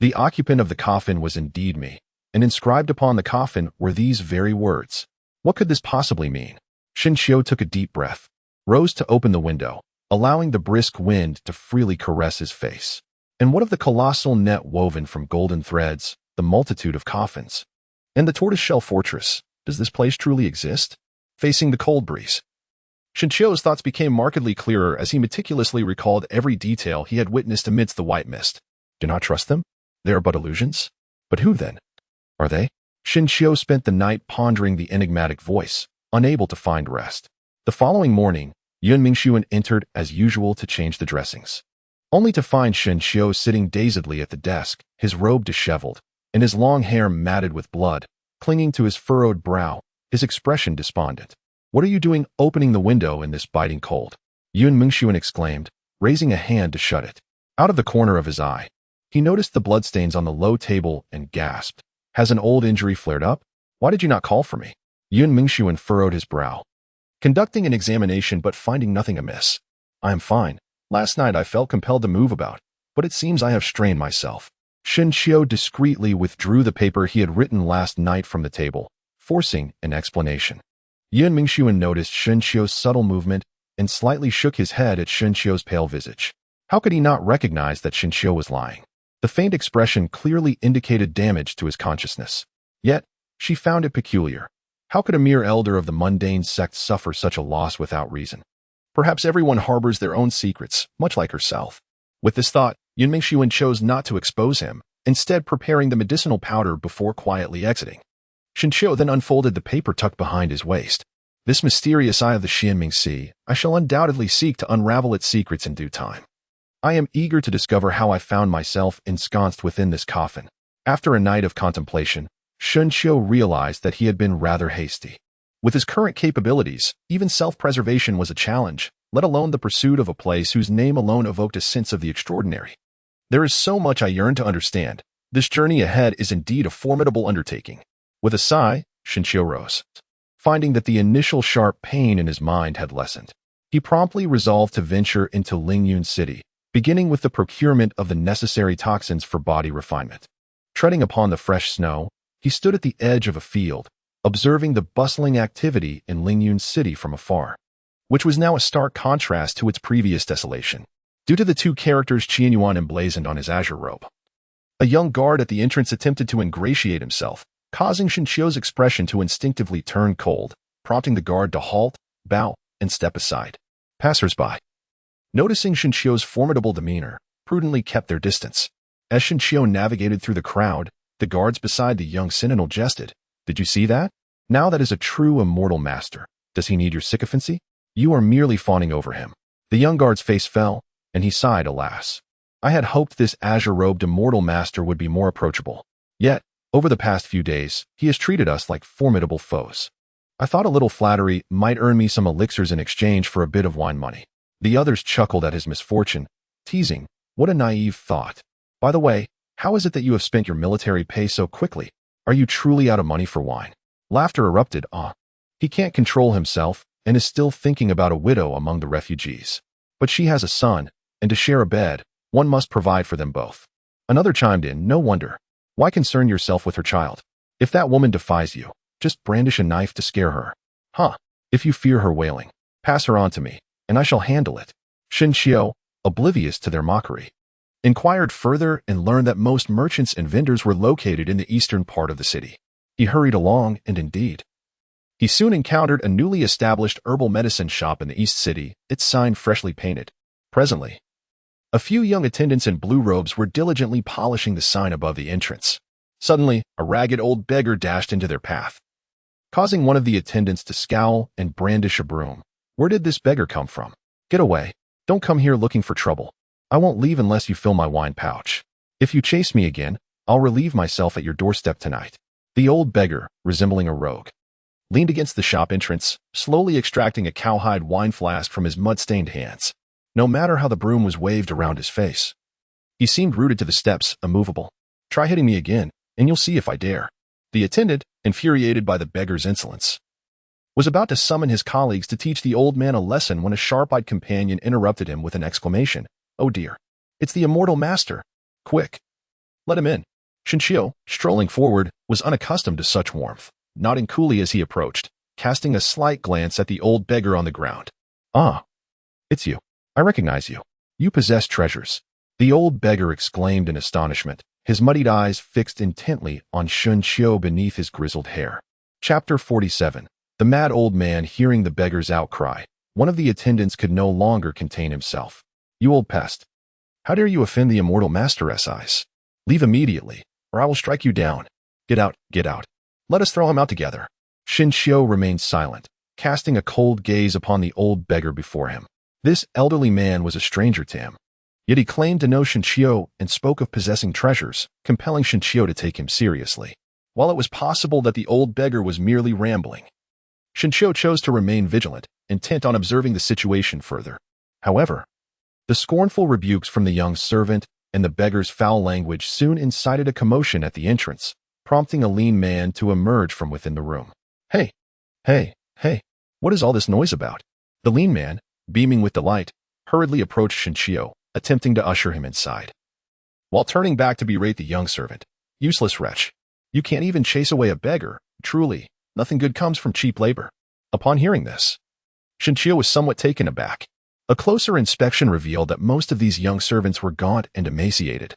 The occupant of the coffin was indeed me, and inscribed upon the coffin were these very words. What could this possibly mean? Shen Xiu took a deep breath, rose to open the window, allowing the brisk wind to freely caress his face. And what of the colossal net woven from golden threads, the the multitude of coffins. And the tortoiseshell fortress, does this place truly exist? Facing the cold breeze. Shinchio's thoughts became markedly clearer as he meticulously recalled every detail he had witnessed amidst the white mist. Do not trust them? They are but illusions? But who then? Are they? Shinchio spent the night pondering the enigmatic voice, unable to find rest. The following morning, Yun Mingxuan entered as usual to change the dressings, only to find Shinchio sitting dazedly at the desk, his robe disheveled, and his long hair matted with blood, clinging to his furrowed brow, his expression despondent. What are you doing opening the window in this biting cold? Yun Mingxuan exclaimed, raising a hand to shut it. Out of the corner of his eye, he noticed the bloodstains on the low table and gasped. Has an old injury flared up? Why did you not call for me? Yun Mingxuan furrowed his brow, conducting an examination but finding nothing amiss. I am fine. Last night I felt compelled to move about, but it seems I have strained myself. Shinchio discreetly withdrew the paper he had written last night from the table, forcing an explanation. Yun Mingxuan noticed Shinchio's subtle movement and slightly shook his head at Shinchio's pale visage. How could he not recognize that Shinchio was lying? The faint expression clearly indicated damage to his consciousness. Yet, she found it peculiar. How could a mere elder of the mundane sect suffer such a loss without reason? Perhaps everyone harbors their own secrets, much like herself. With this thought, Yun Mingxuan chose not to expose him, instead preparing the medicinal powder before quietly exiting. Shinchio then unfolded the paper tucked behind his waist. This mysterious eye of the Xianming Sea, I shall undoubtedly seek to unravel its secrets in due time. I am eager to discover how I found myself ensconced within this coffin. After a night of contemplation, Shinchio realized that he had been rather hasty. With his current capabilities, even self-preservation was a challenge, let alone the pursuit of a place whose name alone evoked a sense of the extraordinary. There is so much I yearn to understand. This journey ahead is indeed a formidable undertaking. With a sigh, Shinchio rose, finding that the initial sharp pain in his mind had lessened. He promptly resolved to venture into Lingyun City, beginning with the procurement of the necessary toxins for body refinement. Treading upon the fresh snow, he stood at the edge of a field, observing the bustling activity in Lingyun City from afar, which was now a stark contrast to its previous desolation, due to the two characters Qianyuan emblazoned on his azure robe. A young guard at the entrance attempted to ingratiate himself, causing Shinchio's expression to instinctively turn cold, prompting the guard to halt, bow, and step aside. Passers-by, noticing Shinchio's formidable demeanor, prudently kept their distance. As Shinchio navigated through the crowd, the guards beside the young sentinel jested. Did you see that? Now that is a true immortal master. Does he need your sycophancy? You are merely fawning over him. The young guard's face fell, and he sighed, alas. I had hoped this azure-robed immortal master would be more approachable. Yet, over the past few days, he has treated us like formidable foes. I thought a little flattery might earn me some elixirs in exchange for a bit of wine money. The others chuckled at his misfortune, teasing, what a naive thought. By the way, how is it that you have spent your military pay so quickly? Are you truly out of money for wine? Laughter erupted. He can't control himself and is still thinking about a widow among the refugees. But she has a son, and to share a bed, one must provide for them both. Another chimed in, no wonder. Why concern yourself with her child? If that woman defies you, just brandish a knife to scare her. If you fear her wailing, pass her on to me, and I shall handle it. Shinchio, oblivious to their mockery, inquired further and learned that most merchants and vendors were located in the eastern part of the city. He hurried along, and indeed, he soon encountered a newly established herbal medicine shop in the East City, its sign freshly painted. Presently, a few young attendants in blue robes were diligently polishing the sign above the entrance. Suddenly, a ragged old beggar dashed into their path, causing one of the attendants to scowl and brandish a broom. Where did this beggar come from? Get away. Don't come here looking for trouble. I won't leave unless you fill my wine pouch. If you chase me again, I'll relieve myself at your doorstep tonight. The old beggar, resembling a rogue, leaned against the shop entrance, slowly extracting a cowhide wine flask from his mud-stained hands. No matter how the broom was waved around his face, he seemed rooted to the steps, immovable. Try hitting me again, and you'll see if I dare. The attendant, infuriated by the beggar's insolence, was about to summon his colleagues to teach the old man a lesson when a sharp-eyed companion interrupted him with an exclamation. Oh dear, it's the immortal master. Quick, let him in. Shinchio, strolling forward, was unaccustomed to such warmth, nodding coolly as he approached, casting a slight glance at the old beggar on the ground. It's you. I recognize you. You possess treasures. The old beggar exclaimed in astonishment, his muddied eyes fixed intently on Shunqiu beneath his grizzled hair. Chapter 47. The mad old man hearing the beggar's outcry. One of the attendants could no longer contain himself. "You old pest! How dare you offend the immortal master's eyes? Leave immediately, or I will strike you down. Get out, get out. Let us throw him out together." Shunqiu remained silent, casting a cold gaze upon the old beggar before him. This elderly man was a stranger to him. Yet he claimed to know Shunqiu and spoke of possessing treasures, compelling Shunqiu to take him seriously. While it was possible that the old beggar was merely rambling, Shunqiu chose to remain vigilant, intent on observing the situation further. However, the scornful rebukes from the young servant and the beggar's foul language soon incited a commotion at the entrance, prompting a lean man to emerge from within the room. Hey, what is all this noise about?" The lean man, beaming with delight, hurriedly approached Shunqiu, attempting to usher him inside, while turning back to berate the young servant. "Useless wretch. You can't even chase away a beggar. Truly, nothing good comes from cheap labor." Upon hearing this, Shunqiu was somewhat taken aback. A closer inspection revealed that most of these young servants were gaunt and emaciated,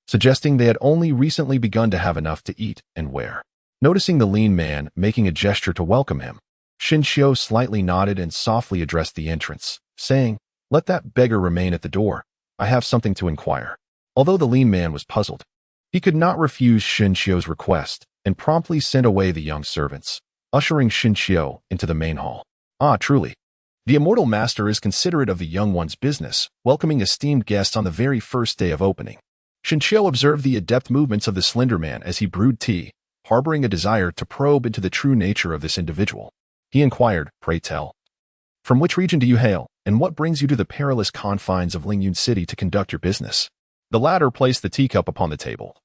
suggesting they had only recently begun to have enough to eat and wear. Noticing the lean man making a gesture to welcome him, Shunqiu slightly nodded and softly addressed the entrance, saying, "Let that beggar remain at the door. I have something to inquire." Although the lean man was puzzled, he could not refuse Shunqiu's request and promptly sent away the young servants, ushering Shunqiu into the main hall. Ah, truly, the immortal master is considerate of the young one's business, welcoming esteemed guests on the very first day of opening. Shunqiu observed the adept movements of the slender man as he brewed tea, harboring a desire to probe into the true nature of this individual. He inquired, "Pray tell, from which region do you hail, and what brings you to the perilous confines of Lingyun City to conduct your business?" The latter placed the teacup upon the table,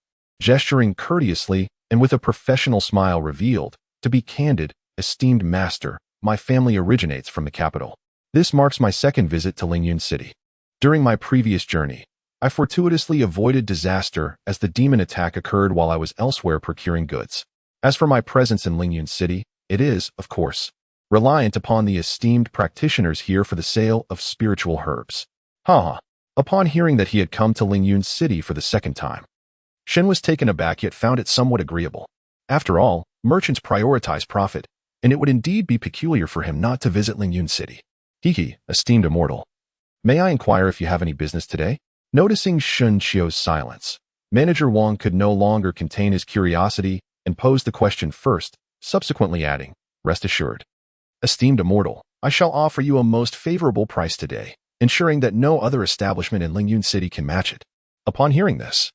gesturing courteously and with a professional smile revealed, "To be candid, esteemed master, my family originates from the capital. This marks my second visit to Lingyun City. During my previous journey, I fortuitously avoided disaster as the demon attack occurred while I was elsewhere procuring goods. As for my presence in Lingyun City, it is, of course, reliant upon the esteemed practitioners here for the sale of spiritual herbs." Upon hearing that he had come to Lingyun City for the second time, Shen was taken aback yet found it somewhat agreeable. After all, merchants prioritize profit, and it would indeed be peculiar for him not to visit Lingyun City. Esteemed immortal, may I inquire if you have any business today?" Noticing Shunqiu's silence, Manager Wang could no longer contain his curiosity and posed the question first, subsequently adding, "Rest assured, esteemed immortal, I shall offer you a most favorable price today, ensuring that no other establishment in Lingyun City can match it." Upon hearing this,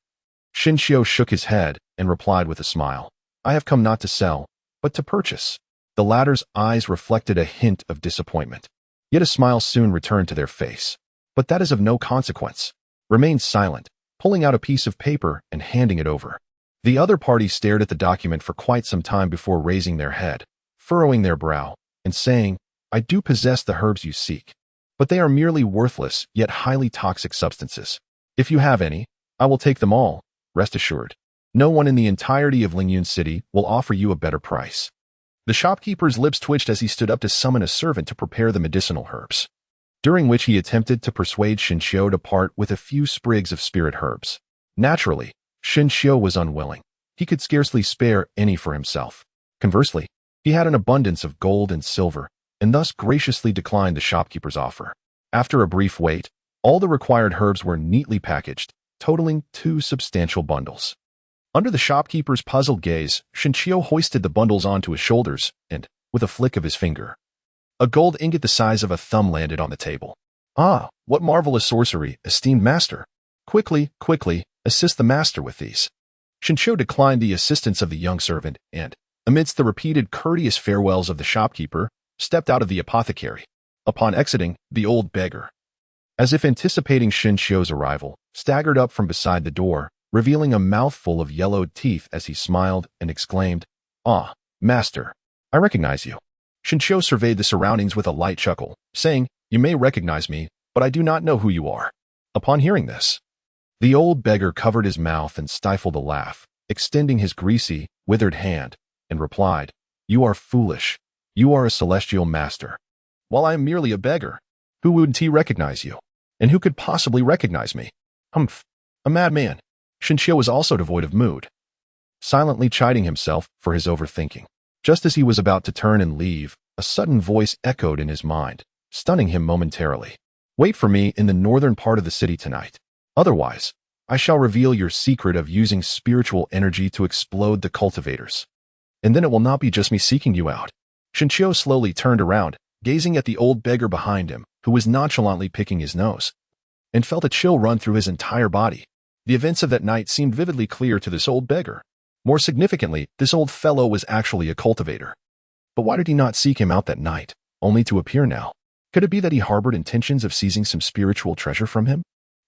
Shunqiu shook his head and replied with a smile, "I have come not to sell, but to purchase." The latter's eyes reflected a hint of disappointment, yet a smile soon returned to their face. "But that is of no consequence." Remained silent, pulling out a piece of paper and handing it over. The other party stared at the document for quite some time before raising their head, furrowing their brow, and saying, "I do possess the herbs you seek, but they are merely worthless yet highly toxic substances. If you have any, I will take them all. Rest assured, no one in the entirety of Lingyun City will offer you a better price." The shopkeeper's lips twitched as he stood up to summon a servant to prepare the medicinal herbs, during which he attempted to persuade Shunqiu to part with a few sprigs of spirit herbs. Naturally, Shunqiu was unwilling. He could scarcely spare any for himself. Conversely, he had an abundance of gold and silver, and thus graciously declined the shopkeeper's offer. After a brief wait, all the required herbs were neatly packaged, totaling 2 substantial bundles. Under the shopkeeper's puzzled gaze, Shunqiu hoisted the bundles onto his shoulders, and, with a flick of his finger, a gold ingot the size of a thumb landed on the table. "Ah, what marvelous sorcery, esteemed master! Quickly, assist the master with these." Shunqiu declined the assistance of the young servant and, amidst the repeated courteous farewells of the shopkeeper, stepped out of the apothecary. Upon exiting, the old beggar, as if anticipating Shunqiu's arrival, staggered up from beside the door, revealing a mouthful of yellowed teeth as he smiled and exclaimed, "Ah, master, I recognize you." Shunqiu surveyed the surroundings with a light chuckle, saying, "You may recognize me, but I do not know who you are." Upon hearing this, the old beggar covered his mouth and stifled a laugh, extending his greasy, withered hand, and replied, "You are foolish. You are a celestial master, while I am merely a beggar. Who wouldn't he recognize you? And who could possibly recognize me? Humph, a madman." Shinshio was also devoid of mood, silently chiding himself for his overthinking. Just as he was about to turn and leave, a sudden voice echoed in his mind, stunning him momentarily. Wait for me in the northern part of the city tonight. Otherwise, I shall reveal your secret of using spiritual energy to explode the cultivators. And then it will not be just me seeking you out. Shinshio slowly turned around, gazing at the old beggar behind him, who was nonchalantly picking his nose, and felt a chill run through his entire body. The events of that night seemed vividly clear to this old beggar. More significantly, this old fellow was actually a cultivator. But why did he not seek him out that night, only to appear now? Could it be that he harbored intentions of seizing some spiritual treasure from him?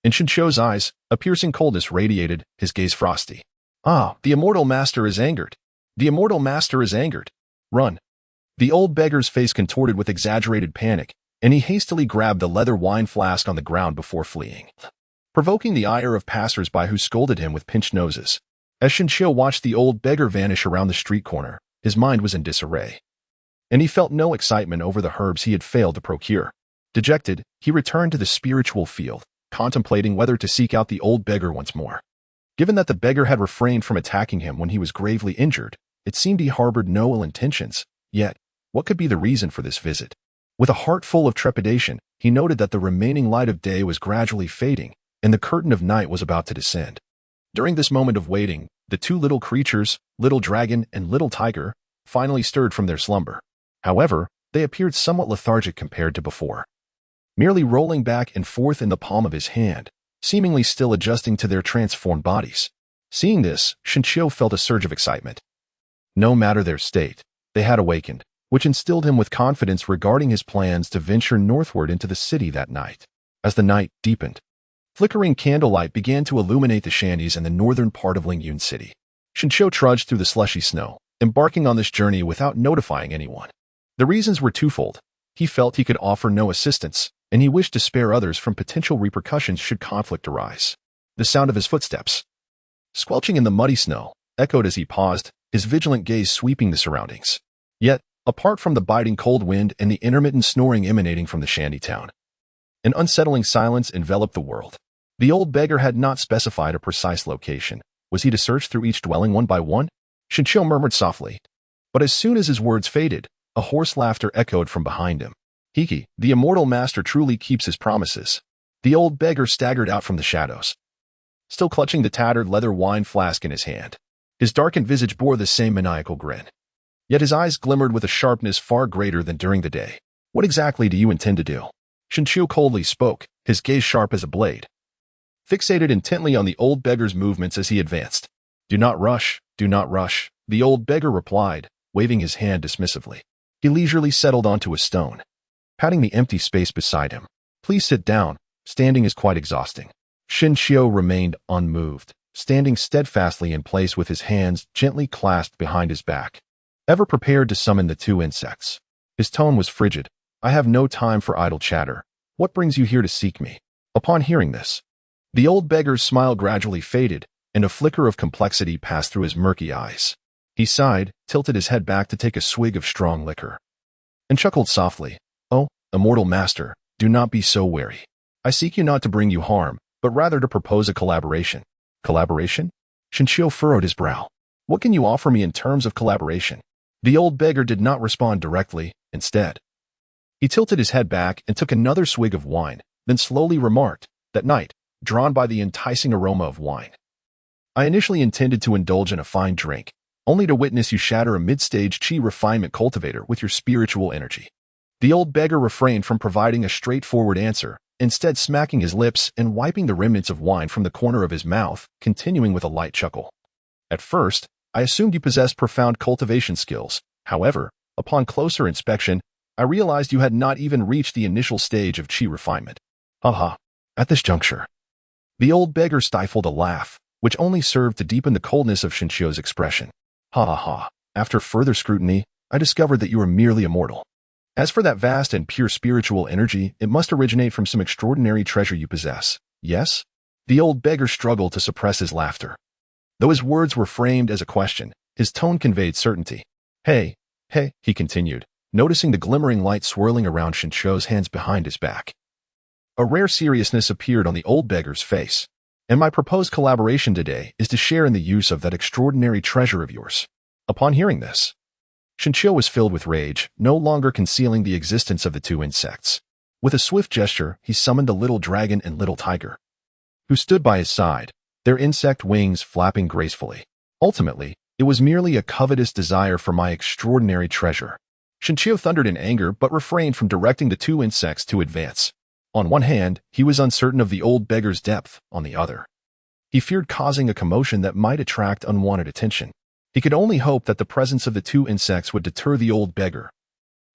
In Shinshio's eyes, a piercing coldness radiated, his gaze frosty. Ah, the immortal master is angered. The immortal master is angered. Run. The old beggar's face contorted with exaggerated panic, and he hastily grabbed the leather wine flask on the ground before fleeing, provoking the ire of passers-by who scolded him with pinched noses. As Shinshio watched the old beggar vanish around the street corner, his mind was in disarray, and he felt no excitement over the herbs he had failed to procure. Dejected, he returned to the spiritual field, contemplating whether to seek out the old beggar once more. Given that the beggar had refrained from attacking him when he was gravely injured, it seemed he harbored no ill intentions. Yet, what could be the reason for this visit? With a heart full of trepidation, he noted that the remaining light of day was gradually fading, and the curtain of night was about to descend. During this moment of waiting, the two little creatures, Little Dragon and Little Tiger, finally stirred from their slumber. However, they appeared somewhat lethargic compared to before, merely rolling back and forth in the palm of his hand, seemingly still adjusting to their transformed bodies. Seeing this, Shinshio felt a surge of excitement. No matter their state, they had awakened, which instilled him with confidence regarding his plans to venture northward into the city that night. As the night deepened, flickering candlelight began to illuminate the shanties in the northern part of Lingyun City. Shinshio trudged through the slushy snow, embarking on this journey without notifying anyone. The reasons were twofold. He felt he could offer no assistance, and he wished to spare others from potential repercussions should conflict arise. The sound of his footsteps, squelching in the muddy snow, echoed as he paused, his vigilant gaze sweeping the surroundings. Yet, apart from the biting cold wind and the intermittent snoring emanating from the shanty town, an unsettling silence enveloped the world. The old beggar had not specified a precise location. Was he to search through each dwelling one by one? Shinshio murmured softly. But as soon as his words faded, a hoarse laughter echoed from behind him. Hiki, the immortal master truly keeps his promises. The old beggar staggered out from the shadows, still clutching the tattered leather wine flask in his hand. His darkened visage bore the same maniacal grin. Yet his eyes glimmered with a sharpness far greater than during the day. What exactly do you intend to do? Shinshio coldly spoke, his gaze sharp as a blade, fixated intently on the old beggar's movements as he advanced. Do not rush, the old beggar replied, waving his hand dismissively. He leisurely settled onto a stone, patting the empty space beside him. Please sit down, standing is quite exhausting. Shinshio remained unmoved, standing steadfastly in place with his hands gently clasped behind his back, ever prepared to summon the two insects. His tone was frigid. I have no time for idle chatter. What brings you here to seek me? Upon hearing this, the old beggar's smile gradually faded, and a flicker of complexity passed through his murky eyes. He sighed, tilted his head back to take a swig of strong liquor, and chuckled softly. Oh, immortal master, do not be so wary. I seek you not to bring you harm, but rather to propose a collaboration. Collaboration? Shinshio furrowed his brow. What can you offer me in terms of collaboration? The old beggar did not respond directly. Instead, he tilted his head back and took another swig of wine, then slowly remarked, that night, drawn by the enticing aroma of wine, I initially intended to indulge in a fine drink, only to witness you shatter a mid-stage chi refinement cultivator with your spiritual energy. The old beggar refrained from providing a straightforward answer, instead smacking his lips and wiping the remnants of wine from the corner of his mouth, continuing with a light chuckle. At first, I assumed you possessed profound cultivation skills. However, upon closer inspection, I realized you had not even reached the initial stage of chi refinement. Haha. At this juncture, the old beggar stifled a laugh, which only served to deepen the coldness of Shinshio's expression. Ha ha ha. After further scrutiny, I discovered that you are merely immortal. As for that vast and pure spiritual energy, it must originate from some extraordinary treasure you possess. Yes? The old beggar struggled to suppress his laughter. Though his words were framed as a question, his tone conveyed certainty. Hey, he continued, noticing the glimmering light swirling around Shinshio's hands behind his back. A rare seriousness appeared on the old beggar's face. and my proposed collaboration today is to share in the use of that extraordinary treasure of yours." Upon hearing this, Shinchio was filled with rage, no longer concealing the existence of the two insects. With a swift gesture, he summoned the little dragon and little tiger, who stood by his side, their insect wings flapping gracefully. Ultimately, it was merely a covetous desire for my extraordinary treasure. Shinchio thundered in anger but refrained from directing the two insects to advance. On one hand, he was uncertain of the old beggar's depth. On the other, he feared causing a commotion that might attract unwanted attention. He could only hope that the presence of the two insects would deter the old beggar,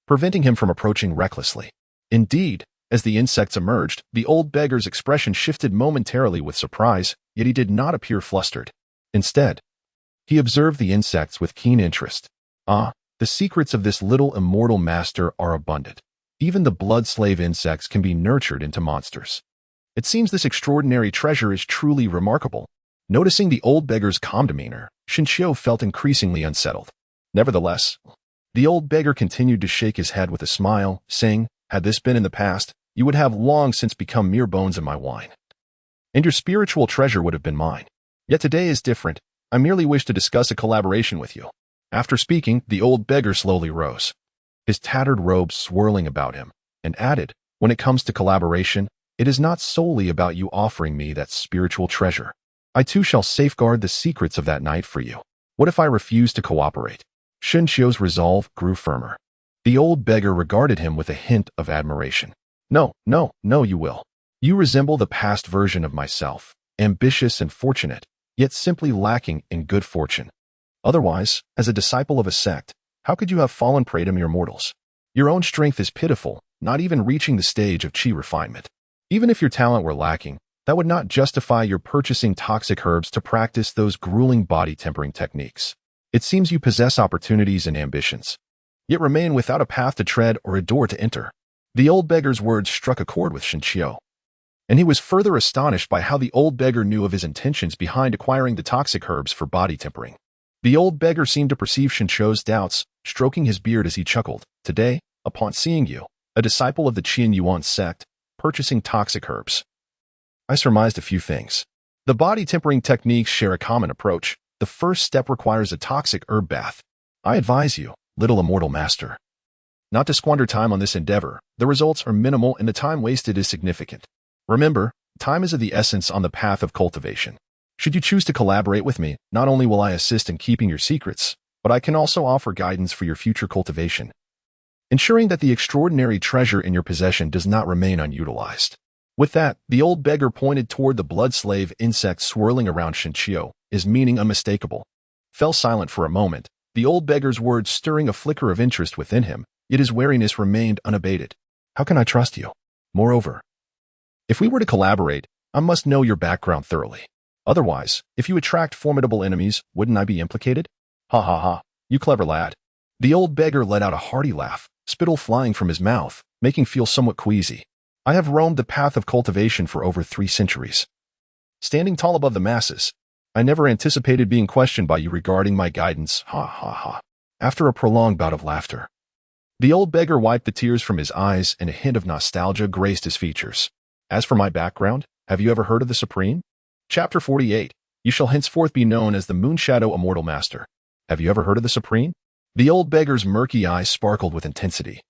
preventing him from approaching recklessly. Indeed, as the insects emerged, the old beggar's expression shifted momentarily with surprise, yet he did not appear flustered. Instead, he observed the insects with keen interest. "Ah, the secrets of this little immortal master are abundant. Even the blood-slave insects can be nurtured into monsters. It seems this extraordinary treasure is truly remarkable." Noticing the old beggar's calm demeanor, Shinchio felt increasingly unsettled. Nevertheless, the old beggar continued to shake his head with a smile, saying, "Had this been in the past, you would have long since become mere bones in my wine, and your spiritual treasure would have been mine. Yet today is different. I merely wish to discuss a collaboration with you." After speaking, the old beggar slowly rose, his tattered robes swirling about him, and added, "When it comes to collaboration, it is not solely about you offering me that spiritual treasure. I too shall safeguard the secrets of that night for you. What if I refuse to cooperate?" Shinchio's resolve grew firmer. The old beggar regarded him with a hint of admiration. No, you will. You resemble the past version of myself, ambitious and fortunate, yet simply lacking in good fortune. Otherwise, as a disciple of a sect, how could you have fallen prey to mere mortals? Your own strength is pitiful, not even reaching the stage of chi refinement. Even if your talent were lacking, that would not justify your purchasing toxic herbs to practice those grueling body-tempering techniques. It seems you possess opportunities and ambitions, yet remain without a path to tread or a door to enter. The old beggar's words struck a chord with Shinchio, and he was further astonished by how the old beggar knew of his intentions behind acquiring the toxic herbs for body tempering. The old beggar seemed to perceive Shinchio's doubts, stroking his beard as he chuckled. "Today, upon seeing you, a disciple of the Qian Yuan sect, purchasing toxic herbs, I surmised a few things. The body-tempering techniques share a common approach. The first step requires a toxic herb bath. I advise you, little immortal master, not to squander time on this endeavor. The results are minimal and the time wasted is significant. Remember, time is of the essence on the path of cultivation. Should you choose to collaborate with me, not only will I assist in keeping your secrets, but I can also offer guidance for your future cultivation, ensuring that the extraordinary treasure in your possession does not remain unutilized." With that, the old beggar pointed toward the blood-slave insect swirling around Shinchio, his meaning unmistakable. Fell silent for a moment, the old beggar's words stirring a flicker of interest within him, yet his wariness remained unabated. "How can I trust you? Moreover, if we were to collaborate, I must know your background thoroughly. Otherwise, if you attract formidable enemies, wouldn't I be implicated? Ha ha ha, you clever lad." The old beggar let out a hearty laugh, spittle flying from his mouth, making feel somewhat queasy. "I have roamed the path of cultivation for over 3 centuries. Standing tall above the masses, I never anticipated being questioned by you regarding my guidance. Ha ha ha." After a prolonged bout of laughter, the old beggar wiped the tears from his eyes and a hint of nostalgia graced his features. "As for my background, have you ever heard of the Supreme? Chapter 48. You shall henceforth be known as the Moonshadow Immortal Master. Have you ever heard of the Supreme?" The old beggar's murky eyes sparkled with intensity,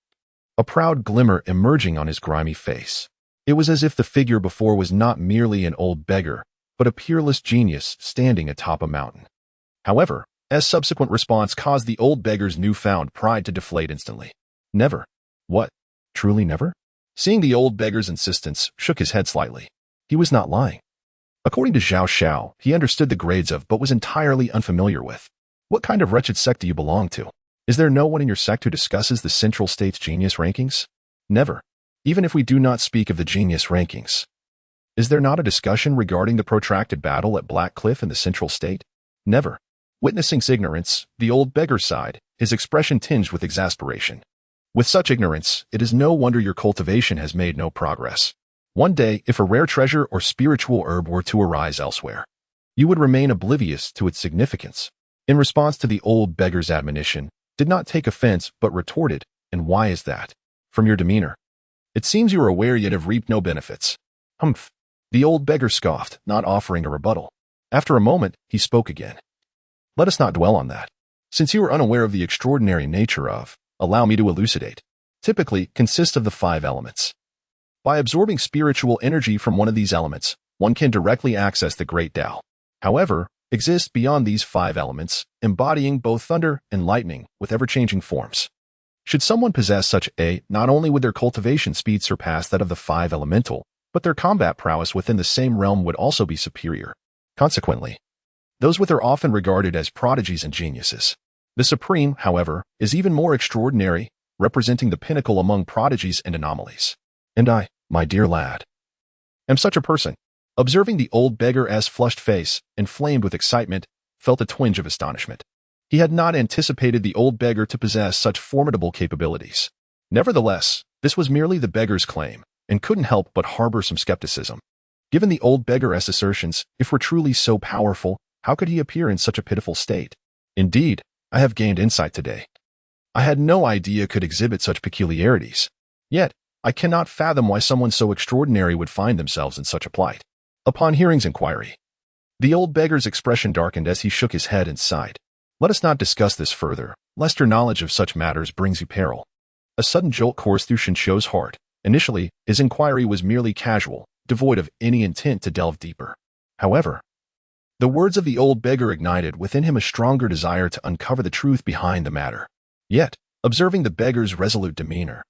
a proud glimmer emerging on his grimy face. It was as if the figure before was not merely an old beggar, but a peerless genius standing atop a mountain. However, as subsequent response caused the old beggar's newfound pride to deflate instantly. "Never." "What? Truly never?" Seeing the old beggar's insistence, shook his head slightly. He was not lying. According to Zhao Xiao, he understood the grades of but was entirely unfamiliar with. "What kind of wretched sect do you belong to? Is there no one in your sect who discusses the Central State's genius rankings?" "Never. Even if we do not speak of the genius rankings, is there not a discussion regarding the protracted battle at Black Cliff in the Central State?" "Never." Witnessing his ignorance, the old beggar sighed, his expression tinged with exasperation. "With such ignorance, it is no wonder your cultivation has made no progress. One day, if a rare treasure or spiritual herb were to arise elsewhere, you would remain oblivious to its significance." In response to the old beggar's admonition, did not take offense but retorted, "And why is that? From your demeanor, it seems you are aware yet have reaped no benefits." "Humph. The old beggar scoffed, not offering a rebuttal. After a moment, he spoke again. Let us not dwell on that. Since you are unaware of the extraordinary nature of, allow me to elucidate, typically consists of the 5 elements. By absorbing spiritual energy from one of these elements, one can directly access the great Tao. However, exists beyond these 5 elements, embodying both thunder and lightning with ever-changing forms. Should someone possess such a, not only would their cultivation speed surpass that of the 5 elemental, but their combat prowess within the same realm would also be superior. Consequently, those with are often regarded as prodigies and geniuses. The supreme, however, is even more extraordinary, representing the pinnacle among prodigies and anomalies. And I, my dear lad, am such a person. Observing the old beggar's flushed face, inflamed with excitement, felt a twinge of astonishment. He had not anticipated the old beggar to possess such formidable capabilities. Nevertheless, this was merely the beggar's claim, and couldn't help but harbor some skepticism. Given the old beggar's assertions, if were truly so powerful, how could he appear in such a pitiful state? Indeed, I have gained insight today. I had no idea could exhibit such peculiarities. Yet, I cannot fathom why someone so extraordinary would find themselves in such a plight. Upon hearing's inquiry, the old beggar's expression darkened as he shook his head and sighed. Let us not discuss this further, lest your knowledge of such matters brings you peril. A sudden jolt coursed through Shinshou's heart. Initially, his inquiry was merely casual, devoid of any intent to delve deeper. However, the words of the old beggar ignited within him a stronger desire to uncover the truth behind the matter. Yet, observing the beggar's resolute demeanor,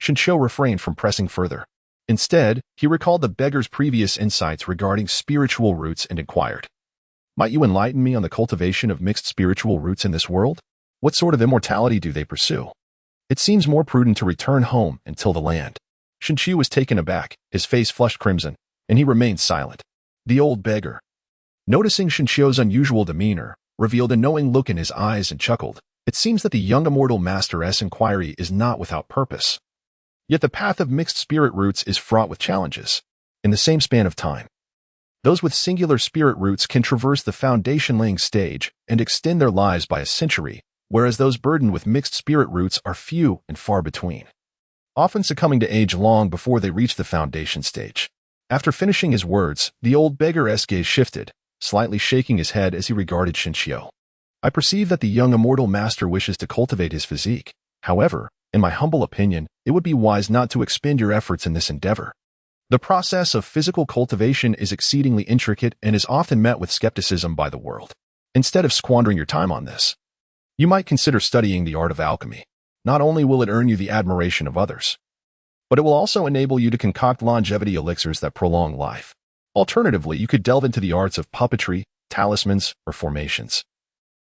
Shinshou refrained from pressing further. Instead, he recalled the beggar's previous insights regarding spiritual roots and inquired, might you enlighten me on the cultivation of mixed spiritual roots in this world? What sort of immortality do they pursue? It seems more prudent to return home and till the land. Shinshou was taken aback, his face flushed crimson, and he remained silent. The old beggar, noticing Shinshou's unusual demeanor, revealed a knowing look in his eyes and chuckled. It seems that the young immortal master's inquiry is not without purpose. Yet the path of mixed spirit roots is fraught with challenges. In the same span of time, those with singular spirit roots can traverse the foundation-laying stage and extend their lives by a century, whereas those burdened with mixed spirit roots are few and far between, often succumbing to age long before they reach the foundation stage. After finishing his words, the old beggar's gaze shifted, slightly shaking his head as he regarded Shinshou. I perceive that the young immortal master wishes to cultivate his physique. However, in my humble opinion, it would be wise not to expend your efforts in this endeavor. The process of physical cultivation is exceedingly intricate and is often met with skepticism by the world. Instead of squandering your time on this, you might consider studying the art of alchemy. Not only will it earn you the admiration of others, but it will also enable you to concoct longevity elixirs that prolong life. Alternatively, you could delve into the arts of puppetry, talismans, or formations,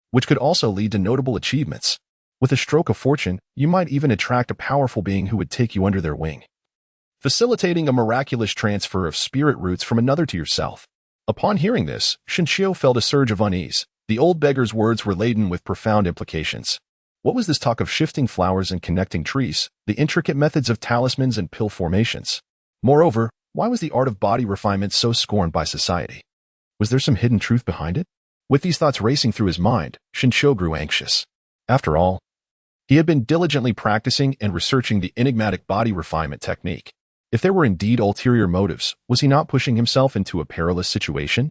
which could also lead to notable achievements. With a stroke of fortune, you might even attract a powerful being who would take you under their wing, facilitating a miraculous transfer of spirit roots from another to yourself. Upon hearing this, Shinshou felt a surge of unease. The old beggar's words were laden with profound implications. What was this talk of shifting flowers and connecting trees, the intricate methods of talismans and pill formations? Moreover, why was the art of body refinement so scorned by society? Was there some hidden truth behind it? With these thoughts racing through his mind, Shinshou grew anxious. After all, he had been diligently practicing and researching the enigmatic body refinement technique. If there were indeed ulterior motives, was he not pushing himself into a perilous situation?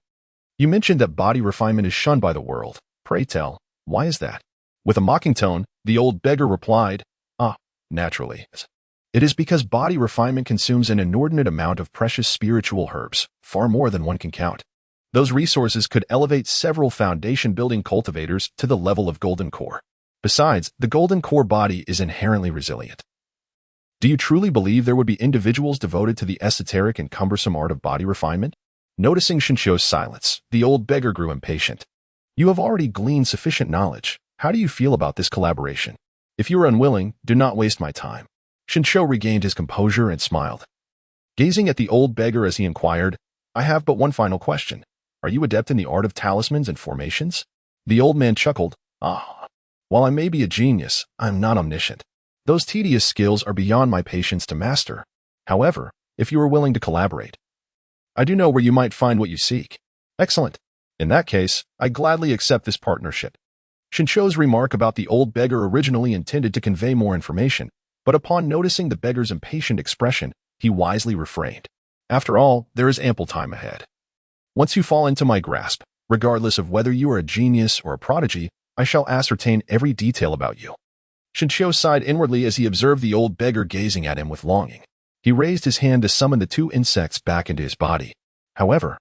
You mentioned that body refinement is shunned by the world. Pray tell, why is that? With a mocking tone, the old beggar replied, naturally. It is because body refinement consumes an inordinate amount of precious spiritual herbs, far more than one can count. Those resources could elevate several foundation-building cultivators to the level of golden core. Besides, the golden core body is inherently resilient. Do you truly believe there would be individuals devoted to the esoteric and cumbersome art of body refinement? Noticing Shinshou's silence, the old beggar grew impatient. You have already gleaned sufficient knowledge. How do you feel about this collaboration? If you are unwilling, do not waste my time. Shinshou regained his composure and smiled. Gazing at the old beggar as he inquired, I have but one final question. Are you adept in the art of talismans and formations? The old man chuckled. While I may be a genius, I am not omniscient. Those tedious skills are beyond my patience to master. However, if you are willing to collaborate, I do know where you might find what you seek. Excellent. In that case, I gladly accept this partnership. Shinshou's remark about the old beggar originally intended to convey more information, but upon noticing the beggar's impatient expression, he wisely refrained. After all, there is ample time ahead. Once you fall into my grasp, regardless of whether you are a genius or a prodigy, I shall ascertain every detail about you." Shinshio sighed inwardly as he observed the old beggar gazing at him with longing. He raised his hand to summon the two insects back into his body. "However,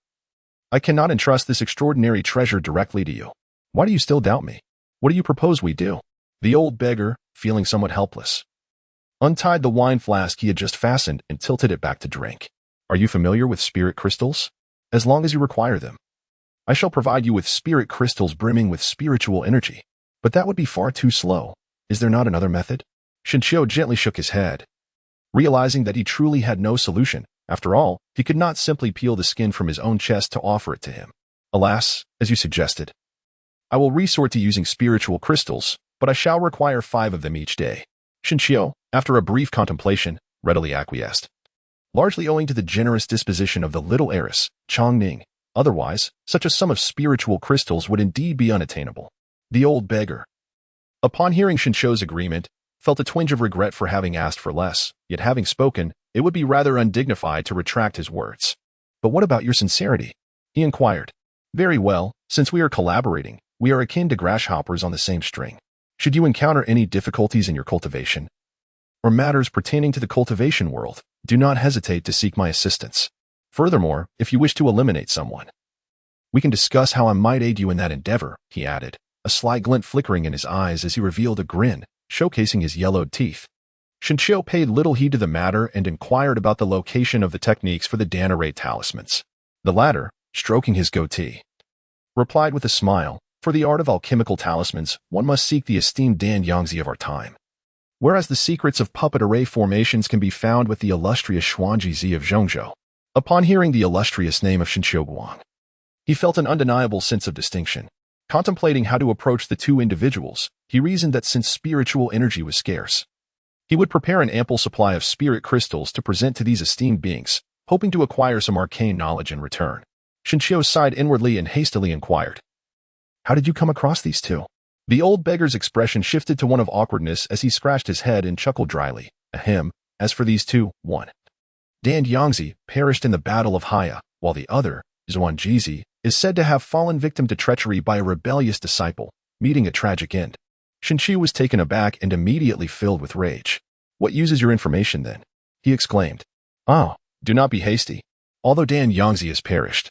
I cannot entrust this extraordinary treasure directly to you. Why do you still doubt me? What do you propose we do?" The old beggar, feeling somewhat helpless, untied the wine flask he had just fastened and tilted it back to drink. "Are you familiar with spirit crystals? As long as you require them, I shall provide you with spirit crystals brimming with spiritual energy. But that would be far too slow. Is there not another method?" Shinshio gently shook his head, realizing that he truly had no solution. After all, he could not simply peel the skin from his own chest to offer it to him. "Alas, as you suggested, I will resort to using spiritual crystals, but I shall require 5 of them each day." Shinshio, after a brief contemplation, readily acquiesced, largely owing to the generous disposition of the little heiress, Chongning. Otherwise, such a sum of spiritual crystals would indeed be unattainable. The old beggar, upon hearing Shinshio's agreement, felt a twinge of regret for having asked for less, yet having spoken, it would be rather undignified to retract his words. "But what about your sincerity?" he inquired. "Very well, since we are collaborating, we are akin to grasshoppers on the same string. Should you encounter any difficulties in your cultivation, or matters pertaining to the cultivation world, do not hesitate to seek my assistance. Furthermore, if you wish to eliminate someone, we can discuss how I might aid you in that endeavor," he added, a sly glint flickering in his eyes as he revealed a grin, showcasing his yellowed teeth. Shinshio paid little heed to the matter and inquired about the location of the techniques for the Danarate talismans. The latter, stroking his goatee, replied with a smile, "For the art of alchemical talismans, one must seek the esteemed Dan Yangzi of our time, whereas the secrets of puppet array formations can be found with the illustrious Xuanji Zi of Zhongzhou." Upon hearing the illustrious name of Shinshio Guang, he felt an undeniable sense of distinction. Contemplating how to approach the two individuals, he reasoned that since spiritual energy was scarce, he would prepare an ample supply of spirit crystals to present to these esteemed beings, hoping to acquire some arcane knowledge in return. Shinshio sighed inwardly and hastily inquired, "How did you come across these two?" The old beggar's expression shifted to one of awkwardness as he scratched his head and chuckled dryly. "Ahem, as for these two, one, Dan Yangzi, perished in the Battle of Haya, while the other, Xuanji, is said to have fallen victim to treachery by a rebellious disciple, meeting a tragic end." Shinshio was taken aback and immediately filled with rage. "What uses your information then?" he exclaimed. "Ah, do not be hasty. Although Dan Yangzi has perished,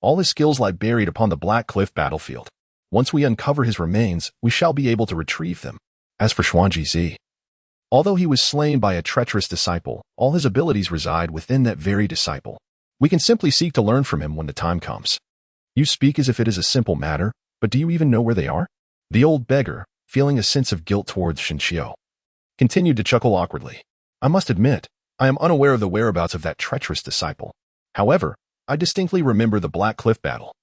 all his skills lie buried upon the Black Cliff battlefield. Once we uncover his remains, we shall be able to retrieve them. As for Xuanji, although he was slain by a treacherous disciple, all his abilities reside within that very disciple. We can simply seek to learn from him when the time comes." "You speak as if it is a simple matter, but do you even know where they are?" The old beggar, feeling a sense of guilt towards Shinshio, continued to chuckle awkwardly. "I must admit, I am unaware of the whereabouts of that treacherous disciple. However, I distinctly remember the Black Cliff battle.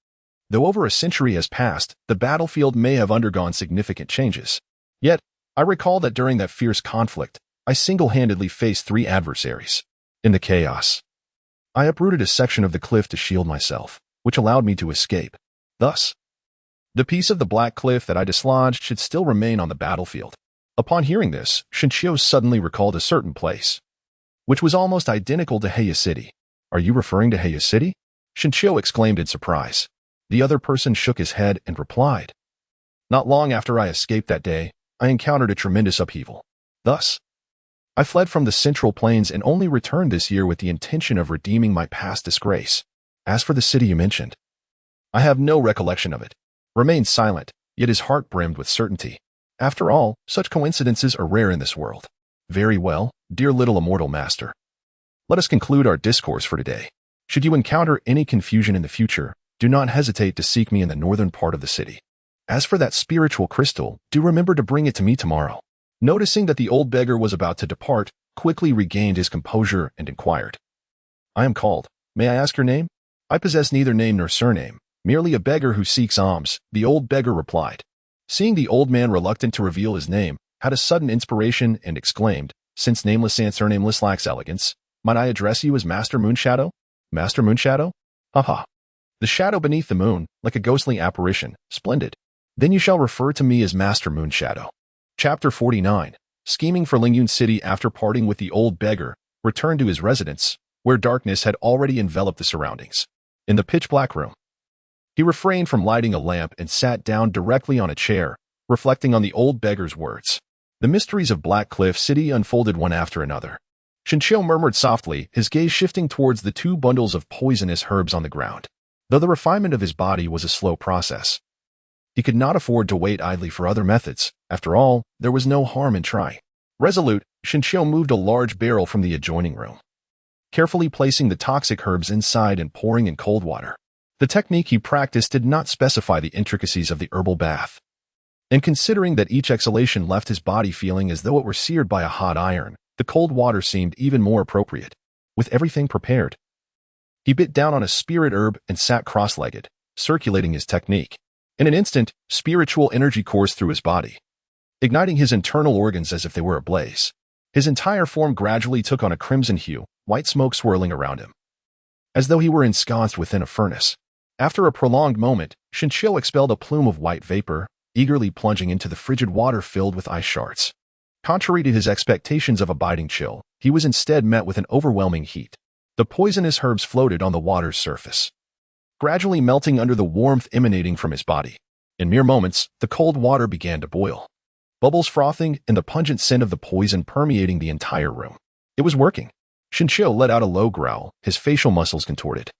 Though over a century has passed, the battlefield may have undergone significant changes. Yet, I recall that during that fierce conflict, I single-handedly faced 3 adversaries. In the chaos, I uprooted a section of the cliff to shield myself, which allowed me to escape. Thus, the piece of the Black Cliff that I dislodged should still remain on the battlefield." Upon hearing this, Shinshio suddenly recalled a certain place, which was almost identical to Heya City. "Are you referring to Heya City?" Shinshio exclaimed in surprise. The other person shook his head and replied, "Not long after I escaped that day, I encountered a tremendous upheaval. Thus, I fled from the Central Plains and only returned this year with the intention of redeeming my past disgrace. As for the city you mentioned, I have no recollection of it." Remained silent, yet his heart brimmed with certainty. After all, such coincidences are rare in this world. "Very well, dear little immortal master. Let us conclude our discourse for today. Should you encounter any confusion in the future, do not hesitate to seek me in the northern part of the city. As for that spiritual crystal, do remember to bring it to me tomorrow." Noticing that the old beggar was about to depart, quickly regained his composure and inquired, "I am called. May I ask your name?" "I possess neither name nor surname, merely a beggar who seeks alms," the old beggar replied. Seeing the old man reluctant to reveal his name, had a sudden inspiration and exclaimed, "Since nameless and surnameless lacks elegance, might I address you as Master Moonshadow?" "Master Moonshadow? Ha. The shadow beneath the moon, like a ghostly apparition. Splendid. Then you shall refer to me as Master Moonshadow." Chapter 49. Scheming for Lingyun City. After parting with the old beggar, returned to his residence, where darkness had already enveloped the surroundings. In the pitch-black room, he refrained from lighting a lamp and sat down directly on a chair, reflecting on the old beggar's words. The mysteries of Black Cliff City unfolded one after another. Shinshio murmured softly, his gaze shifting towards the 2 bundles of poisonous herbs on the ground. Though the refinement of his body was a slow process, he could not afford to wait idly for other methods. After all, there was no harm in trying. Resolute, Shinshio moved a large barrel from the adjoining room, carefully placing the toxic herbs inside and pouring in cold water. The technique he practiced did not specify the intricacies of the herbal bath, and considering that each exhalation left his body feeling as though it were seared by a hot iron, the cold water seemed even more appropriate. With everything prepared, he bit down on a spirit herb and sat cross-legged, circulating his technique. In an instant, spiritual energy coursed through his body, igniting his internal organs as if they were ablaze. His entire form gradually took on a crimson hue, white smoke swirling around him, as though he were ensconced within a furnace. After a prolonged moment, Shinshio expelled a plume of white vapor, eagerly plunging into the frigid water filled with ice shards. Contrary to his expectations of a biting chill, he was instead met with an overwhelming heat. The poisonous herbs floated on the water's surface, gradually melting under the warmth emanating from his body. In mere moments, the cold water began to boil, bubbles frothing and the pungent scent of the poison permeating the entire room. It was working. Shinshio let out a low growl, his facial muscles contorted,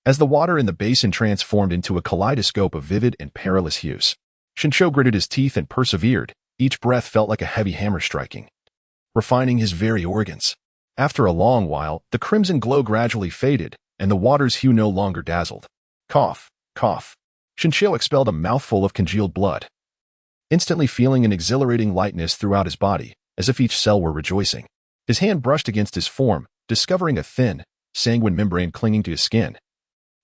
as the water in the basin transformed into a kaleidoscope of vivid and perilous hues. Shinshio gritted his teeth and persevered. Each breath felt like a heavy hammer striking, refining his very organs. After a long while, the crimson glow gradually faded, and the water's hue no longer dazzled. Cough, cough. Shinshio expelled a mouthful of congealed blood, instantly feeling an exhilarating lightness throughout his body, as if each cell were rejoicing. His hand brushed against his form, discovering a thin, sanguine membrane clinging to his skin,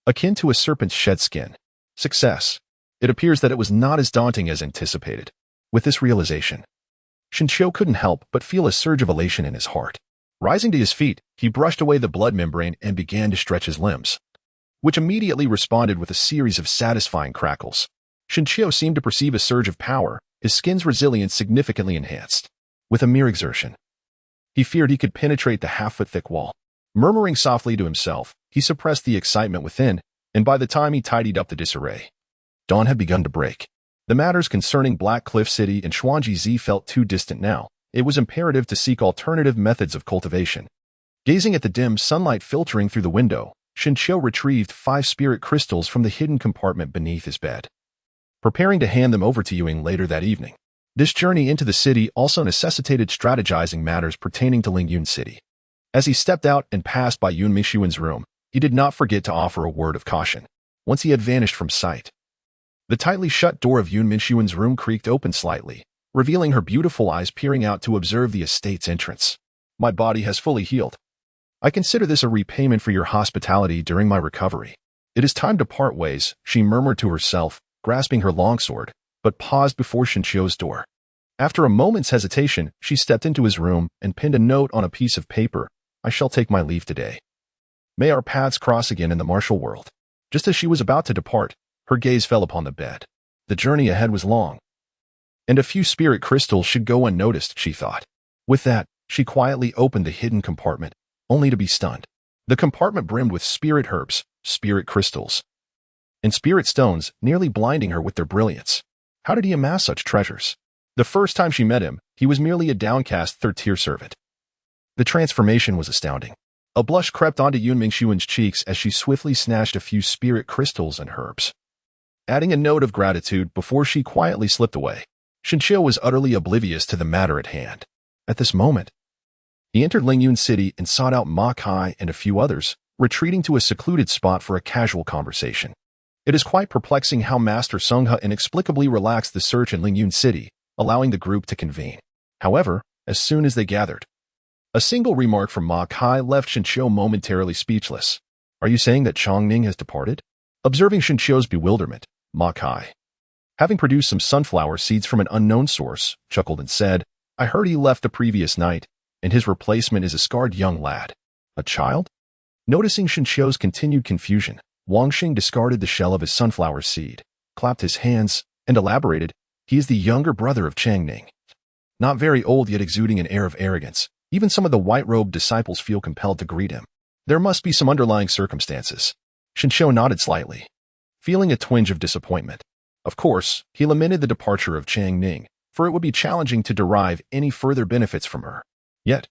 akin to a serpent's shed skin. Success. It appears that it was not as daunting as anticipated. With this realization, Shinshio couldn't help but feel a surge of elation in his heart. Rising to his feet, he brushed away the blood membrane and began to stretch his limbs, which immediately responded with a series of satisfying crackles. Shinshio seemed to perceive a surge of power, his skin's resilience significantly enhanced. With a mere exertion, he feared he could penetrate the half-foot-thick wall. Murmuring softly to himself, he suppressed the excitement within, and by the time he tidied up the disarray, dawn had begun to break. The matters concerning Black Cliff City and Xuanji felt too distant now. It was imperative to seek alternative methods of cultivation. Gazing at the dim sunlight filtering through the window, Shinshio retrieved 5 spirit crystals from the hidden compartment beneath his bed, preparing to hand them over to Ewing later that evening. This journey into the city also necessitated strategizing matters pertaining to Lingyun City. As he stepped out and passed by Yun Mixuan's room, he did not forget to offer a word of caution. Once he had vanished from sight, the tightly shut door of Yun Mixuan's room creaked open slightly, revealing her beautiful eyes peering out to observe the estate's entrance. My body has fully healed. I consider this a repayment for your hospitality during my recovery. It is time to part ways, she murmured to herself, grasping her longsword, but paused before Shinshio's door. After a moment's hesitation, she stepped into his room and pinned a note on a piece of paper. I shall take my leave today. May our paths cross again in the martial world. Just as she was about to depart, her gaze fell upon the bed. The journey ahead was long, and a few spirit crystals should go unnoticed, she thought. With that, she quietly opened the hidden compartment, only to be stunned. The compartment brimmed with spirit herbs, spirit crystals, and spirit stones, nearly blinding her with their brilliance. How did he amass such treasures? The first time she met him, he was merely a downcast third-tier servant. The transformation was astounding. A blush crept onto Yun Mingxuan's cheeks as she swiftly snatched a few spirit crystals and herbs, adding a note of gratitude before she quietly slipped away. Shinshio was utterly oblivious to the matter at hand. At this moment, he entered Lingyun City and sought out Ma Kai and a few others, retreating to a secluded spot for a casual conversation. It is quite perplexing how Master Sungha inexplicably relaxed the search in Lingyun City, allowing the group to convene. However, as soon as they gathered, a single remark from Ma Kai left Shinshio momentarily speechless. Are you saying that Chongning has departed? Observing Shinshio's bewilderment, Ma Kai, having produced some sunflower seeds from an unknown source, chuckled and said, I heard he left the previous night, and his replacement is a scarred young lad. A child? Noticing Shinshio's continued confusion, Wang Xing discarded the shell of his sunflower seed, clapped his hands, and elaborated, he is the younger brother of Changning. Not very old yet exuding an air of arrogance, even some of the white-robed disciples feel compelled to greet him. There must be some underlying circumstances. Shinshio nodded slightly, feeling a twinge of disappointment. Of course, he lamented the departure of Chang Ning, for it would be challenging to derive any further benefits from her. Yet,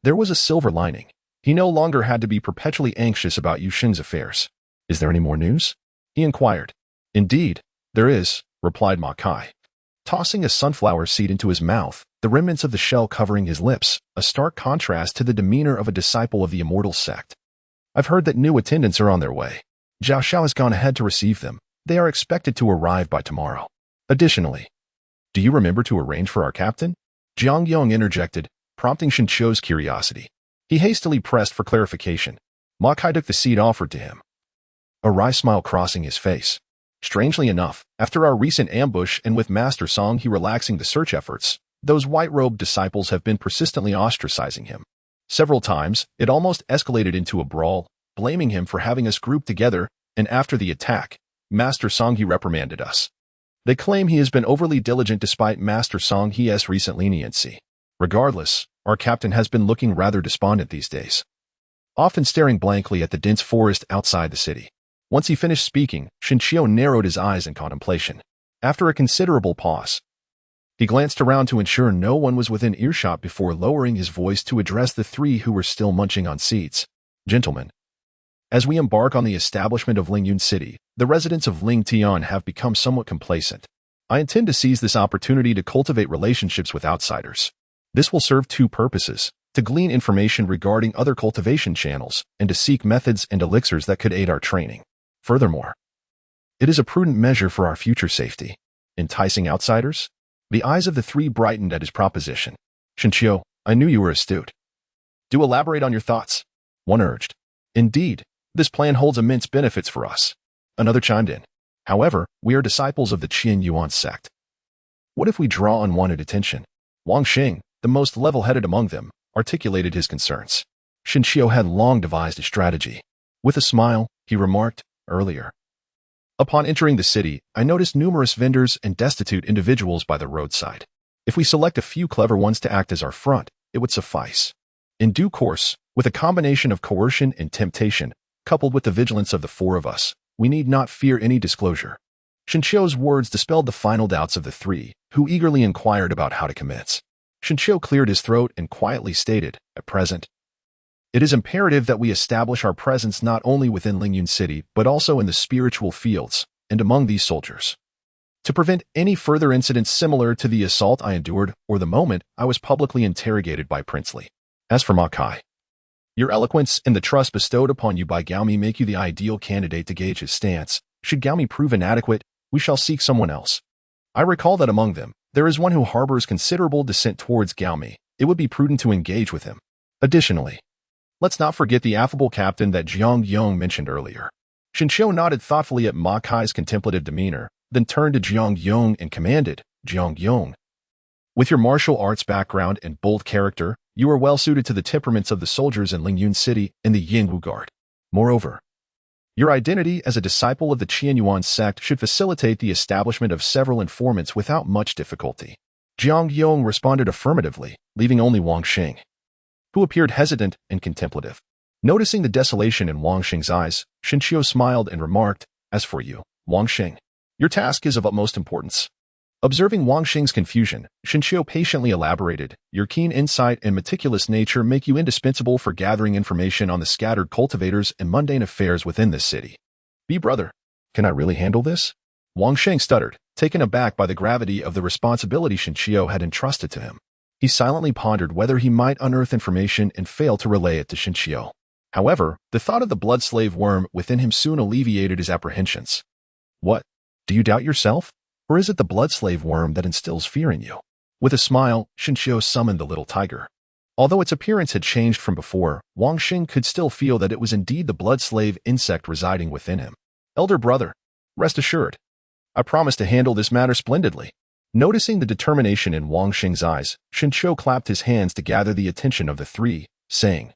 there was a silver lining. He no longer had to be perpetually anxious about Yu Xing's affairs. Is there any more news? He inquired. Indeed, there is, replied Ma Kai, tossing a sunflower seed into his mouth, the remnants of the shell covering his lips, a stark contrast to the demeanor of a disciple of the immortal sect. I've heard that new attendants are on their way. Zhao Xiao has gone ahead to receive them. They are expected to arrive by tomorrow. Additionally, do you remember to arrange for our captain? Jiang Yong interjected, prompting Shinshio's curiosity. He hastily pressed for clarification. Ma Kai took the seat offered to him, a wry smile crossing his face. Strangely enough, after our recent ambush and with Master Song he relaxing the search efforts, those white-robed disciples have been persistently ostracizing him. Several times, it almost escalated into a brawl, blaming him for having us grouped together, and after the attack, Master Song he reprimanded us. They claim he has been overly diligent despite Master Song he's recent leniency. Regardless, our captain has been looking rather despondent these days, often staring blankly at the dense forest outside the city. Once he finished speaking, Shinshio narrowed his eyes in contemplation. After a considerable pause, he glanced around to ensure no one was within earshot before lowering his voice to address the three who were still munching on seeds. Gentlemen, as we embark on the establishment of Lingyun City, the residents of Lingtian have become somewhat complacent. I intend to seize this opportunity to cultivate relationships with outsiders. This will serve two purposes: to glean information regarding other cultivation channels, and to seek methods and elixirs that could aid our training. Furthermore, it is a prudent measure for our future safety. Enticing outsiders? The eyes of the three brightened at his proposition. Shinshio, I knew you were astute. Do elaborate on your thoughts, one urged. Indeed, this plan holds immense benefits for us. Another chimed in. However, we are disciples of the Qian Yuan sect. What if we draw unwanted attention? Wang Xing, the most level-headed among them, articulated his concerns. Shinshio had long devised a strategy. With a smile, he remarked, earlier, upon entering the city, I noticed numerous vendors and destitute individuals by the roadside. If we select a few clever ones to act as our front, it would suffice. In due course, with a combination of coercion and temptation, coupled with the vigilance of the four of us, we need not fear any disclosure. Shinshio's words dispelled the final doubts of the three, who eagerly inquired about how to commence. Shinshio cleared his throat and quietly stated, at present, it is imperative that we establish our presence not only within Lingyun City, but also in the spiritual fields, and among these soldiers. To prevent any further incidents similar to the assault I endured, or the moment I was publicly interrogated by Princely. As for Ma Kai, your eloquence and the trust bestowed upon you by Gaomi make you the ideal candidate to gauge his stance. Should Gaomi prove inadequate, we shall seek someone else. I recall that among them, there is one who harbors considerable dissent towards Gaomi. It would be prudent to engage with him. Additionally, let's not forget the affable captain that Jiang Yong mentioned earlier. Shinshio nodded thoughtfully at Ma Kai's contemplative demeanor, then turned to Jiang Yong and commanded, Jiang Yong, with your martial arts background and bold character, you are well suited to the temperaments of the soldiers in Lingyun City and the Yingwu Guard. Moreover, your identity as a disciple of the Qian Yuan sect should facilitate the establishment of several informants without much difficulty. Jiang Yong responded affirmatively, leaving only Wang Xing, who appeared hesitant and contemplative. Noticing the desolation in Wang Xing's eyes, Shinshio smiled and remarked, as for you, Wang Xing, your task is of utmost importance. Observing Wang Xing's confusion, Shinshio patiently elaborated, your keen insight and meticulous nature make you indispensable for gathering information on the scattered cultivators and mundane affairs within this city. Brother, can I really handle this? Wang Xing stuttered, taken aback by the gravity of the responsibility Shinshio had entrusted to him. He silently pondered whether he might unearth information and fail to relay it to Shinshio. However, the thought of the blood slave worm within him soon alleviated his apprehensions. What? Do you doubt yourself? Or is it the blood slave worm that instills fear in you? With a smile, Shinshio summoned the little tiger. Although its appearance had changed from before, Wang Xing could still feel that it was indeed the blood slave insect residing within him. Elder brother, rest assured, I promise to handle this matter splendidly. Noticing the determination in Wang Xing's eyes, Shinshio clapped his hands to gather the attention of the three, saying,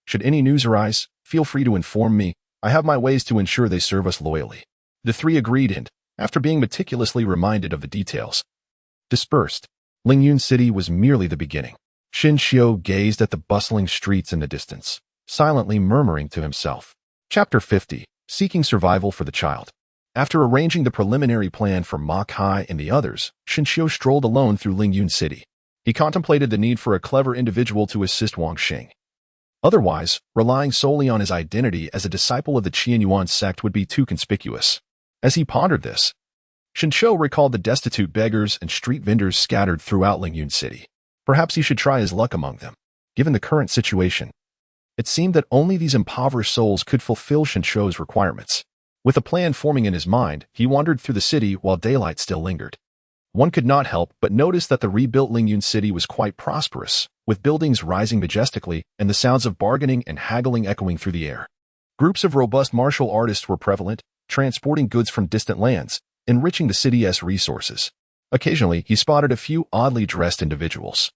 should any news arise, feel free to inform me. I have my ways to ensure they serve us loyally. The three agreed and, after being meticulously reminded of the details, dispersed. Lingyun City was merely the beginning. Shinshio gazed at the bustling streets in the distance, silently murmuring to himself. Chapter 50. Seeking survival for the child. After arranging the preliminary plan for Ma Kai and the others, Shinshio strolled alone through Lingyun City. He contemplated the need for a clever individual to assist Wang Xing. Otherwise, relying solely on his identity as a disciple of the Qianyuan sect would be too conspicuous. As he pondered this, Shinshio recalled the destitute beggars and street vendors scattered throughout Lingyun City. Perhaps he should try his luck among them. Given the current situation, it seemed that only these impoverished souls could fulfill Shinshio's requirements. With a plan forming in his mind, he wandered through the city while daylight still lingered. One could not help but notice that the rebuilt Lingyun City was quite prosperous, with buildings rising majestically and the sounds of bargaining and haggling echoing through the air. Groups of robust martial artists were prevalent, transporting goods from distant lands, enriching the city's resources. Occasionally, he spotted a few oddly dressed individuals.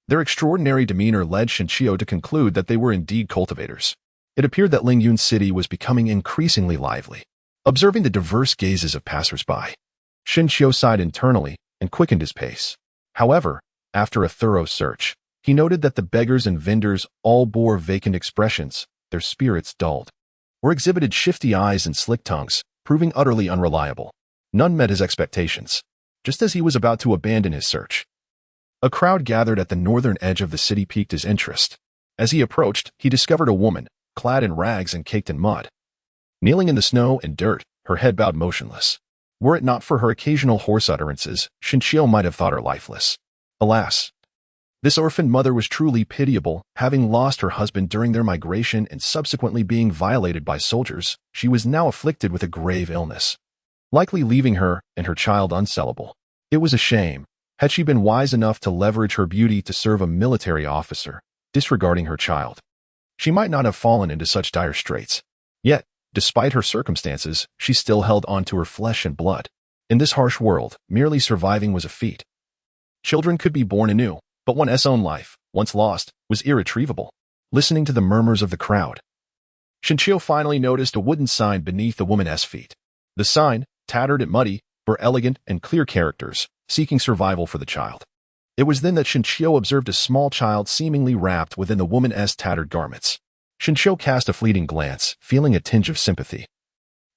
Their extraordinary demeanor led Shinshio to conclude that they were indeed cultivators. It appeared that Lingyun City was becoming increasingly lively. Observing the diverse gazes of passers-by, Shinshio sighed internally and quickened his pace. However, after a thorough search, he noted that the beggars and vendors all bore vacant expressions, their spirits dulled, or exhibited shifty eyes and slick tongues, proving utterly unreliable. None met his expectations. Just as he was about to abandon his search, a crowd gathered at the northern edge of the city piqued his interest. As he approached, he discovered a woman, clad in rags and caked in mud. Kneeling in the snow and dirt, her head bowed motionless. Were it not for her occasional hoarse utterances, Shinshio might have thought her lifeless. Alas! This orphaned mother was truly pitiable, having lost her husband during their migration and subsequently being violated by soldiers. She was now afflicted with a grave illness, likely leaving her and her child unsellable. It was a shame. Had she been wise enough to leverage her beauty to serve a military officer, disregarding her child, she might not have fallen into such dire straits. Yet, despite her circumstances, she still held on to her flesh and blood. In this harsh world, merely surviving was a feat. Children could be born anew, but one's own life, once lost, was irretrievable. Listening to the murmurs of the crowd, Shinshio finally noticed a wooden sign beneath the woman's feet. The sign, tattered and muddy, bore elegant and clear characters, seeking survival for the child. It was then that Shinshio observed a small child seemingly wrapped within the woman's tattered garments. Shinshio cast a fleeting glance, feeling a tinge of sympathy.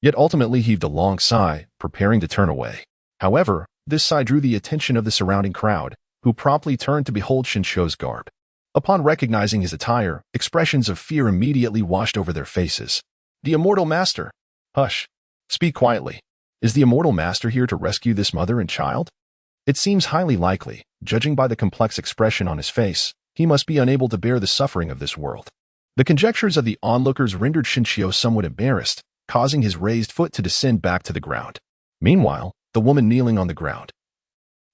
Yet ultimately heaved a long sigh, preparing to turn away. However, this sigh drew the attention of the surrounding crowd, who promptly turned to behold Shinshio's garb. Upon recognizing his attire, expressions of fear immediately washed over their faces. The immortal master! Hush! Speak quietly. Is the immortal master here to rescue this mother and child? It seems highly likely, judging by the complex expression on his face, he must be unable to bear the suffering of this world. The conjectures of the onlookers rendered Shinshio somewhat embarrassed, causing his raised foot to descend back to the ground. Meanwhile, the woman kneeling on the ground,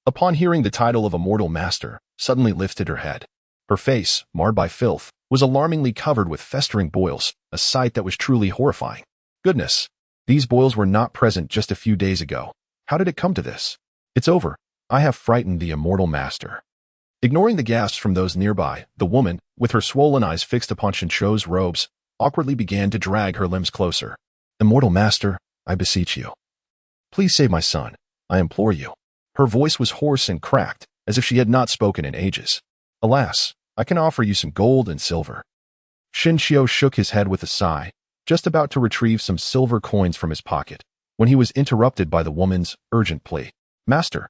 upon hearing the title of immortal master, suddenly lifted her head. Her face, marred by filth, was alarmingly covered with festering boils, a sight that was truly horrifying. Goodness! These boils were not present just a few days ago. How did it come to this? It's over. I have frightened the immortal master. Ignoring the gasps from those nearby, the woman, with her swollen eyes fixed upon Shinshio's robes, awkwardly began to drag her limbs closer. Immortal master, I beseech you. Please save my son. I implore you. Her voice was hoarse and cracked, as if she had not spoken in ages. Alas, I can offer you some gold and silver. Shinshio shook his head with a sigh, just about to retrieve some silver coins from his pocket, when he was interrupted by the woman's urgent plea. Master,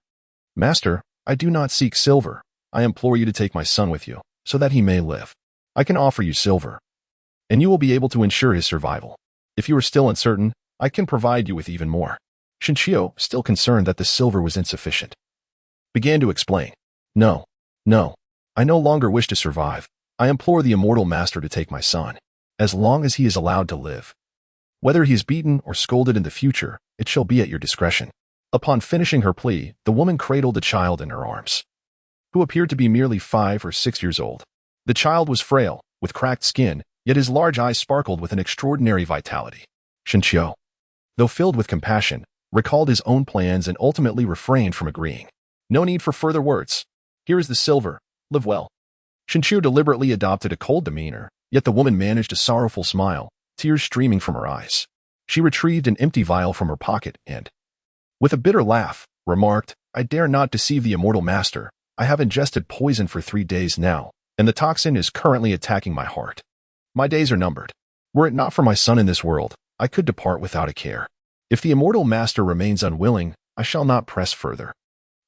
I do not seek silver. I implore you to take my son with you, so that he may live. I can offer you silver, and you will be able to ensure his survival. If you are still uncertain, I can provide you with even more. Shinshio, still concerned that the silver was insufficient, began to explain. No, I no longer wish to survive. I implore the immortal master to take my son, as long as he is allowed to live. Whether he is beaten or scolded in the future, it shall be at your discretion. Upon finishing her plea, the woman cradled the child in her arms, who appeared to be merely 5 or 6 years old. The child was frail, with cracked skin, yet his large eyes sparkled with an extraordinary vitality. Shinshio, though filled with compassion, recalled his own plans and ultimately refrained from agreeing. No need for further words. Here is the silver. Live well. Shinshio deliberately adopted a cold demeanor, yet the woman managed a sorrowful smile, tears streaming from her eyes. She retrieved an empty vial from her pocket and, with a bitter laugh, remarked, I dare not deceive the immortal master. I have ingested poison for 3 days now, and the toxin is currently attacking my heart. My days are numbered. Were it not for my son in this world, I could depart without a care. If the immortal master remains unwilling, I shall not press further."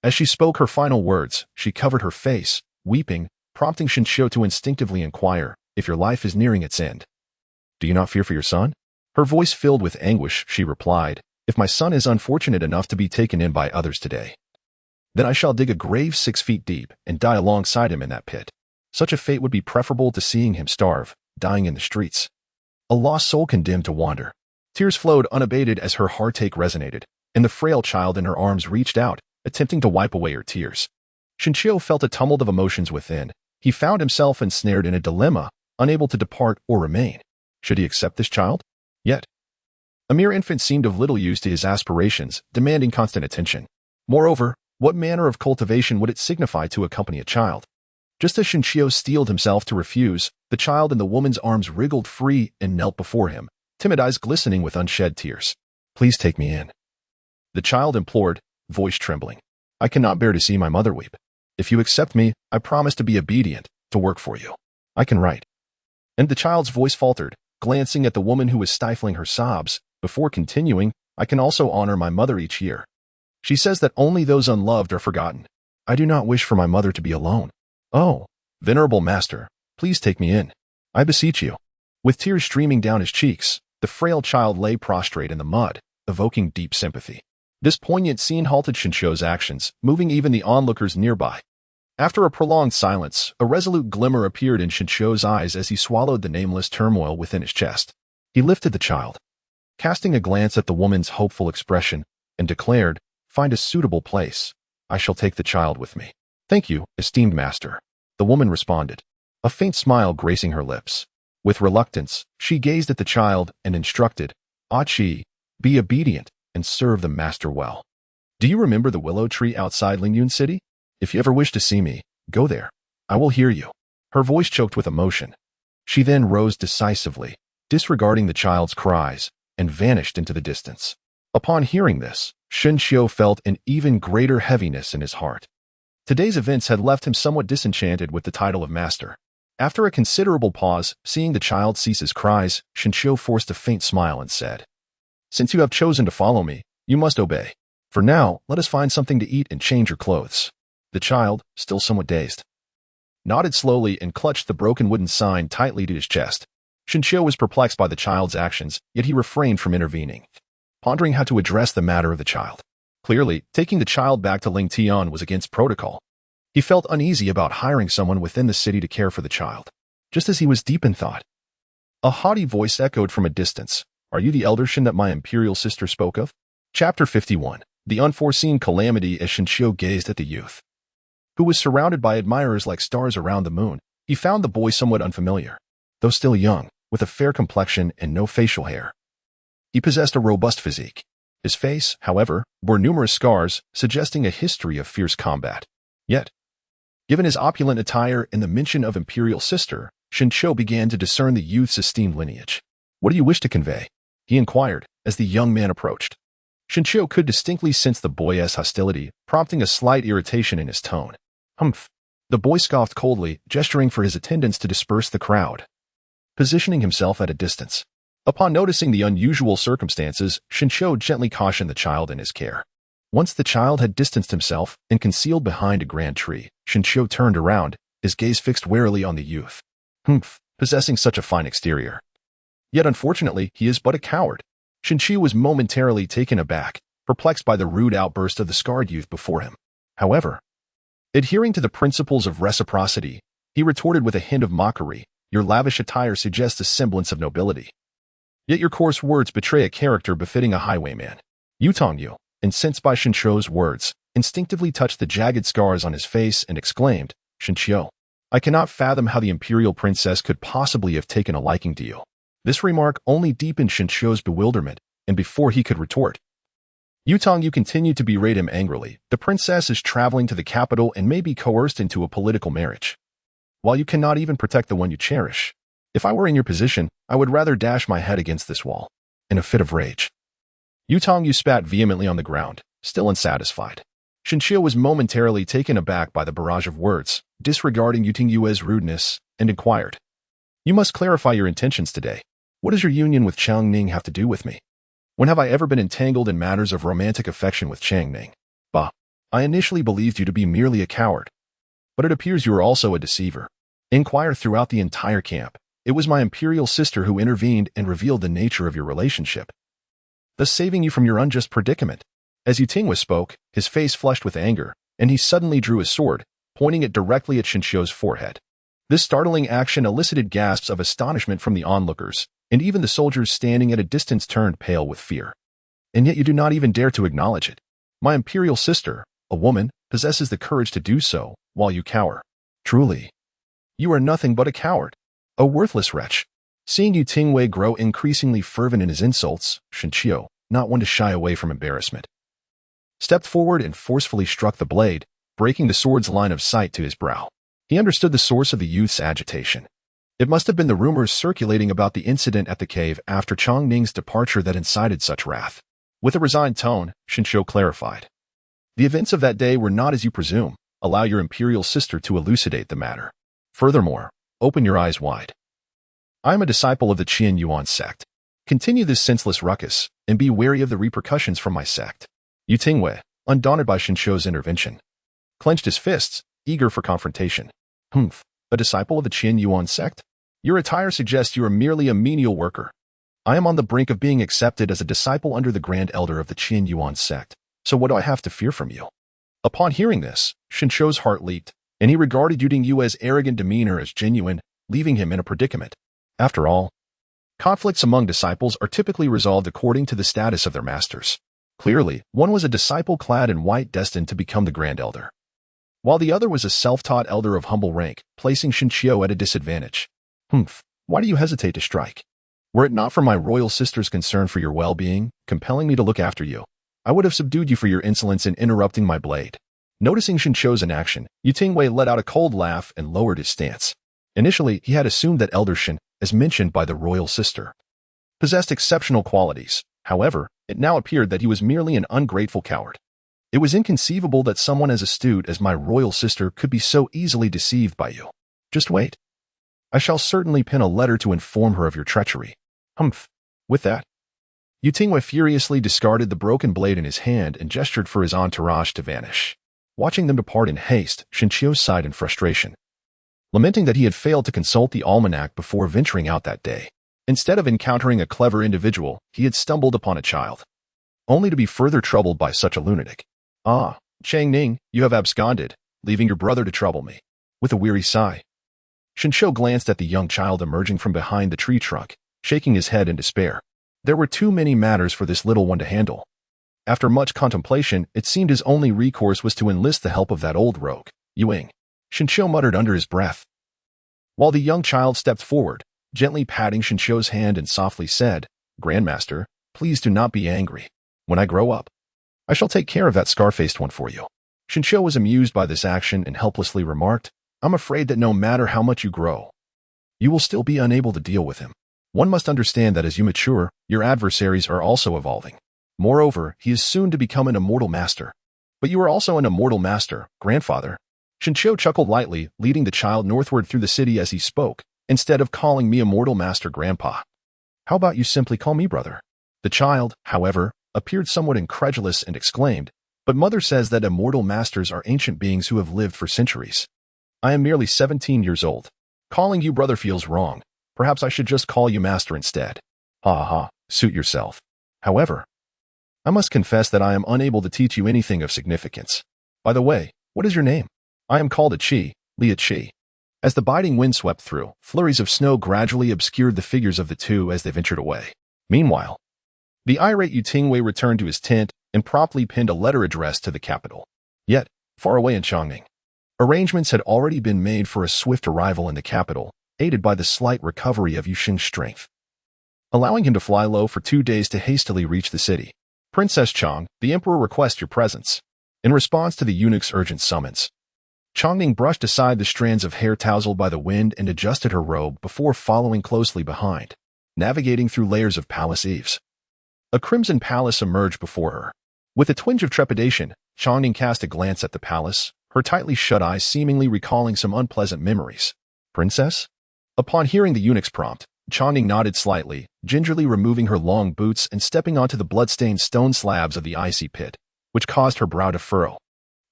As she spoke her final words, she covered her face, weeping, prompting Shinshio to instinctively inquire if your life is nearing its end. "Do you not fear for your son?" Her voice filled with anguish, she replied, "If my son is unfortunate enough to be taken in by others today, then I shall dig a grave 6 feet deep and die alongside him in that pit. Such a fate would be preferable to seeing him starve, dying in the streets. A lost soul condemned to wander." Tears flowed unabated as her heartache resonated, and the frail child in her arms reached out, attempting to wipe away her tears. Shinshio felt a tumult of emotions within. He found himself ensnared in a dilemma, unable to depart or remain. Should he accept this child? Yet, a mere infant seemed of little use to his aspirations, demanding constant attention. Moreover, what manner of cultivation would it signify to accompany a child? Just as Shinshio steeled himself to refuse, the child in the woman's arms wriggled free and knelt before him, timid eyes glistening with unshed tears. "Please take me in," the child implored, voice trembling. "I cannot bear to see my mother weep. If you accept me, I promise to be obedient, to work for you. I can write." And the child's voice faltered, glancing at the woman who was stifling her sobs, before continuing, "I can also honor my mother each year. She says that only those unloved are forgotten. I do not wish for my mother to be alone. Oh, venerable master, please take me in. I beseech you." With tears streaming down his cheeks, the frail child lay prostrate in the mud, evoking deep sympathy. This poignant scene halted Shinshio's actions, moving even the onlookers nearby. After a prolonged silence, a resolute glimmer appeared in Shinshio's eyes as he swallowed the nameless turmoil within his chest. He lifted the child, casting a glance at the woman's hopeful expression, and declared, "Find a suitable place. I shall take the child with me." "Thank you, esteemed master," the woman responded, a faint smile gracing her lips. With reluctance, she gazed at the child and instructed, "Achi, be obedient and serve the master well. Do you remember the willow tree outside Lingyun City? If you ever wish to see me, go there. I will hear you." Her voice choked with emotion. She then rose decisively, disregarding the child's cries, and vanished into the distance. Upon hearing this, Shinshio felt an even greater heaviness in his heart. Today's events had left him somewhat disenchanted with the title of master. After a considerable pause, seeing the child cease his cries, Shinshio forced a faint smile and said, "Since you have chosen to follow me, you must obey. For now, let us find something to eat and change your clothes." The child, still somewhat dazed, nodded slowly and clutched the broken wooden sign tightly to his chest. Shinshio was perplexed by the child's actions, yet he refrained from intervening, pondering how to address the matter of the child. Clearly, taking the child back to Lingtian was against protocol. He felt uneasy about hiring someone within the city to care for the child. Just as he was deep in thought, a haughty voice echoed from a distance, "Are you the elder Shin that my imperial sister spoke of?" Chapter 51. The unforeseen calamity. As Shinshio gazed at the youth, who was surrounded by admirers like stars around the moon, he found the boy somewhat unfamiliar. Though still young, with a fair complexion and no facial hair, he possessed a robust physique. His face, however, bore numerous scars, suggesting a history of fierce combat. Yet, given his opulent attire and the mention of imperial sister, Shinshio began to discern the youth's esteemed lineage. "What do you wish to convey?" he inquired, as the young man approached. Shinshio could distinctly sense the boy's hostility, prompting a slight irritation in his tone. "Humph." The boy scoffed coldly, gesturing for his attendants to disperse the crowd, positioning himself at a distance. Upon noticing the unusual circumstances, Shinshio gently cautioned the child in his care. Once the child had distanced himself and concealed behind a grand tree, Shinshio turned around, his gaze fixed warily on the youth. "Humph, possessing such a fine exterior. Yet unfortunately, he is but a coward." Shinshio was momentarily taken aback, perplexed by the rude outburst of the scarred youth before him. However, adhering to the principles of reciprocity, he retorted with a hint of mockery, "Your lavish attire suggests a semblance of nobility. Yet your coarse words betray a character befitting a highwayman." Yutongyu, incensed by Shinshio's words, instinctively touched the jagged scars on his face and exclaimed, "Shinshio, I cannot fathom how the imperial princess could possibly have taken a liking to you." This remark only deepened Shinshio's bewilderment, and before he could retort, Yutongyu continued to berate him angrily. "The princess is traveling to the capital and may be coerced into a political marriage, while you cannot even protect the one you cherish. If I were in your position, I would rather dash my head against this wall." In a fit of rage, Yutongyu spat vehemently on the ground, still unsatisfied. Shinshio was momentarily taken aback by the barrage of words, disregarding Yutingyue's rudeness, and inquired, You must clarify your intentions today. What does your union with Changning have to do with me? When have I ever been entangled in matters of romantic affection with Changning? Bah, I initially believed you to be merely a coward. But it appears you are also a deceiver. Inquire throughout the entire camp. It was my imperial sister who intervened and revealed the nature of your relationship, thus saving you from your unjust predicament. As Yutingwa spoke, his face flushed with anger, and he suddenly drew his sword, pointing it directly at Shinshou's forehead. This startling action elicited gasps of astonishment from the onlookers, and even the soldiers standing at a distance turned pale with fear. And yet you do not even dare to acknowledge it. My imperial sister, a woman, possesses the courage to do so, while you cower. Truly, you are nothing but a coward, a worthless wretch. Seeing Yutingwa grow increasingly fervent in his insults, Shinshou, not one to shy away from embarrassment, stepped forward and forcefully struck the blade, breaking the sword's line of sight to his brow. He understood the source of the youth's agitation. It must have been the rumors circulating about the incident at the cave after Changning's departure that incited such wrath. With a resigned tone, Shinshou clarified. The events of that day were not as you presume. Allow your imperial sister to elucidate the matter. Furthermore, open your eyes wide. I am a disciple of the Qian Yuan sect. Continue this senseless ruckus, and be wary of the repercussions from my sect. Yutingwa, undaunted by Shinshou's intervention, clenched his fists, eager for confrontation. Humph, a disciple of the Qian Yuan sect? Your attire suggests you are merely a menial worker. I am on the brink of being accepted as a disciple under the Grand Elder of the Qian Yuan sect, so what do I have to fear from you? Upon hearing this, Shinshou's heart leaped, and he regarded Yutingwa's arrogant demeanor as genuine, leaving him in a predicament. After all, conflicts among disciples are typically resolved according to the status of their masters. Clearly, one was a disciple clad in white destined to become the Grand Elder, while the other was a self-taught elder of humble rank, placing Shinshou at a disadvantage. Humph, why do you hesitate to strike? Were it not for my royal sister's concern for your well-being, compelling me to look after you, I would have subdued you for your insolence in interrupting my blade. Noticing Shinshou's inaction, Yutingwa let out a cold laugh and lowered his stance. Initially, he had assumed that Elder Shin, as mentioned by the royal sister, possessed exceptional qualities. However, it now appeared that he was merely an ungrateful coward. It was inconceivable that someone as astute as my royal sister could be so easily deceived by you. Just wait. I shall certainly pen a letter to inform her of your treachery. Humph. With that, Yutingwa furiously discarded the broken blade in his hand and gestured for his entourage to vanish. Watching them depart in haste, Shinshou sighed in frustration, lamenting that he had failed to consult the almanac before venturing out that day. Instead of encountering a clever individual, he had stumbled upon a child, only to be further troubled by such a lunatic. Ah, Changning, you have absconded, leaving your brother to trouble me. With a weary sigh, Shinshou glanced at the young child emerging from behind the tree trunk, shaking his head in despair. There were too many matters for this little one to handle. After much contemplation, it seemed his only recourse was to enlist the help of that old rogue, Yuing. Shinshou muttered under his breath, while the young child stepped forward, gently patting Shinshou's hand and softly said, Grandmaster, please do not be angry. When I grow up, I shall take care of that scar-faced one for you. Shinshou was amused by this action and helplessly remarked, I'm afraid that no matter how much you grow, you will still be unable to deal with him. One must understand that as you mature, your adversaries are also evolving. Moreover, he is soon to become an immortal master. But you are also an immortal master, grandfather. Shinshou chuckled lightly, leading the child northward through the city as he spoke, instead of calling me immortal master grandpa. How about you simply call me brother? The child, however, appeared somewhat incredulous and exclaimed, but mother says that immortal masters are ancient beings who have lived for centuries. I am merely 17 years old. Calling you brother feels wrong. Perhaps I should just call you master instead. Ha ha, suit yourself. However, I must confess that I am unable to teach you anything of significance. By the way, what is your name? I am called Chi, Lia Chi. As the biting wind swept through, flurries of snow gradually obscured the figures of the two as they ventured away. Meanwhile, the irate Yutingwa returned to his tent and promptly penned a letter addressed to the capital. Yet, far away in Changning, arrangements had already been made for a swift arrival in the capital, aided by the slight recovery of Yuxing's strength, allowing him to fly low for 2 days to hastily reach the city. Princess Chang, the emperor requests your presence. In response to the eunuch's urgent summons, Changning brushed aside the strands of hair tousled by the wind and adjusted her robe before following closely behind, navigating through layers of palace eaves. A crimson palace emerged before her. With a twinge of trepidation, Changning cast a glance at the palace, her tightly shut eyes seemingly recalling some unpleasant memories. Princess? Upon hearing the eunuch's prompt, Changning nodded slightly, gingerly removing her long boots and stepping onto the blood-stained stone slabs of the icy pit, which caused her brow to furrow.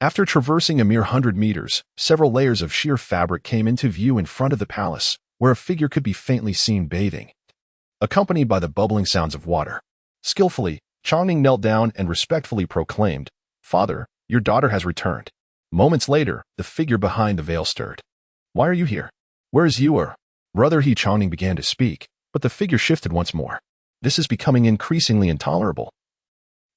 After traversing a mere 100 meters, several layers of sheer fabric came into view in front of the palace, where a figure could be faintly seen bathing, accompanied by the bubbling sounds of water. Skillfully, Changning knelt down and respectfully proclaimed, "Father, your daughter has returned." Moments later, the figure behind the veil stirred. "Why are you here? Where is your brother?" Changning began to speak, but the figure shifted once more. "This is becoming increasingly intolerable.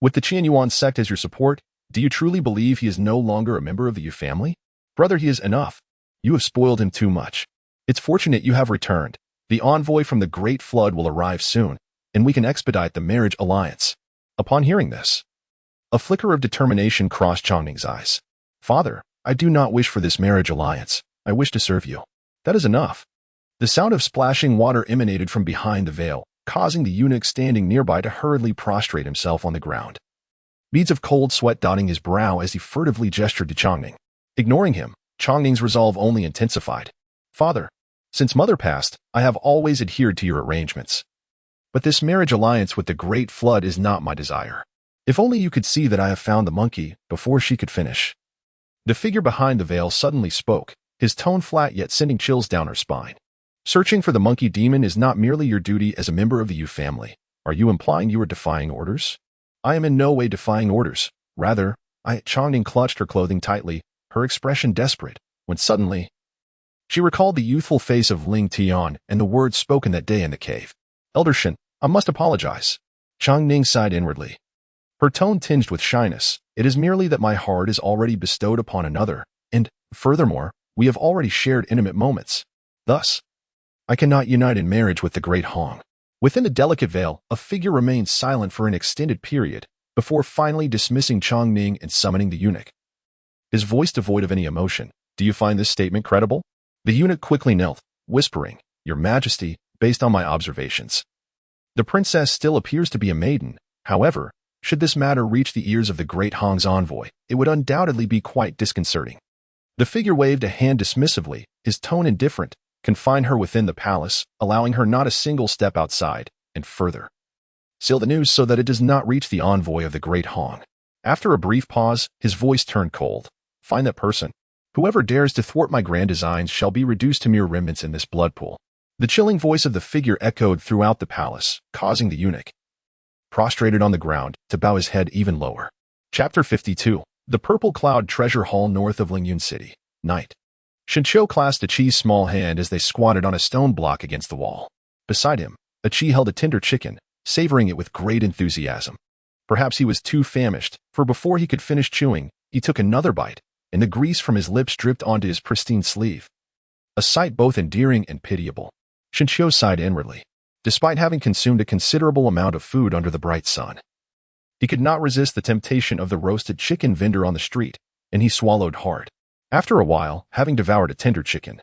With the Qianyuan sect as your support, do you truly believe he is no longer a member of the Yu family? Brother, he is enough. You have spoiled him too much. It's fortunate you have returned. The envoy from the Great Flood will arrive soon, and we can expedite the marriage alliance." Upon hearing this, a flicker of determination crossed Changning's eyes. "Father, I do not wish for this marriage alliance. I wish to serve you. That is enough." The sound of splashing water emanated from behind the veil, causing the eunuch standing nearby to hurriedly prostrate himself on the ground. Beads of cold sweat dotting his brow as he furtively gestured to Changning. Ignoring him, Changning's resolve only intensified. "Father, since Mother passed, I have always adhered to your arrangements. But this marriage alliance with the Great Flood is not my desire. If only you could see that I have found the monkey," before she could finish, the figure behind the veil suddenly spoke, his tone flat yet sending chills down her spine. "Searching for the monkey demon is not merely your duty as a member of the Yu family. Are you implying you are defying orders?" "I am in no way defying orders. Rather, Changning clutched her clothing tightly, her expression desperate, when suddenly she recalled the youthful face of Ling Tian and the words spoken that day in the cave. "Elder Shen, I must apologize." Changning sighed inwardly, her tone tinged with shyness. "It is merely that my heart is already bestowed upon another, and, furthermore, we have already shared intimate moments. Thus, I cannot unite in marriage with the Great Hong." Within the delicate veil, a figure remained silent for an extended period, before finally dismissing Changning and summoning the eunuch. His voice devoid of any emotion. "Do you find this statement credible?" The eunuch quickly knelt, whispering, "Your Majesty, based on my observations, the princess still appears to be a maiden. However, should this matter reach the ears of the Great Hong's envoy, it would undoubtedly be quite disconcerting." The figure waved a hand dismissively, his tone indifferent, confine her within the palace, allowing her not a single step outside, and further, seal the news so that it does not reach the envoy of the Great Hong. After a brief pause, his voice turned cold. "Find that person. Whoever dares to thwart my grand designs shall be reduced to mere remnants in this blood pool." The chilling voice of the figure echoed throughout the palace, causing the eunuch, prostrated on the ground, to bow his head even lower. Chapter 52. The Purple Cloud Treasure Hall north of Lingyun City. Night. Shincho clasped Achi's small hand as they squatted on a stone block against the wall. Beside him, Achi held a tender chicken, savoring it with great enthusiasm. Perhaps he was too famished, for before he could finish chewing, he took another bite, and the grease from his lips dripped onto his pristine sleeve. A sight both endearing and pitiable. Shincho sighed inwardly. Despite having consumed a considerable amount of food under the bright sun, he could not resist the temptation of the roasted chicken vendor on the street, and he swallowed hard. After a while, having devoured a tender chicken,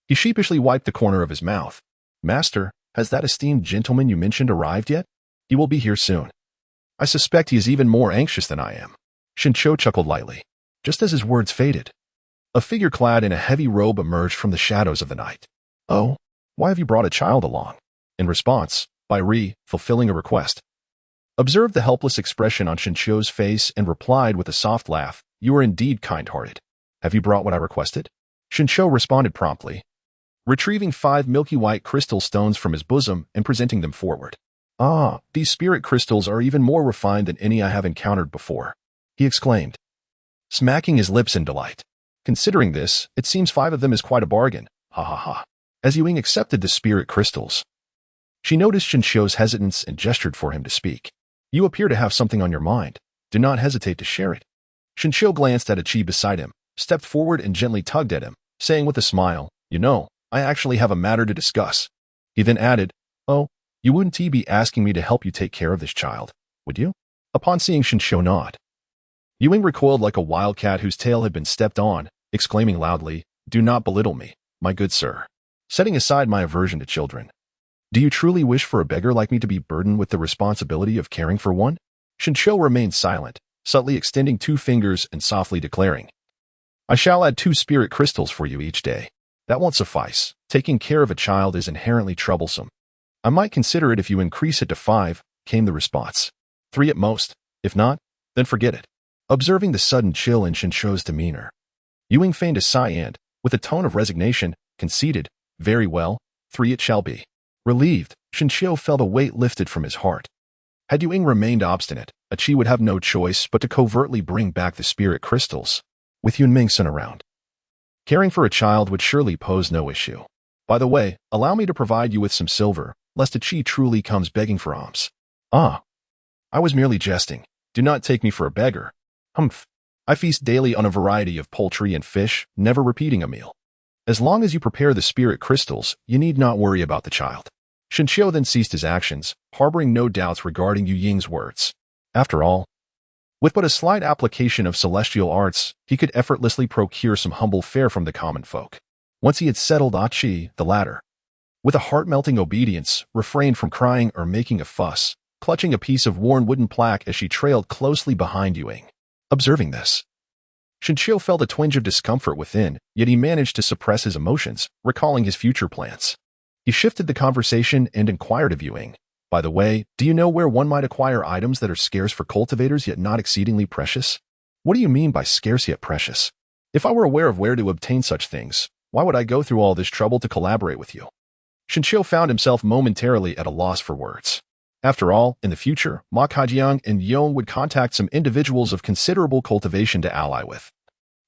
he sheepishly wiped the corner of his mouth. "Master, has that esteemed gentleman you mentioned arrived yet? He will be here soon. I suspect he is even more anxious than I am." Shincho chuckled lightly. Just as his words faded, a figure clad in a heavy robe emerged from the shadows of the night. "Oh, why have you brought a child along?" In response, Bai fulfilling a request, observed the helpless expression on Shincho's face and replied with a soft laugh, "You are indeed kind-hearted. Have you brought what I requested?" Shincho responded promptly, retrieving 5 milky white crystal stones from his bosom and presenting them forward. "Ah, these spirit crystals are even more refined than any I have encountered before," he exclaimed, smacking his lips in delight. "Considering this, it seems 5 of them is quite a bargain. Ha ha ha." As Yuing accepted the spirit crystals, she noticed Shincho's hesitance and gestured for him to speak. "You appear to have something on your mind. Do not hesitate to share it." Shincho glanced at Achi beside him, stepped forward and gently tugged at him, saying with a smile, "You know, I actually have a matter to discuss." He then added, "Oh, you wouldn't be asking me to help you take care of this child, would you?" Upon seeing Shincho nod, Yuing recoiled like a wildcat whose tail had been stepped on, exclaiming loudly, "Do not belittle me, my good sir. Setting aside my aversion to children, do you truly wish for a beggar like me to be burdened with the responsibility of caring for one?" Shincho remained silent, subtly extending 2 fingers and softly declaring, "I shall add 2 spirit crystals for you each day. That won't suffice. Taking care of a child is inherently troublesome. I might consider it if you increase it to 5, came the response. 3 at most. If not, then forget it. Observing the sudden chill in Shinshio's demeanor, Ewing feigned a sigh and, with a tone of resignation, conceded, very well, 3 it shall be. Relieved, Shinshio felt a weight lifted from his heart. Had Ewing remained obstinate, Achi would have no choice but to covertly bring back the spirit crystals, with Yunmingsun around. Caring for a child would surely pose no issue. By the way, allow me to provide you with some silver, lest Achi truly comes begging for alms. Ah. I was merely jesting. Do not take me for a beggar. Humph. I feast daily on a variety of poultry and fish, never repeating a meal. As long as you prepare the spirit crystals, you need not worry about the child. Shinshio then ceased his actions, harboring no doubts regarding Yu Ying's words. After all, with but a slight application of celestial arts, he could effortlessly procure some humble fare from the common folk. Once he had settled Achi, the latter, with a heart-melting obedience, refrained from crying or making a fuss, clutching a piece of worn wooden plaque as she trailed closely behind Ewing. Observing this, Shinshio felt a twinge of discomfort within, yet he managed to suppress his emotions, recalling his future plans. He shifted the conversation and inquired of Ewing, by the way, do you know where one might acquire items that are scarce for cultivators yet not exceedingly precious? What do you mean by scarce yet precious? If I were aware of where to obtain such things, why would I go through all this trouble to collaborate with you? Shinshio found himself momentarily at a loss for words. After all, in the future, Ma Kaijiang and Yong would contact some individuals of considerable cultivation to ally with.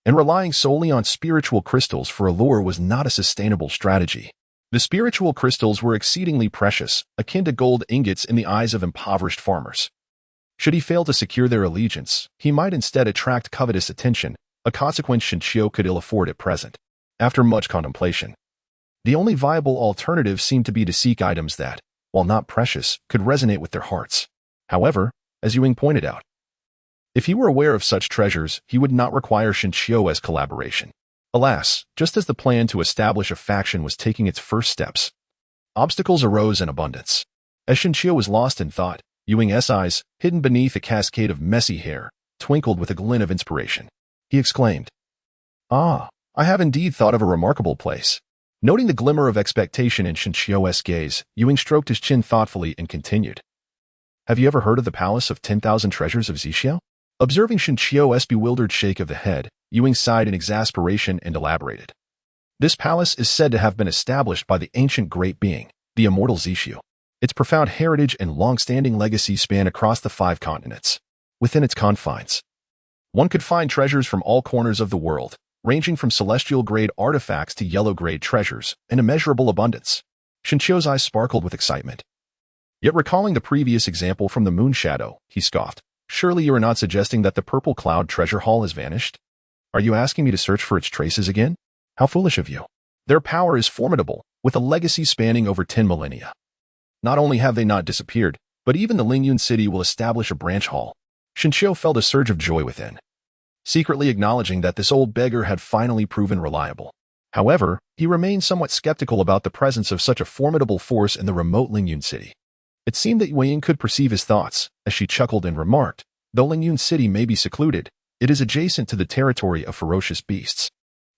And relying solely on spiritual crystals for a lure was not a sustainable strategy. The spiritual crystals were exceedingly precious, akin to gold ingots in the eyes of impoverished farmers. Should he fail to secure their allegiance, he might instead attract covetous attention, a consequence Shinshio could ill afford at present. After much contemplation, the only viable alternative seemed to be to seek items that, while not precious, could resonate with their hearts. However, as Ewing pointed out, if he were aware of such treasures, he would not require Shinshio's collaboration. Alas, just as the plan to establish a faction was taking its first steps, obstacles arose in abundance. As Shinshio was lost in thought, Ewing's eyes, hidden beneath a cascade of messy hair, twinkled with a glint of inspiration. He exclaimed, "Ah, I have indeed thought of a remarkable place." Noting the glimmer of expectation in Shinshio's gaze, Ewing stroked his chin thoughtfully and continued, "Have you ever heard of the Palace of 10,000 Treasures of Zhixiao?" Observing Shinshio's bewildered shake of the head, Ewing sighed in exasperation and elaborated. This palace is said to have been established by the ancient great being, the immortal Zhixiu. Its profound heritage and long-standing legacy span across the 5 continents. Within its confines, one could find treasures from all corners of the world, ranging from celestial-grade artifacts to yellow-grade treasures, in immeasurable abundance. Shinshio's eyes sparkled with excitement. Yet recalling the previous example from the moon shadow, he scoffed, "Surely you are not suggesting that the Purple Cloud treasure hall has vanished? Are you asking me to search for its traces again? How foolish of you. Their power is formidable, with a legacy spanning over 10 millennia. Not only have they not disappeared, but even the Lingyun city will establish a branch hall." Shinshio felt a surge of joy within, secretly acknowledging that this old beggar had finally proven reliable. However, he remained somewhat skeptical about the presence of such a formidable force in the remote Lingyun city. It seemed that Wei Ying could perceive his thoughts, as she chuckled and remarked, "Though Lingyun city may be secluded, it is adjacent to the territory of ferocious beasts.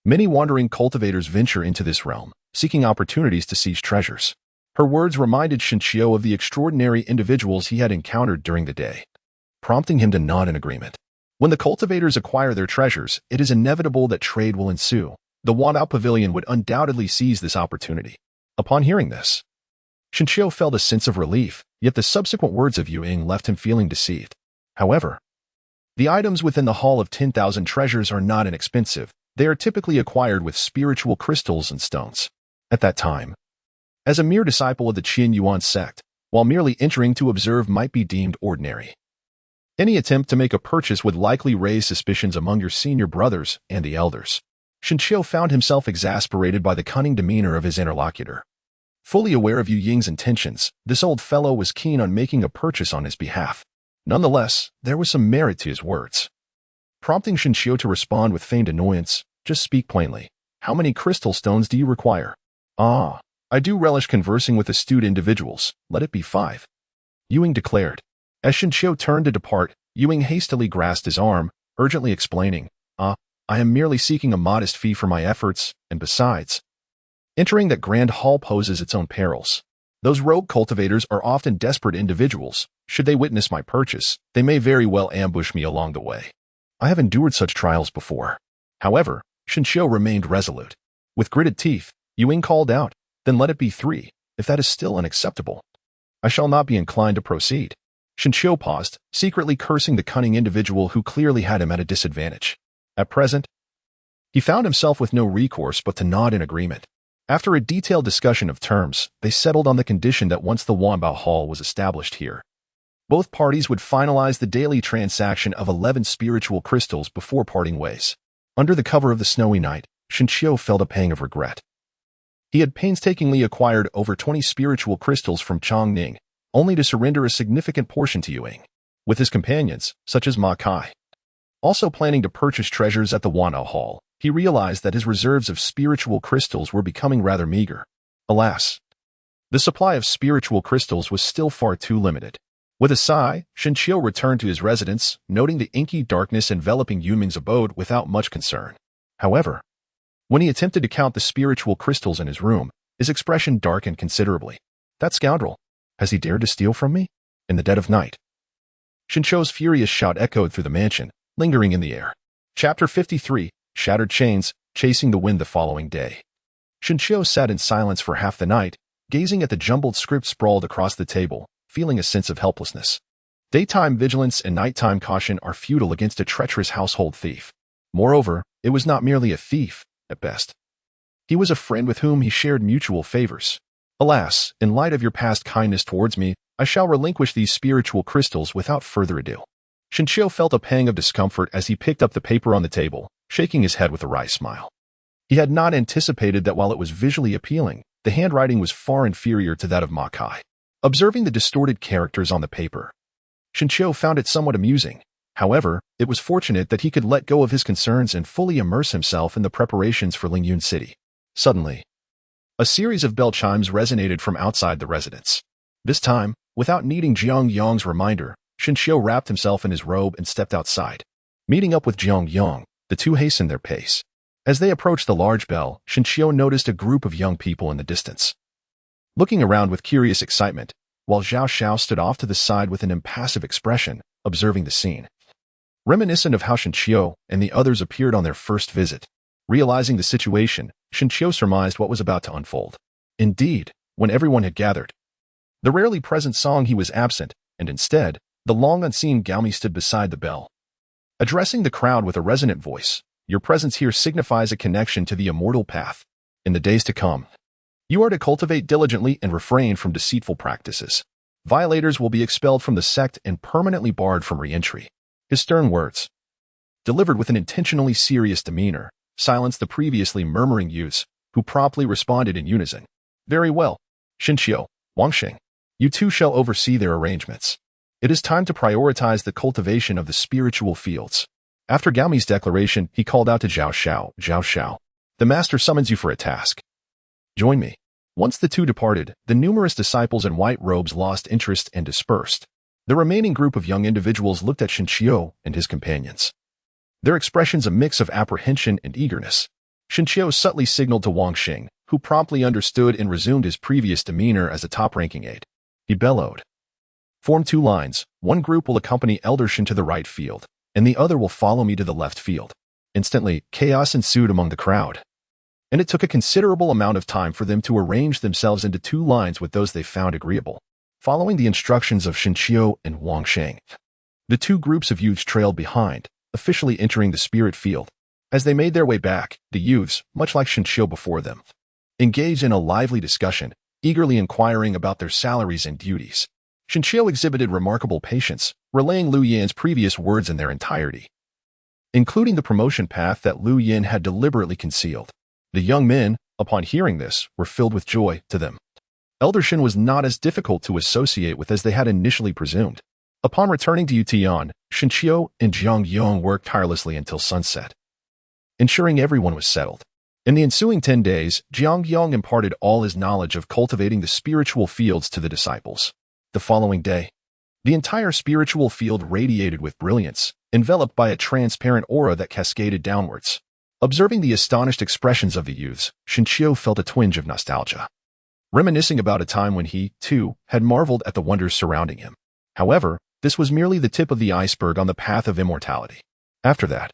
Many wandering cultivators venture into this realm, seeking opportunities to seize treasures." Her words reminded Shinshio of the extraordinary individuals he had encountered during the day, prompting him to nod in agreement. When the cultivators acquire their treasures, it is inevitable that trade will ensue. The Wadao Pavilion would undoubtedly seize this opportunity. Upon hearing this, Shinshio felt a sense of relief, yet the subsequent words of Yu Ying left him feeling deceived. However, the items within the Hall of 10,000 Treasures are not inexpensive. They are typically acquired with spiritual crystals and stones. At that time, as a mere disciple of the Qin Yuan sect, while merely entering to observe might be deemed ordinary. Any attempt to make a purchase would likely raise suspicions among your senior brothers and the elders. Shinshio found himself exasperated by the cunning demeanor of his interlocutor. Fully aware of Yu Ying's intentions, this old fellow was keen on making a purchase on his behalf. Nonetheless, there was some merit to his words. Prompting Shinshio to respond with feigned annoyance, "Just speak plainly. How many crystal stones do you require?" "Ah, I do relish conversing with astute individuals. Let it be 5. Ewing declared. As Shinshio turned to depart, Ewing hastily grasped his arm, urgently explaining, I am merely seeking a modest fee for my efforts, and besides, Entering that grand hall poses its own perils. Those rogue cultivators are often desperate individuals. Should they witness my purchase, they may very well ambush me along the way. I have endured such trials before. However, Shinshio remained resolute. With gritted teeth, Yuing called out, "Then let it be 3, if that is still unacceptable. I shall not be inclined to proceed." Shinshio paused, secretly cursing the cunning individual who clearly had him at a disadvantage. At present, he found himself with no recourse but to nod in agreement. After a detailed discussion of terms, they settled on the condition that once the Wanbao Hall was established here, both parties would finalize the daily transaction of 11 spiritual crystals before parting ways. Under the cover of the snowy night, Shinshio felt a pang of regret. He had painstakingly acquired over 20 spiritual crystals from Chongning, only to surrender a significant portion to Yuing, with his companions, such as Ma Kai. Also planning to purchase treasures at the Wanbao Hall, he realized that his reserves of spiritual crystals were becoming rather meager. Alas, the supply of spiritual crystals was still far too limited. With a sigh, Shinshio returned to his residence, noting the inky darkness enveloping Yuming's abode without much concern. However, when he attempted to count the spiritual crystals in his room, his expression darkened considerably. That scoundrel! Has he dared to steal from me? In the dead of night. Shinshio's furious shout echoed through the mansion, lingering in the air. Chapter 53, Shattered Chains, Chasing the Wind. The following day, Shinshio sat in silence for half the night, gazing at the jumbled script sprawled across the table, feeling a sense of helplessness. Daytime vigilance and nighttime caution are futile against a treacherous household thief. Moreover, it was not merely a thief, at best. He was a friend with whom he shared mutual favors. Alas, in light of your past kindness towards me, I shall relinquish these spiritual crystals without further ado. Shinshio felt a pang of discomfort as he picked up the paper on the table, shaking his head with a wry smile. He had not anticipated that while it was visually appealing, the handwriting was far inferior to that of Ma Kai. Observing the distorted characters on the paper, Shinshio found it somewhat amusing. However, it was fortunate that he could let go of his concerns and fully immerse himself in the preparations for Lingyun City. Suddenly, a series of bell chimes resonated from outside the residence. This time, without needing Jiang Yong's reminder, Shinshio wrapped himself in his robe and stepped outside. Meeting up with Jiang Yong, the two hastened their pace. As they approached the large bell, Shinshio noticed a group of young people in the distance, looking around with curious excitement, while Zhao Xiao stood off to the side with an impassive expression, observing the scene. Reminiscent of how Shinshio and the others appeared on their first visit. Realizing the situation, Shinshio surmised what was about to unfold. Indeed, when everyone had gathered, the rarely present Song he was absent, and instead, the long unseen Gaomi stood beside the bell. Addressing the crowd with a resonant voice, "Your presence here signifies a connection to the immortal path. In the days to come, you are to cultivate diligently and refrain from deceitful practices. Violators will be expelled from the sect and permanently barred from re-entry." His stern words, delivered with an intentionally serious demeanor, silenced the previously murmuring youths, who promptly responded in unison. "Very well. Shinshio, Wangxing, you two shall oversee their arrangements. It is time to prioritize the cultivation of the spiritual fields." After Gaomi's declaration, he called out to Zhao Xiao, "Zhao Xiao, the master summons you for a task. Join me." Once the two departed, the numerous disciples in white robes lost interest and dispersed. The remaining group of young individuals looked at Shinshio and his companions, their expressions a mix of apprehension and eagerness. Shinshio subtly signaled to Wangxing, who promptly understood and resumed his previous demeanor as a top-ranking aide. He bellowed, "Form 2 lines. One group will accompany Elder Shin to the right field, and the other will follow me to the left field." Instantly, chaos ensued among the crowd, and it took a considerable amount of time for them to arrange themselves into 2 lines with those they found agreeable. Following the instructions of Shinshio and Wangxing, the 2 groups of youths trailed behind, officially entering the spirit field. As they made their way back, the youths, much like Shinshio before them, engaged in a lively discussion, eagerly inquiring about their salaries and duties. Shinshio exhibited remarkable patience, relaying Lu Yan's previous words in their entirety, including the promotion path that Lu Yan had deliberately concealed. The young men, upon hearing this, were filled with joy. To them, Elder Shin was not as difficult to associate with as they had initially presumed. Upon returning to Yutian, Shinshio and Jiang Yong worked tirelessly until sunset, ensuring everyone was settled. In the ensuing 10 days, Jiang Yong imparted all his knowledge of cultivating the spiritual fields to the disciples. The following day, the entire spiritual field radiated with brilliance, enveloped by a transparent aura that cascaded downwards. Observing the astonished expressions of the youths, Shinchio felt a twinge of nostalgia, reminiscing about a time when he, too, had marveled at the wonders surrounding him. However, this was merely the tip of the iceberg on the path of immortality. After that,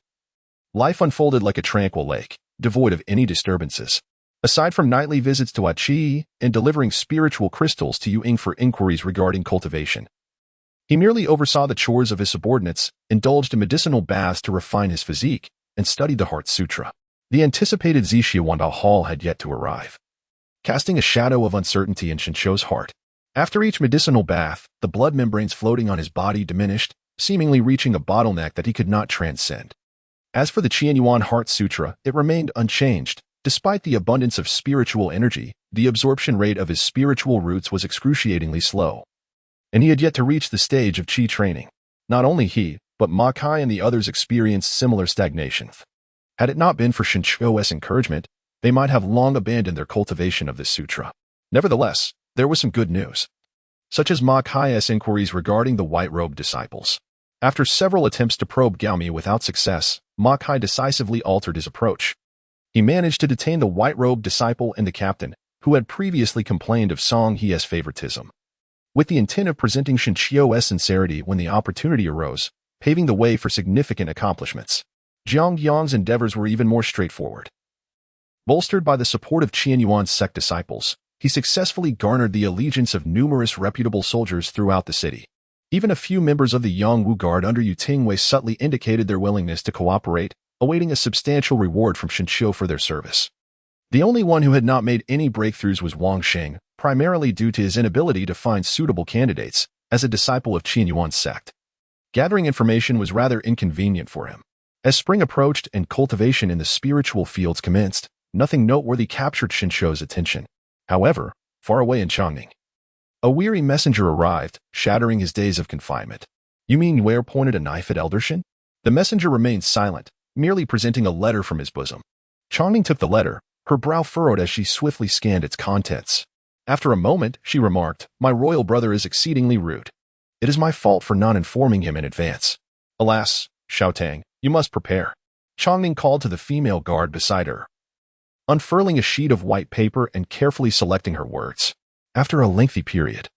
life unfolded like a tranquil lake, devoid of any disturbances. Aside from nightly visits to Achi and delivering spiritual crystals to Yu Ying for inquiries regarding cultivation, he merely oversaw the chores of his subordinates, indulged in medicinal baths to refine his physique, and studied the Heart Sutra. The anticipated Zishiawanda Hall had yet to arrive, casting a shadow of uncertainty in Shincho's heart. After each medicinal bath, the blood membranes floating on his body diminished, seemingly reaching a bottleneck that he could not transcend. As for the Qianyuan Heart Sutra, it remained unchanged. Despite the abundance of spiritual energy, the absorption rate of his spiritual roots was excruciatingly slow, and he had yet to reach the stage of Qi training. Not only he, but Ma Kai and the others experienced similar stagnation. Had it not been for Shincho's encouragement, they might have long abandoned their cultivation of this sutra. Nevertheless, there was some good news, such as Ma Kai's inquiries regarding the white-robed disciples. After several attempts to probe Gaomi without success, Ma Kai decisively altered his approach. He managed to detain the white-robed disciple and the captain, who had previously complained of Song He's favoritism, with the intent of presenting Shincho's sincerity when the opportunity arose, paving the way for significant accomplishments. Jiang Yang's endeavors were even more straightforward. Bolstered by the support of Qianyuan's sect disciples, he successfully garnered the allegiance of numerous reputable soldiers throughout the city. Even a few members of the Yangwu Guard under Yu Tingwei subtly indicated their willingness to cooperate, awaiting a substantial reward from Shincho for their service. The only one who had not made any breakthroughs was Wang Sheng, primarily due to his inability to find suitable candidates as a disciple of Qianyuan's sect. Gathering information was rather inconvenient for him. As spring approached and cultivation in the spiritual fields commenced, nothing noteworthy captured Shincho's attention. However, far away in Chongning, a weary messenger arrived, shattering his days of confinement. You mean Ware pointed a knife at Eldershin? The messenger remained silent, merely presenting a letter from his bosom. Chongning took the letter, her brow furrowed as she swiftly scanned its contents. After a moment, she remarked, "My royal brother is exceedingly rude. It is my fault for not informing him in advance. Alas, Xiaotang, you must prepare." Chongning called to the female guard beside her, unfurling a sheet of white paper and carefully selecting her words. After a lengthy period,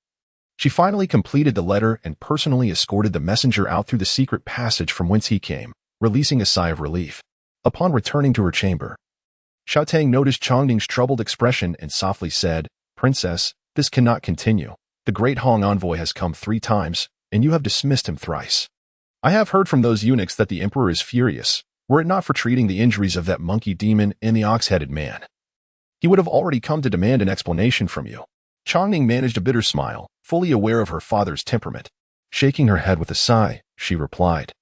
she finally completed the letter and personally escorted the messenger out through the secret passage from whence he came, releasing a sigh of relief. Upon returning to her chamber, Xiaotang noticed Chongning's troubled expression and softly said, "Princess, this cannot continue. The great Hong envoy has come 3 times, and you have dismissed him thrice. I have heard from those eunuchs that the emperor is furious. Were it not for treating the injuries of that monkey demon and the ox-headed man, he would have already come to demand an explanation from you." Chongning managed a bitter smile, fully aware of her father's temperament. Shaking her head with a sigh, she replied,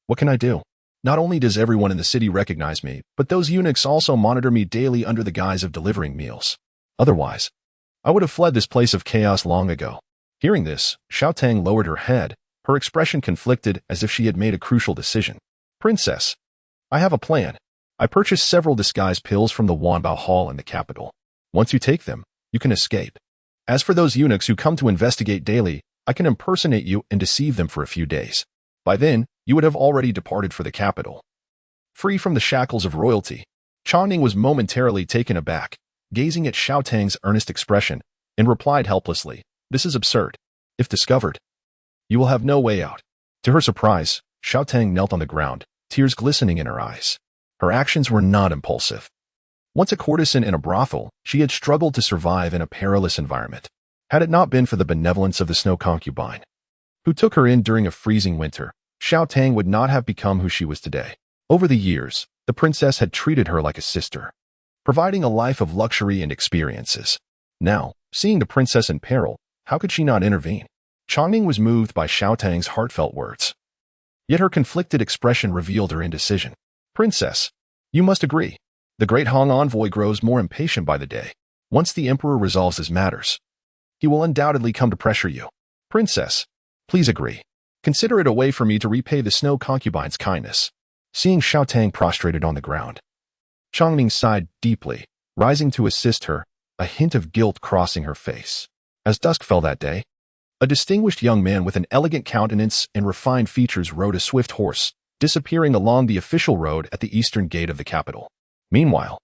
"What can I do? Not only does everyone in the city recognize me, but those eunuchs also monitor me daily under the guise of delivering meals. Otherwise, I would have fled this place of chaos long ago." Hearing this, Xiaotang lowered her head, her expression conflicted as if she had made a crucial decision. "Princess, I have a plan. I purchased several disguise pills from the Wanbao Hall in the capital. Once you take them, you can escape. As for those eunuchs who come to investigate daily, I can impersonate you and deceive them for a few days. By then, you would have already departed for the capital, free from the shackles of royalty." Chongning was momentarily taken aback, gazing at Xiaotang's earnest expression, and replied helplessly, "This is absurd. If discovered, you will have no way out." To her surprise, Xiaotang knelt on the ground, tears glistening in her eyes. Her actions were not impulsive. Once a courtesan in a brothel, she had struggled to survive in a perilous environment. Had it not been for the benevolence of the snow concubine, who took her in during a freezing winter, Xiaotang would not have become who she was today. Over the years, the princess had treated her like a sister, providing a life of luxury and experiences. Now, seeing the princess in peril, how could she not intervene? Chongning was moved by Xiaotang's heartfelt words. Yet her conflicted expression revealed her indecision. "Princess, you must agree. The great Hong envoy grows more impatient by the day. Once the emperor resolves his matters, he will undoubtedly come to pressure you. Princess, please agree. Consider it a way for me to repay the snow concubine's kindness." Seeing Xiaotang prostrated on the ground, Chongning sighed deeply, rising to assist her, a hint of guilt crossing her face. As dusk fell that day, a distinguished young man with an elegant countenance and refined features rode a swift horse, disappearing along the official road at the eastern gate of the capital. Meanwhile,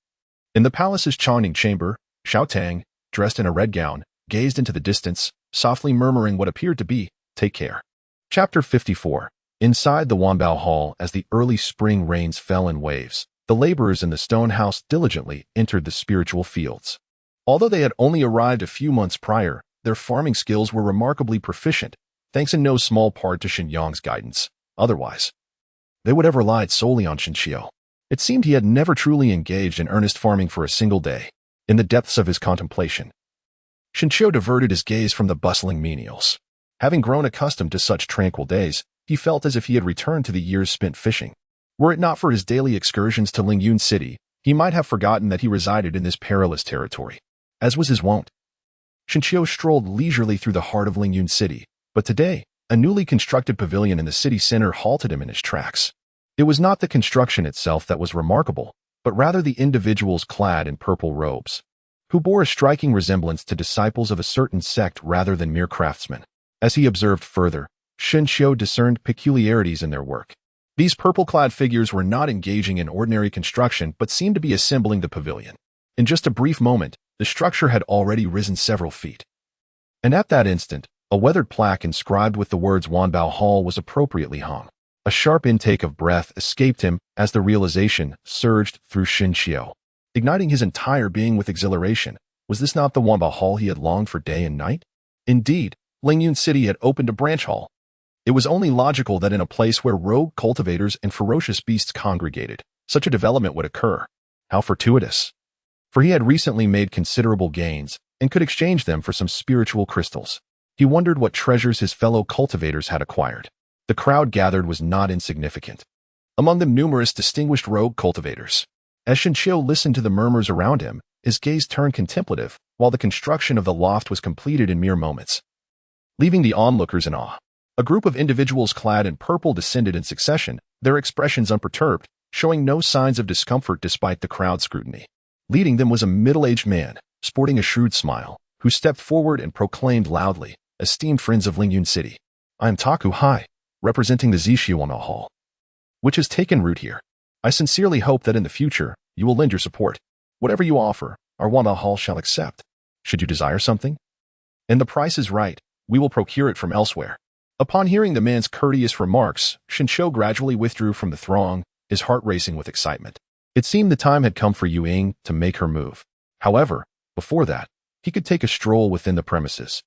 in the palace's Chongning chamber, Xiao Tang, dressed in a red gown, gazed into the distance, softly murmuring what appeared to be, "Take care." Chapter 54. Inside the Wanbao Hall, as the early spring rains fell in waves, the laborers in the stone house diligently entered the spiritual fields. Although they had only arrived a few months prior, their farming skills were remarkably proficient, thanks in no small part to Shen Yang's guidance. Otherwise, they would have relied solely on Shen Qiu. It seemed he had never truly engaged in earnest farming for a single day. In the depths of his contemplation, Shen Qiu diverted his gaze from the bustling menials. Having grown accustomed to such tranquil days, he felt as if he had returned to the years spent fishing. Were it not for his daily excursions to Lingyun City, he might have forgotten that he resided in this perilous territory. As was his wont, Shen Qiu strolled leisurely through the heart of Lingyun City, but today, a newly constructed pavilion in the city center halted him in his tracks. It was not the construction itself that was remarkable, but rather the individuals clad in purple robes, who bore a striking resemblance to disciples of a certain sect rather than mere craftsmen. As he observed further, Shen Qiu discerned peculiarities in their work. These purple-clad figures were not engaging in ordinary construction but seemed to be assembling the pavilion. In just a brief moment, the structure had already risen several feet. And at that instant, a weathered plaque inscribed with the words Wanbao Hall was appropriately hung. A sharp intake of breath escaped him as the realization surged through Shen Qiu, igniting his entire being with exhilaration. Was this not the Wanbao Hall he had longed for day and night? Indeed, Lingyun City had opened a branch hall. It was only logical that in a place where rogue cultivators and ferocious beasts congregated, such a development would occur. How fortuitous! For he had recently made considerable gains and could exchange them for some spiritual crystals. He wondered what treasures his fellow cultivators had acquired. The crowd gathered was not insignificant. Among them numerous distinguished rogue cultivators. As Shen Qiu listened to the murmurs around him, his gaze turned contemplative, while the construction of the loft was completed in mere moments, leaving the onlookers in awe. A group of individuals clad in purple descended in succession, their expressions unperturbed, showing no signs of discomfort despite the crowd's scrutiny. Leading them was a middle-aged man, sporting a shrewd smile, who stepped forward and proclaimed loudly, "Esteemed friends of Lingyun City, I am Taku Hai, representing the Zishuana Hall, which has taken root here. I sincerely hope that in the future, you will lend your support. Whatever you offer, our Wanbao Hall shall accept. Should you desire something, and the price is right, we will procure it from elsewhere." Upon hearing the man's courteous remarks, Shen Qiu gradually withdrew from the throng, his heart racing with excitement. It seemed the time had come for Ying to make her move. However, before that, he could take a stroll within the premises,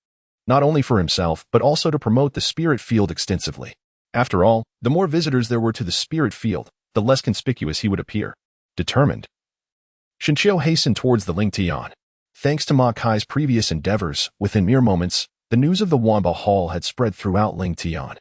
not only for himself but also to promote the spirit field extensively. After all, the more visitors there were to the spirit field, the less conspicuous he would appear. Determined, Shen Qiu hastened towards the Ling Tian. Thanks to Ma Kai's previous endeavors, within mere moments, the news of the Wanbao Hall had spread throughout Ling Tian,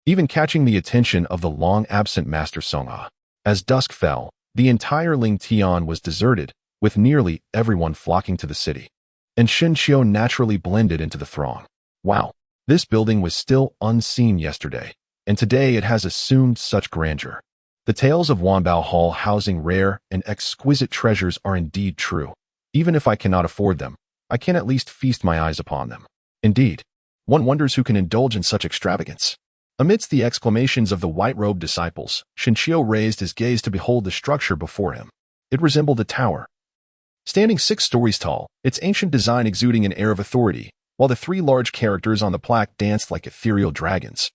even catching the attention of the long-absent Master Song'a. As dusk fell, the entire Ling Tian was deserted, with nearly everyone flocking to the city. And Shen Qiu naturally blended into the throng. Wow, this building was still unseen yesterday, and today it has assumed such grandeur. The tales of Wanbao Hall housing rare and exquisite treasures are indeed true. Even if I cannot afford them, I can at least feast my eyes upon them. Indeed, one wonders who can indulge in such extravagance. Amidst the exclamations of the white-robed disciples, Shen Qiu raised his gaze to behold the structure before him. It resembled a tower, standing 6 stories tall, its ancient design exuding an air of authority, while the 3 large characters on the plaque danced like ethereal dragons,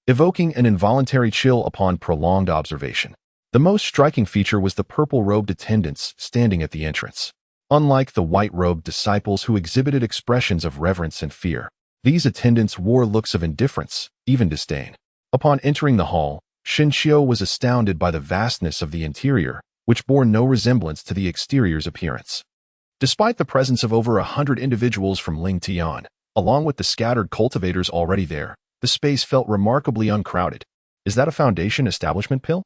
evoking an involuntary chill upon prolonged observation. The most striking feature was the purple-robed attendants standing at the entrance. Unlike the white-robed disciples who exhibited expressions of reverence and fear, these attendants wore looks of indifference, even disdain. Upon entering the hall, Shen Qiu was astounded by the vastness of the interior, which bore no resemblance to the exterior's appearance. Despite the presence of over 100 individuals from Ling Tian, along with the scattered cultivators already there, the space felt remarkably uncrowded. Is that a foundation establishment pill?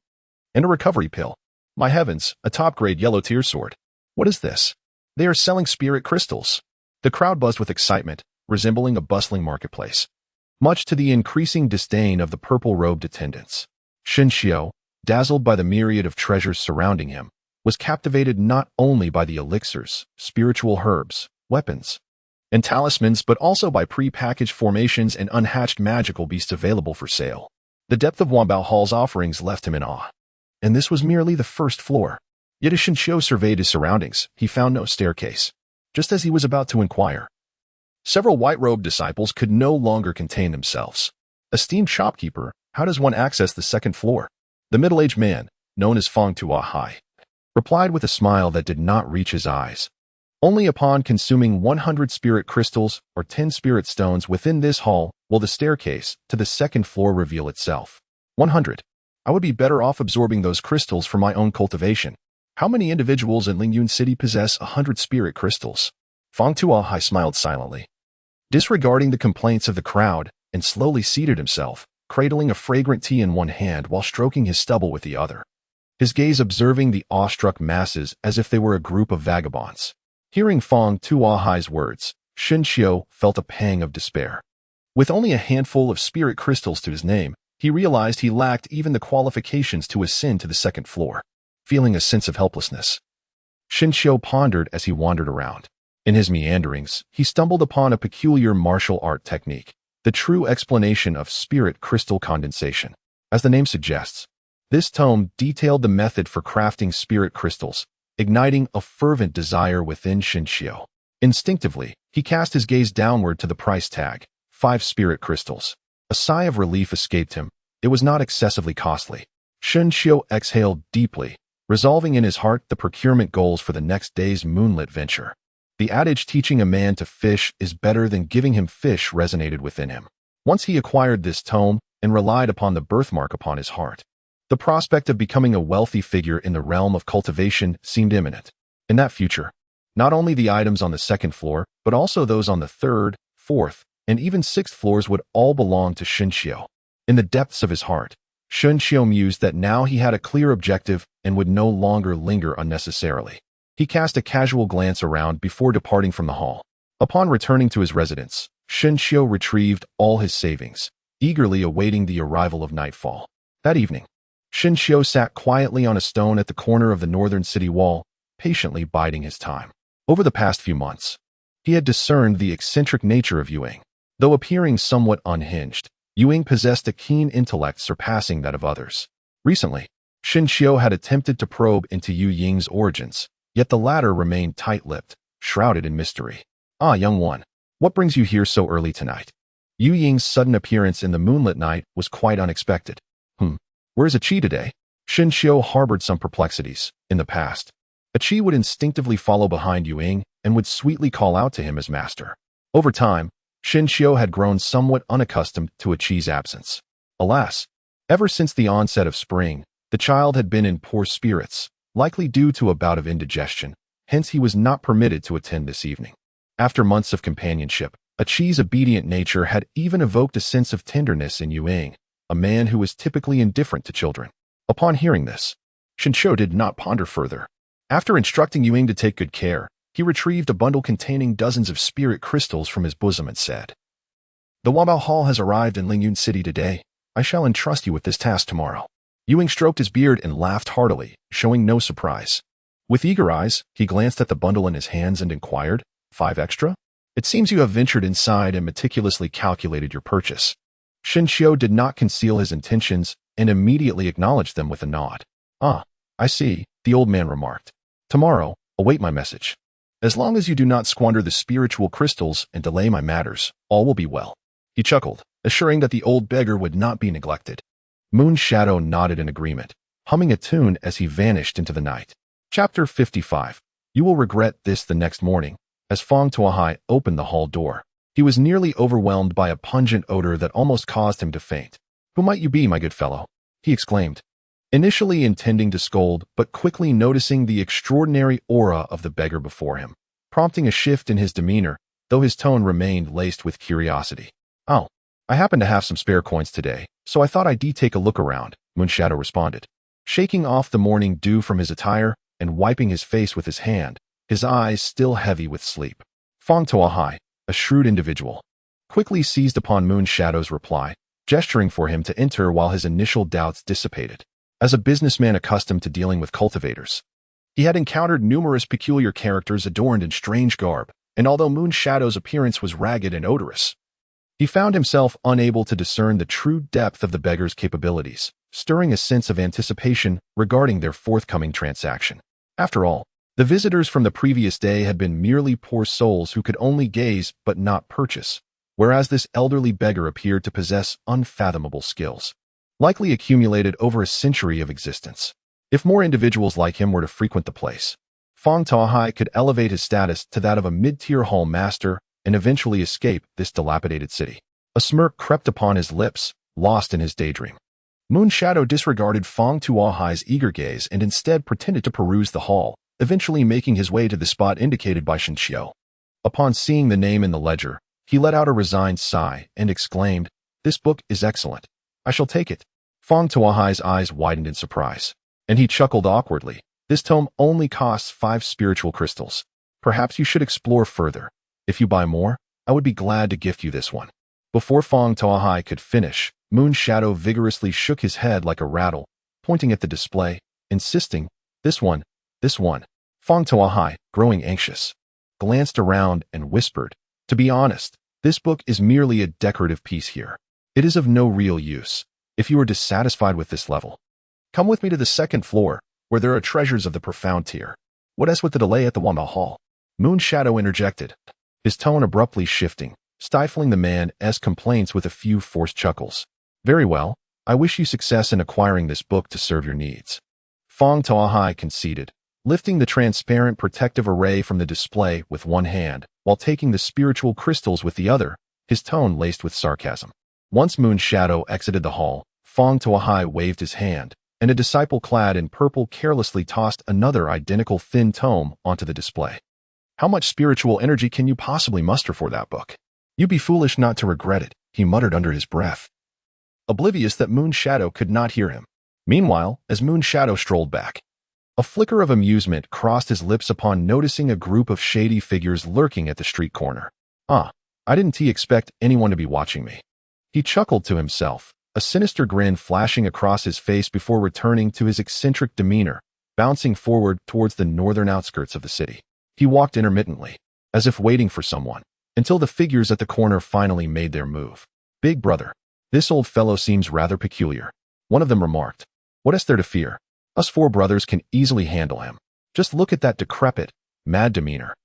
And a recovery pill? My heavens, a top-grade yellow tear sword. What is this? They are selling spirit crystals. The crowd buzzed with excitement, resembling a bustling marketplace, much to the increasing disdain of the purple-robed attendants. Shen Qiu, dazzled by the myriad of treasures surrounding him, was captivated not only by the elixirs, spiritual herbs, weapons, and talismans but also by pre-packaged formations and unhatched magical beasts available for sale. The depth of Wambao Hall's offerings left him in awe. And this was merely the first floor. Yet as Shinshio surveyed his surroundings, he found no staircase. Just as he was about to inquire, several white-robed disciples could no longer contain themselves. Esteemed shopkeeper, how does one access the second floor? The middle-aged man, known as Fong Tuahai, replied with a smile that did not reach his eyes. Only upon consuming 100 spirit crystals or 10 spirit stones within this hall will the staircase to the second floor reveal itself. 100. I would be better off absorbing those crystals for my own cultivation. How many individuals in Lingyun City possess 100 spirit crystals? Fong Tuahai smiled silently, disregarding the complaints of the crowd, and slowly seated himself, cradling a fragrant tea in one hand while stroking his stubble with the other, his gaze observing the awestruck masses as if they were a group of vagabonds. Hearing Fong Tuahai's words, Shinshio felt a pang of despair. With only a handful of spirit crystals to his name, he realized he lacked even the qualifications to ascend to the second floor. Feeling a sense of helplessness, Shinshio pondered as he wandered around. In his meanderings, he stumbled upon a peculiar martial art technique, the true explanation of spirit crystal condensation. As the name suggests, this tome detailed the method for crafting spirit crystals, igniting a fervent desire within Shinshio. Instinctively, he cast his gaze downward to the price tag, 5 spirit crystals. A sigh of relief escaped him. It was not excessively costly. Shinshio exhaled deeply, resolving in his heart the procurement goals for the next day's moonlit venture. The adage teaching a man to fish is better than giving him fish resonated within him. Once he acquired this tome and relied upon the birthmark upon his heart, the prospect of becoming a wealthy figure in the realm of cultivation seemed imminent. In that future, not only the items on the second floor, but also those on the third, fourth, and even sixth floors would all belong to Shinshio. In the depths of his heart, Shinshio mused that now he had a clear objective and would no longer linger unnecessarily. He cast a casual glance around before departing from the hall. Upon returning to his residence, Shinshio retrieved all his savings, eagerly awaiting the arrival of nightfall. That evening, Shinshio sat quietly on a stone at the corner of the northern city wall, patiently biding his time. Over the past few months, he had discerned the eccentric nature of Yuing. Though appearing somewhat unhinged, Yuing possessed a keen intellect surpassing that of others. Recently, Shinshio had attempted to probe into Yu Ying's origins, yet the latter remained tight-lipped, shrouded in mystery. Ah, young one, what brings you here so early tonight? Yu Ying's sudden appearance in the moonlit night was quite unexpected. Where's Achi today? Shinshio harbored some perplexities. In the past, Achi would instinctively follow behind Yuing and would sweetly call out to him as master. Over time, Shinshio had grown somewhat unaccustomed to Achi's absence. Alas, ever since the onset of spring, the child had been in poor spirits, likely due to a bout of indigestion, hence he was not permitted to attend this evening. After months of companionship, Achi's obedient nature had even evoked a sense of tenderness in Yuing, a man who was typically indifferent to children. Upon hearing this, Shinshio did not ponder further. After instructing Yuing to take good care, he retrieved a bundle containing dozens of spirit crystals from his bosom and said, "The Wambao Hall has arrived in Lingyun City today. I shall entrust you with this task tomorrow." Yuing stroked his beard and laughed heartily, showing no surprise. With eager eyes, he glanced at the bundle in his hands and inquired, 5 extra? It seems you have ventured inside and meticulously calculated your purchase. Shinshio did not conceal his intentions and immediately acknowledged them with a nod. Ah, I see, the old man remarked. Tomorrow, await my message. As long as you do not squander the spiritual crystals and delay my matters, all will be well. He chuckled, assuring that the old beggar would not be neglected. Moon Shadow nodded in agreement, humming a tune as he vanished into the night. Chapter 55. You will regret this the next morning. As Fong Tuahai opened the hall door, he was nearly overwhelmed by a pungent odor that almost caused him to faint. "Who might you be, my good fellow?" he exclaimed, initially intending to scold, but quickly noticing the extraordinary aura of the beggar before him, prompting a shift in his demeanor, though his tone remained laced with curiosity. "Oh, I happen to have some spare coins today, so I thought I'd take a look around," Moonshadow responded, shaking off the morning dew from his attire and wiping his face with his hand, his eyes still heavy with sleep. Fong Tuahai, a shrewd individual, quickly seized upon Moonshadow's reply, gesturing for him to enter while his initial doubts dissipated. As a businessman accustomed to dealing with cultivators, he had encountered numerous peculiar characters adorned in strange garb, and although Moonshadow's appearance was ragged and odorous, He found himself unable to discern the true depth of the beggar's capabilities, stirring a sense of anticipation regarding their forthcoming transaction. After all, the visitors from the previous day had been merely poor souls who could only gaze but not purchase, whereas this elderly beggar appeared to possess unfathomable skills, likely accumulated over a century of existence. If more individuals like him were to frequent the place, Fong Taohai could elevate his status to that of a mid-tier hall master and eventually escape this dilapidated city. A smirk crept upon his lips, lost in his daydream. Moon Shadow disregarded Fong Taohai's eager gaze and instead pretended to peruse the hall, eventually making his way to the spot indicated by Shen Xiu. Upon seeing the name in the ledger, he let out a resigned sigh and exclaimed, "This book is excellent. I shall take it." Fong Taohai's eyes widened in surprise, and he chuckled awkwardly. "This tome only costs 5 spiritual crystals. Perhaps you should explore further. If you buy more, I would be glad to gift you this one." Before Fong Taohai could finish, Moon Shadow vigorously shook his head like a rattle, pointing at the display, insisting, "This one, this one." Fong Taohai, growing anxious, glanced around and whispered, "To be honest, this book is merely a decorative piece here. It is of no real use. If you are dissatisfied with this level, come with me to the 2nd floor, where there are treasures of the profound tier. What else with the delay at the Wamba Hall?" Moon Shadow interjected, his tone abruptly shifting, stifling the man's complaints with a few forced chuckles. "Very well, I wish you success in acquiring this book to serve your needs." Fong Taohai conceded, lifting the transparent protective array from the display with one hand, while taking the spiritual crystals with the other, his tone laced with sarcasm. Once Moon Shadow exited the hall, Fong Taohai waved his hand, and a disciple clad in purple carelessly tossed another identical thin tome onto the display. "How much spiritual energy can you possibly muster for that book? You'd be foolish not to regret it," he muttered under his breath, oblivious that Moon Shadow could not hear him. Meanwhile, as Moon Shadow strolled back, a flicker of amusement crossed his lips upon noticing a group of shady figures lurking at the street corner. I didn't expect anyone to be watching me." He chuckled to himself, a sinister grin flashing across his face before returning to his eccentric demeanor, bouncing forward towards the northern outskirts of the city. He walked intermittently, as if waiting for someone, until the figures at the corner finally made their move. "Big brother, this old fellow seems rather peculiar," one of them remarked. "What is there to fear? Us 4 brothers can easily handle him. Just look at that decrepit, mad demeanor.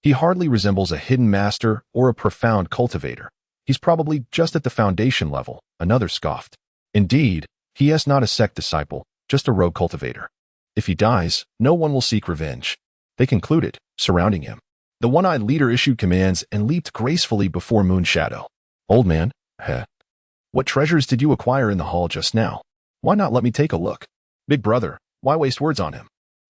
He hardly resembles a hidden master or a profound cultivator. He's probably just at the foundation level," another scoffed. "Indeed, he is not a sect disciple, just a rogue cultivator. If he dies, no one will seek revenge," they concluded, surrounding him. The one-eyed leader issued commands and leaped gracefully before Moon Shadow. "Old man, what treasures did you acquire in the hall just now? Why not let me take a look? Big brother, why waste words on him?"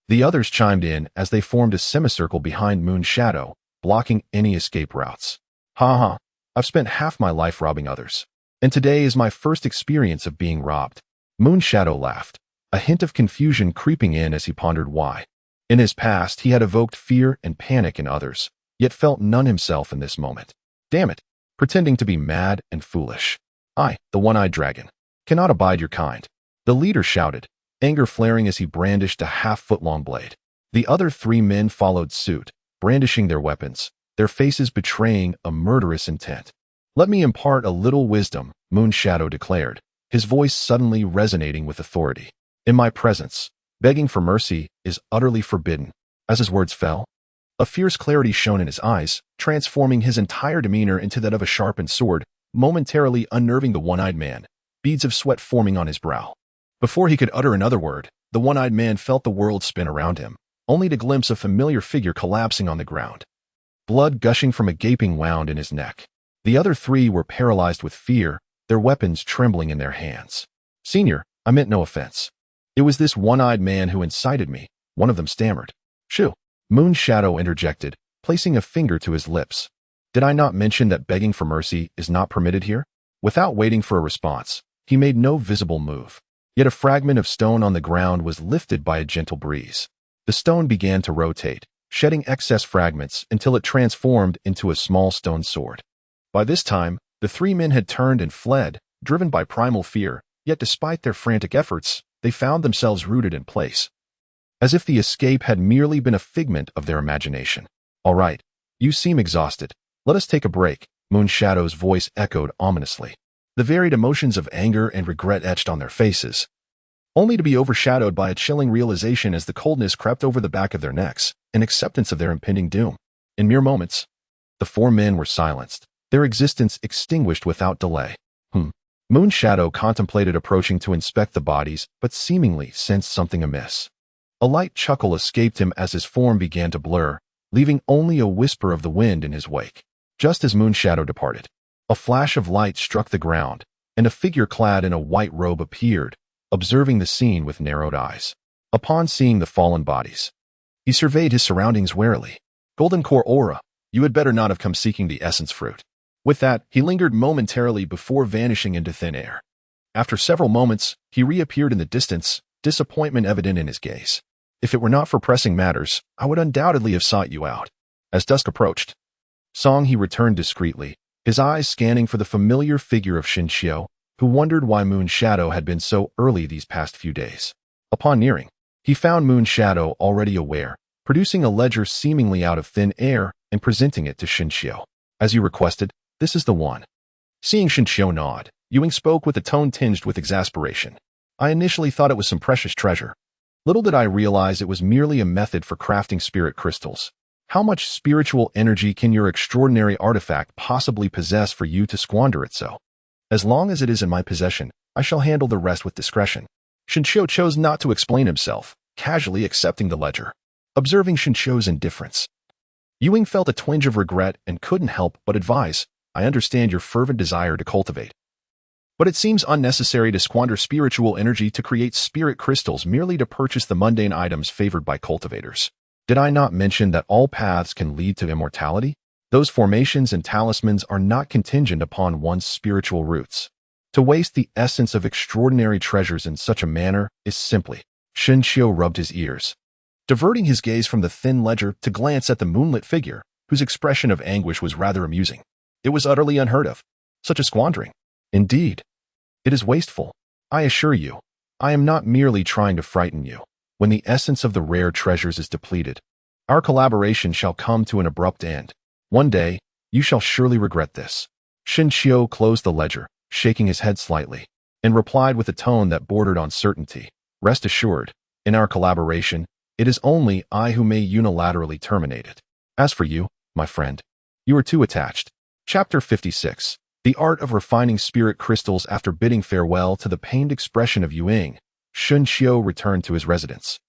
The others chimed in as they formed a semicircle behind Moon Shadow, blocking any escape routes. "Ha, I've spent half my life robbing others, and today is my first experience of being robbed." Moon Shadow laughed, a hint of confusion creeping in as he pondered why. In his past, he had evoked fear and panic in others, yet felt none himself in this moment. Damn it, pretending to be mad and foolish. "I, the one-eyed dragon, cannot abide your kind," the leader shouted, anger flaring as he brandished a half-foot-long blade. The other 3 men followed suit, brandishing their weapons, their faces betraying a murderous intent. "Let me impart a little wisdom," Moon Shadow declared, his voice suddenly resonating with authority. "In my presence, begging for mercy is utterly forbidden." As his words fell, a fierce clarity shone in his eyes, transforming his entire demeanor into that of a sharpened sword, momentarily unnerving the one-eyed man, beads of sweat forming on his brow. Before he could utter another word, the one-eyed man felt the world spin around him, only to glimpse a familiar figure collapsing on the ground, blood gushing from a gaping wound in his neck. The other 3 were paralyzed with fear, their weapons trembling in their hands. "Senior, I meant no offense. It was this one-eyed man who incited me," one of them stammered. "Shoo," Moon Shadow interjected, placing a finger to his lips. "Did I not mention that begging for mercy is not permitted here?" Without waiting for a response, he made no visible move. Yet a fragment of stone on the ground was lifted by a gentle breeze. The stone began to rotate, shedding excess fragments until it transformed into a small stone sword. By this time, the 3 men had turned and fled, driven by primal fear, yet despite their frantic efforts, they found themselves rooted in place, as if the escape had merely been a figment of their imagination. "All right, you seem exhausted. Let us take a break," Moon Shadow's voice echoed ominously. The varied emotions of anger and regret etched on their faces, only to be overshadowed by a chilling realization as the coldness crept over the back of their necks, an acceptance of their impending doom. In mere moments, the four men were silenced, their existence extinguished without delay. Moon Shadow contemplated approaching to inspect the bodies, but seemingly sensed something amiss. A light chuckle escaped him as his form began to blur, leaving only a whisper of the wind in his wake. Just as Moon Shadow departed, a flash of light struck the ground, and a figure clad in a white robe appeared, observing the scene with narrowed eyes. Upon seeing the fallen bodies, he surveyed his surroundings warily. Golden Core Aura, you had better not have come seeking the essence fruit. With that, he lingered momentarily before vanishing into thin air. After several moments, he reappeared in the distance, disappointment evident in his gaze. If it were not for pressing matters, I would undoubtedly have sought you out. As dusk approached, he returned discreetly, his eyes scanning for the familiar figure of Shinshio, who wondered why Moon Shadow had been so early these past few days. Upon nearing, he found Moon Shadow already aware, producing a ledger seemingly out of thin air and presenting it to Shinshio. As you requested, this is the one. Seeing Shinshio nod, Ewing spoke with a tone tinged with exasperation. I initially thought it was some precious treasure. Little did I realize it was merely a method for crafting spirit crystals. How much spiritual energy can your extraordinary artifact possibly possess for you to squander it so? As long as it is in my possession, I shall handle the rest with discretion. Shinshio chose not to explain himself, casually accepting the ledger. Observing Shinshio's indifference, Ewing felt a twinge of regret and couldn't help but advise, I understand your fervent desire to cultivate, but it seems unnecessary to squander spiritual energy to create spirit crystals merely to purchase the mundane items favored by cultivators. Did I not mention that all paths can lead to immortality? Those formations and talismans are not contingent upon one's spiritual roots. To waste the essence of extraordinary treasures in such a manner is simply. Shinshio rubbed his ears, diverting his gaze from the thin ledger to glance at the moonlit figure, whose expression of anguish was rather amusing. It was utterly unheard of, such a squandering. Indeed, it is wasteful. I assure you, I am not merely trying to frighten you. When the essence of the rare treasures is depleted, our collaboration shall come to an abrupt end. One day, you shall surely regret this. Shinshio closed the ledger, shaking his head slightly, and replied with a tone that bordered on certainty. Rest assured, in our collaboration, it is only I who may unilaterally terminate it. As for you, my friend, you are too attached. Chapter 56. The Art of Refining Spirit Crystals. After bidding farewell to the pained expression of Ewing, Shinshio returned to his residence,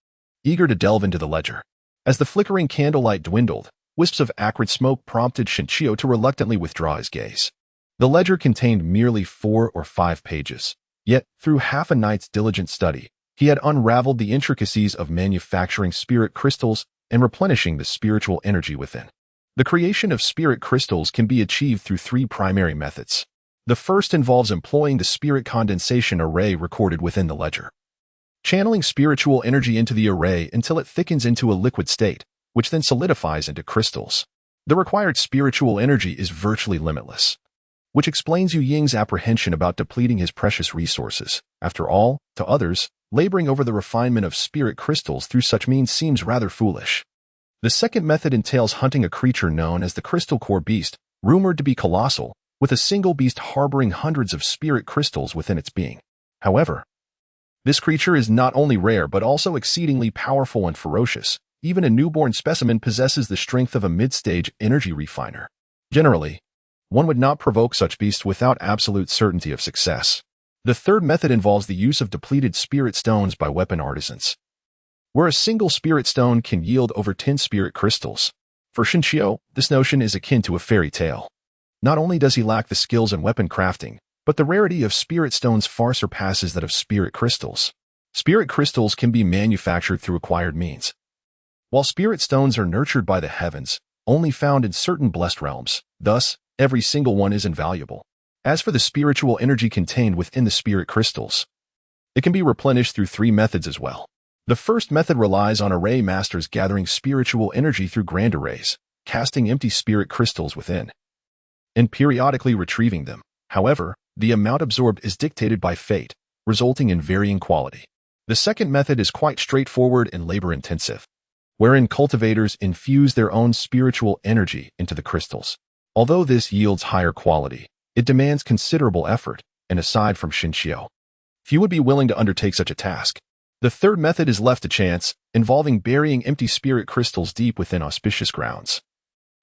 eager to delve into the ledger. As the flickering candlelight dwindled, wisps of acrid smoke prompted Shinshio to reluctantly withdraw his gaze. The ledger contained merely 4 or 5 pages, yet through half a night's diligent study, he had unraveled the intricacies of manufacturing spirit crystals and replenishing the spiritual energy within. The creation of spirit crystals can be achieved through 3 primary methods. The first involves employing the spirit condensation array recorded within the ledger, channeling spiritual energy into the array until it thickens into a liquid state, which then solidifies into crystals. The required spiritual energy is virtually limitless, which explains Yu Ying's apprehension about depleting his precious resources. After all, to others, laboring over the refinement of spirit crystals through such means seems rather foolish. The second method entails hunting a creature known as the crystal core beast, rumored to be colossal, with a single beast harboring hundreds of spirit crystals within its being. However, this creature is not only rare but also exceedingly powerful and ferocious. Even a newborn specimen possesses the strength of a mid-stage energy refiner. Generally, one would not provoke such beasts without absolute certainty of success. The third method involves the use of depleted spirit stones by weapon artisans, where a single spirit stone can yield over 10 spirit crystals. For Shinshio, this notion is akin to a fairy tale. Not only does he lack the skills in weapon crafting, but the rarity of spirit stones far surpasses that of spirit crystals. Spirit crystals can be manufactured through acquired means, while spirit stones are nurtured by the heavens, only found in certain blessed realms. Thus, every single one is invaluable. As for the spiritual energy contained within the spirit crystals, it can be replenished through 3 methods as well. The first method relies on array masters gathering spiritual energy through grand arrays, casting empty spirit crystals within, and periodically retrieving them. However, the amount absorbed is dictated by fate, resulting in varying quality. The second method is quite straightforward and labor-intensive, wherein cultivators infuse their own spiritual energy into the crystals. Although this yields higher quality, it demands considerable effort, and aside from Shinshio, few would be willing to undertake such a task. The third method is left to chance, involving burying empty spirit crystals deep within auspicious grounds,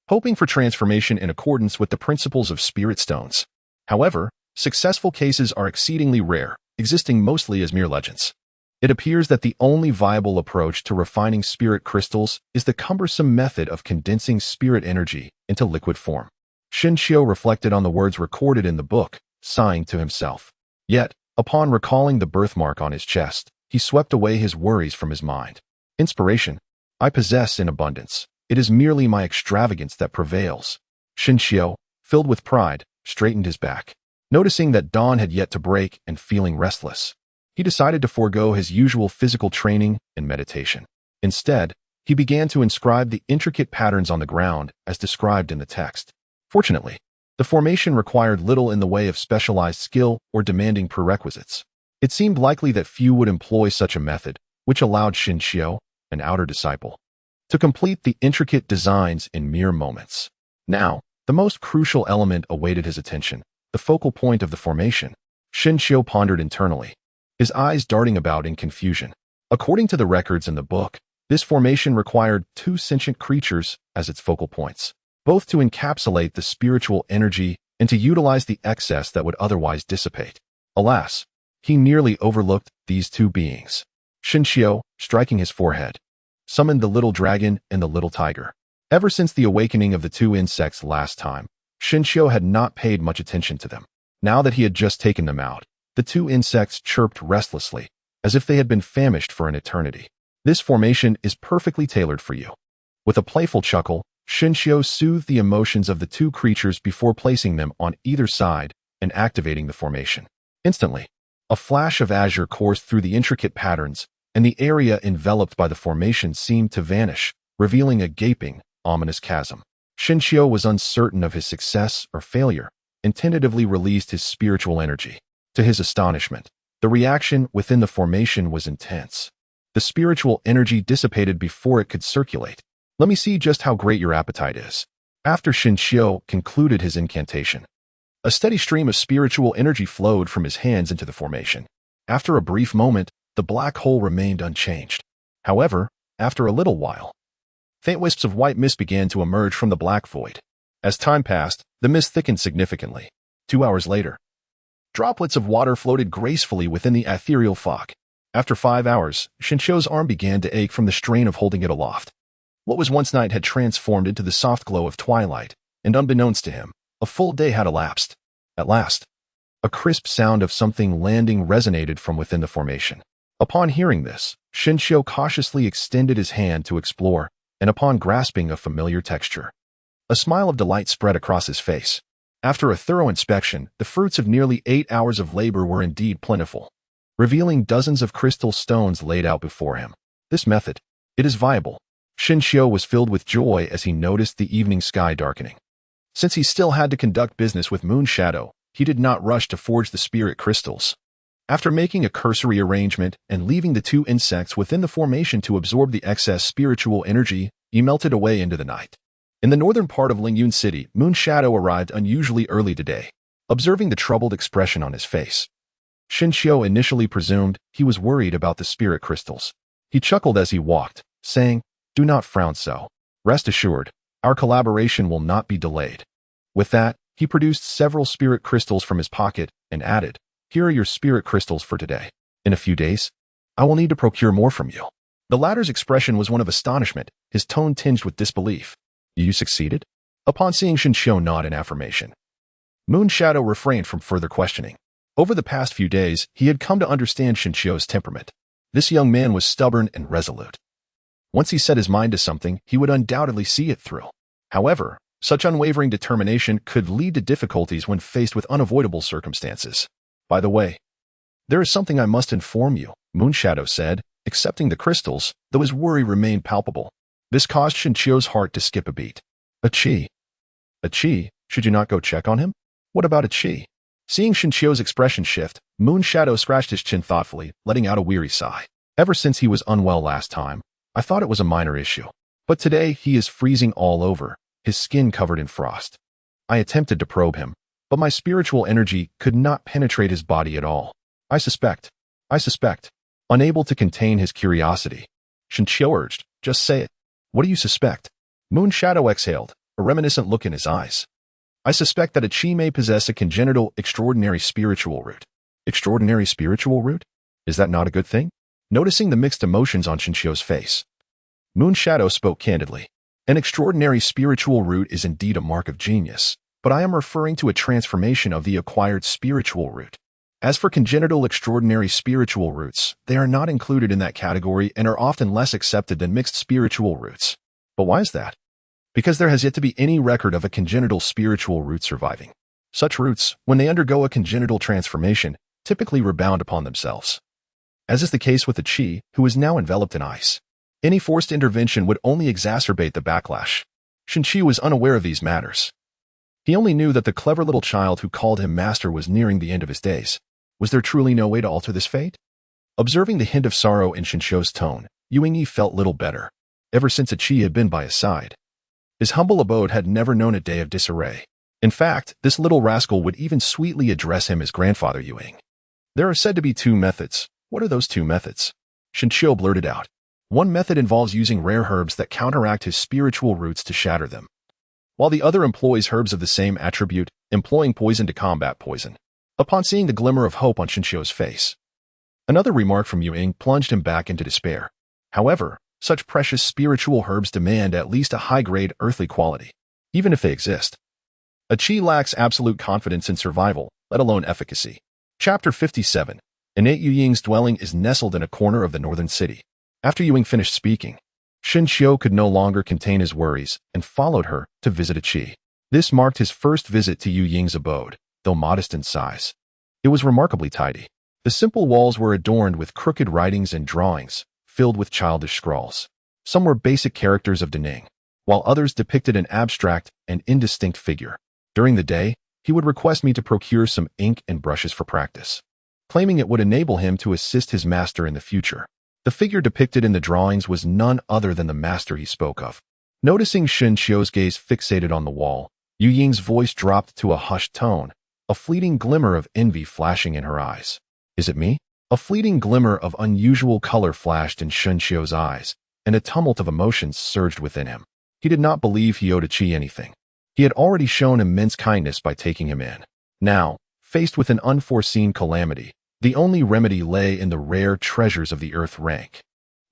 hoping for transformation in accordance with the principles of spirit stones. However, successful cases are exceedingly rare, existing mostly as mere legends. It appears that the only viable approach to refining spirit crystals is the cumbersome method of condensing spirit energy into liquid form. Shinshio reflected on the words recorded in the book, sighing to himself. Yet, upon recalling the birthmark on his chest, he swept away his worries from his mind. Inspiration I possess in abundance. It is merely my extravagance that prevails. Shinshio, filled with pride, straightened his back. Noticing that dawn had yet to break and feeling restless, he decided to forego his usual physical training and meditation. Instead, he began to inscribe the intricate patterns on the ground as described in the text. Fortunately, the formation required little in the way of specialized skill or demanding prerequisites. It seemed likely that few would employ such a method, which allowed Shinshio, an outer disciple, to complete the intricate designs in mere moments. Now, the most crucial element awaited his attention, the focal point of the formation. Shinshio pondered internally, his eyes darting about in confusion. According to the records in the book, this formation required 2 sentient creatures as its focal points, both to encapsulate the spiritual energy and to utilize the excess that would otherwise dissipate. Alas, he nearly overlooked these 2 beings. Shinshio, striking his forehead, summoned the little dragon and the little tiger. Ever since the awakening of the 2 insects last time, Shinshio had not paid much attention to them. Now that he had just taken them out, the 2 insects chirped restlessly, as if they had been famished for an eternity. This formation is perfectly tailored for you. With a playful chuckle, Shinshio soothed the emotions of the 2 creatures before placing them on either side and activating the formation. Instantly, a flash of azure coursed through the intricate patterns, and the area enveloped by the formation seemed to vanish, revealing a gaping, ominous chasm. Shinshio was uncertain of his success or failure, and tentatively released his spiritual energy. To his astonishment, the reaction within the formation was intense. The spiritual energy dissipated before it could circulate. Let me see just how great your appetite is. After Shinshio concluded his incantation, a steady stream of spiritual energy flowed from his hands into the formation. After a brief moment, the black hole remained unchanged. However, after a little while, faint wisps of white mist began to emerge from the black void. As time passed, the mist thickened significantly. 2 hours later, droplets of water floated gracefully within the ethereal fog. After 5 hours, Shinshio's arm began to ache from the strain of holding it aloft. What was once night had transformed into the soft glow of twilight, and unbeknownst to him, a full day had elapsed. At last, a crisp sound of something landing resonated from within the formation. Upon hearing this, Shinshio cautiously extended his hand to explore, and upon grasping a familiar texture, a smile of delight spread across his face. After a thorough inspection, the fruits of nearly 8 hours of labor were indeed plentiful, revealing dozens of crystal stones laid out before him. This method, it is viable. Shinshio was filled with joy as he noticed the evening sky darkening. Since he still had to conduct business with Moon Shadow, he did not rush to forge the spirit crystals. After making a cursory arrangement and leaving the 2 insects within the formation to absorb the excess spiritual energy, he melted away into the night. In the northern part of Lingyun City, Moon Shadow arrived unusually early today. Observing the troubled expression on his face, Shinshio initially presumed he was worried about the spirit crystals. He chuckled as he walked, saying, "Do not frown so. Rest assured, our collaboration will not be delayed." With that, he produced several spirit crystals from his pocket and added, "Here are your spirit crystals for today. In a few days, I will need to procure more from you." The latter's expression was one of astonishment, his tone tinged with disbelief. "You succeeded?" Upon seeing Shinshio nod in affirmation, Moon Shadow refrained from further questioning. Over the past few days, he had come to understand Shinshio's temperament. This young man was stubborn and resolute. Once he set his mind to something, he would undoubtedly see it through. However, such unwavering determination could lead to difficulties when faced with unavoidable circumstances. "By the way, there is something I must inform you," Moon Shadow said, accepting the crystals, though his worry remained palpable. This caused Shinshio's heart to skip a beat. "A chi? A chi? Should you not go check on him? What about a chi?" Seeing Shinshio's expression shift, Moon Shadow scratched his chin thoughtfully, letting out a weary sigh. "Ever since he was unwell last time, I thought it was a minor issue. But today he is freezing all over, his skin covered in frost. I attempted to probe him, but my spiritual energy could not penetrate his body at all. I suspect. Unable to contain his curiosity, Shinshio urged, just say it. What do you suspect? Moon Shadow exhaled, a reminiscent look in his eyes. I suspect that a chi may possess a congenital extraordinary spiritual root. Extraordinary spiritual root? Is that not a good thing? Noticing the mixed emotions on Shinshio's face, Moon Shadow spoke candidly. An extraordinary spiritual root is indeed a mark of genius, but I am referring to a transformation of the acquired spiritual root. As for congenital extraordinary spiritual roots, they are not included in that category and are often less accepted than mixed spiritual roots. But why is that? Because there has yet to be any record of a congenital spiritual root surviving. Such roots, when they undergo a congenital transformation, typically rebound upon themselves. As is the case with the chi, who is now enveloped in ice. Any forced intervention would only exacerbate the backlash. Shinshio was unaware of these matters. He only knew that the clever little child who called him master was nearing the end of his days. Was there truly no way to alter this fate? Observing the hint of sorrow in Shinshio's tone, Yuingyi felt little better. Ever since a chi had been by his side, his humble abode had never known a day of disarray. In fact, this little rascal would even sweetly address him as grandfather Yuing. There are said to be 2 methods. What are those 2 methods? Shinshio blurted out. One method involves using rare herbs that counteract his spiritual roots to shatter them, while the other employs herbs of the same attribute, employing poison to combat poison. Upon seeing the glimmer of hope on Shinshio's face, another remark from Yuing plunged him back into despair. However, such precious spiritual herbs demand at least a high-grade earthly quality, even if they exist. A chi lacks absolute confidence in survival, let alone efficacy. Chapter 57. Innate Yuying's dwelling is nestled in a corner of the northern city. After Yuing finished speaking, Shinshio could no longer contain his worries and followed her to visit a chi. This marked his first visit to Yuying's abode, though modest in size. It was remarkably tidy. The simple walls were adorned with crooked writings and drawings, filled with childish scrawls. Some were basic characters of Dening, while others depicted an abstract and indistinct figure. During the day, he would request me to procure some ink and brushes for practice, claiming it would enable him to assist his master in the future. The figure depicted in the drawings was none other than the master he spoke of. Noticing Shinshio's gaze fixated on the wall, Yuying's voice dropped to a hushed tone, a fleeting glimmer of envy flashing in her eyes. Is it me? A fleeting glimmer of unusual color flashed in Shinshio's eyes, and a tumult of emotions surged within him. He did not believe he owed a chi anything. He had already shown immense kindness by taking him in. Now, faced with an unforeseen calamity, the only remedy lay in the rare treasures of the earth rank.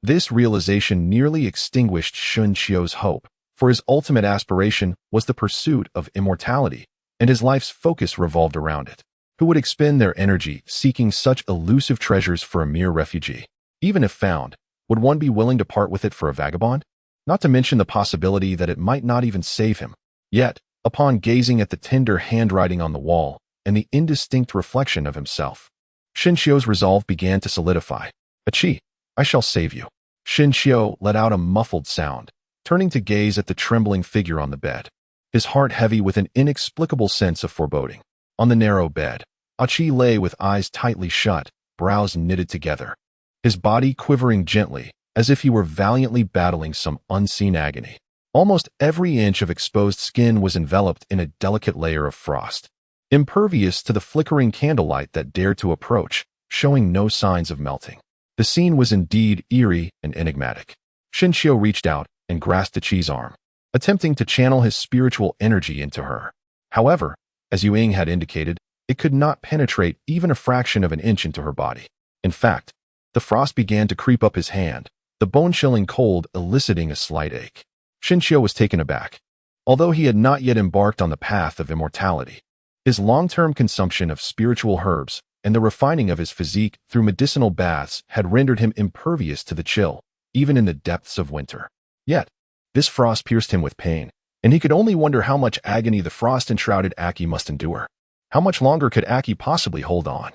This realization nearly extinguished Shinshio's hope, for his ultimate aspiration was the pursuit of immortality, and his life's focus revolved around it. Who would expend their energy seeking such elusive treasures for a mere refugee? Even if found, would one be willing to part with it for a vagabond? Not to mention the possibility that it might not even save him. Yet, upon gazing at the tender handwriting on the wall and the indistinct reflection of himself, Shinshio's resolve began to solidify. A chi, I shall save you. Shinshio let out a muffled sound, turning to gaze at the trembling figure on the bed, his heart heavy with an inexplicable sense of foreboding. On the narrow bed, Achi lay with eyes tightly shut, brows knitted together, his body quivering gently, as if he were valiantly battling some unseen agony. Almost every inch of exposed skin was enveloped in a delicate layer of frost, impervious to the flickering candlelight that dared to approach, showing no signs of melting. The scene was indeed eerie and enigmatic. Shinshio reached out and grasped Achi's arm, attempting to channel his spiritual energy into her. However, as Yuing had indicated, it could not penetrate even a fraction of an inch into her body. In fact, the frost began to creep up his hand, the bone-chilling cold eliciting a slight ache. Shinshio was taken aback. Although he had not yet embarked on the path of immortality, his long-term consumption of spiritual herbs and the refining of his physique through medicinal baths had rendered him impervious to the chill, even in the depths of winter. Yet, this frost pierced him with pain, and he could only wonder how much agony the frost-enshrouded Aki must endure. How much longer could Aki possibly hold on?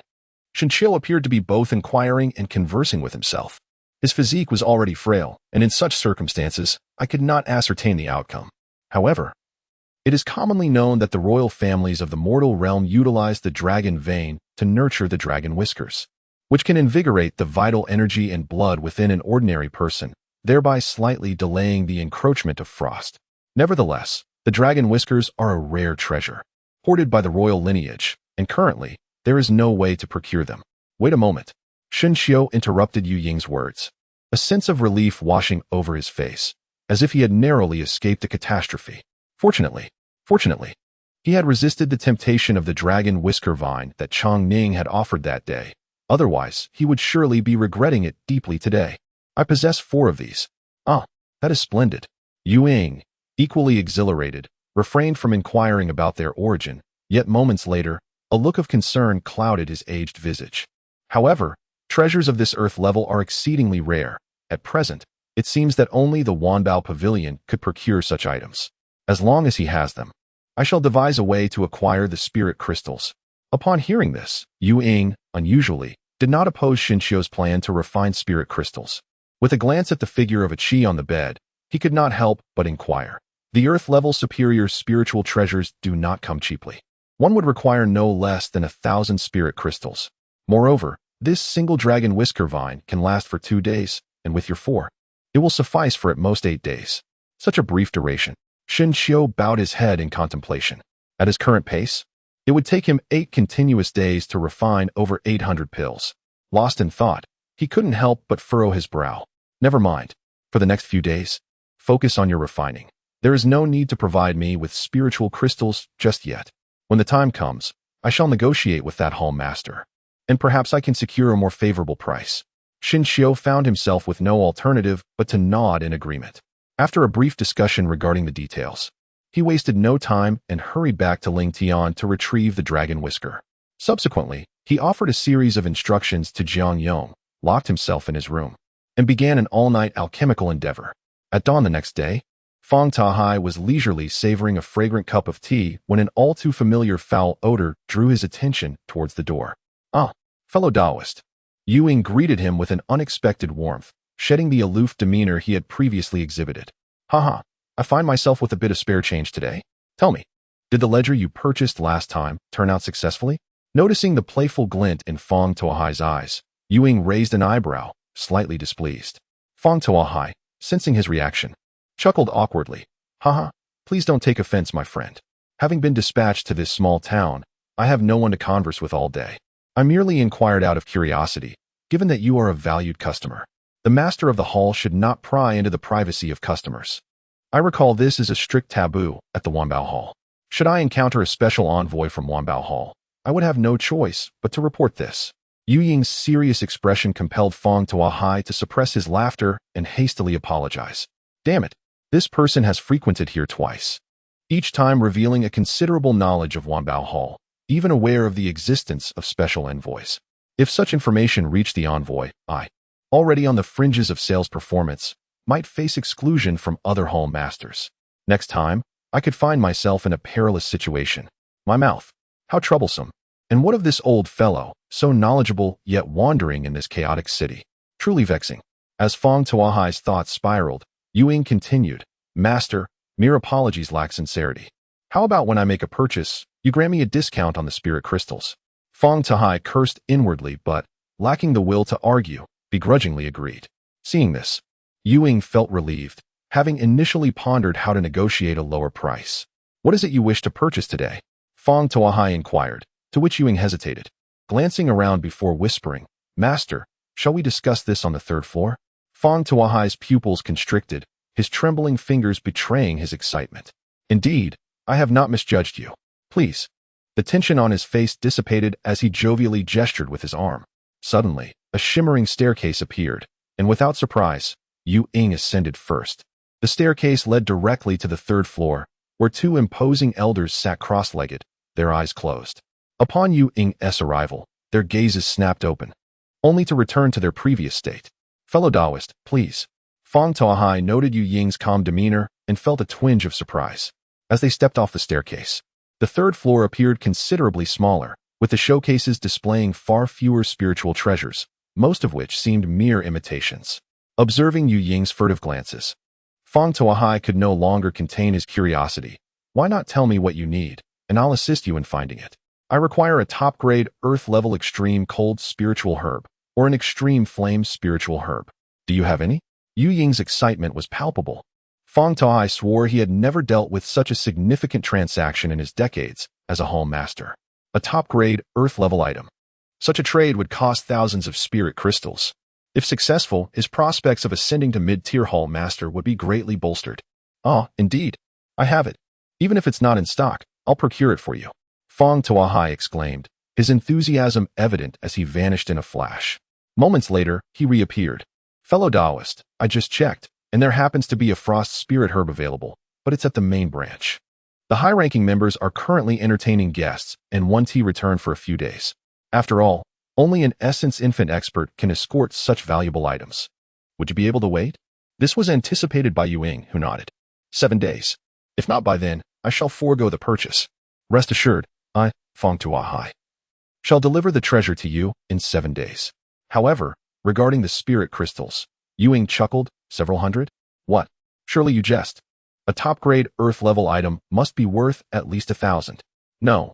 Shinshio appeared to be both inquiring and conversing with himself. His physique was already frail, and in such circumstances, I could not ascertain the outcome. However, it is commonly known that the royal families of the mortal realm utilize the dragon vein to nurture the dragon whiskers, which can invigorate the vital energy and blood within an ordinary person, thereby slightly delaying the encroachment of frost. Nevertheless, The dragon whiskers are a rare treasure, hoarded by the royal lineage, and currently, there is no way to procure them. Wait a moment. Shen Xiu interrupted Yu Ying's words, a sense of relief washing over his face, as if he had narrowly escaped a catastrophe. Fortunately, he had resisted the temptation of the dragon whisker vine that Chong Ning had offered that day. Otherwise, he would surely be regretting it deeply today. I possess 4 of these. Ah, that is splendid. Yu Ying, equally exhilarated, refrained from inquiring about their origin, yet moments later, a look of concern clouded his aged visage. However, treasures of this earth level are exceedingly rare. At present, it seems that only the Wanbao Pavilion could procure such items. As long as he has them, I shall devise a way to acquire the spirit crystals. Upon hearing this, Yu Ying, unusually, did not oppose Shen Xiu's plan to refine spirit crystals. With a glance at the figure of a Qi on the bed, he could not help but inquire. The earth-level superior spiritual treasures do not come cheaply. One would require no less than 1,000 spirit crystals. Moreover, this single dragon whisker vine can last for 2 days, and with your 4, it will suffice for at most 8 days. Such a brief duration. Shen Xiu bowed his head in contemplation. At his current pace, it would take him 8 continuous days to refine over 800 pills. Lost in thought, he couldn't help but furrow his brow. Never mind. For the next few days, focus on your refining. There is no need to provide me with spiritual crystals just yet. When the time comes, I shall negotiate with that hall master, and perhaps I can secure a more favorable price. Shen Xiu found himself with no alternative but to nod in agreement. After a brief discussion regarding the details, he wasted no time and hurried back to Ling Tian to retrieve the dragon whisker. Subsequently, he offered a series of instructions to Jiang Yong, locked himself in his room, and began an all-night alchemical endeavor. At dawn the next day, Fang Tahai was leisurely savoring a fragrant cup of tea when an all-too-familiar foul odor drew his attention towards the door. Ah, fellow Taoist. Yu Ying greeted him with an unexpected warmth, shedding the aloof demeanor he had previously exhibited. Haha, I find myself with a bit of spare change today. Tell me, did the ledger you purchased last time turn out successfully? Noticing the playful glint in Fang Tuahai's eyes, Yu Ying raised an eyebrow, slightly displeased. Fang Tuahai, sensing his reaction, chuckled awkwardly. Haha, please don't take offense, my friend. Having been dispatched to this small town, I have no one to converse with all day. I merely inquired out of curiosity, given that you are a valued customer. The master of the hall should not pry into the privacy of customers. I recall this is a strict taboo at the Wanbao Hall. Should I encounter a special envoy from Wanbao Hall, I would have no choice but to report this. Yu Ying's serious expression compelled Fang Tuahai to suppress his laughter and hastily apologize. Damn it, this person has frequented here twice, each time revealing a considerable knowledge of Wanbao Hall, even aware of the existence of special envoys. If such information reached the envoy, I, already on the fringes of sales performance, might face exclusion from other hall masters. Next time, I could find myself in a perilous situation. My mouth, how troublesome. And what of this old fellow, so knowledgeable yet wandering in this chaotic city? Truly vexing. As Fang Tuahai's thoughts spiraled, Yu Ying continued, Master, mere apologies lack sincerity. How about when I make a purchase, you grant me a discount on the spirit crystals? Fang Tuahai cursed inwardly but, lacking the will to argue, begrudgingly agreed. Seeing this, Yu Ying felt relieved, having initially pondered how to negotiate a lower price. What is it you wish to purchase today? Fang Tuahai inquired, to which Yu Ying hesitated, glancing around before whispering, Master, shall we discuss this on the 3rd floor? Fang Tuahai's pupils constricted, his trembling fingers betraying his excitement. Indeed, I have not misjudged you. Please. The tension on his face dissipated as he jovially gestured with his arm. Suddenly, a shimmering staircase appeared, and without surprise, Yu Ying ascended first. The staircase led directly to the 3rd floor, where 2 imposing elders sat cross-legged, their eyes closed. Upon Yu Ying's arrival, their gazes snapped open, only to return to their previous state. Fellow Taoist, please. Fang Tuahai noted Yu Ying's calm demeanor and felt a twinge of surprise. As they stepped off the staircase, the 3rd floor appeared considerably smaller, with the showcases displaying far fewer spiritual treasures, most of which seemed mere imitations. Observing Yu Ying's furtive glances, Fang Tuahai could no longer contain his curiosity. Why not tell me what you need, and I'll assist you in finding it. I require a top-grade, earth-level extreme cold spiritual herb, or an extreme flame spiritual herb. Do you have any? Yu Ying's excitement was palpable. Fong Taohai swore he had never dealt with such a significant transaction in his decades as a hall master. A top-grade, earth-level item. Such a trade would cost thousands of spirit crystals. If successful, his prospects of ascending to mid-tier hall master would be greatly bolstered. Ah, indeed. I have it. Even if it's not in stock, I'll procure it for you. Fong Taohai exclaimed, his enthusiasm evident as he vanished in a flash. Moments later, he reappeared. Fellow Taoist, I just checked, and there happens to be a frost spirit herb available, but it's at the main branch. The high-ranking members are currently entertaining guests, and 1 tea return for a few days. After all, only an essence infant expert can escort such valuable items. Would you be able to wait? This was anticipated by Yuing, who nodded. 7 days. If not by then, I shall forego the purchase. Rest assured, I, Fong Taohai, shall deliver the treasure to you in 7 days. However, regarding the spirit crystals, Yuing chuckled, several hundred? What? Surely you jest. A top-grade earth-level item must be worth at least 1,000. No.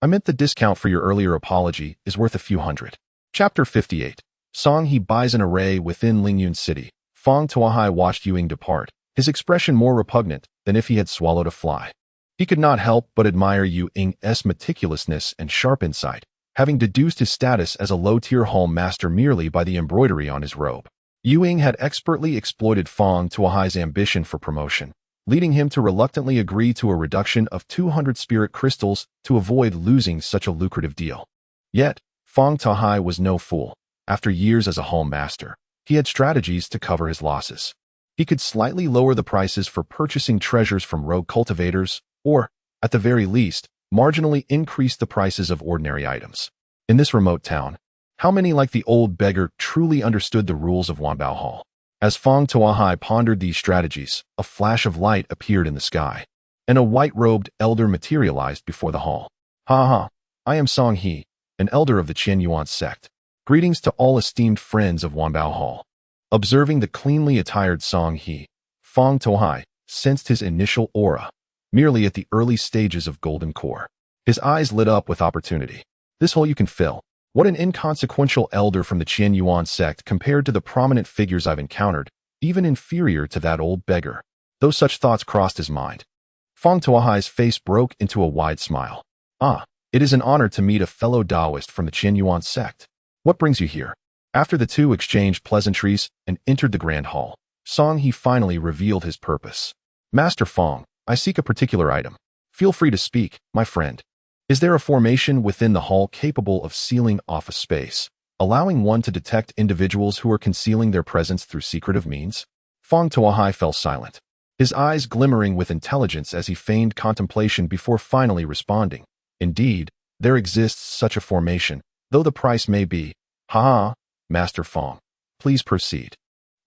I meant the discount for your earlier apology is worth a few hundred. Chapter 58. Song He buys an array within Lingyun City. Fong Taohai watched Yuing depart, his expression more repugnant than if he had swallowed a fly. He could not help but admire Yuing's meticulousness and sharp insight, having deduced his status as a low-tier hall master merely by the embroidery on his robe. Yuing had expertly exploited Fong Taohai's ambition for promotion, leading him to reluctantly agree to a reduction of 200 spirit crystals to avoid losing such a lucrative deal. Yet, Fong Taohai was no fool. After years as a hall master, he had strategies to cover his losses. He could slightly lower the prices for purchasing treasures from rogue cultivators, or, at the very least, marginally increase the prices of ordinary items. In this remote town, how many like the old beggar truly understood the rules of Wanbao Hall? As Fong Taohai pondered these strategies, a flash of light appeared in the sky, and a white-robed elder materialized before the hall. Ha! I am Song He, an elder of the Qianyuan sect. Greetings to all esteemed friends of Wanbao Hall. Observing the cleanly attired Song He, Fong Taohai sensed his initial aura, merely at the early stages of golden core. His eyes lit up with opportunity. This hole you can fill. What an inconsequential elder from the Qianyuan sect compared to the prominent figures I've encountered, even inferior to that old beggar. Though such thoughts crossed his mind, Fong Taohai's face broke into a wide smile. Ah, it is an honor to meet a fellow Taoist from the Qianyuan sect. What brings you here? After the two exchanged pleasantries and entered the grand hall, Song He finally revealed his purpose. Master Fong, I seek a particular item. Feel free to speak, my friend. Is there a formation within the hall capable of sealing off a space, allowing one to detect individuals who are concealing their presence through secretive means? Fong Taohai fell silent, his eyes glimmering with intelligence as he feigned contemplation before finally responding. Indeed, there exists such a formation, though the price may be. Ha! Master Fong, please proceed.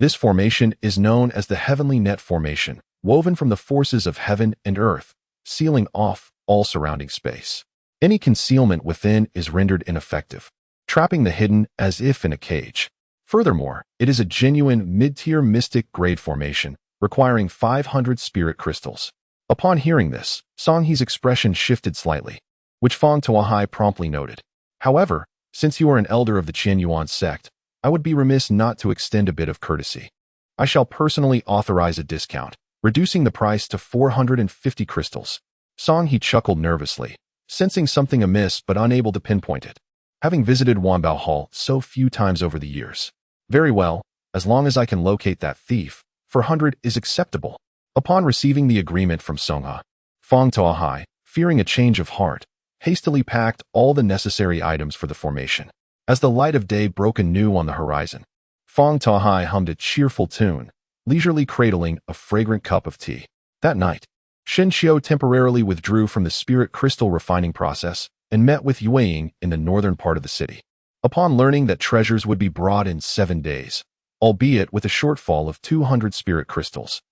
This formation is known as the Heavenly Net Formation, woven from the forces of heaven and earth, sealing off all surrounding space. Any concealment within is rendered ineffective, trapping the hidden as if in a cage. Furthermore, it is a genuine mid-tier mystic grade formation, requiring 500 spirit crystals. Upon hearing this, Song He's expression shifted slightly, which Fong Taohai promptly noted. However, since you are an elder of the Qianyuan sect, I would be remiss not to extend a bit of courtesy. I shall personally authorize a discount, reducing the price to 450 crystals. Song He chuckled nervously, sensing something amiss but unable to pinpoint it. Having visited Wanbao Hall so few times over the years. Very well, as long as I can locate that thief, 400 is acceptable. Upon receiving the agreement from Songha, Fong Taohai, fearing a change of heart, hastily packed all the necessary items for the formation. As the light of day broke anew on the horizon, Fong Taohai hummed a cheerful tune, leisurely cradling a fragrant cup of tea. That night, Shen Xiao temporarily withdrew from the spirit crystal refining process and met with Yuing in the northern part of the city. Upon learning that treasures would be brought in 7 days, albeit with a shortfall of 200 spirit crystals,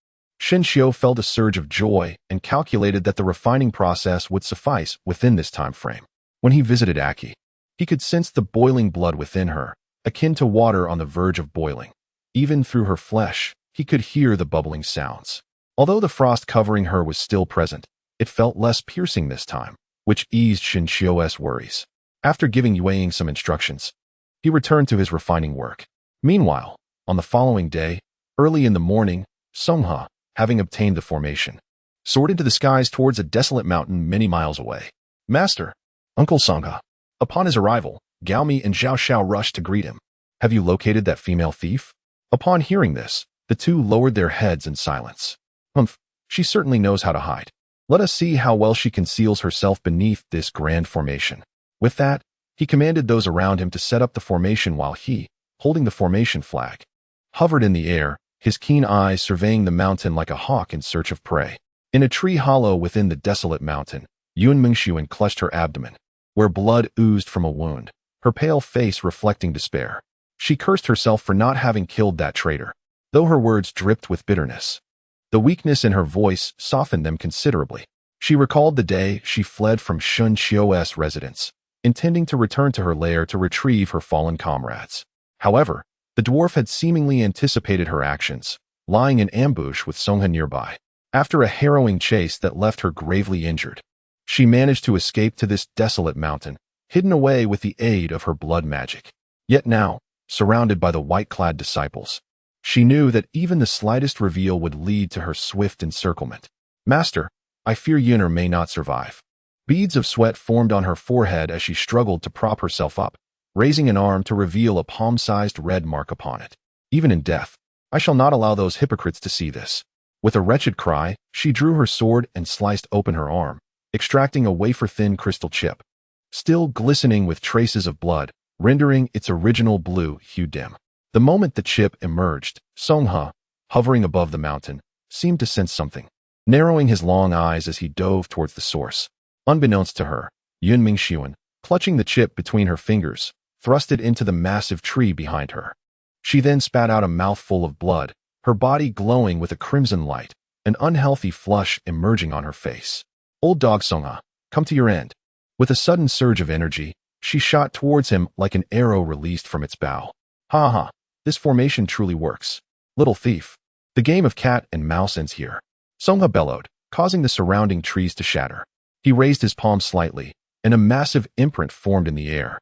Shen Xiao felt a surge of joy and calculated that the refining process would suffice within this time frame. When he visited Aki, he could sense the boiling blood within her, akin to water on the verge of boiling. Even through her flesh, he could hear the bubbling sounds. Although the frost covering her was still present, it felt less piercing this time, which eased Shen Xiao's worries. After giving Yuing some instructions, he returned to his refining work. Meanwhile, on the following day, early in the morning, Songha, having obtained the formation, soared into the skies towards a desolate mountain many miles away. Master, Uncle Songha. Upon his arrival, Gao Mi and Zhao Xiao rushed to greet him. Have you located that female thief? Upon hearing this, the two lowered their heads in silence. Humph, she certainly knows how to hide. Let us see how well she conceals herself beneath this grand formation. With that, he commanded those around him to set up the formation while he, holding the formation flag, hovered in the air, his keen eyes surveying the mountain like a hawk in search of prey. In a tree hollow within the desolate mountain, Yun Mingxuan clutched her abdomen, where blood oozed from a wound, her pale face reflecting despair. She cursed herself for not having killed that traitor, though her words dripped with bitterness. The weakness in her voice softened them considerably. She recalled the day she fled from Shun Qiu's residence, intending to return to her lair to retrieve her fallen comrades. However, the dwarf had seemingly anticipated her actions, lying in ambush with Songha nearby. After a harrowing chase that left her gravely injured, she managed to escape to this desolate mountain, hidden away with the aid of her blood magic. Yet now, surrounded by the white-clad disciples, she knew that even the slightest reveal would lead to her swift encirclement. Master, I fear Yuner may not survive. Beads of sweat formed on her forehead as she struggled to prop herself up, raising an arm to reveal a palm-sized red mark upon it. Even in death, I shall not allow those hypocrites to see this. With a wretched cry, she drew her sword and sliced open her arm, extracting a wafer-thin crystal chip, still glistening with traces of blood, rendering its original blue hue dim. The moment the chip emerged, Songha, hovering above the mountain, seemed to sense something, narrowing his long eyes as he dove towards the source. Unbeknownst to her, Yun Mingxuan, clutching the chip between her fingers, thrust it into the massive tree behind her. She then spat out a mouthful of blood, her body glowing with a crimson light, an unhealthy flush emerging on her face. Old dog Songha, come to your end. With a sudden surge of energy, she shot towards him like an arrow released from its bow. Ha ha, this formation truly works. Little thief. The game of cat and mouse ends here. Songha bellowed, causing the surrounding trees to shatter. He raised his palm slightly, and a massive imprint formed in the air,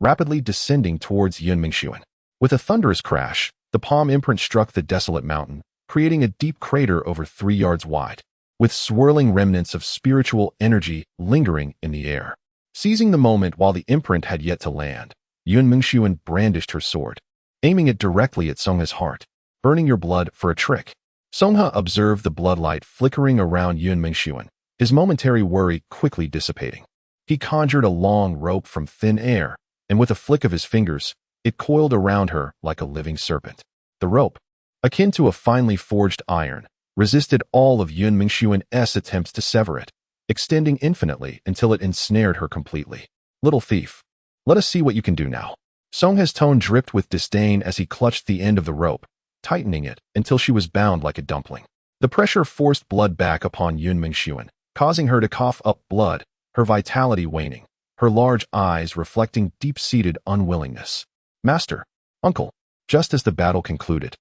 rapidly descending towards Yun Mingxuan. With a thunderous crash, the palm imprint struck the desolate mountain, creating a deep crater over 3 yards wide, with swirling remnants of spiritual energy lingering in the air. Seizing the moment while the imprint had yet to land, Yun Mingxuan brandished her sword, aiming it directly at Songha's heart. Burning your blood for a trick. Songha observed the bloodlight flickering around Yun Mingxuan, his momentary worry quickly dissipating. He conjured a long rope from thin air, and with a flick of his fingers, it coiled around her like a living serpent. The rope, akin to a finely forged iron, resisted all of Yun Mingxuan's attempts to sever it, extending infinitely until it ensnared her completely. Little thief, let us see what you can do now. Songha's tone dripped with disdain as he clutched the end of the rope, tightening it until she was bound like a dumpling. The pressure forced blood back upon Yun Mingxuan, causing her to cough up blood, her vitality waning, her large eyes reflecting deep-seated unwillingness. Master, uncle, just as the battle concluded,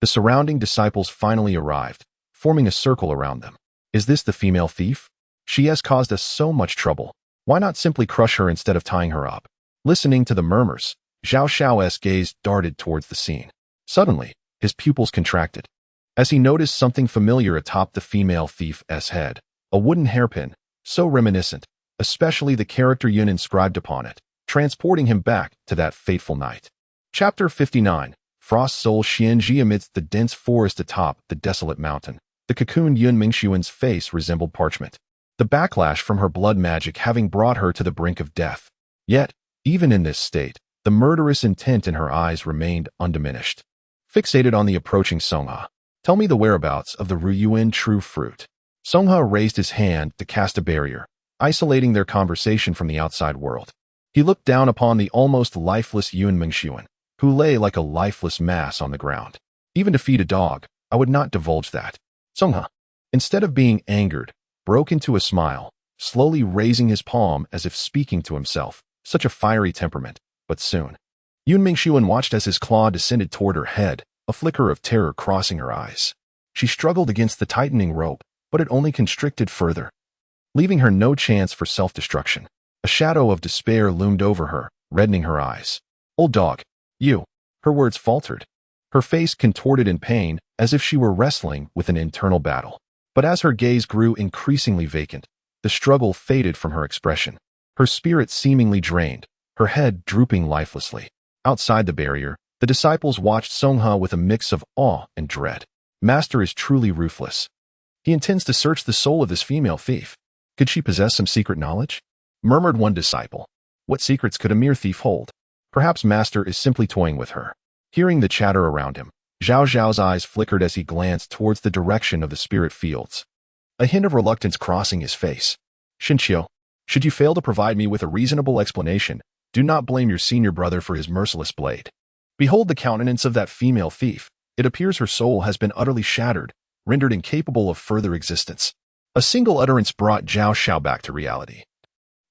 the surrounding disciples finally arrived, forming a circle around them. Is this the female thief? She has caused us so much trouble. Why not simply crush her instead of tying her up? Listening to the murmurs, Zhao Xiao's gaze darted towards the scene. Suddenly, his pupils contracted, as he noticed something familiar atop the female thief's head, a wooden hairpin, so reminiscent, especially the character Yun inscribed upon it, transporting him back to that fateful night. Chapter 59, Frost Soul Xianji. Amidst the dense forest atop the desolate mountain, the cocooned Yun Mingxuan's face resembled parchment, the backlash from her blood magic having brought her to the brink of death. Yet, even in this state, the murderous intent in her eyes remained undiminished. Fixated on the approaching Songha, tell me the whereabouts of the Ruyuan true fruit. Songha raised his hand to cast a barrier, isolating their conversation from the outside world. He looked down upon the almost lifeless Yun Mingxuan, who lay like a lifeless mass on the ground. Even to feed a dog, I would not divulge that. Songha, instead of being angered, broke into a smile, slowly raising his palm as if speaking to himself. Such a fiery temperament, but soon. Yun Mingxuan watched as his claw descended toward her head, a flicker of terror crossing her eyes. She struggled against the tightening rope, but it only constricted further, leaving her no chance for self-destruction. A shadow of despair loomed over her, reddening her eyes. Old dog, you. Her words faltered, her face contorted in pain as if she were wrestling with an internal battle. But as her gaze grew increasingly vacant, the struggle faded from her expression, her spirit seemingly drained, her head drooping lifelessly. Outside the barrier, the disciples watched Songha with a mix of awe and dread. Master is truly ruthless. He intends to search the soul of this female thief. Could she possess some secret knowledge? Murmured one disciple. What secrets could a mere thief hold? Perhaps Master is simply toying with her. Hearing the chatter around him, Zhao Zhao's eyes flickered as he glanced towards the direction of the spirit fields. A hint of reluctance crossing his face. Xinqiu, should you fail to provide me with a reasonable explanation, do not blame your senior brother for his merciless blade. Behold the countenance of that female thief. It appears her soul has been utterly shattered, rendered incapable of further existence. A single utterance brought Zhao Xiao back to reality.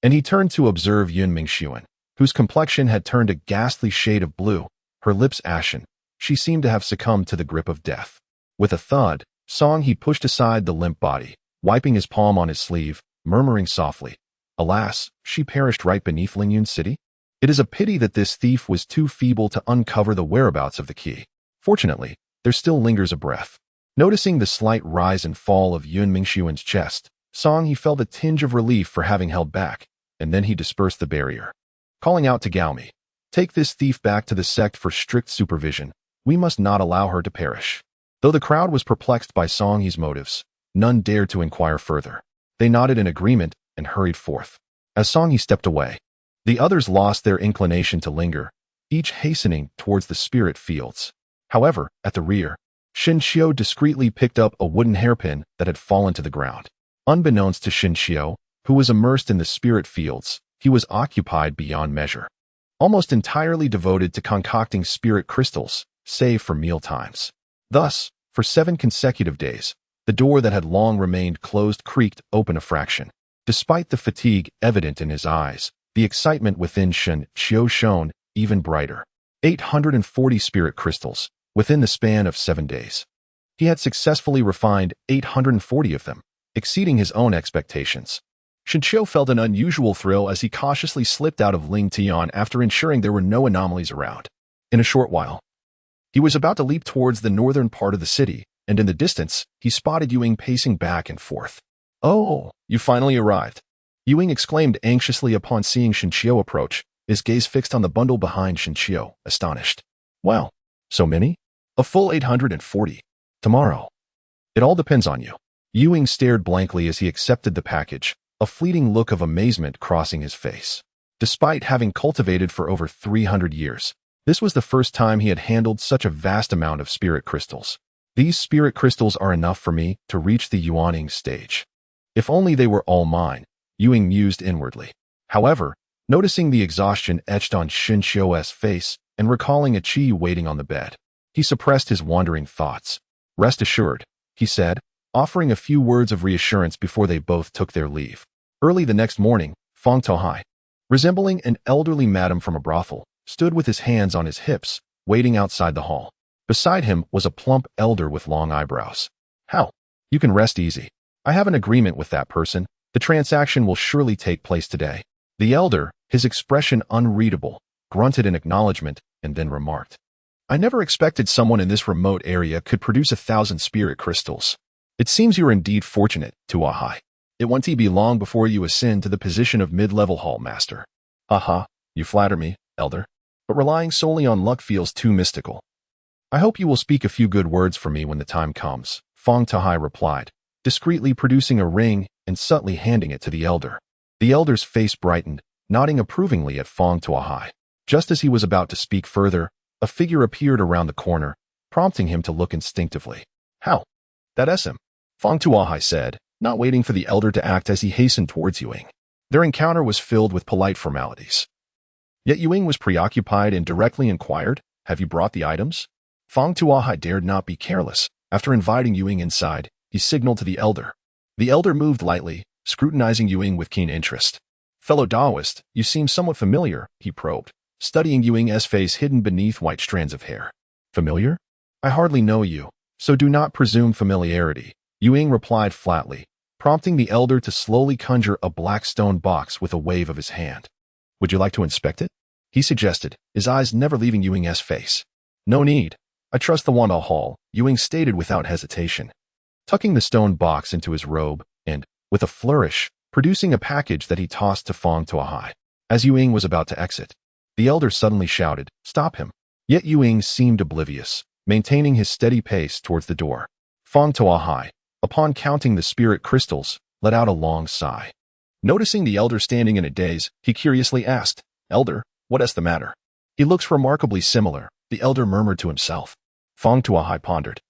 And he turned to observe Yun Mingxuan, whose complexion had turned a ghastly shade of blue, her lips ashen. She seemed to have succumbed to the grip of death. With a thud, Song he pushed aside the limp body, wiping his palm on his sleeve, murmuring softly, "Alas, she perished right beneath Lingyun City? It is a pity that this thief was too feeble to uncover the whereabouts of the key. Fortunately, there still lingers a breath." Noticing the slight rise and fall of Yun Mingxuan's chest, Song he felt a tinge of relief for having held back, and then he dispersed the barrier. Calling out to Gaomi, "Take this thief back to the sect for strict supervision. We must not allow her to perish." Though the crowd was perplexed by Song He's motives, none dared to inquire further. They nodded in agreement and hurried forth. As Song He stepped away, the others lost their inclination to linger, each hastening towards the spirit fields. However, at the rear, Xinqiu discreetly picked up a wooden hairpin that had fallen to the ground. Unbeknownst to Xinqiu, who was immersed in the spirit fields, he was occupied beyond measure, almost entirely devoted to concocting spirit crystals, save for meal times. Thus, for 7 consecutive days, the door that had long remained closed creaked open a fraction. Despite the fatigue evident in his eyes, the excitement within Xinqiu shone even brighter. 840 spirit crystals, within the span of 7 days. He had successfully refined 840 of them, exceeding his own expectations. Xinqiu felt an unusual thrill as he cautiously slipped out of Ling Tian after ensuring there were no anomalies around. In a short while, he was about to leap towards the northern part of the city, and in the distance, he spotted Yuing pacing back and forth. "Oh, you finally arrived," Yuing exclaimed anxiously upon seeing Xinqiu approach, his gaze fixed on the bundle behind Xinqiu, astonished. "Well, so many? A full 840. Tomorrow. It all depends on you." Yuing stared blankly as he accepted the package, a fleeting look of amazement crossing his face. Despite having cultivated for over 300 years, this was the first time he had handled such a vast amount of spirit crystals. "These spirit crystals are enough for me to reach the Yuaning stage. If only they were all mine," Yuing mused inwardly. However, noticing the exhaustion etched on Xinqiu's face and recalling a Qi waiting on the bed, he suppressed his wandering thoughts. "Rest assured," he said, offering a few words of reassurance before they both took their leave. Early the next morning, Fang Tohai, resembling an elderly madam from a brothel, stood with his hands on his hips, waiting outside the hall. Beside him was a plump elder with long eyebrows. "How? You can rest easy. I have an agreement with that person. The transaction will surely take place today." The elder, his expression unreadable, grunted in acknowledgement and then remarked, "I never expected someone in this remote area could produce 1,000 spirit crystals. It seems you are indeed fortunate, Tuahai. It won't be long before you ascend to the position of mid-level hall master." "Haha, you flatter me, elder. But relying solely on luck feels too mystical." "I hope you will speak a few good words for me when the time comes," Fang Tahai replied, discreetly producing a ring and subtly handing it to the elder. The elder's face brightened, nodding approvingly at Fang Tuahai. Just as he was about to speak further, a figure appeared around the corner, prompting him to look instinctively. "How? That's him," Fang Tuahai said, not waiting for the elder to act as he hastened towards Yuing. Their encounter was filled with polite formalities. Yet Yuing was preoccupied and directly inquired, "Have you brought the items?" Fang Tuahai dared not be careless. After inviting Yuing inside, he signaled to the elder. The elder moved lightly, scrutinizing Yuing with keen interest. "Fellow Taoist, you seem somewhat familiar," he probed, studying Yuing's face hidden beneath white strands of hair. "Familiar? I hardly know you, so do not presume familiarity," Yuing replied flatly, prompting the elder to slowly conjure a black stone box with a wave of his hand. "Would you like to inspect it?" he suggested, his eyes never leaving Yuing's face. "No need. I trust the Wanda Hall, Ewing stated without hesitation, tucking the stone box into his robe and, with a flourish, producing a package that he tossed to Fong Tuahai. As Ewing was about to exit, the elder suddenly shouted, "Stop him!" Yet Ewing seemed oblivious, maintaining his steady pace towards the door. Fong Tuahai, upon counting the spirit crystals, let out a long sigh. Noticing the elder standing in a daze, he curiously asked, "Elder, what is the matter?" "He looks remarkably similar," the elder murmured to himself. Fong Tuahai pondered.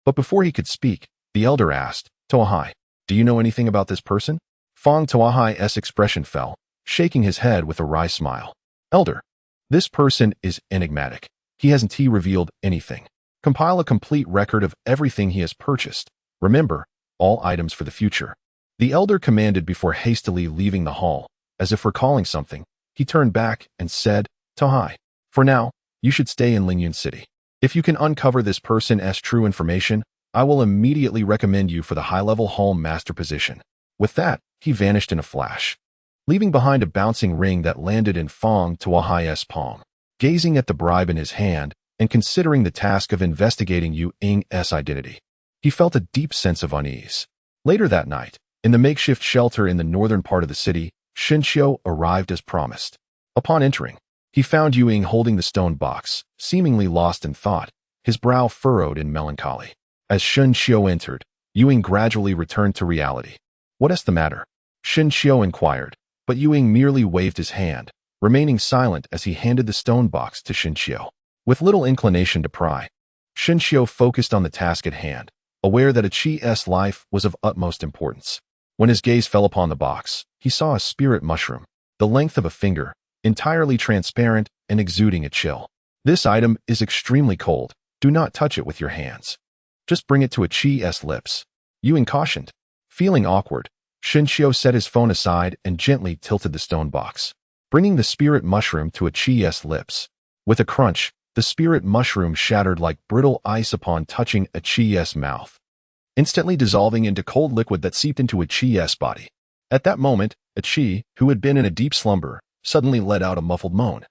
But before he could speak, the elder asked, "Tuahai, do you know anything about this person?" Fong Tuahai's expression fell, shaking his head with a wry smile. "Elder, this person is enigmatic. He hasn't revealed anything. Compile a complete record of everything he has purchased. Remember, all items for the future." The elder commanded before hastily leaving the hall. As if recalling something, he turned back and said, "Tuahai, for now, you should stay in Lingyun City. If you can uncover this person's true information, I will immediately recommend you for the high-level hall master position." With that, he vanished in a flash, leaving behind a bouncing ring that landed in Fong Tuahai's palm. Gazing at the bribe in his hand and considering the task of investigating Yu Ying's identity, he felt a deep sense of unease. Later that night, in the makeshift shelter in the northern part of the city, Shinshio arrived as promised. Upon entering, he found Yu Ying holding the stone box, seemingly lost in thought, his brow furrowed in melancholy. As Shinshio entered, Yu Ying gradually returned to reality. "What is the matter?" Shinshio inquired, but Yu Ying merely waved his hand, remaining silent as he handed the stone box to Shinshio. With little inclination to pry, Shinshio focused on the task at hand, aware that Ichi's life was of utmost importance. When his gaze fell upon the box, he saw a spirit mushroom, the length of a finger, entirely transparent and exuding a chill. "This item is extremely cold. Do not touch it with your hands. Just bring it to Ichi's lips," Yu Ying cautioned. Feeling awkward, Shinshio set his phone aside and gently tilted the stone box, bringing the spirit mushroom to Ichi's lips. With a crunch, the spirit mushroom shattered like brittle ice upon touching Ichi's mouth, instantly dissolving into cold liquid that seeped into Ichi's body. At that moment, Ichi, who had been in a deep slumber, suddenly let out a muffled moan.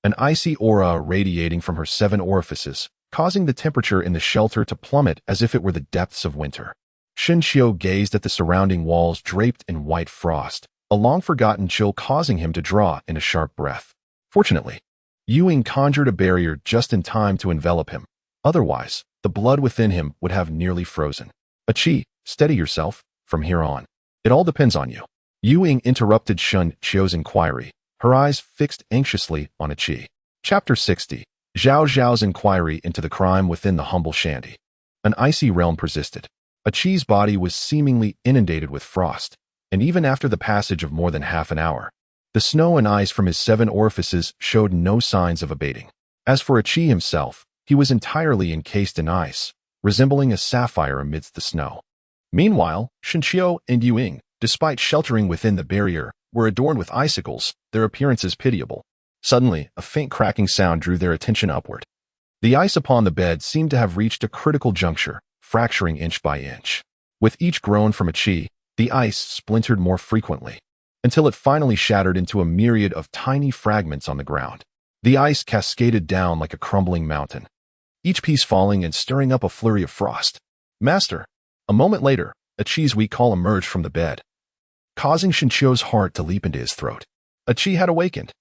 An icy aura radiating from her 7 orifices, causing the temperature in the shelter to plummet as if it were the depths of winter. Shinshio gazed at the surrounding walls draped in white frost, a long-forgotten chill causing him to draw in a sharp breath. Fortunately, Yu Ying conjured a barrier just in time to envelop him. Otherwise, the blood within him would have nearly frozen. "Ichi, steady yourself. From here on, it all depends on you." Yu Ying interrupted Shinshio's inquiry, her eyes fixed anxiously on Ichi. Chapter 60. Zhao Zhao's inquiry into the crime within the humble shanty. An icy realm persisted. Ichi's body was seemingly inundated with frost, and even after the passage of more than half an hour, the snow and ice from his 7 orifices showed no signs of abating. As for Ichi himself, he was entirely encased in ice, resembling a sapphire amidst the snow. Meanwhile, Shinshio and Yu Ying, despite sheltering within the barrier, were adorned with icicles, their appearances pitiable. Suddenly, a faint cracking sound drew their attention upward. The ice upon the bed seemed to have reached a critical juncture, fracturing inch by inch. With each groan from Ichi, the ice splintered more frequently, until it finally shattered into a myriad of tiny fragments on the ground. The ice cascaded down like a crumbling mountain, each piece falling and stirring up a flurry of frost. "Master!" A moment later, Ichi's weak call emerged from the bed, causing Shinshio's heart to leap into his throat. Ichi had awakened.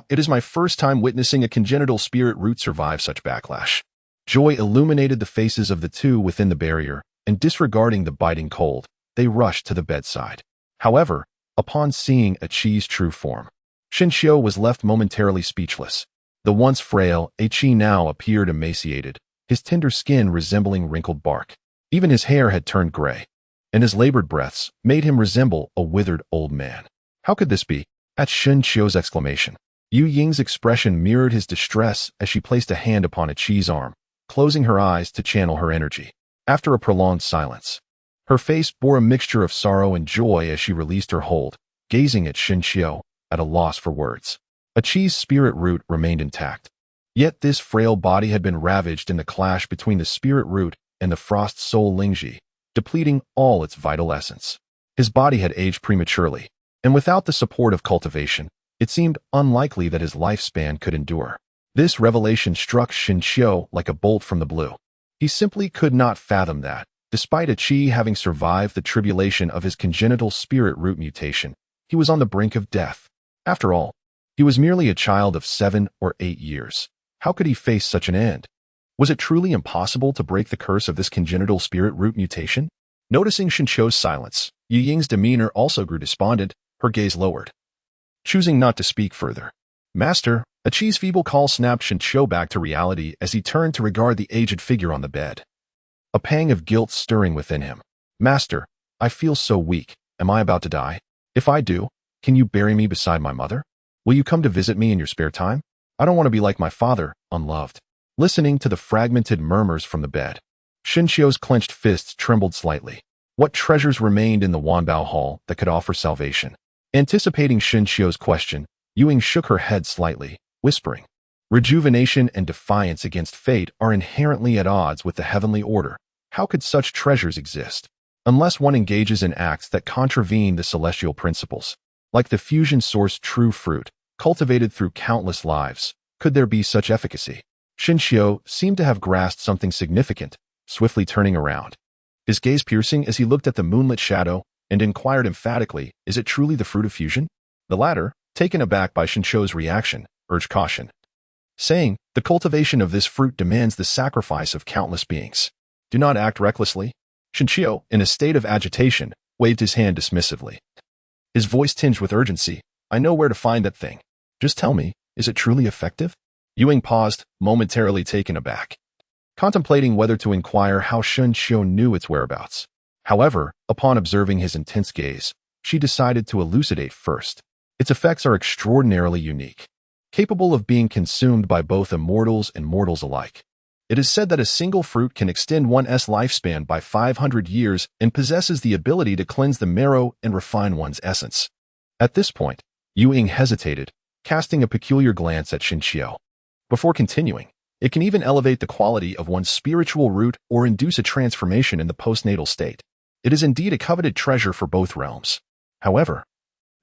It is my first time witnessing a congenital spirit root survive such backlash." Joy illuminated the faces of the two within the barrier, and disregarding the biting cold, they rushed to the bedside. However, upon seeing Ichi's true form, Shinshio was left momentarily speechless. The once frail Ichi now appeared emaciated, his tender skin resembling wrinkled bark. Even his hair had turned gray, and his labored breaths made him resemble a withered old man. How could this be? At Shinshio's exclamation, Yu Ying's expression mirrored his distress as she placed a hand upon Ichi's arm, closing her eyes to channel her energy. After a prolonged silence, her face bore a mixture of sorrow and joy as she released her hold, gazing at Shinshio, at a loss for words. Ichi's spirit root remained intact. Yet this frail body had been ravaged in the clash between the spirit root and the frost soul Lingji, depleting all its vital essence. His body had aged prematurely, and without the support of cultivation, it seemed unlikely that his lifespan could endure. This revelation struck Xinqiu like a bolt from the blue. He simply could not fathom that, despite Qi having survived the tribulation of his congenital spirit root mutation, he was on the brink of death. After all, he was merely a child of 7 or 8 years. How could he face such an end? Was it truly impossible to break the curse of this congenital spirit root mutation? Noticing Xinqiu's silence, Yu Ying's demeanor also grew despondent, her gaze lowered. Choosing not to speak further. Master, Qi's feeble call snapped Xinqiu back to reality as he turned to regard the aged figure on the bed. A pang of guilt stirring within him. Master, I feel so weak. Am I about to die? If I do, can you bury me beside my mother? Will you come to visit me in your spare time? I don't want to be like my father, unloved. Listening to the fragmented murmurs from the bed, Xinqiu's clenched fists trembled slightly. What treasures remained in the Wanbao Hall that could offer salvation? Anticipating Xinqiu's question, Yu Ying shook her head slightly, whispering, rejuvenation and defiance against fate are inherently at odds with the heavenly order. How could such treasures exist? Unless one engages in acts that contravene the celestial principles, like the fusion-sourced true fruit, cultivated through countless lives, could there be such efficacy? Xinqiu seemed to have grasped something significant, swiftly turning around. His gaze piercing as he looked at the moonlit shadow and inquired emphatically, is it truly the fruit of fusion? The latter, taken aback by Xinqiu's reaction, urged caution, saying, the cultivation of this fruit demands the sacrifice of countless beings. Do not act recklessly. Xinqiu, in a state of agitation, waved his hand dismissively. His voice tinged with urgency, I know where to find that thing. Just tell me, is it truly effective? Yu Ying paused, momentarily taken aback, contemplating whether to inquire how Xinqiu knew its whereabouts. However, upon observing his intense gaze, she decided to elucidate first. Its effects are extraordinarily unique, capable of being consumed by both immortals and mortals alike. It is said that a single fruit can extend one's lifespan by 500 years and possesses the ability to cleanse the marrow and refine one's essence. At this point, Yu Ying hesitated, casting a peculiar glance at Xinqiu. Before continuing, it can even elevate the quality of one's spiritual root or induce a transformation in the postnatal state. It is indeed a coveted treasure for both realms. However,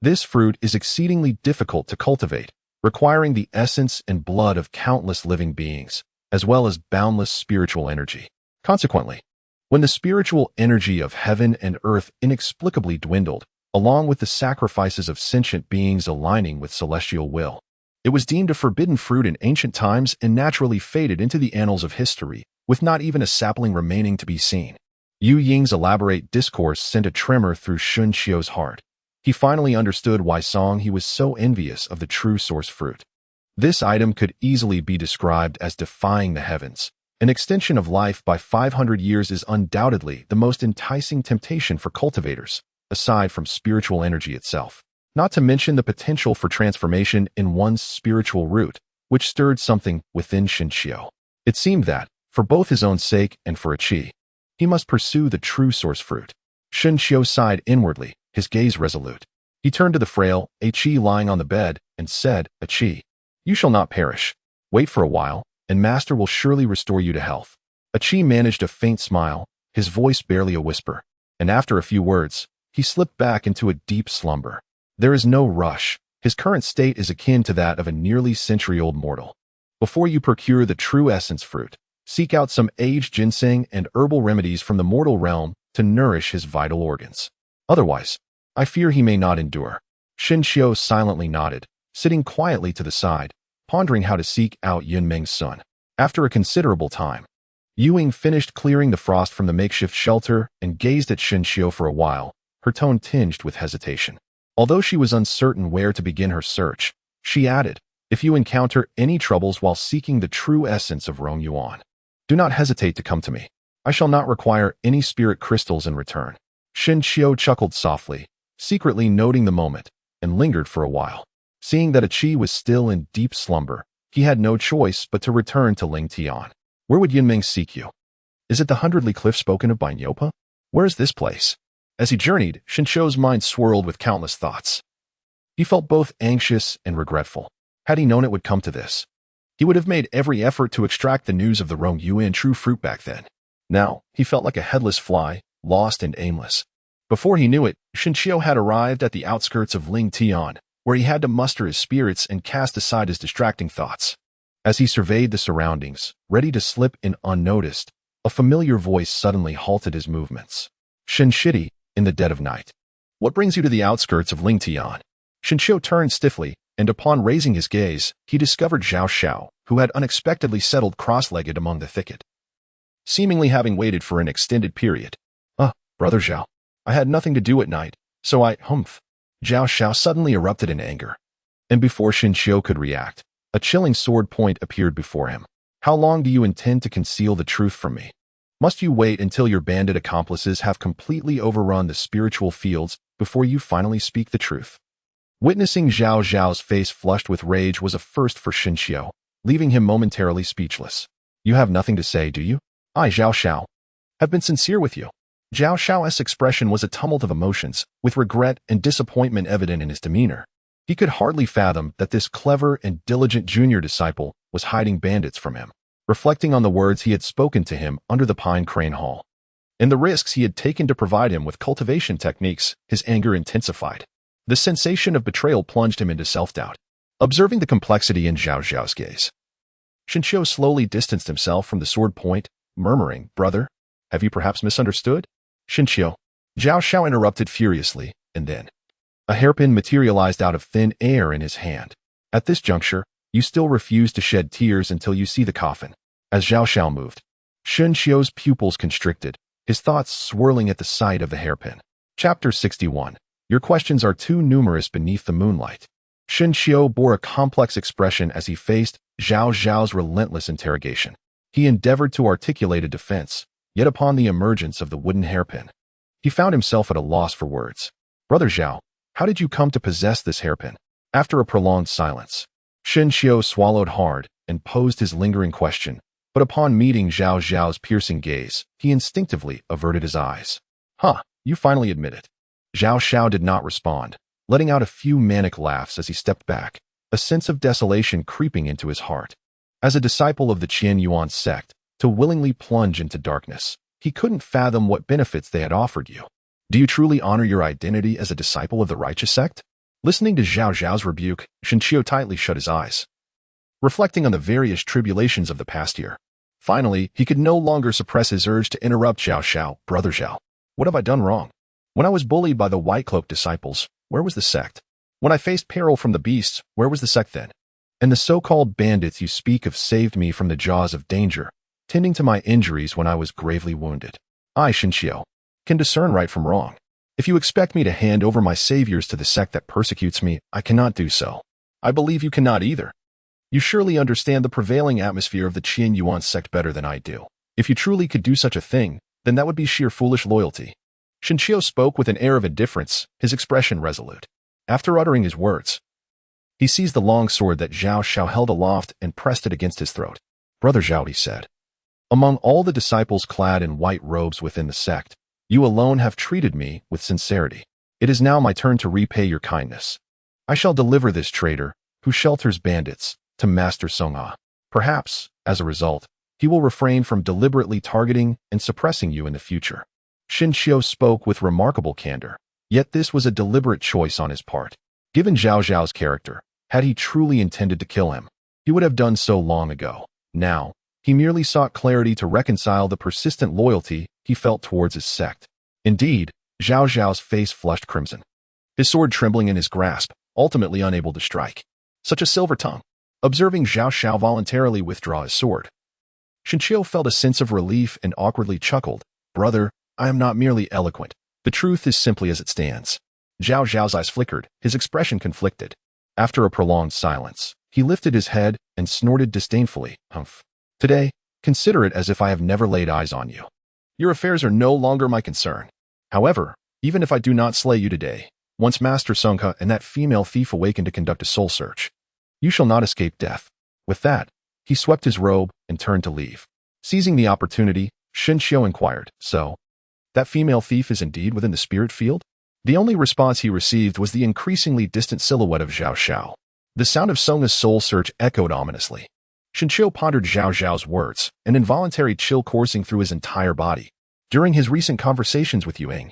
this fruit is exceedingly difficult to cultivate, requiring the essence and blood of countless living beings, as well as boundless spiritual energy. Consequently, when the spiritual energy of heaven and earth inexplicably dwindled, along with the sacrifices of sentient beings aligning with celestial will, it was deemed a forbidden fruit in ancient times and naturally faded into the annals of history, with not even a sapling remaining to be seen. Yu Ying's elaborate discourse sent a tremor through Xinqiu's heart. He finally understood why he was so envious of the true source fruit. This item could easily be described as defying the heavens. An extension of life by 500 years is undoubtedly the most enticing temptation for cultivators, aside from spiritual energy itself. Not to mention the potential for transformation in one's spiritual root, which stirred something within Xinqiu. It seemed that, for both his own sake and for Qi, he must pursue the true source fruit. Xinqiu sighed inwardly, his gaze resolute. He turned to the frail Qi lying on the bed and said, Qi, you shall not perish. Wait for a while, and Master will surely restore you to health. Qi managed a faint smile, his voice barely a whisper, and after a few words, he slipped back into a deep slumber. There is no rush. His current state is akin to that of a nearly century-old mortal. Before you procure the true essence fruit, seek out some aged ginseng and herbal remedies from the mortal realm to nourish his vital organs. Otherwise, I fear he may not endure. Xinqiu silently nodded, sitting quietly to the side, pondering how to seek out Yunmeng's son. After a considerable time, Yu Ying finished clearing the frost from the makeshift shelter and gazed at Xinqiu for a while, her tone tinged with hesitation. Although she was uncertain where to begin her search, she added, if you encounter any troubles while seeking the true essence of Rong Yuan, do not hesitate to come to me. I shall not require any spirit crystals in return. Xinqiu chuckled softly, secretly noting the moment, and lingered for a while. Seeing that Qi was still in deep slumber, he had no choice but to return to Ling Tian. Where would Yunmeng seek you? Is it the 100-li cliff spoken of by Nyopa? Where is this place? As he journeyed, Xinqiu's mind swirled with countless thoughts. He felt both anxious and regretful. Had he known it would come to this, he would have made every effort to extract the news of the Rong Yuan true fruit back then. Now, he felt like a headless fly, lost and aimless. Before he knew it, Xinqiu had arrived at the outskirts of Ling Tian, where he had to muster his spirits and cast aside his distracting thoughts. As he surveyed the surroundings, ready to slip in unnoticed, a familiar voice suddenly halted his movements. Shinshiti, in the dead of night. What brings you to the outskirts of Lingtian? Shinshio turned stiffly, and upon raising his gaze, he discovered Zhao Xiao, who had unexpectedly settled cross-legged among the thicket, seemingly having waited for an extended period. Brother Zhao, I had nothing to do at night, so I, humph. Zhao Xiao suddenly erupted in anger. And before Shinshio could react, a chilling sword point appeared before him. How long do you intend to conceal the truth from me? Must you wait until your bandit accomplices have completely overrun the spiritual fields before you finally speak the truth? Witnessing Zhao Zhao's face flushed with rage was a first for Shinshio, leaving him momentarily speechless. You have nothing to say, do you? I, Zhao Xiao, have been sincere with you. Zhao Xiao's expression was a tumult of emotions, with regret and disappointment evident in his demeanor. He could hardly fathom that this clever and diligent junior disciple was hiding bandits from him, reflecting on the words he had spoken to him under the pine crane hall, and the risks he had taken to provide him with cultivation techniques. His anger intensified. The sensation of betrayal plunged him into self-doubt. Observing the complexity in Zhao Zhao's gaze, Shinshio slowly distanced himself from the sword point, murmuring, Brother, have you perhaps misunderstood? Shinshio. Zhao Xiao interrupted furiously, and then a hairpin materialized out of thin air in his hand. At this juncture, you still refuse to shed tears until you see the coffin. As Zhao Xiao moved, Shinshio's pupils constricted, his thoughts swirling at the sight of the hairpin. Chapter 61. Your questions are too numerous beneath the moonlight. Shinshio bore a complex expression as he faced Zhao Zhao's relentless interrogation. He endeavored to articulate a defense, yet upon the emergence of the wooden hairpin, he found himself at a loss for words. Brother Zhao, how did you come to possess this hairpin? After a prolonged silence, Shinshio swallowed hard and posed his lingering question, but upon meeting Zhao Zhao's piercing gaze, he instinctively averted his eyes. You finally admit it. Zhao Xiao did not respond, letting out a few manic laughs as he stepped back, a sense of desolation creeping into his heart. As a disciple of the Qian Yuan sect, to willingly plunge into darkness, he couldn't fathom what benefits they had offered you. Do you truly honor your identity as a disciple of the righteous sect? Listening to Zhao Zhao's rebuke, Shinshio tightly shut his eyes, reflecting on the various tribulations of the past year. Finally, he could no longer suppress his urge to interrupt Zhao Xiao. Brother Zhao, what have I done wrong? When I was bullied by the white-cloaked disciples, where was the sect? When I faced peril from the beasts, where was the sect then? And the so-called bandits you speak of saved me from the jaws of danger, tending to my injuries when I was gravely wounded. I, Shinshio, can discern right from wrong. If you expect me to hand over my saviors to the sect that persecutes me, I cannot do so. I believe you cannot either. You surely understand the prevailing atmosphere of the Qian Yuan sect better than I do. If you truly could do such a thing, then that would be sheer foolish loyalty. Shinshio spoke with an air of indifference, his expression resolute. After uttering his words, he seized the long sword that Zhao Xiao held aloft and pressed it against his throat. Brother Zhao, he said, among all the disciples clad in white robes within the sect, you alone have treated me with sincerity. It is now my turn to repay your kindness. I shall deliver this traitor, who shelters bandits, to Master Songha. Perhaps, as a result, he will refrain from deliberately targeting and suppressing you in the future. Shinshio spoke with remarkable candor, yet this was a deliberate choice on his part. Given Zhao Zhao's character, had he truly intended to kill him, he would have done so long ago. Now, he merely sought clarity to reconcile the persistent loyalty he felt towards his sect. Indeed, Zhao Zhao's face flushed crimson, his sword trembling in his grasp, ultimately unable to strike. Such a silver tongue. Observing Zhao Xiao voluntarily withdraw his sword, Shinshio felt a sense of relief and awkwardly chuckled. Brother, I am not merely eloquent. The truth is simply as it stands. Zhao Zhao's eyes flickered, his expression conflicted. After a prolonged silence, he lifted his head and snorted disdainfully. Humph. Today, consider it as if I have never laid eyes on you. Your affairs are no longer my concern. However, even if I do not slay you today, once Master Songha and that female thief awaken to conduct a soul search, you shall not escape death. With that, he swept his robe and turned to leave. Seizing the opportunity, Shinshio inquired, So, that female thief is indeed within the spirit field? The only response he received was the increasingly distant silhouette of Zhao Xiao. The sound of Songha's soul search echoed ominously. Shinshio pondered Zhao Zhao's words, an involuntary chill coursing through his entire body. During his recent conversations with Yuang,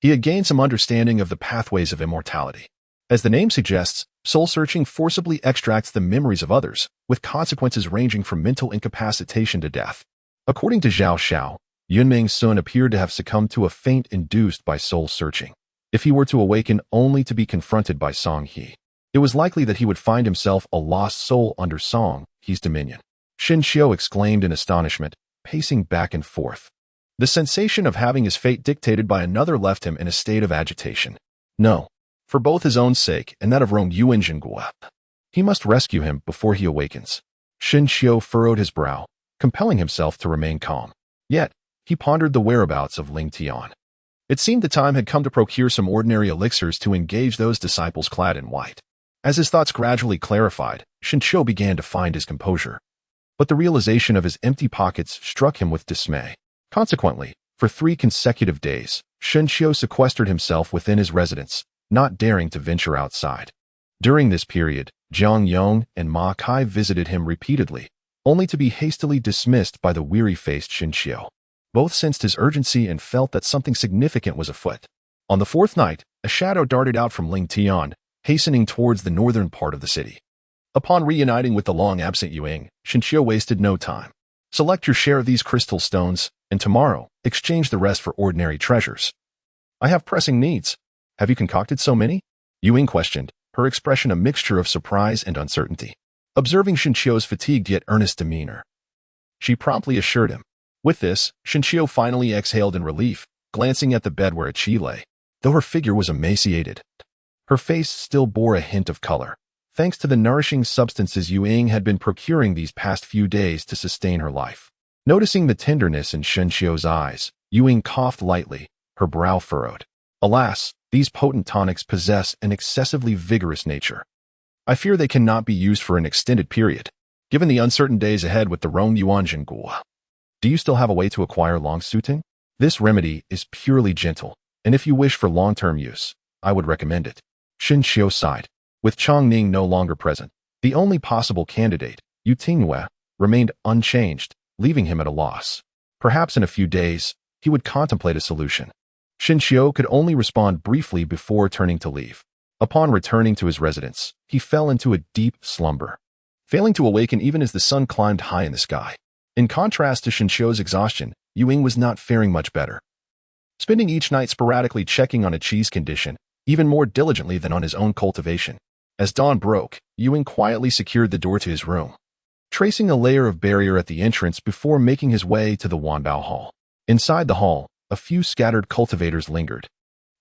he had gained some understanding of the pathways of immortality. As the name suggests, soul-searching forcibly extracts the memories of others, with consequences ranging from mental incapacitation to death. According to Zhao Xiao, Yunming's son appeared to have succumbed to a faint induced by soul-searching. If he were to awaken only to be confronted by Song He, it was likely that he would find himself a lost soul under Song He's dominion. Xin Xiu exclaimed in astonishment, pacing back and forth. The sensation of having his fate dictated by another left him in a state of agitation. No. For both his own sake and that of Rong Yuanzhenguo, he must rescue him before he awakens. Xin Xiu furrowed his brow, compelling himself to remain calm. Yet, he pondered the whereabouts of Ling Tian. It seemed the time had come to procure some ordinary elixirs to engage those disciples clad in white. As his thoughts gradually clarified, Xin Xiu began to find his composure. But the realization of his empty pockets struck him with dismay. Consequently, for 3 consecutive days, Xin Xiu sequestered himself within his residence, not daring to venture outside. During this period, Jiang Yong and Ma Kai visited him repeatedly, only to be hastily dismissed by the weary-faced Xin Xiu. Both sensed his urgency and felt that something significant was afoot. On the 4th night, a shadow darted out from Ling Tian, hastening towards the northern part of the city. Upon reuniting with the long-absent Yuing, Xin Xiu wasted no time. Select your share of these crystal stones, and tomorrow, exchange the rest for ordinary treasures. I have pressing needs. Have you concocted so many? Yuing questioned, her expression a mixture of surprise and uncertainty. Observing Xin Xiu's fatigued yet earnest demeanor, she promptly assured him. With this, Xin Xiu finally exhaled in relief, glancing at the bed where Qi lay. Though her figure was emaciated, her face still bore a hint of color, thanks to the nourishing substances Yuing had been procuring these past few days to sustain her life. Noticing the tenderness in Xin Xiu's eyes, Yuing coughed lightly, her brow furrowed. Alas, these potent tonics possess an excessively vigorous nature. I fear they cannot be used for an extended period, given the uncertain days ahead with the Rong Yuanzhenguo. Do you still have a way to acquire long suiting? This remedy is purely gentle, and if you wish for long-term use, I would recommend it. Xin Xiu sighed. With Chongning no longer present, the only possible candidate, Yu Tingyue, remained unchanged, leaving him at a loss. Perhaps in a few days, he would contemplate a solution. Xin Xiu could only respond briefly before turning to leave. Upon returning to his residence, he fell into a deep slumber, failing to awaken even as the sun climbed high in the sky. In contrast to Xin Xiu's exhaustion, Yuing was not faring much better. Spending each night sporadically checking on Qi's condition, even more diligently than on his own cultivation. As dawn broke, Yuing quietly secured the door to his room, tracing a layer of barrier at the entrance before making his way to the Wanbao Hall. Inside the hall, a few scattered cultivators lingered.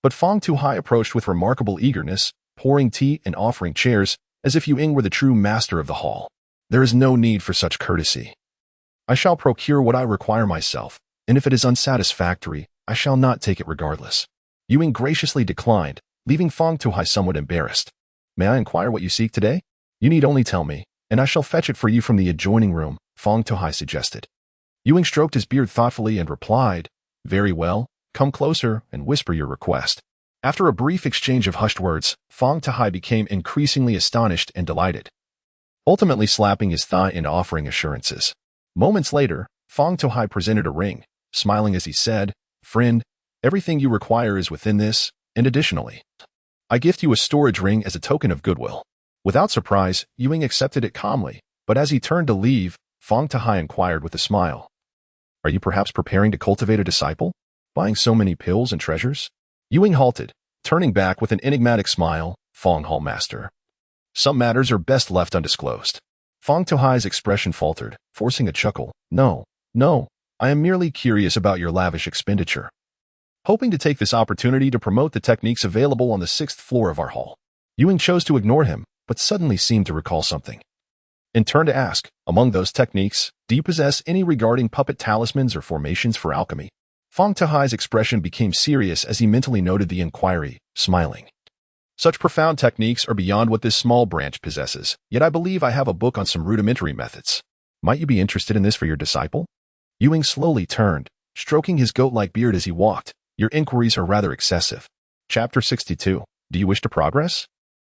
But Fang Tuhai approached with remarkable eagerness, pouring tea and offering chairs, as if Yuing were the true master of the hall. There is no need for such courtesy. I shall procure what I require myself, and if it is unsatisfactory, I shall not take it regardless. Yuing graciously declined, leaving Fang Tuhai somewhat embarrassed. May I inquire what you seek today? You need only tell me, and I shall fetch it for you from the adjoining room, Fang Tuhai suggested. Yuing stroked his beard thoughtfully and replied, Very well, come closer and whisper your request. After a brief exchange of hushed words, Fang Tuhai became increasingly astonished and delighted, ultimately slapping his thigh and offering assurances. Moments later, Fang Tuhai presented a ring, smiling as he said, Friend, everything you require is within this, and additionally, I gift you a storage ring as a token of goodwill. Without surprise, Yuing accepted it calmly, but as he turned to leave, Fang Tuhai inquired with a smile. Are you perhaps preparing to cultivate a disciple? Buying so many pills and treasures? Yuing halted, turning back with an enigmatic smile, Fang Hallmaster. Some matters are best left undisclosed. Fang Tuhai's expression faltered, forcing a chuckle. No, I am merely curious about your lavish expenditure. Hoping to take this opportunity to promote the techniques available on the 6th floor of our hall. Yuing chose to ignore him, but suddenly seemed to recall something, and turned to ask, among those techniques, do you possess any regarding puppet talismans or formations for alchemy? Fang Tuhai's expression became serious as he mentally noted the inquiry, smiling. Such profound techniques are beyond what this small branch possesses, yet I believe I have a book on some rudimentary methods. Might you be interested in this for your disciple? Yuing slowly turned, stroking his goat-like beard as he walked. Your inquiries are rather excessive. Chapter 62. Do you wish to progress?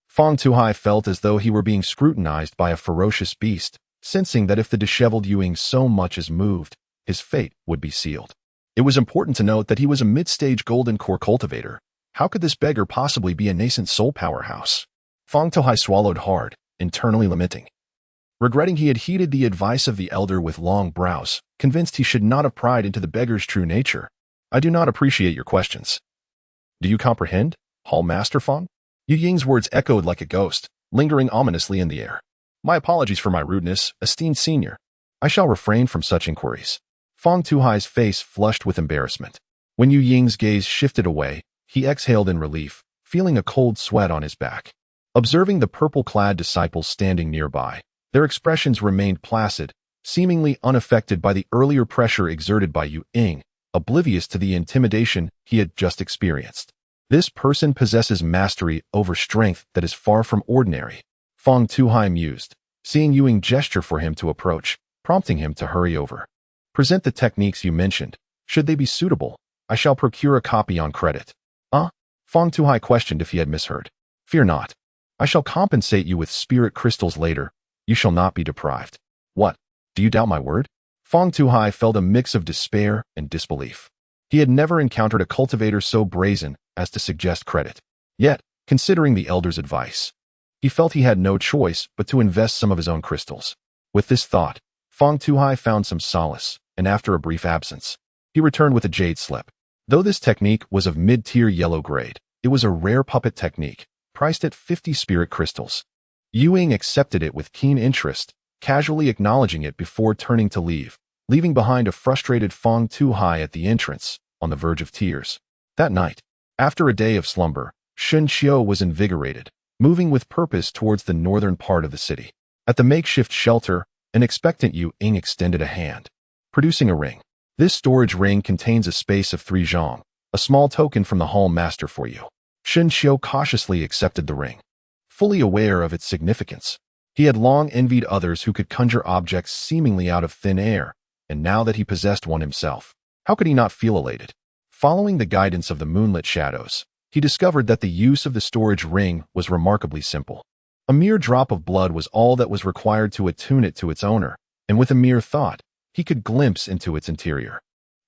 Fang Tuhai felt as though he were being scrutinized by a ferocious beast, sensing that if the disheveled Yuing so much as moved, his fate would be sealed. It was important to note that he was a mid-stage golden core cultivator. How could this beggar possibly be a nascent soul powerhouse? Fong Tohai swallowed hard, internally lamenting. Regretting he had heeded the advice of the elder with long brows, convinced he should not have pried into the beggar's true nature. I do not appreciate your questions. Do you comprehend, Hall Master Fong? Yu Ying's words echoed like a ghost, lingering ominously in the air. My apologies for my rudeness, esteemed senior. I shall refrain from such inquiries. Fong Tuhai's face flushed with embarrassment. When Yu Ying's gaze shifted away, he exhaled in relief, feeling a cold sweat on his back. Observing the purple-clad disciples standing nearby, their expressions remained placid, seemingly unaffected by the earlier pressure exerted by Yu Ying, oblivious to the intimidation he had just experienced. This person possesses mastery over strength that is far from ordinary, Fong Tuhai mused, seeing Yu Ying gesture for him to approach, prompting him to hurry over. Present the techniques you mentioned. Should they be suitable, I shall procure a copy on credit. Fong Tuhai questioned if he had misheard. Fear not. I shall compensate you with spirit crystals later. You shall not be deprived. What? Do you doubt my word? Fong Tuhai felt a mix of despair and disbelief. He had never encountered a cultivator so brazen as to suggest credit. Yet, considering the elder's advice, he felt he had no choice but to invest some of his own crystals. With this thought, Fong Tuhai found some solace, and after a brief absence, he returned with a jade slip. Though this technique was of mid-tier yellow grade, it was a rare puppet technique, priced at 50 spirit crystals. Yu Ying accepted it with keen interest, casually acknowledging it before turning to leave, leaving behind a frustrated Fong Tuhai at the entrance, on the verge of tears. That night, after a day of slumber, Shun Qiu was invigorated, moving with purpose towards the northern part of the city. At the makeshift shelter, an expectant Yu Ying extended a hand, producing a ring. This storage ring contains a space of 3 zhong, a small token from the Hall Master for you. Shun Qiu cautiously accepted the ring, fully aware of its significance. He had long envied others who could conjure objects seemingly out of thin air, and now that he possessed one himself, how could he not feel elated? Following the guidance of the moonlit shadows, he discovered that the use of the storage ring was remarkably simple. A mere drop of blood was all that was required to attune it to its owner, and with a mere thought, he could glimpse into its interior.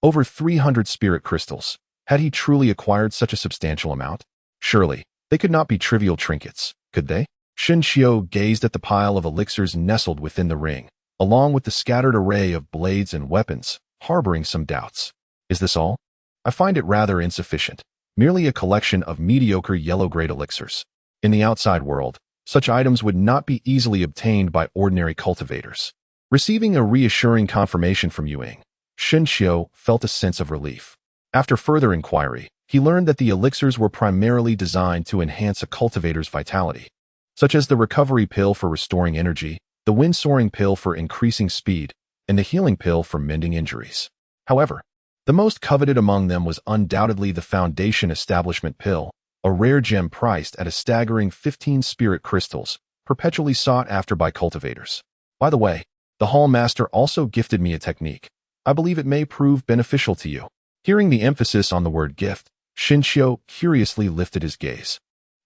Over 300 spirit crystals. Had he truly acquired such a substantial amount? Surely, they could not be trivial trinkets, could they? Shun Qiu gazed at the pile of elixirs nestled within the ring, along with the scattered array of blades and weapons, harboring some doubts. Is this all? I find it rather insufficient. Merely a collection of mediocre yellow-grade elixirs. In the outside world, such items would not be easily obtained by ordinary cultivators. Receiving a reassuring confirmation from Yu Ying, Shun Qiu felt a sense of relief. After further inquiry, he learned that the elixirs were primarily designed to enhance a cultivator's vitality, such as the recovery pill for restoring energy, the wind-soaring pill for increasing speed, and the healing pill for mending injuries. However, the most coveted among them was undoubtedly the Foundation Establishment pill, a rare gem priced at a staggering 15 spirit crystals, perpetually sought after by cultivators. By the way, the Hall Master also gifted me a technique. I believe it may prove beneficial to you. Hearing the emphasis on the word gift, Shun Qiu curiously lifted his gaze.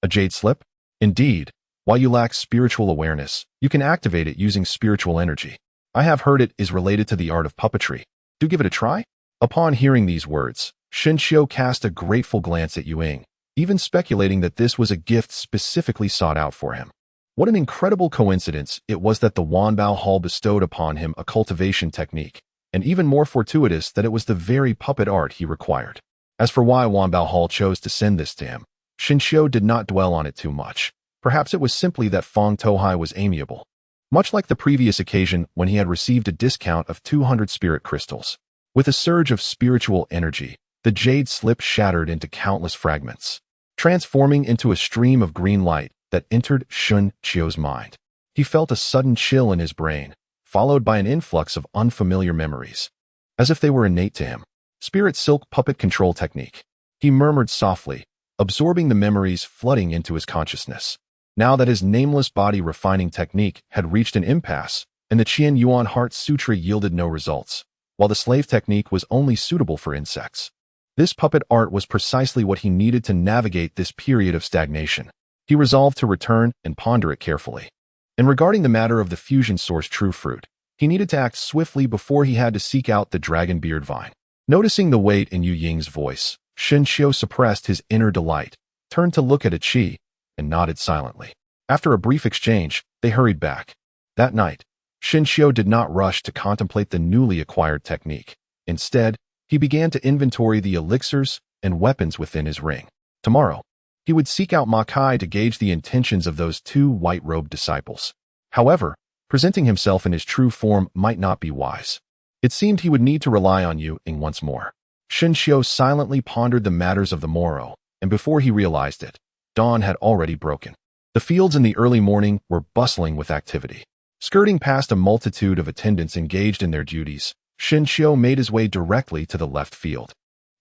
A jade slip? Indeed. While you lack spiritual awareness, you can activate it using spiritual energy. I have heard it is related to the art of puppetry. Do give it a try? Upon hearing these words, Shun Qiu cast a grateful glance at Yu Ying, even speculating that this was a gift specifically sought out for him. What an incredible coincidence it was that the Wanbao Hall bestowed upon him a cultivation technique, and even more fortuitous that it was the very puppet art he required. As for why Wanbao Hall chose to send this to him, Shun Qiu did not dwell on it too much. Perhaps it was simply that Fong Tuhai was amiable. Much like the previous occasion when he had received a discount of 200 spirit crystals. With a surge of spiritual energy, the jade slip shattered into countless fragments, transforming into a stream of green light that entered Shun Qiu's mind. He felt a sudden chill in his brain, followed by an influx of unfamiliar memories, as if they were innate to him. Spirit Silk Puppet Control Technique. He murmured softly, absorbing the memories flooding into his consciousness. Now that his nameless body refining technique had reached an impasse, and the Qian Yuan Heart Sutra yielded no results, while the slave technique was only suitable for insects. This puppet art was precisely what he needed to navigate this period of stagnation. He resolved to return and ponder it carefully. And regarding the matter of the fusion source true fruit, he needed to act swiftly before he had to seek out the dragon beard vine. Noticing the weight in Yu Ying's voice, Shun Qiu suppressed his inner delight, turned to look at Qi, and nodded silently. After a brief exchange, they hurried back. That night, Shinshio did not rush to contemplate the newly acquired technique. Instead, he began to inventory the elixirs and weapons within his ring. Tomorrow, he would seek out Makai to gauge the intentions of those two white-robed disciples. However, presenting himself in his true form might not be wise. It seemed he would need to rely on Yu-ing once more. Shinshio silently pondered the matters of the morrow, and before he realized it, dawn had already broken. The fields in the early morning were bustling with activity. Skirting past a multitude of attendants engaged in their duties, Shinshio made his way directly to the left field,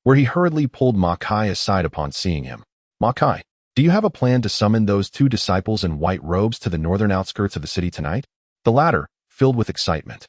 where he hurriedly pulled Makai aside upon seeing him. Makai, do you have a plan to summon those two disciples in white robes to the northern outskirts of the city tonight? The latter, filled with excitement,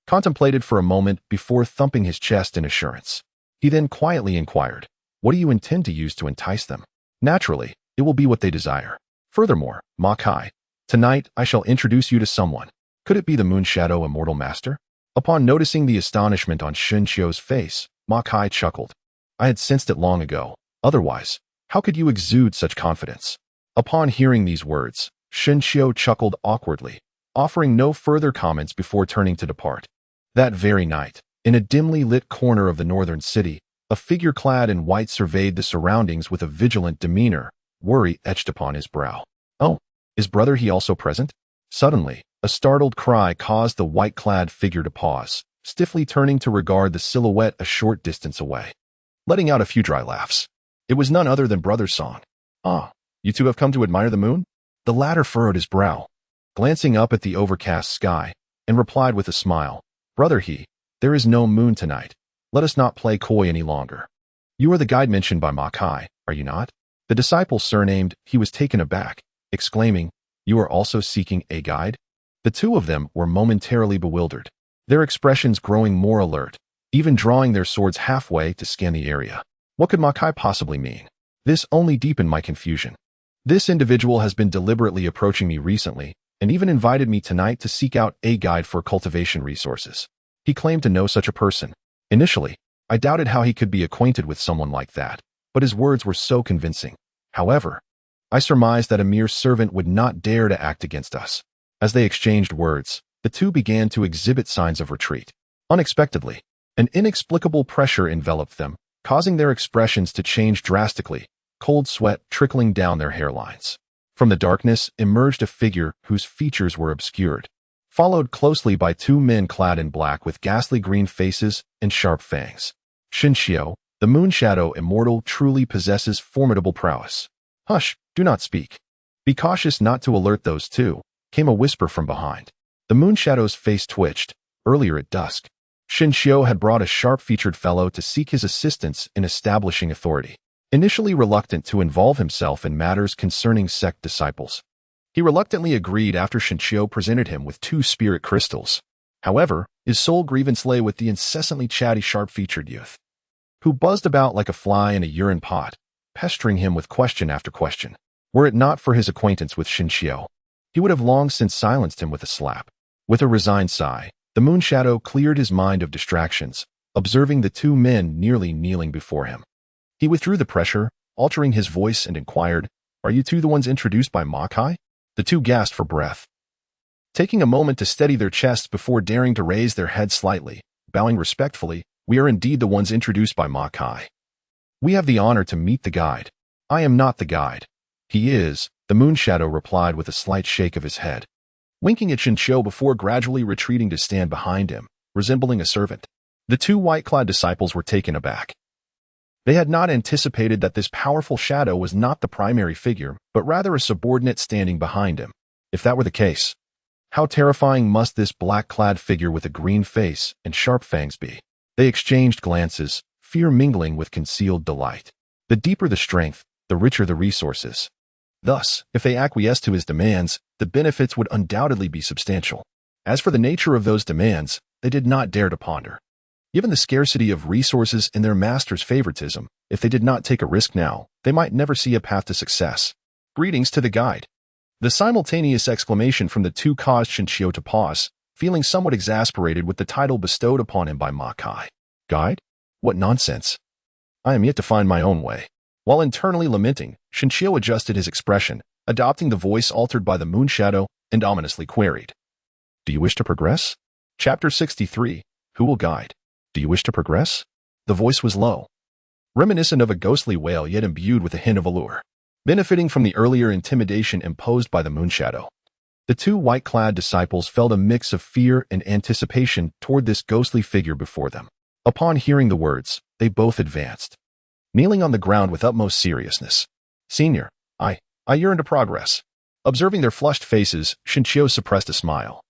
contemplated for a moment before thumping his chest in assurance. He then quietly inquired, what do you intend to use to entice them? Naturally, it will be what they desire. Furthermore, Makai, tonight I shall introduce you to someone. Could it be the Moonshadow Immortal Master? Upon noticing the astonishment on Shinshio's face, Makai chuckled. I had sensed it long ago. Otherwise, how could you exude such confidence? Upon hearing these words, Shinshio chuckled awkwardly, offering no further comments before turning to depart. That very night, in a dimly lit corner of the northern city, a figure clad in white surveyed the surroundings with a vigilant demeanor, worry etched upon his brow. Oh, is brother he also present? Suddenly, a startled cry caused the white-clad figure to pause, stiffly turning to regard the silhouette a short distance away, letting out a few dry laughs. It was none other than Brother Song. Ah, you two have come to admire the moon? The latter furrowed his brow, glancing up at the overcast sky, and replied with a smile, Brother he, there is no moon tonight. Let us not play coy any longer. You are the guide mentioned by Makai, are you not? The disciple surnamed, he was taken aback, exclaiming, you are also seeking a guide? The two of them were momentarily bewildered, their expressions growing more alert, even drawing their swords halfway to scan the area. What could Makai possibly mean? This only deepened my confusion. This individual has been deliberately approaching me recently, and even invited me tonight to seek out a guide for cultivation resources. He claimed to know such a person. Initially, I doubted how he could be acquainted with someone like that, but his words were so convincing. However, I surmised that a mere servant would not dare to act against us. As they exchanged words, the two began to exhibit signs of retreat. Unexpectedly, an inexplicable pressure enveloped them, causing their expressions to change drastically, cold sweat trickling down their hairlines. From the darkness emerged a figure whose features were obscured, followed closely by two men clad in black with ghastly green faces and sharp fangs. Shinshio, the Moonshadow Immortal, truly possesses formidable prowess. Hush, do not speak. Be cautious not to alert those two, came a whisper from behind. The Moonshadow's face twitched. Earlier at dusk, Shinshio had brought a sharp-featured fellow to seek his assistance in establishing authority. Initially reluctant to involve himself in matters concerning sect disciples, he reluctantly agreed after Shinshio presented him with 2 spirit crystals. However, his sole grievance lay with the incessantly chatty sharp-featured youth, who buzzed about like a fly in a urine pot, pestering him with question after question. Were it not for his acquaintance with Shinshio, he would have long since silenced him with a slap. With a resigned sigh, the Moonshadow cleared his mind of distractions, observing the 2 men nearly kneeling before him. He withdrew the pressure, altering his voice, and inquired, Are you two the ones introduced by Makai? The 2 gasped for breath, taking a moment to steady their chests before daring to raise their heads slightly, bowing respectfully. We are indeed the ones introduced by Makai. We have the honor to meet the guide. I am not the guide. He is, the Moonshadow replied with a slight shake of his head, winking at Shinshio before gradually retreating to stand behind him, resembling a servant. The 2 white-clad disciples were taken aback. They had not anticipated that this powerful shadow was not the primary figure, but rather a subordinate standing behind him. If that were the case, how terrifying must this black-clad figure with a green face and sharp fangs be? They exchanged glances, fear mingling with concealed delight. The deeper the strength, the richer the resources. Thus, if they acquiesced to his demands, the benefits would undoubtedly be substantial. As for the nature of those demands, they did not dare to ponder. Given the scarcity of resources and their master's favoritism, if they did not take a risk now, they might never see a path to success. Greetings to the guide. The simultaneous exclamation from the 2 caused Shinshio to pause, feeling somewhat exasperated with the title bestowed upon him by Makai. Guide? What nonsense. I am yet to find my own way. While internally lamenting, Shinshio adjusted his expression, adopting the voice altered by the moon shadow, and ominously queried. Do you wish to progress? Chapter 63. Who will guide? Do you wish to progress? The voice was low, reminiscent of a ghostly wail yet imbued with a hint of allure, benefiting from the earlier intimidation imposed by the moon shadow. The two white-clad disciples felt a mix of fear and anticipation toward this ghostly figure before them. Upon hearing the words, they both advanced, kneeling on the ground with utmost seriousness. Senior, I yearn to progress. Observing their flushed faces, Shinchio suppressed a smile,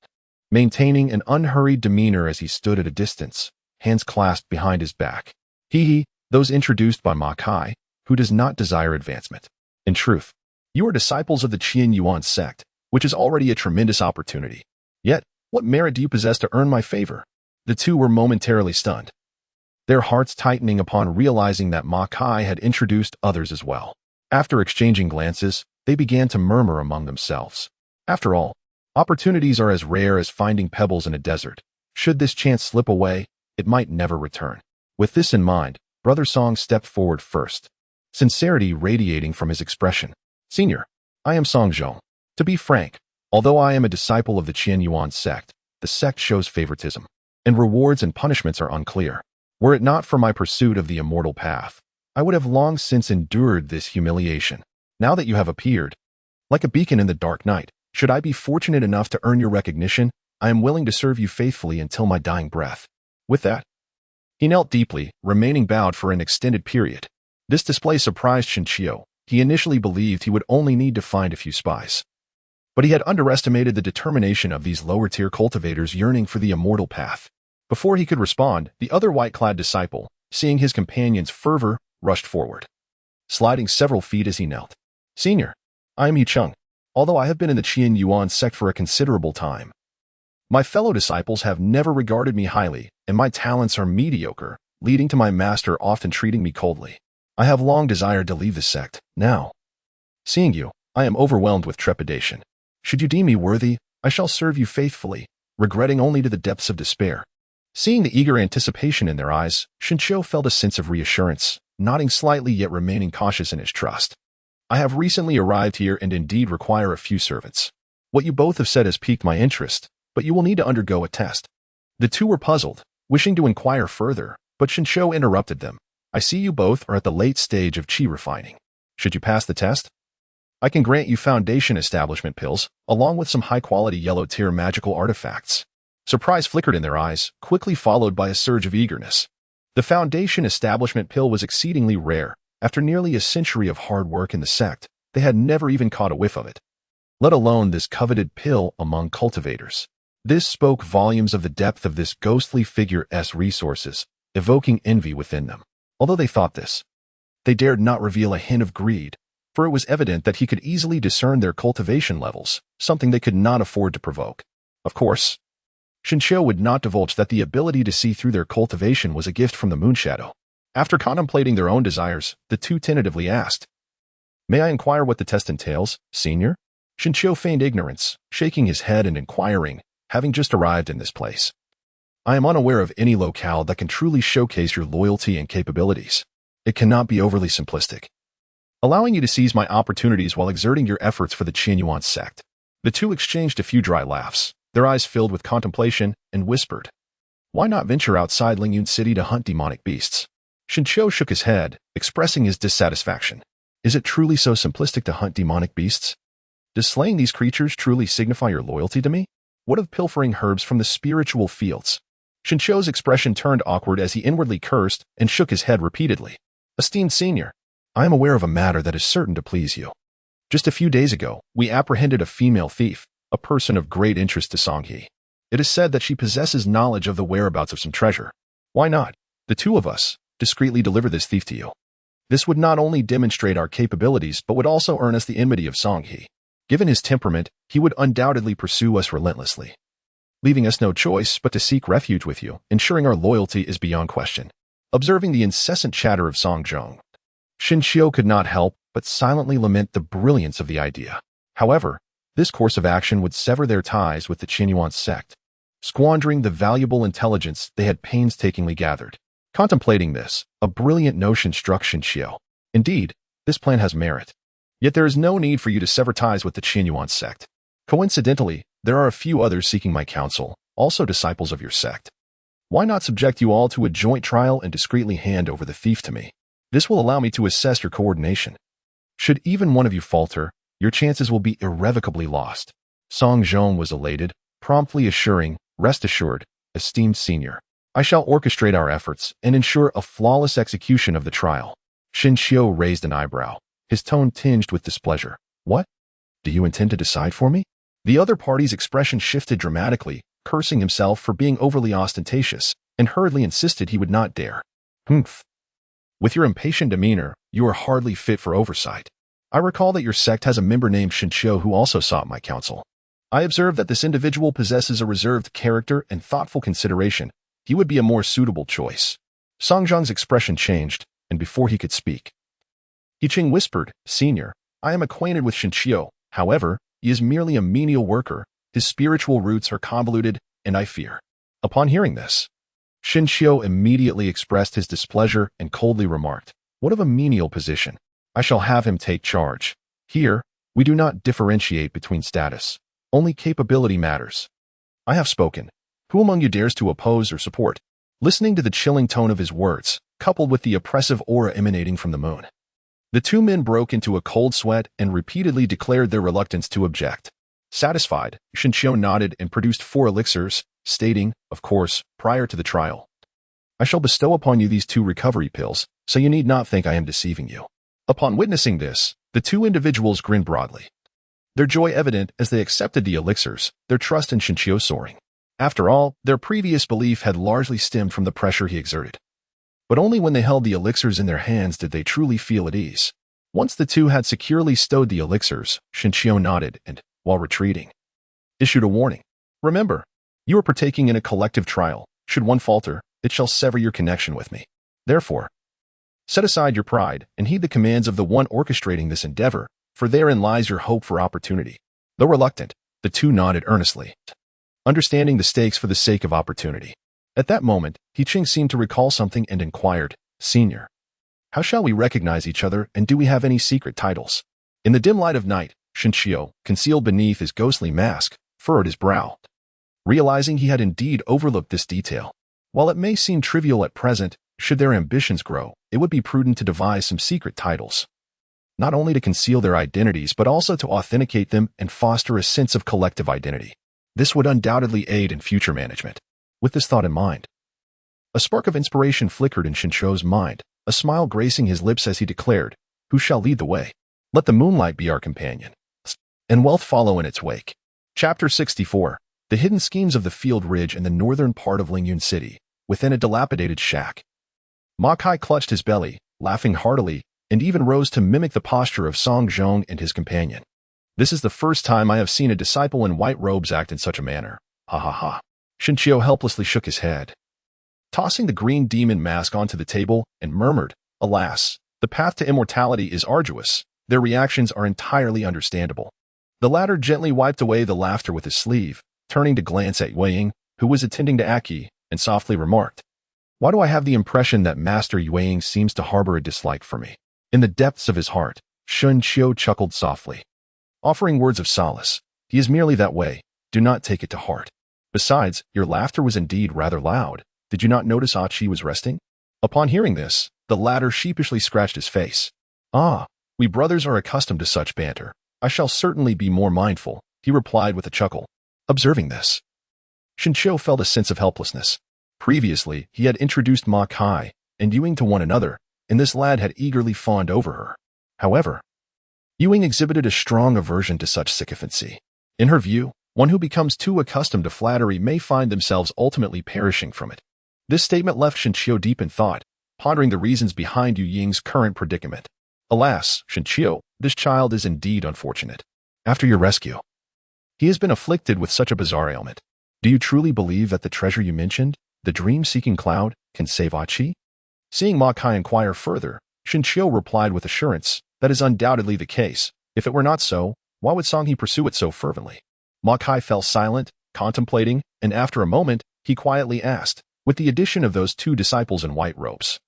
maintaining an unhurried demeanor as he stood at a distance, hands clasped behind his back. Those introduced by Ma Kai, who does not desire advancement. In truth, you are disciples of the Qian Yuan sect, which is already a tremendous opportunity. Yet, what merit do you possess to earn my favor? The two were momentarily stunned, their hearts tightening upon realizing that Ma Kai had introduced others as well. After exchanging glances, they began to murmur among themselves. After all, opportunities are as rare as finding pebbles in a desert. Should this chance slip away, it might never return. With this in mind, Brother Song stepped forward first, sincerity radiating from his expression. Senior, I am Song Zhong. To be frank, although I am a disciple of the Qian Yuan sect, the sect shows favoritism, and rewards and punishments are unclear. Were it not for my pursuit of the immortal path, I would have long since endured this humiliation. Now that you have appeared, like a beacon in the dark night, should I be fortunate enough to earn your recognition, I am willing to serve you faithfully until my dying breath. With that, he knelt deeply, remaining bowed for an extended period. This display surprised Shinchio. He initially believed he would only need to find a few spies, but he had underestimated the determination of these lower-tier cultivators yearning for the immortal path. Before he could respond, the other white-clad disciple, seeing his companion's fervor, rushed forward, sliding several feet as he knelt. Senior, I am Yi Chung. Although I have been in the Qian Yuan sect for a considerable time, my fellow disciples have never regarded me highly, and my talents are mediocre, leading to my master often treating me coldly. I have long desired to leave the sect. Now, seeing you, I am overwhelmed with trepidation. Should you deem me worthy, I shall serve you faithfully, regretting only to the depths of despair. Seeing the eager anticipation in their eyes, Shinchio felt a sense of reassurance, nodding slightly yet remaining cautious in his trust. I have recently arrived here and indeed require a few servants. What you both have said has piqued my interest, but you will need to undergo a test. The two were puzzled, wishing to inquire further, but Shinchio interrupted them. I see you both are at the late stage of qi refining. Should you pass the test, I can grant you foundation establishment pills, along with some high-quality yellow-tier magical artifacts. Surprise flickered in their eyes, quickly followed by a surge of eagerness. The foundation establishment pill was exceedingly rare. After nearly a century of hard work in the sect, they had never even caught a whiff of it, let alone this coveted pill among cultivators. This spoke volumes of the depth of this ghostly figure's resources, evoking envy within them. Although they thought this, they dared not reveal a hint of greed, for it was evident that he could easily discern their cultivation levels, something they could not afford to provoke. Of course, Shinchio would not divulge that the ability to see through their cultivation was a gift from the moon shadow. After contemplating their own desires, the two tentatively asked, May I inquire what the test entails, Senior? Shinchio feigned ignorance, shaking his head and inquiring, having just arrived in this place. I am unaware of any locale that can truly showcase your loyalty and capabilities. It cannot be overly simplistic, allowing you to seize my opportunities while exerting your efforts for the Qian Yuan sect. The two exchanged a few dry laughs, their eyes filled with contemplation, and whispered, Why not venture outside Lingyun City to hunt demonic beasts? Shinchio shook his head, expressing his dissatisfaction. Is it truly so simplistic to hunt demonic beasts? Does slaying these creatures truly signify your loyalty to me? What of pilfering herbs from the spiritual fields? Shinchio's expression turned awkward as he inwardly cursed and shook his head repeatedly. Esteemed Senior, I am aware of a matter that is certain to please you. Just a few days ago, we apprehended a female thief, a person of great interest to Songhe. It is said that she possesses knowledge of the whereabouts of some treasure. Why not, the two of us, discreetly deliver this thief to you? This would not only demonstrate our capabilities but would also earn us the enmity of Songhe. Given his temperament, he would undoubtedly pursue us relentlessly, leaving us no choice but to seek refuge with you, ensuring our loyalty is beyond question. Observing the incessant chatter of Song Zhong, Shinchio could not help but silently lament the brilliance of the idea. However, this course of action would sever their ties with the Qian Yuan sect, squandering the valuable intelligence they had painstakingly gathered. Contemplating this, a brilliant notion struck Shinchio. Indeed, this plan has merit. Yet there is no need for you to sever ties with the Qianyuan sect. Coincidentally, there are a few others seeking my counsel, also disciples of your sect. Why not subject you all to a joint trial and discreetly hand over the thief to me? This will allow me to assess your coordination. Should even one of you falter, your chances will be irrevocably lost. Song Zhong was elated, promptly assuring, rest assured, esteemed senior. I shall orchestrate our efforts and ensure a flawless execution of the trial. Shen Xiu raised an eyebrow, his tone tinged with displeasure. What? Do you intend to decide for me? The other party's expression shifted dramatically, cursing himself for being overly ostentatious, and hurriedly insisted he would not dare. Humph. With your impatient demeanor, you are hardly fit for oversight. I recall that your sect has a member named Shen Xiu who also sought my counsel. I observe that this individual possesses a reserved character and thoughtful consideration. He would be a more suitable choice. Song Zhong's expression changed, and before he could speak, He Qing whispered, Senior, I am acquainted with Shen Xiu. However, he is merely a menial worker. His spiritual roots are convoluted, and I fear. Upon hearing this, Shen Xiu immediately expressed his displeasure and coldly remarked, What of a menial position? I shall have him take charge. Here, we do not differentiate between status. Only capability matters. I have spoken. Who among you dares to oppose or support? Listening to the chilling tone of his words, coupled with the oppressive aura emanating from the moon, the two men broke into a cold sweat and repeatedly declared their reluctance to object. Satisfied, Shen Xiu nodded and produced 4 elixirs, stating, of course, prior to the trial, I shall bestow upon you these 2 recovery pills, so you need not think I am deceiving you. Upon witnessing this, the 2 individuals grinned broadly, their joy evident as they accepted the elixirs, their trust in Shen Xiu soaring. After all, their previous belief had largely stemmed from the pressure he exerted. But only when they held the elixirs in their hands did they truly feel at ease. Once the 2 had securely stowed the elixirs, Shen Xiu nodded and, while retreating, issued a warning. Remember, you are partaking in a collective trial. Should one falter, it shall sever your connection with me. Therefore, set aside your pride and heed the commands of the one orchestrating this endeavor, for therein lies your hope for opportunity. Though reluctant, the 2 nodded earnestly, understanding the stakes for the sake of opportunity. At that moment, He Qing seemed to recall something and inquired, Senior, how shall we recognize each other and do we have any secret titles? In the dim light of night, Shen Xiu, concealed beneath his ghostly mask, furrowed his brow, realizing he had indeed overlooked this detail. While it may seem trivial at present, should their ambitions grow, it would be prudent to devise some secret titles, not only to conceal their identities but also to authenticate them and foster a sense of collective identity. This would undoubtedly aid in future management. With this thought in mind, a spark of inspiration flickered in Shen Xiu's mind, a smile gracing his lips as he declared, Who shall lead the way? Let the moonlight be our companion, and wealth follow in its wake. Chapter 64. The hidden schemes of the Field Ridge in the northern part of Lingyun City, within a dilapidated shack. Ma Kai clutched his belly, laughing heartily, and even rose to mimic the posture of Song Zhong and his companion. This is the first time I have seen a disciple in white robes act in such a manner. Ha ha ha. Shen Xiu helplessly shook his head, tossing the green demon mask onto the table, and murmured, Alas, the path to immortality is arduous. Their reactions are entirely understandable. The latter gently wiped away the laughter with his sleeve, turning to glance at Waning, who was attending to Aki, and softly remarked, Why do I have the impression that Master Waning seems to harbor a dislike for me? In the depths of his heart, Shen Xiu chuckled softly, offering words of solace. He is merely that way. Do not take it to heart. Besides, your laughter was indeed rather loud. Did you not notice Achi was resting? Upon hearing this, the latter sheepishly scratched his face. Ah, we brothers are accustomed to such banter. I shall certainly be more mindful, he replied with a chuckle. Observing this, Shen Xiu felt a sense of helplessness. Previously, he had introduced Ma Kai and Yuing to one another, and this lad had eagerly fawned over her. However, Yuing exhibited a strong aversion to such sycophancy. In her view, one who becomes too accustomed to flattery may find themselves ultimately perishing from it. This statement left Shen Xiu deep in thought, pondering the reasons behind Yu Ying's current predicament. Alas, Shen Xiu, this child is indeed unfortunate. After your rescue, he has been afflicted with such a bizarre ailment. Do you truly believe that the treasure you mentioned, the dream-seeking cloud, can save Achi? Seeing Ma Kai inquire further, Shen Xiu replied with assurance, That is undoubtedly the case. If it were not so, why would Song He pursue it so fervently? Ma Kai fell silent, contemplating, and after a moment, he quietly asked, with the addition of those 2 disciples in white robes,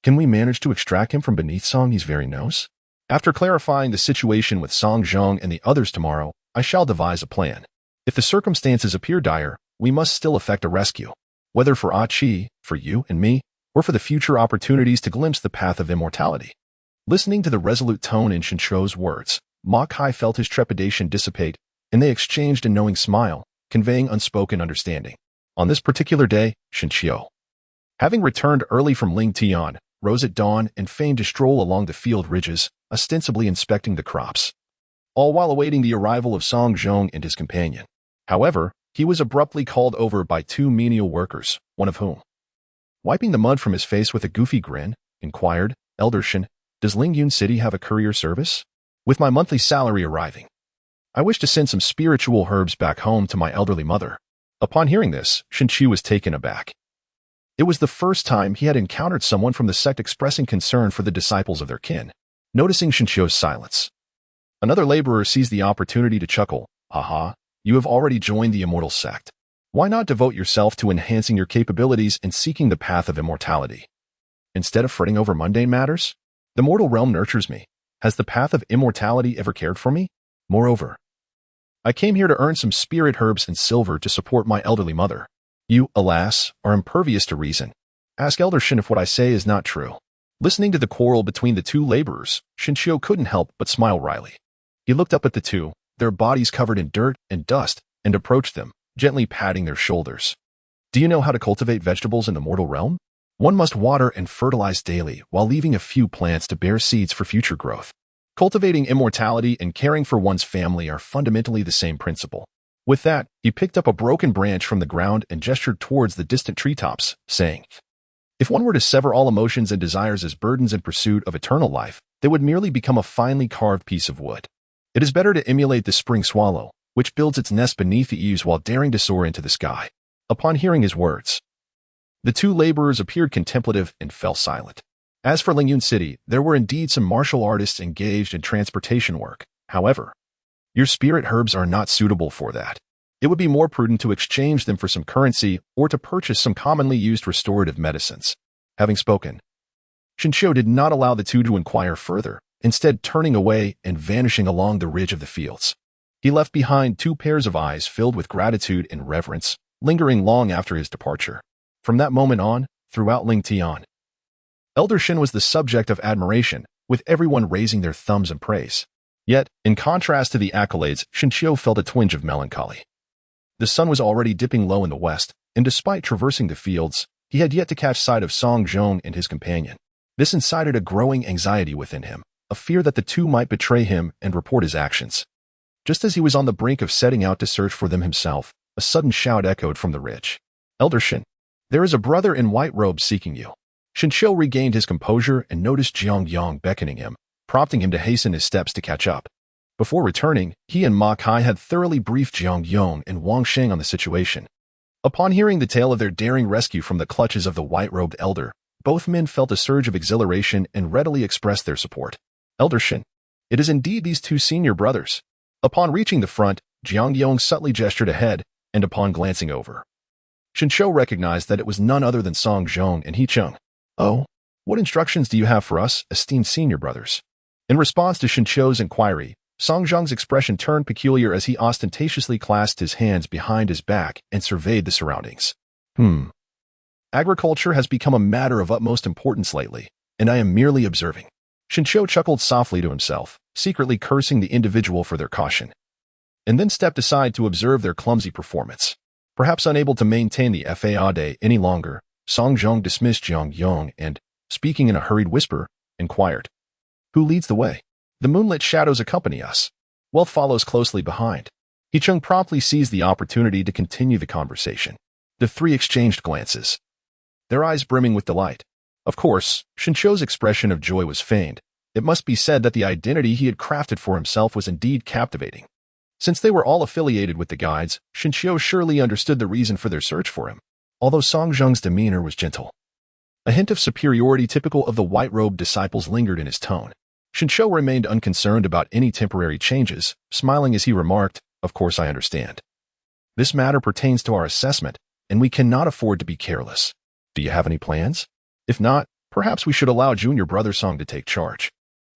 Can we manage to extract him from beneath Song He's very nose? After clarifying the situation with Song Zhong and the others tomorrow, I shall devise a plan. If the circumstances appear dire, we must still effect a rescue. Whether for Ah Chi, for you and me, or for the future opportunities to glimpse the path of immortality. Listening to the resolute tone in Shincho's words, Ma Kai felt his trepidation dissipate, and they exchanged a knowing smile, conveying unspoken understanding. On this particular day, Shincho, having returned early from Ling Tian, rose at dawn and feigned to stroll along the field ridges, ostensibly inspecting the crops, all while awaiting the arrival of Song Zhong and his companion. However, he was abruptly called over by two menial workers, one of whom, wiping the mud from his face with a goofy grin, inquired, "Elder Shin, does Lingyun City have a courier service? With my monthly salary arriving, I wish to send some spiritual herbs back home to my elderly mother." Upon hearing this, Shinchi was taken aback. It was the first time he had encountered someone from the sect expressing concern for the disciples of their kin. Noticing Shinchio's silence, another laborer seized the opportunity to chuckle. "Haha, you have already joined the immortal sect. Why not devote yourself to enhancing your capabilities and seeking the path of immortality? Instead of fretting over mundane matters? The mortal realm nurtures me. Has the path of immortality ever cared for me? Moreover, I came here to earn some spirit herbs and silver to support my elderly mother. You, alas, are impervious to reason. Ask Elder Shin if what I say is not true." Listening to the quarrel between the two laborers, Shinchio couldn't help but smile wryly. He looked up at the two, their bodies covered in dirt and dust, and approached them, gently patting their shoulders. "Do you know how to cultivate vegetables in the mortal realm? One must water and fertilize daily while leaving a few plants to bear seeds for future growth. Cultivating immortality and caring for one's family are fundamentally the same principle." With that, he picked up a broken branch from the ground and gestured towards the distant treetops, saying, "If one were to sever all emotions and desires as burdens in pursuit of eternal life, they would merely become a finely carved piece of wood. It is better to emulate the spring swallow, which builds its nest beneath the eaves while daring to soar into the sky." Upon hearing his words, the two laborers appeared contemplative and fell silent. As for Lingyun City, there were indeed some martial artists engaged in transportation work. However, your spirit herbs are not suitable for that. It would be more prudent to exchange them for some currency or to purchase some commonly used restorative medicines. Having spoken, Shincho did not allow the two to inquire further, instead turning away and vanishing along the ridge of the fields. He left behind two pairs of eyes filled with gratitude and reverence, lingering long after his departure. From that moment on, throughout Ling Tian, Elder Shin was the subject of admiration, with everyone raising their thumbs in praise. Yet, in contrast to the accolades, Shinchio felt a twinge of melancholy. The sun was already dipping low in the west, and despite traversing the fields, he had yet to catch sight of Song Zhong and his companion. This incited a growing anxiety within him, a fear that the two might betray him and report his actions. Just as he was on the brink of setting out to search for them himself, a sudden shout echoed from the ridge. "Elder Shin, there is a brother in white robes seeking you." Shinchio regained his composure and noticed Jiang Yang beckoning him, prompting him to hasten his steps to catch up. Before returning, he and Ma Kai had thoroughly briefed Jiang Yang and Wang Sheng on the situation. Upon hearing the tale of their daring rescue from the clutches of the white-robed elder, both men felt a surge of exhilaration and readily expressed their support. "Elder Shin, it is indeed these two senior brothers." Upon reaching the front, Jiang Yang subtly gestured ahead, and upon glancing over, Shinchou recognized that it was none other than Song Zhong and He Chung. "Oh, what instructions do you have for us, esteemed senior brothers?" In response to Shinchou's inquiry, Song Zhong's expression turned peculiar as he ostentatiously clasped his hands behind his back and surveyed the surroundings. Agriculture has become a matter of utmost importance lately, and I am merely observing." Shinchou chuckled softly to himself, secretly cursing the individual for their caution, and then stepped aside to observe their clumsy performance. Perhaps unable to maintain the faade any longer, Song Zhong dismissed Jiang Yang and, speaking in a hurried whisper, inquired, "Who leads the way?" "The moonlit shadows accompany us. Wealth follows closely behind." He Chung promptly seized the opportunity to continue the conversation. The three exchanged glances, their eyes brimming with delight. Of course, Shinchou's expression of joy was feigned. It must be said that the identity he had crafted for himself was indeed captivating. Since they were all affiliated with the guides, Shinchou surely understood the reason for their search for him, although Song Zhong's demeanor was gentle. A hint of superiority typical of the white-robed disciples lingered in his tone. Shinchou remained unconcerned about any temporary changes, smiling as he remarked, "Of course I understand. This matter pertains to our assessment, and we cannot afford to be careless. Do you have any plans? If not, perhaps we should allow junior brother Song to take charge."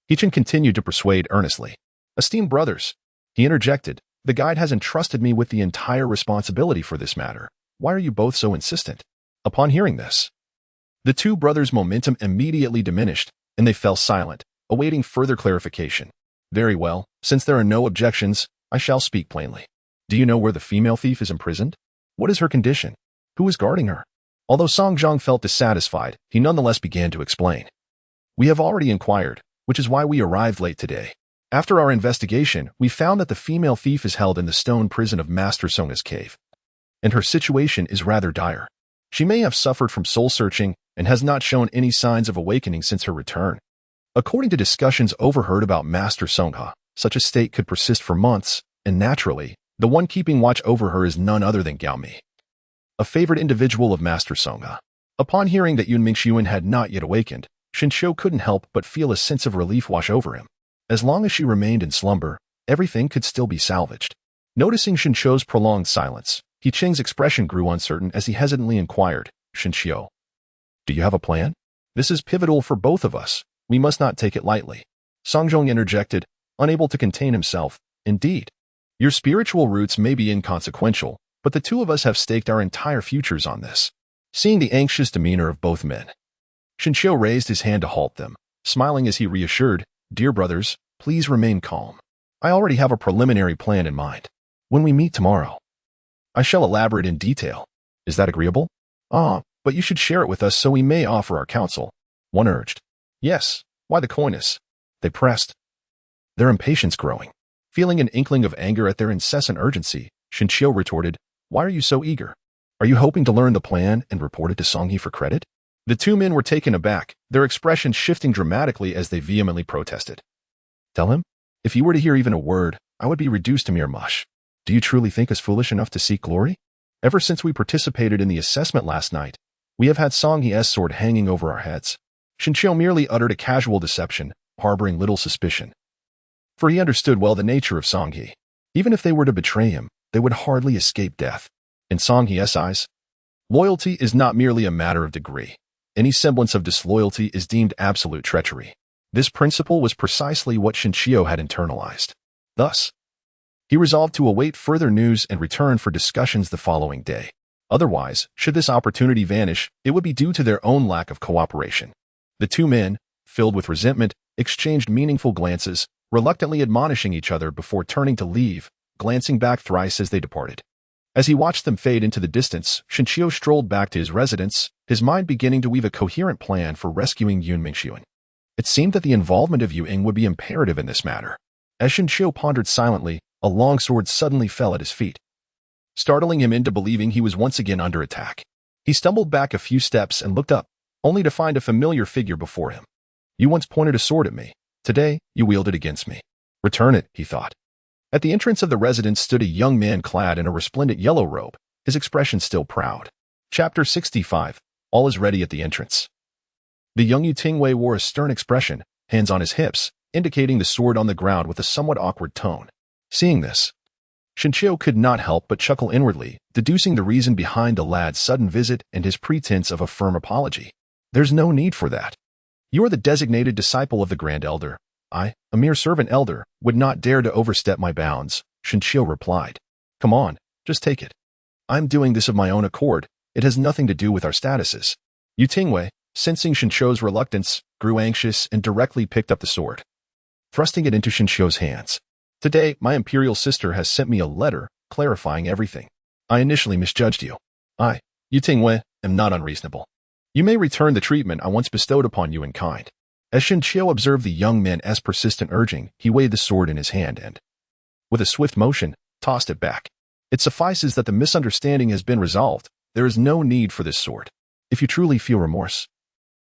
Hichin continued to persuade earnestly. Esteemed brothers, he interjected, the guide has entrusted me with the entire responsibility for this matter. Why are you both so insistent? Upon hearing this, the two brothers' momentum immediately diminished, and they fell silent, awaiting further clarification. Very well, since there are no objections, I shall speak plainly. Do you know where the female thief is imprisoned? What is her condition? Who is guarding her? Although Song Zhang felt dissatisfied, he nonetheless began to explain. We have already inquired, which is why we arrived late today. After our investigation, we found that the female thief is held in the stone prison of Master Song's cave, and her situation is rather dire. She may have suffered from soul-searching and has not shown any signs of awakening since her return. According to discussions overheard about Master Songha, such a state could persist for months, and naturally, the one keeping watch over her is none other than Gao Mi, a favorite individual of Master Songha. Upon hearing that Yun Mingxuan had not yet awakened, Shinqiu couldn't help but feel a sense of relief wash over him. As long as she remained in slumber, everything could still be salvaged. Noticing Shinqiu's prolonged silence, He Qing's expression grew uncertain as he hesitantly inquired, Shinqiu, do you have a plan? This is pivotal for both of us. We must not take it lightly. Song Zhong interjected, unable to contain himself. Indeed, your spiritual roots may be inconsequential, but the two of us have staked our entire futures on this. Seeing the anxious demeanor of both men, Shinqiu raised his hand to halt them, smiling as he reassured, Dear brothers, please remain calm. I already have a preliminary plan in mind. When we meet tomorrow, I shall elaborate in detail. Is that agreeable? But you should share it with us so we may offer our counsel, one urged. Yes, why the coyness? They pressed, their impatience growing. Feeling an inkling of anger at their incessant urgency, Shinqiu retorted, Why are you so eager? Are you hoping to learn the plan and report it to Songhe for credit? The two men were taken aback, their expressions shifting dramatically as they vehemently protested. Tell him? If he were to hear even a word, I would be reduced to mere mush. Do you truly think us foolish enough to seek glory? Ever since we participated in the assessment last night, we have had Songhe's sword hanging over our heads. Shinqiu merely uttered a casual deception, harboring little suspicion. For he understood well the nature of Songhe. Even if they were to betray him, they would hardly escape death. In Songhe's eyes, loyalty is not merely a matter of degree. Any semblance of disloyalty is deemed absolute treachery. This principle was precisely what Shinqiu had internalized. Thus, he resolved to await further news and return for discussions the following day. Otherwise, should this opportunity vanish, it would be due to their own lack of cooperation. The two men, filled with resentment, exchanged meaningful glances, reluctantly admonishing each other before turning to leave, glancing back thrice as they departed. As he watched them fade into the distance, Shinqiu strolled back to his residence, his mind beginning to weave a coherent plan for rescuing Yun Mingxuan. It seemed that the involvement of Yu Ying would be imperative in this matter. As Shinqiu pondered silently, a long sword suddenly fell at his feet, startling him into believing he was once again under attack. He stumbled back a few steps and looked up, only to find a familiar figure before him. You once pointed a sword at me. Today, you wield it against me. Return it, he thought. At the entrance of the residence stood a young man clad in a resplendent yellow robe, his expression still proud. Chapter 65. All is ready at the entrance. The young Yu Tingwei wore a stern expression, hands on his hips, indicating the sword on the ground with a somewhat awkward tone. Seeing this, Shinqiu could not help but chuckle inwardly, deducing the reason behind the lad's sudden visit and his pretense of a firm apology. There's no need for that. You are the designated disciple of the Grand Elder. I, a mere servant elder, would not dare to overstep my bounds, Shinqiu replied. Come on, just take it. I'm doing this of my own accord. It has nothing to do with our statuses. Yu Tingwei, sensing Shinqiu's reluctance, grew anxious and directly picked up the sword, thrusting it into Shinqiu's hands. Today, my imperial sister has sent me a letter clarifying everything. I initially misjudged you. I, Yu Tingwei, am not unreasonable. You may return the treatment I once bestowed upon you in kind. As Shinqiu observed the young man's persistent urging, he weighed the sword in his hand and, with a swift motion, tossed it back. It suffices that the misunderstanding has been resolved. There is no need for this sword. If you truly feel remorse,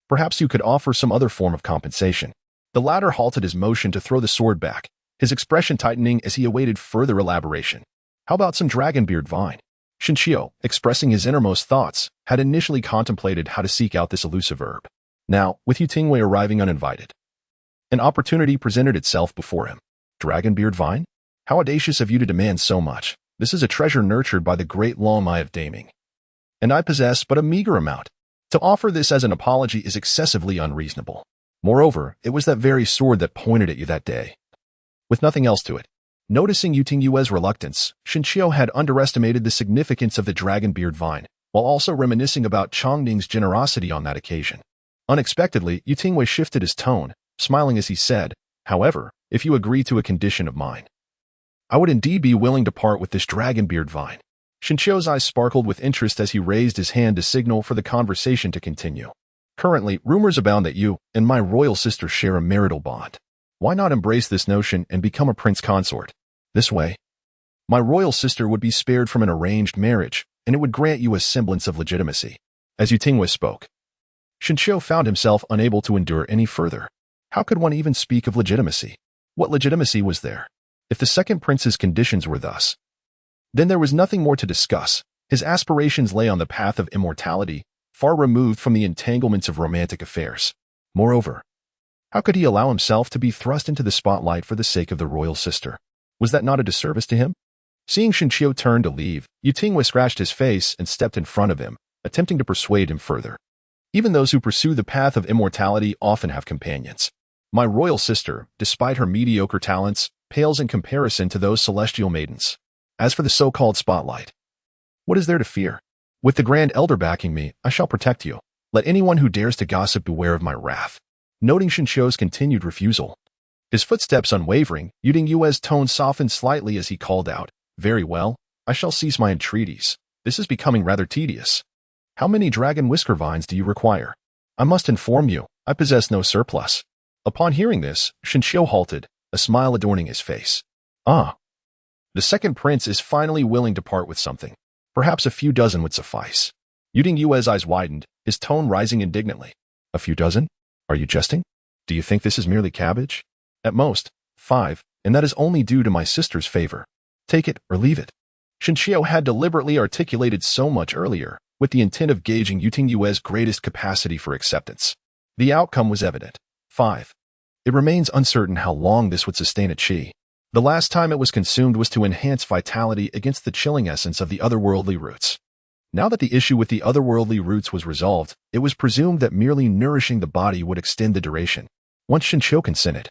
perhaps you could offer some other form of compensation. The latter halted his motion to throw the sword back, his expression tightening as he awaited further elaboration. How about some dragonbeard vine? Shinqiu, expressing his innermost thoughts, had initially contemplated how to seek out this elusive herb. Now, with Yu Tingwei arriving uninvited, an opportunity presented itself before him. Dragonbeard vine? How audacious of you to demand so much. This is a treasure nurtured by the great Long Mai of Daming, and I possess but a meager amount. To offer this as an apology is excessively unreasonable. Moreover, it was that very sword that pointed at you that day, with nothing else to it. Noticing Yuting's reluctance, Shinchio had underestimated the significance of the dragon-beard vine, while also reminiscing about Chongning's generosity on that occasion. Unexpectedly, Yutingwei shifted his tone, smiling as he said, "However, if you agree to a condition of mine, I would indeed be willing to part with this dragon-beard vine." Shinchio's eyes sparkled with interest as he raised his hand to signal for the conversation to continue. "Currently, rumors abound that you and my royal sister share a marital bond. Why not embrace this notion and become a prince consort? This way, my royal sister would be spared from an arranged marriage, and it would grant you a semblance of legitimacy." As Yutingwei spoke, Shinchio found himself unable to endure any further. How could one even speak of legitimacy? What legitimacy was there? If the second prince's conditions were thus, then there was nothing more to discuss. His aspirations lay on the path of immortality, far removed from the entanglements of romantic affairs. Moreover, how could he allow himself to be thrust into the spotlight for the sake of the royal sister? Was that not a disservice to him? Seeing Shinchio turn to leave, Yutingwei scratched his face and stepped in front of him, attempting to persuade him further. Even those who pursue the path of immortality often have companions. My royal sister, despite her mediocre talents, pales in comparison to those celestial maidens. As for the so-called spotlight, what is there to fear? With the Grand Elder backing me, I shall protect you. Let anyone who dares to gossip beware of my wrath. Noting Shinchio's continued refusal, his footsteps unwavering, Yuting's tone softened slightly as he called out, "Very well, I shall cease my entreaties. This is becoming rather tedious. How many dragon whisker vines do you require? I must inform you, I possess no surplus." Upon hearing this, Shinchio halted, a smile adorning his face. "Ah. The second prince is finally willing to part with something. Perhaps a few dozen would suffice." Yuting's eyes widened, his tone rising indignantly. "A few dozen? Are you jesting? Do you think this is merely cabbage? At most, 5, and that is only due to my sister's favor. Take it or leave it." Shinchio had deliberately articulated so much earlier, with the intent of gauging Yuting's greatest capacity for acceptance. The outcome was evident. 5. It remains uncertain how long this would sustain a chi. The last time it was consumed was to enhance vitality against the chilling essence of the otherworldly roots. Now that the issue with the otherworldly roots was resolved, it was presumed that merely nourishing the body would extend the duration. Once Shinchio consented,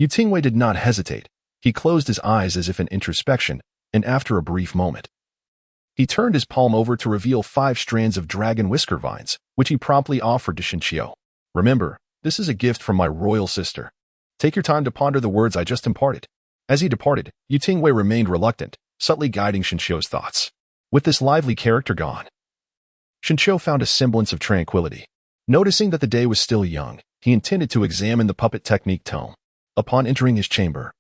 Yutingwei did not hesitate. He closed his eyes as if in introspection, and after a brief moment, he turned his palm over to reveal 5 strands of dragon whisker vines, which he promptly offered to Shinchio. "Remember, this is a gift from my royal sister. Take your time to ponder the words I just imparted." As he departed, Yutingwei remained reluctant, subtly guiding Shinchio's thoughts. With this lively character gone, Shinchio found a semblance of tranquility. Noticing that the day was still young, he intended to examine the puppet technique tome. Upon entering his chamber,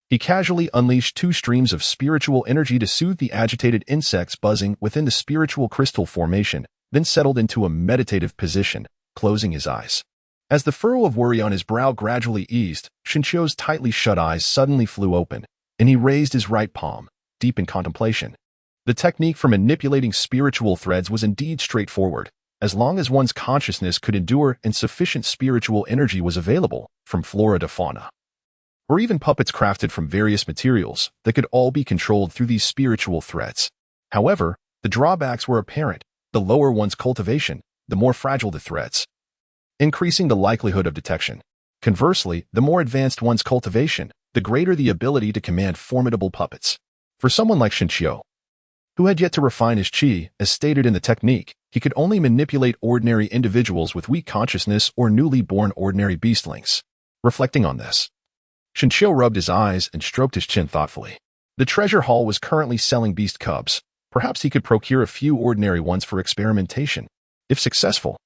he casually unleashed 2 streams of spiritual energy to soothe the agitated insects buzzing within the spiritual crystal formation, then settled into a meditative position, closing his eyes. As the furrow of worry on his brow gradually eased, Shinchio's tightly shut eyes suddenly flew open, and he raised his right palm, deep in contemplation. The technique for manipulating spiritual threads was indeed straightforward, as long as one's consciousness could endure and sufficient spiritual energy was available, from flora to fauna, or even puppets crafted from various materials that could all be controlled through these spiritual threads. However, the drawbacks were apparent. The lower one's cultivation, the more fragile the threads, increasing the likelihood of detection. Conversely, the more advanced one's cultivation, the greater the ability to command formidable puppets. For someone like Shinchio, who had yet to refine his chi, as stated in the technique, he could only manipulate ordinary individuals with weak consciousness or newly born ordinary beastlings. Reflecting on this, Shinchio rubbed his eyes and stroked his chin thoughtfully. The treasure hall was currently selling beast cubs. Perhaps he could procure a few ordinary ones for experimentation. If successful,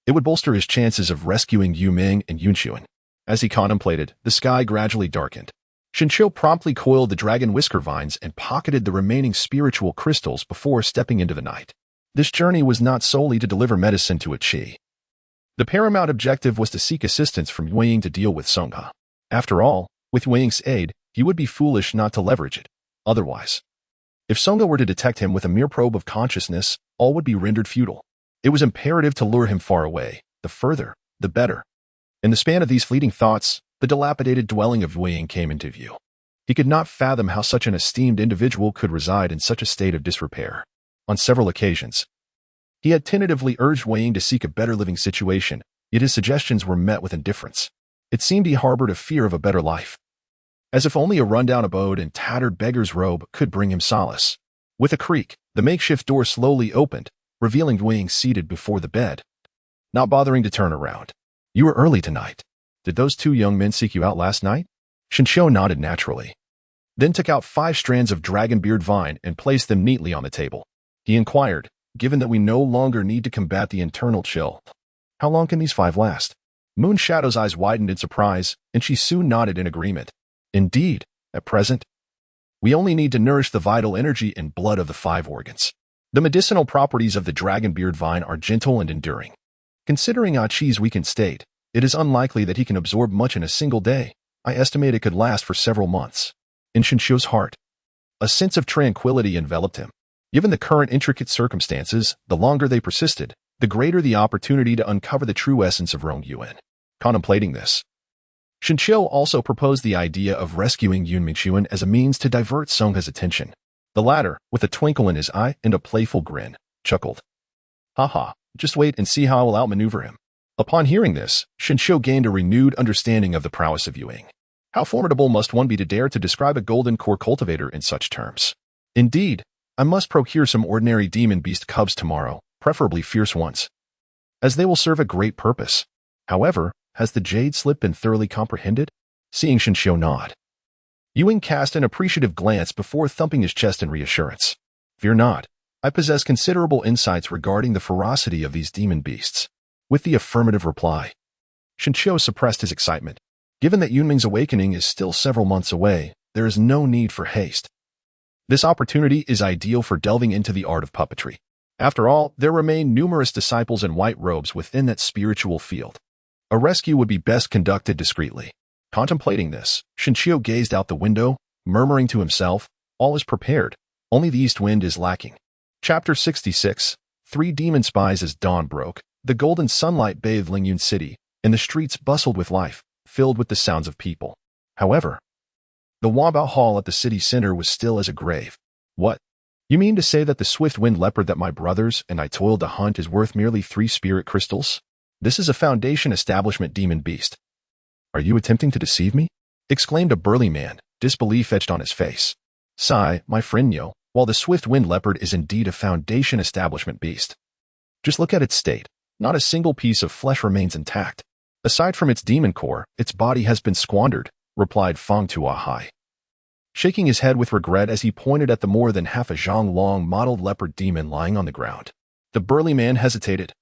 it would bolster his chances of rescuing Yu Ming and Yunxuan. As he contemplated, the sky gradually darkened. Shinchio promptly coiled the dragon whisker vines and pocketed the remaining spiritual crystals before stepping into the night. This journey was not solely to deliver medicine to a chi. The paramount objective was to seek assistance from Waning to deal with Songha. After all, with Waning's aid, he would be foolish not to leverage it. Otherwise, if Songha were to detect him with a mere probe of consciousness, all would be rendered futile. It was imperative to lure him far away. The further, the better. In the span of these fleeting thoughts, the dilapidated dwelling of Waning came into view. He could not fathom how such an esteemed individual could reside in such a state of disrepair. On several occasions, he had tentatively urged Waning to seek a better living situation, yet his suggestions were met with indifference. It seemed he harbored a fear of a better life, as if only a rundown abode and tattered beggar's robe could bring him solace. With a creak, the makeshift door slowly opened, revealing Wang seated before the bed, not bothering to turn around. "You were early tonight. Did those two young men seek you out last night?" Shinshio nodded naturally, then took out 5 strands of dragonbeard vine and placed them neatly on the table. He inquired, "Given that we no longer need to combat the internal chill, how long can these 5 last?" Moon Shadow's eyes widened in surprise, and she soon nodded in agreement. "Indeed, at present, we only need to nourish the vital energy and blood of the 5 organs. The medicinal properties of the dragonbeard vine are gentle and enduring. Considering Achi's weakened state, it is unlikely that he can absorb much in a single day. I estimate it could last for several months." In Shinshio's heart, a sense of tranquility enveloped him. Given the current intricate circumstances, the longer they persisted, the greater the opportunity to uncover the true essence of Rong Yuan. Contemplating this, Shinshio also proposed the idea of rescuing Yun Mingxuan as a means to divert Songhe's attention. The latter, with a twinkle in his eye and a playful grin, chuckled. "Haha, just wait and see how I will outmaneuver him." Upon hearing this, Shinshio gained a renewed understanding of the prowess of Yuing. How formidable must one be to dare to describe a golden core cultivator in such terms? "Indeed, I must procure some ordinary demon beast cubs tomorrow, preferably fierce ones, as they will serve a great purpose. However, has the jade slip been thoroughly comprehended?" Seeing Shinshio nod, Yuing cast an appreciative glance before thumping his chest in reassurance. "Fear not, I possess considerable insights regarding the ferocity of these demon beasts." With the affirmative reply, Shinshio suppressed his excitement. Given that Yunming's awakening is still several months away, there is no need for haste. This opportunity is ideal for delving into the art of puppetry. After all, there remain numerous disciples in white robes within that spiritual field. A rescue would be best conducted discreetly. Contemplating this, Shinshio gazed out the window, murmuring to himself, "All is prepared, only the east wind is lacking." Chapter 66. 3 demon spies. As dawn broke, the golden sunlight bathed Lingyun City, and the streets bustled with life, filled with the sounds of people. However, the Wabao Hall at the city center was still as a grave. "What? You mean to say that the swift-winged leopard that my brothers and I toiled to hunt is worth merely 3 spirit crystals? This is a Foundation establishment demon beast. Are you attempting to deceive me?" exclaimed a burly man, disbelief etched on his face. "Sigh, my friend Yo, while the swift-winged leopard is indeed a Foundation establishment beast, just look at its state. Not a single piece of flesh remains intact. Aside from its demon core, its body has been squandered," replied Fang Tuahai, shaking his head with regret as he pointed at the more than half a zhang long mottled leopard demon lying on the ground. The burly man hesitated,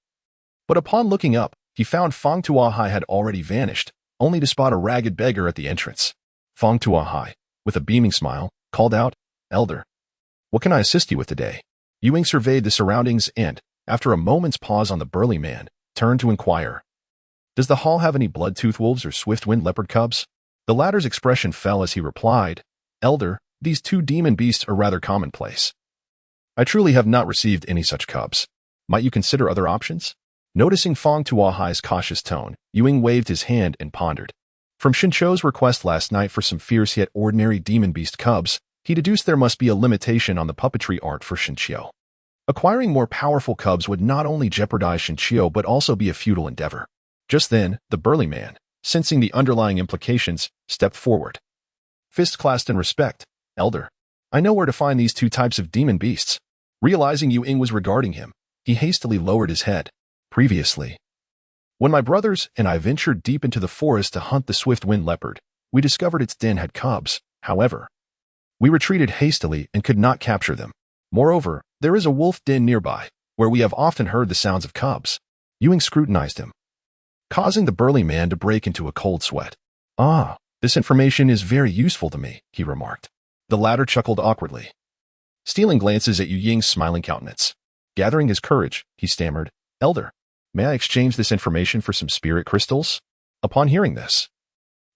but upon looking up, he found Fang Tuahai had already vanished, only to spot a ragged beggar at the entrance. Fang Tuahai, with a beaming smile, called out, "Elder, what can I assist you with today?" Yuing surveyed the surroundings and, after a moment's pause on the burly man, turned to inquire, "Does the hall have any blood-tooth wolves or swift-winged leopard cubs?" The latter's expression fell as he replied, "Elder, these 2 demon beasts are rather commonplace. I truly have not received any such cubs. Might you consider other options?" Noticing Fang Tuahai's cautious tone, Yuing waved his hand and pondered. From Shinshio's request last night for some fierce yet ordinary demon beast cubs, he deduced there must be a limitation on the puppetry art for Shinshio. Acquiring more powerful cubs would not only jeopardize Shinshio but also be a futile endeavor. Just then, the burly man, sensing the underlying implications, stepped forward. Fist clasped in respect, "Elder, I know where to find these 2 types of demon beasts." Realizing Yuing was regarding him, he hastily lowered his head. "Previously, when my brothers and I ventured deep into the forest to hunt the swift-winged leopard, we discovered its den had cubs. However, we retreated hastily and could not capture them. Moreover, there is a wolf den nearby, where we have often heard the sounds of cubs." Yuing scrutinized him, causing the burly man to break into a cold sweat. "Ah, this information is very useful to me," he remarked. The latter chuckled awkwardly, stealing glances at Yu Ying's smiling countenance. Gathering his courage, he stammered, "Elder, may I exchange this information for some spirit crystals?" Upon hearing this,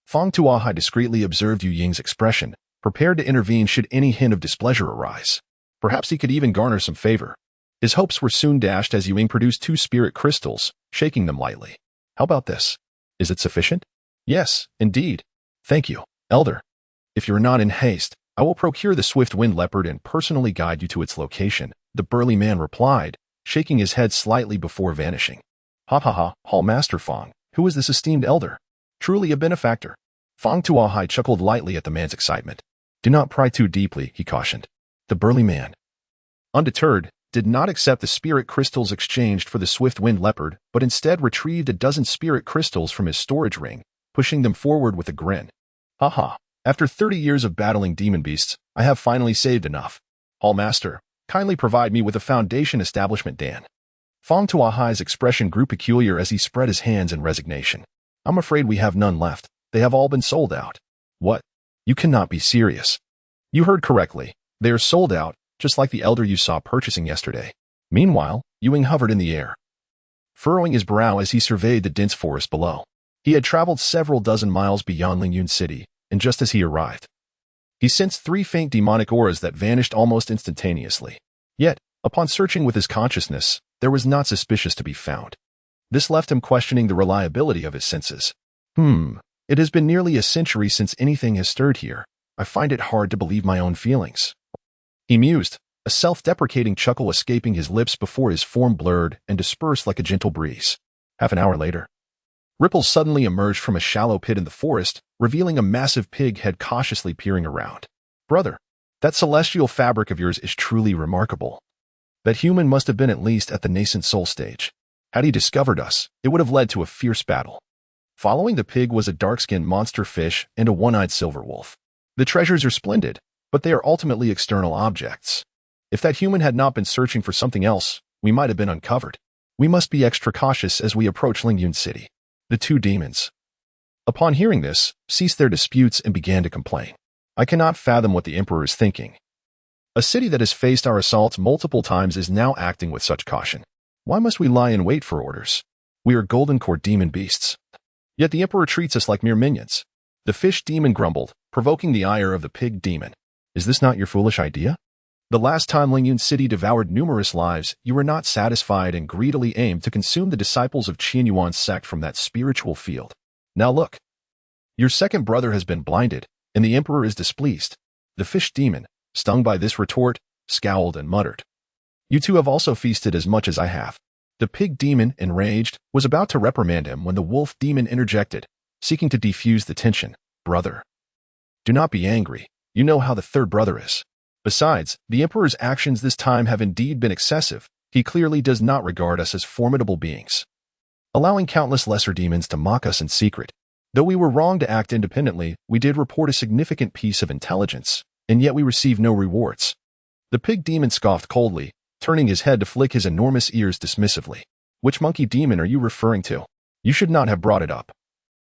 Fang Tuahai discreetly observed Yu Ying's expression, prepared to intervene should any hint of displeasure arise. Perhaps he could even garner some favor. His hopes were soon dashed as Yu Ying produced 2 spirit crystals, shaking them lightly. "How about this? Is it sufficient?" "Yes, indeed. Thank you, Elder. If you are not in haste, I will procure the swift-winged leopard and personally guide you to its location," the burly man replied, shaking his head slightly before vanishing. Ha ha ha, Hall Master Fong, who is this esteemed elder? Truly a benefactor. Fong Tuahai chuckled lightly at the man's excitement. Do not pry too deeply, he cautioned. The burly man, undeterred, did not accept the spirit crystals exchanged for the swift-winged leopard, but instead retrieved a dozen spirit crystals from his storage ring, pushing them forward with a grin. Ha ha, after 30 years of battling demon beasts, I have finally saved enough. Hall Master, kindly provide me with a foundation establishment Dan. Fong Tuahai's expression grew peculiar as he spread his hands in resignation. I'm afraid we have none left. They have all been sold out. What? You cannot be serious. You heard correctly. They are sold out, just like the elder you saw purchasing yesterday. Meanwhile, Ewing hovered in the air, furrowing his brow as he surveyed the dense forest below. He had traveled several dozen miles beyond Lingyun City, and just as he arrived, he sensed 3 faint demonic auras that vanished almost instantaneously. Yet, upon searching with his consciousness, there was not suspicious to be found. This left him questioning the reliability of his senses. It has been nearly a century since anything has stirred here. I find it hard to believe my own feelings. He mused, a self-deprecating chuckle escaping his lips before his form blurred and dispersed like a gentle breeze. Half an hour later, ripples suddenly emerged from a shallow pit in the forest, revealing a massive pig head cautiously peering around. Brother, that celestial fabric of yours is truly remarkable. That human must have been at least at the nascent soul stage. Had he discovered us, it would have led to a fierce battle. Following the pig was a dark-skinned monster fish and a one-eyed silver wolf. The treasures are splendid, but they are ultimately external objects. If that human had not been searching for something else, we might have been uncovered. We must be extra cautious as we approach Lingyun City. The 2 demons, upon hearing this, ceased their disputes and began to complain. I cannot fathom what the Emperor is thinking. A city that has faced our assaults multiple times is now acting with such caution. Why must we lie in wait for orders? We are golden core demon beasts. Yet the Emperor treats us like mere minions. The fish demon grumbled, provoking the ire of the pig demon. Is this not your foolish idea? The last time Lingyun City devoured numerous lives, you were not satisfied and greedily aimed to consume the disciples of Qian Yuan's sect from that spiritual field. Now look. Your second brother has been blinded, and the Emperor is displeased. The fish demon, stung by this retort, scowled and muttered. You 2 have also feasted as much as I have. The pig demon, enraged, was about to reprimand him when the wolf demon interjected, seeking to defuse the tension. Brother, do not be angry. You know how the third brother is. Besides, the Emperor's actions this time have indeed been excessive. He clearly does not regard us as formidable beings, allowing countless lesser demons to mock us in secret. Though we were wrong to act independently, we did report a significant piece of intelligence, and yet we received no rewards. The pig demon scoffed coldly, turning his head to flick his enormous ears dismissively. Which monkey demon are you referring to? You should not have brought it up.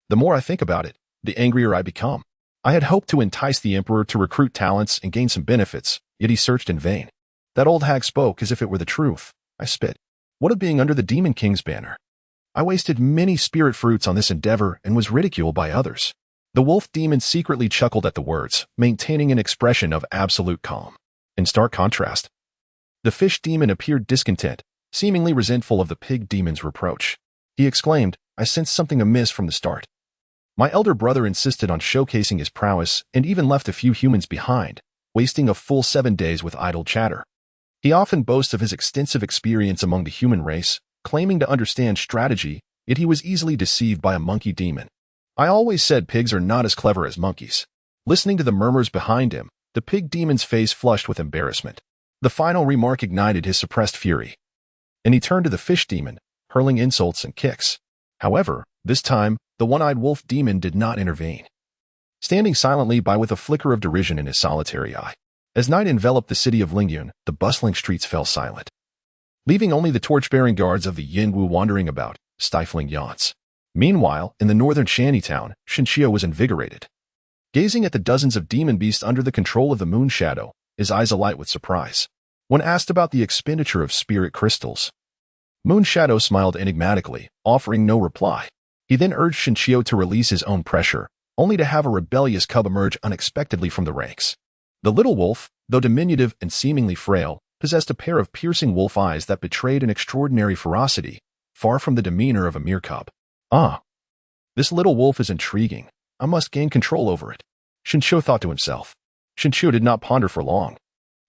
The more I think about it, the angrier I become. I had hoped to entice the Emperor to recruit talents and gain some benefits, yet he searched in vain. That old hag spoke as if it were the truth. I spit. What of being under the Demon King's banner? I wasted many spirit fruits on this endeavor and was ridiculed by others. The wolf demon secretly chuckled at the words, maintaining an expression of absolute calm. In stark contrast, the fish demon appeared discontent, seemingly resentful of the pig demon's reproach. He exclaimed, I sensed something amiss from the start. My elder brother insisted on showcasing his prowess and even left a few humans behind, wasting a full 7 days with idle chatter. He often boasts of his extensive experience among the human race, claiming to understand strategy, yet he was easily deceived by a monkey demon. I always said pigs are not as clever as monkeys. Listening to the murmurs behind him, the pig demon's face flushed with embarrassment. The final remark ignited his suppressed fury, and he turned to the fish demon, hurling insults and kicks. However, this time, the one-eyed wolf demon did not intervene, standing silently by with a flicker of derision in his solitary eye. As night enveloped the city of Lingyun, the bustling streets fell silent, leaving only the torch-bearing guards of the Yingwu wandering about, stifling yawns. Meanwhile, in the northern shantytown, Shinshio was invigorated, gazing at the dozens of demon beasts under the control of the moon shadow, his eyes alight with surprise. When asked about the expenditure of spirit crystals, Moon Shadow smiled enigmatically, offering no reply. He then urged Shinshio to release his own pressure, only to have a rebellious cub emerge unexpectedly from the ranks. The little wolf, though diminutive and seemingly frail, possessed a pair of piercing wolf eyes that betrayed an extraordinary ferocity, far from the demeanor of a mere cub. Ah, this little wolf is intriguing. I must gain control over it, Shinshio thought to himself. Shinshio did not ponder for long,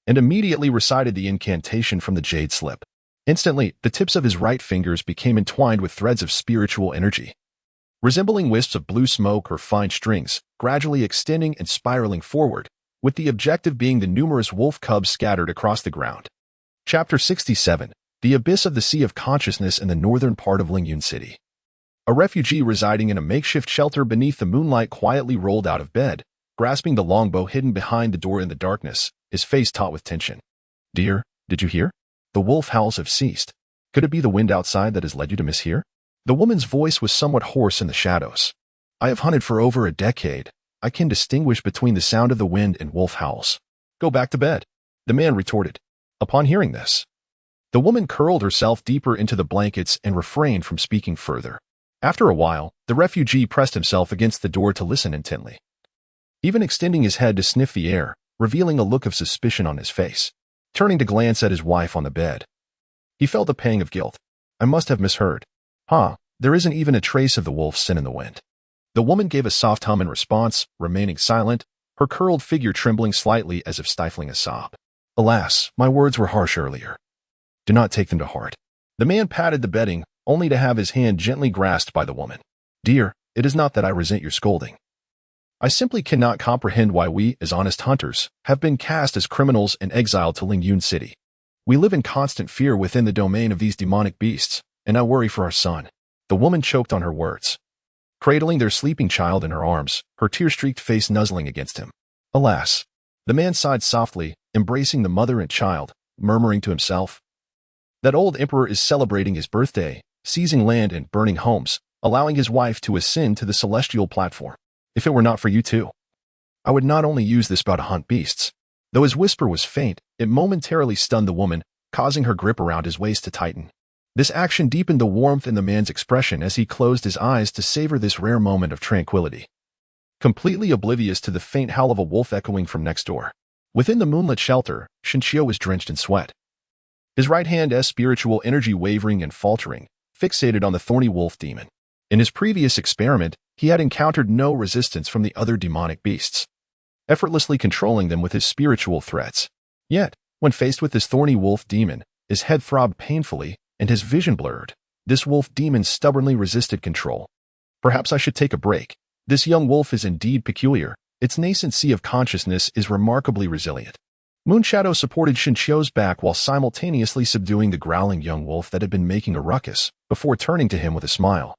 and immediately recited the incantation from the jade slip. Instantly, the tips of his right fingers became entwined with threads of spiritual energy, resembling wisps of blue smoke or fine strings, gradually extending and spiraling forward, with the objective being the numerous wolf cubs scattered across the ground. Chapter 67. The Abyss of the Sea of Consciousness in the northern part of Lingyun City. A refugee residing in a makeshift shelter beneath the moonlight quietly rolled out of bed, grasping the longbow hidden behind the door in the darkness, his face taut with tension. "Dear, did you hear? The wolf howls have ceased. Could it be the wind outside that has led you to mishear?" The woman's voice was somewhat hoarse in the shadows. "I have hunted for over a decade. I can distinguish between the sound of the wind and wolf howls." "Go back to bed," the man retorted. Upon hearing this, the woman curled herself deeper into the blankets and refrained from speaking further. After a while, the refugee pressed himself against the door to listen intently, even extending his head to sniff the air, revealing a look of suspicion on his face. Turning to glance at his wife on the bed, he felt a pang of guilt. "I must have misheard. There isn't even a trace of the wolf's sin in the wind." The woman gave a soft hum in response, remaining silent, her curled figure trembling slightly as if stifling a sob. "Alas, my words were harsh earlier. Do not take them to heart." The man patted the bedding, only to have his hand gently grasped by the woman. "Dear, it is not that I resent your scolding. I simply cannot comprehend why we, as honest hunters, have been cast as criminals and exiled to Lingyun City. We live in constant fear within the domain of these demonic beasts, and I worry for our son." The woman choked on her words, cradling their sleeping child in her arms, her tear-streaked face nuzzling against him. "Alas." The man sighed softly, embracing the mother and child, murmuring to himself, "That old emperor is celebrating his birthday, seizing land and burning homes, allowing his wife to ascend to the celestial platform. If it were not for you two, I would not only use this bow to hunt beasts." Though his whisper was faint, it momentarily stunned the woman, causing her grip around his waist to tighten. This action deepened the warmth in the man's expression as he closed his eyes to savor this rare moment of tranquility, completely oblivious to the faint howl of a wolf echoing from next door. Within the moonlit shelter, Shinchio was drenched in sweat, his right hand's spiritual energy wavering and faltering, fixated on the thorny wolf demon. In his previous experiment, he had encountered no resistance from the other demonic beasts, effortlessly controlling them with his spiritual threats. Yet, when faced with this thorny wolf demon, his head throbbed painfully and his vision blurred. This wolf demon stubbornly resisted control. "Perhaps I should take a break. This young wolf is indeed peculiar. Its nascent sea of consciousness is remarkably resilient." Moonshadow supported Shinchio's back while simultaneously subduing the growling young wolf that had been making a ruckus, before turning to him with a smile.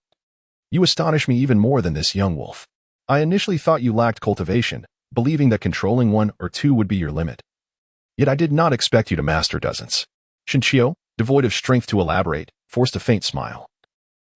"You astonish me even more than this young wolf. I initially thought you lacked cultivation, believing that controlling one or two would be your limit. Yet I did not expect you to master dozens." Shinchio, devoid of strength to elaborate, forced a faint smile,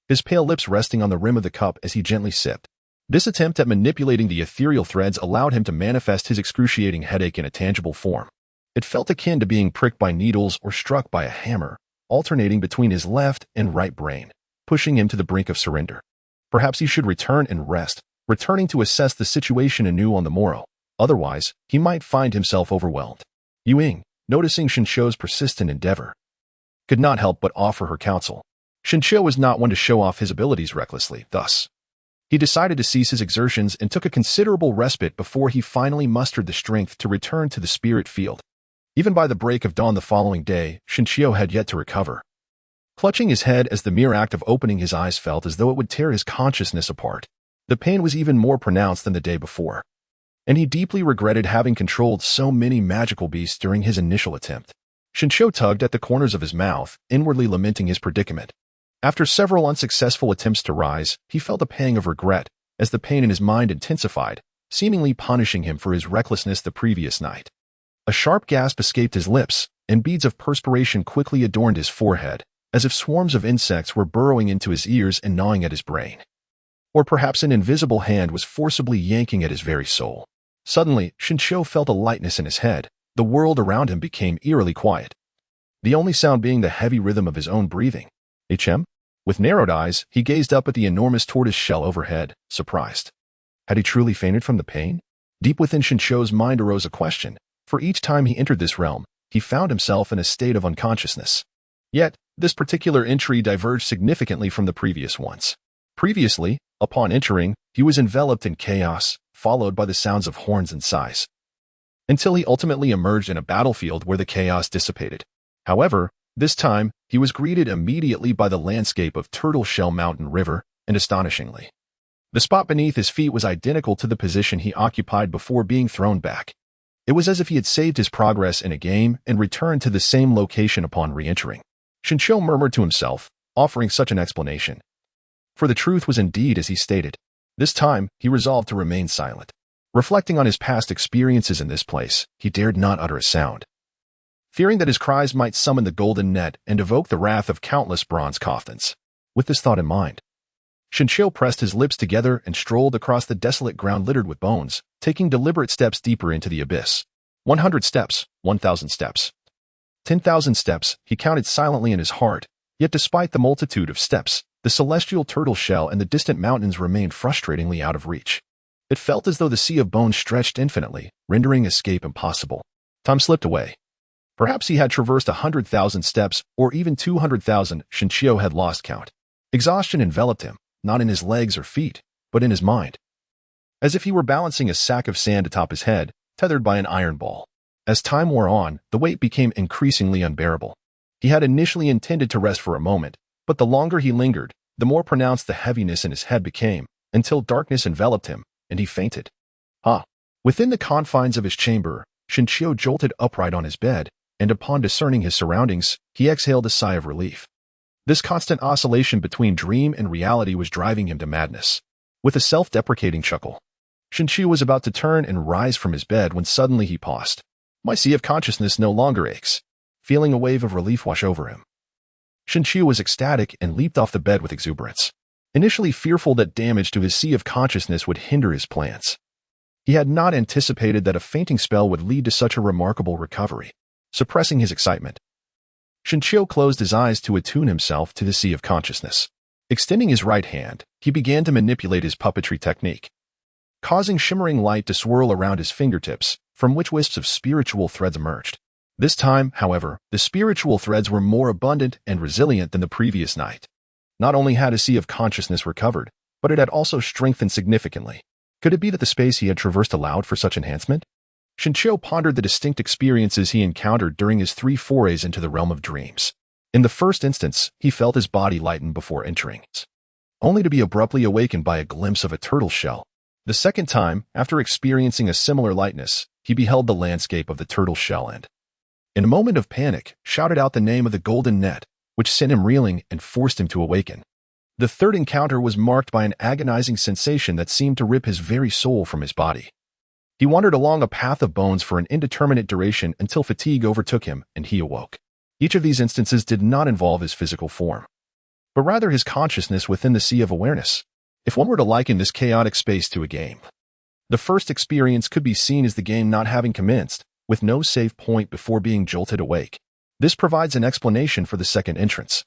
his pale lips resting on the rim of the cup as he gently sipped. This attempt at manipulating the ethereal threads allowed him to manifest his excruciating headache in a tangible form. It felt akin to being pricked by needles or struck by a hammer, alternating between his left and right brain, pushing him to the brink of surrender. Perhaps he should return and rest, returning to assess the situation anew on the morrow. Otherwise, he might find himself overwhelmed. Ying, noticing Shinchio's persistent endeavor, could not help but offer her counsel. Shinchio was not one to show off his abilities recklessly, thus, he decided to cease his exertions and took a considerable respite before he finally mustered the strength to return to the spirit field. Even by the break of dawn the following day, Shinchio had yet to recover. Clutching his head as the mere act of opening his eyes felt as though it would tear his consciousness apart. The pain was even more pronounced than the day before, and he deeply regretted having controlled so many magical beasts during his initial attempt. Shinchio tugged at the corners of his mouth, inwardly lamenting his predicament. After several unsuccessful attempts to rise, he felt a pang of regret as the pain in his mind intensified, seemingly punishing him for his recklessness the previous night. A sharp gasp escaped his lips, and beads of perspiration quickly adorned his forehead, as if swarms of insects were burrowing into his ears and gnawing at his brain. Or perhaps an invisible hand was forcibly yanking at his very soul. Suddenly, Shinchio felt a lightness in his head. The world around him became eerily quiet, the only sound being the heavy rhythm of his own breathing. "HM?" With narrowed eyes, he gazed up at the enormous tortoise shell overhead, surprised. Had he truly fainted from the pain? Deep within Shinchio's mind arose a question. For each time he entered this realm, he found himself in a state of unconsciousness. Yet, this particular entry diverged significantly from the previous ones. Previously, upon entering, he was enveloped in chaos, followed by the sounds of horns and sighs, until he ultimately emerged in a battlefield where the chaos dissipated. However, This time, he was greeted immediately by the landscape of Turtle Shell Mountain River, and astonishingly, the spot beneath his feet was identical to the position he occupied before being thrown back. It was as if he had saved his progress in a game and returned to the same location upon re-entering. Shincho murmured to himself, offering such an explanation. For the truth was indeed as he stated. This time, he resolved to remain silent. Reflecting on his past experiences in this place, he dared not utter a sound, fearing that his cries might summon the golden net and evoke the wrath of countless bronze coffins. With this thought in mind, Shincho pressed his lips together and strolled across the desolate ground littered with bones, taking deliberate steps deeper into the abyss. 100 steps, 1,000 steps, 10,000 steps, he counted silently in his heart, yet despite the multitude of steps, the celestial turtle shell and the distant mountains remained frustratingly out of reach. It felt as though the sea of bones stretched infinitely, rendering escape impossible. Time slipped away. Perhaps he had traversed 100,000 steps, or even 200,000, Shincho had lost count. Exhaustion enveloped him, not in his legs or feet, but in his mind. As if he were balancing a sack of sand atop his head, tethered by an iron ball. As time wore on, the weight became increasingly unbearable. He had initially intended to rest for a moment, but the longer he lingered, the more pronounced the heaviness in his head became, until darkness enveloped him, and he fainted. Within the confines of his chamber, Shincho jolted upright on his bed, and upon discerning his surroundings, he exhaled a sigh of relief. This constant oscillation between dream and reality was driving him to madness. With a self-deprecating chuckle, Shincho was about to turn and rise from his bed when suddenly he paused. My sea of consciousness no longer aches. Feeling a wave of relief wash over him, Shincho was ecstatic and leaped off the bed with exuberance. Initially fearful that damage to his sea of consciousness would hinder his plans, he had not anticipated that a fainting spell would lead to such a remarkable recovery. Suppressing his excitement, Shincho closed his eyes to attune himself to the sea of consciousness. Extending his right hand, he began to manipulate his puppetry technique, causing shimmering light to swirl around his fingertips, from which wisps of spiritual threads emerged. This time, however, the spiritual threads were more abundant and resilient than the previous night. Not only had his sea of consciousness recovered, but it had also strengthened significantly. Could it be that the space he had traversed allowed for such enhancement? Shincho pondered the distinct experiences he encountered during his 3 forays into the realm of dreams. In the first instance, he felt his body lighten before entering, only to be abruptly awakened by a glimpse of a turtle shell. The second time, after experiencing a similar lightness, he beheld the landscape of the turtle shell and, in a moment of panic, shouted out the name of the golden net, which sent him reeling and forced him to awaken. The third encounter was marked by an agonizing sensation that seemed to rip his very soul from his body. He wandered along a path of bones for an indeterminate duration until fatigue overtook him and he awoke. Each of these instances did not involve his physical form, but rather his consciousness within the sea of awareness. If one were to liken this chaotic space to a game, the first experience could be seen as the game not having commenced, with no save point before being jolted awake. This provides an explanation for the second entrance,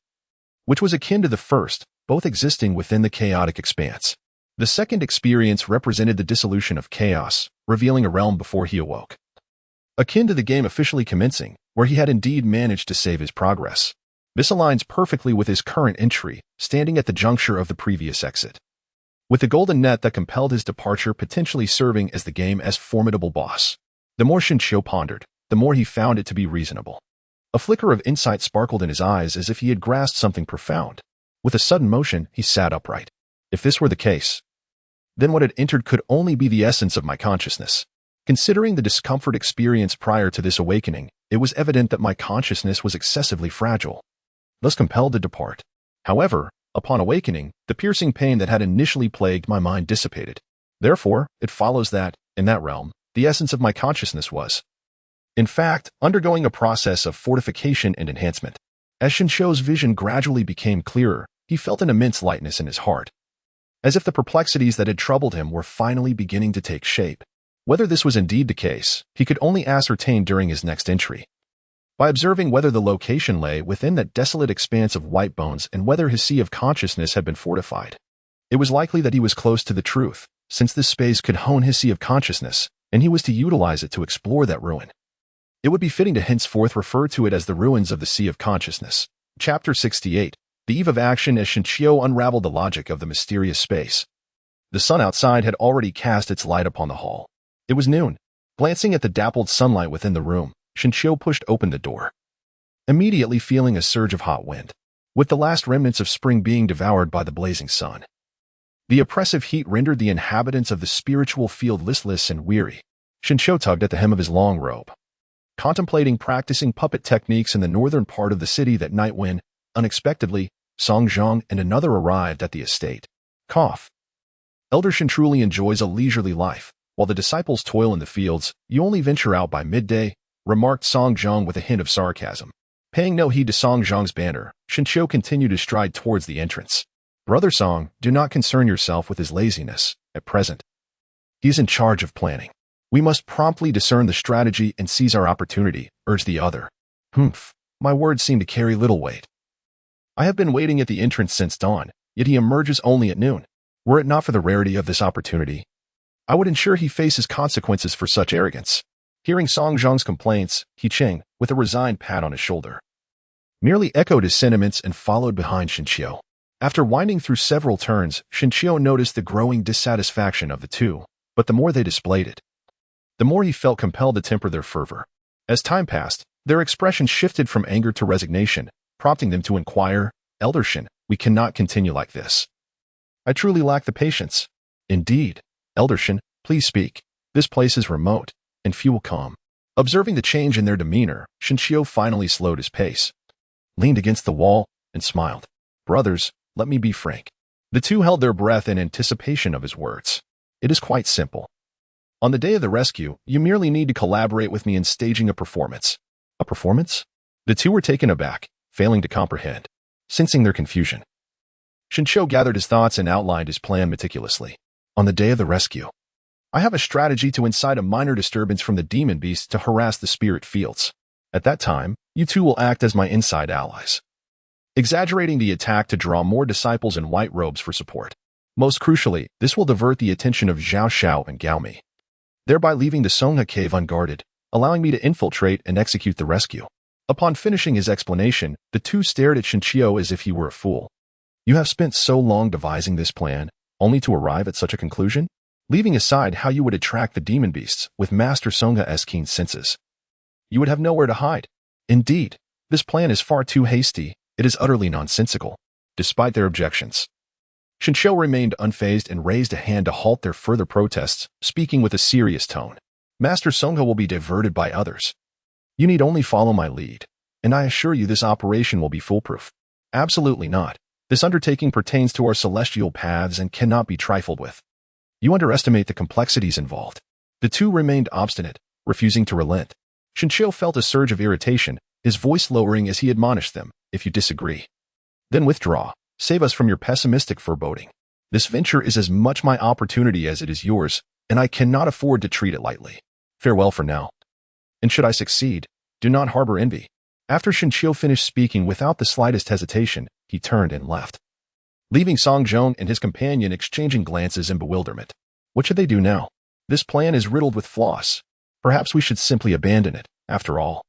which was akin to the first, both existing within the chaotic expanse. The second experience represented the dissolution of chaos, revealing a realm before he awoke, akin to the game officially commencing, where he had indeed managed to save his progress. This aligns perfectly with his current entry, standing at the juncture of the previous exit, with the golden net that compelled his departure potentially serving as the game's formidable boss. The more Shincho pondered, the more he found it to be reasonable. A flicker of insight sparkled in his eyes as if he had grasped something profound. With a sudden motion, he sat upright. If this were the case, then what had entered could only be the essence of my consciousness. Considering the discomfort experienced prior to this awakening, it was evident that my consciousness was excessively fragile, thus compelled to depart. However, upon awakening, the piercing pain that had initially plagued my mind dissipated. Therefore, it follows that, in that realm, the essence of my consciousness was, in fact, undergoing a process of fortification and enhancement. As Shincho's vision gradually became clearer, he felt an immense lightness in his heart, as if the perplexities that had troubled him were finally beginning to take shape. Whether this was indeed the case, he could only ascertain during his next entry, by observing whether the location lay within that desolate expanse of white bones and whether his sea of consciousness had been fortified. It was likely that he was close to the truth, since this space could hone his sea of consciousness, and he was to utilize it to explore that ruin. It would be fitting to henceforth refer to it as the ruins of the sea of consciousness. Chapter 68. The eve of action as Shincho unraveled the logic of the mysterious space. The sun outside had already cast its light upon the hall. It was noon. Glancing at the dappled sunlight within the room, Shincho pushed open the door. immediately feeling a surge of hot wind, with the last remnants of spring being devoured by the blazing sun. The oppressive heat rendered the inhabitants of the spiritual field listless and weary. Xinqiu tugged at the hem of his long robe, contemplating practicing puppet techniques in the northern part of the city that night when, unexpectedly, Song Zhang and another arrived at the estate. Cough. Elder Shen truly enjoys a leisurely life. While the disciples toil in the fields, you only venture out by midday, remarked Song Zhang with a hint of sarcasm. Paying no heed to Song Zhang's banter, Xinqiu continued to stride towards the entrance. Brother Song, do not concern yourself with his laziness, at present. He is in charge of planning. We must promptly discern the strategy and seize our opportunity, urged the other. Humph, my words seem to carry little weight. I have been waiting at the entrance since dawn, yet he emerges only at noon. Were it not for the rarity of this opportunity, I would ensure he faces consequences for such arrogance. Hearing Song Zhang's complaints, He Cheng, with a resigned pat on his shoulder, merely echoed his sentiments and followed behind Xinqiu. After winding through several turns, Xinqiu noticed the growing dissatisfaction of the two, but the more they displayed it, the more he felt compelled to temper their fervor. As time passed, their expression shifted from anger to resignation, prompting them to inquire, Elder Shen, we cannot continue like this. I truly lack the patience. Indeed. Elder Shen, please speak. This place is remote, and few will come. Observing the change in their demeanor, Xinqiu finally slowed his pace, leaned against the wall, and smiled. Brothers, let me be frank. The two held their breath in anticipation of his words. It is quite simple. On the day of the rescue, you merely need to collaborate with me in staging a performance. A performance? The two were taken aback, failing to comprehend. Sensing their confusion, Xinqiu gathered his thoughts and outlined his plan meticulously. On the day of the rescue, I have a strategy to incite a minor disturbance from the demon beasts to harass the spirit fields. At that time, you two will act as my inside allies, exaggerating the attack to draw more disciples in white robes for support. Most crucially, this will divert the attention of Zhao Xiao and Gao Mi, thereby leaving the Songha cave unguarded, allowing me to infiltrate and execute the rescue. Upon finishing his explanation, the two stared at Xinqiu as if he were a fool. You have spent so long devising this plan, only to arrive at such a conclusion? Leaving aside how you would attract the demon beasts with Master Songha's keen senses, you would have nowhere to hide. Indeed, this plan is far too hasty. It is utterly nonsensical. Despite their objections, Xinqiu remained unfazed and raised a hand to halt their further protests, speaking with a serious tone. Master Songha will be diverted by others. You need only follow my lead, and I assure you this operation will be foolproof. Absolutely not. This undertaking pertains to our celestial paths and cannot be trifled with. You underestimate the complexities involved. The two remained obstinate, refusing to relent. Xinqiu felt a surge of irritation, his voice lowering as he admonished them. If you disagree, then withdraw. Save us from your pessimistic foreboding. This venture is as much my opportunity as it is yours, and I cannot afford to treat it lightly. Farewell for now. And should I succeed, do not harbor envy. After Xinqiu finished speaking without the slightest hesitation, he turned and left, leaving Song Zhang and his companion exchanging glances in bewilderment. What should they do now? This plan is riddled with flaws. Perhaps we should simply abandon it, after all.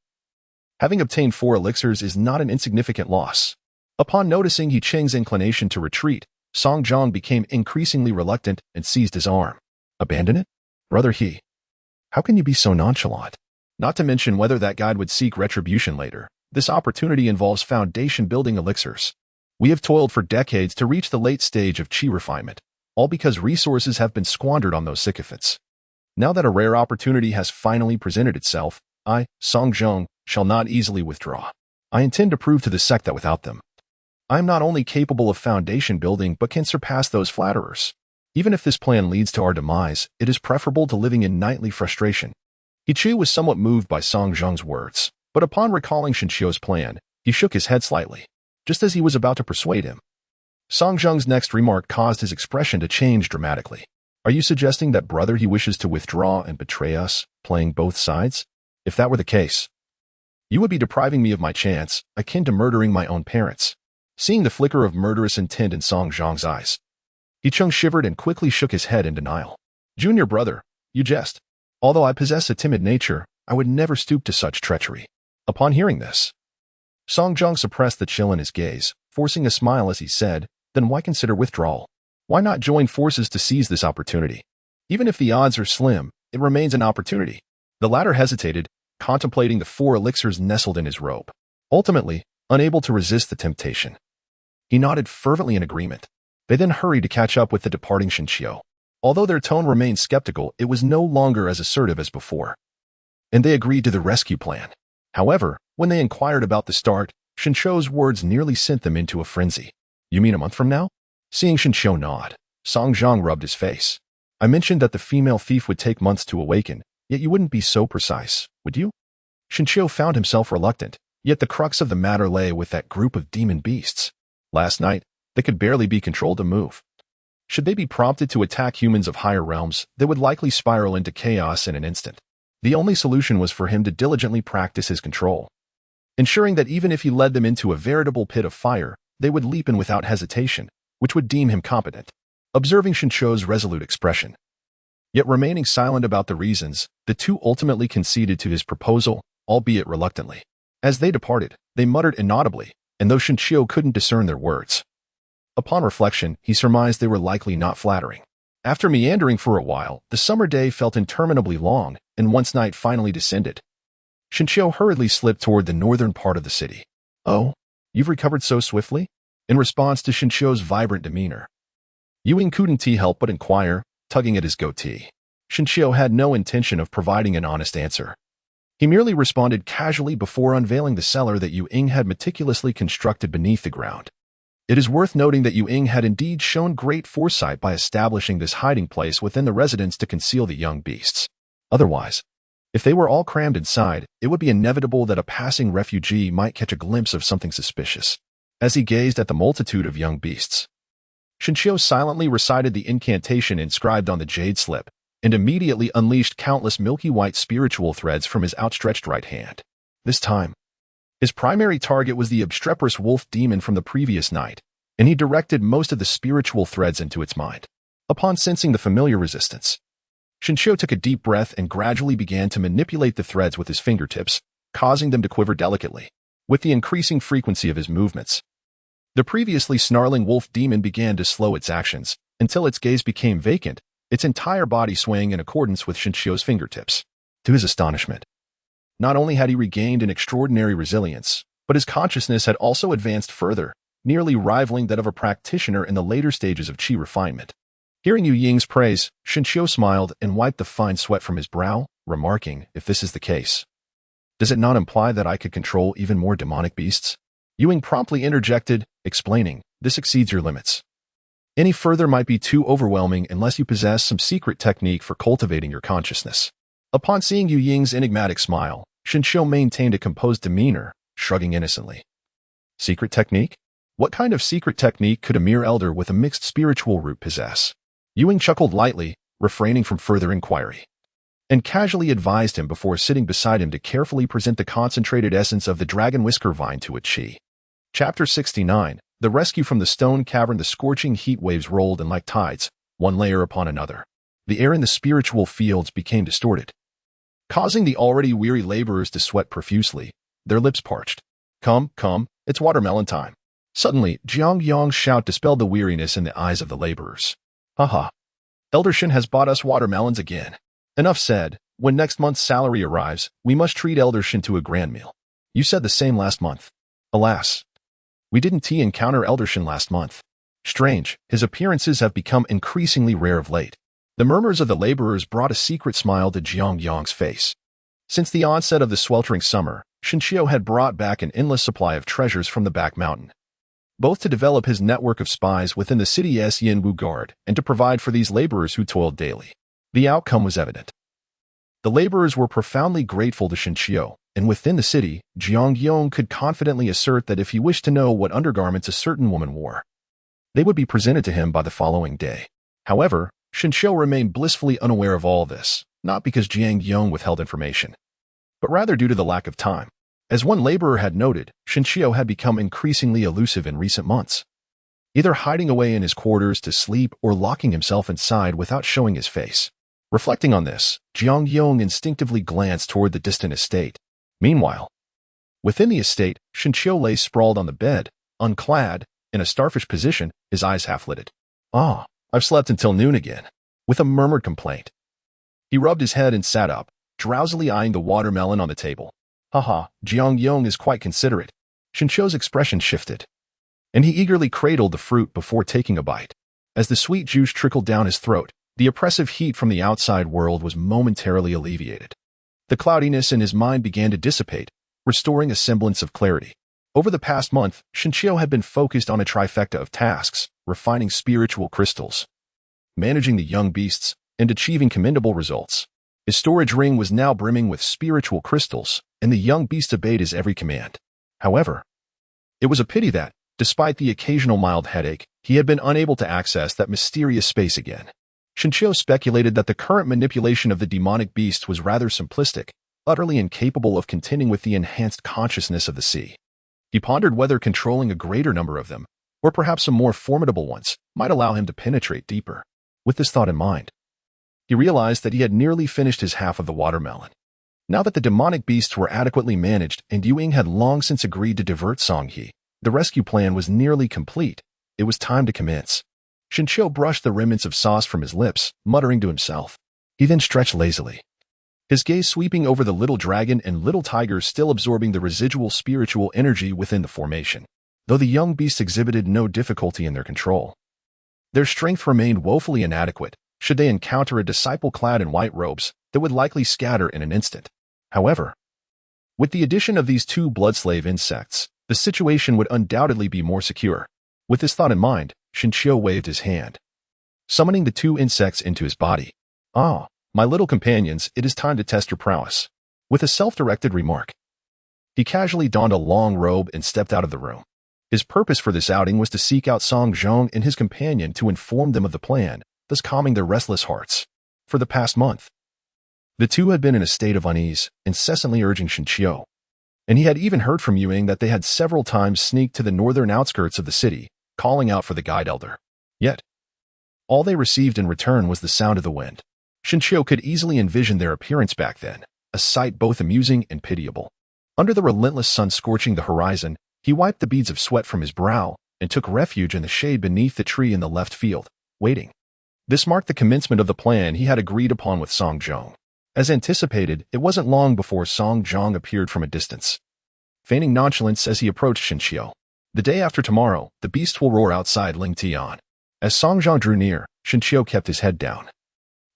Having obtained 4 elixirs is not an insignificant loss. Upon noticing He Cheng's inclination to retreat, Song Zhang became increasingly reluctant and seized his arm. Abandon it? Brother He, how can you be so nonchalant? Not to mention whether that guide would seek retribution later. This opportunity involves foundation-building elixirs. We have toiled for decades to reach the late stage of qi refinement, all because resources have been squandered on those sycophants. Now that a rare opportunity has finally presented itself, I, Song Zhang, shall not easily withdraw. I intend to prove to the sect that without them, I am not only capable of foundation building but can surpass those flatterers. Even if this plan leads to our demise, it is preferable to living in nightly frustration. He Chu was somewhat moved by Song Zhang's words, but upon recalling Xinqiu's plan, he shook his head slightly, just as he was about to persuade him. Song Zhang's next remark caused his expression to change dramatically. Are you suggesting that brother he wishes to withdraw and betray us, playing both sides? If that were the case, you would be depriving me of my chance, akin to murdering my own parents. Seeing the flicker of murderous intent in Song Zhang's eyes, He Cheng shivered and quickly shook his head in denial. Junior brother, you jest. Although I possess a timid nature, I would never stoop to such treachery. Upon hearing this, Song Zhang suppressed the chill in his gaze, forcing a smile as he said, then why consider withdrawal? Why not join forces to seize this opportunity? Even if the odds are slim, it remains an opportunity. The latter hesitated, contemplating the 4 elixirs nestled in his robe. Ultimately, unable to resist the temptation, he nodded fervently in agreement. They then hurried to catch up with the departing Shinshio. Although their tone remained skeptical, it was no longer as assertive as before, and they agreed to the rescue plan. However, when they inquired about the start, Shinshio's words nearly sent them into a frenzy. You mean a month from now? Seeing Shinshio nod, Song Jiang rubbed his face. I mentioned that the female thief would take months to awaken, yet you wouldn't be so precise, would you? Shinshio found himself reluctant, yet the crux of the matter lay with that group of demon beasts. Last night, they could barely be controlled to move. Should they be prompted to attack humans of higher realms, they would likely spiral into chaos in an instant. The only solution was for him to diligently practice his control, ensuring that even if he led them into a veritable pit of fire, they would leap in without hesitation, which would deem him competent. Observing Shinshio's resolute expression, yet remaining silent about the reasons, the two ultimately conceded to his proposal, albeit reluctantly. As they departed, they muttered inaudibly, and though Shinshio couldn't discern their words, upon reflection, he surmised they were likely not flattering. After meandering for a while, the summer day felt interminably long, and once night finally descended, Shinshio hurriedly slipped toward the northern part of the city. Oh, you've recovered so swiftly? In response to Shinshio's vibrant demeanor, Ying couldn't help but inquire, tugging at his goatee. Shinshio had no intention of providing an honest answer. He merely responded casually before unveiling the cellar that Ying had meticulously constructed beneath the ground. It is worth noting that Ying had indeed shown great foresight by establishing this hiding place within the residence to conceal the young beasts. Otherwise, if they were all crammed inside, it would be inevitable that a passing refugee might catch a glimpse of something suspicious. As he gazed at the multitude of young beasts, Shinshio silently recited the incantation inscribed on the jade slip, and immediately unleashed countless milky white spiritual threads from his outstretched right hand. This time, his primary target was the obstreperous wolf demon from the previous night, and he directed most of the spiritual threads into its mind. Upon sensing the familiar resistance, Shinshio took a deep breath and gradually began to manipulate the threads with his fingertips, causing them to quiver delicately. With the increasing frequency of his movements, the previously snarling wolf demon began to slow its actions, until its gaze became vacant, its entire body swaying in accordance with Shinshio's fingertips. To his astonishment, not only had he regained an extraordinary resilience, but his consciousness had also advanced further, nearly rivaling that of a practitioner in the later stages of qi refinement. Hearing Ying's praise, Shinshio smiled and wiped the fine sweat from his brow, remarking, if this is the case, does it not imply that I could control even more demonic beasts? Ying promptly interjected, explaining, this exceeds your limits. Any further might be too overwhelming unless you possess some secret technique for cultivating your consciousness. Upon seeing Ying's enigmatic smile, Shinshio maintained a composed demeanor, shrugging innocently. Secret technique? What kind of secret technique could a mere elder with a mixed spiritual root possess? Ying chuckled lightly, refraining from further inquiry, and casually advised him before sitting beside him to carefully present the concentrated essence of the dragon whisker vine to a qi. Chapter 69. The rescue from the stone cavern. The scorching heat waves rolled in like tides, one layer upon another. The air in the spiritual fields became distorted, causing the already weary laborers to sweat profusely, their lips parched. Come, it's watermelon time. Suddenly, Jiang Yang's shout dispelled the weariness in the eyes of the laborers. Haha. Elder Shin has bought us watermelons again. Enough said. When next month's salary arrives, we must treat Elder Shin to a grand meal. You said the same last month. Alas, we didn't encounter Elder Shin last month. Strange, his appearances have become increasingly rare of late. The murmurs of the laborers brought a secret smile to Jiang Yang's face. Since the onset of the sweltering summer, Shinshio had brought back an endless supply of treasures from the back mountain, both to develop his network of spies within the city's Yinwu Guard and to provide for these laborers who toiled daily. The outcome was evident. The laborers were profoundly grateful to Shinshio, and within the city, Jiang Yang could confidently assert that if he wished to know what undergarments a certain woman wore, they would be presented to him by the following day. However, Shinshio remained blissfully unaware of all this, not because Jiang Yang withheld information, but rather due to the lack of time. As one laborer had noted, Shinshio had become increasingly elusive in recent months, either hiding away in his quarters to sleep or locking himself inside without showing his face. Reflecting on this, Jiang Yang instinctively glanced toward the distant estate. Meanwhile, within the estate, Shinshio lay sprawled on the bed, unclad, in a starfish position, his eyes half-lidded. Ah, I've slept until noon again. With a murmured complaint, he rubbed his head and sat up, drowsily eyeing the watermelon on the table. Haha, Jiang Yang is quite considerate. Shinshio's expression shifted, and he eagerly cradled the fruit before taking a bite. As the sweet juice trickled down his throat, the oppressive heat from the outside world was momentarily alleviated. The cloudiness in his mind began to dissipate, restoring a semblance of clarity. Over the past month, Shinshio had been focused on a trifecta of tasks: refining spiritual crystals, managing the young beasts, and achieving commendable results. His storage ring was now brimming with spiritual crystals, and the young beast obeyed his every command. However, it was a pity that, despite the occasional mild headache, he had been unable to access that mysterious space again. Shinshio speculated that the current manipulation of the demonic beast was rather simplistic, utterly incapable of contending with the enhanced consciousness of the sea. He pondered whether controlling a greater number of them, or perhaps some more formidable ones, might allow him to penetrate deeper. With this thought in mind, he realized that he had nearly finished his half of the watermelon. Now that the demonic beasts were adequately managed and Yuying had long since agreed to divert Songhe, the rescue plan was nearly complete. It was time to commence. Shinshio brushed the remnants of sauce from his lips, muttering to himself. He then stretched lazily, his gaze sweeping over the little dragon and little tiger, still absorbing the residual spiritual energy within the formation. Though the young beasts exhibited no difficulty in their control, their strength remained woefully inadequate should they encounter a disciple clad in white robes that would likely scatter in an instant. However, with the addition of these two blood-slave insects, the situation would undoubtedly be more secure. With this thought in mind, Shinshio waved his hand, summoning the two insects into his body. "Ah, my little companions, it is time to test your prowess." With a self-directed remark, he casually donned a long robe and stepped out of the room. His purpose for this outing was to seek out Song Zhong and his companion to inform them of the plan, thus calming their restless hearts. For the past month, the two had been in a state of unease, incessantly urging Shinshio, and he had even heard from Yuying that they had several times sneaked to the northern outskirts of the city, calling out for the guide elder. Yet, all they received in return was the sound of the wind. Shinshio could easily envision their appearance back then, a sight both amusing and pitiable. Under the relentless sun scorching the horizon, he wiped the beads of sweat from his brow and took refuge in the shade beneath the tree in the left field, waiting. This marked the commencement of the plan he had agreed upon with Song Zhong. As anticipated, it wasn't long before Song Zhong appeared from a distance, feigning nonchalance as he approached Shinshio. "The day after tomorrow, the beast will roar outside Lingtian." As Song Zhong drew near, Shinshio kept his head down,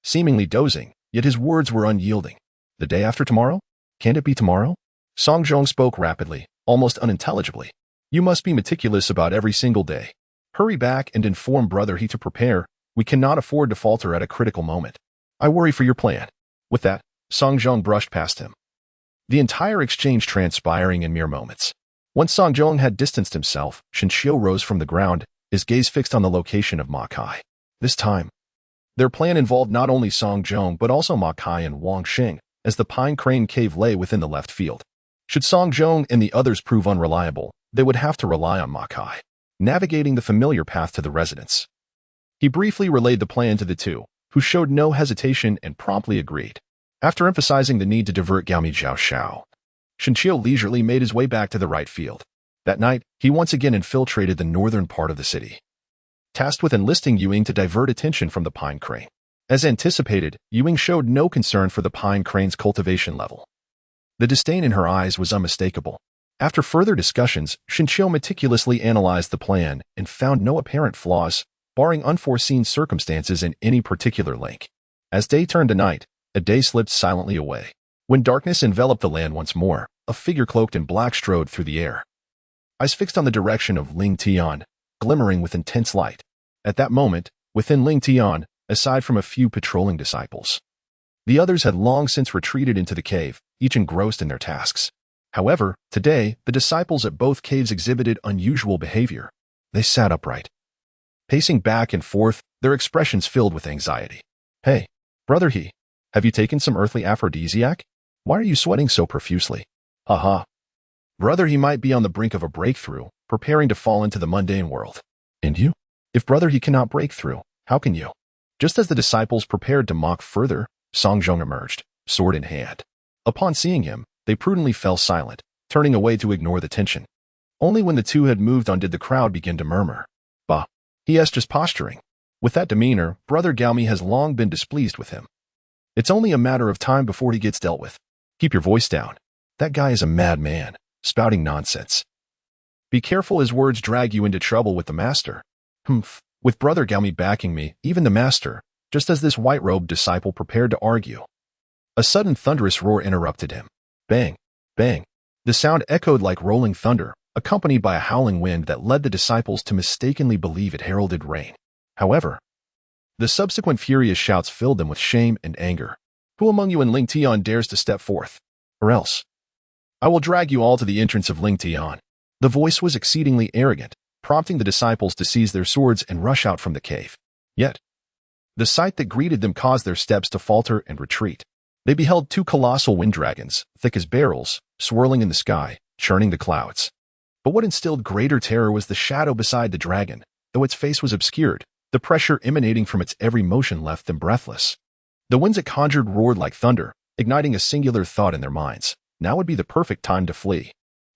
seemingly dozing, yet his words were unyielding. "The day after tomorrow? Can't it be tomorrow?" Song Zhong spoke rapidly, almost unintelligibly. "You must be meticulous about every single day. Hurry back and inform Brother He to prepare. We cannot afford to falter at a critical moment. I worry for your plan." With that, Song Zhong brushed past him, the entire exchange transpiring in mere moments. Once Song Zhong had distanced himself, Shinshio rose from the ground, his gaze fixed on the location of Ma Kai. This time, their plan involved not only Song Zhong but also Ma Kai and Wang Xing, as the Pine Crane Cave lay within the left field. Should Song Zhong and the others prove unreliable, they would have to rely on Ma Kai, navigating the familiar path to the residence. He briefly relayed the plan to the two, who showed no hesitation and promptly agreed. After emphasizing the need to divert Gaomi Zhao Shao, Shinshio leisurely made his way back to the right field. That night, he once again infiltrated the northern part of the city, tasked with enlisting Yuying to divert attention from the pine crane. As anticipated, Yuying showed no concern for the pine crane's cultivation level. The disdain in her eyes was unmistakable. After further discussions, Shinshio meticulously analyzed the plan and found no apparent flaws, barring unforeseen circumstances in any particular link. As day turned to night, a day slipped silently away. When darkness enveloped the land once more, a figure cloaked in black strode through the air, eyes fixed on the direction of Ling Tian, glimmering with intense light. At that moment, within Ling Tian, aside from a few patrolling disciples, the others had long since retreated into the cave, each engrossed in their tasks. However, today, the disciples at both caves exhibited unusual behavior. They sat upright, pacing back and forth, their expressions filled with anxiety. "Hey, Brother He, have you taken some earthly aphrodisiac? Why are you sweating so profusely?" "Haha. Brother He might be on the brink of a breakthrough, preparing to fall into the mundane world. And you? If Brother He cannot break through, how can you?" Just as the disciples prepared to mock further, Song Zhong emerged, sword in hand. Upon seeing him, they prudently fell silent, turning away to ignore the tension. Only when the two had moved on did the crowd begin to murmur. "Bah, he is just posturing. With that demeanor, Brother Gaomi has long been displeased with him. It's only a matter of time before he gets dealt with. Keep your voice down. That guy is a madman, spouting nonsense." Be careful, his words drag you into trouble with the master. Humph. With Brother Galmi backing me, even the master, just as this white-robed disciple prepared to argue. A sudden thunderous roar interrupted him. Bang! Bang! The sound echoed like rolling thunder, accompanied by a howling wind that led the disciples to mistakenly believe it heralded rain. However, the subsequent furious shouts filled them with shame and anger. Who among you and Ling Tian dares to step forth? Or else, I will drag you all to the entrance of Ling Tian. The voice was exceedingly arrogant, prompting the disciples to seize their swords and rush out from the cave. Yet, the sight that greeted them caused their steps to falter and retreat. They beheld two colossal wind dragons, thick as barrels, swirling in the sky, churning the clouds. But what instilled greater terror was the shadow beside the dragon. Though its face was obscured, the pressure emanating from its every motion left them breathless. The winds it conjured roared like thunder, igniting a singular thought in their minds. Now would be the perfect time to flee.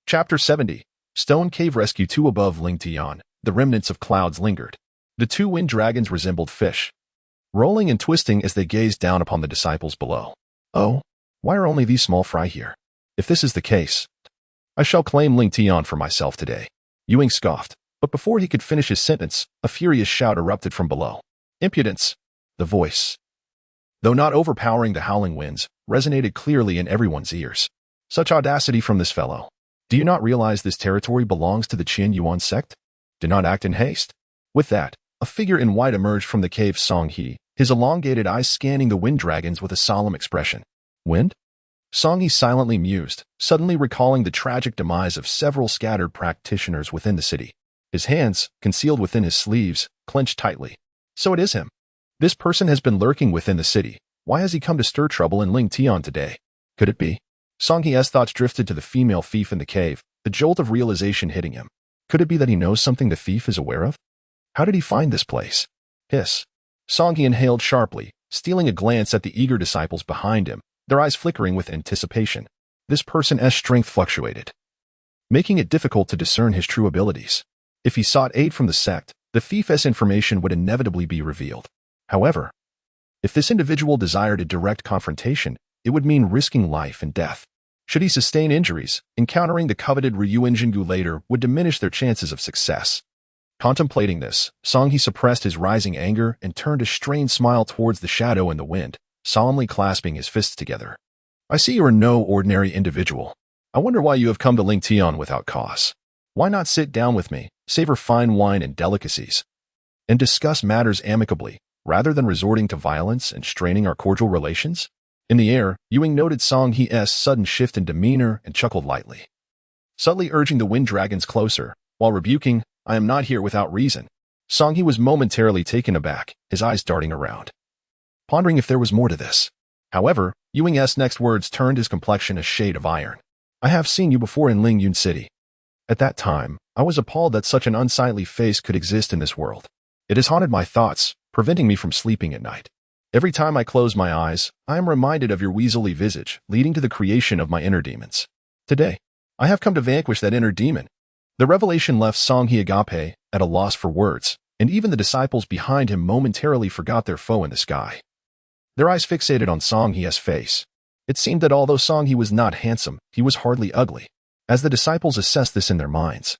Chapter 70. Stone Cave Rescue 2. Above Ling Tian, the remnants of clouds lingered. The two wind dragons resembled fish, rolling and twisting as they gazed down upon the disciples below. Oh, why are only these small fry here? If this is the case, I shall claim Ling Tian for myself today. Ewing scoffed, but before he could finish his sentence, a furious shout erupted from below. Impudence! The voice, though not overpowering the howling winds, resonated clearly in everyone's ears. Such audacity from this fellow. Do you not realize this territory belongs to the Qian Yuan sect? Do not act in haste. With that, a figure in white emerged from the cave. Song He, his elongated eyes scanning the wind dragons with a solemn expression. Wind? Song He silently mused, suddenly recalling the tragic demise of several scattered practitioners within the city. His hands, concealed within his sleeves, clenched tightly. So it is him. This person has been lurking within the city. Why has he come to stir trouble in Ling Tian today? Could it be? Song He's thoughts drifted to the female thief in the cave, the jolt of realization hitting him. Could it be that he knows something the thief is aware of? How did he find this place? Hiss. Song He inhaled sharply, stealing a glance at the eager disciples behind him, their eyes flickering with anticipation. This person's strength fluctuated, making it difficult to discern his true abilities. If he sought aid from the sect, the thief's information would inevitably be revealed. However, if this individual desired a direct confrontation, it would mean risking life and death. Should he sustain injuries, encountering the coveted Ryuan Jingu later would diminish their chances of success. Contemplating this, Song He suppressed his rising anger and turned a strained smile towards the shadow in the wind, solemnly clasping his fists together. I see you are no ordinary individual. I wonder why you have come to Ling Tian without cause. Why not sit down with me, savor fine wine and delicacies, and discuss matters amicably, rather than resorting to violence and straining our cordial relations? In the air, Ewing noted Song He's sudden shift in demeanor and chuckled lightly, subtly urging the wind dragons closer, while rebuking, I am not here without reason. Song He was momentarily taken aback, his eyes darting around, pondering if there was more to this. However, Ewing's next words turned his complexion a shade of iron. I have seen you before in Ling Yun City. At that time, I was appalled that such an unsightly face could exist in this world. It has haunted my thoughts, preventing me from sleeping at night. Every time I close my eyes, I am reminded of your weaselly visage, leading to the creation of my inner demons. Today, I have come to vanquish that inner demon. The revelation left Song He Agape at a loss for words, and even the disciples behind him momentarily forgot their foe in the sky. Their eyes fixated on Song He's face. It seemed that although Song He was not handsome, he was hardly ugly. As the disciples assessed this in their minds,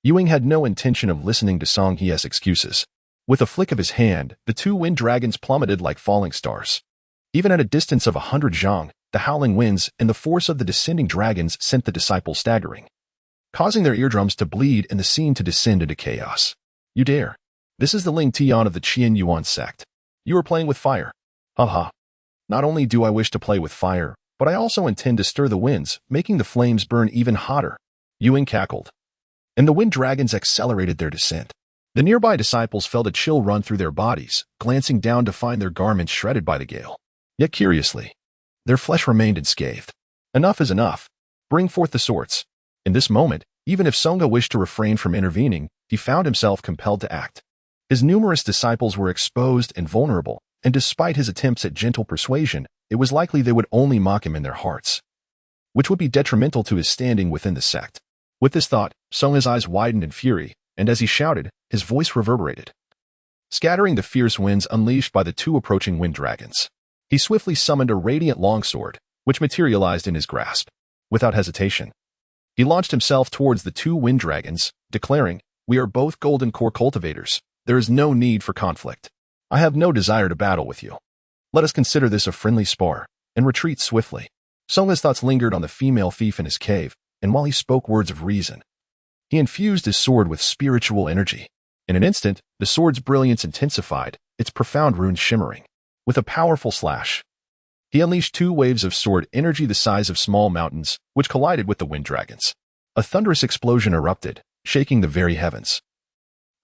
Ewing had no intention of listening to Song He's excuses. With a flick of his hand, the two wind dragons plummeted like falling stars. Even at a distance of 100 zhang, the howling winds and the force of the descending dragons sent the disciples staggering, causing their eardrums to bleed and the scene to descend into chaos. You dare. This is the Ling Tian of the Qian Yuan sect. You are playing with fire. Haha. Not only do I wish to play with fire, but I also intend to stir the winds, making the flames burn even hotter. Ewing cackled, and the wind dragons accelerated their descent. The nearby disciples felt a chill run through their bodies, glancing down to find their garments shredded by the gale. Yet curiously, their flesh remained unscathed. Enough is enough. Bring forth the swords. In this moment, even if Songa wished to refrain from intervening, he found himself compelled to act. His numerous disciples were exposed and vulnerable, and despite his attempts at gentle persuasion, it was likely they would only mock him in their hearts, which would be detrimental to his standing within the sect. With this thought, Songa's eyes widened in fury, and as he shouted, his voice reverberated, scattering the fierce winds unleashed by the two approaching wind dragons. He swiftly summoned a radiant longsword, which materialized in his grasp. Without hesitation, He launched himself towards the two wind dragons, declaring, "We are both golden core cultivators. There is no need for conflict. I have no desire to battle with you. Let us consider this a friendly spar, and retreat swiftly." Songha's thoughts lingered on the female thief in his cave, and while he spoke words of reason, he infused his sword with spiritual energy. In an instant, the sword's brilliance intensified, its profound runes shimmering. With a powerful slash, he unleashed two waves of sword energy the size of small mountains, which collided with the wind dragons. A thunderous explosion erupted, shaking the very heavens,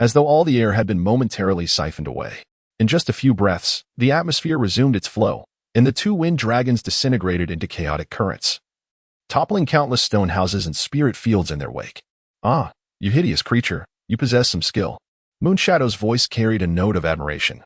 as though all the air had been momentarily siphoned away. In just a few breaths, the atmosphere resumed its flow, and the two wind dragons disintegrated into chaotic currents, toppling countless stone houses and spirit fields in their wake. "Ah, you hideous creature, you possess some skill." Moonshadow's voice carried a note of admiration,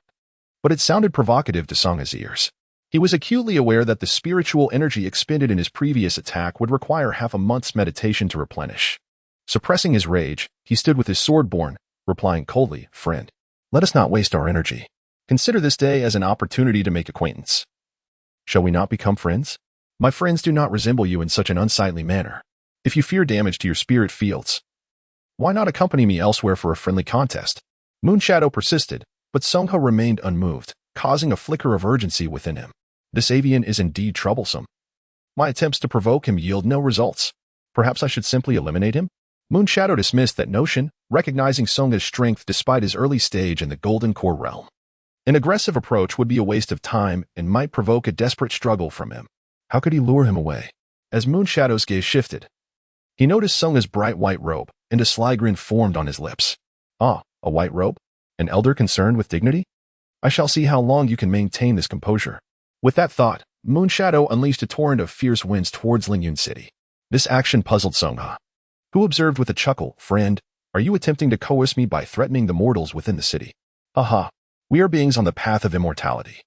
but it sounded provocative to Songha's ears. He was acutely aware that the spiritual energy expended in his previous attack would require half a month's meditation to replenish. Suppressing his rage, he stood with his sword borne, replying coldly, "Friend, let us not waste our energy. Consider this day as an opportunity to make acquaintance. Shall we not become friends? My friends do not resemble you in such an unsightly manner. If you fear damage to your spirit fields, why not accompany me elsewhere for a friendly contest?" Moonshadow persisted, but Songha remained unmoved, causing a flicker of urgency within him. This avian is indeed troublesome. My attempts to provoke him yield no results. Perhaps I should simply eliminate him? Moonshadow dismissed that notion, recognizing Songha's strength despite his early stage in the Golden Core realm. An aggressive approach would be a waste of time and might provoke a desperate struggle from him. How could he lure him away? As Moonshadow's gaze shifted, he noticed Songha's bright white robe, and a sly grin formed on his lips. "Ah, a white robe? An elder concerned with dignity? I shall see how long you can maintain this composure." With that thought, Moonshadow unleashed a torrent of fierce winds towards Lingyun City. This action puzzled Songha, who observed with a chuckle, "Friend, are you attempting to coerce me by threatening the mortals within the city? Aha, we are beings on the path of immortality.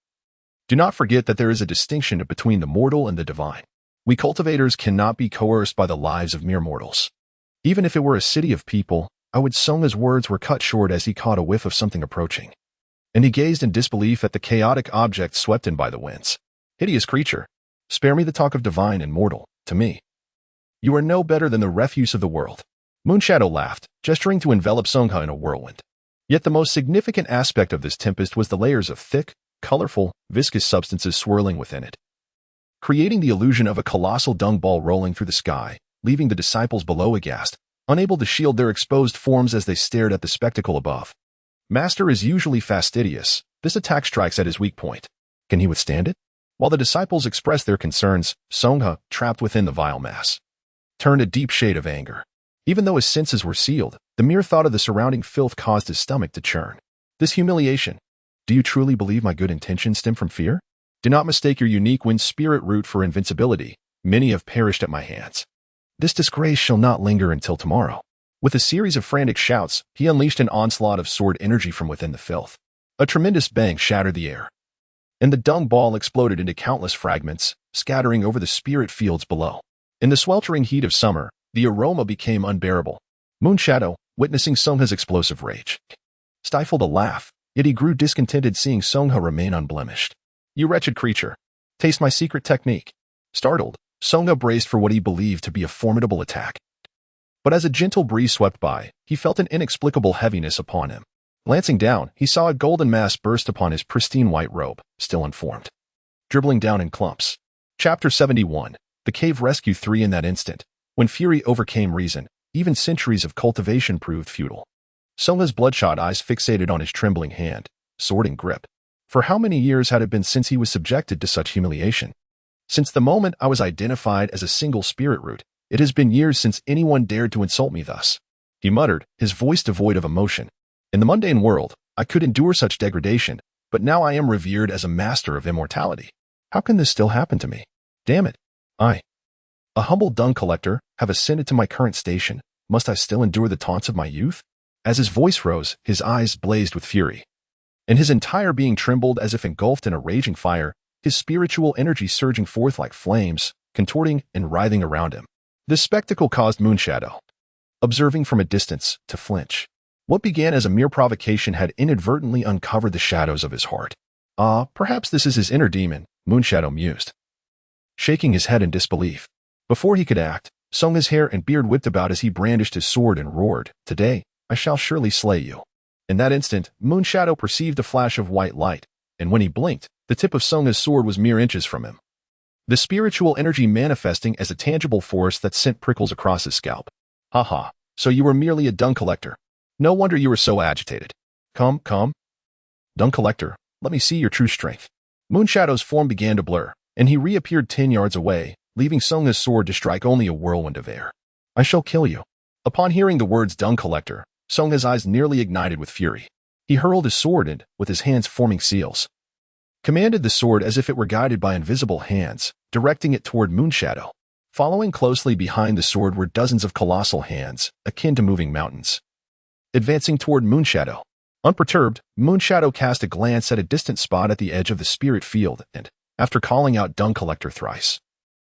Do not forget that there is a distinction between the mortal and the divine. We cultivators cannot be coerced by the lives of mere mortals. Even if it were a city of people, I would." Songha's words were cut short as he caught a whiff of something approaching, and he gazed in disbelief at the chaotic object swept in by the winds. "Hideous creature, spare me the talk of divine and mortal. To me, you are no better than the refuse of the world." Moonshadow laughed, gesturing to envelop Songha in a whirlwind. Yet the most significant aspect of this tempest was the layers of thick, colorful, viscous substances swirling within it, creating the illusion of a colossal dung ball rolling through the sky, leaving the disciples below aghast, unable to shield their exposed forms as they stared at the spectacle above. Master is usually fastidious. This attack strikes at his weak point. Can he withstand it? While the disciples expressed their concerns, Songha, trapped within the vile mass, turned a deep shade of anger. Even though his senses were sealed, the mere thought of the surrounding filth caused his stomach to churn. This humiliation. Do you truly believe my good intentions stem from fear? Do not mistake your unique wind spirit root for invincibility. Many have perished at my hands. This disgrace shall not linger until tomorrow. With a series of frantic shouts, he unleashed an onslaught of sword energy from within the filth. A tremendous bang shattered the air, and the dung ball exploded into countless fragments, scattering over the spirit fields below. In the sweltering heat of summer, the aroma became unbearable. Moonshadow, witnessing Songha's explosive rage, stifled a laugh, yet he grew discontented seeing Songha remain unblemished. "You wretched creature, taste my secret technique." Startled, Songha braced for what he believed to be a formidable attack. But as a gentle breeze swept by, he felt an inexplicable heaviness upon him. Glancing down, he saw a golden mass burst upon his pristine white robe, still unformed, dribbling down in clumps. Chapter 71. The Cave Rescue 3. In that instant, when fury overcame reason, even centuries of cultivation proved futile. Songha's bloodshot eyes fixated on his trembling hand, sword in grip. For how many years had it been since he was subjected to such humiliation? Since the moment I was identified as a single spirit root, it has been years since anyone dared to insult me thus. He muttered, his voice devoid of emotion. In the mundane world, I could endure such degradation, but now I am revered as a master of immortality. How can this still happen to me? Damn it. I, a humble dung collector, have ascended to my current station. Must I still endure the taunts of my youth? As his voice rose, his eyes blazed with fury, and his entire being trembled as if engulfed in a raging fire, his spiritual energy surging forth like flames, contorting and writhing around him. This spectacle caused Moonshadow, observing from a distance, to flinch. What began as a mere provocation had inadvertently uncovered the shadows of his heart. Ah, perhaps this is his inner demon, Moonshadow mused, shaking his head in disbelief. Before he could act, Song's hair and beard whipped about as he brandished his sword and roared, "Today, I shall surely slay you." In that instant, Moonshadow perceived a flash of white light, and when he blinked, the tip of Song's sword was mere inches from him. The spiritual energy manifesting as a tangible force that sent prickles across his scalp. "Haha, so you were merely a dung collector. No wonder you were so agitated. Come, come. Dung collector, let me see your true strength." Moonshadow's form began to blur, and he reappeared 10 yards away, leaving Song's sword to strike only a whirlwind of air. "I shall kill you." Upon hearing the words dung collector, Song's eyes nearly ignited with fury. He hurled his sword and, with his hands forming seals, commanded the sword as if it were guided by invisible hands, directing it toward Moonshadow. Following closely behind the sword were dozens of colossal hands, akin to moving mountains, advancing toward Moonshadow. Unperturbed, Moonshadow cast a glance at a distant spot at the edge of the spirit field and, after calling out dung collector thrice,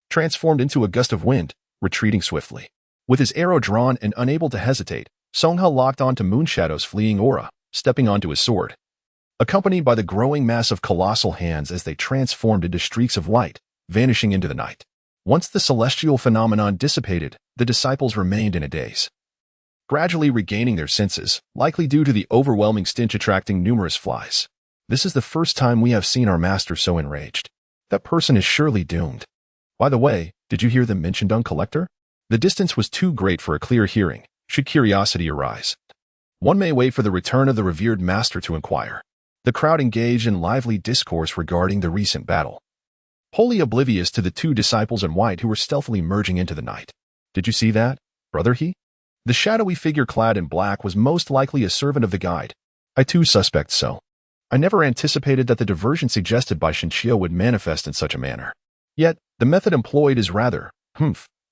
transformed into a gust of wind, retreating swiftly. With his arrow drawn and unable to hesitate, Songha locked onto Moonshadow's fleeing aura, stepping onto his sword, accompanied by the growing mass of colossal hands as they transformed into streaks of light, vanishing into the night. Once the celestial phenomenon dissipated, the disciples remained in a daze, gradually regaining their senses, likely due to the overwhelming stench attracting numerous flies. "This is the first time we have seen our master so enraged. That person is surely doomed. By the way, did you hear them mention dung collector?" The distance was too great for a clear hearing, should curiosity arise. One may wait for the return of the revered master to inquire. The crowd engaged in lively discourse regarding the recent battle, wholly oblivious to the two disciples in white who were stealthily merging into the night. "Did you see that, brother he?" The shadowy figure clad in black was most likely a servant of the guide. "I too suspect so. I never anticipated that the diversion suggested by Shinchio would manifest in such a manner. Yet, the method employed is rather,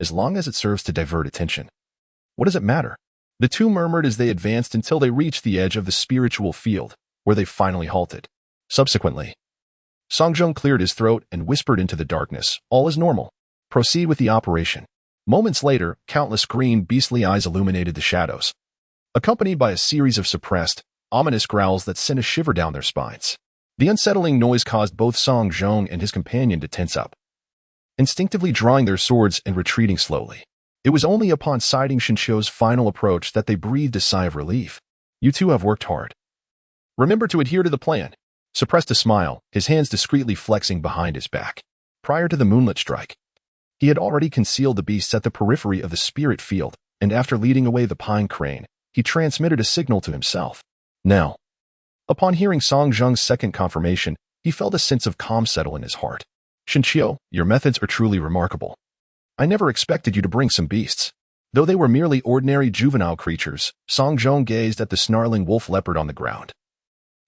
as long as it serves to divert attention. What does it matter?" The two murmured as they advanced until they reached the edge of the spiritual field, where they finally halted. Subsequently, Songjung cleared his throat and whispered into the darkness, "All is normal. Proceed with the operation." Moments later, countless green, beastly eyes illuminated the shadows, accompanied by a series of suppressed, ominous growls that sent a shiver down their spines. The unsettling noise caused both Songjung and his companion to tense up, instinctively drawing their swords and retreating slowly. It was only upon sighting Shinchio's final approach that they breathed a sigh of relief. "You two have worked hard. Remember to adhere to the plan." Suppressed a smile, his hands discreetly flexing behind his back. Prior to the moonlit strike, he had already concealed the beasts at the periphery of the spirit field, and after leading away the pine crane, he transmitted a signal to himself. Now, upon hearing Songjung's second confirmation, he felt a sense of calm settle in his heart. "Shinchio, your methods are truly remarkable. I never expected you to bring some beasts." Though they were merely ordinary juvenile creatures, Songjung gazed at the snarling wolf leopard on the ground,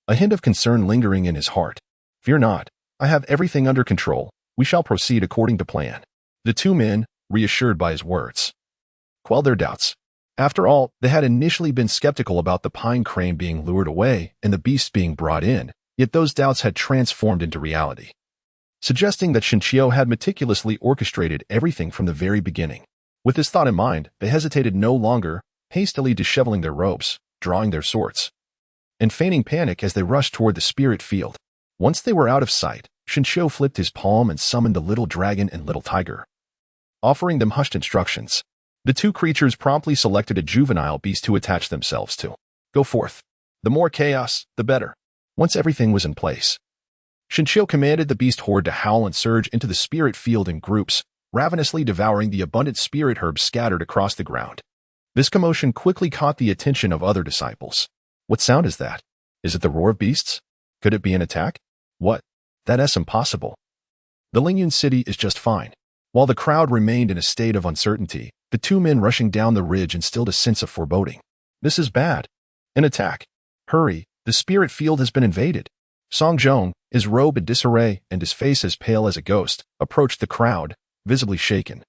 a hint of concern lingering in his heart. "Fear not, I have everything under control. We shall proceed according to plan." The two men, reassured by his words, quelled their doubts. After all, they had initially been skeptical about the pine crane being lured away and the beasts being brought in, yet those doubts had transformed into reality, suggesting that Shinchio had meticulously orchestrated everything from the very beginning. With this thought in mind, they hesitated no longer, hastily disheveling their robes, drawing their swords, and feigning panic as they rushed toward the spirit field. Once they were out of sight, Shinchio flipped his palm and summoned the little dragon and little tiger, offering them hushed instructions. The two creatures promptly selected a juvenile beast to attach themselves to. "Go forth. The more chaos, the better." Once everything was in place, Shinchio commanded the beast horde to howl and surge into the spirit field in groups, ravenously devouring the abundant spirit herbs scattered across the ground. This commotion quickly caught the attention of other disciples. "What sound is that? Is it the roar of beasts? Could it be an attack? What? That's impossible. The Lingyun city is just fine." While the crowd remained in a state of uncertainty, the two men rushing down the ridge instilled a sense of foreboding. "This is bad. An attack. Hurry, the spirit field has been invaded." Songjung, his robe in disarray and his face as pale as a ghost, approached the crowd, visibly shaken.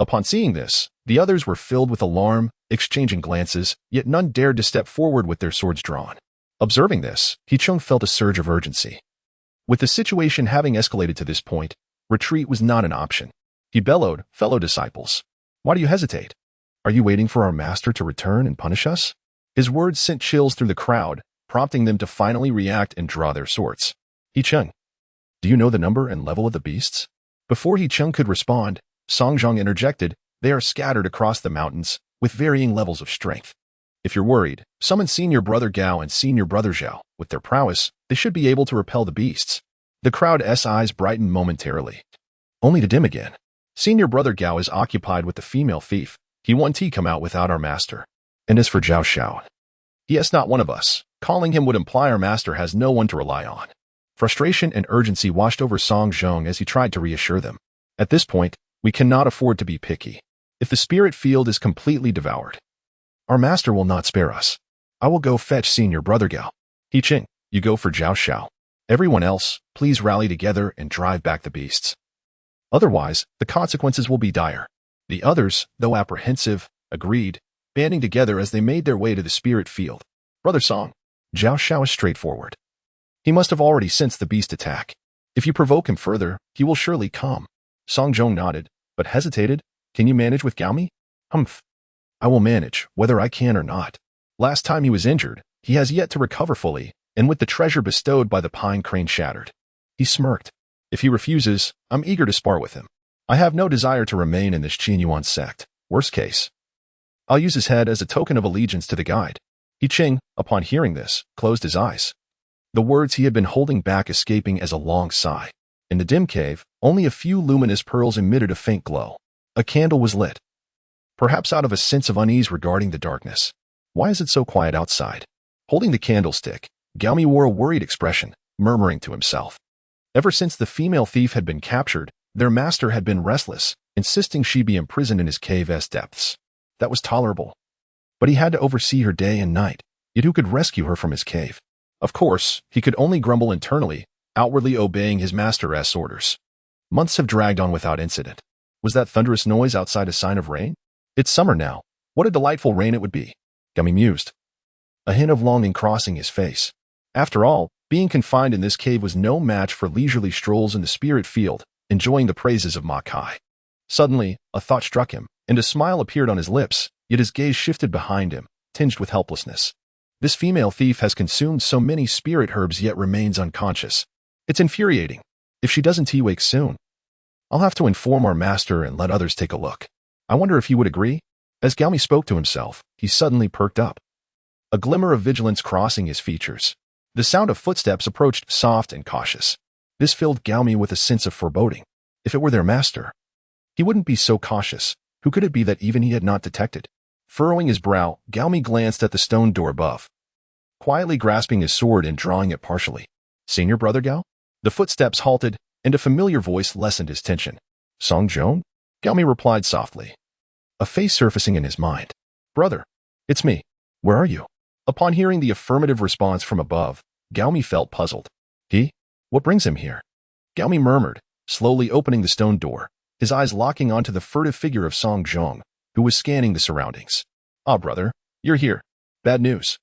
Upon seeing this, the others were filled with alarm, exchanging glances, yet none dared to step forward with their swords drawn. Observing this, Hichung felt a surge of urgency. With the situation having escalated to this point, retreat was not an option. He bellowed, "Fellow disciples, why do you hesitate? Are you waiting for our master to return and punish us?" His words sent chills through the crowd, prompting them to finally react and draw their swords. "Hichung, do you know the number and level of the beasts?" Before Hichung could respond, Songjung interjected, They are scattered across the mountains, with varying levels of strength. If you're worried, summon Senior Brother Gao and Senior Brother Zhao. With their prowess, they should be able to repel the beasts. The crowd's eyes brighten momentarily, only to dim again. Senior Brother Gao is occupied with the female thief. He won't come out without our master. And as for Zhao Xiao, he is not one of us. Calling him would imply our master has no one to rely on. Frustration and urgency washed over Song Zhong as he tried to reassure them. At this point, we cannot afford to be picky. If the spirit field is completely devoured, our master will not spare us. I will go fetch Senior Brother Gao. He Qing, you go for Zhao Xiao. Everyone else, please rally together and drive back the beasts. Otherwise, the consequences will be dire. The others, though apprehensive, agreed, banding together as they made their way to the spirit field. Brother Song, Zhao Xiao is straightforward. He must have already sensed the beast attack. If you provoke him further, he will surely come. Song Zhong nodded, but hesitated. Can you manage with Gaomi? Humph. I will manage, whether I can or not. Last time he was injured, he has yet to recover fully, and with the treasure bestowed by the pine crane shattered. He smirked. If he refuses, I'm eager to spar with him. I have no desire to remain in this Qinyuan sect. Worst case, I'll use his head as a token of allegiance to the guide. He Qing, upon hearing this, closed his eyes. The words he had been holding back escaping as a long sigh. In the dim cave, only a few luminous pearls emitted a faint glow. A candle was lit. Perhaps out of a sense of unease regarding the darkness. Why is it so quiet outside? Holding the candlestick, Gaomi wore a worried expression, murmuring to himself. Ever since the female thief had been captured, their master had been restless, insisting she be imprisoned in his cave's depths. That was tolerable. But he had to oversee her day and night, yet who could rescue her from his cave? Of course, he could only grumble internally, outwardly obeying his master's orders. Months have dragged on without incident. Was that thunderous noise outside a sign of rain? It's summer now. What a delightful rain it would be. Gaomi mused, a hint of longing crossing his face. After all, being confined in this cave was no match for leisurely strolls in the spirit field, enjoying the praises of Ma Kai. Suddenly, a thought struck him, and a smile appeared on his lips, yet his gaze shifted behind him, tinged with helplessness. This female thief has consumed so many spirit herbs yet remains unconscious. It's infuriating. If she doesn't wake soon, I'll have to inform our master and let others take a look. I wonder if he would agree? As Gaomi spoke to himself, he suddenly perked up. A glimmer of vigilance crossing his features. The sound of footsteps approached soft and cautious. This filled Gaomi with a sense of foreboding. If it were their master, he wouldn't be so cautious. Who could it be that even he had not detected? Furrowing his brow, Gaomi glanced at the stone door above, quietly grasping his sword and drawing it partially. Senior Brother Gao? The footsteps halted, and a familiar voice lessened his tension. Song Zhong? Gaomi replied softly, a face surfacing in his mind. Brother, it's me. Where are you? Upon hearing the affirmative response from above, Gaomi felt puzzled. He? What brings him here? Gaomi murmured, slowly opening the stone door, his eyes locking onto the furtive figure of Song Zhong, who was scanning the surroundings. Ah, brother, you're here. Bad news.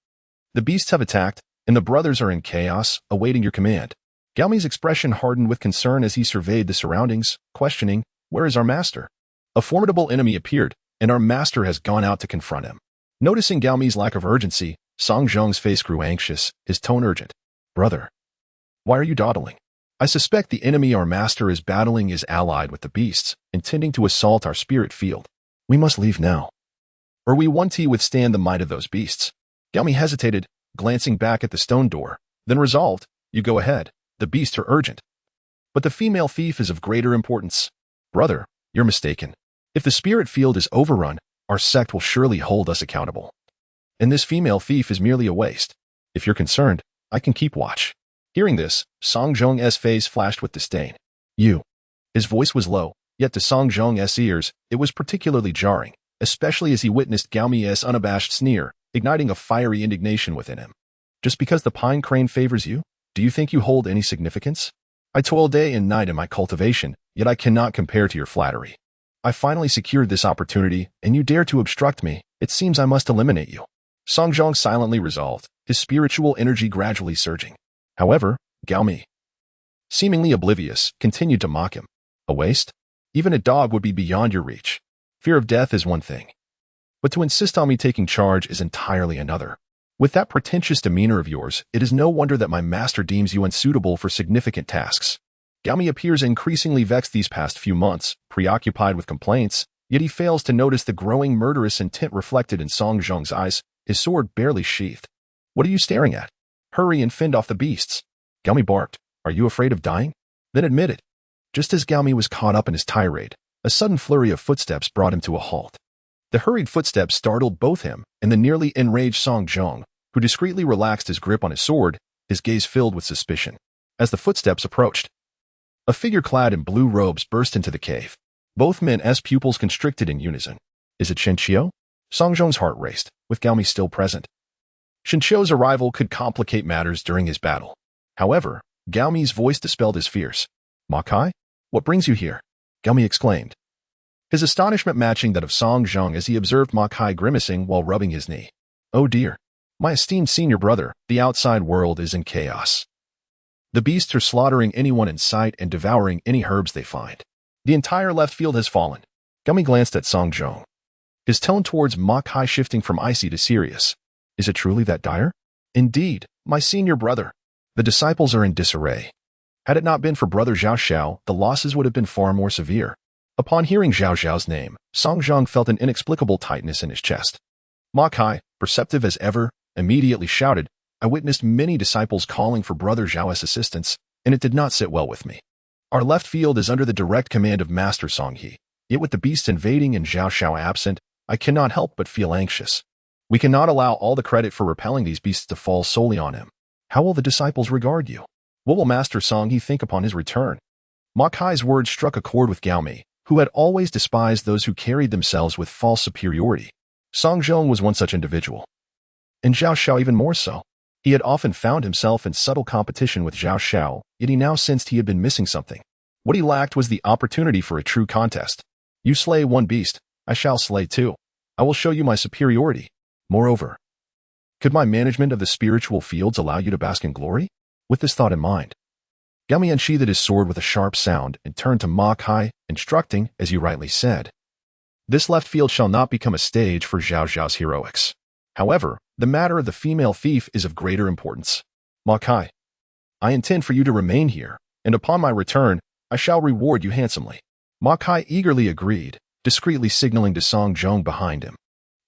The beasts have attacked, and the brothers are in chaos, awaiting your command. Gaomi's expression hardened with concern as he surveyed the surroundings, questioning, where is our master? A formidable enemy appeared, and our master has gone out to confront him. Noticing Gaomi's lack of urgency, Song Zhong's face grew anxious, his tone urgent. Brother, why are you dawdling? I suspect the enemy our master is battling is allied with the beasts, intending to assault our spirit field. We must leave now, or we won't withstand the might of those beasts. Gaomi hesitated, glancing back at the stone door, then resolved, you go ahead, the beasts are urgent. But the female thief is of greater importance. Brother, you're mistaken. If the spirit field is overrun, our sect will surely hold us accountable. And this female thief is merely a waste. If you're concerned, I can keep watch. Hearing this, Song Zhong's face flashed with disdain. You. His voice was low, yet to Song Zhong's ears, it was particularly jarring, especially as he witnessed Gaomi's unabashed sneer, igniting a fiery indignation within him. Just because the pine crane favors you, do you think you hold any significance? I toil day and night in my cultivation, yet I cannot compare to your flattery. I finally secured this opportunity, and you dare to obstruct me. It seems I must eliminate you. Song Zhong silently resolved, his spiritual energy gradually surging. However, Gaomi, seemingly oblivious, continued to mock him. A waste? Even a dog would be beyond your reach. Fear of death is one thing, but to insist on me taking charge is entirely another. With that pretentious demeanor of yours, it is no wonder that my master deems you unsuitable for significant tasks. Gaomi appears increasingly vexed these past few months, preoccupied with complaints, Yet he fails to notice the growing murderous intent reflected in Song Zhong's eyes, his sword barely sheathed. "What are you staring at? Hurry and fend off the beasts." Gaomi barked. "Are you afraid of dying? Then admit it." Just as Gaomi was caught up in his tirade, a sudden flurry of footsteps brought him to a halt. The hurried footsteps startled both him and the nearly enraged Song Zhong, who discreetly relaxed his grip on his sword, his gaze filled with suspicion. As the footsteps approached, a figure clad in blue robes burst into the cave. Both men's pupils constricted in unison. "Is it Shenqiu?" Song Zhong's heart raced, with Gaomi still present. Shenqiu's arrival could complicate matters during his battle. However, Gaomi's voice dispelled his fears. "Ma Kai? What brings you here?" Gaomi exclaimed, his astonishment matching that of Song Zhong as he observed Ma Kai grimacing while rubbing his knee. "Oh dear. My esteemed senior brother, the outside world is in chaos. The beasts are slaughtering anyone in sight and devouring any herbs they find. The entire left field has fallen." Gaomi glanced at Song Zhong, his tone towards Ma Kai shifting from icy to serious. "Is it truly that dire?" "Indeed, my senior brother. The disciples are in disarray. Had it not been for Brother Zhao Xiao, the losses would have been far more severe." Upon hearing Zhao Xiao's name, Song Zhong felt an inexplicable tightness in his chest. Ma Kai, perceptive as ever, immediately shouted, "I witnessed many disciples calling for Brother Zhao's assistance, and it did not sit well with me. Our left field is under the direct command of Master Song He, yet with the beasts invading and Zhao Xiao absent, I cannot help but feel anxious. We cannot allow all the credit for repelling these beasts to fall solely on him. How will the disciples regard you? What will Master Song He think upon his return?" Ma Kai's words struck a chord with Gaomi, who had always despised those who carried themselves with false superiority. Song Zhong was one such individual. And Zhao Xiao even more so. He had often found himself in subtle competition with Zhao Xiao, yet he now sensed he had been missing something. What he lacked was the opportunity for a true contest. "You slay one beast, I shall slay two. I will show you my superiority. Moreover, could my management of the spiritual fields allow you to bask in glory?" With this thought in mind, Gaomi unsheathed his sword with a sharp sound and turned to Ma Kai, instructing, as you rightly said, "This left field shall not become a stage for Zhao Zhao's heroics. However, the matter of the female thief is of greater importance. Ma Kai, I intend for you to remain here, and upon my return, I shall reward you handsomely." Ma Kai eagerly agreed, discreetly signaling to Song Zhong behind him.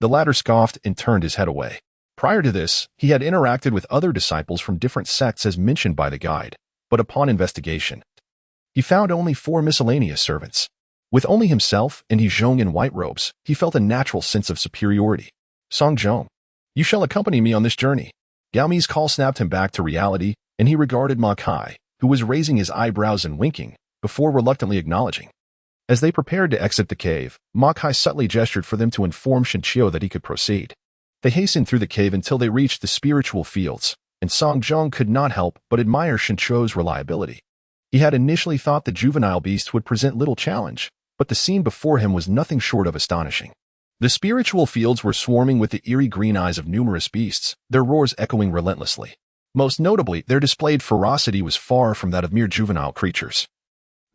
The latter scoffed and turned his head away. Prior to this, he had interacted with other disciples from different sects as mentioned by the guide, but upon investigation, he found only 4 miscellaneous servants. With only himself and He Zhong in white robes, he felt a natural sense of superiority. "Song Zhong, you shall accompany me on this journey." Gaomi's call snapped him back to reality, and he regarded Ma Kai, who was raising his eyebrows and winking, before reluctantly acknowledging. As they prepared to exit the cave, Ma Kai subtly gestured for them to inform Shenqiu that he could proceed. They hastened through the cave until they reached the spiritual fields, and Song Zhong could not help but admire Shenqiu's reliability. He had initially thought the juvenile beasts would present little challenge, but the scene before him was nothing short of astonishing. The spiritual fields were swarming with the eerie green eyes of numerous beasts, their roars echoing relentlessly. Most notably, their displayed ferocity was far from that of mere juvenile creatures.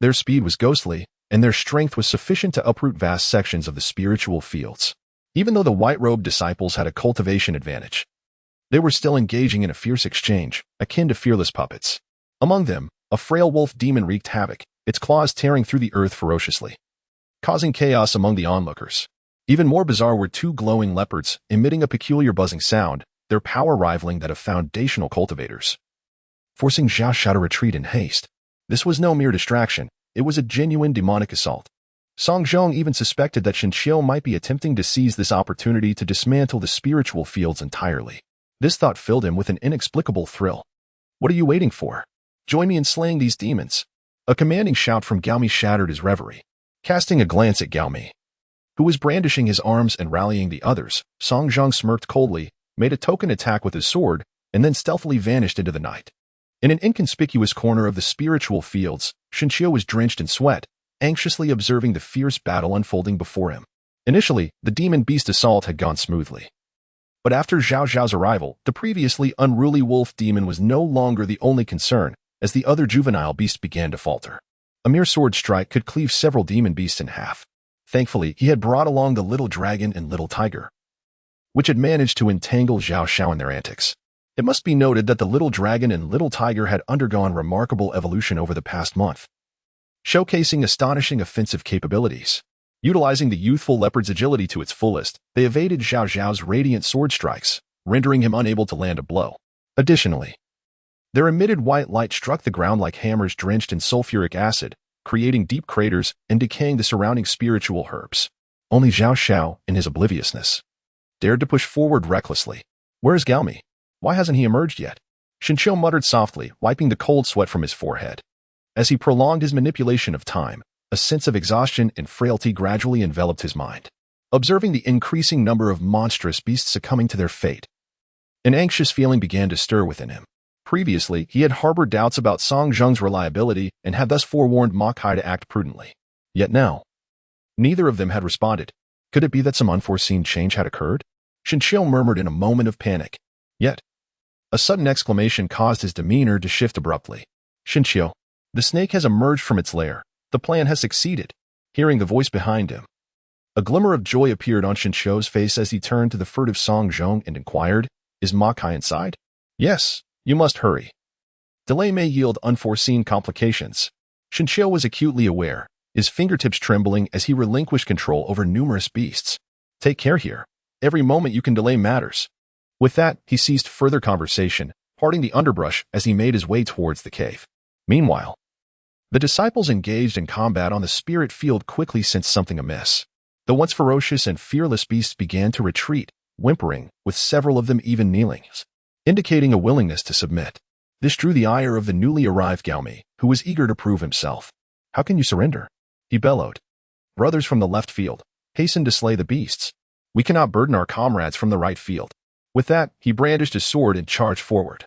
Their speed was ghostly, and their strength was sufficient to uproot vast sections of the spiritual fields. Even though the white-robed disciples had a cultivation advantage, they were still engaging in a fierce exchange, akin to fearless puppets. Among them, a frail wolf demon wreaked havoc, its claws tearing through the earth ferociously, causing chaos among the onlookers. Even more bizarre were 2 glowing leopards, emitting a peculiar buzzing sound, their power rivaling that of foundational cultivators, forcing Zhao Xiao to retreat in haste. This was no mere distraction, it was a genuine demonic assault. Song Zhong even suspected that Shenqiu might be attempting to seize this opportunity to dismantle the spiritual fields entirely. This thought filled him with an inexplicable thrill. "What are you waiting for? Join me in slaying these demons." A commanding shout from Gaomi shattered his reverie. Casting a glance at Gaomi, who was brandishing his arms and rallying the others, Song Zhong smirked coldly, made a token attack with his sword, and then stealthily vanished into the night. In an inconspicuous corner of the spiritual fields, Shenqiu was drenched in sweat, anxiously observing the fierce battle unfolding before him. Initially, the demon beast assault had gone smoothly. But after Zhao Zhao's arrival, the previously unruly wolf demon was no longer the only concern, as the other juvenile beasts began to falter. A mere sword strike could cleave several demon beasts in half. Thankfully, he had brought along the little dragon and little tiger, which had managed to entangle Zhao Xiao in their antics. It must be noted that the little dragon and little tiger had undergone remarkable evolution over the past month, showcasing astonishing offensive capabilities. Utilizing the youthful leopard's agility to its fullest, they evaded Zhao Zhao's radiant sword strikes, rendering him unable to land a blow. Additionally, their emitted white light struck the ground like hammers drenched in sulfuric acid, creating deep craters and decaying the surrounding spiritual herbs. Only Zhao Xiao, in his obliviousness, dared to push forward recklessly. Where is Gaomi? Why hasn't he emerged yet? Xinqiu muttered softly, wiping the cold sweat from his forehead. As he prolonged his manipulation of time, a sense of exhaustion and frailty gradually enveloped his mind. Observing the increasing number of monstrous beasts succumbing to their fate, an anxious feeling began to stir within him. Previously, he had harbored doubts about Song Zheng's reliability and had thus forewarned Ma Kai to act prudently. Yet now, neither of them had responded. Could it be that some unforeseen change had occurred? Xinqiu murmured in a moment of panic. Yet, a sudden exclamation caused his demeanor to shift abruptly. Xinqiu, the snake has emerged from its lair. The plan has succeeded. Hearing the voice behind him, a glimmer of joy appeared on Xinqiu's face as he turned to the furtive Song Zheng and inquired, Is Ma Kai inside? Yes, you must hurry. Delay may yield unforeseen complications. Xinqiu was acutely aware, his fingertips trembling as he relinquished control over numerous beasts. Take care here. Every moment you can delay matters. With that, he ceased further conversation, parting the underbrush as he made his way towards the cave. Meanwhile, the disciples engaged in combat on the spirit field quickly sensed something amiss. The once ferocious and fearless beasts began to retreat, whimpering, with several of them even kneeling, indicating a willingness to submit. This drew the ire of the newly arrived Gaomi, who was eager to prove himself. How can you surrender? He bellowed. Brothers from the left field, hasten to slay the beasts. We cannot burden our comrades from the right field. With that, he brandished his sword and charged forward,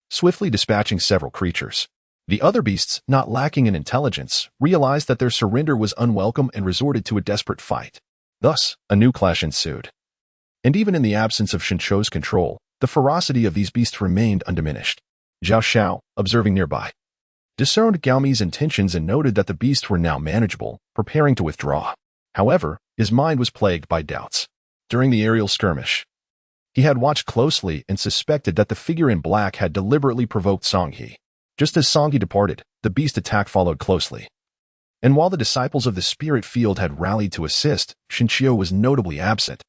swiftly dispatching several creatures. The other beasts, not lacking in intelligence, realized that their surrender was unwelcome and resorted to a desperate fight. Thus, a new clash ensued. And even in the absence of Xinqiu's control, the ferocity of these beasts remained undiminished. Zhao Xiao, observing nearby, discerned Gaomi's intentions and noted that the beasts were now manageable, preparing to withdraw. However, his mind was plagued by doubts. During the aerial skirmish, he had watched closely and suspected that the figure in black had deliberately provoked Song He. Just as Song He departed, the beast attack followed closely. And while the disciples of the spirit field had rallied to assist, Xinqiu was notably absent.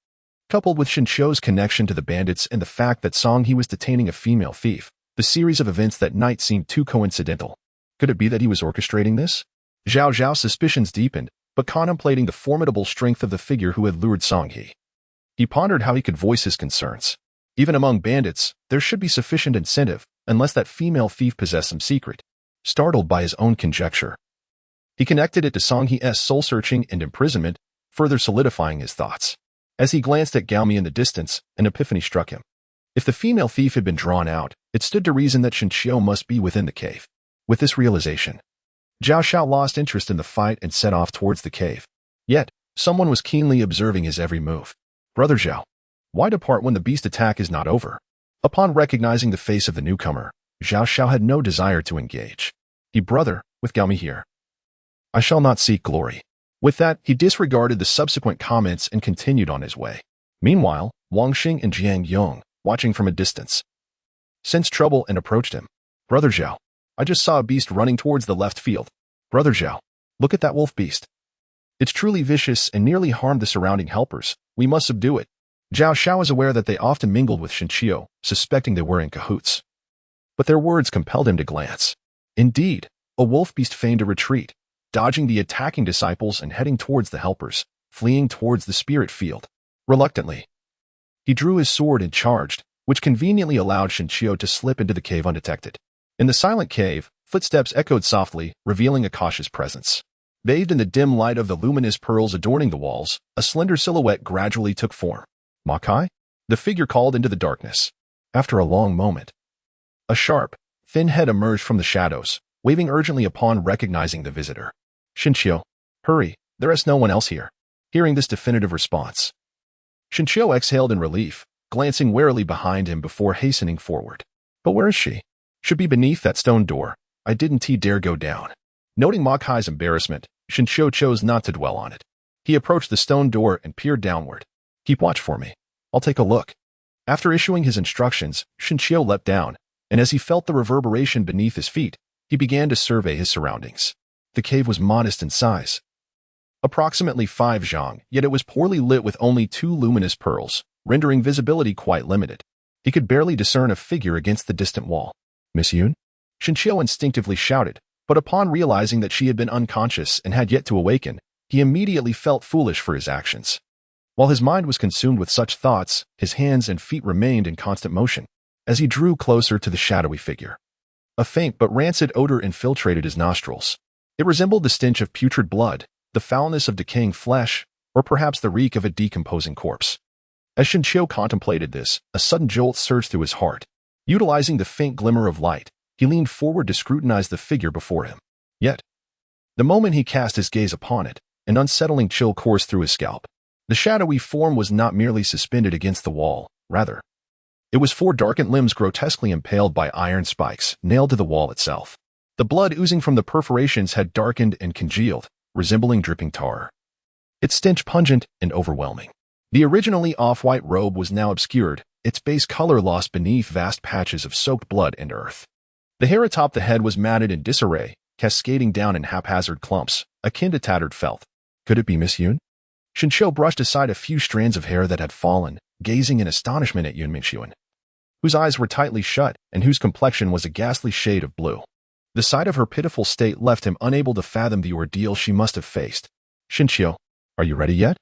Coupled with Xinqiu's connection to the bandits and the fact that Song He was detaining a female thief, the series of events that night seemed too coincidental. Could it be that he was orchestrating this? Zhao Zhao's suspicions deepened, but contemplating the formidable strength of the figure who had lured Song He pondered how he could voice his concerns. Even among bandits, there should be sufficient incentive, unless that female thief possessed some secret. Startled by his own conjecture, he connected it to Song He's soul-searching and imprisonment, further solidifying his thoughts. As he glanced at Gaomi in the distance, an epiphany struck him. If the female thief had been drawn out, it stood to reason that Xinqiu must be within the cave. With this realization, Zhao Xiao lost interest in the fight and set off towards the cave. Yet, someone was keenly observing his every move. Brother Zhao, why depart when the beast attack is not over? Upon recognizing the face of the newcomer, Zhao Xiao had no desire to engage. Brother, with Gaomi here, I shall not seek glory. With that, he disregarded the subsequent comments and continued on his way. Meanwhile, Wang Xing and Jiang Yong, watching from a distance, sensed trouble and approached him. Brother Zhao, I just saw a beast running towards the left field. Brother Zhao, look at that wolf beast. It's truly vicious and nearly harmed the surrounding helpers. We must subdue it. Zhao Xiao was aware that they often mingled with Xinqiu, suspecting they were in cahoots. But their words compelled him to glance. Indeed, a wolf beast feigned a retreat, dodging the attacking disciples and heading towards the helpers, fleeing towards the spirit field. Reluctantly, he drew his sword and charged, which conveniently allowed Xinqiu to slip into the cave undetected. In the silent cave, footsteps echoed softly, revealing a cautious presence. Bathed in the dim light of the luminous pearls adorning the walls, a slender silhouette gradually took form. Ma Kai? The figure called into the darkness. After a long moment, a sharp, thin head emerged from the shadows, waving urgently upon recognizing the visitor. Xinqiu, hurry, there is no one else here. Hearing this definitive response, Xinqiu exhaled in relief, glancing warily behind him before hastening forward. But where is she? Should be beneath that stone door. I didn't dare go down. Noting Ma Kai's embarrassment, Xinqiu chose not to dwell on it. He approached the stone door and peered downward. Keep watch for me. I'll take a look. After issuing his instructions, Xinqiu leapt down, and as he felt the reverberation beneath his feet, he began to survey his surroundings. The cave was modest in size, approximately 5 zhang, yet it was poorly lit with only 2 luminous pearls, rendering visibility quite limited. He could barely discern a figure against the distant wall. "Miss Yun?" Shinqiu instinctively shouted, but upon realizing that she had been unconscious and had yet to awaken, he immediately felt foolish for his actions. While his mind was consumed with such thoughts, his hands and feet remained in constant motion. As he drew closer to the shadowy figure, a faint but rancid odor infiltrated his nostrils. It resembled the stench of putrid blood, the foulness of decaying flesh, or perhaps the reek of a decomposing corpse. As Shinqiu contemplated this, a sudden jolt surged through his heart. Utilizing the faint glimmer of light, he leaned forward to scrutinize the figure before him. Yet, the moment he cast his gaze upon it, an unsettling chill coursed through his scalp. The shadowy form was not merely suspended against the wall, rather, it was 4 darkened limbs grotesquely impaled by iron spikes, nailed to the wall itself. The blood oozing from the perforations had darkened and congealed, resembling dripping tar. Its stench pungent and overwhelming. The originally off-white robe was now obscured, its base color lost beneath vast patches of soaked blood and earth. The hair atop the head was matted in disarray, cascading down in haphazard clumps, akin to tattered felt. Could it be Miss Yun? Shinqiu brushed aside a few strands of hair that had fallen, gazing in astonishment at Yun Mingxuan, whose eyes were tightly shut and whose complexion was a ghastly shade of blue. The sight of her pitiful state left him unable to fathom the ordeal she must have faced. "Shinqiu, are you ready yet?"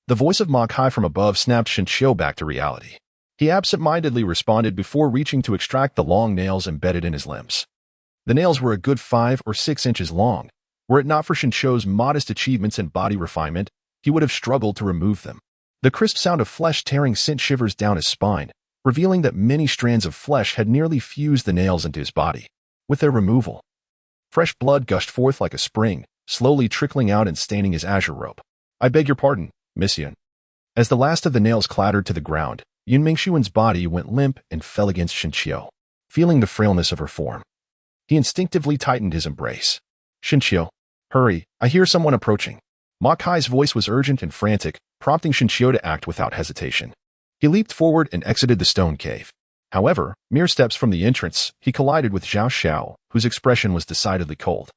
The voice of Ma Kai from above snapped Shinqiu back to reality. He absent-mindedly responded before reaching to extract the long nails embedded in his limbs. The nails were a good 5 or 6 inches long. Were it not for Shinqiu's modest achievements in body refinement, he would have struggled to remove them. The crisp sound of flesh tearing sent shivers down his spine, revealing that many strands of flesh had nearly fused the nails into his body. With their removal, fresh blood gushed forth like a spring, slowly trickling out and staining his azure robe. "I beg your pardon, Miss Yun." As the last of the nails clattered to the ground, Yun Mingxuan's body went limp and fell against Shinqiu. Feeling the frailness of her form, he instinctively tightened his embrace. "Shinqiu, hurry, I hear someone approaching." Ma Kai's voice was urgent and frantic, prompting Shinqiu to act without hesitation. He leaped forward and exited the stone cave. However, mere steps from the entrance, he collided with Zhao Xiao, whose expression was decidedly cold.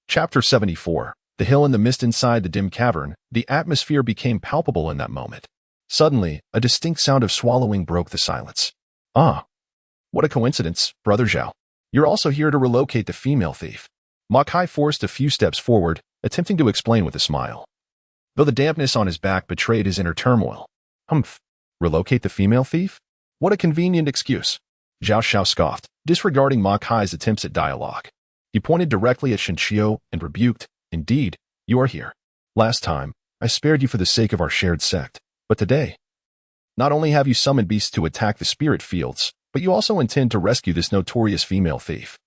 Chapter 74. The hill in the mist inside the dim cavern. The atmosphere became palpable in that moment. Suddenly, a distinct sound of swallowing broke the silence. "Ah, what a coincidence, Brother Zhao. You're also here to relocate the female thief." Ma Kai forced a few steps forward, attempting to explain with a smile, though the dampness on his back betrayed his inner turmoil. "Humph. Relocate the female thief? What a convenient excuse." Zhao Xiao scoffed, disregarding Ma Kai's attempts at dialogue. He pointed directly at Shinqiu and rebuked, "Indeed, you are here. Last time, I spared you for the sake of our shared sect, but today, not only have you summoned beasts to attack the spirit fields, but you also intend to rescue this notorious female thief.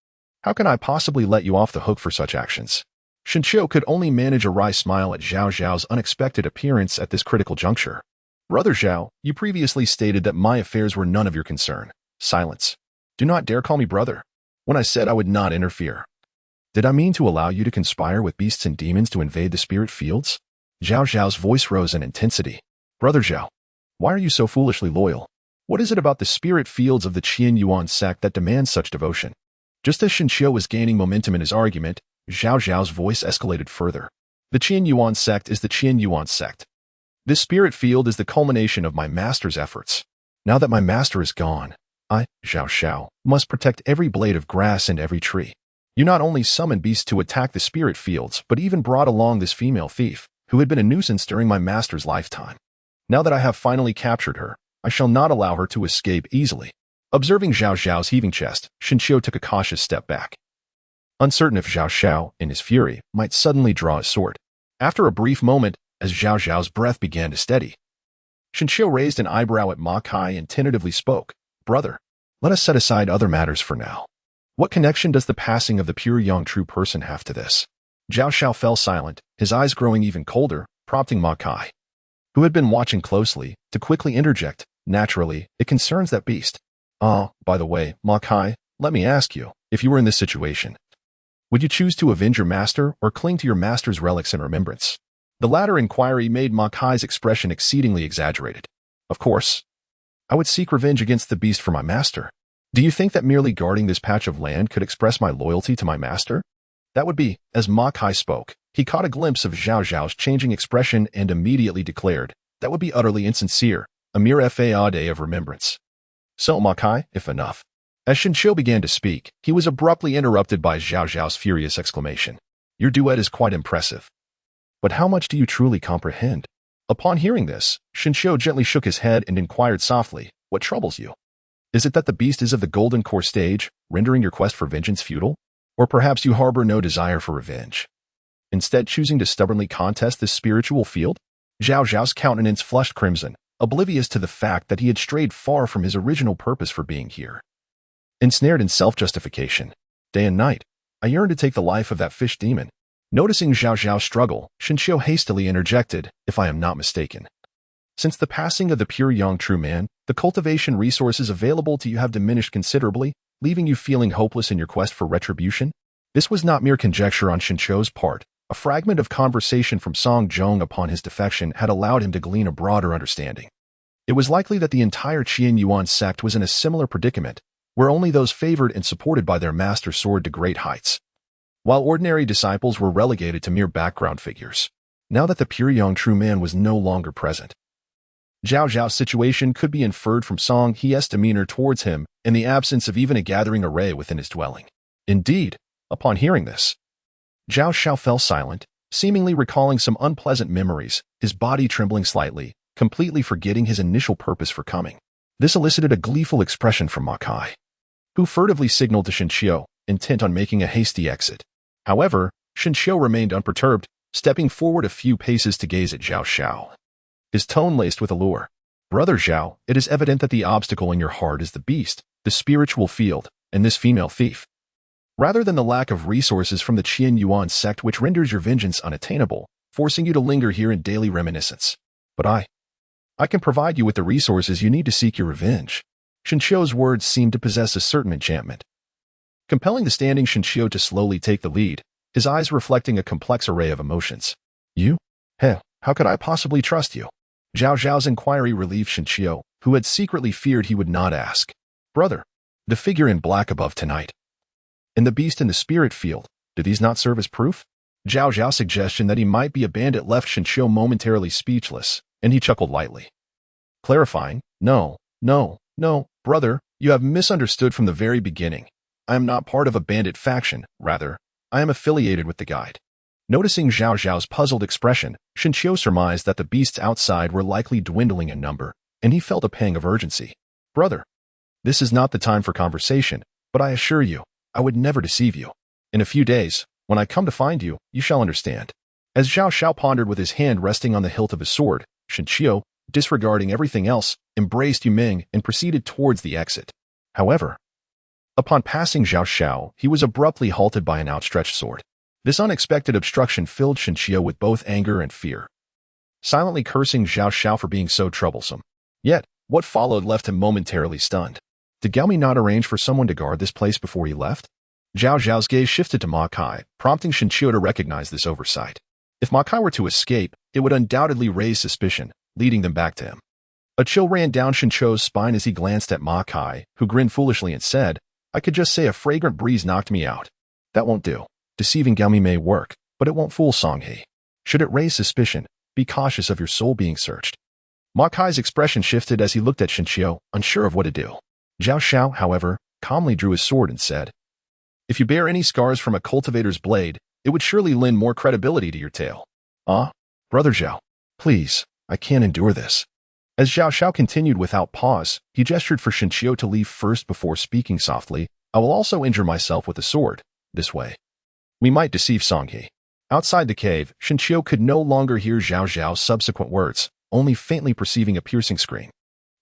How can I possibly let you off the hook for such actions?" Shinqiu could only manage a wry smile at Zhao Zhao's unexpected appearance at this critical juncture. "Brother Zhao, you previously stated that my affairs were none of your concern." "Silence. Do not dare call me brother. When I said I would not interfere, did I mean to allow you to conspire with beasts and demons to invade the spirit fields?" Zhao Zhao's voice rose in intensity. "Brother Zhao, why are you so foolishly loyal? What is it about the spirit fields of the Qian Yuan sect that demands such devotion?" Just as Shinqiu was gaining momentum in his argument, Zhao Zhao's voice escalated further. "The Qian Yuan sect is the Qian Yuan sect. This spirit field is the culmination of my master's efforts. Now that my master is gone, I, Zhao Xiao, must protect every blade of grass and every tree. You not only summoned beasts to attack the spirit fields, but even brought along this female thief, who had been a nuisance during my master's lifetime. Now that I have finally captured her, I shall not allow her to escape easily." Observing Zhao Zhao's heaving chest, Shinqiu took a cautious step back, uncertain if Zhao Xiao, in his fury, might suddenly draw his sword. After a brief moment, as Zhao Zhao's breath began to steady, Shinqiu raised an eyebrow at Ma Kai and tentatively spoke. "Brother, let us set aside other matters for now. What connection does the passing of the pure young true person have to this?" Zhao Xiao fell silent, his eyes growing even colder, prompting Ma Kai, who had been watching closely, to quickly interject. "Naturally, it concerns that beast. Ah, by the way, Ma Kai, let me ask you, if you were in this situation, would you choose to avenge your master or cling to your master's relics in remembrance?" The latter inquiry made Ma Kai's expression exceedingly exaggerated. "Of course, I would seek revenge against the beast for my master. Do you think that merely guarding this patch of land could express my loyalty to my master?" That would be, as Ma Kai spoke, He caught a glimpse of Zhao Zhao's changing expression and immediately declared, "That would be utterly insincere, a mere fade of remembrance." "So, Ma Kai, if enough." As Shinshio began to speak, he was abruptly interrupted by Zhao Zhao's furious exclamation. "Your duet is quite impressive. But how much do you truly comprehend?" Upon hearing this, Shinshio gently shook his head and inquired softly, "What troubles you? Is it that the beast is of the golden core stage, rendering your quest for vengeance futile? Or perhaps you harbor no desire for revenge, instead choosing to stubbornly contest this spiritual field?" Zhao Zhao's countenance flushed crimson, oblivious to the fact that he had strayed far from his original purpose for being here. Ensnared in self-justification, day and night, I yearn to take the life of that fish demon. Noticing Zhao Zhao's struggle, Shinshio hastily interjected, "If I am not mistaken, since the passing of the pure young true man, the cultivation resources available to you have diminished considerably, leaving you feeling hopeless in your quest for retribution?" This was not mere conjecture on Shinshio's part. A fragment of conversation from Song Zhong upon his defection had allowed him to glean a broader understanding. It was likely that the entire Qian Yuan sect was in a similar predicament, where only those favored and supported by their master soared to great heights, while ordinary disciples were relegated to mere background figures. Now that the pure young true man was no longer present, Zhao Zhao's situation could be inferred from Song He's demeanor towards him in the absence of even a gathering array within his dwelling. Indeed, upon hearing this, Zhao Zhao fell silent, seemingly recalling some unpleasant memories, his body trembling slightly, completely forgetting his initial purpose for coming. This elicited a gleeful expression from Ma Kai, who furtively signaled to Shinshio, intent on making a hasty exit. However, Shinshio remained unperturbed, stepping forward a few paces to gaze at Zhao Zhao, his tone laced with allure. "Brother Zhao, it is evident that the obstacle in your heart is the beast, the spiritual field, and this female thief, rather than the lack of resources from the Qian Yuan sect which renders your vengeance unattainable, forcing you to linger here in daily reminiscence. But I can provide you with the resources you need to seek your revenge." Shinshio's words seemed to possess a certain enchantment, compelling the standing Shinshio to slowly take the lead, his eyes reflecting a complex array of emotions. "You? How could I possibly trust you?" Zhao Zhao's inquiry relieved Shinshio, who had secretly feared he would not ask. "Brother, the figure in black above tonight, and the beast in the spirit field, do these not serve as proof?" Zhao Zhao's suggestion that he might be a bandit left Shinshio momentarily speechless, and he chuckled lightly, clarifying, No, brother, you have misunderstood from the very beginning. I am not part of a bandit faction, rather, I am affiliated with the guide." Noticing Zhao Zhao's puzzled expression, Shinshio surmised that the beasts outside were likely dwindling in number, and he felt a pang of urgency. "Brother, this is not the time for conversation, but I assure you, I would never deceive you. In a few days, when I come to find you, you shall understand." As Zhao Zhao pondered with his hand resting on the hilt of his sword, Shinshio, disregarding everything else, embraced Yu Ming and proceeded towards the exit. However, upon passing Zhao Zhao, he was abruptly halted by an outstretched sword. This unexpected obstruction filled Shinshio with both anger and fear, silently cursing Zhao Zhao for being so troublesome. Yet, what followed left him momentarily stunned. Did Gaomi not arrange for someone to guard this place before he left? Zhao Zhao's gaze shifted to Ma Kai, prompting Shinshio to recognize this oversight. If Ma Kai were to escape, it would undoubtedly raise suspicion, leading them back to him. A chill ran down Shinshio's spine as he glanced at Ma Kai, who grinned foolishly and said, "I could just say a fragrant breeze knocked me out. That won't do. Deceiving Gaomi may work, but it won't fool Songhe. Should it raise suspicion, be cautious of your soul being searched." Ma Kai's expression shifted as he looked at Shinshio, unsure of what to do. Zhao Zhao, however, calmly drew his sword and said, "If you bear any scars from a cultivator's blade, it would surely lend more credibility to your tale." Brother Zhao, please, I can't endure this." As Zhao Zhao continued without pause, he gestured for Shinshio to leave first before speaking softly, "I will also injure myself with the sword. This way, we might deceive Songhe." Outside the cave, Shinshio could no longer hear Zhao Zhao's subsequent words, only faintly perceiving a piercing scream.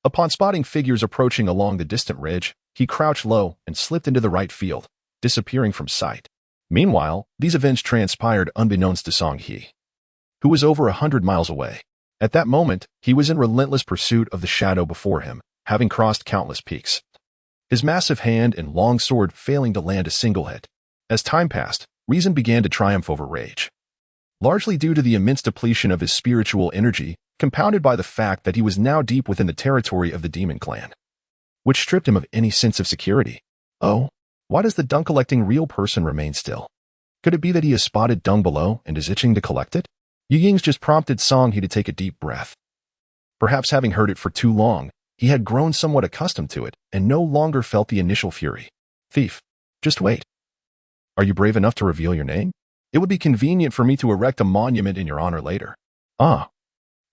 Upon spotting figures approaching along the distant ridge, he crouched low and slipped into the right field, disappearing from sight. Meanwhile, these events transpired unbeknownst to Songhe, who was over 100 miles away. At that moment, he was in relentless pursuit of the shadow before him, having crossed countless peaks, his massive hand and long sword failing to land a single hit. As time passed, reason began to triumph over rage, largely due to the immense depletion of his spiritual energy, compounded by the fact that he was now deep within the territory of the demon clan, which stripped him of any sense of security. Oh, why does the dunk-collecting real person remain still? Could it be that he has spotted dung below and is itching to collect it? Yu Ying's just prompted Song He to take a deep breath. Perhaps having heard it for too long, he had grown somewhat accustomed to it and no longer felt the initial fury. Thief, just wait. Are you brave enough to reveal your name? It would be convenient for me to erect a monument in your honor later. Ah,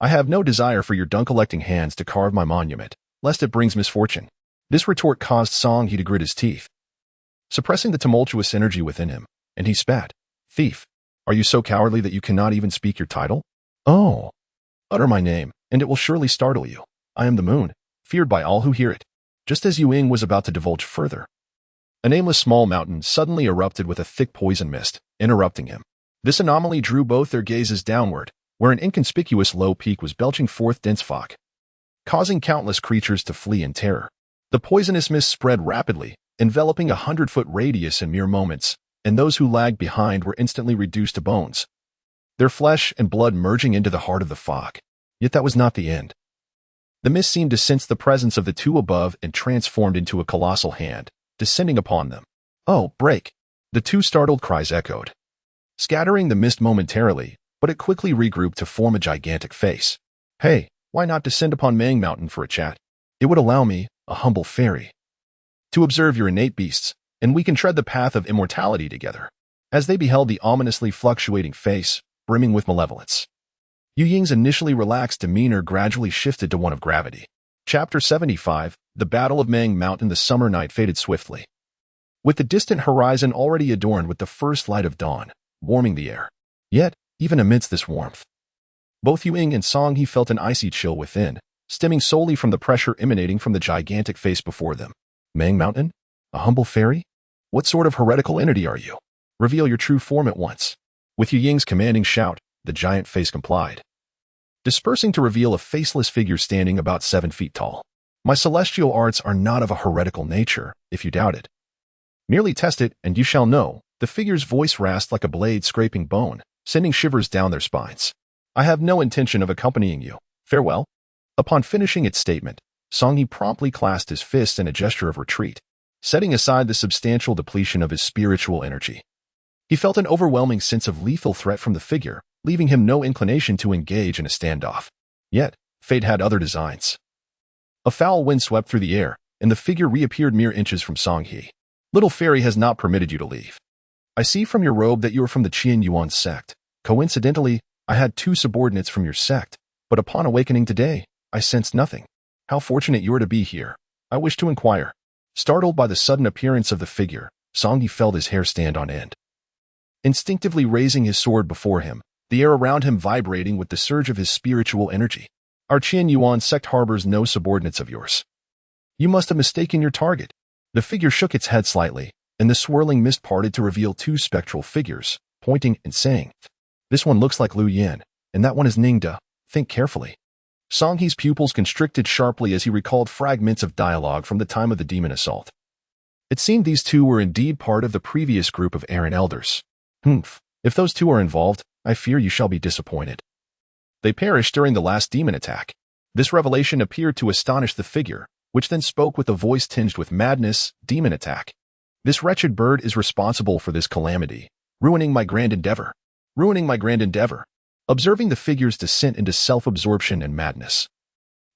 I have no desire for your dung-collecting hands to carve my monument, lest it brings misfortune. This retort caused Song He to grit his teeth, suppressing the tumultuous energy within him, and he spat. Thief, are you so cowardly that you cannot even speak your title? Oh, utter my name, and it will surely startle you. I am the moon, feared by all who hear it. Just as Yu Ying was about to divulge further, a nameless small mountain suddenly erupted with a thick poison mist, interrupting him. This anomaly drew both their gazes downward, where an inconspicuous low peak was belching forth dense fog, causing countless creatures to flee in terror. The poisonous mist spread rapidly, enveloping 100-foot radius in mere moments, and those who lagged behind were instantly reduced to bones, their flesh and blood merging into the heart of the fog. Yet that was not the end. The mist seemed to sense the presence of the two above and transformed into a colossal hand, descending upon them. Oh, break! The two startled cries echoed, scattering the mist momentarily, but it quickly regrouped to form a gigantic face. Hey, why not descend upon Mang Mountain for a chat? It would allow me, a humble fairy, to observe your innate beasts, and we can tread the path of immortality together. As they beheld the ominously fluctuating face, brimming with malevolence, Yu Ying's initially relaxed demeanor gradually shifted to one of gravity. Chapter 75, The Battle of Mang Mountain. The summer night faded swiftly, with the distant horizon already adorned with the first light of dawn, warming the air. Yet, even amidst this warmth, both Yu Ying and Song He felt an icy chill within, stemming solely from the pressure emanating from the gigantic face before them. Mang Mountain? A humble fairy? What sort of heretical entity are you? Reveal your true form at once. With Yu Ying's commanding shout, the giant face complied, dispersing to reveal a faceless figure standing about 7 feet tall. My celestial arts are not of a heretical nature, if you doubt it. Merely test it, and you shall know. The figure's voice rasped like a blade scraping bone, sending shivers down their spines. I have no intention of accompanying you. Farewell. Upon finishing its statement, Song He promptly clasped his fists in a gesture of retreat, setting aside the substantial depletion of his spiritual energy. He felt an overwhelming sense of lethal threat from the figure, leaving him no inclination to engage in a standoff. Yet, fate had other designs. A foul wind swept through the air, and the figure reappeared mere inches from Song He. Little fairy has not permitted you to leave. I see from your robe that you are from the Qian Yuan sect. Coincidentally, I had 2 subordinates from your sect, but upon awakening today, I sensed nothing. How fortunate you are to be here. I wish to inquire. Startled by the sudden appearance of the figure, Song He felt his hair stand on end. Instinctively raising his sword before him, the air around him vibrating with the surge of his spiritual energy. Our Qian Yuan sect harbors no subordinates of yours. You must have mistaken your target. The figure shook its head slightly, and the swirling mist parted to reveal 2 spectral figures, pointing and saying, This one looks like Lu Yan, and that one is Ning Da. Think carefully. Song He's pupils constricted sharply as he recalled fragments of dialogue from the time of the demon assault. It seemed these 2 were indeed part of the previous group of Aaron elders. Humph. If those 2 are involved, I fear you shall be disappointed. They perished during the last demon attack. This revelation appeared to astonish the figure, which then spoke with a voice tinged with madness. Demon attack. This wretched bird is responsible for this calamity, ruining my grand endeavor. Ruining my grand endeavor. Observing the figure's descent into self-absorption and madness,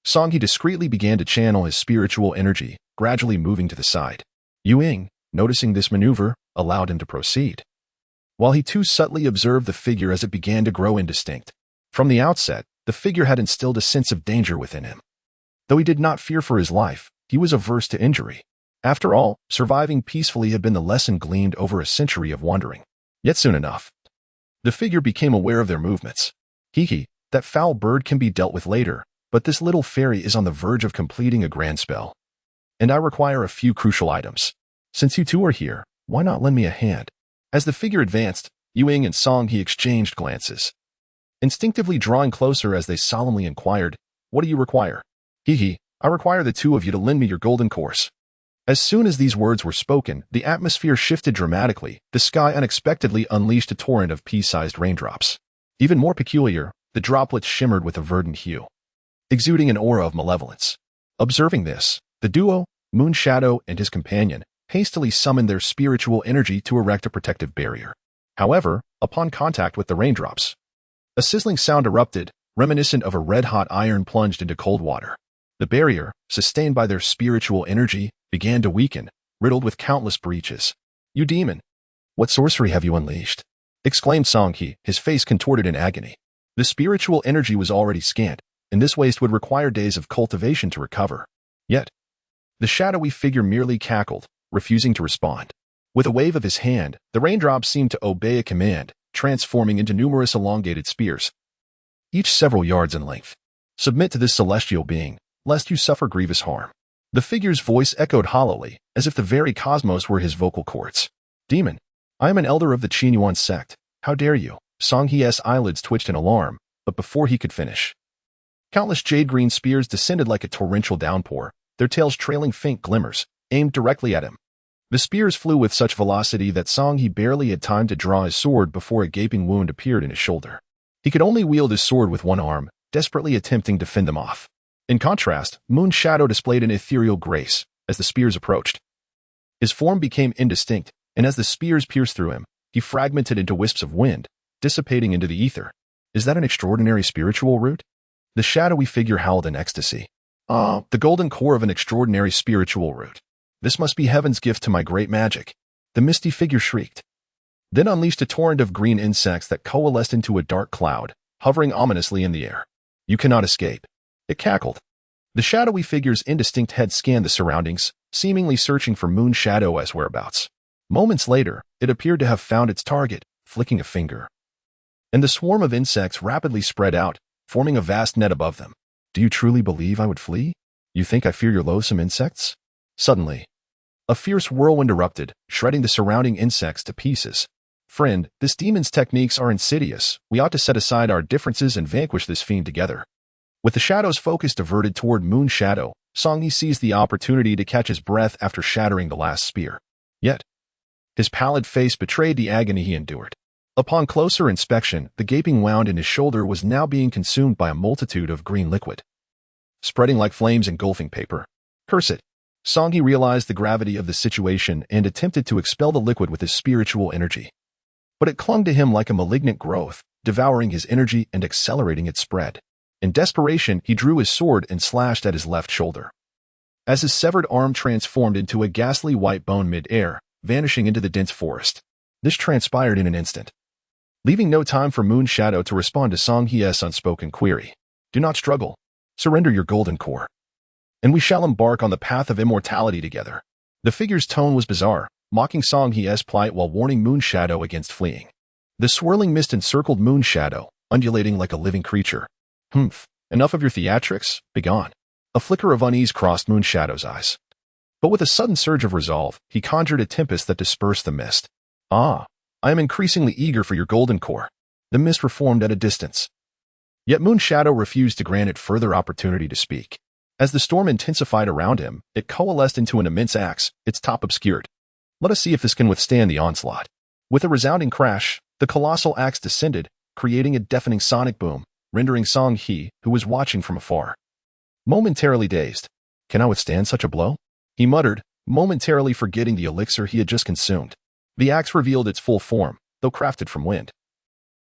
Song He discreetly began to channel his spiritual energy, gradually moving to the side. Yu Ying, noticing this maneuver, allowed him to proceed, while he too subtly observed the figure as it began to grow indistinct. From the outset, the figure had instilled a sense of danger within him. Though he did not fear for his life, he was averse to injury. After all, surviving peacefully had been the lesson gleaned over a century of wandering. Yet soon enough, the figure became aware of their movements. Hee, that foul bird can be dealt with later, but this little fairy is on the verge of completing a grand spell, and I require a few crucial items. Since you 2 are here, why not lend me a hand? As the figure advanced, Yu Ying and Song He exchanged glances, instinctively drawing closer as they solemnly inquired, What do you require? Hee, I require the 2 of you to lend me your golden course. As soon as these words were spoken, the atmosphere shifted dramatically. The sky unexpectedly unleashed a torrent of pea-sized raindrops. Even more peculiar, the droplets shimmered with a verdant hue, exuding an aura of malevolence. Observing this, the duo, Moon Shadow and his companion, hastily summoned their spiritual energy to erect a protective barrier. However, upon contact with the raindrops, a sizzling sound erupted, reminiscent of a red-hot iron plunged into cold water. The barrier, sustained by their spiritual energy, began to weaken, riddled with countless breaches. "You demon! What sorcery have you unleashed?" exclaimed Song-He, his face contorted in agony. The spiritual energy was already scant, and this waste would require days of cultivation to recover. Yet, the shadowy figure merely cackled, refusing to respond. With a wave of his hand, the raindrops seemed to obey a command, transforming into numerous elongated spears, each several yards in length. "Submit to this celestial being, lest you suffer grievous harm." The figure's voice echoed hollowly, as if the very cosmos were his vocal cords. "Demon, I am an elder of the Qinyuan sect. How dare you?" Song-He's eyelids twitched in alarm, but before he could finish, countless jade-green spears descended like a torrential downpour, their tails trailing faint glimmers, aimed directly at him. The spears flew with such velocity that Song-He barely had time to draw his sword before a gaping wound appeared in his shoulder. He could only wield his sword with one arm, desperately attempting to fend them off. In contrast, Moon Shadow displayed an ethereal grace as the spears approached. His form became indistinct, and as the spears pierced through him, he fragmented into wisps of wind, dissipating into the ether. "Is that an extraordinary spiritual root?" The shadowy figure howled in ecstasy. "Ah, the golden core of an extraordinary spiritual root. This must be heaven's gift to my great magic." The misty figure shrieked, then unleashed a torrent of green insects that coalesced into a dark cloud, hovering ominously in the air. "You cannot escape," it cackled. The shadowy figure's indistinct head scanned the surroundings, seemingly searching for Moon Shadow's whereabouts. Moments later, it appeared to have found its target, flicking a finger. And the swarm of insects rapidly spread out, forming a vast net above them. "Do you truly believe I would flee? You think I fear your loathsome insects?" Suddenly, a fierce whirlwind erupted, shredding the surrounding insects to pieces. "Friend, this demon's techniques are insidious. We ought to set aside our differences and vanquish this fiend together." With the shadow's focus diverted toward Moon Shadow, Song-He seized the opportunity to catch his breath after shattering the last spear. Yet, his pallid face betrayed the agony he endured. Upon closer inspection, the gaping wound in his shoulder was now being consumed by a multitude of green liquid, spreading like flames engulfing paper. "Curse it!" Song-He realized the gravity of the situation and attempted to expel the liquid with his spiritual energy. But it clung to him like a malignant growth, devouring his energy and accelerating its spread. In desperation, he drew his sword and slashed at his left shoulder. As his severed arm transformed into a ghastly white bone mid-air, vanishing into the dense forest. This transpired in an instant, leaving no time for Moon Shadow to respond to Song-He's unspoken query. "Do not struggle. Surrender your golden core, and we shall embark on the path of immortality together." The figure's tone was bizarre, mocking Song-He's plight while warning Moon Shadow against fleeing. The swirling mist encircled Moon Shadow, undulating like a living creature. "Humph, enough of your theatrics, begone." A flicker of unease crossed Moon Shadow's eyes. But with a sudden surge of resolve, he conjured a tempest that dispersed the mist. "Ah, I am increasingly eager for your golden core." The mist reformed at a distance. Yet Moon Shadow refused to grant it further opportunity to speak. As the storm intensified around him, it coalesced into an immense axe, its top obscured. "Let us see if this can withstand the onslaught." With a resounding crash, the colossal axe descended, creating a deafening sonic boom, rendering Song-He, who was watching from afar, momentarily dazed. "Can I withstand such a blow?" he muttered, momentarily forgetting the elixir he had just consumed. The axe revealed its full form, though crafted from wind.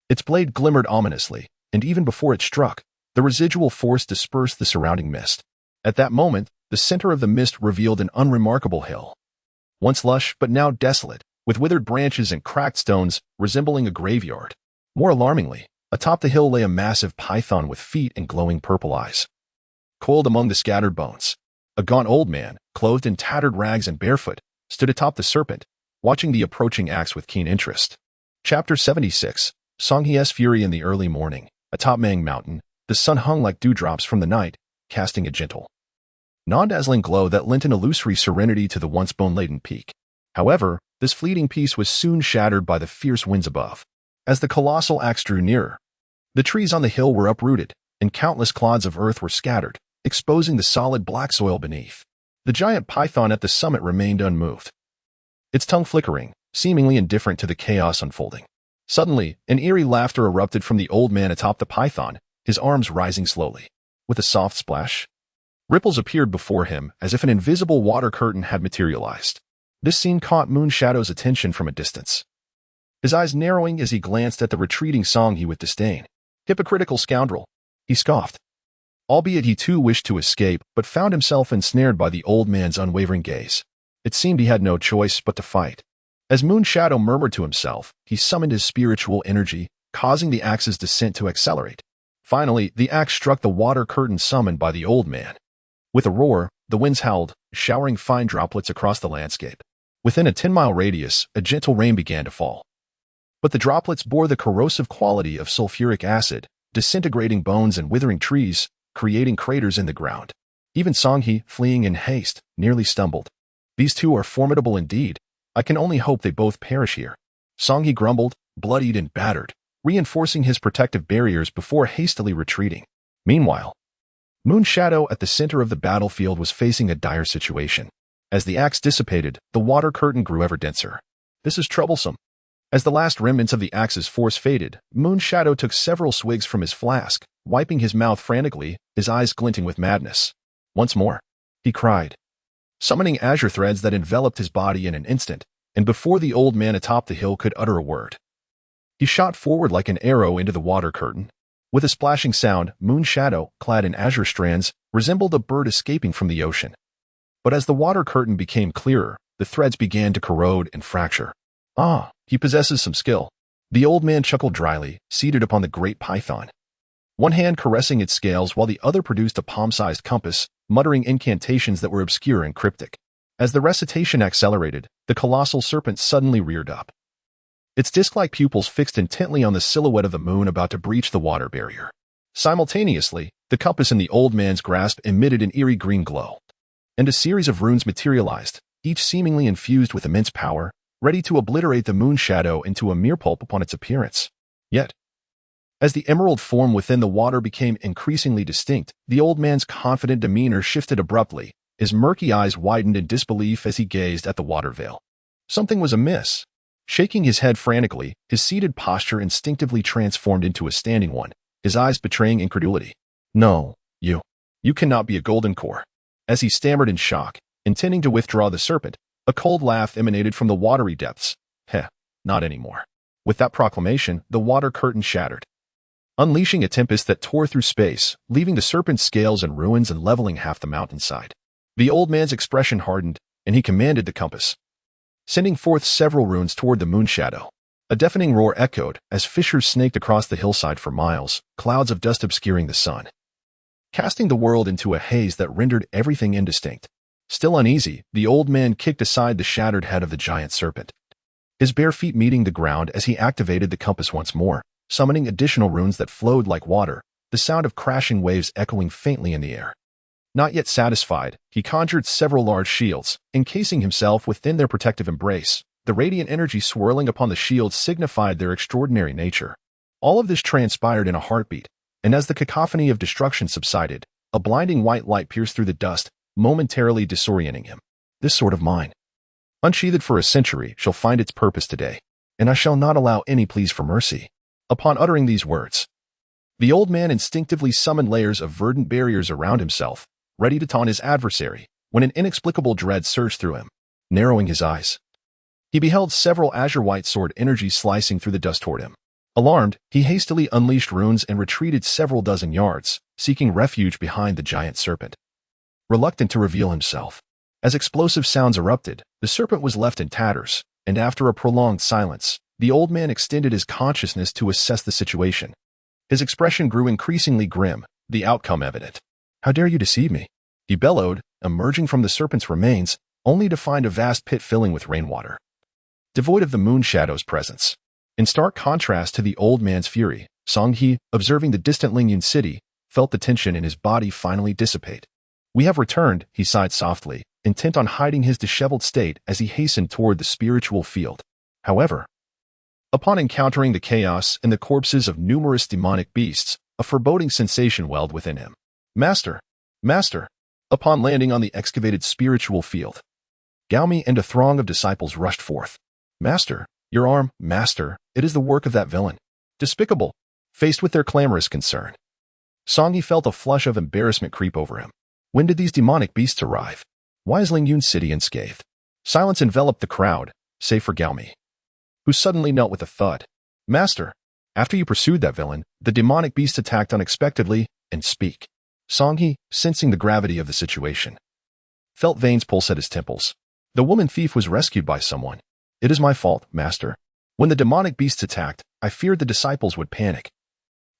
Its blade glimmered ominously, and even before it struck, the residual force dispersed the surrounding mist. At that moment, the center of the mist revealed an unremarkable hill, once lush but now desolate, with withered branches and cracked stones resembling a graveyard. More alarmingly, atop the hill lay a massive python with feet and glowing purple eyes. Coiled among the scattered bones, a gaunt old man, clothed in tattered rags and barefoot, stood atop the serpent, watching the approaching axe with keen interest. Chapter 76. Song-He's Fury in the early morning. Atop Mang Mountain, the sun hung like dewdrops from the night, casting a gentle, non-dazzling glow that lent an illusory serenity to the once bone-laden peak. However, this fleeting peace was soon shattered by the fierce winds above. As the colossal axe drew nearer, the trees on the hill were uprooted, and countless clods of earth were scattered, exposing the solid black soil beneath. The giant python at the summit remained unmoved, its tongue flickering, seemingly indifferent to the chaos unfolding. Suddenly, an eerie laughter erupted from the old man atop the python, his arms rising slowly. With a soft splash, ripples appeared before him as if an invisible water curtain had materialized. This scene caught Moon Shadow's attention from a distance. his eyes narrowing as he glanced at the retreating Song He with disdain. Hypocritical scoundrel, he scoffed. Albeit he too wished to escape, but found himself ensnared by the old man's unwavering gaze. It seemed he had no choice but to fight. As Moonshadow murmured to himself, he summoned his spiritual energy, causing the axe's descent to accelerate. Finally, the axe struck the water curtain summoned by the old man. With a roar, the winds howled, showering fine droplets across the landscape. Within a 10-mile radius, a gentle rain began to fall. But the droplets bore the corrosive quality of sulfuric acid, disintegrating bones and withering trees, creating craters in the ground. Even Song He, fleeing in haste, nearly stumbled. These two are formidable indeed. I can only hope they both perish here. Song He grumbled, bloodied and battered, reinforcing his protective barriers before hastily retreating. Meanwhile, Moonshadow at the center of the battlefield was facing a dire situation. As the axe dissipated, the water curtain grew ever denser. This is troublesome. As the last remnants of the axe's force faded, Moonshadow took several swigs from his flask, wiping his mouth frantically, his eyes glinting with madness. Once more, he cried, summoning azure threads that enveloped his body in an instant, and before the old man atop the hill could utter a word, he shot forward like an arrow into the water curtain. With a splashing sound, Moonshadow, clad in azure strands, resembled a bird escaping from the ocean. But as the water curtain became clearer, the threads began to corrode and fracture. Ah, he possesses some skill. The old man chuckled dryly, seated upon the great python. One hand caressing its scales while the other produced a palm-sized compass, muttering incantations that were obscure and cryptic. As the recitation accelerated, the colossal serpent suddenly reared up. Its disc-like pupils fixed intently on the silhouette of the moon about to breach the water barrier. Simultaneously, the compass in the old man's grasp emitted an eerie green glow. And a series of runes materialized, each seemingly infused with immense power, ready to obliterate the Moonshadow into a mere pulp upon its appearance. Yet, as the emerald form within the water became increasingly distinct, the old man's confident demeanor shifted abruptly, his murky eyes widened in disbelief as he gazed at the water veil. Something was amiss. Shaking his head frantically, his seated posture instinctively transformed into a standing one, his eyes betraying incredulity. No, you cannot be a golden core. As he stammered in shock, intending to withdraw the serpent, a cold laugh emanated from the watery depths. Heh, not anymore. With that proclamation, the water curtain shattered, unleashing a tempest that tore through space, leaving the serpent's scales in ruins and leveling half the mountainside. The old man's expression hardened, and he commanded the compass, sending forth several runes toward the Moonshadow. A deafening roar echoed as fissures snaked across the hillside for miles, clouds of dust obscuring the sun, casting the world into a haze that rendered everything indistinct. Still uneasy, the old man kicked aside the shattered head of the giant serpent, his bare feet meeting the ground as he activated the compass once more, summoning additional runes that flowed like water, the sound of crashing waves echoing faintly in the air. Not yet satisfied, he conjured several large shields, encasing himself within their protective embrace. The radiant energy swirling upon the shields signified their extraordinary nature. All of this transpired in a heartbeat, and as the cacophony of destruction subsided, a blinding white light pierced through the dust, momentarily disorienting him. This sword of mine, unsheathed for a century, shall find its purpose today, and I shall not allow any pleas for mercy. Upon uttering these words, the old man instinctively summoned layers of verdant barriers around himself, ready to taunt his adversary, when an inexplicable dread surged through him. Narrowing his eyes, he beheld several azure-white sword energies slicing through the dust toward him. Alarmed, he hastily unleashed runes and retreated several dozen yards, seeking refuge behind the giant serpent. Reluctant to reveal himself, as explosive sounds erupted, the serpent was left in tatters, and after a prolonged silence, the old man extended his consciousness to assess the situation. His expression grew increasingly grim, the outcome evident. How dare you deceive me? He bellowed, emerging from the serpent's remains, only to find a vast pit filling with rainwater, devoid of the Moonshadow's presence. In stark contrast to the old man's fury, Song He, observing the distant Lingyun city, felt the tension in his body finally dissipate. We have returned, he sighed softly, intent on hiding his disheveled state as he hastened toward the spiritual field. However, upon encountering the chaos and the corpses of numerous demonic beasts, a foreboding sensation welled within him. Master! Master! Upon landing on the excavated spiritual field, Gaomi and a throng of disciples rushed forth. Master! Your arm, Master! It is the work of that villain. Despicable! Faced with their clamorous concern, Song He felt a flush of embarrassment creep over him. When did these demonic beasts arrive? Why is Lingyun City unscathed? Silence enveloped the crowd, save for Gaomi, who suddenly knelt with a thud. "Master, after you pursued that villain, the demonic beast attacked unexpectedly, and speak." Songhe, sensing the gravity of the situation, felt veins pulse at his temples. "The woman thief was rescued by someone. It is my fault, master. When the demonic beasts attacked, I feared the disciples would panic.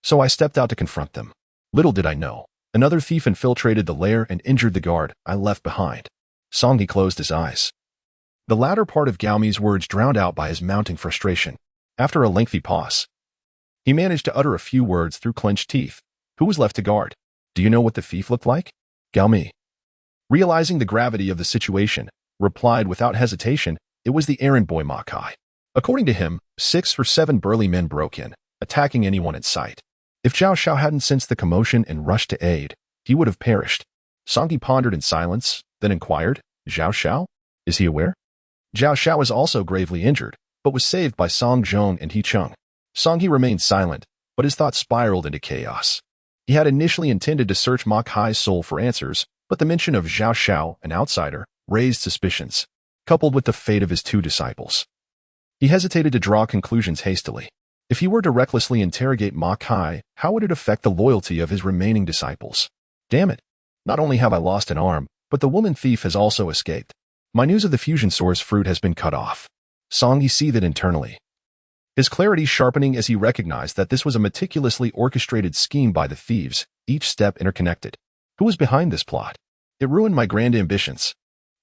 So I stepped out to confront them. Little did I know, another thief infiltrated the lair and injured the guard I left behind." Songhe closed his eyes. The latter part of Gaomi's words drowned out by his mounting frustration. After a lengthy pause, he managed to utter a few words through clenched teeth. "Who was left to guard? Do you know what the thief looked like?" Gaomi, realizing the gravity of the situation, replied without hesitation, "It was the errand boy Ma Kai. According to him, 6 or 7 burly men broke in, attacking anyone in sight. If Zhao Xiao hadn't sensed the commotion and rushed to aid, he would have perished." Songhe pondered in silence, then inquired, "Zhao Xiao? Is he aware?" Zhao Xiao was also gravely injured, but was saved by Song Zhong and He Chung. Songhe remained silent, but his thoughts spiraled into chaos. He had initially intended to search Ma Kai's soul for answers, but the mention of Zhao Xiao, an outsider, raised suspicions, coupled with the fate of his 2 disciples. He hesitated to draw conclusions hastily. If he were to recklessly interrogate Ma Kai, how would it affect the loyalty of his remaining disciples? Damn it! Not only have I lost an arm, but the woman thief has also escaped. My news of the fusion source fruit has been cut off. Songhe seethed internally, his clarity sharpening as he recognized that this was a meticulously orchestrated scheme by the thieves, each step interconnected. Who was behind this plot? It ruined my grand ambitions.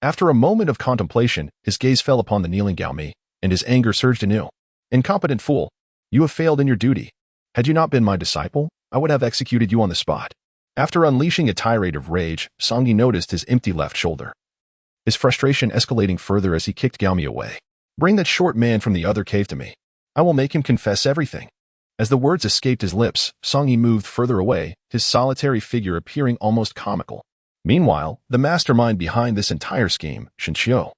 After a moment of contemplation, his gaze fell upon the kneeling Gaomi, and his anger surged anew. "Incompetent fool! You have failed in your duty. Had you not been my disciple, I would have executed you on the spot." After unleashing a tirade of rage, Songhe noticed his empty left shoulder, his frustration escalating further as he kicked Gaomi away. "Bring that short man from the other cave to me. I will make him confess everything." As the words escaped his lips, Songhe moved further away, his solitary figure appearing almost comical. Meanwhile, the mastermind behind this entire scheme, Shinxiu,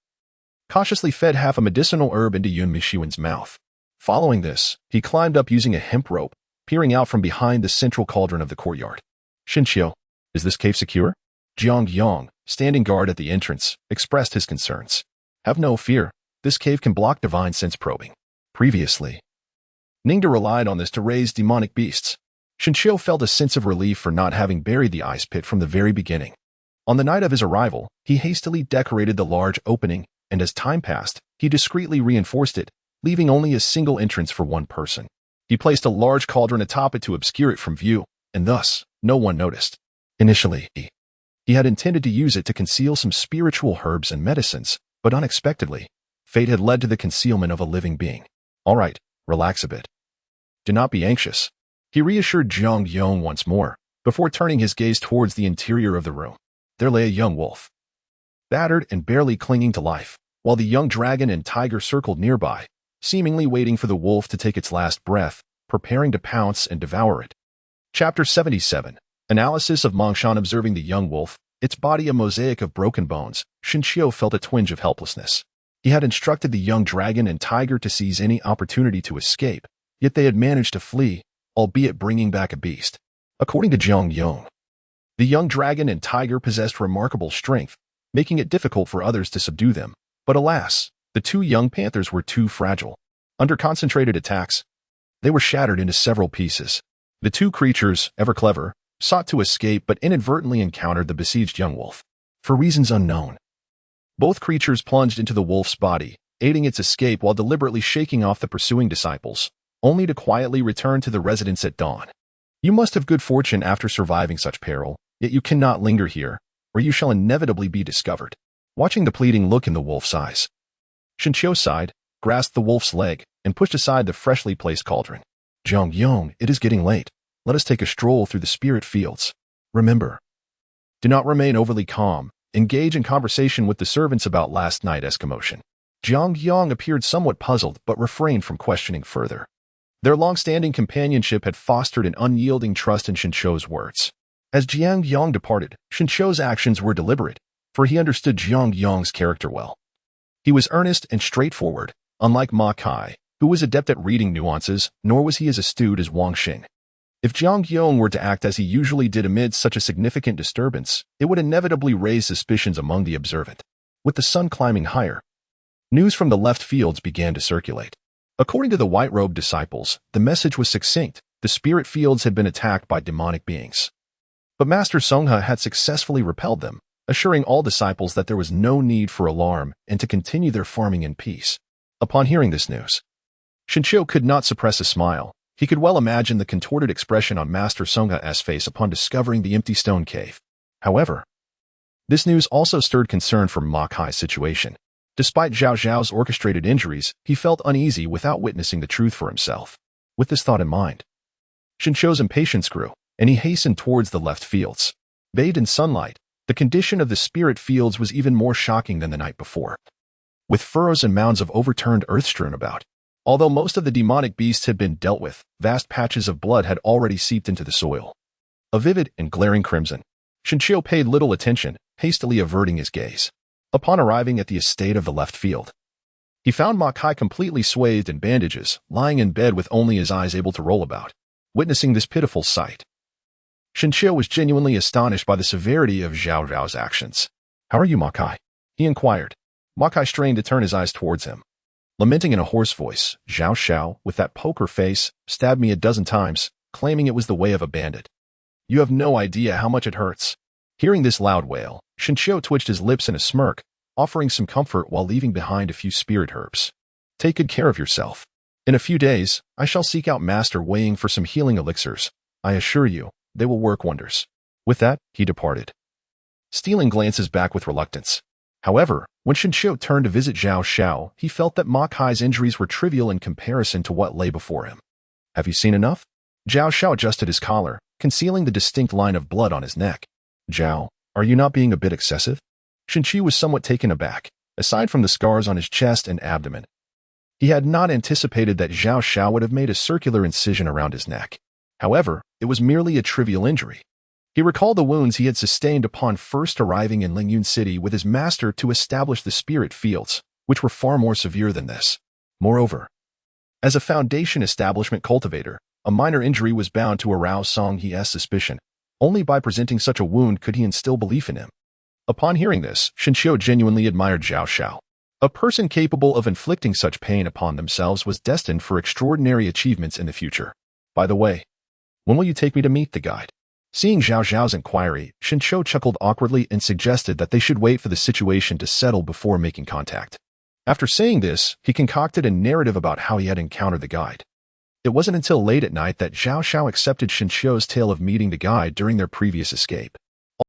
cautiously fed half a medicinal herb into Yun Mishiwen's mouth. Following this, he climbed up using a hemp rope, peering out from behind the central cauldron of the courtyard. "Shinxiu, is this cave secure?" Jiang Yang, standing guard at the entrance, expressed his concerns. "Have no fear, this cave can block divine sense probing." Previously, Ningda relied on this to raise demonic beasts. Shinxiu felt a sense of relief for not having buried the ice pit from the very beginning. On the night of his arrival, he hastily decorated the large opening, and as time passed, he discreetly reinforced it, leaving only a single entrance for one person. He placed a large cauldron atop it to obscure it from view, and thus, no one noticed. Initially, he had intended to use it to conceal some spiritual herbs and medicines, but unexpectedly, fate had led to the concealment of a living being. "All right, relax a bit. Do not be anxious," he reassured Zhang Yong once more, before turning his gaze towards the interior of the room. There lay a young wolf, battered and barely clinging to life, while the young dragon and tiger circled nearby, seemingly waiting for the wolf to take its last breath, preparing to pounce and devour it. Chapter 77. Analysis of Mongshan. Observing the young wolf, its body a mosaic of broken bones, Shinxiu felt a twinge of helplessness. He had instructed the young dragon and tiger to seize any opportunity to escape, yet they had managed to flee, albeit bringing back a beast. According to Zhang Yong, the young dragon and tiger possessed remarkable strength, making it difficult for others to subdue them. But alas, the 2 young panthers were too fragile. Under concentrated attacks, they were shattered into several pieces. The 2 creatures, ever clever, sought to escape but inadvertently encountered the besieged young wolf. For reasons unknown, both creatures plunged into the wolf's body, aiding its escape while deliberately shaking off the pursuing disciples, only to quietly return to the residence at dawn. "You must have good fortune after surviving such peril, yet you cannot linger here, or you shall inevitably be discovered." Watching the pleading look in the wolf's eyes, Shinxiu sighed, grasped the wolf's leg, and pushed aside the freshly placed cauldron. "Zhang Yong, it is getting late. Let us take a stroll through the spirit fields. Remember, do not remain overly calm. Engage in conversation with the servants about last night's commotion." Jiang Yang appeared somewhat puzzled but refrained from questioning further. Their long-standing companionship had fostered an unyielding trust in Shinxiu's words. As Jiang Yang departed, Shinxiu's actions were deliberate, for he understood Jiang Yang's character well. He was earnest and straightforward, unlike Ma Kai, who was adept at reading nuances, nor was he as astute as Wang Xing. If Jiang Yong were to act as he usually did amid such a significant disturbance, it would inevitably raise suspicions among the observant. With the sun climbing higher, news from the left fields began to circulate. According to the white-robed disciples, the message was succinct. The spirit fields had been attacked by demonic beings. But Master Songha had successfully repelled them, assuring all disciples that there was no need for alarm and to continue their farming in peace. Upon hearing this news, Shinshio could not suppress a smile. He could well imagine the contorted expression on Master Songha's face upon discovering the empty stone cave. However, this news also stirred concern for Ma Kai's situation. Despite Zhao Zhao's orchestrated injuries, he felt uneasy without witnessing the truth for himself. With this thought in mind, Shinshio's impatience grew, and he hastened towards the left fields. Bathed in sunlight, the condition of the spirit fields was even more shocking than the night before, with furrows and mounds of overturned earth strewn about. Although most of the demonic beasts had been dealt with, vast patches of blood had already seeped into the soil. A vivid and glaring crimson. Shinshio paid little attention, hastily averting his gaze. Upon arriving at the estate of the left field, he found Ma Kai completely swathed in bandages, lying in bed with only his eyes able to roll about. Witnessing this pitiful sight, Shinshio was genuinely astonished by the severity of Zhao Zhao's actions. "How are you, Ma Kai?" he inquired. Ma Kai strained to turn his eyes towards him. Lamenting in a hoarse voice, "Zhao Xiao, with that poker face, stabbed me a dozen times, claiming it was the way of a bandit. You have no idea how much it hurts." Hearing this loud wail, Shinshio twitched his lips in a smirk, offering some comfort while leaving behind a few spirit herbs. "Take good care of yourself. In a few days, I shall seek out Master Weighing for some healing elixirs. I assure you, they will work wonders." With that, he departed, stealing glances back with reluctance. However, when Shinshio turned to visit Zhao Xiao, he felt that Ma Kai's injuries were trivial in comparison to what lay before him. "Have you seen enough?" Zhao Xiao adjusted his collar, concealing the distinct line of blood on his neck. "Zhao, are you not being a bit excessive?" Shinshio was somewhat taken aback. Aside from the scars on his chest and abdomen, he had not anticipated that Zhao Xiao would have made a circular incision around his neck. However, it was merely a trivial injury. He recalled the wounds he had sustained upon first arriving in Lingyun City with his master to establish the spirit fields, which were far more severe than this. Moreover, as a foundation establishment cultivator, a minor injury was bound to arouse Song He's suspicion. Only by presenting such a wound could he instill belief in him. Upon hearing this, Shinshio genuinely admired Zhao Xiao. A person capable of inflicting such pain upon themselves was destined for extraordinary achievements in the future. "By the way, when will you take me to meet the guide?" Seeing Zhao Zhao's inquiry, Shinshio chuckled awkwardly and suggested that they should wait for the situation to settle before making contact. After saying this, he concocted a narrative about how he had encountered the guide. It wasn't until late at night that Zhao Xiao accepted Shinshio's tale of meeting the guide during their previous escape.